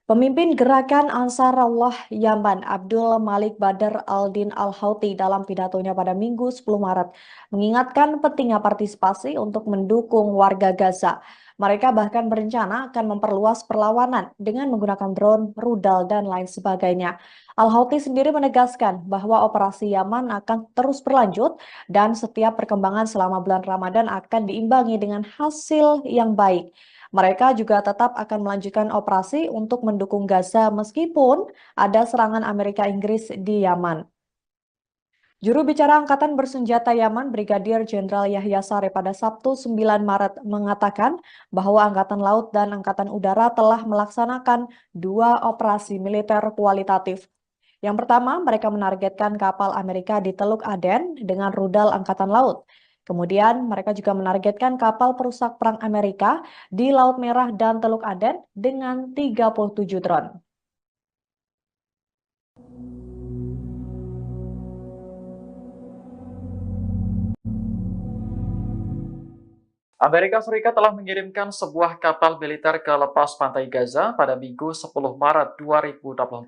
Pemimpin gerakan Ansarullah Yaman, Abdul Malik Badr al-Din al-Houthi dalam pidatonya pada Minggu 10 Maret, mengingatkan pentingnya partisipasi untuk mendukung warga Gaza. Mereka bahkan berencana akan memperluas perlawanan dengan menggunakan drone, rudal, dan lain sebagainya. Al-Houthi sendiri menegaskan bahwa operasi Yaman akan terus berlanjut dan setiap perkembangan selama bulan Ramadan akan diimbangi dengan hasil yang baik. Mereka juga tetap akan melanjutkan operasi untuk mendukung Gaza meskipun ada serangan Amerika Inggris di Yaman. Juru bicara Angkatan Bersenjata Yaman, Brigadir Jenderal Yahya Saree pada Sabtu 9 Maret mengatakan bahwa Angkatan Laut dan Angkatan Udara telah melaksanakan 2 operasi militer kualitatif. Yang pertama, mereka menargetkan kapal Amerika di Teluk Aden dengan rudal Angkatan Laut. Kemudian, mereka juga menargetkan kapal perusak perang Amerika di Laut Merah dan Teluk Aden dengan 37 drone. Amerika Serikat telah mengirimkan sebuah kapal militer ke lepas pantai Gaza pada Minggu 10 Maret 2024.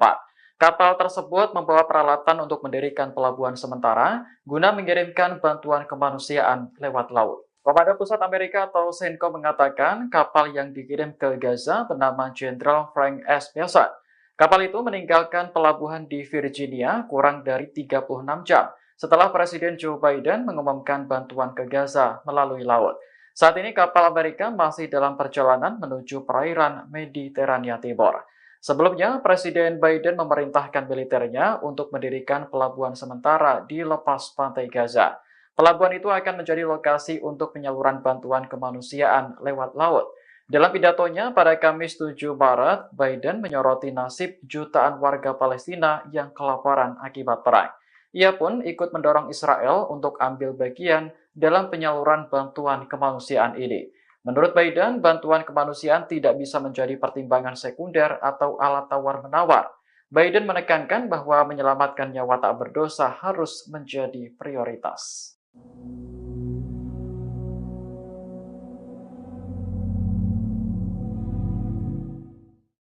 Kapal tersebut membawa peralatan untuk mendirikan pelabuhan sementara guna mengirimkan bantuan kemanusiaan lewat laut. Komando Pusat Amerika atau CENTCOM mengatakan kapal yang dikirim ke Gaza bernama Jenderal Frank S. Bessent. Kapal itu meninggalkan pelabuhan di Virginia kurang dari 36 jam setelah Presiden Joe Biden mengumumkan bantuan ke Gaza melalui laut. Saat ini kapal Amerika masih dalam perjalanan menuju perairan Mediterania Timur. Sebelumnya, Presiden Biden memerintahkan militernya untuk mendirikan pelabuhan sementara di lepas pantai Gaza. Pelabuhan itu akan menjadi lokasi untuk penyaluran bantuan kemanusiaan lewat laut. Dalam pidatonya pada Kamis 7 Maret, Biden menyoroti nasib jutaan warga Palestina yang kelaparan akibat perang. Ia pun ikut mendorong Israel untuk ambil bagian dalam penyaluran bantuan kemanusiaan ini. Menurut Biden, bantuan kemanusiaan tidak bisa menjadi pertimbangan sekunder atau alat tawar-menawar. Biden menekankan bahwa menyelamatkan nyawa tak berdosa harus menjadi prioritas.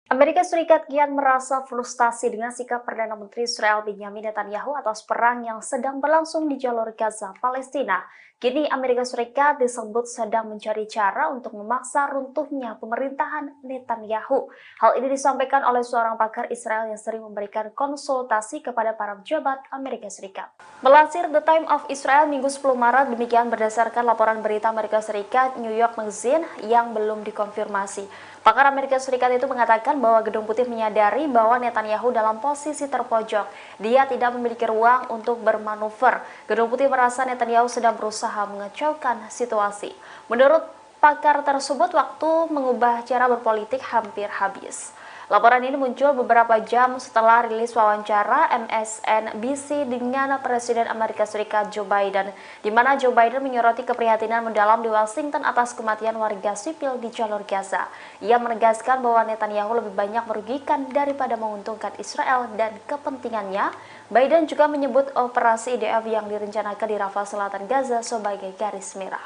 Amerika Serikat kian merasa frustasi dengan sikap Perdana Menteri Israel Benjamin Netanyahu atas perang yang sedang berlangsung di jalur Gaza, Palestina. Kini Amerika Serikat disebut sedang mencari cara untuk memaksa runtuhnya pemerintahan Netanyahu. Hal ini disampaikan oleh seorang pakar Israel yang sering memberikan konsultasi kepada para pejabat Amerika Serikat. Melansir The Times of Israel Minggu 10 Maret, demikian berdasarkan laporan berita Amerika Serikat New York Magazine yang belum dikonfirmasi. Pakar Amerika Serikat itu mengatakan bahwa Gedung Putih menyadari bahwa Netanyahu dalam posisi terpojok. Dia tidak memiliki ruang untuk bermanuver. Gedung Putih merasa Netanyahu sedang berusaha mengacaukan situasi. Menurut pakar tersebut, waktu mengubah cara berpolitik hampir habis. Laporan ini muncul beberapa jam setelah rilis wawancara MSNBC dengan Presiden Amerika Serikat Joe Biden, di mana Joe Biden menyoroti keprihatinan mendalam di Washington atas kematian warga sipil di jalur Gaza. Ia menegaskan bahwa Netanyahu lebih banyak merugikan daripada menguntungkan Israel dan kepentingannya. Biden juga menyebut operasi IDF yang direncanakan di Rafah Selatan Gaza sebagai garis merah.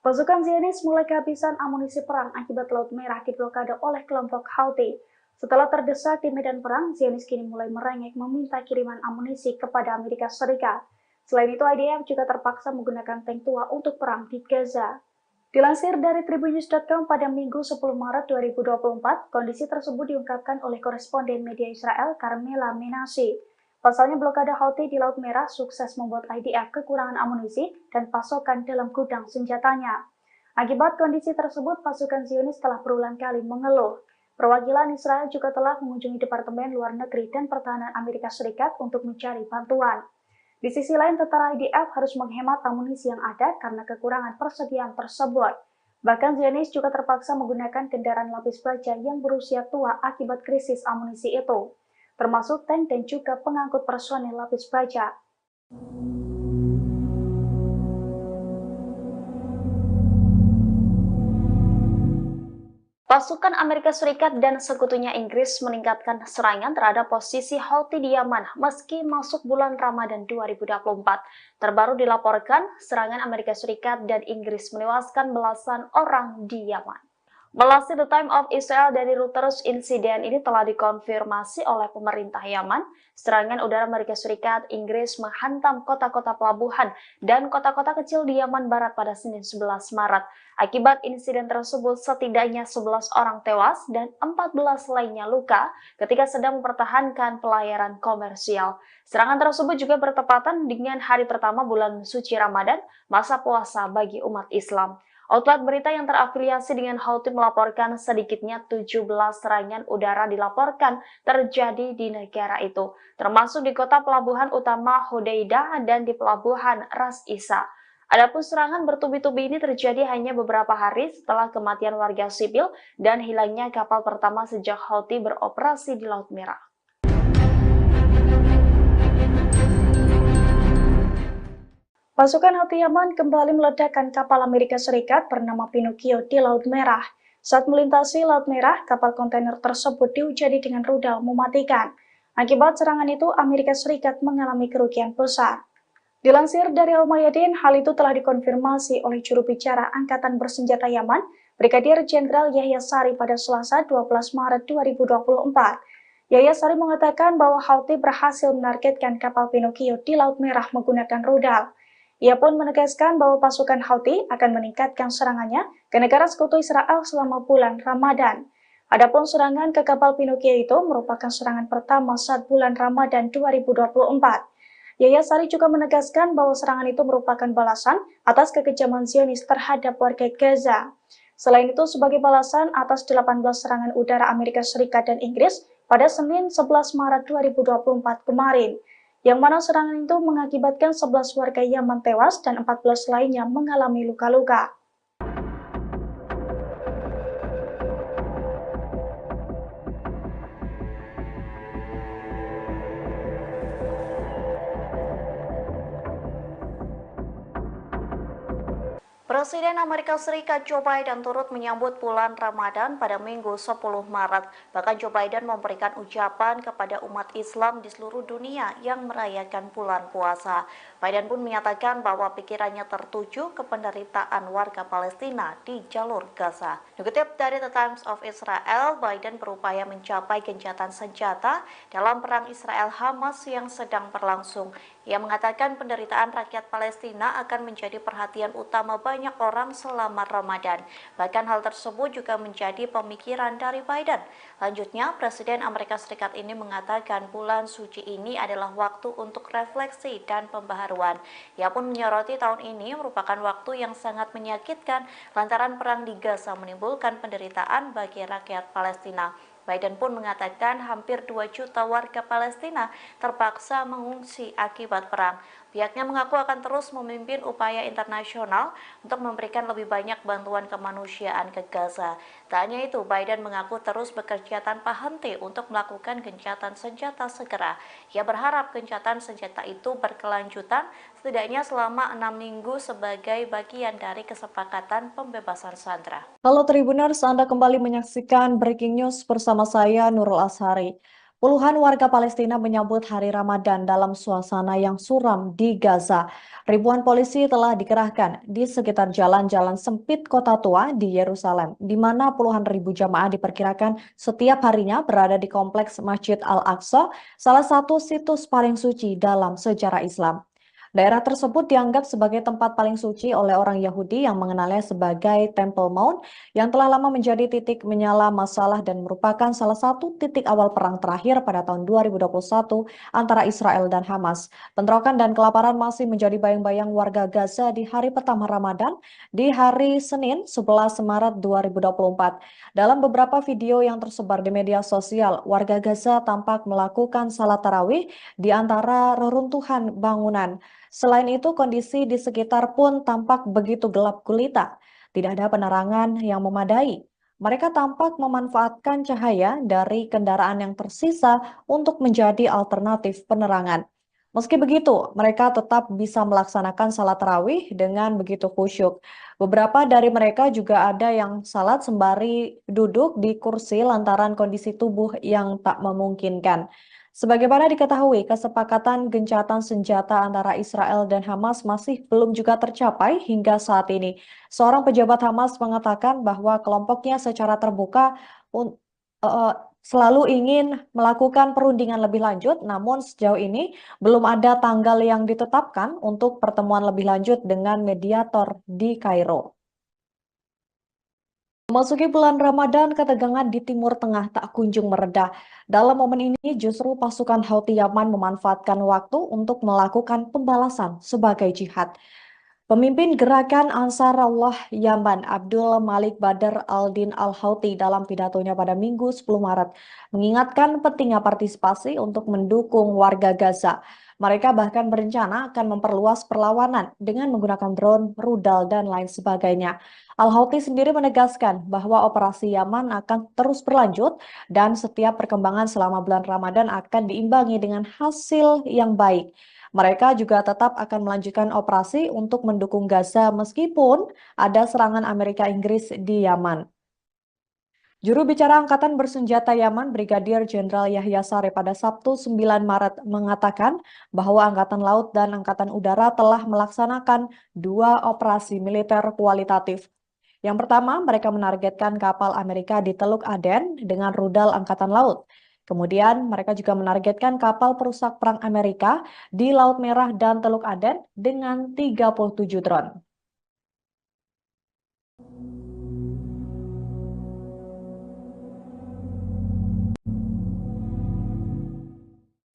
Pasukan Zionis mulai kehabisan amunisi perang akibat Laut Merah diblokade oleh kelompok Houthi. Setelah terdesak di medan perang, Zionis kini mulai merengek meminta kiriman amunisi kepada Amerika Serikat. Selain itu, IDF juga terpaksa menggunakan tank tua untuk perang di Gaza. Dilansir dari Tribunnews.com pada Minggu 10 Maret 2024, kondisi tersebut diungkapkan oleh koresponden media Israel Carmela Menashe. Pasalnya blokade Houthi di Laut Merah sukses membuat IDF kekurangan amunisi dan pasokan dalam gudang senjatanya. Akibat kondisi tersebut, pasukan Zionis telah berulang kali mengeluh. Perwakilan Israel juga telah mengunjungi Departemen Luar Negeri dan Pertahanan Amerika Serikat untuk mencari bantuan. Di sisi lain, tentara IDF harus menghemat amunisi yang ada karena kekurangan persediaan tersebut. Bahkan Zionis juga terpaksa menggunakan kendaraan lapis baja yang berusia tua akibat krisis amunisi itu, termasuk tank dan juga pengangkut personel lapis baja. Pasukan Amerika Serikat dan sekutunya Inggris meningkatkan serangan terhadap posisi Houthi di Yaman meski masuk bulan Ramadan 2024. Terbaru dilaporkan, serangan Amerika Serikat dan Inggris menewaskan belasan orang di Yaman. Melansir The Times of Israel dari Reuters, insiden ini telah dikonfirmasi oleh pemerintah Yaman. Serangan udara Amerika Serikat, Inggris menghantam kota-kota pelabuhan dan kota-kota kecil di Yaman Barat pada Senin 11 Maret. Akibat insiden tersebut, setidaknya 11 orang tewas dan 14 lainnya luka ketika sedang mempertahankan pelayaran komersial. Serangan tersebut juga bertepatan dengan hari pertama bulan suci Ramadan, masa puasa bagi umat Islam. Outlet berita yang terafiliasi dengan Houthi melaporkan sedikitnya 17 serangan udara dilaporkan terjadi di negara itu, termasuk di kota pelabuhan utama Hodeidah dan di pelabuhan Ras Isa. Adapun serangan bertubi-tubi ini terjadi hanya beberapa hari setelah kematian warga sipil dan hilangnya kapal pertama sejak Houthi beroperasi di Laut Merah. Pasukan Houthi Yaman kembali meledakkan kapal Amerika Serikat bernama Pinocchio di Laut Merah. Saat melintasi Laut Merah, kapal kontainer tersebut dihujani dengan rudal mematikan. Akibat serangan itu, Amerika Serikat mengalami kerugian besar. Dilansir dari Al-Mayadin, hal itu telah dikonfirmasi oleh juru bicara Angkatan Bersenjata Yaman, Brigadir Jenderal Yahya Sari pada Selasa 12 Maret 2024. Yahya Sari mengatakan bahwa Houthi berhasil menargetkan kapal Pinocchio di Laut Merah menggunakan rudal. Ia pun menegaskan bahwa pasukan Houthi akan meningkatkan serangannya ke negara sekutu Israel selama bulan Ramadan. Adapun serangan ke kapal Pinocchio itu merupakan serangan pertama saat bulan Ramadan 2024. Yahya Sari juga menegaskan bahwa serangan itu merupakan balasan atas kekejaman Zionis terhadap warga Gaza. Selain itu, sebagai balasan atas 18 serangan udara Amerika Serikat dan Inggris pada Senin 11 Maret 2024 kemarin, yang mana serangan itu mengakibatkan 11 warga Yaman tewas dan 14 lainnya mengalami luka-luka. Presiden Amerika Serikat Joe Biden turut menyambut bulan Ramadan pada Minggu 10 Maret. Bahkan Joe Biden memberikan ucapan kepada umat Islam di seluruh dunia yang merayakan bulan puasa. Biden pun menyatakan bahwa pikirannya tertuju ke penderitaan warga Palestina di jalur Gaza. Dikutip dari The Times of Israel, Biden berupaya mencapai gencatan senjata dalam perang Israel-Hamas yang sedang berlangsung. Ia mengatakan penderitaan rakyat Palestina akan menjadi perhatian utama banyak orang selama Ramadan. Bahkan hal tersebut juga menjadi pemikiran dari Biden. Lanjutnya, Presiden Amerika Serikat ini mengatakan bulan suci ini adalah waktu untuk refleksi dan pembaharuan. Ia pun menyoroti tahun ini merupakan waktu yang sangat menyakitkan lantaran perang di Gaza menimbulkan penderitaan bagi rakyat Palestina. Biden pun mengatakan hampir 2 juta warga Palestina terpaksa mengungsi akibat perang. Pihaknya mengaku akan terus memimpin upaya internasional untuk memberikan lebih banyak bantuan kemanusiaan ke Gaza. Tak hanya itu, Biden mengaku terus bekerja tanpa henti untuk melakukan gencatan senjata segera. Ia berharap gencatan senjata itu berkelanjutan setidaknya selama 6 minggu sebagai bagian dari kesepakatan pembebasan sandera. Halo Tribuners, Anda kembali menyaksikan Breaking News bersama saya Nurul Ashari. Puluhan warga Palestina menyambut hari Ramadan dalam suasana yang suram di Gaza. Ribuan polisi telah dikerahkan di sekitar jalan-jalan sempit kota tua di Yerusalem, di mana puluhan ribu jamaah diperkirakan setiap harinya berada di kompleks Masjid Al-Aqsa, salah satu situs paling suci dalam sejarah Islam. Daerah tersebut dianggap sebagai tempat paling suci oleh orang Yahudi yang mengenalnya sebagai Temple Mount yang telah lama menjadi titik menyala masalah dan merupakan salah satu titik awal perang terakhir pada tahun 2021 antara Israel dan Hamas. Bentrokan dan kelaparan masih menjadi bayang-bayang warga Gaza di hari pertama Ramadan di hari Senin 11 Maret 2024. Dalam beberapa video yang tersebar di media sosial, warga Gaza tampak melakukan salat tarawih di antara reruntuhan bangunan. Selain itu, kondisi di sekitar pun tampak begitu gelap gulita. Tidak ada penerangan yang memadai. Mereka tampak memanfaatkan cahaya dari kendaraan yang tersisa untuk menjadi alternatif penerangan. Meski begitu, mereka tetap bisa melaksanakan salat tarawih dengan begitu khusyuk. Beberapa dari mereka juga ada yang salat sembari duduk di kursi lantaran kondisi tubuh yang tak memungkinkan. Sebagaimana diketahui, kesepakatan gencatan senjata antara Israel dan Hamas masih belum juga tercapai hingga saat ini. Seorang pejabat Hamas mengatakan bahwa kelompoknya secara terbuka selalu ingin melakukan perundingan lebih lanjut, namun sejauh ini belum ada tanggal yang ditetapkan untuk pertemuan lebih lanjut dengan mediator di Kairo. Memasuki bulan Ramadan, ketegangan di Timur Tengah tak kunjung mereda. Dalam momen ini, justru pasukan Houthi Yaman memanfaatkan waktu untuk melakukan pembalasan sebagai jihad. Pemimpin gerakan Ansarullah Yaman, Abdul Malik Badr al-Din al-Houthi dalam pidatonya pada Minggu 10 Maret, mengingatkan pentingnya partisipasi untuk mendukung warga Gaza. Mereka bahkan berencana akan memperluas perlawanan dengan menggunakan drone, rudal, dan lain sebagainya. Al-Houthi sendiri menegaskan bahwa operasi Yaman akan terus berlanjut dan setiap perkembangan selama bulan Ramadan akan diimbangi dengan hasil yang baik. Mereka juga tetap akan melanjutkan operasi untuk mendukung Gaza meskipun ada serangan Amerika Inggris di Yaman. Juru bicara Angkatan Bersenjata Yaman, Brigadir Jenderal Yahya Saree pada Sabtu 9 Maret mengatakan bahwa Angkatan Laut dan Angkatan Udara telah melaksanakan 2 operasi militer kualitatif. Yang pertama, mereka menargetkan kapal Amerika di Teluk Aden dengan rudal Angkatan Laut. Kemudian, mereka juga menargetkan kapal perusak perang Amerika di Laut Merah dan Teluk Aden dengan 37 drone.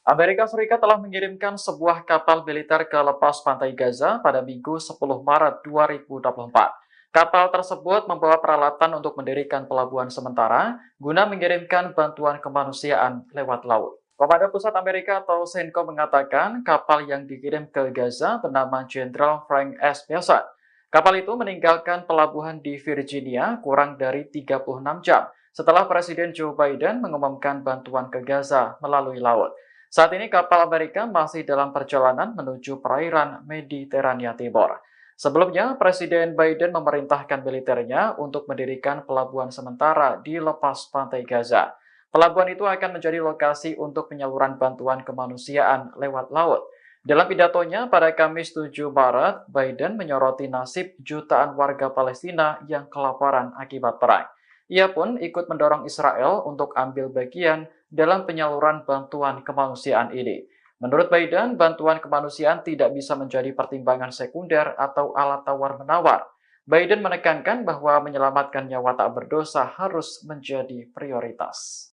Amerika Serikat telah mengirimkan sebuah kapal militer ke lepas pantai Gaza pada Minggu 10 Maret 2024. Kapal tersebut membawa peralatan untuk mendirikan pelabuhan sementara guna mengirimkan bantuan kemanusiaan lewat laut. Komando Pusat Amerika atau CENTCOM mengatakan kapal yang dikirim ke Gaza bernama Jenderal Frank S. Bessant. Kapal itu meninggalkan pelabuhan di Virginia kurang dari 36 jam setelah Presiden Joe Biden mengumumkan bantuan ke Gaza melalui laut. Saat ini kapal Amerika masih dalam perjalanan menuju perairan Mediterania Timur. Sebelumnya, Presiden Biden memerintahkan militernya untuk mendirikan pelabuhan sementara di lepas pantai Gaza. Pelabuhan itu akan menjadi lokasi untuk penyaluran bantuan kemanusiaan lewat laut. Dalam pidatonya pada Kamis 7 Maret, Biden menyoroti nasib jutaan warga Palestina yang kelaparan akibat perang. Ia pun ikut mendorong Israel untuk ambil bagian dalam penyaluran bantuan kemanusiaan ini. Menurut Biden, bantuan kemanusiaan tidak bisa menjadi pertimbangan sekunder atau alat tawar-menawar. Biden menekankan bahwa menyelamatkan nyawa tak berdosa harus menjadi prioritas.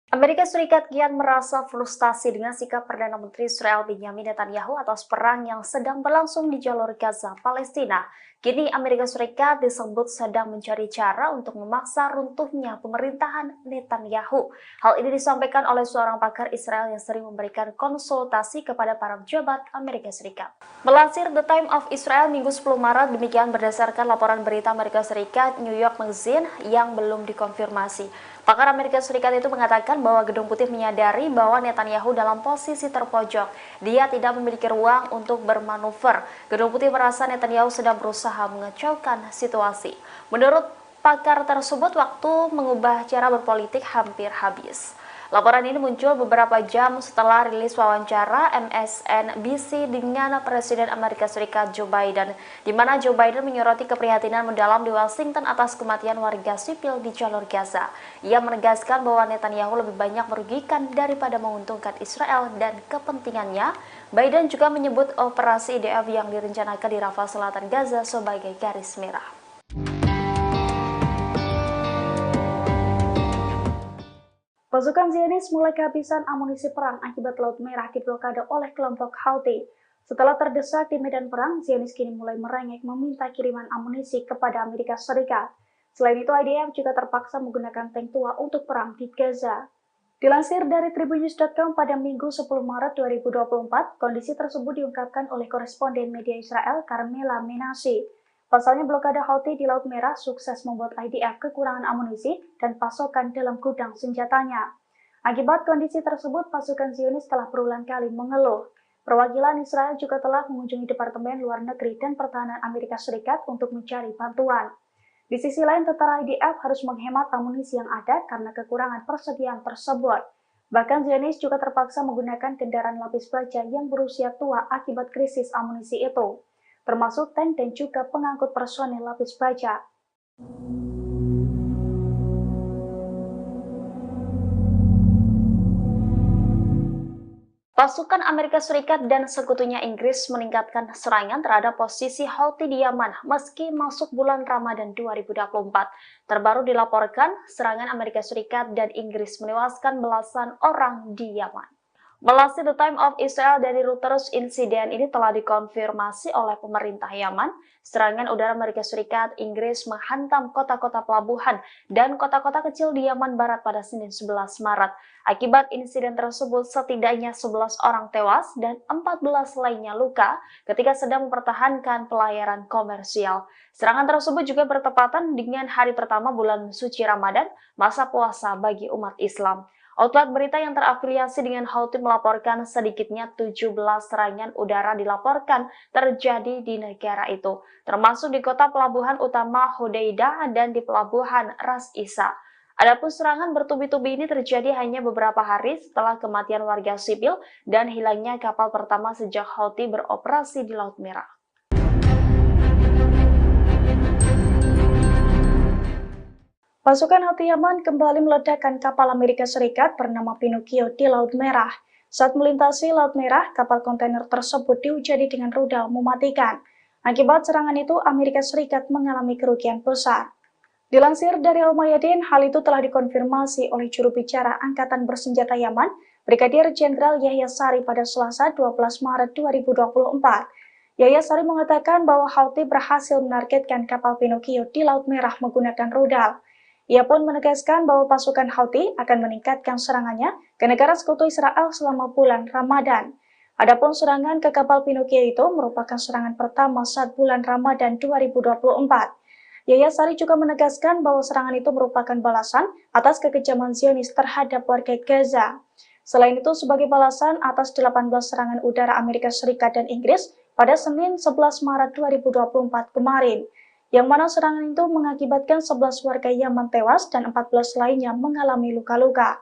Amerika Serikat kian merasa frustasi dengan sikap Perdana Menteri Israel Benjamin Netanyahu atas perang yang sedang berlangsung di jalur Gaza, Palestina. Kini Amerika Serikat disebut sedang mencari cara untuk memaksa runtuhnya pemerintahan Netanyahu. Hal ini disampaikan oleh seorang pakar Israel yang sering memberikan konsultasi kepada para pejabat Amerika Serikat. Melansir The Times of Israel Minggu 10 Maret, demikian berdasarkan laporan berita Amerika Serikat New York Magazine yang belum dikonfirmasi. Pakar Amerika Serikat itu mengatakan bahwa Gedung Putih menyadari bahwa Netanyahu dalam posisi terpojok. Dia tidak memiliki ruang untuk bermanuver. Gedung Putih merasa Netanyahu sedang berusaha mengacaukan situasi. Menurut pakar tersebut, waktu mengubah cara berpolitik hampir habis. Laporan ini muncul beberapa jam setelah rilis wawancara MSNBC dengan Presiden Amerika Serikat Joe Biden, di mana Joe Biden menyoroti keprihatinan mendalam di Washington atas kematian warga sipil di jalur Gaza. Ia menegaskan bahwa Netanyahu lebih banyak merugikan daripada menguntungkan Israel dan kepentingannya. Biden juga menyebut operasi IDF yang direncanakan di Rafah Selatan Gaza sebagai garis merah. Pasukan Zionis mulai kehabisan amunisi perang akibat Laut Merah diblokade oleh kelompok Houthi. Setelah terdesak di medan perang, Zionis kini mulai merengek meminta kiriman amunisi kepada Amerika Serikat. Selain itu, IDF juga terpaksa menggunakan tank tua untuk perang di Gaza. Dilansir dari Tribunnews.com pada Minggu 10 Maret 2024, kondisi tersebut diungkapkan oleh koresponden media Israel Carmela Menashe. Pasalnya blokade Houthi di Laut Merah sukses membuat IDF kekurangan amunisi dan pasokan dalam gudang senjatanya. Akibat kondisi tersebut, pasukan Zionis telah berulang kali mengeluh. Perwakilan Israel juga telah mengunjungi Departemen Luar Negeri dan Pertahanan Amerika Serikat untuk mencari bantuan. Di sisi lain, tentara IDF harus menghemat amunisi yang ada karena kekurangan persediaan tersebut. Bahkan Zionis juga terpaksa menggunakan kendaraan lapis baja yang berusia tua akibat krisis amunisi itu, termasuk tank dan juga pengangkut personel lapis baja. Pasukan Amerika Serikat dan sekutunya Inggris meningkatkan serangan terhadap posisi Houthi di Yaman meski masuk bulan Ramadan 2024. Terbaru dilaporkan, serangan Amerika Serikat dan Inggris menewaskan belasan orang di Yaman. Melansir The Times of Israel dari Reuters, insiden ini telah dikonfirmasi oleh pemerintah Yaman. Serangan udara Amerika Serikat, Inggris menghantam kota-kota pelabuhan dan kota-kota kecil di Yaman Barat pada Senin 11 Maret. Akibat insiden tersebut, setidaknya 11 orang tewas dan 14 lainnya luka ketika sedang mempertahankan pelayaran komersial. Serangan tersebut juga bertepatan dengan hari pertama bulan suci Ramadan, masa puasa bagi umat Islam. Outlet berita yang terafiliasi dengan Houthi melaporkan sedikitnya 17 serangan udara dilaporkan terjadi di negara itu, termasuk di kota pelabuhan utama Hodeidah dan di pelabuhan Ras Isa. Adapun serangan bertubi-tubi ini terjadi hanya beberapa hari setelah kematian warga sipil dan hilangnya kapal pertama sejak Houthi beroperasi di Laut Merah. Pasukan Houthi Yaman kembali meledakkan kapal Amerika Serikat bernama Pinocchio di Laut Merah. Saat melintasi Laut Merah, kapal kontainer tersebut dihujani dengan rudal mematikan. Akibat serangan itu, Amerika Serikat mengalami kerugian besar. Dilansir dari Al Mayadin, hal itu telah dikonfirmasi oleh juru bicara Angkatan Bersenjata Yaman, Brigadir Jenderal Yahya Saree pada Selasa 12 Maret 2024. Yahya Saree mengatakan bahwa Houthi berhasil menargetkan kapal Pinocchio di Laut Merah menggunakan rudal. Ia pun menegaskan bahwa pasukan Houthi akan meningkatkan serangannya ke negara sekutu Israel selama bulan Ramadan. Adapun serangan ke kapal Pinocchio itu merupakan serangan pertama saat bulan Ramadan 2024. Yahya Saree juga menegaskan bahwa serangan itu merupakan balasan atas kekejaman Zionis terhadap warga Gaza. Selain itu, sebagai balasan atas 18 serangan udara Amerika Serikat dan Inggris pada Senin 11 Maret 2024 kemarin, yang mana serangan itu mengakibatkan 11 warga Yaman tewas dan 14 lainnya mengalami luka-luka.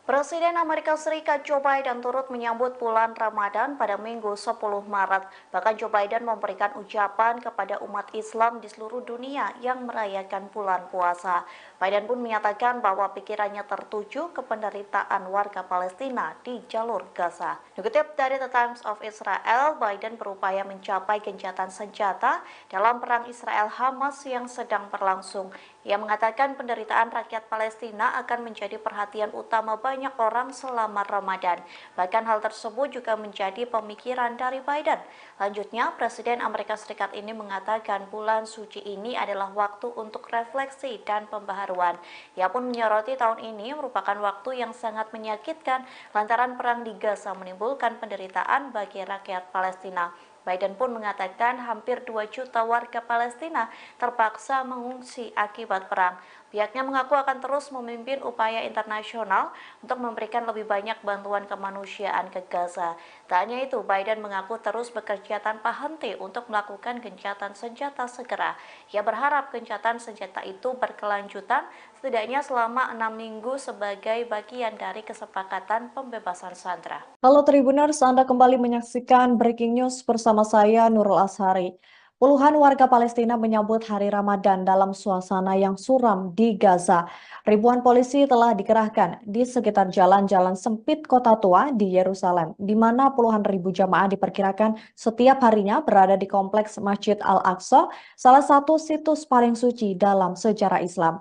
Presiden Amerika Serikat Joe Biden turut menyambut bulan Ramadan pada Minggu 10 Maret. Bahkan Joe Biden memberikan ucapan kepada umat Islam di seluruh dunia yang merayakan bulan puasa. Biden pun menyatakan bahwa pikirannya tertuju ke penderitaan warga Palestina di jalur Gaza. Dikutip dari The Times of Israel, Biden berupaya mencapai gencatan senjata dalam perang Israel-Hamas yang sedang berlangsung. Ia mengatakan penderitaan rakyat Palestina akan menjadi perhatian utama banyak orang selama Ramadan. Bahkan hal tersebut juga menjadi pemikiran dari Biden. Lanjutnya, Presiden Amerika Serikat ini mengatakan bulan suci ini adalah waktu untuk refleksi dan pembaharuan. Ia pun menyoroti tahun ini merupakan waktu yang sangat menyakitkan lantaran perang di Gaza menimbulkan penderitaan bagi rakyat Palestina. Biden pun mengatakan hampir 2 juta warga Palestina terpaksa mengungsi akibat perang. Pihaknya mengaku akan terus memimpin upaya internasional untuk memberikan lebih banyak bantuan kemanusiaan ke Gaza. Tak hanya itu, Biden mengaku terus bekerja tanpa henti untuk melakukan gencatan senjata segera. Ia berharap gencatan senjata itu berkelanjutan setidaknya selama 6 minggu sebagai bagian dari kesepakatan pembebasan sandera. Halo Tribuners, Anda kembali menyaksikan Breaking News bersama saya Nurul Ashari. Puluhan warga Palestina menyambut hari Ramadan dalam suasana yang suram di Gaza. Ribuan polisi telah dikerahkan di sekitar jalan-jalan sempit kota tua di Yerusalem, di mana puluhan ribu jamaah diperkirakan setiap harinya berada di kompleks Masjid Al-Aqsa, salah satu situs paling suci dalam sejarah Islam.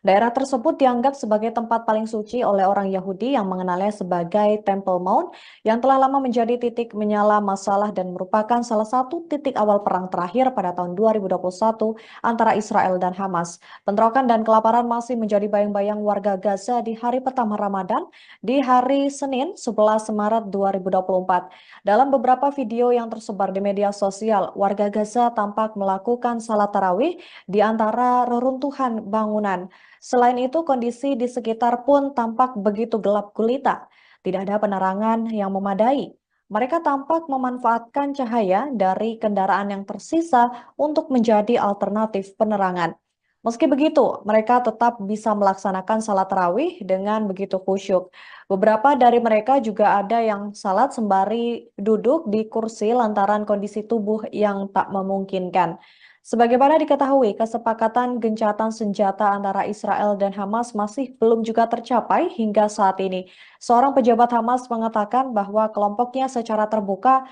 Daerah tersebut dianggap sebagai tempat paling suci oleh orang Yahudi yang mengenalnya sebagai Temple Mount yang telah lama menjadi titik menyala masalah dan merupakan salah satu titik awal perang terakhir pada tahun 2021 antara Israel dan Hamas. Bentrokan dan kelaparan masih menjadi bayang-bayang warga Gaza di hari pertama Ramadan di hari Senin 11 Maret 2024. Dalam beberapa video yang tersebar di media sosial, warga Gaza tampak melakukan salat tarawih di antara reruntuhan bangunan. Selain itu, kondisi di sekitar pun tampak begitu gelap gulita. Tidak ada penerangan yang memadai. Mereka tampak memanfaatkan cahaya dari kendaraan yang tersisa untuk menjadi alternatif penerangan. Meski begitu, mereka tetap bisa melaksanakan salat tarawih dengan begitu khusyuk. Beberapa dari mereka juga ada yang salat sembari duduk di kursi lantaran kondisi tubuh yang tak memungkinkan. Sebagaimana diketahui, kesepakatan gencatan senjata antara Israel dan Hamas masih belum juga tercapai hingga saat ini. Seorang pejabat Hamas mengatakan bahwa kelompoknya secara terbuka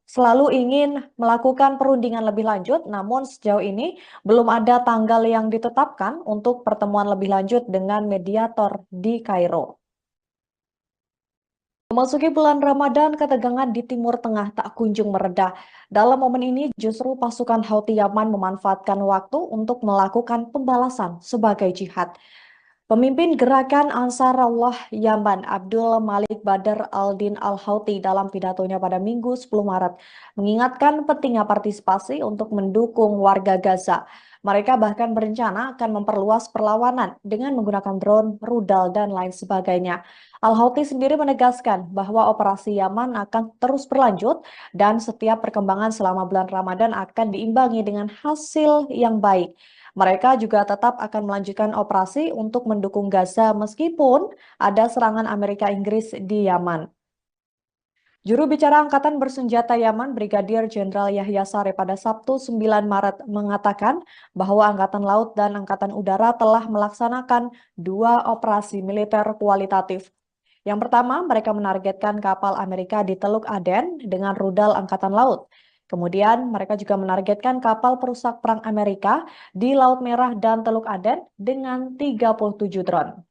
selalu ingin melakukan perundingan lebih lanjut, namun sejauh ini belum ada tanggal yang ditetapkan untuk pertemuan lebih lanjut dengan mediator di Kairo. Memasuki bulan Ramadan, ketegangan di Timur Tengah tak kunjung mereda. Dalam momen ini, justru pasukan Houthi Yaman memanfaatkan waktu untuk melakukan pembalasan sebagai jihad. Pemimpin gerakan Ansarullah Yaman, Abdul Malik Badr al-Din al-Houthi dalam pidatonya pada Minggu 10 Maret, mengingatkan pentingnya partisipasi untuk mendukung warga Gaza. Mereka bahkan berencana akan memperluas perlawanan dengan menggunakan drone, rudal, dan lain sebagainya. Al-Houthi sendiri menegaskan bahwa operasi Yaman akan terus berlanjut dan setiap perkembangan selama bulan Ramadan akan diimbangi dengan hasil yang baik. Mereka juga tetap akan melanjutkan operasi untuk mendukung Gaza meskipun ada serangan Amerika Inggris di Yaman. Juru bicara Angkatan Bersenjata Yaman, Brigadir Jenderal Yahya Saree pada Sabtu 9 Maret mengatakan bahwa Angkatan Laut dan Angkatan Udara telah melaksanakan 2 operasi militer kualitatif. Yang pertama, mereka menargetkan kapal Amerika di Teluk Aden dengan rudal Angkatan Laut. Kemudian, mereka juga menargetkan kapal perusak perang Amerika di Laut Merah dan Teluk Aden dengan 37 drone.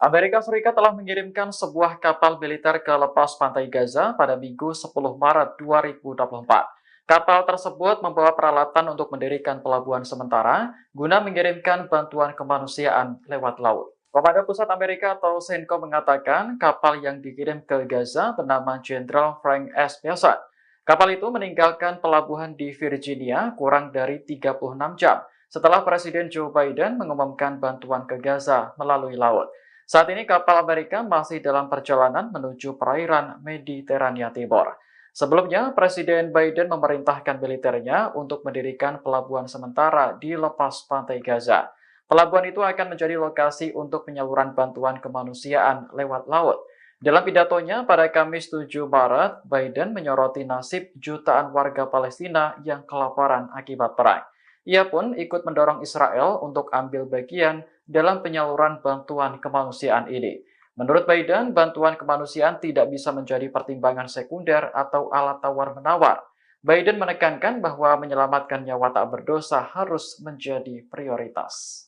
Amerika Serikat telah mengirimkan sebuah kapal militer ke lepas pantai Gaza pada Minggu 10 Maret 2024. Kapal tersebut membawa peralatan untuk mendirikan pelabuhan sementara guna mengirimkan bantuan kemanusiaan lewat laut. Komando Pusat Amerika atau CENTCOM mengatakan kapal yang dikirim ke Gaza bernama Jenderal Frank S. Bessent. Kapal itu meninggalkan pelabuhan di Virginia kurang dari 36 jam setelah Presiden Joe Biden mengumumkan bantuan ke Gaza melalui laut. Saat ini kapal Amerika masih dalam perjalanan menuju perairan Mediterania Timur. Sebelumnya, Presiden Biden memerintahkan militernya untuk mendirikan pelabuhan sementara di lepas pantai Gaza. Pelabuhan itu akan menjadi lokasi untuk penyaluran bantuan kemanusiaan lewat laut. Dalam pidatonya pada Kamis 7 Maret, Biden menyoroti nasib jutaan warga Palestina yang kelaparan akibat perang. Ia pun ikut mendorong Israel untuk ambil bagian dalam penyaluran bantuan kemanusiaan ini. Menurut Biden, bantuan kemanusiaan tidak bisa menjadi pertimbangan sekunder atau alat tawar-menawar. Biden menekankan bahwa menyelamatkan nyawa tak berdosa harus menjadi prioritas.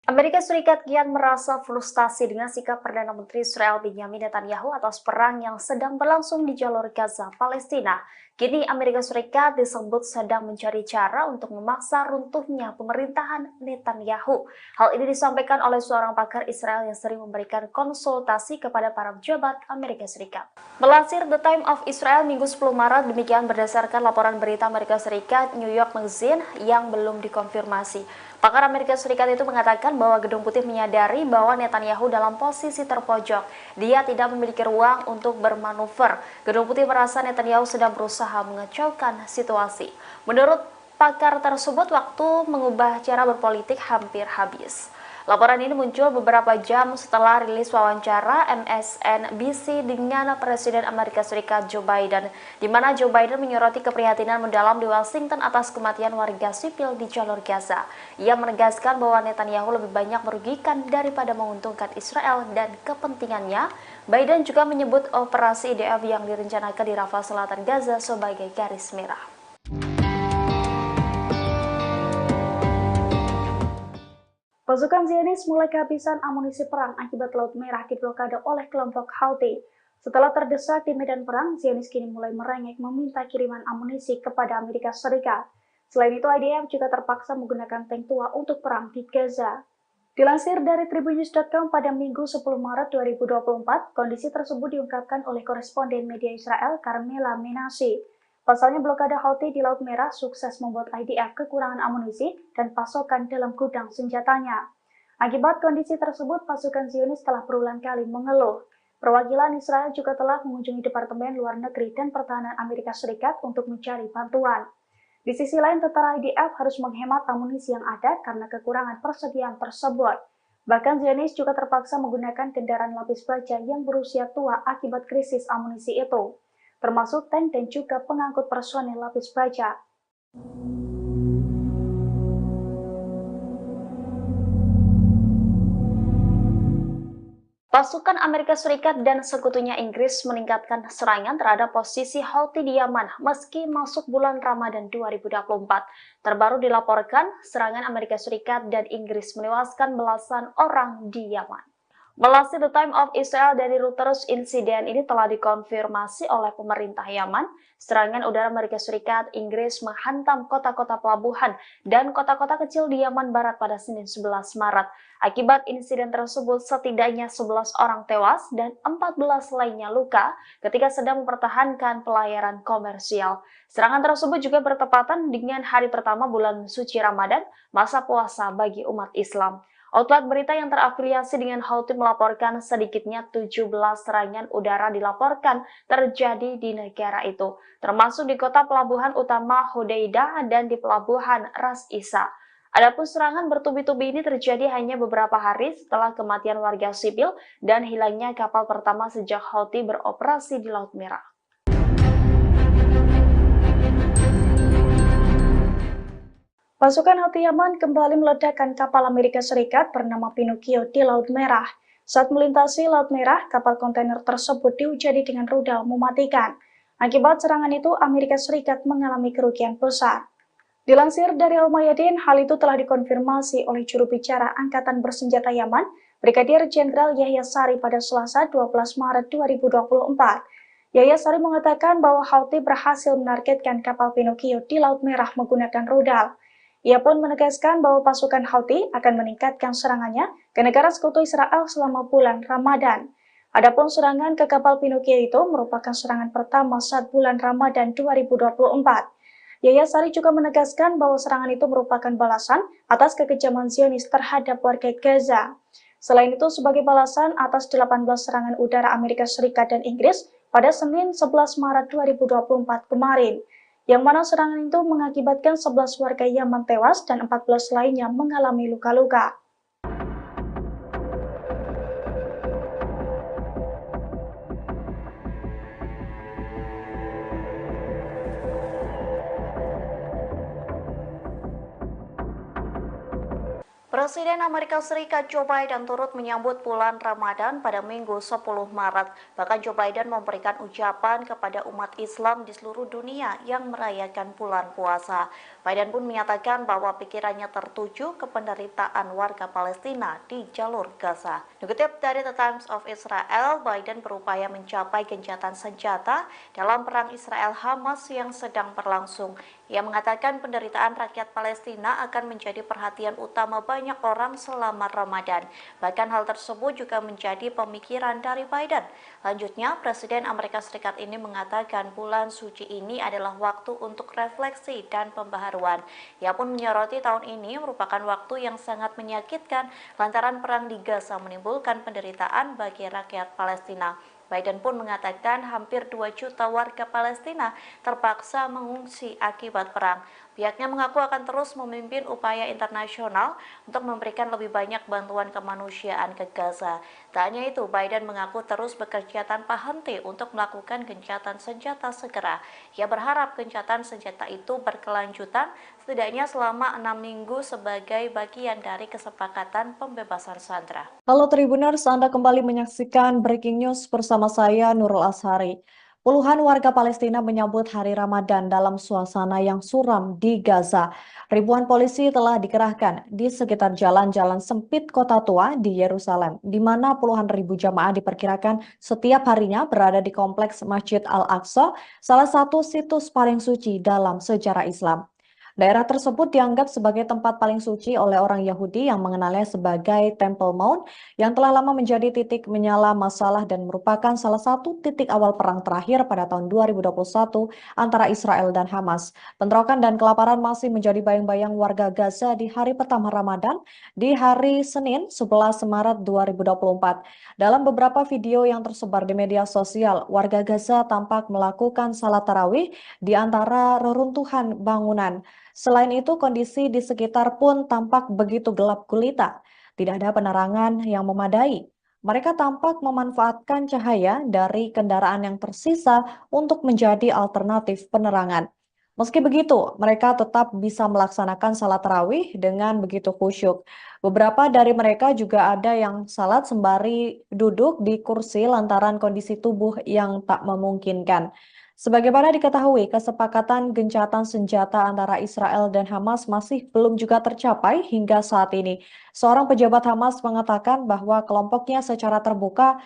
Amerika Serikat kian merasa frustasi dengan sikap Perdana Menteri Israel Benjamin Netanyahu atas perang yang sedang berlangsung di jalur Gaza, Palestina. Kini Amerika Serikat disebut sedang mencari cara untuk memaksa runtuhnya pemerintahan Netanyahu. Hal ini disampaikan oleh seorang pakar Israel yang sering memberikan konsultasi kepada para pejabat Amerika Serikat. Melansir The Times of Israel Minggu 10 Maret, demikian berdasarkan laporan berita Amerika Serikat New York Magazine yang belum dikonfirmasi. Pakar Amerika Serikat itu mengatakan bahwa Gedung Putih menyadari bahwa Netanyahu dalam posisi terpojok. Dia tidak memiliki ruang untuk bermanuver. Gedung Putih merasa Netanyahu sedang berusaha mengacaukan situasi. Menurut pakar tersebut, waktu mengubah cara berpolitik hampir habis. Laporan ini muncul beberapa jam setelah rilis wawancara MSNBC dengan Presiden Amerika Serikat Joe Biden, di mana Joe Biden menyoroti keprihatinan mendalam di Washington atas kematian warga sipil di jalur Gaza. Ia menegaskan bahwa Netanyahu lebih banyak merugikan daripada menguntungkan Israel dan kepentingannya. Biden juga menyebut operasi IDF yang direncanakan di Rafah Selatan Gaza sebagai garis merah. Pasukan Zionis mulai kehabisan amunisi perang akibat Laut Merah diblokade oleh kelompok Houthi. Setelah terdesak di medan perang, Zionis kini mulai merengek meminta kiriman amunisi kepada Amerika Serikat. Selain itu, IDF juga terpaksa menggunakan tank tua untuk perang di Gaza. Dilansir dari Tribunnews.com pada Minggu 10 Maret 2024, kondisi tersebut diungkapkan oleh koresponden media Israel Carmela Menashe. Pasalnya blokade Houthi di Laut Merah sukses membuat IDF kekurangan amunisi dan pasokan dalam gudang senjatanya. Akibat kondisi tersebut, pasukan Zionis telah berulang kali mengeluh. Perwakilan Israel juga telah mengunjungi Departemen Luar Negeri dan Pertahanan Amerika Serikat untuk mencari bantuan. Di sisi lain, tentara IDF harus menghemat amunisi yang ada karena kekurangan persediaan tersebut. Bahkan Zionis juga terpaksa menggunakan kendaraan lapis baja yang berusia tua akibat krisis amunisi itu, termasuk tank dan juga pengangkut personel lapis baja. Pasukan Amerika Serikat dan sekutunya Inggris meningkatkan serangan terhadap posisi Houthi di Yaman meski masuk bulan Ramadan 2024. Terbaru dilaporkan, serangan Amerika Serikat dan Inggris menewaskan belasan orang di Yaman. Melansir The Times of Israel dari Reuters, insiden ini telah dikonfirmasi oleh pemerintah Yaman. Serangan udara Amerika Serikat, Inggris menghantam kota-kota pelabuhan dan kota-kota kecil di Yaman Barat pada Senin 11 Maret. Akibat insiden tersebut, setidaknya 11 orang tewas dan 14 lainnya luka ketika sedang mempertahankan pelayaran komersial. Serangan tersebut juga bertepatan dengan hari pertama bulan suci Ramadan, masa puasa bagi umat Islam. Outlet berita yang terafiliasi dengan Houthi melaporkan sedikitnya 17 serangan udara dilaporkan terjadi di negara itu, termasuk di kota pelabuhan utama Hodeidah dan di pelabuhan Ras Isa. Adapun serangan bertubi-tubi ini terjadi hanya beberapa hari setelah kematian warga sipil dan hilangnya kapal pertama sejak Houthi beroperasi di Laut Merah. Pasukan Houthi Yaman kembali meledakkan kapal Amerika Serikat bernama Pinocchio di Laut Merah. Saat melintasi Laut Merah, kapal kontainer tersebut dihujani dengan rudal mematikan. Akibat serangan itu, Amerika Serikat mengalami kerugian besar. Dilansir dari Al-Mayadin, hal itu telah dikonfirmasi oleh juru bicara Angkatan Bersenjata Yaman, Brigadir Jenderal Yahya Sari pada Selasa 12 Maret 2024. Yahya Sari mengatakan bahwa Houthi berhasil menargetkan kapal Pinocchio di Laut Merah menggunakan rudal. Ia pun menegaskan bahwa pasukan Houthi akan meningkatkan serangannya ke negara sekutu Israel selama bulan Ramadan. Adapun serangan ke kapal Pinocchio itu merupakan serangan pertama saat bulan Ramadan 2024. Yahya Sari juga menegaskan bahwa serangan itu merupakan balasan atas kekejaman Zionis terhadap warga Gaza. Selain itu, sebagai balasan atas 18 serangan udara Amerika Serikat dan Inggris pada Senin 11 Maret 2024 kemarin, yang mana serangan itu mengakibatkan 11 warga Yaman tewas dan 14 lainnya mengalami luka-luka. Presiden Amerika Serikat Joe Biden turut menyambut bulan Ramadan pada Minggu 10 Maret. Bahkan Joe Biden memberikan ucapan kepada umat Islam di seluruh dunia yang merayakan bulan puasa. Biden pun menyatakan bahwa pikirannya tertuju ke penderitaan warga Palestina di jalur Gaza. Dikutip dari The Times of Israel, Biden berupaya mencapai gencatan senjata dalam perang Israel-Hamas yang sedang berlangsung. Ia mengatakan penderitaan rakyat Palestina akan menjadi perhatian utama banyak orang selama Ramadan. Bahkan hal tersebut juga menjadi pemikiran dari Biden. Lanjutnya, Presiden Amerika Serikat ini mengatakan bulan suci ini adalah waktu untuk refleksi dan pembaharuan. Ia pun menyoroti tahun ini merupakan waktu yang sangat menyakitkan lantaran perang di Gaza menimbulkan penderitaan bagi rakyat Palestina. Biden pun mengatakan hampir 2 juta warga Palestina terpaksa mengungsi akibat perang. Pihaknya mengaku akan terus memimpin upaya internasional untuk memberikan lebih banyak bantuan kemanusiaan ke Gaza. Tak hanya itu, Biden mengaku terus bekerja tanpa henti untuk melakukan gencatan senjata segera. Ia berharap gencatan senjata itu berkelanjutan setidaknya selama 6 minggu sebagai bagian dari kesepakatan pembebasan sandera. Halo Tribuners, Anda kembali menyaksikan Breaking News bersama saya Nurul Ashari. Puluhan warga Palestina menyambut hari Ramadan dalam suasana yang suram di Gaza. Ribuan polisi telah dikerahkan di sekitar jalan-jalan sempit kota tua di Yerusalem, di mana puluhan ribu jamaah diperkirakan setiap harinya berada di kompleks Masjid Al-Aqsa, salah satu situs paling suci dalam sejarah Islam. Daerah tersebut dianggap sebagai tempat paling suci oleh orang Yahudi yang mengenalnya sebagai Temple Mount yang telah lama menjadi titik menyala masalah dan merupakan salah satu titik awal perang terakhir pada tahun 2021 antara Israel dan Hamas. Bentrokan dan kelaparan masih menjadi bayang-bayang warga Gaza di hari pertama Ramadan di hari Senin 11 Maret 2024. Dalam beberapa video yang tersebar di media sosial, warga Gaza tampak melakukan salat tarawih di antara reruntuhan bangunan. Selain itu, kondisi di sekitar pun tampak begitu gelap gulita. Tidak ada penerangan yang memadai. Mereka tampak memanfaatkan cahaya dari kendaraan yang tersisa untuk menjadi alternatif penerangan. Meski begitu, mereka tetap bisa melaksanakan salat tarawih dengan begitu khusyuk. Beberapa dari mereka juga ada yang salat sembari duduk di kursi lantaran kondisi tubuh yang tak memungkinkan. Sebagaimana diketahui, kesepakatan gencatan senjata antara Israel dan Hamas masih belum juga tercapai hingga saat ini. Seorang pejabat Hamas mengatakan bahwa kelompoknya secara terbuka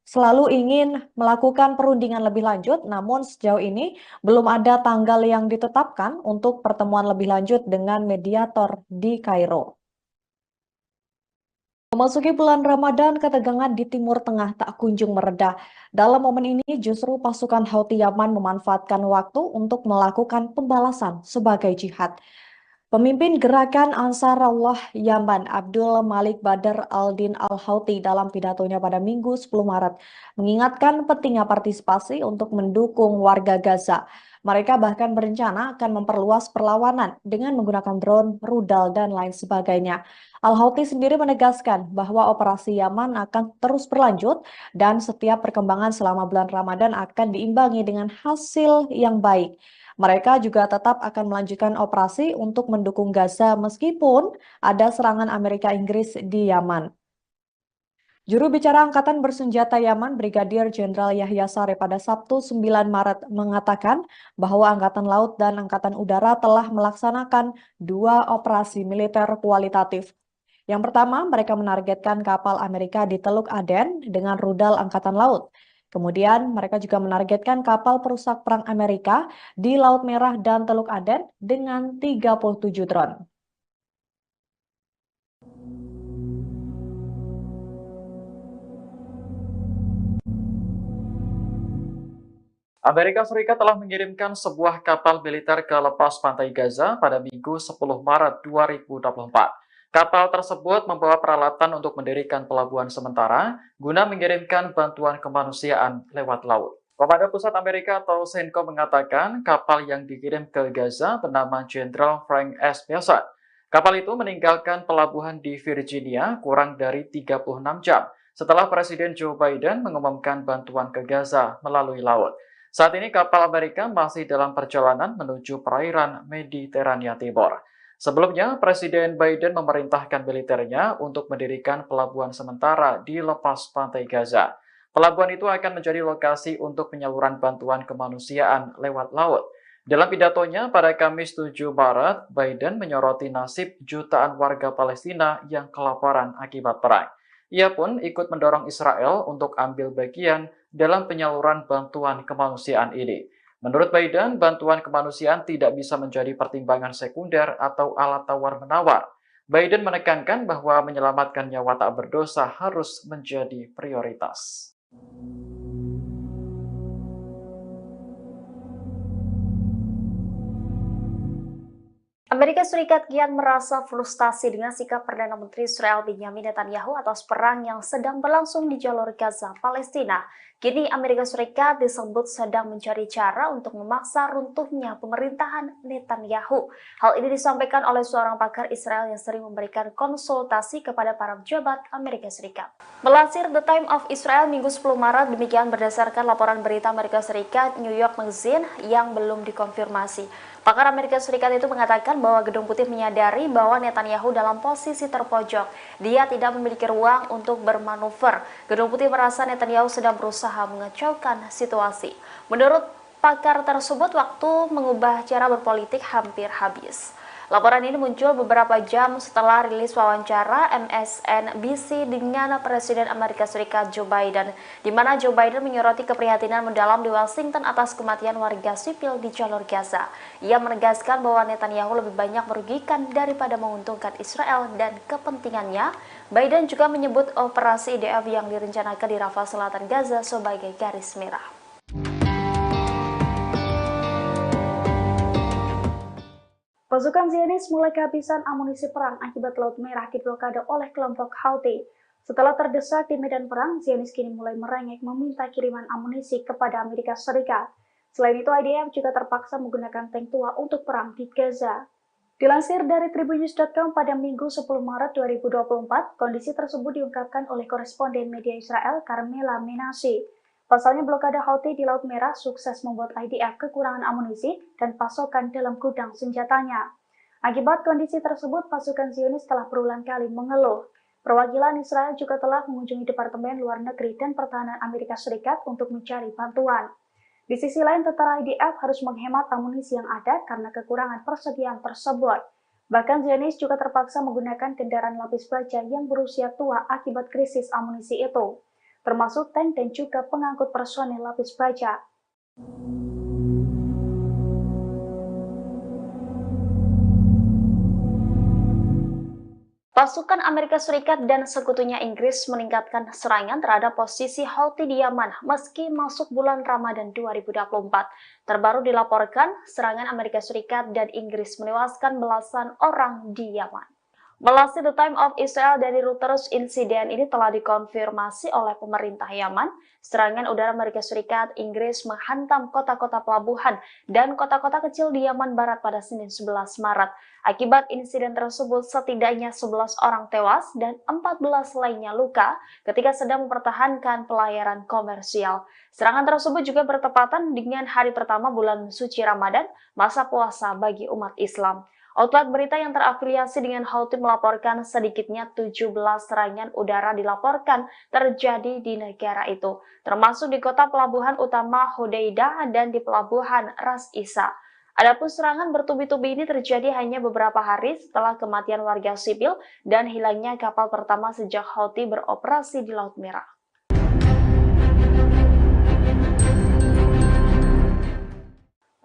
selalu ingin melakukan perundingan lebih lanjut, namun sejauh ini belum ada tanggal yang ditetapkan untuk pertemuan lebih lanjut dengan mediator di Kairo. Memasuki bulan Ramadan, ketegangan di Timur Tengah tak kunjung mereda. Dalam momen ini, justru pasukan Houthi Yaman memanfaatkan waktu untuk melakukan pembalasan sebagai jihad. Pemimpin gerakan Ansarullah Yaman, Abdul Malik Badr al-Din al-Houthi dalam pidatonya pada Minggu 10 Maret, mengingatkan pentingnya partisipasi untuk mendukung warga Gaza. Mereka bahkan berencana akan memperluas perlawanan dengan menggunakan drone, rudal, dan lain sebagainya. Al-Houthi sendiri menegaskan bahwa operasi Yaman akan terus berlanjut dan setiap perkembangan selama bulan Ramadan akan diimbangi dengan hasil yang baik. Mereka juga tetap akan melanjutkan operasi untuk mendukung Gaza meskipun ada serangan Amerika Inggris di Yaman. Juru bicara Angkatan Bersenjata Yaman, Brigadir Jenderal Yahya Saree pada Sabtu 9 Maret mengatakan bahwa Angkatan Laut dan Angkatan Udara telah melaksanakan 2 operasi militer kualitatif. Yang pertama, mereka menargetkan kapal Amerika di Teluk Aden dengan rudal Angkatan Laut. Kemudian, mereka juga menargetkan kapal perusak perang Amerika di Laut Merah dan Teluk Aden dengan 37 drone. Amerika Serikat telah mengirimkan sebuah kapal militer ke lepas pantai Gaza pada Minggu 10 Maret 2024. Kapal tersebut membawa peralatan untuk mendirikan pelabuhan sementara guna mengirimkan bantuan kemanusiaan lewat laut. Komando Pusat Amerika atau CENTCOM mengatakan kapal yang dikirim ke Gaza bernama Jenderal Frank S. Mason. Kapal itu meninggalkan pelabuhan di Virginia kurang dari 36 jam setelah Presiden Joe Biden mengumumkan bantuan ke Gaza melalui laut. Saat ini kapal Amerika masih dalam perjalanan menuju perairan Mediterania Timur. Sebelumnya, Presiden Biden memerintahkan militernya untuk mendirikan pelabuhan sementara di lepas pantai Gaza. Pelabuhan itu akan menjadi lokasi untuk penyaluran bantuan kemanusiaan lewat laut. Dalam pidatonya pada Kamis 7 Maret, Biden menyoroti nasib jutaan warga Palestina yang kelaparan akibat perang. Ia pun ikut mendorong Israel untuk ambil bagian dalam penyaluran bantuan kemanusiaan ini. Menurut Biden, bantuan kemanusiaan tidak bisa menjadi pertimbangan sekunder atau alat tawar-menawar. Biden menekankan bahwa menyelamatkan nyawa tak berdosa harus menjadi prioritas. Amerika Serikat kian merasa frustasi dengan sikap Perdana Menteri Israel Benjamin Netanyahu atas perang yang sedang berlangsung di jalur Gaza, Palestina. Kini Amerika Serikat disebut sedang mencari cara untuk memaksa runtuhnya pemerintahan Netanyahu. Hal ini disampaikan oleh seorang pakar Israel yang sering memberikan konsultasi kepada para pejabat Amerika Serikat. Melansir The Time of Israel Minggu 10 Maret, demikian berdasarkan laporan berita Amerika Serikat New York Magazine yang belum dikonfirmasi. Pakar Amerika Serikat itu mengatakan bahwa Gedung Putih menyadari bahwa Netanyahu dalam posisi terpojok. Dia tidak memiliki ruang untuk bermanuver. Gedung Putih merasa Netanyahu sedang berusaha mengacaukan situasi. Menurut pakar tersebut, waktu mengubah cara berpolitik hampir habis. Laporan ini muncul beberapa jam setelah rilis wawancara MSNBC dengan Presiden Amerika Serikat Joe Biden, di mana Joe Biden menyoroti keprihatinan mendalam di Washington atas kematian warga sipil di jalur Gaza. Ia menegaskan bahwa Netanyahu lebih banyak merugikan daripada menguntungkan Israel dan kepentingannya. Biden juga menyebut operasi IDF yang direncanakan di Rafah Selatan Gaza sebagai garis merah. Pasukan Zionis mulai kehabisan amunisi perang akibat Laut Merah diblokade oleh kelompok Houthi. Setelah terdesak di medan perang, Zionis kini mulai merengek meminta kiriman amunisi kepada Amerika Serikat. Selain itu, IDF juga terpaksa menggunakan tank tua untuk perang di Gaza. Dilansir dari Tribunnews.com pada Minggu 10 Maret 2024, kondisi tersebut diungkapkan oleh koresponden media Israel Carmela Menashe. Pasalnya blokade Houthi di Laut Merah sukses membuat IDF kekurangan amunisi dan pasokan dalam gudang senjatanya. Akibat kondisi tersebut, pasukan Zionis telah berulang kali mengeluh. Perwakilan Israel juga telah mengunjungi Departemen Luar Negeri dan Pertahanan Amerika Serikat untuk mencari bantuan. Di sisi lain, tentara IDF harus menghemat amunisi yang ada karena kekurangan persediaan tersebut. Bahkan Zionis juga terpaksa menggunakan kendaraan lapis baja yang berusia tua akibat krisis amunisi itu, termasuk tank dan juga pengangkut personel lapis baja. Pasukan Amerika Serikat dan sekutunya Inggris meningkatkan serangan terhadap posisi Houthi di Yaman meski masuk bulan Ramadan 2024. Terbaru dilaporkan, serangan Amerika Serikat dan Inggris menewaskan belasan orang di Yaman. Melalui The Time of Israel dari Reuters, insiden ini telah dikonfirmasi oleh pemerintah Yaman. Serangan udara Amerika Serikat, Inggris menghantam kota-kota pelabuhan dan kota-kota kecil di Yaman Barat pada Senin 11 Maret. Akibat insiden tersebut, setidaknya 11 orang tewas dan 14 lainnya luka ketika sedang mempertahankan pelayaran komersial. Serangan tersebut juga bertepatan dengan hari pertama bulan suci Ramadan, masa puasa bagi umat Islam. Outlet berita yang terafiliasi dengan Houthi melaporkan sedikitnya 17 serangan udara dilaporkan terjadi di negara itu, termasuk di kota pelabuhan utama Hodeidah dan di pelabuhan Ras Isa. Adapun serangan bertubi-tubi ini terjadi hanya beberapa hari setelah kematian warga sipil dan hilangnya kapal pertama sejak Houthi beroperasi di Laut Merah.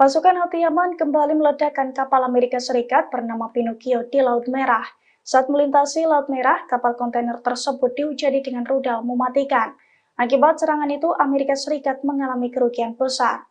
Pasukan Houthi Yaman kembali meledakkan kapal Amerika Serikat bernama Pinocchio di Laut Merah. Saat melintasi Laut Merah, kapal kontainer tersebut dihujani dengan rudal mematikan. Akibat serangan itu, Amerika Serikat mengalami kerugian besar.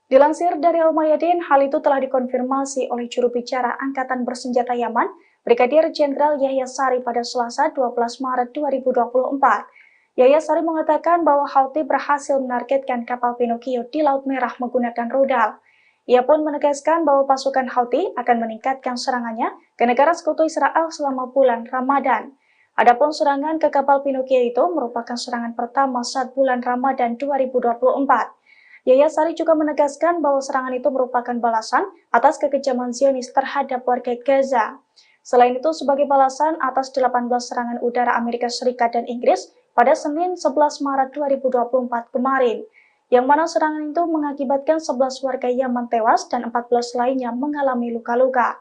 Dilansir dari Al-Mayadin, hal itu telah dikonfirmasi oleh juru bicara Angkatan Bersenjata Yaman, Brigadir Jenderal Yahya Sari pada Selasa 12 Maret 2024. Yahya Sari mengatakan bahwa Houthi berhasil menargetkan kapal Pinocchio di Laut Merah menggunakan rudal. Ia pun menegaskan bahwa pasukan Houthi akan meningkatkan serangannya ke negara sekutu Israel selama bulan Ramadan. Adapun serangan ke kapal Pinocchio itu merupakan serangan pertama saat bulan Ramadan 2024. Yahya Sari juga menegaskan bahwa serangan itu merupakan balasan atas kekejaman Zionis terhadap warga Gaza. Selain itu, sebagai balasan atas 18 serangan udara Amerika Serikat dan Inggris pada Senin 11 Maret 2024 kemarin, yang mana serangan itu mengakibatkan 11 warga Yaman tewas dan 14 lainnya mengalami luka-luka.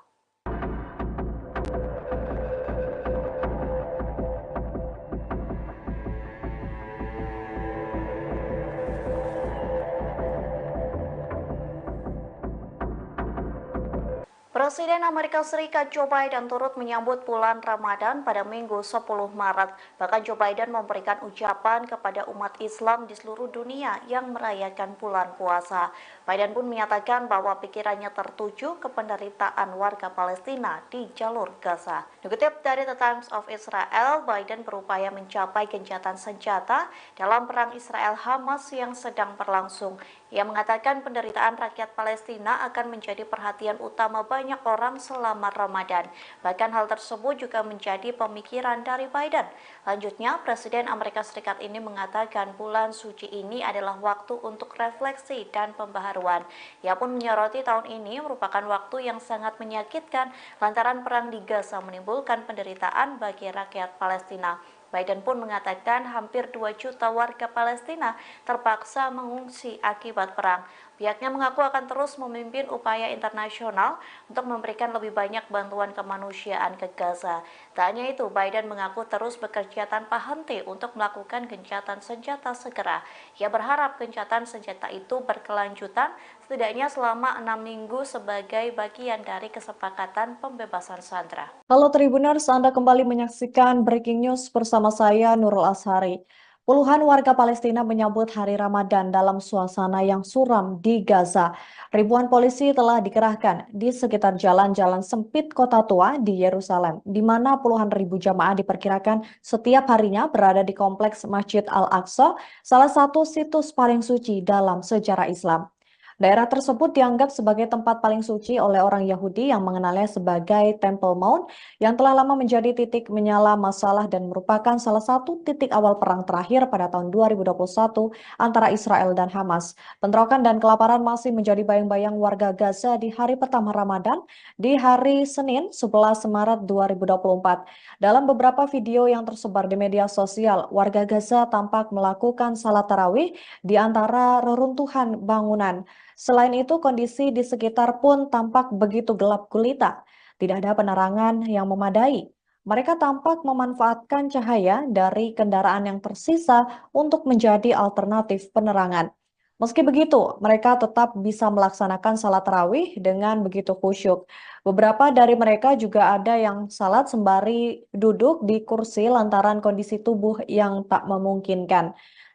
Presiden Amerika Serikat Joe Biden turut menyambut bulan Ramadan pada Minggu 10 Maret. Bahkan Joe Biden memberikan ucapan kepada umat Islam di seluruh dunia yang merayakan bulan puasa. Biden pun menyatakan bahwa pikirannya tertuju ke penderitaan warga Palestina di jalur Gaza. Dikutip dari The Times of Israel, Biden berupaya mencapai gencatan senjata dalam perang Israel-Hamas yang sedang berlangsung. Ia mengatakan penderitaan rakyat Palestina akan menjadi perhatian utama banyak orang selama Ramadan. Bahkan hal tersebut juga menjadi pemikiran dari Biden. Lanjutnya, Presiden Amerika Serikat ini mengatakan bulan suci ini adalah waktu untuk refleksi dan pembaharuan. Ia pun menyoroti tahun ini merupakan waktu yang sangat menyakitkan lantaran perang di Gaza menimbulkan penderitaan bagi rakyat Palestina. Biden pun mengatakan hampir 2 juta warga Palestina terpaksa mengungsi akibat perang. Pihaknya mengaku akan terus memimpin upaya internasional untuk memberikan lebih banyak bantuan kemanusiaan ke Gaza. Tak hanya itu, Biden mengaku terus bekerja tanpa henti untuk melakukan gencatan senjata segera. Ia berharap gencatan senjata itu berkelanjutan setidaknya selama 6 minggu sebagai bagian dari kesepakatan pembebasan sandera. Halo Tribuners, Anda kembali menyaksikan Breaking News bersama saya Nurul Ashari. Puluhan warga Palestina menyambut hari Ramadan dalam suasana yang suram di Gaza. Ribuan polisi telah dikerahkan di sekitar jalan-jalan sempit kota tua di Yerusalem, di mana puluhan ribu jamaah diperkirakan setiap harinya berada di kompleks Masjid Al-Aqsa, salah satu situs paling suci dalam sejarah Islam. Daerah tersebut dianggap sebagai tempat paling suci oleh orang Yahudi yang mengenalnya sebagai Temple Mount yang telah lama menjadi titik menyala masalah dan merupakan salah satu titik awal perang terakhir pada tahun 2021 antara Israel dan Hamas. Bentrokan dan kelaparan masih menjadi bayang-bayang warga Gaza di hari pertama Ramadan di hari Senin 11 Maret 2024. Dalam beberapa video yang tersebar di media sosial, warga Gaza tampak melakukan salat tarawih di antara reruntuhan bangunan. Selain itu, kondisi di sekitar pun tampak begitu gelap gulita. Tidak ada penerangan yang memadai. Mereka tampak memanfaatkan cahaya dari kendaraan yang tersisa untuk menjadi alternatif penerangan. Meski begitu, mereka tetap bisa melaksanakan salat tarawih dengan begitu khusyuk. Beberapa dari mereka juga ada yang salat sembari duduk di kursi lantaran kondisi tubuh yang tak memungkinkan.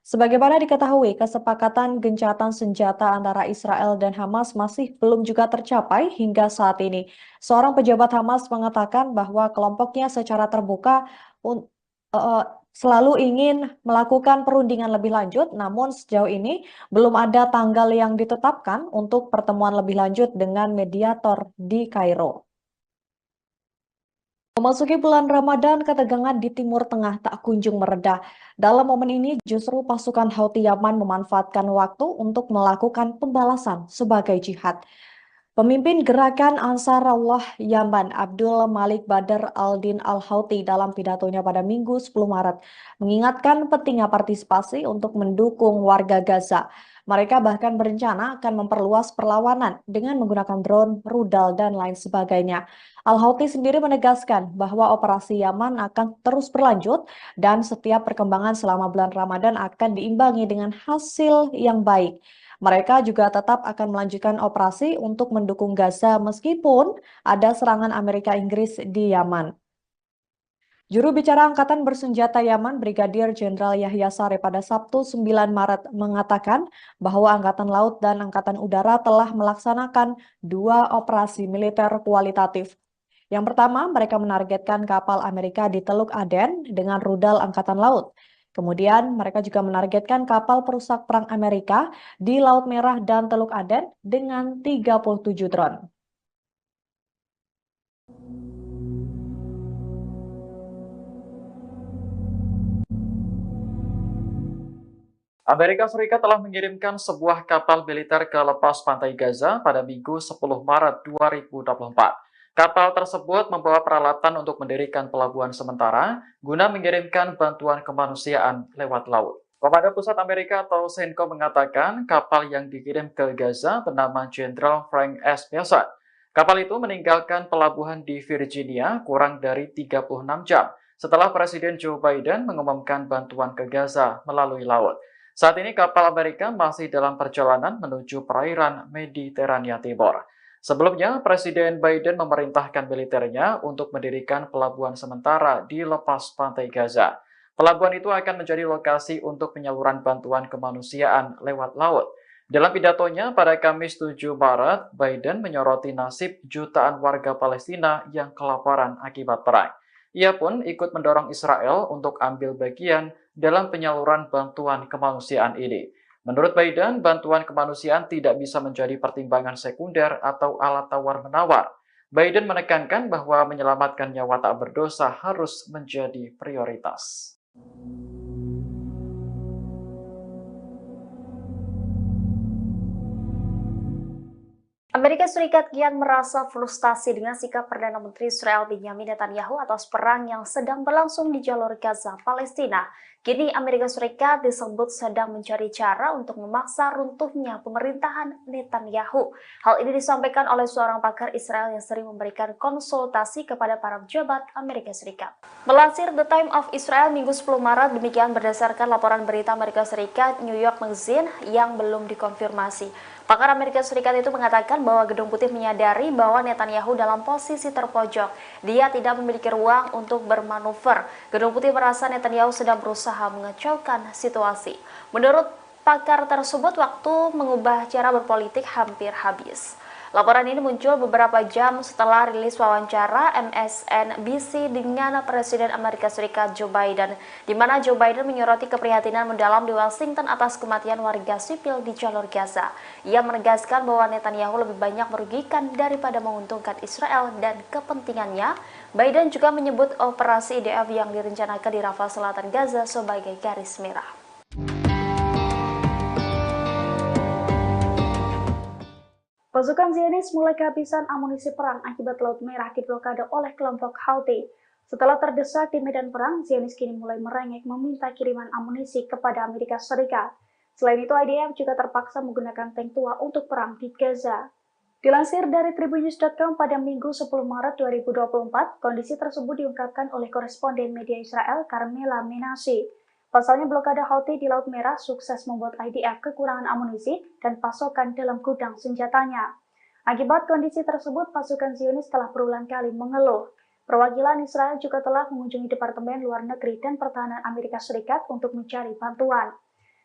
Sebagaimana diketahui, kesepakatan gencatan senjata antara Israel dan Hamas masih belum juga tercapai hingga saat ini. Seorang pejabat Hamas mengatakan bahwa kelompoknya secara terbuka un- eh, selalu ingin melakukan perundingan lebih lanjut, namun sejauh ini belum ada tanggal yang ditetapkan untuk pertemuan lebih lanjut dengan mediator di Kairo. Memasuki bulan Ramadan, ketegangan di Timur Tengah tak kunjung mereda. Dalam momen ini, justru pasukan Houthi Yaman memanfaatkan waktu untuk melakukan pembalasan sebagai jihad. Pemimpin gerakan Ansarullah Yaman, Abdul Malik Badr al-Din al-Houthi dalam pidatonya pada Minggu 10 Maret, mengingatkan pentingnya partisipasi untuk mendukung warga Gaza. Mereka bahkan berencana akan memperluas perlawanan dengan menggunakan drone, rudal, dan lain sebagainya. Al-Houthi sendiri menegaskan bahwa operasi Yaman akan terus berlanjut dan setiap perkembangan selama bulan Ramadan akan diimbangi dengan hasil yang baik. Mereka juga tetap akan melanjutkan operasi untuk mendukung Gaza meskipun ada serangan Amerika Inggris di Yaman. Juru bicara Angkatan Bersenjata Yaman, Brigadir Jenderal Yahya Saree pada Sabtu 9 Maret mengatakan bahwa Angkatan Laut dan Angkatan Udara telah melaksanakan 2 operasi militer kualitatif. Yang pertama, mereka menargetkan kapal Amerika di Teluk Aden dengan rudal Angkatan Laut. Kemudian, mereka juga menargetkan kapal perusak perang Amerika di Laut Merah dan Teluk Aden dengan 37 drone. Amerika Serikat telah mengirimkan sebuah kapal militer ke lepas pantai Gaza pada Minggu 10 Maret 2024. Kapal tersebut membawa peralatan untuk mendirikan pelabuhan sementara guna mengirimkan bantuan kemanusiaan lewat laut. Komando Pusat Amerika atau CENTCOM mengatakan kapal yang dikirim ke Gaza bernama Jenderal Frank S. Mason. Kapal itu meninggalkan pelabuhan di Virginia kurang dari 36 jam setelah Presiden Joe Biden mengumumkan bantuan ke Gaza melalui laut. Saat ini kapal Amerika masih dalam perjalanan menuju perairan Mediterania Timur. Sebelumnya, Presiden Biden memerintahkan militernya untuk mendirikan pelabuhan sementara di lepas pantai Gaza. Pelabuhan itu akan menjadi lokasi untuk penyaluran bantuan kemanusiaan lewat laut. Dalam pidatonya pada Kamis 7 Maret, Biden menyoroti nasib jutaan warga Palestina yang kelaparan akibat perang. Ia pun ikut mendorong Israel untuk ambil bagian dalam penyaluran bantuan kemanusiaan ini. Menurut Biden, bantuan kemanusiaan tidak bisa menjadi pertimbangan sekunder atau alat tawar-menawar. Biden menekankan bahwa menyelamatkan nyawa tak berdosa harus menjadi prioritas. Amerika Serikat kian merasa frustasi dengan sikap Perdana Menteri Israel Benjamin Netanyahu atas perang yang sedang berlangsung di jalur Gaza, Palestina. Kini Amerika Serikat disebut sedang mencari cara untuk memaksa runtuhnya pemerintahan Netanyahu. Hal ini disampaikan oleh seorang pakar Israel yang sering memberikan konsultasi kepada para pejabat Amerika Serikat. Melansir The Time of Israel Minggu 10 Maret, demikian berdasarkan laporan berita Amerika Serikat New York Magazine yang belum dikonfirmasi. Pakar Amerika Serikat itu mengatakan bahwa Gedung Putih menyadari bahwa Netanyahu dalam posisi terpojok. Dia tidak memiliki ruang untuk bermanuver. Gedung Putih merasa Netanyahu sedang berusaha mengacaukan situasi. Menurut pakar tersebut, waktu mengubah cara berpolitik hampir habis. Laporan ini muncul beberapa jam setelah rilis wawancara MSNBC dengan Presiden Amerika Serikat Joe Biden, di mana Joe Biden menyoroti keprihatinan mendalam di Washington atas kematian warga sipil di jalur Gaza. Ia menegaskan bahwa Netanyahu lebih banyak merugikan daripada menguntungkan Israel dan kepentingannya. Biden juga menyebut operasi IDF yang direncanakan di Rafah Selatan Gaza sebagai garis merah. Pasukan Zionis mulai kehabisan amunisi perang akibat Laut Merah diblokade oleh kelompok Houthi. Setelah terdesak di medan perang, Zionis kini mulai merengek meminta kiriman amunisi kepada Amerika Serikat. Selain itu, IDF juga terpaksa menggunakan tank tua untuk perang di Gaza. Dilansir dari Tribunnews.com pada Minggu 10 Maret 2024, kondisi tersebut diungkapkan oleh koresponden media Israel Carmela Menashe. Pasalnya blokade Houthi di Laut Merah sukses membuat IDF kekurangan amunisi dan pasokan dalam gudang senjatanya. Akibat kondisi tersebut, pasukan Zionis telah berulang kali mengeluh. Perwakilan Israel juga telah mengunjungi Departemen Luar Negeri dan Pertahanan Amerika Serikat untuk mencari bantuan.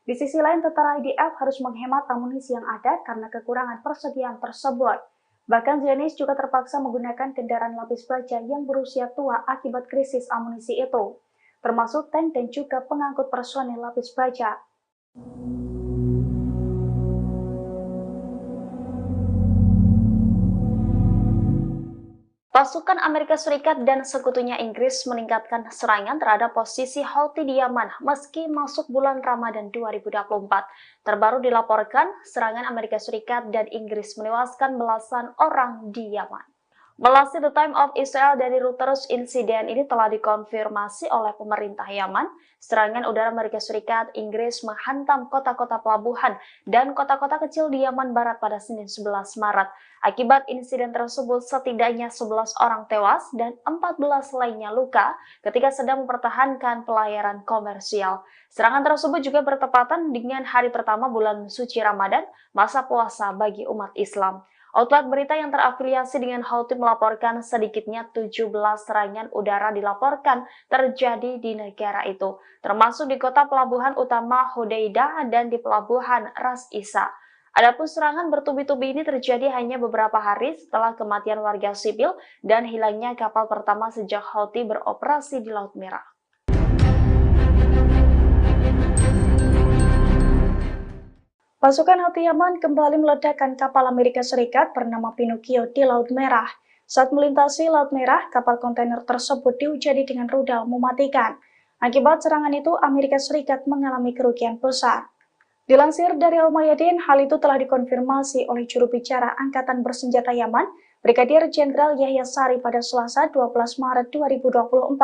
Di sisi lain, tentara IDF harus menghemat amunisi yang ada karena kekurangan persediaan tersebut. Bahkan Zionis juga terpaksa menggunakan kendaraan lapis baja yang berusia tua akibat krisis amunisi itu, termasuk tank dan juga pengangkut personel lapis baja. Pasukan Amerika Serikat dan sekutunya Inggris meningkatkan serangan terhadap posisi Houthi di Yaman meski masuk bulan Ramadan 2024. Terbaru dilaporkan, serangan Amerika Serikat dan Inggris menewaskan belasan orang di Yaman. Melalui The Time of Israel dari Reuters, insiden ini telah dikonfirmasi oleh pemerintah Yaman. Serangan udara Amerika Serikat, Inggris menghantam kota-kota pelabuhan dan kota-kota kecil di Yaman Barat pada Senin 11 Maret. Akibat insiden tersebut, setidaknya 11 orang tewas dan 14 lainnya luka ketika sedang mempertahankan pelayaran komersial. Serangan tersebut juga bertepatan dengan hari pertama bulan suci Ramadan, masa puasa bagi umat Islam. Outlet berita yang terafiliasi dengan Houthi melaporkan sedikitnya 17 serangan udara dilaporkan terjadi di negara itu, termasuk di kota pelabuhan utama Hodeidah dan di pelabuhan Ras Isa. Adapun serangan bertubi-tubi ini terjadi hanya beberapa hari setelah kematian warga sipil dan hilangnya kapal pertama sejak Houthi beroperasi di Laut Merah. Pasukan Houthi Yaman kembali meledakkan kapal Amerika Serikat bernama Pinocchio di Laut Merah. Saat melintasi Laut Merah, kapal kontainer tersebut diuji dengan rudal mematikan. Akibat serangan itu, Amerika Serikat mengalami kerugian besar. Dilansir dari Al-Mayadin, hal itu telah dikonfirmasi oleh juru bicara Angkatan Bersenjata Yaman, Brigadir Jenderal Yahya Sari pada Selasa 12 Maret 2024.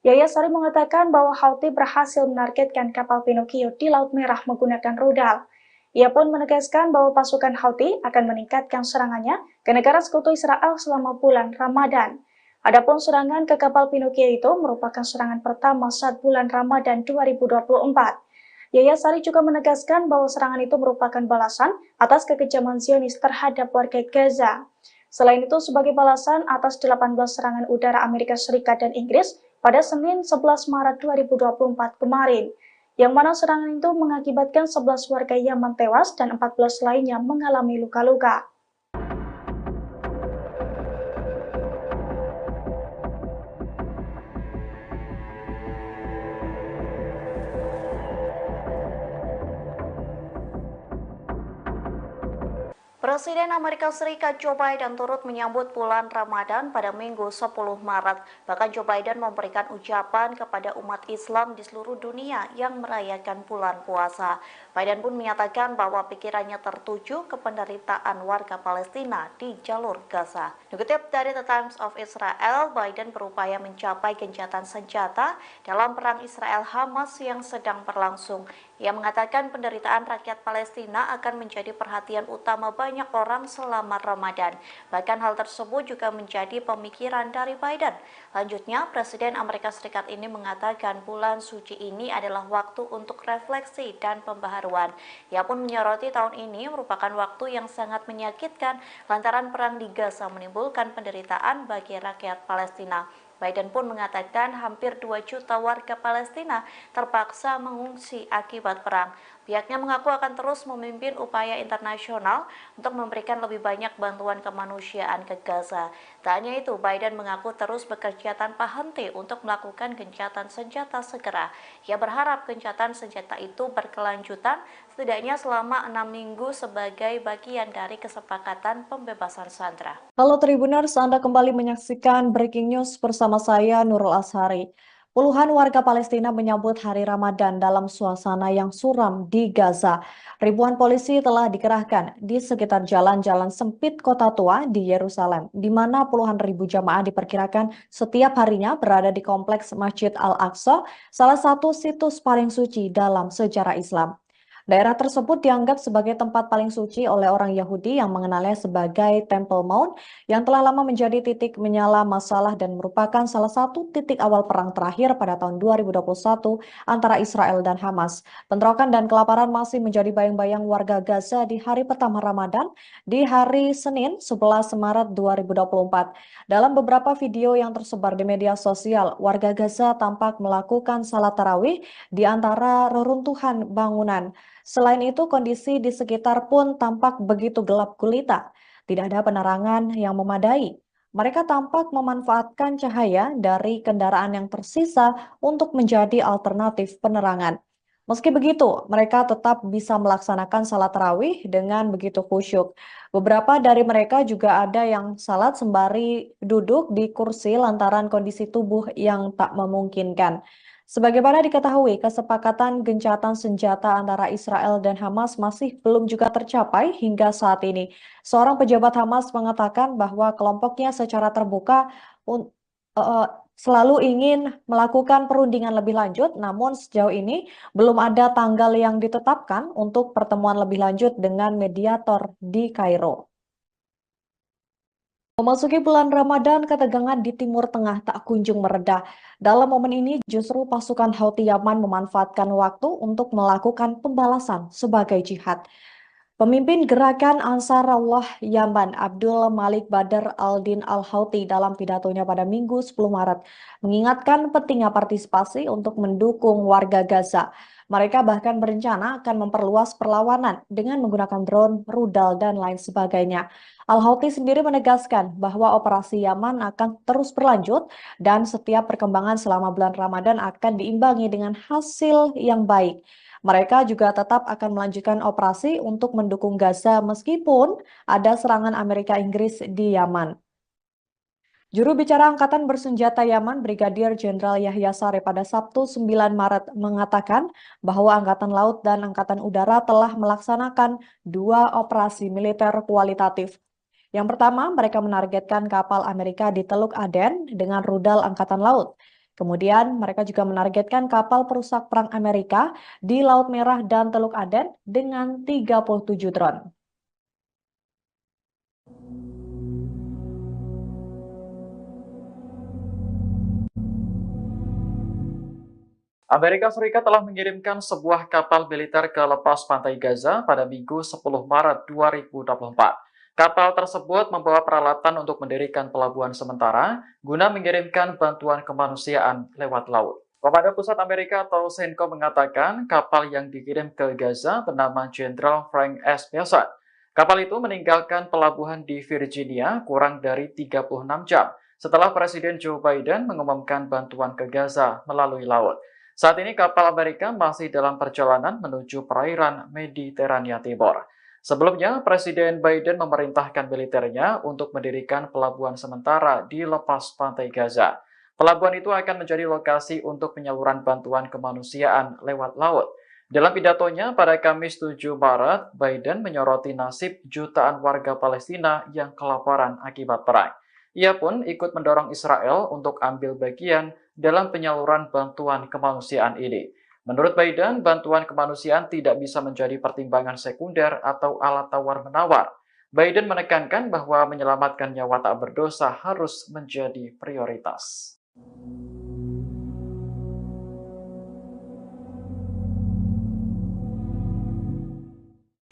Yahya Sari mengatakan bahwa Houthi berhasil menargetkan kapal Pinocchio di Laut Merah menggunakan rudal. Ia pun menegaskan bahwa pasukan Houthi akan meningkatkan serangannya ke negara sekutu Israel selama bulan Ramadan. Adapun serangan ke kapal Pinocchio itu merupakan serangan pertama saat bulan Ramadan 2024. Yahya Sari juga menegaskan bahwa serangan itu merupakan balasan atas kekejaman Zionis terhadap warga Gaza. Selain itu, sebagai balasan atas 18 serangan udara Amerika Serikat dan Inggris pada Senin 11 Maret 2024 kemarin, yang mana serangan itu mengakibatkan 11 warga Yaman tewas dan 14 lainnya mengalami luka-luka. Presiden Amerika Serikat Joe Biden turut menyambut bulan Ramadan pada Minggu 10 Maret. Bahkan Joe Biden memberikan ucapan kepada umat Islam di seluruh dunia yang merayakan bulan puasa. Biden pun menyatakan bahwa pikirannya tertuju ke penderitaan warga Palestina di jalur Gaza. Dikutip dari The Times of Israel, Biden berupaya mencapai gencatan senjata dalam perang Israel-Hamas yang sedang berlangsung. Ia mengatakan penderitaan rakyat Palestina akan menjadi perhatian utama banyak orang selama Ramadan. Bahkan hal tersebut juga menjadi pemikiran dari Biden. Lanjutnya, Presiden Amerika Serikat ini mengatakan bulan suci ini adalah waktu untuk refleksi dan pembaharuan. Ia pun menyoroti tahun ini merupakan waktu yang sangat menyakitkan lantaran perang di Gaza menimbulkan penderitaan bagi rakyat Palestina. Biden pun mengatakan hampir 2 juta warga Palestina terpaksa mengungsi akibat perang. Pihaknya mengaku akan terus memimpin upaya internasional untuk memberikan lebih banyak bantuan kemanusiaan ke Gaza. Tak hanya itu, Biden mengaku terus bekerja tanpa henti untuk melakukan gencatan senjata segera. Ia berharap gencatan senjata itu berkelanjutan setidaknya selama 6 minggu sebagai bagian dari kesepakatan pembebasan sandera. Halo Tribuners, Anda kembali menyaksikan Breaking News bersama saya Nurul Ashari. Puluhan warga Palestina menyambut hari Ramadan dalam suasana yang suram di Gaza. Ribuan polisi telah dikerahkan di sekitar jalan-jalan sempit kota tua di Yerusalem, di mana puluhan ribu jamaah diperkirakan setiap harinya berada di kompleks Masjid Al-Aqsa, salah satu situs paling suci dalam sejarah Islam. Daerah tersebut dianggap sebagai tempat paling suci oleh orang Yahudi yang mengenalnya sebagai Temple Mount yang telah lama menjadi titik menyala masalah dan merupakan salah satu titik awal perang terakhir pada tahun 2021 antara Israel dan Hamas. Bentrokan dan kelaparan masih menjadi bayang-bayang warga Gaza di hari pertama Ramadan di hari Senin 11 Maret 2024. Dalam beberapa video yang tersebar di media sosial, warga Gaza tampak melakukan salat tarawih di antara reruntuhan bangunan. Selain itu, kondisi di sekitar pun tampak begitu gelap gulita. Tidak ada penerangan yang memadai. Mereka tampak memanfaatkan cahaya dari kendaraan yang tersisa untuk menjadi alternatif penerangan. Meski begitu, mereka tetap bisa melaksanakan salat tarawih dengan begitu khusyuk. Beberapa dari mereka juga ada yang salat sembari duduk di kursi lantaran kondisi tubuh yang tak memungkinkan. Sebagaimana diketahui, kesepakatan gencatan senjata antara Israel dan Hamas masih belum juga tercapai hingga saat ini. Seorang pejabat Hamas mengatakan bahwa kelompoknya secara terbuka un- eh, selalu ingin melakukan perundingan lebih lanjut, namun sejauh ini belum ada tanggal yang ditetapkan untuk pertemuan lebih lanjut dengan mediator di Kairo. Memasuki bulan Ramadan, ketegangan di Timur Tengah tak kunjung mereda. Dalam momen ini, justru pasukan Houthi Yaman memanfaatkan waktu untuk melakukan pembalasan sebagai jihad. Pemimpin gerakan Ansarullah Yaman, Abdul Malik Badr al-Din al-Houthi dalam pidatonya pada Minggu 10 Maret, mengingatkan pentingnya partisipasi untuk mendukung warga Gaza. Mereka bahkan berencana akan memperluas perlawanan dengan menggunakan drone, rudal, dan lain sebagainya. Al-Houthi sendiri menegaskan bahwa operasi Yaman akan terus berlanjut dan setiap perkembangan selama bulan Ramadan akan diimbangi dengan hasil yang baik. Mereka juga tetap akan melanjutkan operasi untuk mendukung Gaza meskipun ada serangan Amerika Inggris di Yaman. Juru bicara Angkatan Bersenjata Yaman, Brigadir Jenderal Yahya Saree pada Sabtu 9 Maret mengatakan bahwa Angkatan Laut dan Angkatan Udara telah melaksanakan 2 operasi militer kualitatif. Yang pertama, mereka menargetkan kapal Amerika di Teluk Aden dengan rudal Angkatan Laut. Kemudian, mereka juga menargetkan kapal perusak perang Amerika di Laut Merah dan Teluk Aden dengan 37 drone. Amerika Serikat telah mengirimkan sebuah kapal militer ke lepas pantai Gaza pada Minggu 10 Maret 2024. Kapal tersebut membawa peralatan untuk mendirikan pelabuhan sementara guna mengirimkan bantuan kemanusiaan lewat laut. Komando Pusat Amerika atau CENTCOM mengatakan kapal yang dikirim ke Gaza bernama Jenderal Frank S. Bessent. Kapal itu meninggalkan pelabuhan di Virginia kurang dari 36 jam setelah Presiden Joe Biden mengumumkan bantuan ke Gaza melalui laut. Saat ini kapal Amerika masih dalam perjalanan menuju perairan Mediterania Timur. Sebelumnya, Presiden Biden memerintahkan militernya untuk mendirikan pelabuhan sementara di lepas pantai Gaza. Pelabuhan itu akan menjadi lokasi untuk penyaluran bantuan kemanusiaan lewat laut. Dalam pidatonya pada Kamis 7 Maret, Biden menyoroti nasib jutaan warga Palestina yang kelaparan akibat perang. Ia pun ikut mendorong Israel untuk ambil bagian dalam penyaluran bantuan kemanusiaan ini. Menurut Biden, bantuan kemanusiaan tidak bisa menjadi pertimbangan sekunder atau alat tawar-menawar. Biden menekankan bahwa menyelamatkan nyawa tak berdosa harus menjadi prioritas.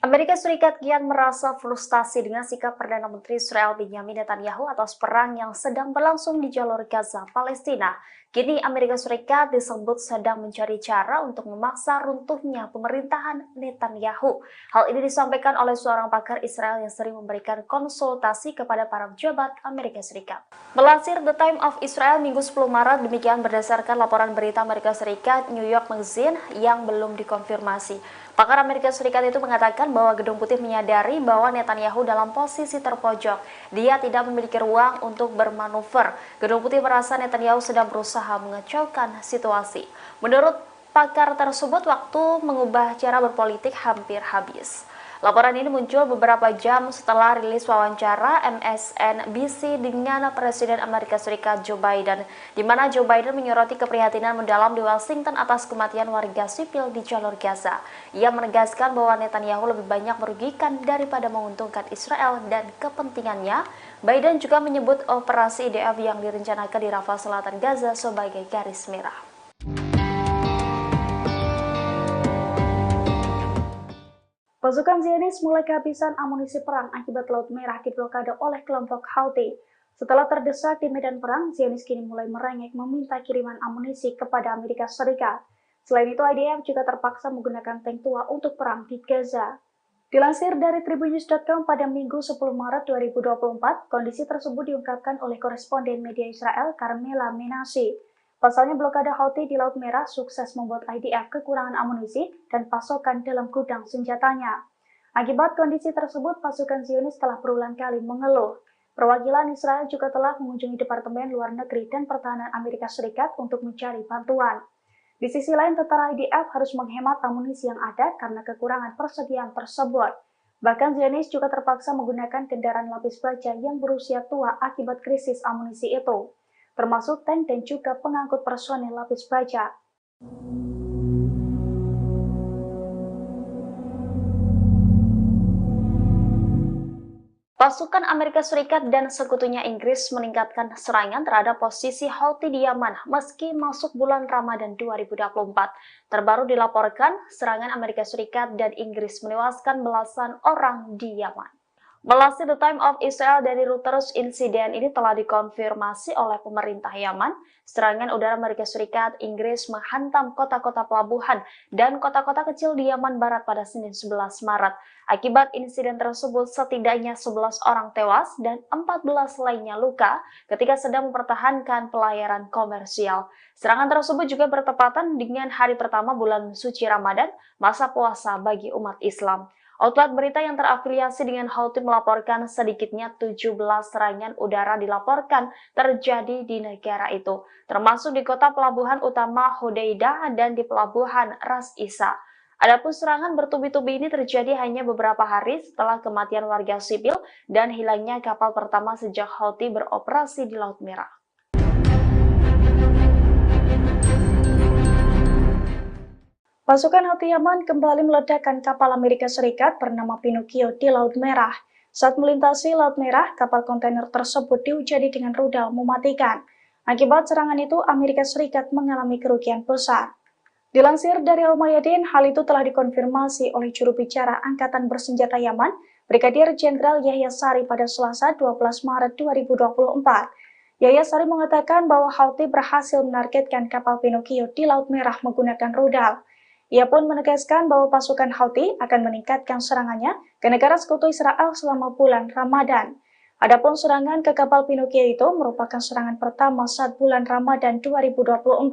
Amerika Serikat kian merasa frustasi dengan sikap Perdana Menteri Israel Benjamin Netanyahu atas perang yang sedang berlangsung di jalur Gaza, Palestina. Kini Amerika Serikat disebut sedang mencari cara untuk memaksa runtuhnya pemerintahan Netanyahu. Hal ini disampaikan oleh seorang pakar Israel yang sering memberikan konsultasi kepada para pejabat Amerika Serikat. Melansir The Times of Israel Minggu 10 Maret, demikian berdasarkan laporan berita Amerika Serikat New York Magazine yang belum dikonfirmasi. Pakar Amerika Serikat itu mengatakan bahwa Gedung Putih menyadari bahwa Netanyahu dalam posisi terpojok. Dia tidak memiliki ruang untuk bermanuver. Gedung Putih merasa Netanyahu sedang berusaha mengacaukan situasi. Menurut pakar tersebut, waktu mengubah cara berpolitik hampir habis. Laporan ini muncul beberapa jam setelah rilis wawancara MSNBC dengan Presiden Amerika Serikat Joe Biden, di mana Joe Biden menyoroti keprihatinan mendalam di Washington atas kematian warga sipil di jalur Gaza. Ia menegaskan bahwa Netanyahu lebih banyak merugikan daripada menguntungkan Israel dan kepentingannya. Biden juga menyebut operasi IDF yang direncanakan di Rafah Selatan Gaza sebagai garis merah. Pasukan Zionis mulai kehabisan amunisi perang akibat Laut Merah diblokade oleh kelompok Houthi. Setelah terdesak di medan perang, Zionis kini mulai merengek meminta kiriman amunisi kepada Amerika Serikat. Selain itu, IDF juga terpaksa menggunakan tank tua untuk perang di Gaza. Dilansir dari tribunnews.com pada Minggu 10 Maret 2024, kondisi tersebut diungkapkan oleh koresponden media Israel Carmela Menashe. Pasalnya blokade Houthi di Laut Merah sukses membuat IDF kekurangan amunisi dan pasokan dalam gudang senjatanya. Akibat kondisi tersebut, pasukan Zionis telah berulang kali mengeluh. Perwakilan Israel juga telah mengunjungi Departemen Luar Negeri dan Pertahanan Amerika Serikat untuk mencari bantuan. Di sisi lain, tentara IDF harus menghemat amunisi yang ada karena kekurangan persediaan tersebut. Bahkan Zionis juga terpaksa menggunakan kendaraan lapis baja yang berusia tua akibat krisis amunisi itu, termasuk tank dan juga pengangkut personel lapis baja. Pasukan Amerika Serikat dan sekutunya Inggris meningkatkan serangan terhadap posisi Houthi di Yaman meski masuk bulan Ramadan 2024. Terbaru dilaporkan, serangan Amerika Serikat dan Inggris menewaskan belasan orang di Yaman. Melalui The Time of Israel dari Reuters, insiden ini telah dikonfirmasi oleh pemerintah Yaman. Serangan udara Amerika Serikat, Inggris menghantam kota-kota pelabuhan dan kota-kota kecil di Yaman Barat pada Senin 11 Maret. Akibat insiden tersebut, setidaknya 11 orang tewas dan 14 lainnya luka ketika sedang mempertahankan pelayaran komersial. Serangan tersebut juga bertepatan dengan hari pertama bulan suci Ramadan, masa puasa bagi umat Islam. Outlet berita yang terafiliasi dengan Houthi melaporkan sedikitnya 17 serangan udara dilaporkan terjadi di negara itu, termasuk di kota pelabuhan utama Hodeidah dan di pelabuhan Ras Isa. Adapun serangan bertubi-tubi ini terjadi hanya beberapa hari setelah kematian warga sipil dan hilangnya kapal pertama sejak Houthi beroperasi di Laut Merah. Pasukan Houthi Yaman kembali meledakkan kapal Amerika Serikat bernama Pinocchio di Laut Merah. Saat melintasi Laut Merah, kapal kontainer tersebut diuji dengan rudal mematikan. Akibat serangan itu, Amerika Serikat mengalami kerugian besar. Dilansir dari Al-Mayadin, hal itu telah dikonfirmasi oleh juru bicara Angkatan Bersenjata Yaman, Brigadir Jenderal Yahya Sari pada Selasa 12 Maret 2024. Yahya Sari mengatakan bahwa Houthi berhasil menargetkan kapal Pinocchio di Laut Merah menggunakan rudal. Ia pun menegaskan bahwa pasukan Houthi akan meningkatkan serangannya ke negara sekutu Israel selama bulan Ramadan. Adapun serangan ke kapal Pinocchio itu merupakan serangan pertama saat bulan Ramadan 2024.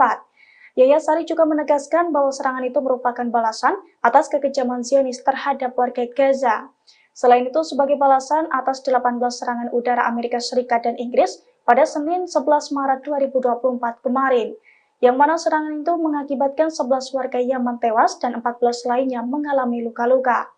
Yahya Sari juga menegaskan bahwa serangan itu merupakan balasan atas kekejaman Zionis terhadap warga Gaza. Selain itu, sebagai balasan atas 18 serangan udara Amerika Serikat dan Inggris pada Senin 11 Maret 2024 kemarin, yang mana serangan itu mengakibatkan 11 warga Yaman tewas dan 14 lainnya mengalami luka-luka.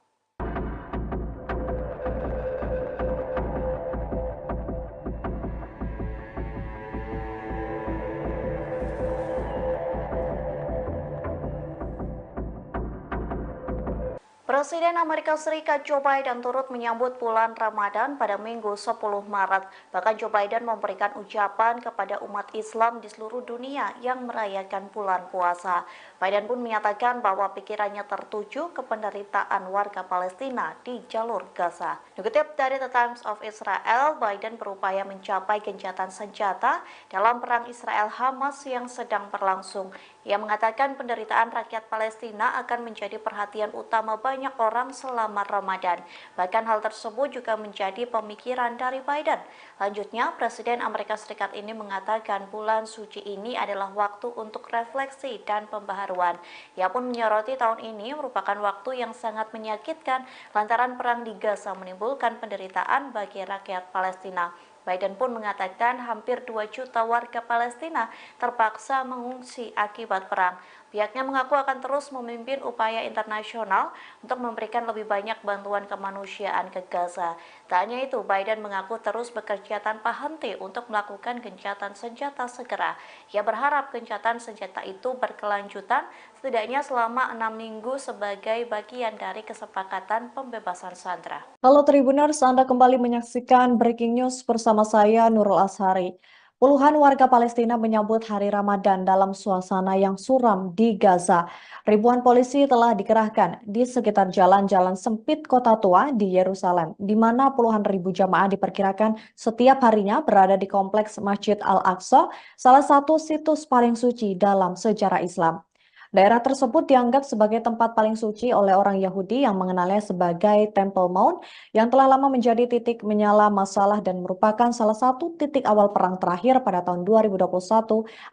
Presiden Amerika Serikat Joe Biden turut menyambut bulan Ramadan pada Minggu 10 Maret. Bahkan Joe Biden memberikan ucapan kepada umat Islam di seluruh dunia yang merayakan bulan puasa. Biden pun menyatakan bahwa pikirannya tertuju ke penderitaan warga Palestina di jalur Gaza. Dikutip dari The Times of Israel, Biden berupaya mencapai gencatan senjata dalam perang Israel-Hamas yang sedang berlangsung. Ia mengatakan penderitaan rakyat Palestina akan menjadi perhatian utama banyak orang selama Ramadan. Bahkan hal tersebut juga menjadi pemikiran dari Biden. Lanjutnya, Presiden Amerika Serikat ini mengatakan bulan suci ini adalah waktu untuk refleksi dan pembaharuan. Ia pun menyoroti tahun ini merupakan waktu yang sangat menyakitkan lantaran perang di Gaza menimbulkan penderitaan bagi rakyat Palestina. Biden pun mengatakan hampir 2 juta warga Palestina terpaksa mengungsi akibat perang. Pihaknya mengaku akan terus memimpin upaya internasional untuk memberikan lebih banyak bantuan kemanusiaan ke Gaza. Tak hanya itu, Biden mengaku terus bekerja tanpa henti untuk melakukan gencatan senjata segera. Ia berharap gencatan senjata itu berkelanjutan setidaknya selama 6 minggu sebagai bagian dari kesepakatan pembebasan sandera. Halo Tribuners, Anda kembali menyaksikan Breaking News bersama saya Nurul Ashari. Puluhan warga Palestina menyambut hari Ramadan dalam suasana yang suram di Gaza. Ribuan polisi telah dikerahkan di sekitar jalan-jalan sempit kota tua di Yerusalem, di mana puluhan ribu jamaah diperkirakan setiap harinya berada di kompleks Masjid Al-Aqsa, salah satu situs paling suci dalam sejarah Islam. Daerah tersebut dianggap sebagai tempat paling suci oleh orang Yahudi yang mengenalnya sebagai Temple Mount yang telah lama menjadi titik menyala masalah dan merupakan salah satu titik awal perang terakhir pada tahun 2021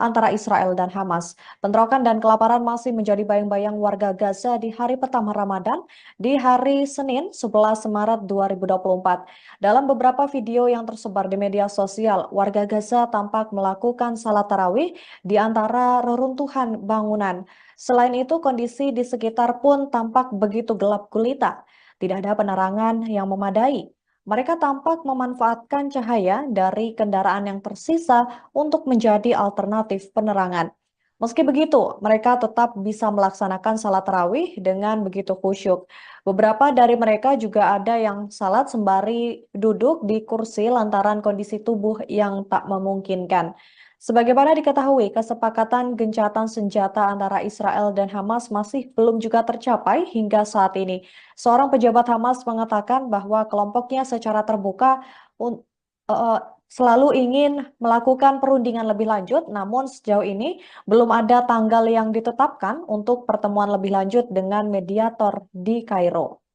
antara Israel dan Hamas. Bentrokan dan kelaparan masih menjadi bayang-bayang warga Gaza di hari pertama Ramadan di hari Senin 11 Maret 2024. Dalam beberapa video yang tersebar di media sosial, warga Gaza tampak melakukan salat tarawih di antara reruntuhan bangunan. Selain itu, kondisi di sekitar pun tampak begitu gelap gulita. Tidak ada penerangan yang memadai. Mereka tampak memanfaatkan cahaya dari kendaraan yang tersisa untuk menjadi alternatif penerangan. Meski begitu, mereka tetap bisa melaksanakan salat tarawih dengan begitu khusyuk. Beberapa dari mereka juga ada yang salat sembari duduk di kursi lantaran kondisi tubuh yang tak memungkinkan. Sebagaimana diketahui, kesepakatan gencatan senjata antara Israel dan Hamas masih belum juga tercapai hingga saat ini. Seorang pejabat Hamas mengatakan bahwa kelompoknya secara terbuka un- eh, selalu ingin melakukan perundingan lebih lanjut, namun sejauh ini belum ada tanggal yang ditetapkan untuk pertemuan lebih lanjut dengan mediator di Kairo.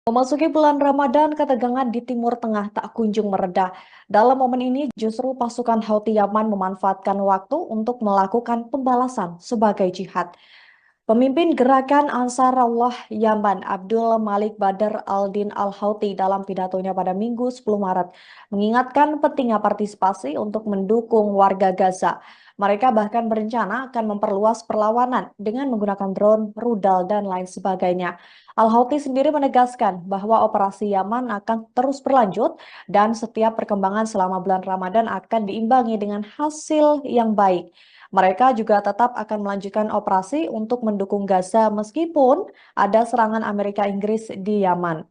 Memasuki bulan Ramadan, ketegangan di Timur Tengah tak kunjung mereda. Dalam momen ini, justru pasukan Houthi Yaman memanfaatkan waktu untuk melakukan pembalasan sebagai jihad. Pemimpin gerakan Ansarullah Yaman, Abdul Malik Badr al-Din al-Houthi dalam pidatonya pada Minggu 10 Maret, mengingatkan pentingnya partisipasi untuk mendukung warga Gaza. Mereka bahkan berencana akan memperluas perlawanan dengan menggunakan drone, rudal, dan lain sebagainya. Al-Houthi sendiri menegaskan bahwa operasi Yaman akan terus berlanjut dan setiap perkembangan selama bulan Ramadan akan diimbangi dengan hasil yang baik. Mereka juga tetap akan melanjutkan operasi untuk mendukung Gaza meskipun ada serangan Amerika Inggris di Yaman.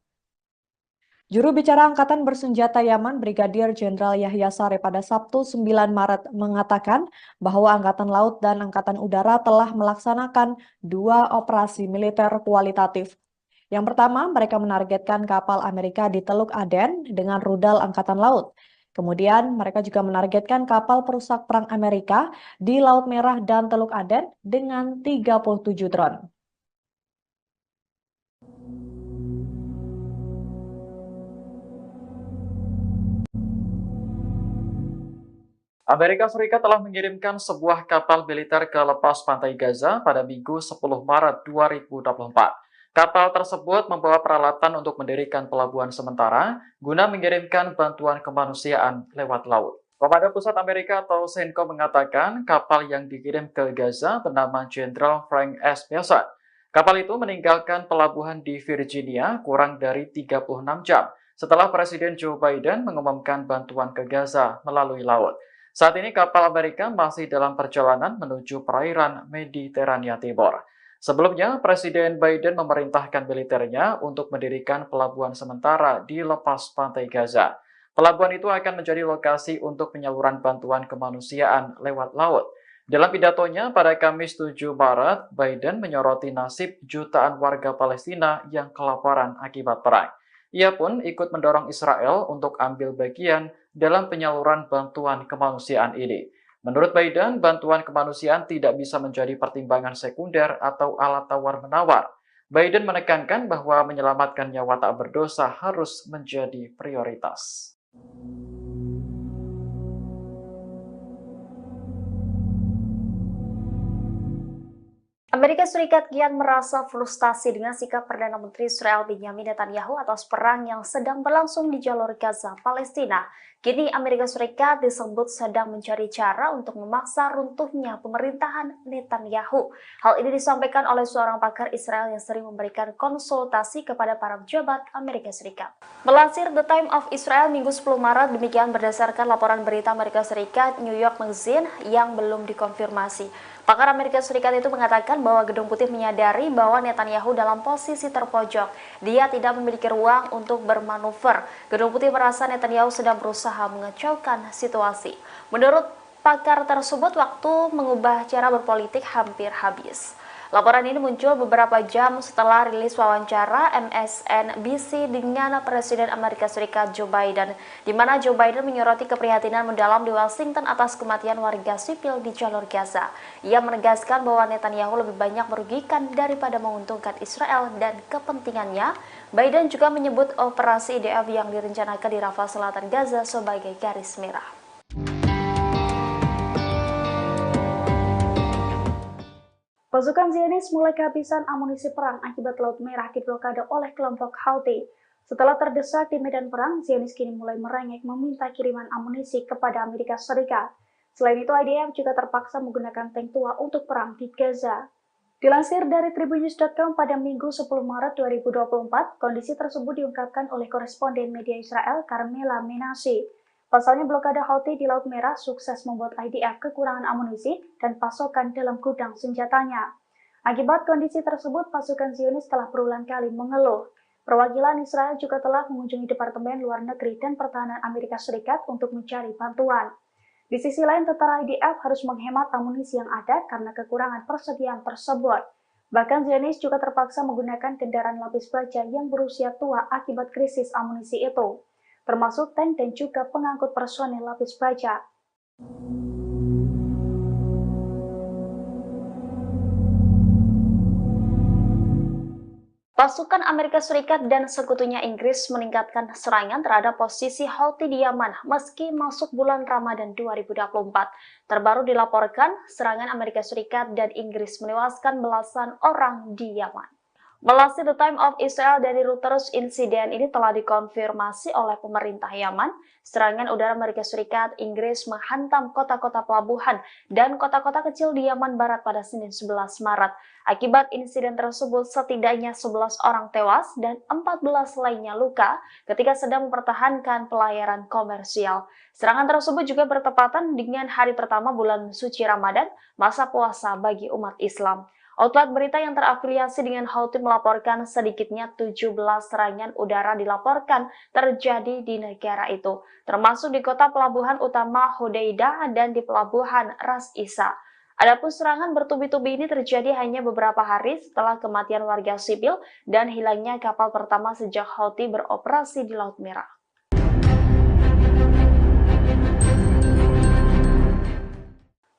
Juru bicara Angkatan Bersenjata Yaman, Brigadir Jenderal Yahya Saree pada Sabtu 9 Maret mengatakan bahwa Angkatan Laut dan Angkatan Udara telah melaksanakan 2 operasi militer kualitatif. Yang pertama, mereka menargetkan kapal Amerika di Teluk Aden dengan rudal Angkatan Laut. Kemudian, mereka juga menargetkan kapal perusak perang Amerika di Laut Merah dan Teluk Aden dengan 37 drone. Amerika Serikat telah mengirimkan sebuah kapal militer ke lepas pantai Gaza pada Minggu 10 Maret 2024. Kapal tersebut membawa peralatan untuk mendirikan pelabuhan sementara guna mengirimkan bantuan kemanusiaan lewat laut. Komando Pusat Amerika atau CENTCOM mengatakan kapal yang dikirim ke Gaza bernama Jenderal Frank S. Pearson. Kapal itu meninggalkan pelabuhan di Virginia kurang dari 36 jam setelah Presiden Joe Biden mengumumkan bantuan ke Gaza melalui laut. Saat ini kapal Amerika masih dalam perjalanan menuju perairan Mediterania Timur. Sebelumnya, Presiden Biden memerintahkan militernya untuk mendirikan pelabuhan sementara di lepas pantai Gaza. Pelabuhan itu akan menjadi lokasi untuk penyaluran bantuan kemanusiaan lewat laut. Dalam pidatonya pada Kamis 7 Maret, Biden menyoroti nasib jutaan warga Palestina yang kelaparan akibat perang. Ia pun ikut mendorong Israel untuk ambil bagian dalam penyaluran bantuan kemanusiaan ini. Menurut Biden, bantuan kemanusiaan tidak bisa menjadi pertimbangan sekunder atau alat tawar-menawar. Biden menekankan bahwa menyelamatkan nyawa tak berdosa harus menjadi prioritas. Amerika Serikat kian merasa frustasi dengan sikap Perdana Menteri Israel Benjamin Netanyahu atas perang yang sedang berlangsung di jalur Gaza, Palestina. Kini Amerika Serikat disebut sedang mencari cara untuk memaksa runtuhnya pemerintahan Netanyahu. Hal ini disampaikan oleh seorang pakar Israel yang sering memberikan konsultasi kepada para pejabat Amerika Serikat. Melansir The Times of Israel Minggu 10 Maret, demikian berdasarkan laporan berita Amerika Serikat New York Magazine yang belum dikonfirmasi. Pakar Amerika Serikat itu mengatakan bahwa Gedung Putih menyadari bahwa Netanyahu dalam posisi terpojok. Dia tidak memiliki ruang untuk bermanuver. Gedung Putih merasa Netanyahu sedang berusaha mengacaukan situasi. Menurut pakar tersebut, waktu mengubah cara berpolitik hampir habis. Laporan ini muncul beberapa jam setelah rilis wawancara MSNBC dengan Presiden Amerika Serikat Joe Biden, di mana Joe Biden menyoroti keprihatinan mendalam di Washington atas kematian warga sipil di jalur Gaza. Ia menegaskan bahwa Netanyahu lebih banyak merugikan daripada menguntungkan Israel dan kepentingannya. Biden juga menyebut operasi IDF yang direncanakan di Rafah Selatan Gaza sebagai garis merah. Pasukan Zionis mulai kehabisan amunisi perang akibat Laut Merah diblokade oleh kelompok Houthi. Setelah terdesak di medan perang, Zionis kini mulai merengek meminta kiriman amunisi kepada Amerika Serikat. Selain itu, IDF juga terpaksa menggunakan tank tua untuk perang di Gaza. Dilansir dari tribunnews.com pada Minggu 10 Maret 2024, kondisi tersebut diungkapkan oleh koresponden media Israel Carmela Menashe. Pasalnya blokade Houthi di Laut Merah sukses membuat IDF kekurangan amunisi dan pasokan dalam gudang senjatanya. Akibat kondisi tersebut, pasukan Zionis telah berulang kali mengeluh. Perwakilan Israel juga telah mengunjungi Departemen Luar Negeri dan Pertahanan Amerika Serikat untuk mencari bantuan. Di sisi lain, tentara IDF harus menghemat amunisi yang ada karena kekurangan persediaan tersebut. Bahkan Zionis juga terpaksa menggunakan kendaraan lapis baja yang berusia tua akibat krisis amunisi itu, termasuk tank dan juga pengangkut personel lapis baja. Pasukan Amerika Serikat dan sekutunya Inggris meningkatkan serangan terhadap posisi Houthi di Yaman meski masuk bulan Ramadan 2024. Terbaru dilaporkan, serangan Amerika Serikat dan Inggris menewaskan belasan orang di Yaman. Melansir The Times of Israel dari Reuters, insiden ini telah dikonfirmasi oleh pemerintah Yaman. Serangan udara Amerika Serikat, Inggris menghantam kota-kota pelabuhan dan kota-kota kecil di Yaman Barat pada Senin 11 Maret. Akibat insiden tersebut, setidaknya 11 orang tewas dan 14 lainnya luka ketika sedang mempertahankan pelayaran komersial. Serangan tersebut juga bertepatan dengan hari pertama bulan suci Ramadan, masa puasa bagi umat Islam. Outlet berita yang terafiliasi dengan Houthi melaporkan sedikitnya 17 serangan udara dilaporkan terjadi di negara itu, termasuk di kota pelabuhan utama Hodeidah dan di pelabuhan Ras Isa. Adapun serangan bertubi-tubi ini terjadi hanya beberapa hari setelah kematian warga sipil dan hilangnya kapal pertama sejak Houthi beroperasi di Laut Merah.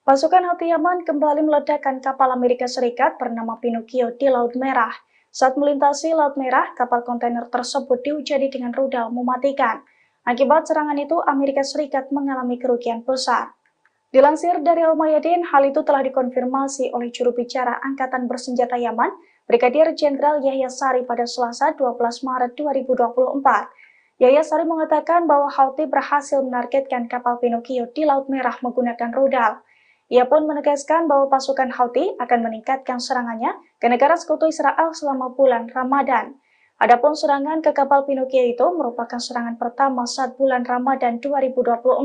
Pasukan Houthi Yaman kembali meledakkan kapal Amerika Serikat bernama Pinocchio di Laut Merah. Saat melintasi Laut Merah, kapal kontainer tersebut dihujani dengan rudal mematikan. Akibat serangan itu, Amerika Serikat mengalami kerugian besar. Dilansir dari Al-Mayadin, hal itu telah dikonfirmasi oleh juru bicara Angkatan Bersenjata Yaman, Brigadir Jenderal Yahya Sari pada Selasa 12 Maret 2024. Yahya Sari mengatakan bahwa Houthi berhasil menargetkan kapal Pinocchio di Laut Merah menggunakan rudal. Ia pun menegaskan bahwa pasukan Houthi akan meningkatkan serangannya ke negara sekutu Israel selama bulan Ramadan. Adapun serangan ke kapal Pinocchio itu merupakan serangan pertama saat bulan Ramadan 2024.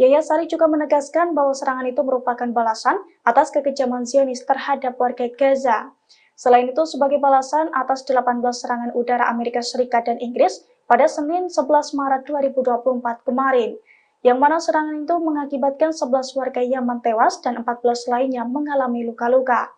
Yahya Sari juga menegaskan bahwa serangan itu merupakan balasan atas kekejaman Zionis terhadap warga Gaza. Selain itu, sebagai balasan atas 18 serangan udara Amerika Serikat dan Inggris pada Senin 11 Maret 2024 kemarin, yang mana serangan itu mengakibatkan 11 warga Yaman tewas dan 14 lainnya mengalami luka-luka.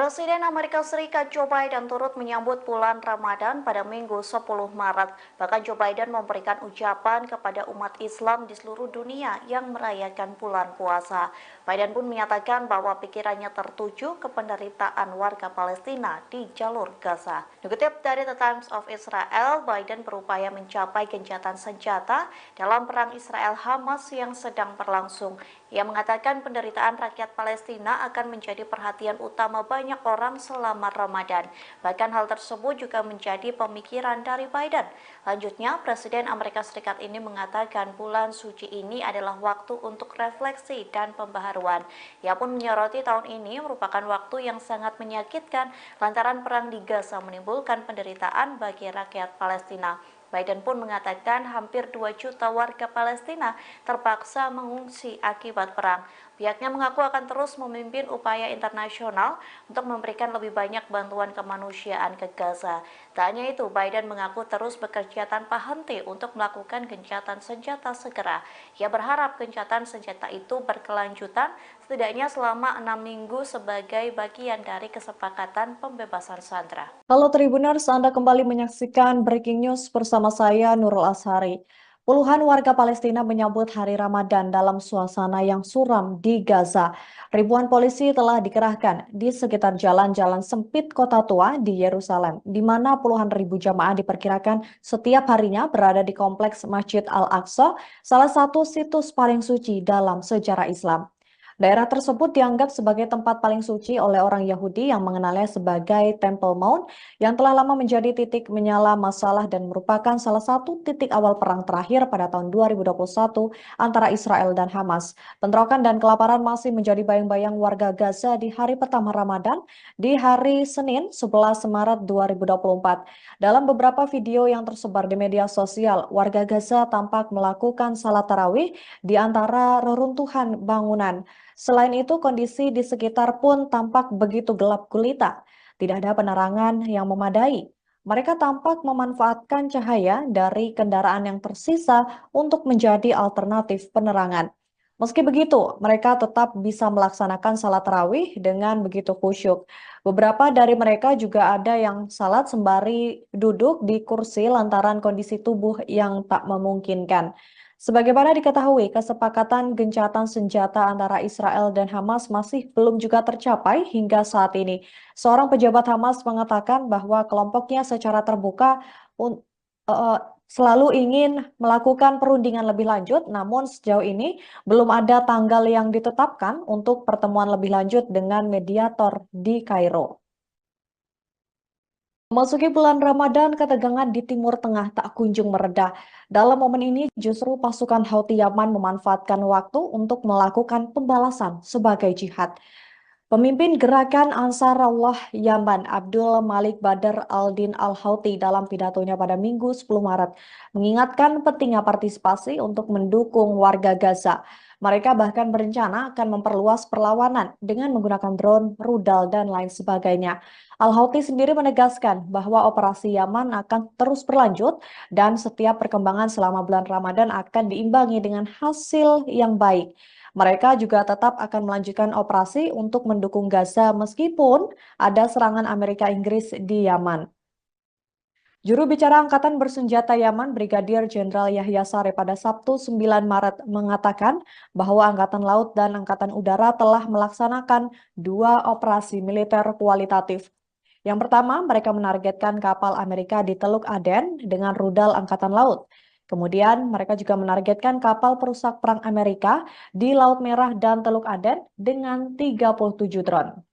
Presiden Amerika Serikat Joe Biden turut menyambut bulan Ramadan pada Minggu 10 Maret. Bahkan Joe Biden memberikan ucapan kepada umat Islam di seluruh dunia yang merayakan bulan puasa. Biden pun menyatakan bahwa pikirannya tertuju ke penderitaan warga Palestina di jalur Gaza. Dikutip dari The Times of Israel, Biden berupaya mencapai gencatan senjata dalam perang Israel-Hamas yang sedang berlangsung. Ia mengatakan penderitaan rakyat Palestina akan menjadi perhatian utama banyak orang selama Ramadan. Bahkan hal tersebut juga menjadi pemikiran dari Biden. Lanjutnya, Presiden Amerika Serikat ini mengatakan bulan suci ini adalah waktu untuk refleksi dan pembaharuan. Ia pun menyoroti tahun ini merupakan waktu yang sangat menyakitkan lantaran perang di Gaza menimbulkan penderitaan bagi rakyat Palestina. Biden pun mengatakan hampir 2 juta warga Palestina terpaksa mengungsi akibat perang. Pihaknya mengaku akan terus memimpin upaya internasional untuk memberikan lebih banyak bantuan kemanusiaan ke Gaza. Tak hanya itu, Biden mengaku terus bekerja tanpa henti untuk melakukan gencatan senjata segera. Ia berharap gencatan senjata itu berkelanjutan setidaknya selama 6 minggu sebagai bagian dari kesepakatan pembebasan sandera. Halo Tribuners, Anda kembali menyaksikan Breaking News bersama saya Nurul Ashari. Puluhan warga Palestina menyambut hari Ramadan dalam suasana yang suram di Gaza. Ribuan polisi telah dikerahkan di sekitar jalan-jalan sempit kota tua di Yerusalem, di mana puluhan ribu jamaah diperkirakan setiap harinya berada di kompleks Masjid Al-Aqsa, salah satu situs paling suci dalam sejarah Islam. Daerah tersebut dianggap sebagai tempat paling suci oleh orang Yahudi yang mengenalnya sebagai Temple Mount yang telah lama menjadi titik menyala masalah dan merupakan salah satu titik awal perang terakhir pada tahun 2021 antara Israel dan Hamas. Bentrokan dan kelaparan masih menjadi bayang-bayang warga Gaza di hari pertama Ramadan di hari Senin 11 Maret 2024. Dalam beberapa video yang tersebar di media sosial, warga Gaza tampak melakukan salat tarawih di antara reruntuhan bangunan. Selain itu, kondisi di sekitar pun tampak begitu gelap gulita. Tidak ada penerangan yang memadai. Mereka tampak memanfaatkan cahaya dari kendaraan yang tersisa untuk menjadi alternatif penerangan. Meski begitu, mereka tetap bisa melaksanakan salat tarawih dengan begitu khusyuk. Beberapa dari mereka juga ada yang salat sembari duduk di kursi lantaran kondisi tubuh yang tak memungkinkan. Sebagaimana diketahui, kesepakatan gencatan senjata antara Israel dan Hamas masih belum juga tercapai hingga saat ini. Seorang pejabat Hamas mengatakan bahwa kelompoknya secara terbuka selalu ingin melakukan perundingan lebih lanjut, namun sejauh ini belum ada tanggal yang ditetapkan untuk pertemuan lebih lanjut dengan mediator di Kairo. Memasuki bulan Ramadan, ketegangan di Timur Tengah tak kunjung mereda. Dalam momen ini, justru pasukan Houthi Yaman memanfaatkan waktu untuk melakukan pembalasan sebagai jihad. Pemimpin gerakan Ansarullah Yaman, Abdul Malik Badr al-Din al-Houthi dalam pidatonya pada Minggu 10 Maret, mengingatkan pentingnya partisipasi untuk mendukung warga Gaza. Mereka bahkan berencana akan memperluas perlawanan dengan menggunakan drone, rudal, dan lain sebagainya. Al-Houthi sendiri menegaskan bahwa operasi Yaman akan terus berlanjut dan setiap perkembangan selama bulan Ramadan akan diimbangi dengan hasil yang baik. Mereka juga tetap akan melanjutkan operasi untuk mendukung Gaza meskipun ada serangan Amerika Inggris di Yaman. Juru bicara Angkatan Bersenjata Yaman, Brigadir Jenderal Yahya Saree pada Sabtu 9 Maret mengatakan bahwa Angkatan Laut dan Angkatan Udara telah melaksanakan 2 operasi militer kualitatif. Yang pertama, mereka menargetkan kapal Amerika di Teluk Aden dengan rudal Angkatan Laut. Kemudian, mereka juga menargetkan kapal perusak perang Amerika di Laut Merah dan Teluk Aden dengan 37 drone.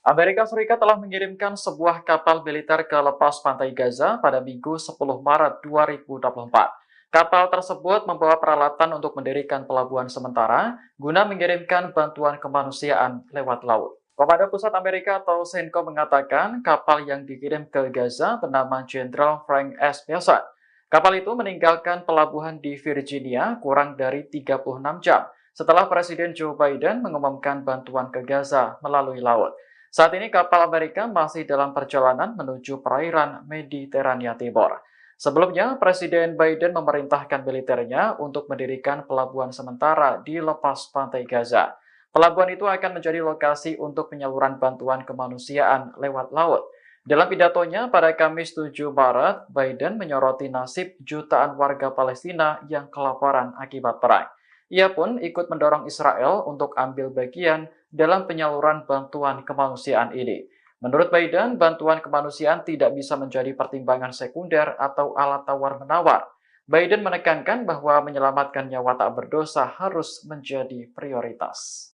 Amerika Serikat telah mengirimkan sebuah kapal militer ke lepas pantai Gaza pada Minggu 10 Maret 2024. Kapal tersebut membawa peralatan untuk mendirikan pelabuhan sementara guna mengirimkan bantuan kemanusiaan lewat laut. Komando Pusat Amerika atau CENTCOM mengatakan kapal yang dikirim ke Gaza bernama Jenderal Frank S. Bessent. Kapal itu meninggalkan pelabuhan di Virginia kurang dari 36 jam setelah Presiden Joe Biden mengumumkan bantuan ke Gaza melalui laut. Saat ini kapal Amerika masih dalam perjalanan menuju perairan Mediterania Timur. Sebelumnya, Presiden Biden memerintahkan militernya untuk mendirikan pelabuhan sementara di lepas pantai Gaza. Pelabuhan itu akan menjadi lokasi untuk penyaluran bantuan kemanusiaan lewat laut. Dalam pidatonya pada Kamis 7 Maret, Biden menyoroti nasib jutaan warga Palestina yang kelaparan akibat perang. Ia pun ikut mendorong Israel untuk ambil bagian dalam penyaluran bantuan kemanusiaan ini. Menurut Biden, bantuan kemanusiaan tidak bisa menjadi pertimbangan sekunder atau alat tawar-menawar. Biden menekankan bahwa menyelamatkan nyawa tak berdosa harus menjadi prioritas.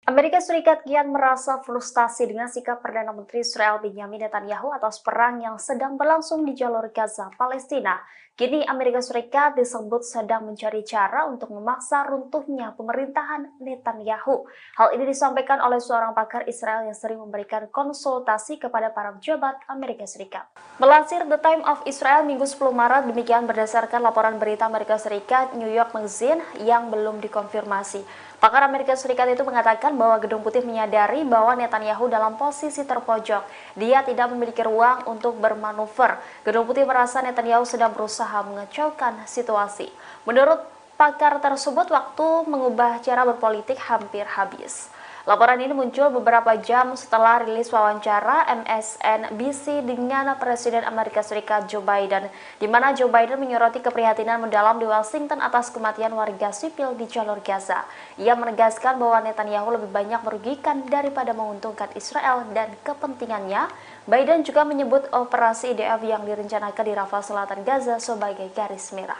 Amerika Serikat kian merasa frustasi dengan sikap Perdana Menteri Israel Benjamin Netanyahu atas perang yang sedang berlangsung di jalur Gaza, Palestina. Kini Amerika Serikat disebut sedang mencari cara untuk memaksa runtuhnya pemerintahan Netanyahu. Hal ini disampaikan oleh seorang pakar Israel yang sering memberikan konsultasi kepada para pejabat Amerika Serikat. Melansir The Times of Israel Minggu 10 Maret, demikian berdasarkan laporan berita Amerika Serikat New York Magazine yang belum dikonfirmasi. Pakar Amerika Serikat itu mengatakan bahwa Gedung Putih menyadari bahwa Netanyahu dalam posisi terpojok. Dia tidak memiliki ruang untuk bermanuver. Gedung Putih merasa Netanyahu sedang berusaha mengacaukan situasi. Menurut pakar tersebut, waktu mengubah cara berpolitik hampir habis. Laporan ini muncul beberapa jam setelah rilis wawancara MSNBC dengan Presiden Amerika Serikat Joe Biden, di mana Joe Biden menyoroti keprihatinan mendalam di Washington atas kematian warga sipil di jalur Gaza. Ia menegaskan bahwa Netanyahu lebih banyak merugikan daripada menguntungkan Israel dan kepentingannya. Biden juga menyebut operasi IDF yang direncanakan di Rafah Selatan Gaza sebagai garis merah.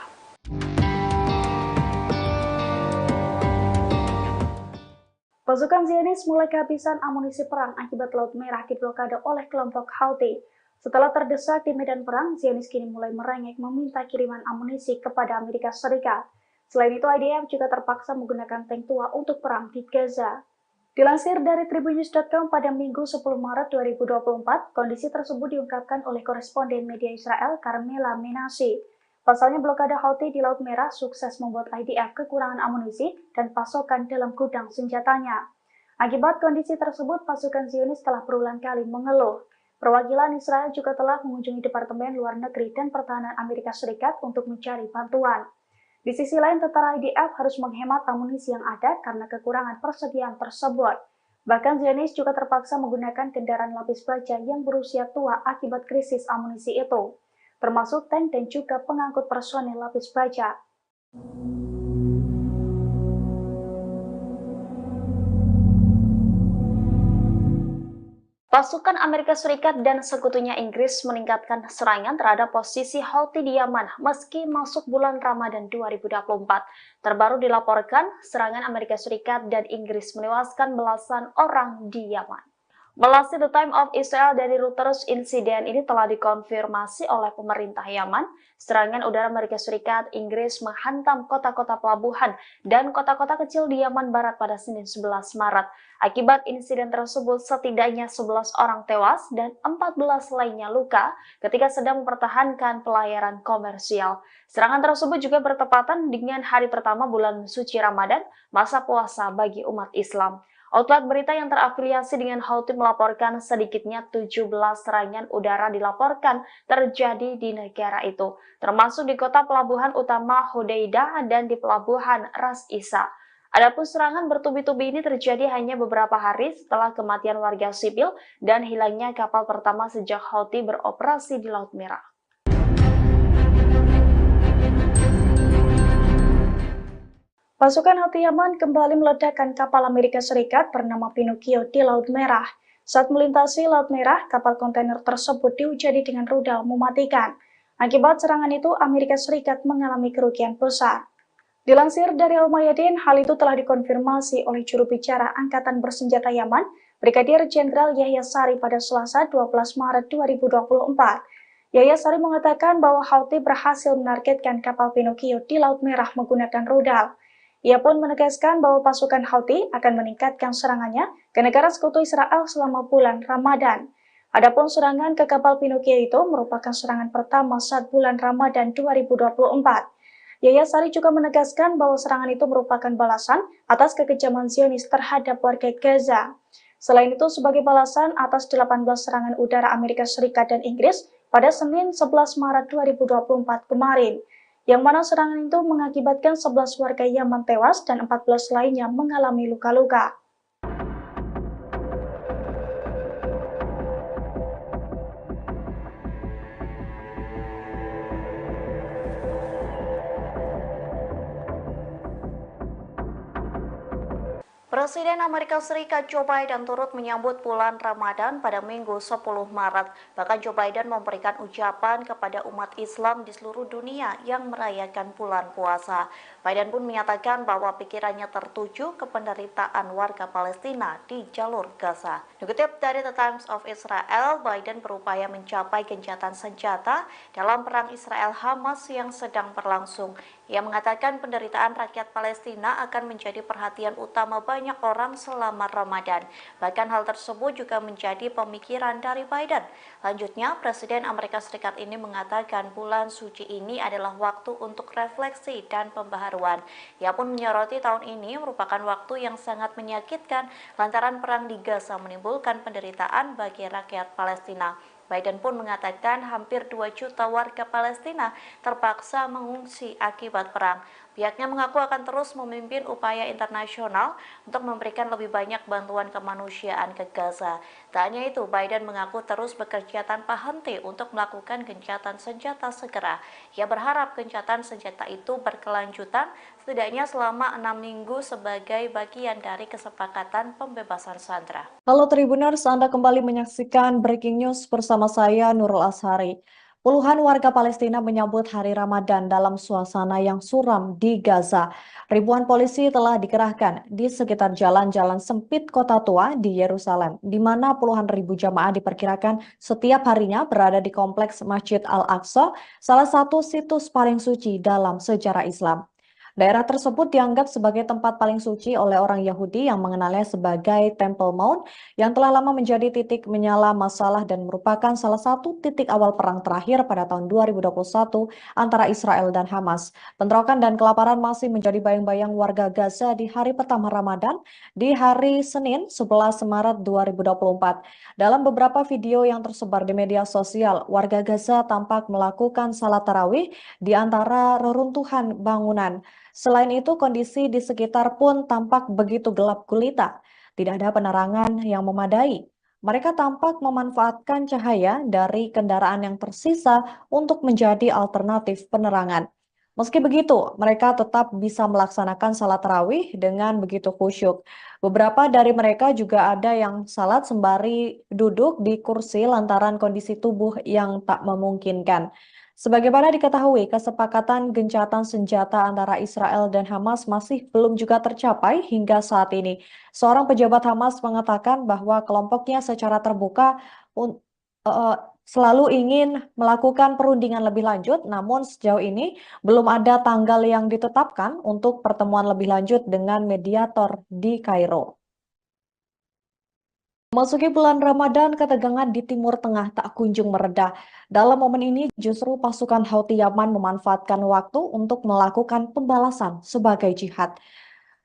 Pasukan Zionis mulai kehabisan amunisi perang akibat Laut Merah diblokade oleh kelompok Houthi. Setelah terdesak di medan perang, Zionis kini mulai merengek meminta kiriman amunisi kepada Amerika Serikat. Selain itu, IDF juga terpaksa menggunakan tank tua untuk perang di Gaza. Dilansir dari tribunnews.com pada Minggu 10 Maret 2024, kondisi tersebut diungkapkan oleh koresponden media Israel Carmela Menashe. Pasalnya blokade Houthi di Laut Merah sukses membuat IDF kekurangan amunisi dan pasokan dalam gudang senjatanya. Akibat kondisi tersebut, pasukan Zionis telah berulang kali mengeluh. Perwakilan Israel juga telah mengunjungi Departemen Luar Negeri dan Pertahanan Amerika Serikat untuk mencari bantuan. Di sisi lain, tentara IDF harus menghemat amunisi yang ada karena kekurangan persediaan tersebut. Bahkan Zionis juga terpaksa menggunakan kendaraan lapis baja yang berusia tua akibat krisis amunisi itu, termasuk tank dan juga pengangkut personel lapis baja. Pasukan Amerika Serikat dan sekutunya Inggris meningkatkan serangan terhadap posisi Houthi di Yaman meski masuk bulan Ramadan 2024. Terbaru dilaporkan, serangan Amerika Serikat dan Inggris menewaskan belasan orang di Yaman. Melansir The Times of Israel dari Reuters, insiden ini telah dikonfirmasi oleh pemerintah Yaman. Serangan udara Amerika Serikat, Inggris menghantam kota-kota pelabuhan dan kota-kota kecil di Yaman Barat pada Senin 11 Maret. Akibat insiden tersebut, setidaknya 11 orang tewas dan 14 lainnya luka ketika sedang mempertahankan pelayaran komersial. Serangan tersebut juga bertepatan dengan hari pertama bulan suci Ramadan, masa puasa bagi umat Islam. Outlet berita yang terafiliasi dengan Houthi melaporkan sedikitnya 17 serangan udara dilaporkan terjadi di negara itu, termasuk di kota pelabuhan utama Hodeidah dan di pelabuhan Ras Isa. Adapun serangan bertubi-tubi ini terjadi hanya beberapa hari setelah kematian warga sipil dan hilangnya kapal pertama sejak Houthi beroperasi di Laut Merah. Pasukan Houthi Yaman kembali meledakkan kapal Amerika Serikat bernama Pinocchio di Laut Merah. Saat melintasi Laut Merah, kapal kontainer tersebut dihujani dengan rudal mematikan. Akibat serangan itu, Amerika Serikat mengalami kerugian besar. Dilansir dari Al-Mayadin, hal itu telah dikonfirmasi oleh juru bicara Angkatan Bersenjata Yaman, Brigadir Jenderal Yahya Sari pada Selasa 12 Maret 2024. Yahya Sari mengatakan bahwa Houthi berhasil menargetkan kapal Pinocchio di Laut Merah menggunakan rudal. Ia pun menegaskan bahwa pasukan Houthi akan meningkatkan serangannya ke negara sekutu Israel selama bulan Ramadan. Adapun serangan ke kapal Pinocchio itu merupakan serangan pertama saat bulan Ramadan 2024. Yahya Saree juga menegaskan bahwa serangan itu merupakan balasan atas kekejaman Zionis terhadap warga Gaza. Selain itu, sebagai balasan atas 18 serangan udara Amerika Serikat dan Inggris pada Senin 11 Maret 2024 kemarin, yang mana serangan itu mengakibatkan 11 warga Yaman tewas dan 14 lainnya mengalami luka-luka. Presiden Amerika Serikat Joe Biden turut menyambut bulan Ramadan pada Minggu 10 Maret. Bahkan Joe Biden memberikan ucapan kepada umat Islam di seluruh dunia yang merayakan bulan puasa. Biden pun menyatakan bahwa pikirannya tertuju ke penderitaan warga Palestina di jalur Gaza. Dikutip dari The Times of Israel, Biden berupaya mencapai gencatan senjata dalam perang Israel-Hamas yang sedang berlangsung. Ia mengatakan penderitaan rakyat Palestina akan menjadi perhatian utama banyak orang selama Ramadan. Bahkan hal tersebut juga menjadi pemikiran dari Biden. Lanjutnya, Presiden Amerika Serikat ini mengatakan bulan suci ini adalah waktu untuk refleksi dan pembaharuan. Ia pun menyoroti tahun ini merupakan waktu yang sangat menyakitkan lantaran perang di Gaza menimbulkan penderitaan bagi rakyat Palestina. Biden pun mengatakan hampir 2 juta warga Palestina terpaksa mengungsi akibat perang. Pihaknya mengaku akan terus memimpin upaya internasional untuk memberikan lebih banyak bantuan kemanusiaan ke Gaza. Tak hanya itu, Biden mengaku terus bekerja tanpa henti untuk melakukan gencatan senjata segera. Ia berharap gencatan senjata itu berkelanjutan setidaknya selama 6 minggu sebagai bagian dari kesepakatan pembebasan sandera. Halo Tribuners, Anda kembali menyaksikan Breaking News bersama saya Nurul Ashari. Puluhan warga Palestina menyambut hari Ramadan dalam suasana yang suram di Gaza. Ribuan polisi telah dikerahkan di sekitar jalan-jalan sempit kota tua di Yerusalem, di mana puluhan ribu jamaah diperkirakan setiap harinya berada di kompleks Masjid Al-Aqsa, salah satu situs paling suci dalam sejarah Islam. Daerah tersebut dianggap sebagai tempat paling suci oleh orang Yahudi yang mengenalnya sebagai Temple Mount yang telah lama menjadi titik menyala masalah dan merupakan salah satu titik awal perang terakhir pada tahun 2021 antara Israel dan Hamas. Bentrokan dan kelaparan masih menjadi bayang-bayang warga Gaza di hari pertama Ramadan di hari Senin 11 Maret 2024. Dalam beberapa video yang tersebar di media sosial, warga Gaza tampak melakukan salat tarawih di antara reruntuhan bangunan. Selain itu, kondisi di sekitar pun tampak begitu gelap gulita. Tidak ada penerangan yang memadai. Mereka tampak memanfaatkan cahaya dari kendaraan yang tersisa untuk menjadi alternatif penerangan. Meski begitu, mereka tetap bisa melaksanakan salat tarawih dengan begitu khusyuk. Beberapa dari mereka juga ada yang salat sembari duduk di kursi lantaran kondisi tubuh yang tak memungkinkan. Sebagaimana diketahui, kesepakatan gencatan senjata antara Israel dan Hamas masih belum juga tercapai hingga saat ini. Seorang pejabat Hamas mengatakan bahwa kelompoknya secara terbuka eh, selalu ingin melakukan perundingan lebih lanjut, namun sejauh ini belum ada tanggal yang ditetapkan untuk pertemuan lebih lanjut dengan mediator di Kairo. Memasuki bulan Ramadan, ketegangan di Timur Tengah tak kunjung mereda. Dalam momen ini, justru pasukan Houthi Yaman memanfaatkan waktu untuk melakukan pembalasan sebagai jihad.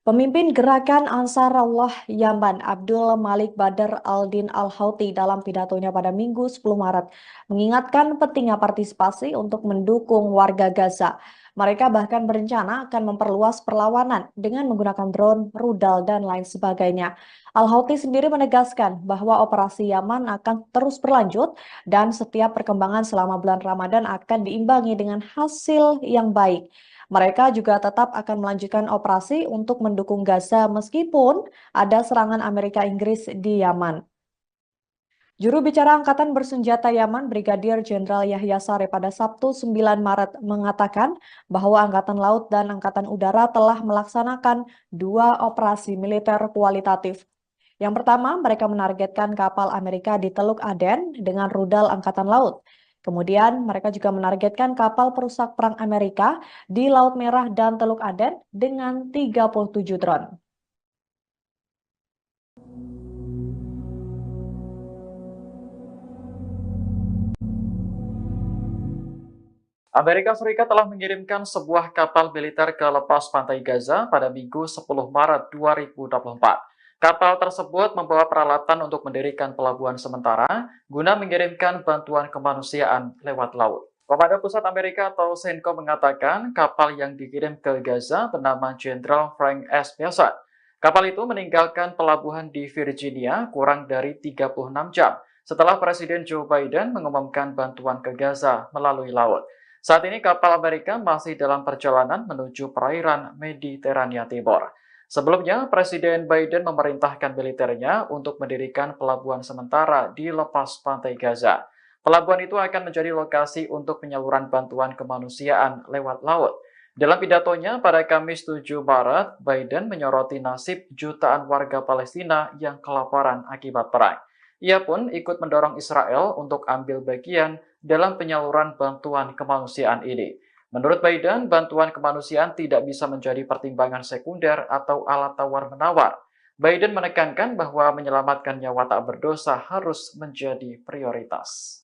Pemimpin gerakan Ansarullah Yaman, Abdul Malik Badr al-Din al-Houthi dalam pidatonya pada Minggu 10 Maret, mengingatkan pentingnya partisipasi untuk mendukung warga Gaza. Mereka bahkan berencana akan memperluas perlawanan dengan menggunakan drone, rudal, dan lain sebagainya. Al-Houthi sendiri menegaskan bahwa operasi Yaman akan terus berlanjut dan setiap perkembangan selama bulan Ramadan akan diimbangi dengan hasil yang baik. Mereka juga tetap akan melanjutkan operasi untuk mendukung Gaza meskipun ada serangan Amerika Inggris di Yaman. Juru bicara Angkatan Bersenjata Yaman, Brigadir Jenderal Yahya Saree pada Sabtu 9 Maret mengatakan bahwa Angkatan Laut dan Angkatan Udara telah melaksanakan 2 operasi militer kualitatif. Yang pertama, mereka menargetkan kapal Amerika di Teluk Aden dengan rudal Angkatan Laut. Kemudian, mereka juga menargetkan kapal perusak perang Amerika di Laut Merah dan Teluk Aden dengan 37 drone. Amerika Serikat telah mengirimkan sebuah kapal militer ke lepas pantai Gaza pada Minggu 10 Maret 2024. Kapal tersebut membawa peralatan untuk mendirikan pelabuhan sementara guna mengirimkan bantuan kemanusiaan lewat laut. Komando Pusat Amerika atau CENTCOM mengatakan kapal yang dikirim ke Gaza bernama Jenderal Frank S. Bessent. Kapal itu meninggalkan pelabuhan di Virginia kurang dari 36 jam setelah Presiden Joe Biden mengumumkan bantuan ke Gaza melalui laut. Saat ini kapal Amerika masih dalam perjalanan menuju perairan Mediterania Timur. Sebelumnya, Presiden Biden memerintahkan militernya untuk mendirikan pelabuhan sementara di lepas pantai Gaza. Pelabuhan itu akan menjadi lokasi untuk penyaluran bantuan kemanusiaan lewat laut. Dalam pidatonya pada Kamis 7 Maret, Biden menyoroti nasib jutaan warga Palestina yang kelaparan akibat perang. Ia pun ikut mendorong Israel untuk ambil bagian dalam penyaluran bantuan kemanusiaan ini. Menurut Biden, bantuan kemanusiaan tidak bisa menjadi pertimbangan sekunder atau alat tawar-menawar. Biden menekankan bahwa menyelamatkan nyawa tak berdosa harus menjadi prioritas.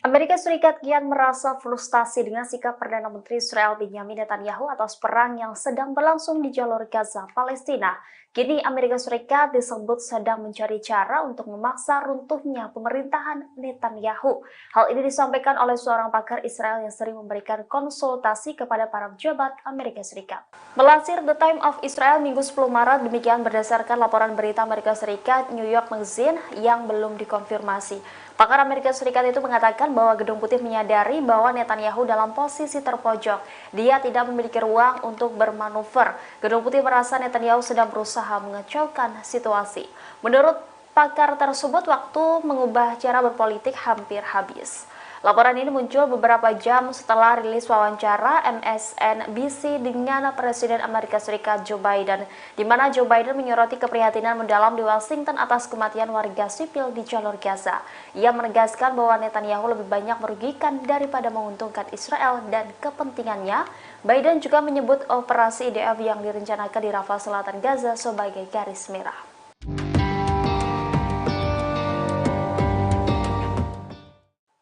Amerika Serikat kian merasa frustasi dengan sikap Perdana Menteri Israel Benjamin Netanyahu atas perang yang sedang berlangsung di jalur Gaza, Palestina. Kini Amerika Serikat disebut sedang mencari cara untuk memaksa runtuhnya pemerintahan Netanyahu. Hal ini disampaikan oleh seorang pakar Israel yang sering memberikan konsultasi kepada para pejabat Amerika Serikat. Melansir The Times of Israel Minggu 10 Maret, demikian berdasarkan laporan berita Amerika Serikat New York Magazine yang belum dikonfirmasi. Pakar Amerika Serikat itu mengatakan bahwa Gedung Putih menyadari bahwa Netanyahu dalam posisi terpojok. Dia tidak memiliki ruang untuk bermanuver. Gedung Putih merasa Netanyahu sedang berusaha mengacaukan situasi. Menurut pakar tersebut, waktu mengubah cara berpolitik hampir habis. Laporan ini muncul beberapa jam setelah rilis wawancara MSNBC dengan Presiden Amerika Serikat Joe Biden, di mana Joe Biden menyoroti keprihatinan mendalam di Washington atas kematian warga sipil di jalur Gaza. Ia menegaskan bahwa Netanyahu lebih banyak merugikan daripada menguntungkan Israel dan kepentingannya. Biden juga menyebut operasi IDF yang direncanakan di Rafah Selatan Gaza sebagai garis merah.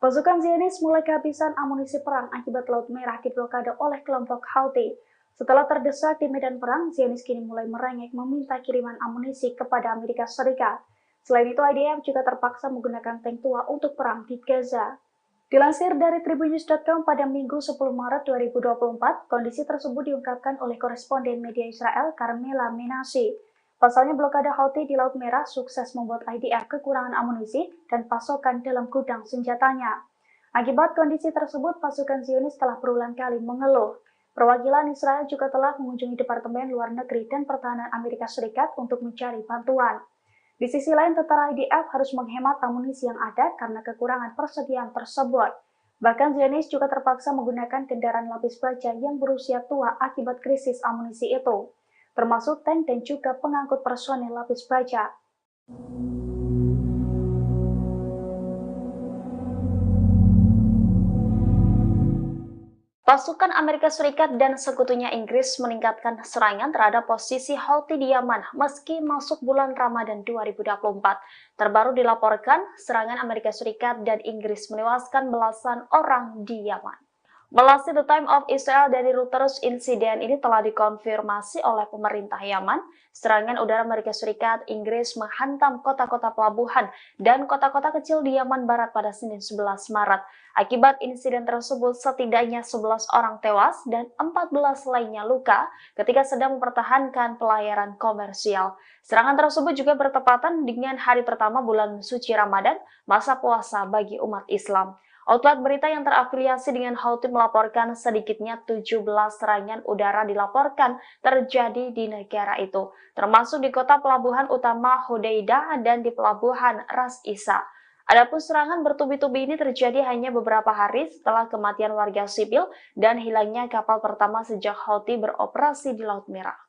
Pasukan Zionis mulai kehabisan amunisi perang akibat Laut Merah diblokade oleh kelompok Houthi. Setelah terdesak di medan perang, Zionis kini mulai merengek meminta kiriman amunisi kepada Amerika Serikat. Selain itu, IDF juga terpaksa menggunakan tank tua untuk perang di Gaza. Dilansir dari Tribunnews.com pada Minggu 10 Maret 2024, kondisi tersebut diungkapkan oleh koresponden media Israel Carmela Menashe. Pasalnya blokade Houthi di Laut Merah sukses membuat IDF kekurangan amunisi dan pasokan dalam gudang senjatanya. Akibat kondisi tersebut, pasukan Zionis telah berulang kali mengeluh. Perwakilan Israel juga telah mengunjungi Departemen Luar Negeri dan Pertahanan Amerika Serikat untuk mencari bantuan. Di sisi lain, tentara IDF harus menghemat amunisi yang ada karena kekurangan persediaan tersebut. Bahkan Zionis juga terpaksa menggunakan kendaraan lapis baja yang berusia tua akibat krisis amunisi itu, termasuk tank dan juga pengangkut personel lapis baja. Pasukan Amerika Serikat dan sekutunya Inggris meningkatkan serangan terhadap posisi Houthi di Yaman meski masuk bulan Ramadan 2024. Terbaru dilaporkan, serangan Amerika Serikat dan Inggris menewaskan belasan orang di Yaman. Melansir The Times of Israel dari Reuters, insiden ini telah dikonfirmasi oleh pemerintah Yaman. Serangan udara Amerika Serikat, Inggris menghantam kota-kota pelabuhan dan kota-kota kecil di Yaman Barat pada Senin 11 Maret. Akibat insiden tersebut, setidaknya 11 orang tewas dan 14 lainnya luka ketika sedang mempertahankan pelayaran komersial. Serangan tersebut juga bertepatan dengan hari pertama bulan suci Ramadan, masa puasa bagi umat Islam. Outlet berita yang terafiliasi dengan Houthi melaporkan sedikitnya 17 serangan udara dilaporkan terjadi di negara itu, termasuk di kota pelabuhan utama Hodeidah dan di pelabuhan Ras Isa. Adapun serangan bertubi-tubi ini terjadi hanya beberapa hari setelah kematian warga sipil dan hilangnya kapal pertama sejak Houthi beroperasi di Laut Merah.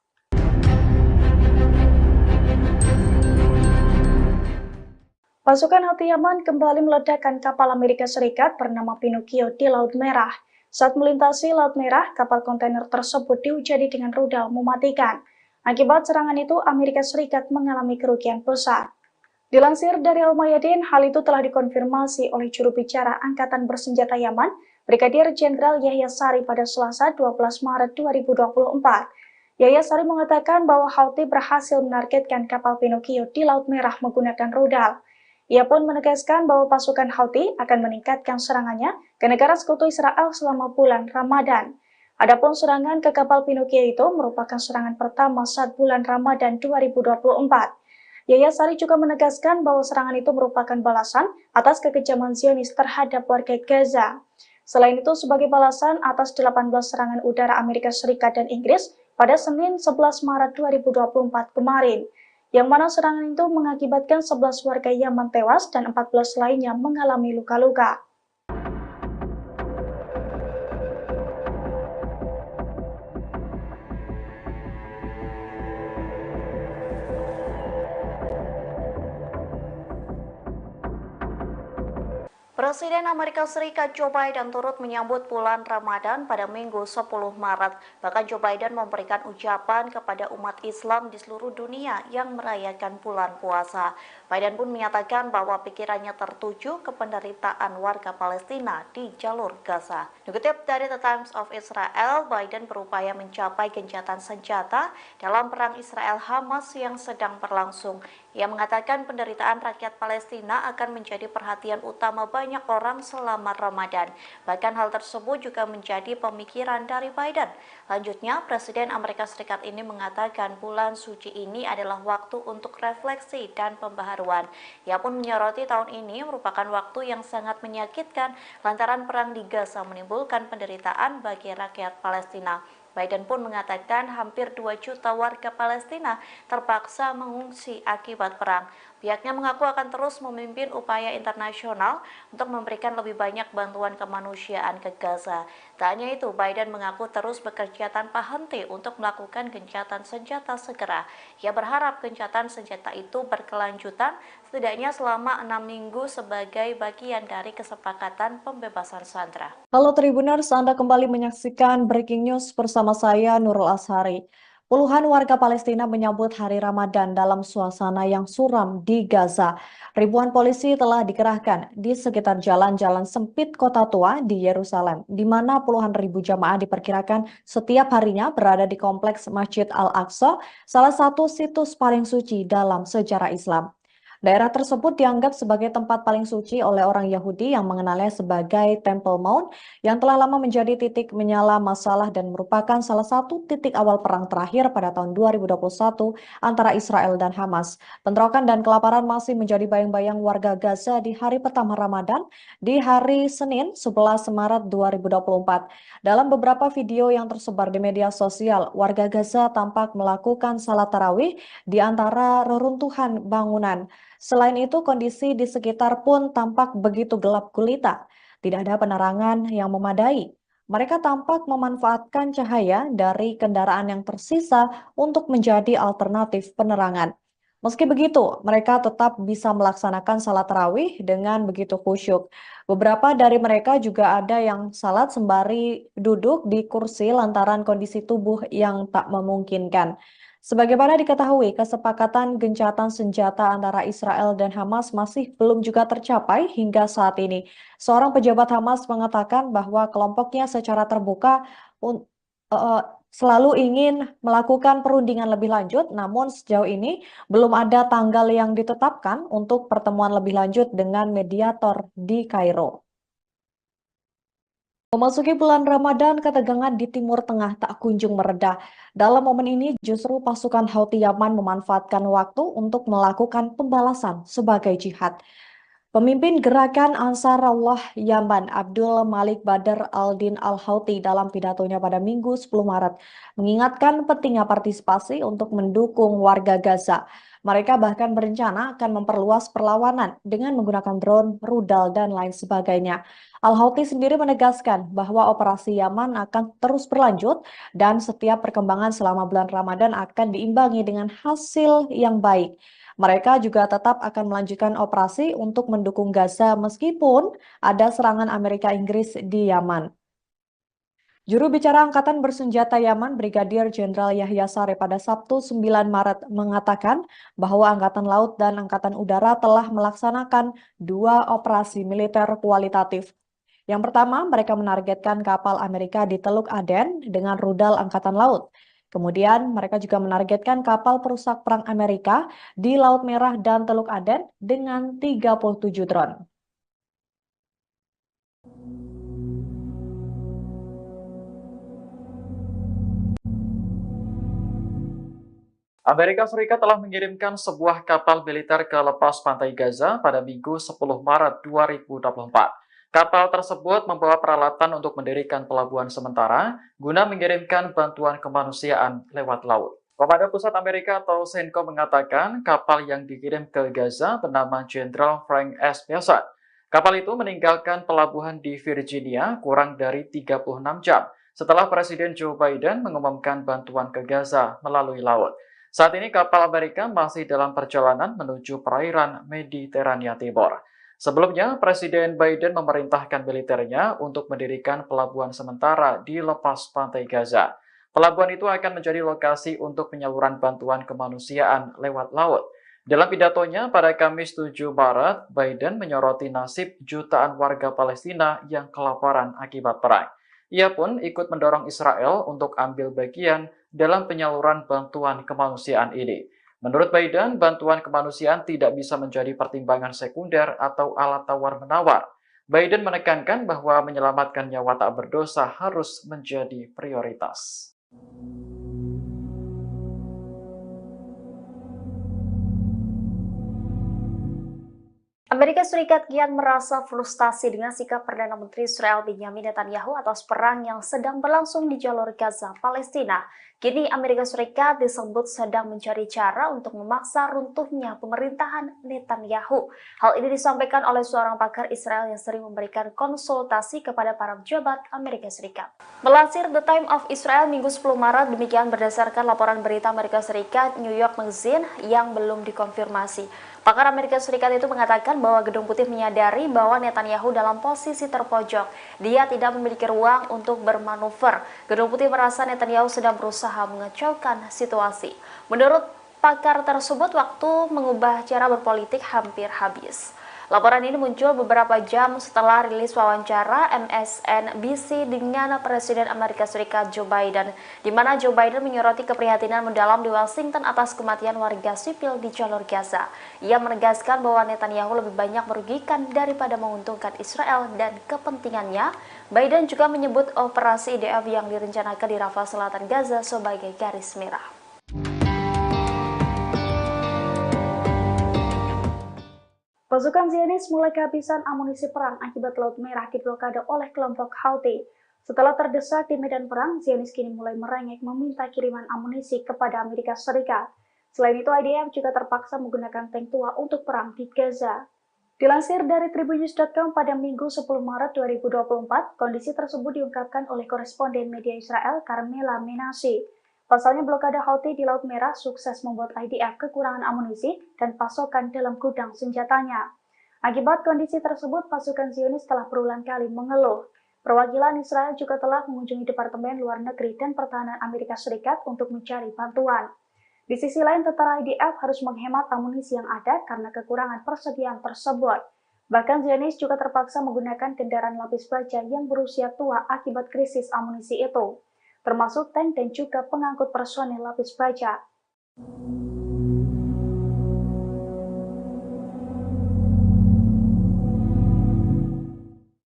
Pasukan Houthi Yaman kembali meledakkan kapal Amerika Serikat bernama Pinocchio di Laut Merah. Saat melintasi Laut Merah, kapal kontainer tersebut dihujani dengan rudal mematikan. Akibat serangan itu, Amerika Serikat mengalami kerugian besar. Dilansir dari Al-Mayadin, hal itu telah dikonfirmasi oleh juru bicara Angkatan Bersenjata Yaman, Brigadir Jenderal Yahya Sari pada Selasa 12 Maret 2024. Yahya Sari mengatakan bahwa Houthi berhasil menargetkan kapal Pinocchio di Laut Merah menggunakan rudal. Ia pun menegaskan bahwa pasukan Houthi akan meningkatkan serangannya ke negara sekutu Israel selama bulan Ramadan. Adapun serangan ke kapal Pinocchio itu merupakan serangan pertama saat bulan Ramadan 2024. Yahya Sari juga menegaskan bahwa serangan itu merupakan balasan atas kekejaman Zionis terhadap warga Gaza. Selain itu, sebagai balasan atas 18 serangan udara Amerika Serikat dan Inggris pada Senin 11 Maret 2024 kemarin, yang mana serangan itu mengakibatkan 11 warga Yaman tewas dan 14 lainnya mengalami luka-luka. Presiden Amerika Serikat Joe Biden turut menyambut bulan Ramadan pada Minggu 10 Maret. Bahkan Joe Biden memberikan ucapan kepada umat Islam di seluruh dunia yang merayakan bulan puasa. Biden pun menyatakan bahwa pikirannya tertuju ke penderitaan warga Palestina di jalur Gaza. Dikutip dari The Times of Israel, Biden berupaya mencapai gencatan senjata dalam perang Israel-Hamas yang sedang berlangsung. Ia mengatakan penderitaan rakyat Palestina akan menjadi perhatian utama banyak orang selama Ramadan. Bahkan hal tersebut juga menjadi pemikiran dari Biden. Lanjutnya, Presiden Amerika Serikat ini mengatakan bulan suci ini adalah waktu untuk refleksi dan pembaharuan. Ia pun menyoroti tahun ini merupakan waktu yang sangat menyakitkan lantaran perang di Gaza menimbulkan penderitaan bagi rakyat Palestina. Biden pun mengatakan hampir 2 juta warga Palestina terpaksa mengungsi akibat perang. Pihaknya mengaku akan terus memimpin upaya internasional untuk memberikan lebih banyak bantuan kemanusiaan ke Gaza. Tak hanya itu, Biden mengaku terus bekerja tanpa henti untuk melakukan gencatan senjata segera. Ia berharap gencatan senjata itu berkelanjutan setidaknya selama 6 minggu sebagai bagian dari kesepakatan pembebasan sandera. Halo Tribuners, Anda kembali menyaksikan Breaking News bersama saya Nurul Ashari. Puluhan warga Palestina menyambut hari Ramadan dalam suasana yang suram di Gaza. Ribuan polisi telah dikerahkan di sekitar jalan-jalan sempit kota tua di Yerusalem, di mana puluhan ribu jamaah diperkirakan setiap harinya berada di kompleks Masjid Al-Aqsa, salah satu situs paling suci dalam sejarah Islam. Daerah tersebut dianggap sebagai tempat paling suci oleh orang Yahudi yang mengenalnya sebagai Temple Mount yang telah lama menjadi titik menyala masalah dan merupakan salah satu titik awal perang terakhir pada tahun 2021 antara Israel dan Hamas. Bentrokan dan kelaparan masih menjadi bayang-bayang warga Gaza di hari pertama Ramadan di hari Senin 11 Maret 2024. Dalam beberapa video yang tersebar di media sosial, warga Gaza tampak melakukan salat tarawih di antara reruntuhan bangunan. Selain itu, kondisi di sekitar pun tampak begitu gelap gulita. Tidak ada penerangan yang memadai. Mereka tampak memanfaatkan cahaya dari kendaraan yang tersisa untuk menjadi alternatif penerangan. Meski begitu, mereka tetap bisa melaksanakan salat tarawih dengan begitu khusyuk. Beberapa dari mereka juga ada yang salat sembari duduk di kursi lantaran kondisi tubuh yang tak memungkinkan. Sebagaimana diketahui, kesepakatan gencatan senjata antara Israel dan Hamas masih belum juga tercapai hingga saat ini. Seorang pejabat Hamas mengatakan bahwa kelompoknya secara terbuka selalu ingin melakukan perundingan lebih lanjut, namun sejauh ini belum ada tanggal yang ditetapkan untuk pertemuan lebih lanjut dengan mediator di Kairo. Memasuki bulan Ramadan, ketegangan di Timur Tengah tak kunjung mereda. Dalam momen ini, justru pasukan Houthi Yaman memanfaatkan waktu untuk melakukan pembalasan sebagai jihad. Pemimpin gerakan Ansarullah Yaman, Abdul Malik Badr al-Din al-Houthi dalam pidatonya pada Minggu 10 Maret, mengingatkan pentingnya partisipasi untuk mendukung warga Gaza. Mereka bahkan berencana akan memperluas perlawanan dengan menggunakan drone, rudal, dan lain sebagainya. Al-Houthi sendiri menegaskan bahwa operasi Yaman akan terus berlanjut dan setiap perkembangan selama bulan Ramadan akan diimbangi dengan hasil yang baik. Mereka juga tetap akan melanjutkan operasi untuk mendukung Gaza meskipun ada serangan Amerika Inggris di Yaman. Juru bicara Angkatan Bersenjata Yaman, Brigadir Jenderal Yahya Saree pada Sabtu 9 Maret mengatakan bahwa Angkatan Laut dan Angkatan Udara telah melaksanakan 2 operasi militer kualitatif. Yang pertama, mereka menargetkan kapal Amerika di Teluk Aden dengan rudal Angkatan Laut. Kemudian, mereka juga menargetkan kapal perusak perang Amerika di Laut Merah dan Teluk Aden dengan 37 drone. Amerika Serikat telah mengirimkan sebuah kapal militer ke lepas pantai Gaza pada Minggu 10 Maret 2024. Kapal tersebut membawa peralatan untuk mendirikan pelabuhan sementara guna mengirimkan bantuan kemanusiaan lewat laut. Komandan Pusat Amerika atau CENTCOM mengatakan kapal yang dikirim ke Gaza bernama Jenderal Frank S. Bessent. Kapal itu meninggalkan pelabuhan di Virginia kurang dari 36 jam setelah Presiden Joe Biden mengumumkan bantuan ke Gaza melalui laut. Saat ini kapal Amerika masih dalam perjalanan menuju perairan Mediterania Timur. Sebelumnya, Presiden Biden memerintahkan militernya untuk mendirikan pelabuhan sementara di lepas pantai Gaza. Pelabuhan itu akan menjadi lokasi untuk penyaluran bantuan kemanusiaan lewat laut. Dalam pidatonya pada Kamis 7 Maret, Biden menyoroti nasib jutaan warga Palestina yang kelaparan akibat perang. Ia pun ikut mendorong Israel untuk ambil bagian dalam penyaluran bantuan kemanusiaan ini. Menurut Biden, bantuan kemanusiaan tidak bisa menjadi pertimbangan sekunder atau alat tawar-menawar. Biden menekankan bahwa menyelamatkan nyawa tak berdosa harus menjadi prioritas. Amerika Serikat kian merasa frustasi dengan sikap Perdana Menteri Israel Benjamin Netanyahu atas perang yang sedang berlangsung di jalur Gaza, Palestina. Kini Amerika Serikat disebut sedang mencari cara untuk memaksa runtuhnya pemerintahan Netanyahu. Hal ini disampaikan oleh seorang pakar Israel yang sering memberikan konsultasi kepada para pejabat Amerika Serikat. Melansir The Times of Israel Minggu 10 Maret, demikian berdasarkan laporan berita Amerika Serikat New York Magazine yang belum dikonfirmasi. Pakar Amerika Serikat itu mengatakan bahwa Gedung Putih menyadari bahwa Netanyahu dalam posisi terpojok. Dia tidak memiliki ruang untuk bermanuver. Gedung Putih merasa Netanyahu sedang berusaha mengacaukan situasi. Menurut pakar tersebut, waktu mengubah cara berpolitik hampir habis. Laporan ini muncul beberapa jam setelah rilis wawancara MSNBC dengan Presiden Amerika Serikat Joe Biden, di mana Joe Biden menyoroti keprihatinan mendalam di Washington atas kematian warga sipil di jalur Gaza. Ia menegaskan bahwa Netanyahu lebih banyak merugikan daripada menguntungkan Israel dan kepentingannya. Biden juga menyebut operasi IDF yang direncanakan di Rafah Selatan Gaza sebagai garis merah. Pasukan Zionis mulai kehabisan amunisi perang akibat Laut Merah diblokade oleh kelompok Houthi. Setelah terdesak di medan perang, Zionis kini mulai merengek meminta kiriman amunisi kepada Amerika Serikat. Selain itu, IDF juga terpaksa menggunakan tank tua untuk perang di Gaza. Dilansir dari Tribunnews.com pada Minggu 10 Maret 2024, kondisi tersebut diungkapkan oleh koresponden media Israel Carmela Menashe. Pasalnya blokade Houthi di Laut Merah sukses membuat IDF kekurangan amunisi dan pasokan dalam gudang senjatanya. Akibat kondisi tersebut, pasukan Zionis telah berulang kali mengeluh. Perwakilan Israel juga telah mengunjungi Departemen Luar Negeri dan Pertahanan Amerika Serikat untuk mencari bantuan. Di sisi lain, tentara IDF harus menghemat amunisi yang ada karena kekurangan persediaan tersebut. Bahkan Zionis juga terpaksa menggunakan kendaraan lapis baja yang berusia tua akibat krisis amunisi itu, termasuk tank dan juga pengangkut personel lapis baja.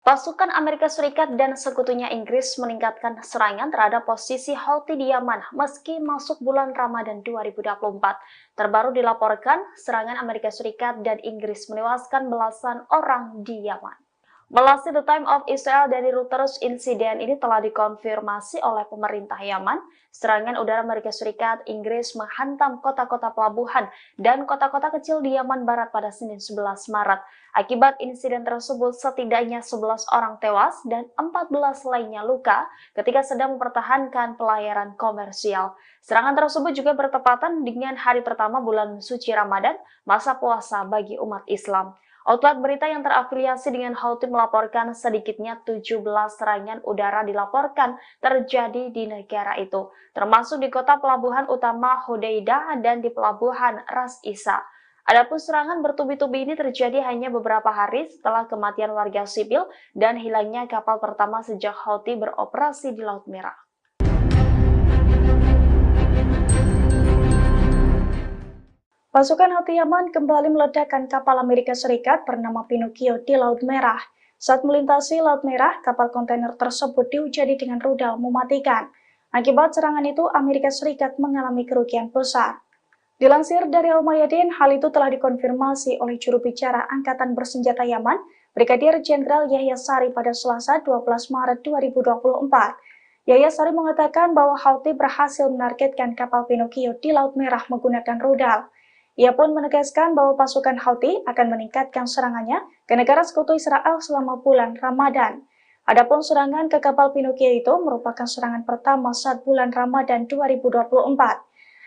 Pasukan Amerika Serikat dan sekutunya Inggris meningkatkan serangan terhadap posisi Houthi di Yaman meski masuk bulan Ramadan 2024. Terbaru dilaporkan, serangan Amerika Serikat dan Inggris menewaskan belasan orang di Yaman. Melansir The Times of Israel dari Reuters, insiden ini telah dikonfirmasi oleh pemerintah Yaman. Serangan udara Amerika Serikat, Inggris menghantam kota-kota pelabuhan dan kota-kota kecil di Yaman Barat pada Senin 11 Maret. Akibat insiden tersebut, setidaknya 11 orang tewas dan 14 lainnya luka ketika sedang mempertahankan pelayaran komersial. Serangan tersebut juga bertepatan dengan hari pertama bulan suci Ramadan, masa puasa bagi umat Islam. Outlet berita yang terafiliasi dengan Houthi melaporkan sedikitnya 17 serangan udara dilaporkan terjadi di negara itu, termasuk di kota pelabuhan utama Hodeidah dan di pelabuhan Ras Isa. Adapun serangan bertubi-tubi ini terjadi hanya beberapa hari setelah kematian warga sipil dan hilangnya kapal pertama sejak Houthi beroperasi di Laut Merah. Pasukan Houthi Yaman kembali meledakkan kapal Amerika Serikat bernama Pinocchio di Laut Merah. Saat melintasi Laut Merah, kapal kontainer tersebut dihujani dengan rudal mematikan. Akibat serangan itu, Amerika Serikat mengalami kerugian besar. Dilansir dari Al-Mayadin, hal itu telah dikonfirmasi oleh juru bicara Angkatan Bersenjata Yaman, Brigadir Jenderal Yahya Sari pada Selasa 12 Maret 2024. Yahya Sari mengatakan bahwa Houthi berhasil menargetkan kapal Pinocchio di Laut Merah menggunakan rudal. Ia pun menegaskan bahwa pasukan Houthi akan meningkatkan serangannya ke negara sekutu Israel selama bulan Ramadan. Adapun serangan ke kapal Pinocchio itu merupakan serangan pertama saat bulan Ramadan 2024.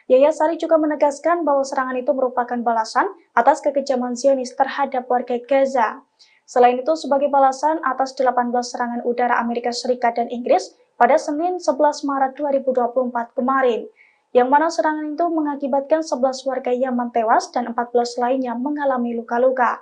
Yahya Sari juga menegaskan bahwa serangan itu merupakan balasan atas kekejaman Zionis terhadap warga Gaza. Selain itu, sebagai balasan atas 18 serangan udara Amerika Serikat dan Inggris pada Senin 11 Maret 2024 kemarin, yang mana serangan itu mengakibatkan 11 warga Yaman tewas dan 14 lainnya mengalami luka-luka.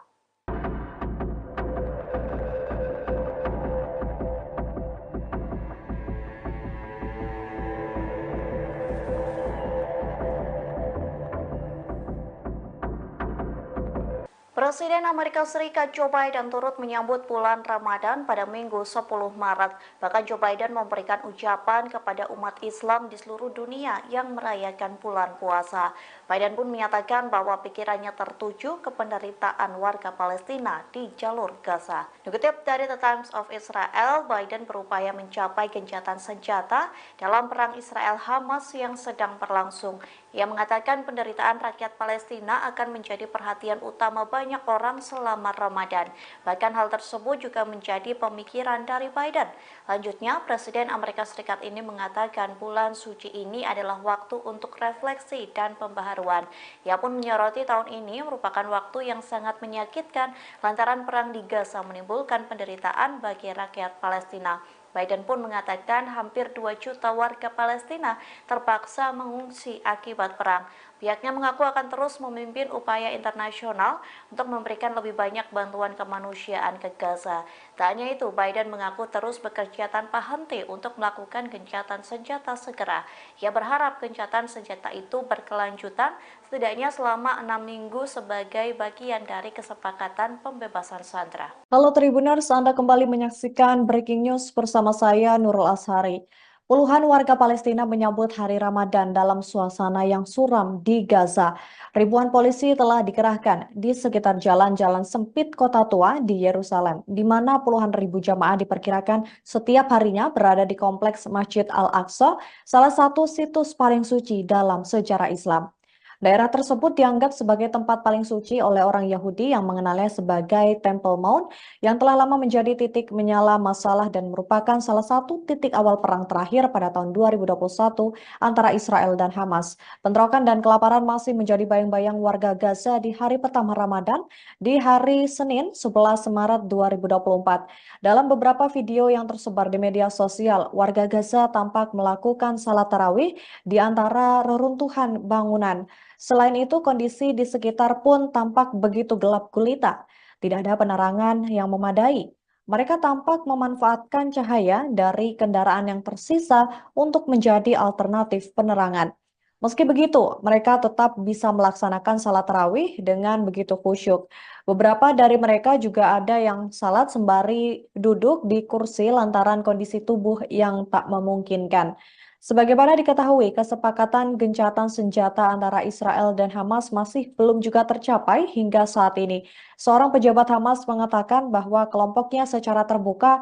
Presiden Amerika Serikat Joe Biden turut menyambut bulan Ramadan pada Minggu 10 Maret. Bahkan Joe Biden memberikan ucapan kepada umat Islam di seluruh dunia yang merayakan bulan puasa. Biden pun menyatakan bahwa pikirannya tertuju ke penderitaan warga Palestina di jalur Gaza. Dikutip dari The Times of Israel, Biden berupaya mencapai gencatan senjata dalam perang Israel-Hamas yang sedang berlangsung. Ia mengatakan penderitaan rakyat Palestina akan menjadi perhatian utama banyak orang selama Ramadan. Bahkan hal tersebut juga menjadi pemikiran dari Biden. Lanjutnya, Presiden Amerika Serikat ini mengatakan bulan suci ini adalah waktu untuk refleksi dan pembaharuan. Ia pun menyoroti tahun ini merupakan waktu yang sangat menyakitkan lantaran perang di Gaza menimbulkan penderitaan bagi rakyat Palestina. Biden pun mengatakan hampir 2 juta warga Palestina terpaksa mengungsi akibat perang. Pihaknya mengaku akan terus memimpin upaya internasional untuk memberikan lebih banyak bantuan kemanusiaan ke Gaza. Tak hanya itu, Biden mengaku terus bekerja tanpa henti untuk melakukan gencatan senjata segera. Ia berharap gencatan senjata itu berkelanjutan setidaknya selama 6 minggu sebagai bagian dari kesepakatan pembebasan sandera. Halo Tribuners, Anda kembali menyaksikan Breaking News bersama saya Nurul Ashari. Puluhan warga Palestina menyambut hari Ramadan dalam suasana yang suram di Gaza. Ribuan polisi telah dikerahkan di sekitar jalan-jalan sempit kota tua di Yerusalem, di mana puluhan ribu jamaah diperkirakan setiap harinya berada di kompleks Masjid Al-Aqsa, salah satu situs paling suci dalam sejarah Islam. Daerah tersebut dianggap sebagai tempat paling suci oleh orang Yahudi yang mengenalnya sebagai Temple Mount yang telah lama menjadi titik menyala masalah dan merupakan salah satu titik awal perang terakhir pada tahun 2021 antara Israel dan Hamas. Bentrokan dan kelaparan masih menjadi bayang-bayang warga Gaza di hari pertama Ramadan di hari Senin 11 Maret 2024. Dalam beberapa video yang tersebar di media sosial, warga Gaza tampak melakukan salat tarawih di antara reruntuhan bangunan. Selain itu, kondisi di sekitar pun tampak begitu gelap gulita. Tidak ada penerangan yang memadai. Mereka tampak memanfaatkan cahaya dari kendaraan yang tersisa untuk menjadi alternatif penerangan. Meski begitu, mereka tetap bisa melaksanakan salat tarawih dengan begitu khusyuk. Beberapa dari mereka juga ada yang salat sembari duduk di kursi lantaran kondisi tubuh yang tak memungkinkan. Sebagaimana diketahui, kesepakatan gencatan senjata antara Israel dan Hamas masih belum juga tercapai hingga saat ini. Seorang pejabat Hamas mengatakan bahwa kelompoknya secara terbuka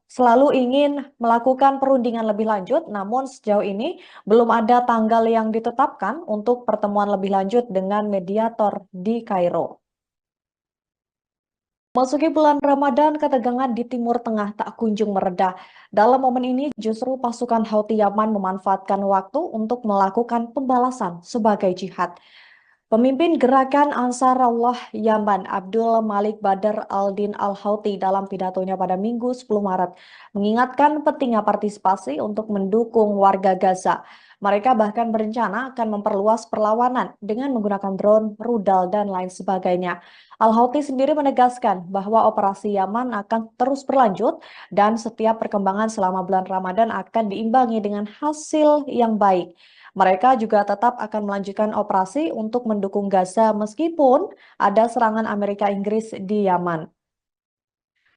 selalu ingin melakukan perundingan lebih lanjut, namun sejauh ini belum ada tanggal yang ditetapkan untuk pertemuan lebih lanjut dengan mediator di Kairo. Masuki bulan Ramadan, ketegangan di Timur Tengah tak kunjung mereda. Dalam momen ini, justru pasukan Houthi Yaman memanfaatkan waktu untuk melakukan pembalasan sebagai jihad. Pemimpin gerakan Ansarullah Yaman, Abdul Malik Badr Al-Din Al-Houthi dalam pidatonya pada Minggu 10 Maret mengingatkan pentingnya partisipasi untuk mendukung warga Gaza. Mereka bahkan berencana akan memperluas perlawanan dengan menggunakan drone, rudal, dan lain sebagainya. Al-Houthi sendiri menegaskan bahwa operasi Yaman akan terus berlanjut dan setiap perkembangan selama bulan Ramadan akan diimbangi dengan hasil yang baik. Mereka juga tetap akan melanjutkan operasi untuk mendukung Gaza meskipun ada serangan Amerika Inggris di Yaman.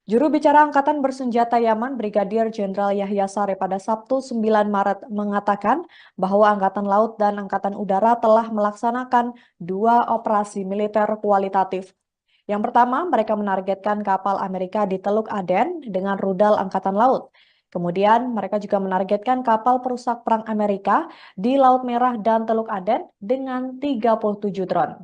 Juru bicara Angkatan Bersenjata Yaman, Brigadir Jenderal Yahya Saree pada Sabtu 9 Maret mengatakan bahwa Angkatan Laut dan Angkatan Udara telah melaksanakan 2 operasi militer kualitatif. Yang pertama, mereka menargetkan kapal Amerika di Teluk Aden dengan rudal Angkatan Laut. Kemudian, mereka juga menargetkan kapal perusak perang Amerika di Laut Merah dan Teluk Aden dengan 37 drone.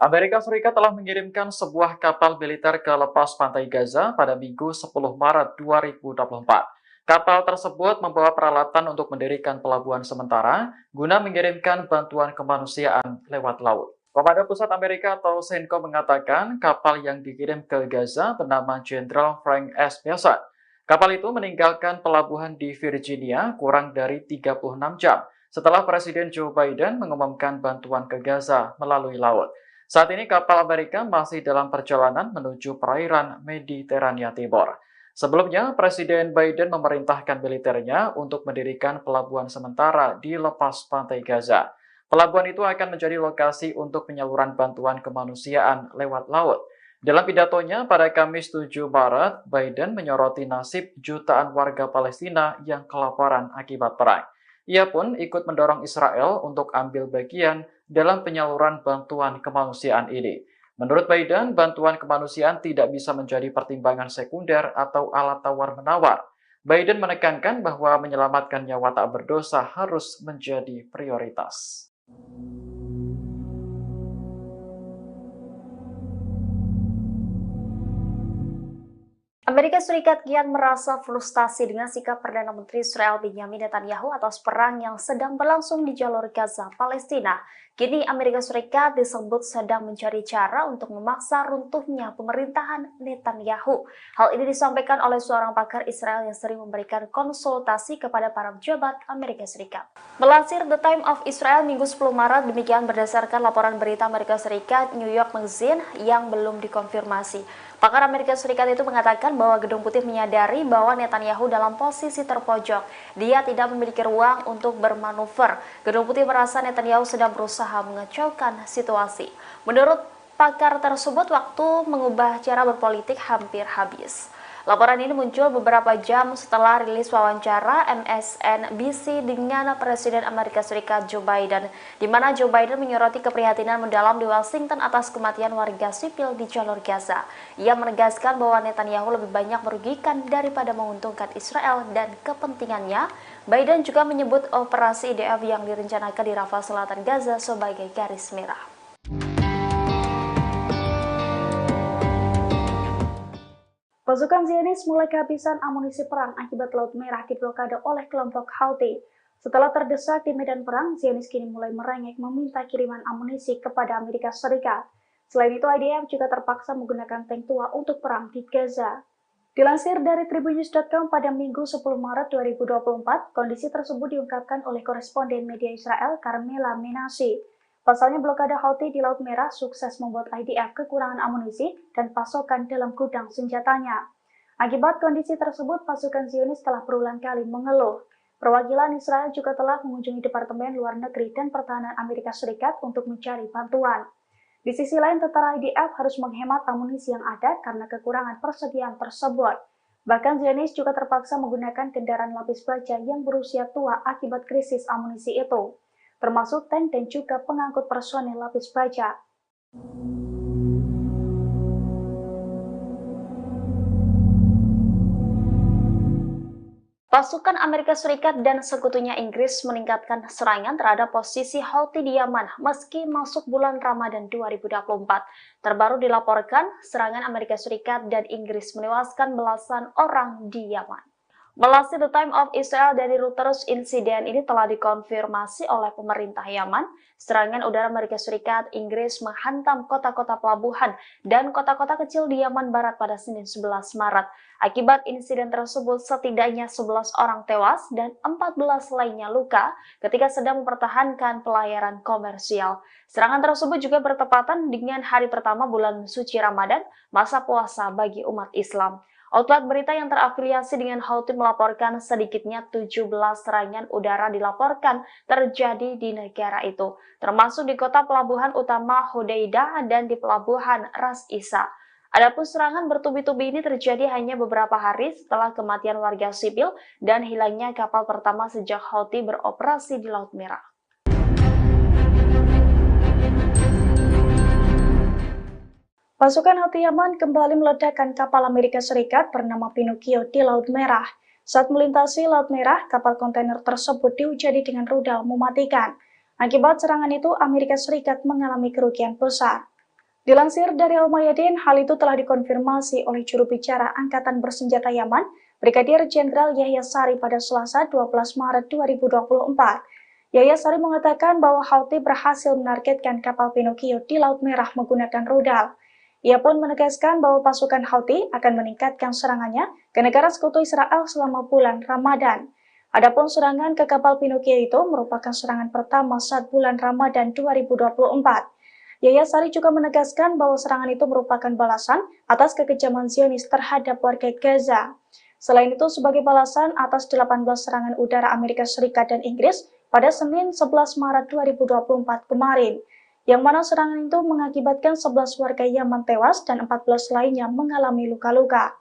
Amerika Serikat telah mengirimkan sebuah kapal militer ke lepas pantai Gaza pada Minggu 10 Maret 2024. Kapal tersebut membawa peralatan untuk mendirikan pelabuhan sementara guna mengirimkan bantuan kemanusiaan lewat laut. Komando Pusat Amerika atau CENTCOM mengatakan kapal yang dikirim ke Gaza bernama Jenderal Frank S. Bessent. Kapal itu meninggalkan pelabuhan di Virginia kurang dari 36 jam setelah Presiden Joe Biden mengumumkan bantuan ke Gaza melalui laut. Saat ini kapal Amerika masih dalam perjalanan menuju perairan Mediterania Timur. Sebelumnya, Presiden Biden memerintahkan militernya untuk mendirikan pelabuhan sementara di lepas pantai Gaza. Pelabuhan itu akan menjadi lokasi untuk penyaluran bantuan kemanusiaan lewat laut. Dalam pidatonya pada Kamis 7 Maret, Biden menyoroti nasib jutaan warga Palestina yang kelaparan akibat perang. Ia pun ikut mendorong Israel untuk ambil bagian dalam penyaluran bantuan kemanusiaan ini. Menurut Biden, bantuan kemanusiaan tidak bisa menjadi pertimbangan sekunder atau alat tawar-menawar. Biden menekankan bahwa menyelamatkan nyawa tak berdosa harus menjadi prioritas. Amerika Serikat kian merasa frustasi dengan sikap Perdana Menteri Israel Benjamin Netanyahu atas perang yang sedang berlangsung di jalur Gaza, Palestina. Kini Amerika Serikat disebut sedang mencari cara untuk memaksa runtuhnya pemerintahan Netanyahu. Hal ini disampaikan oleh seorang pakar Israel yang sering memberikan konsultasi kepada para pejabat Amerika Serikat. Melansir The Times of Israel Minggu 10 Maret, demikian berdasarkan laporan berita Amerika Serikat New York Magazine yang belum dikonfirmasi. Pakar Amerika Serikat itu mengatakan bahwa Gedung Putih menyadari bahwa Netanyahu dalam posisi terpojok. Dia tidak memiliki ruang untuk bermanuver. Gedung Putih merasa Netanyahu sedang berusaha mengacaukan situasi. Menurut pakar tersebut, waktu mengubah cara berpolitik hampir habis. Laporan ini muncul beberapa jam setelah rilis wawancara MSNBC dengan Presiden Amerika Serikat Joe Biden, di mana Joe Biden menyoroti keprihatinan mendalam di Washington atas kematian warga sipil di jalur Gaza. Ia menegaskan bahwa Netanyahu lebih banyak merugikan daripada menguntungkan Israel dan kepentingannya. Biden juga menyebut operasi IDF yang direncanakan di Rafah Selatan Gaza sebagai garis merah. Pasukan Zionis mulai kehabisan amunisi perang akibat Laut Merah diblokade oleh kelompok Houthi. Setelah terdesak di medan perang, Zionis kini mulai merengek meminta kiriman amunisi kepada Amerika Serikat. Selain itu, IDF juga terpaksa menggunakan tank tua untuk perang di Gaza. Dilansir dari Tribunnews.com pada Minggu 10 Maret 2024, kondisi tersebut diungkapkan oleh koresponden media Israel Carmela Menashe. Pasalnya blokade Houthi di Laut Merah sukses membuat IDF kekurangan amunisi dan pasokan dalam gudang senjatanya. Akibat kondisi tersebut, pasukan Zionis telah berulang kali mengeluh. Perwakilan Israel juga telah mengunjungi Departemen Luar Negeri dan Pertahanan Amerika Serikat untuk mencari bantuan. Di sisi lain, tentara IDF harus menghemat amunisi yang ada karena kekurangan persediaan tersebut. Bahkan Zionis juga terpaksa menggunakan kendaraan lapis baja yang berusia tua akibat krisis amunisi itu, termasuk tank dan juga pengangkut personel lapis baja. Pasukan Amerika Serikat dan sekutunya Inggris meningkatkan serangan terhadap posisi Houthi di Yaman meski masuk bulan Ramadan 2024. Terbaru dilaporkan, serangan Amerika Serikat dan Inggris menewaskan belasan orang di Yaman. Melalui The Time of Israel dari Reuters, insiden ini telah dikonfirmasi oleh pemerintah Yaman. Serangan udara Amerika Serikat, Inggris menghantam kota-kota pelabuhan dan kota-kota kecil di Yaman Barat pada Senin 11 Maret. Akibat insiden tersebut, setidaknya 11 orang tewas dan 14 lainnya luka ketika sedang mempertahankan pelayaran komersial. Serangan tersebut juga bertepatan dengan hari pertama bulan suci Ramadan, masa puasa bagi umat Islam. Outlet berita yang terafiliasi dengan Houthi melaporkan sedikitnya 17 serangan udara dilaporkan terjadi di negara itu, termasuk di kota pelabuhan utama Hodeidah dan di pelabuhan Ras Isa. Adapun serangan bertubi-tubi ini terjadi hanya beberapa hari setelah kematian warga sipil dan hilangnya kapal pertama sejak Houthi beroperasi di Laut Merah. Pasukan Houthi Yaman kembali meledakkan kapal Amerika Serikat bernama Pinocchio di Laut Merah. Saat melintasi Laut Merah, kapal kontainer tersebut dihujani dengan rudal mematikan. Akibat serangan itu, Amerika Serikat mengalami kerugian besar. Dilansir dari Al-Mayadin, hal itu telah dikonfirmasi oleh juru bicara Angkatan Bersenjata Yaman, Brigadir Jenderal Yahya Sari pada Selasa 12 Maret 2024. Yahya Sari mengatakan bahwa Houthi berhasil menargetkan kapal Pinocchio di Laut Merah menggunakan rudal. Ia pun menegaskan bahwa pasukan Houthi akan meningkatkan serangannya ke negara sekutu Israel selama bulan Ramadan. Adapun serangan ke kapal Pinocchio itu merupakan serangan pertama saat bulan Ramadan 2024. Yahya Sari juga menegaskan bahwa serangan itu merupakan balasan atas kekejaman Zionis terhadap warga Gaza. Selain itu, sebagai balasan atas 18 serangan udara Amerika Serikat dan Inggris pada Senin 11 Maret 2024 kemarin, yang mana serangan itu mengakibatkan 11 warga Yaman tewas dan 14 lainnya mengalami luka-luka.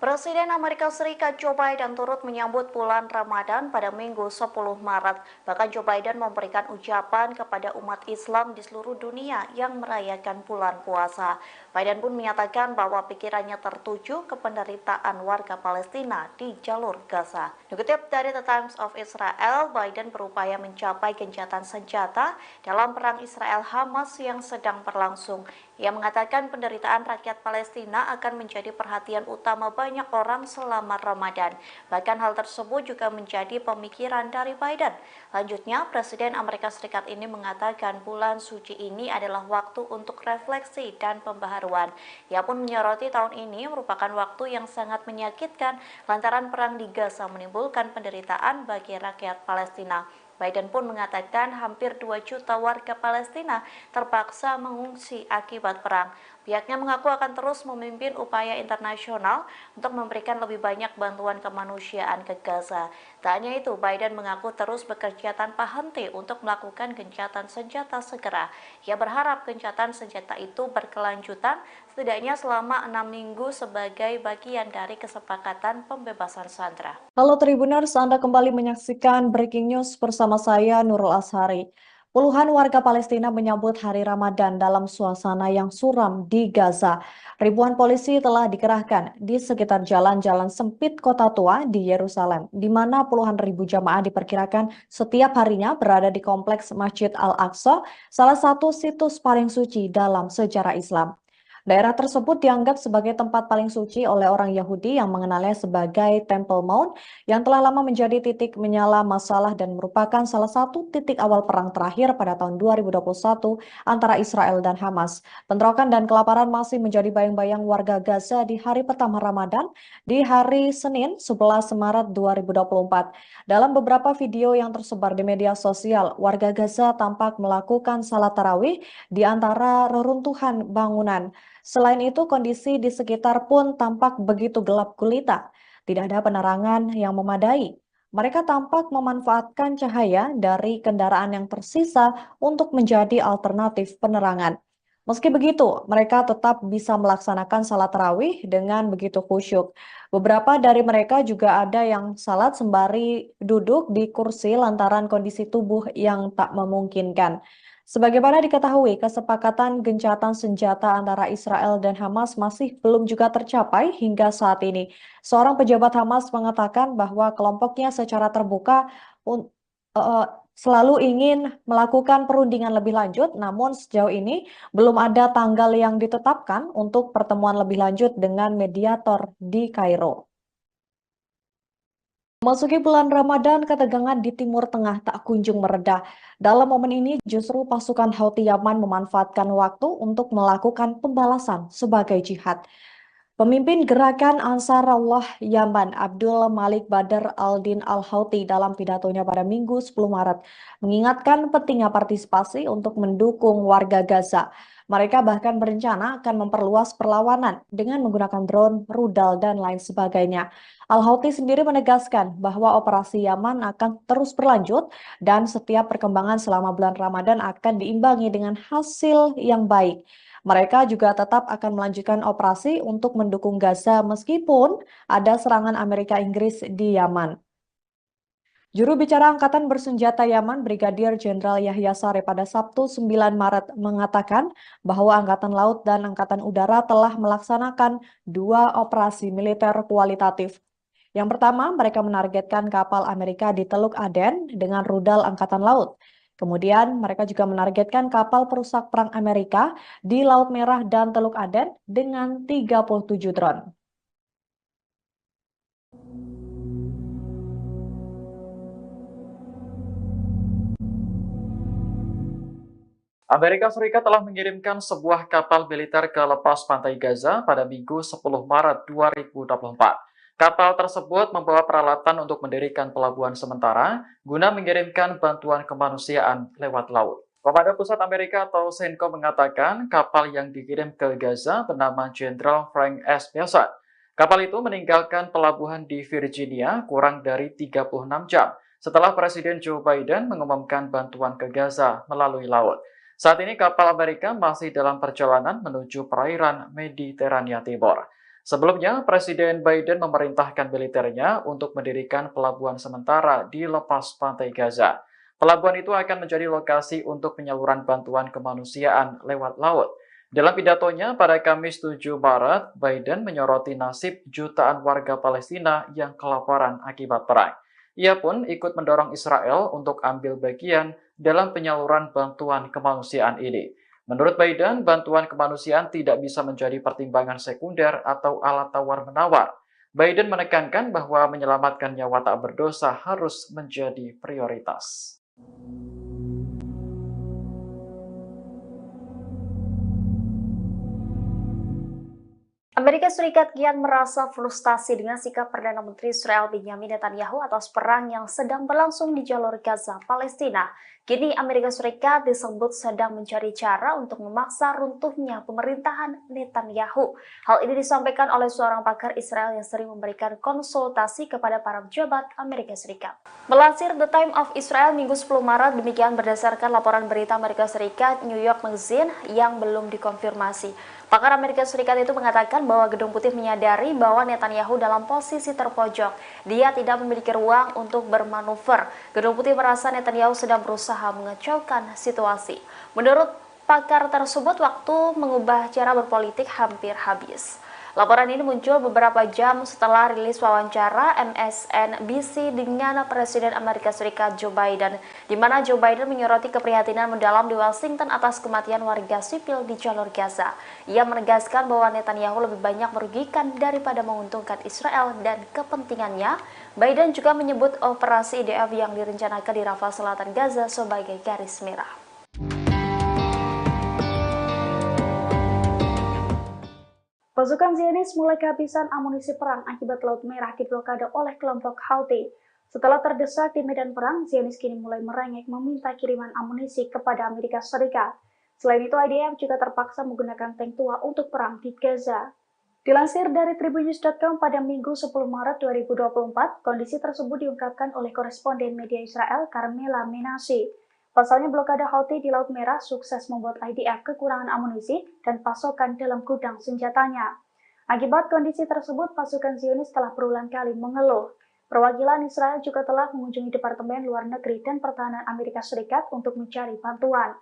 Presiden Amerika Serikat Joe Biden turut menyambut bulan Ramadan pada Minggu 10 Maret. Bahkan Joe Biden memberikan ucapan kepada umat Islam di seluruh dunia yang merayakan bulan puasa. Biden pun menyatakan bahwa pikirannya tertuju ke penderitaan warga Palestina di jalur Gaza. Dikutip dari The Times of Israel, Biden berupaya mencapai gencatan senjata dalam perang Israel-Hamas yang sedang berlangsung. Ia mengatakan penderitaan rakyat Palestina akan menjadi perhatian utama banyak orang selama Ramadan. Bahkan hal tersebut juga menjadi pemikiran dari Biden. Lanjutnya, Presiden Amerika Serikat ini mengatakan bulan suci ini adalah waktu untuk refleksi dan pembaharuan. Ia pun menyoroti tahun ini merupakan waktu yang sangat menyakitkan lantaran perang di Gaza menimbulkan penderitaan bagi rakyat Palestina. Biden pun mengatakan hampir 2 juta warga Palestina terpaksa mengungsi akibat perang. Pihaknya mengaku akan terus memimpin upaya internasional untuk memberikan lebih banyak bantuan kemanusiaan ke Gaza. Tak hanya itu, Biden mengaku terus bekerja tanpa henti untuk melakukan gencatan senjata segera. Ia berharap gencatan senjata itu berkelanjutan setidaknya selama 6 minggu sebagai bagian dari kesepakatan pembebasan sandera. Halo Tribuners, Anda kembali menyaksikan Breaking News bersama saya Nurul Ashari. Puluhan warga Palestina menyambut hari Ramadan dalam suasana yang suram di Gaza. Ribuan polisi telah dikerahkan di sekitar jalan-jalan sempit kota tua di Yerusalem, di mana puluhan ribu jamaah diperkirakan setiap harinya berada di kompleks Masjid Al-Aqsa, salah satu situs paling suci dalam sejarah Islam. Daerah tersebut dianggap sebagai tempat paling suci oleh orang Yahudi yang mengenalnya sebagai Temple Mount yang telah lama menjadi titik menyala masalah dan merupakan salah satu titik awal perang terakhir pada tahun 2021 antara Israel dan Hamas. Bentrokan dan kelaparan masih menjadi bayang-bayang warga Gaza di hari pertama Ramadan di hari Senin 11 Maret 2024. Dalam beberapa video yang tersebar di media sosial, warga Gaza tampak melakukan salat tarawih di antara reruntuhan bangunan. Selain itu, kondisi di sekitar pun tampak begitu gelap gulita. Tidak ada penerangan yang memadai. Mereka tampak memanfaatkan cahaya dari kendaraan yang tersisa untuk menjadi alternatif penerangan. Meski begitu, mereka tetap bisa melaksanakan salat tarawih dengan begitu khusyuk. Beberapa dari mereka juga ada yang salat sembari duduk di kursi lantaran kondisi tubuh yang tak memungkinkan. Sebagaimana diketahui, kesepakatan gencatan senjata antara Israel dan Hamas masih belum juga tercapai hingga saat ini. Seorang pejabat Hamas mengatakan bahwa kelompoknya secara terbuka un- eh, selalu ingin melakukan perundingan lebih lanjut, namun sejauh ini belum ada tanggal yang ditetapkan untuk pertemuan lebih lanjut dengan mediator di Kairo. Memasuki bulan Ramadan, ketegangan di Timur Tengah tak kunjung mereda. Dalam momen ini, justru pasukan Houthi Yaman memanfaatkan waktu untuk melakukan pembalasan sebagai jihad. Pemimpin gerakan Ansarullah Yaman, Abdul Malik Badr al-Din al-Houthi dalam pidatonya pada Minggu 10 Maret mengingatkan pentingnya partisipasi untuk mendukung warga Gaza. Mereka bahkan berencana akan memperluas perlawanan dengan menggunakan drone, rudal, dan lain sebagainya. Al-Houthi sendiri menegaskan bahwa operasi Yaman akan terus berlanjut dan setiap perkembangan selama bulan Ramadan akan diimbangi dengan hasil yang baik. Mereka juga tetap akan melanjutkan operasi untuk mendukung Gaza meskipun ada serangan Amerika Inggris di Yaman. Juru bicara Angkatan Bersenjata Yaman, Brigadir Jenderal Yahya Saree pada Sabtu 9 Maret mengatakan bahwa Angkatan Laut dan Angkatan Udara telah melaksanakan 2 operasi militer kualitatif. Yang pertama, mereka menargetkan kapal Amerika di Teluk Aden dengan rudal Angkatan Laut. Kemudian, mereka juga menargetkan kapal perusak perang Amerika di Laut Merah dan Teluk Aden dengan 37 drone. Amerika Serikat telah mengirimkan sebuah kapal militer ke lepas pantai Gaza pada Minggu 10 Maret 2024. Kapal tersebut membawa peralatan untuk mendirikan pelabuhan sementara guna mengirimkan bantuan kemanusiaan lewat laut. Komando Pusat Amerika atau CENTCOM mengatakan kapal yang dikirim ke Gaza bernama Jenderal Frank S. Bessant. Kapal itu meninggalkan pelabuhan di Virginia kurang dari 36 jam setelah Presiden Joe Biden mengumumkan bantuan ke Gaza melalui laut. Saat ini kapal Amerika masih dalam perjalanan menuju perairan Mediterania Timur. Sebelumnya, Presiden Biden memerintahkan militernya untuk mendirikan pelabuhan sementara di lepas pantai Gaza. Pelabuhan itu akan menjadi lokasi untuk penyaluran bantuan kemanusiaan lewat laut. Dalam pidatonya pada Kamis 7 Maret, Biden menyoroti nasib jutaan warga Palestina yang kelaparan akibat perang. Ia pun ikut mendorong Israel untuk ambil bagian dalam penyaluran bantuan kemanusiaan ini. Menurut Biden, bantuan kemanusiaan tidak bisa menjadi pertimbangan sekunder atau alat tawar-menawar. Biden menekankan bahwa menyelamatkan nyawa tak berdosa harus menjadi prioritas. Amerika Serikat kian merasa frustasi dengan sikap Perdana Menteri Israel Benjamin Netanyahu atas perang yang sedang berlangsung di jalur Gaza, Palestina. Kini Amerika Serikat disebut sedang mencari cara untuk memaksa runtuhnya pemerintahan Netanyahu. Hal ini disampaikan oleh seorang pakar Israel yang sering memberikan konsultasi kepada para pejabat Amerika Serikat. Melansir The Time of Israel Minggu 10 Maret, demikian berdasarkan laporan berita Amerika Serikat New York Magazine yang belum dikonfirmasi. Pakar Amerika Serikat itu mengatakan bahwa Gedung Putih menyadari bahwa Netanyahu dalam posisi terpojok. Dia tidak memiliki ruang untuk bermanuver. Gedung Putih merasa Netanyahu sedang berusaha mengacaukan situasi. Menurut pakar tersebut, waktu mengubah cara berpolitik hampir habis. Laporan ini muncul beberapa jam setelah rilis wawancara MSNBC dengan Presiden Amerika Serikat Joe Biden, di mana Joe Biden menyoroti keprihatinan mendalam di Washington atas kematian warga sipil di jalur Gaza. Ia menegaskan bahwa Netanyahu lebih banyak merugikan daripada menguntungkan Israel dan kepentingannya. Biden juga menyebut operasi IDF yang direncanakan di Rafah Selatan Gaza sebagai garis merah. Pasukan Zionis mulai kehabisan amunisi perang akibat Laut Merah diblokade oleh kelompok Houthi. Setelah terdesak di medan perang, Zionis kini mulai merengek meminta kiriman amunisi kepada Amerika Serikat. Selain itu, IDF juga terpaksa menggunakan tank tua untuk perang di Gaza. Dilansir dari Tribunnews.com pada Minggu 10 Maret 2024, kondisi tersebut diungkapkan oleh koresponden media Israel Carmela Menashe. Pasalnya blokade Houthi di Laut Merah sukses membuat IDF kekurangan amunisi dan pasokan dalam gudang senjatanya. Akibat kondisi tersebut, pasukan Zionis telah berulang kali mengeluh. Perwakilan Israel juga telah mengunjungi Departemen Luar Negeri dan Pertahanan Amerika Serikat untuk mencari bantuan.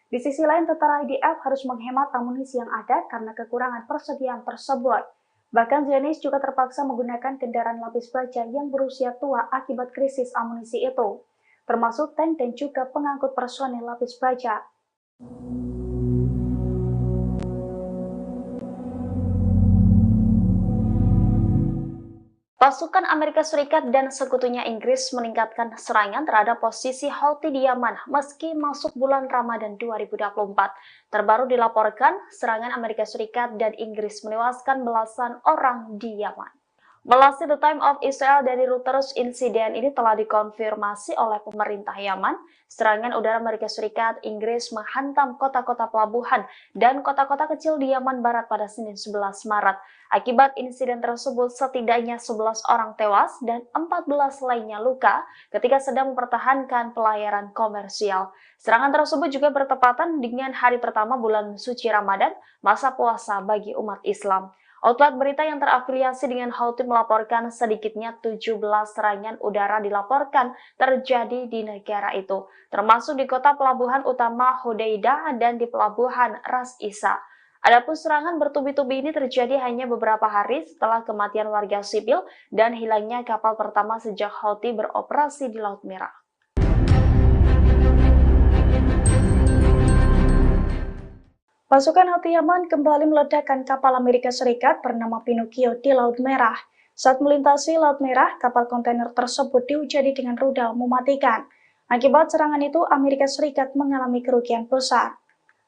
Di sisi lain, tentara IDF harus menghemat amunisi yang ada karena kekurangan persediaan tersebut. Bahkan Zionis juga terpaksa menggunakan kendaraan lapis baja yang berusia tua akibat krisis amunisi itu, termasuk tank dan juga pengangkut personel lapis baja. Pasukan Amerika Serikat dan sekutunya Inggris meningkatkan serangan terhadap posisi Houthi di Yaman meski masuk bulan Ramadan 2024. Terbaru dilaporkan, serangan Amerika Serikat dan Inggris menewaskan belasan orang di Yaman. Melalui The Time of Israel dari Reuters, insiden ini telah dikonfirmasi oleh pemerintah Yaman. Serangan udara Amerika Serikat, Inggris menghantam kota-kota pelabuhan dan kota-kota kecil di Yaman Barat pada Senin 11 Maret. Akibat insiden tersebut, setidaknya 11 orang tewas dan 14 lainnya luka ketika sedang mempertahankan pelayaran komersial. Serangan tersebut juga bertepatan dengan hari pertama bulan suci Ramadan, masa puasa bagi umat Islam. Outlet berita yang terafiliasi dengan Houthi melaporkan sedikitnya 17 serangan udara dilaporkan terjadi di negara itu, termasuk di kota pelabuhan utama Hodeidah dan di pelabuhan Ras Isa. Adapun serangan bertubi-tubi ini terjadi hanya beberapa hari setelah kematian warga sipil dan hilangnya kapal pertama sejak Houthi beroperasi di Laut Merah. Pasukan Houthi Yaman kembali meledakkan kapal Amerika Serikat bernama Pinocchio di Laut Merah. Saat melintasi Laut Merah, kapal kontainer tersebut dihujani dengan rudal mematikan. Akibat serangan itu, Amerika Serikat mengalami kerugian besar.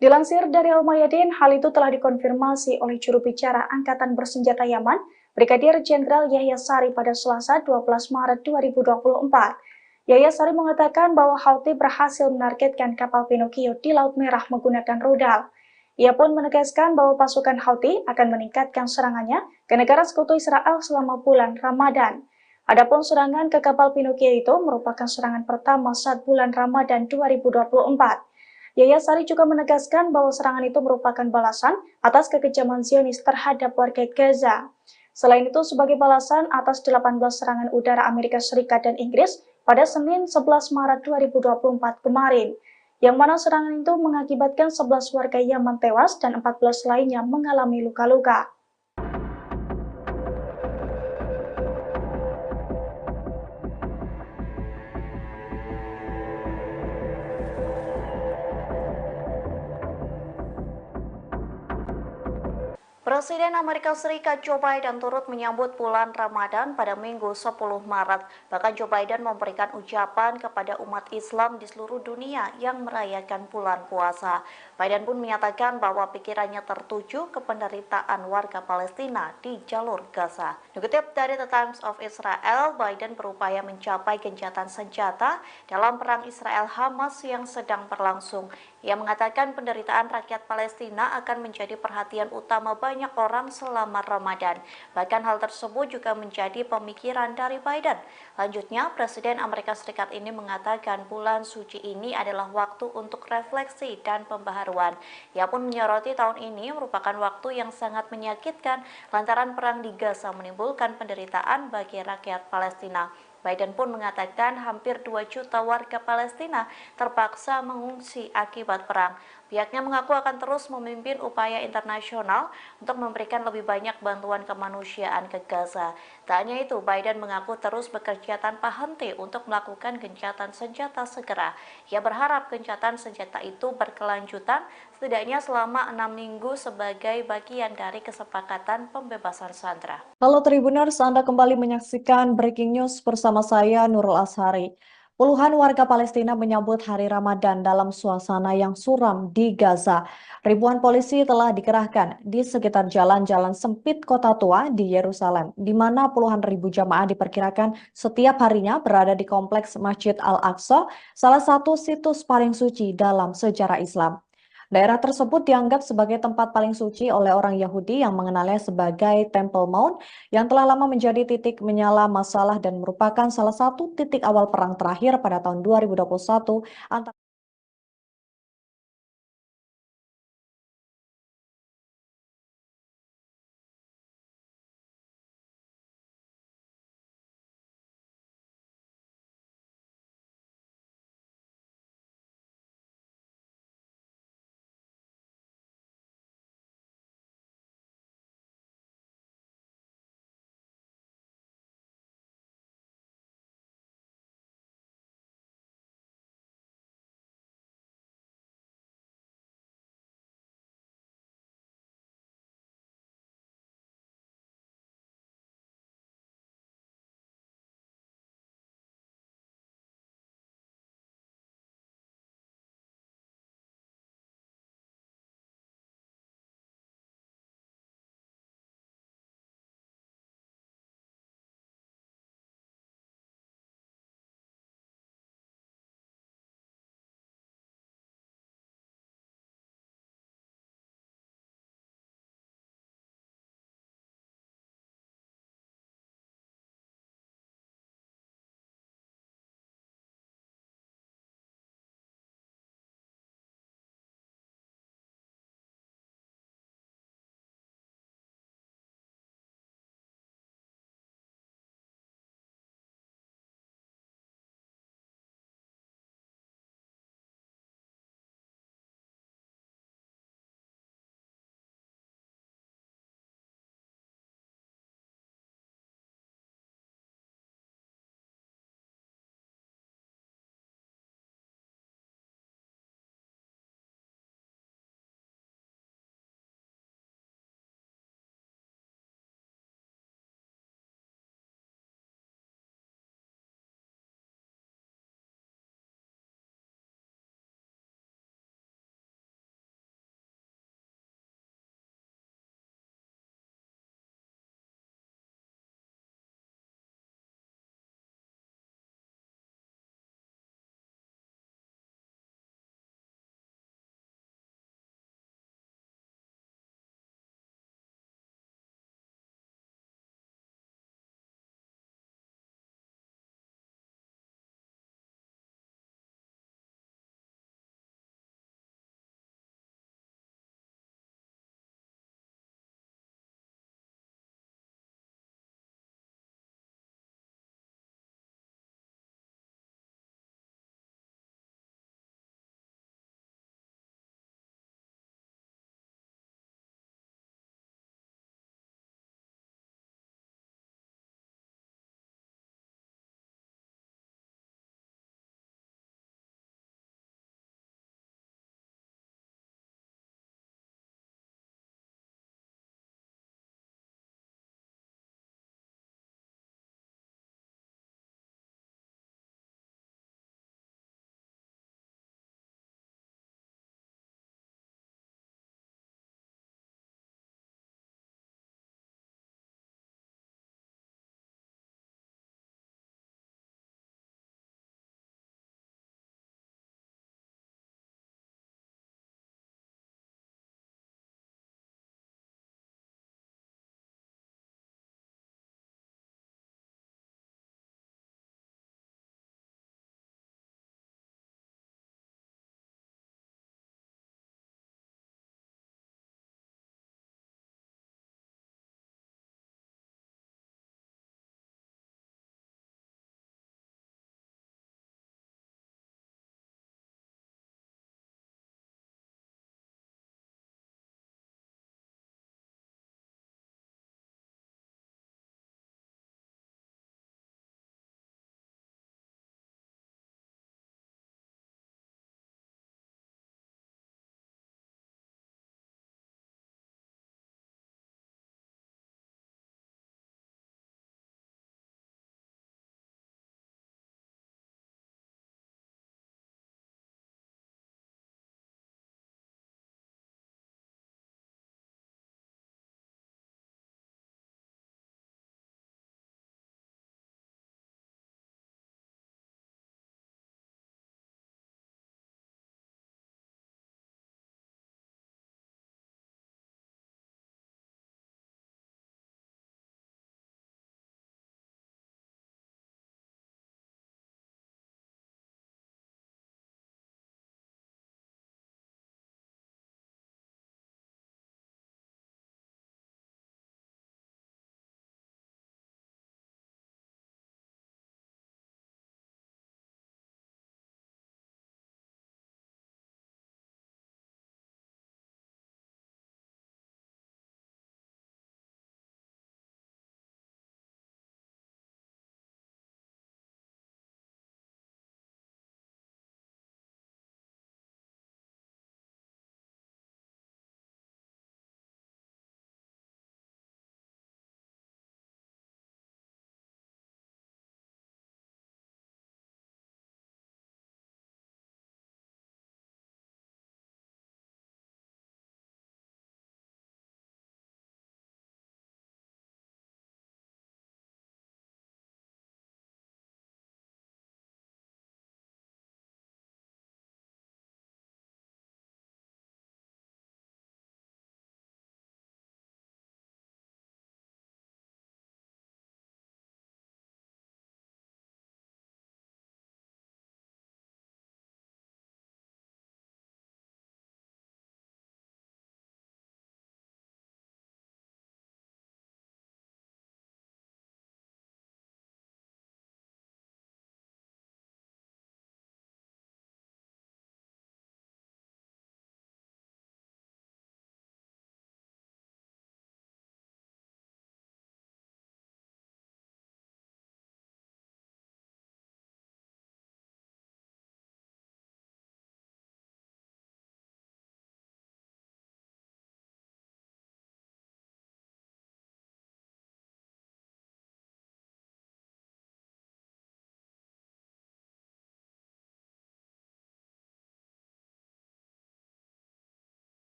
Dilansir dari Al-Mayadin, hal itu telah dikonfirmasi oleh juru bicara Angkatan Bersenjata Yaman, Brigadir Jenderal Yahya Sari pada Selasa 12 Maret 2024. Yahya Sari mengatakan bahwa Houthi berhasil menargetkan kapal Pinocchio di Laut Merah menggunakan rudal. Ia pun menegaskan bahwa pasukan Houthi akan meningkatkan serangannya ke negara sekutu Israel selama bulan Ramadan. Adapun serangan ke kapal Pinocchio itu merupakan serangan pertama saat bulan Ramadan 2024. Yahya Sari juga menegaskan bahwa serangan itu merupakan balasan atas kekejaman Zionis terhadap warga Gaza. Selain itu, sebagai balasan atas 18 serangan udara Amerika Serikat dan Inggris pada Senin 11 Maret 2024 kemarin, yang mana serangan itu mengakibatkan 11 warga Yaman tewas dan 14 lainnya mengalami luka-luka. Presiden Amerika Serikat Joe Biden turut menyambut bulan Ramadan pada Minggu 10 Maret. Bahkan Joe Biden memberikan ucapan kepada umat Islam di seluruh dunia yang merayakan bulan puasa. Biden pun menyatakan bahwa pikirannya tertuju ke penderitaan warga Palestina di jalur Gaza. Dikutip dari The Times of Israel, Biden berupaya mencapai gencatan senjata dalam perang Israel-Hamas yang sedang berlangsung. Ia mengatakan penderitaan rakyat Palestina akan menjadi perhatian utama banyak orang selama Ramadan. Bahkan hal tersebut juga menjadi pemikiran dari Biden. Lanjutnya, Presiden Amerika Serikat ini mengatakan bulan suci ini adalah waktu untuk refleksi dan pembaharuan. Ia pun menyoroti tahun ini merupakan waktu yang sangat menyakitkan lantaran perang di Gaza menimbulkan penderitaan bagi rakyat Palestina. Biden pun mengatakan hampir 2 juta warga Palestina terpaksa mengungsi akibat perang. Pihaknya mengaku akan terus memimpin upaya internasional untuk memberikan lebih banyak bantuan kemanusiaan ke Gaza. Tak hanya itu, Biden mengaku terus bekerja tanpa henti untuk melakukan gencatan senjata segera. Ia berharap gencatan senjata itu berkelanjutan setidaknya selama 6 minggu sebagai bagian dari kesepakatan pembebasan sandera. Halo Tribuners, Anda kembali menyaksikan Breaking News bersama saya Nurul Ashari. Puluhan warga Palestina menyambut hari Ramadan dalam suasana yang suram di Gaza. Ribuan polisi telah dikerahkan di sekitar jalan-jalan sempit kota tua di Yerusalem, di mana puluhan ribu jamaah diperkirakan setiap harinya berada di kompleks Masjid Al-Aqsa, salah satu situs paling suci dalam sejarah Islam. Daerah tersebut dianggap sebagai tempat paling suci oleh orang Yahudi yang mengenalnya sebagai Temple Mount yang telah lama menjadi titik menyala masalah dan merupakan salah satu titik awal perang terakhir pada tahun 2021 antara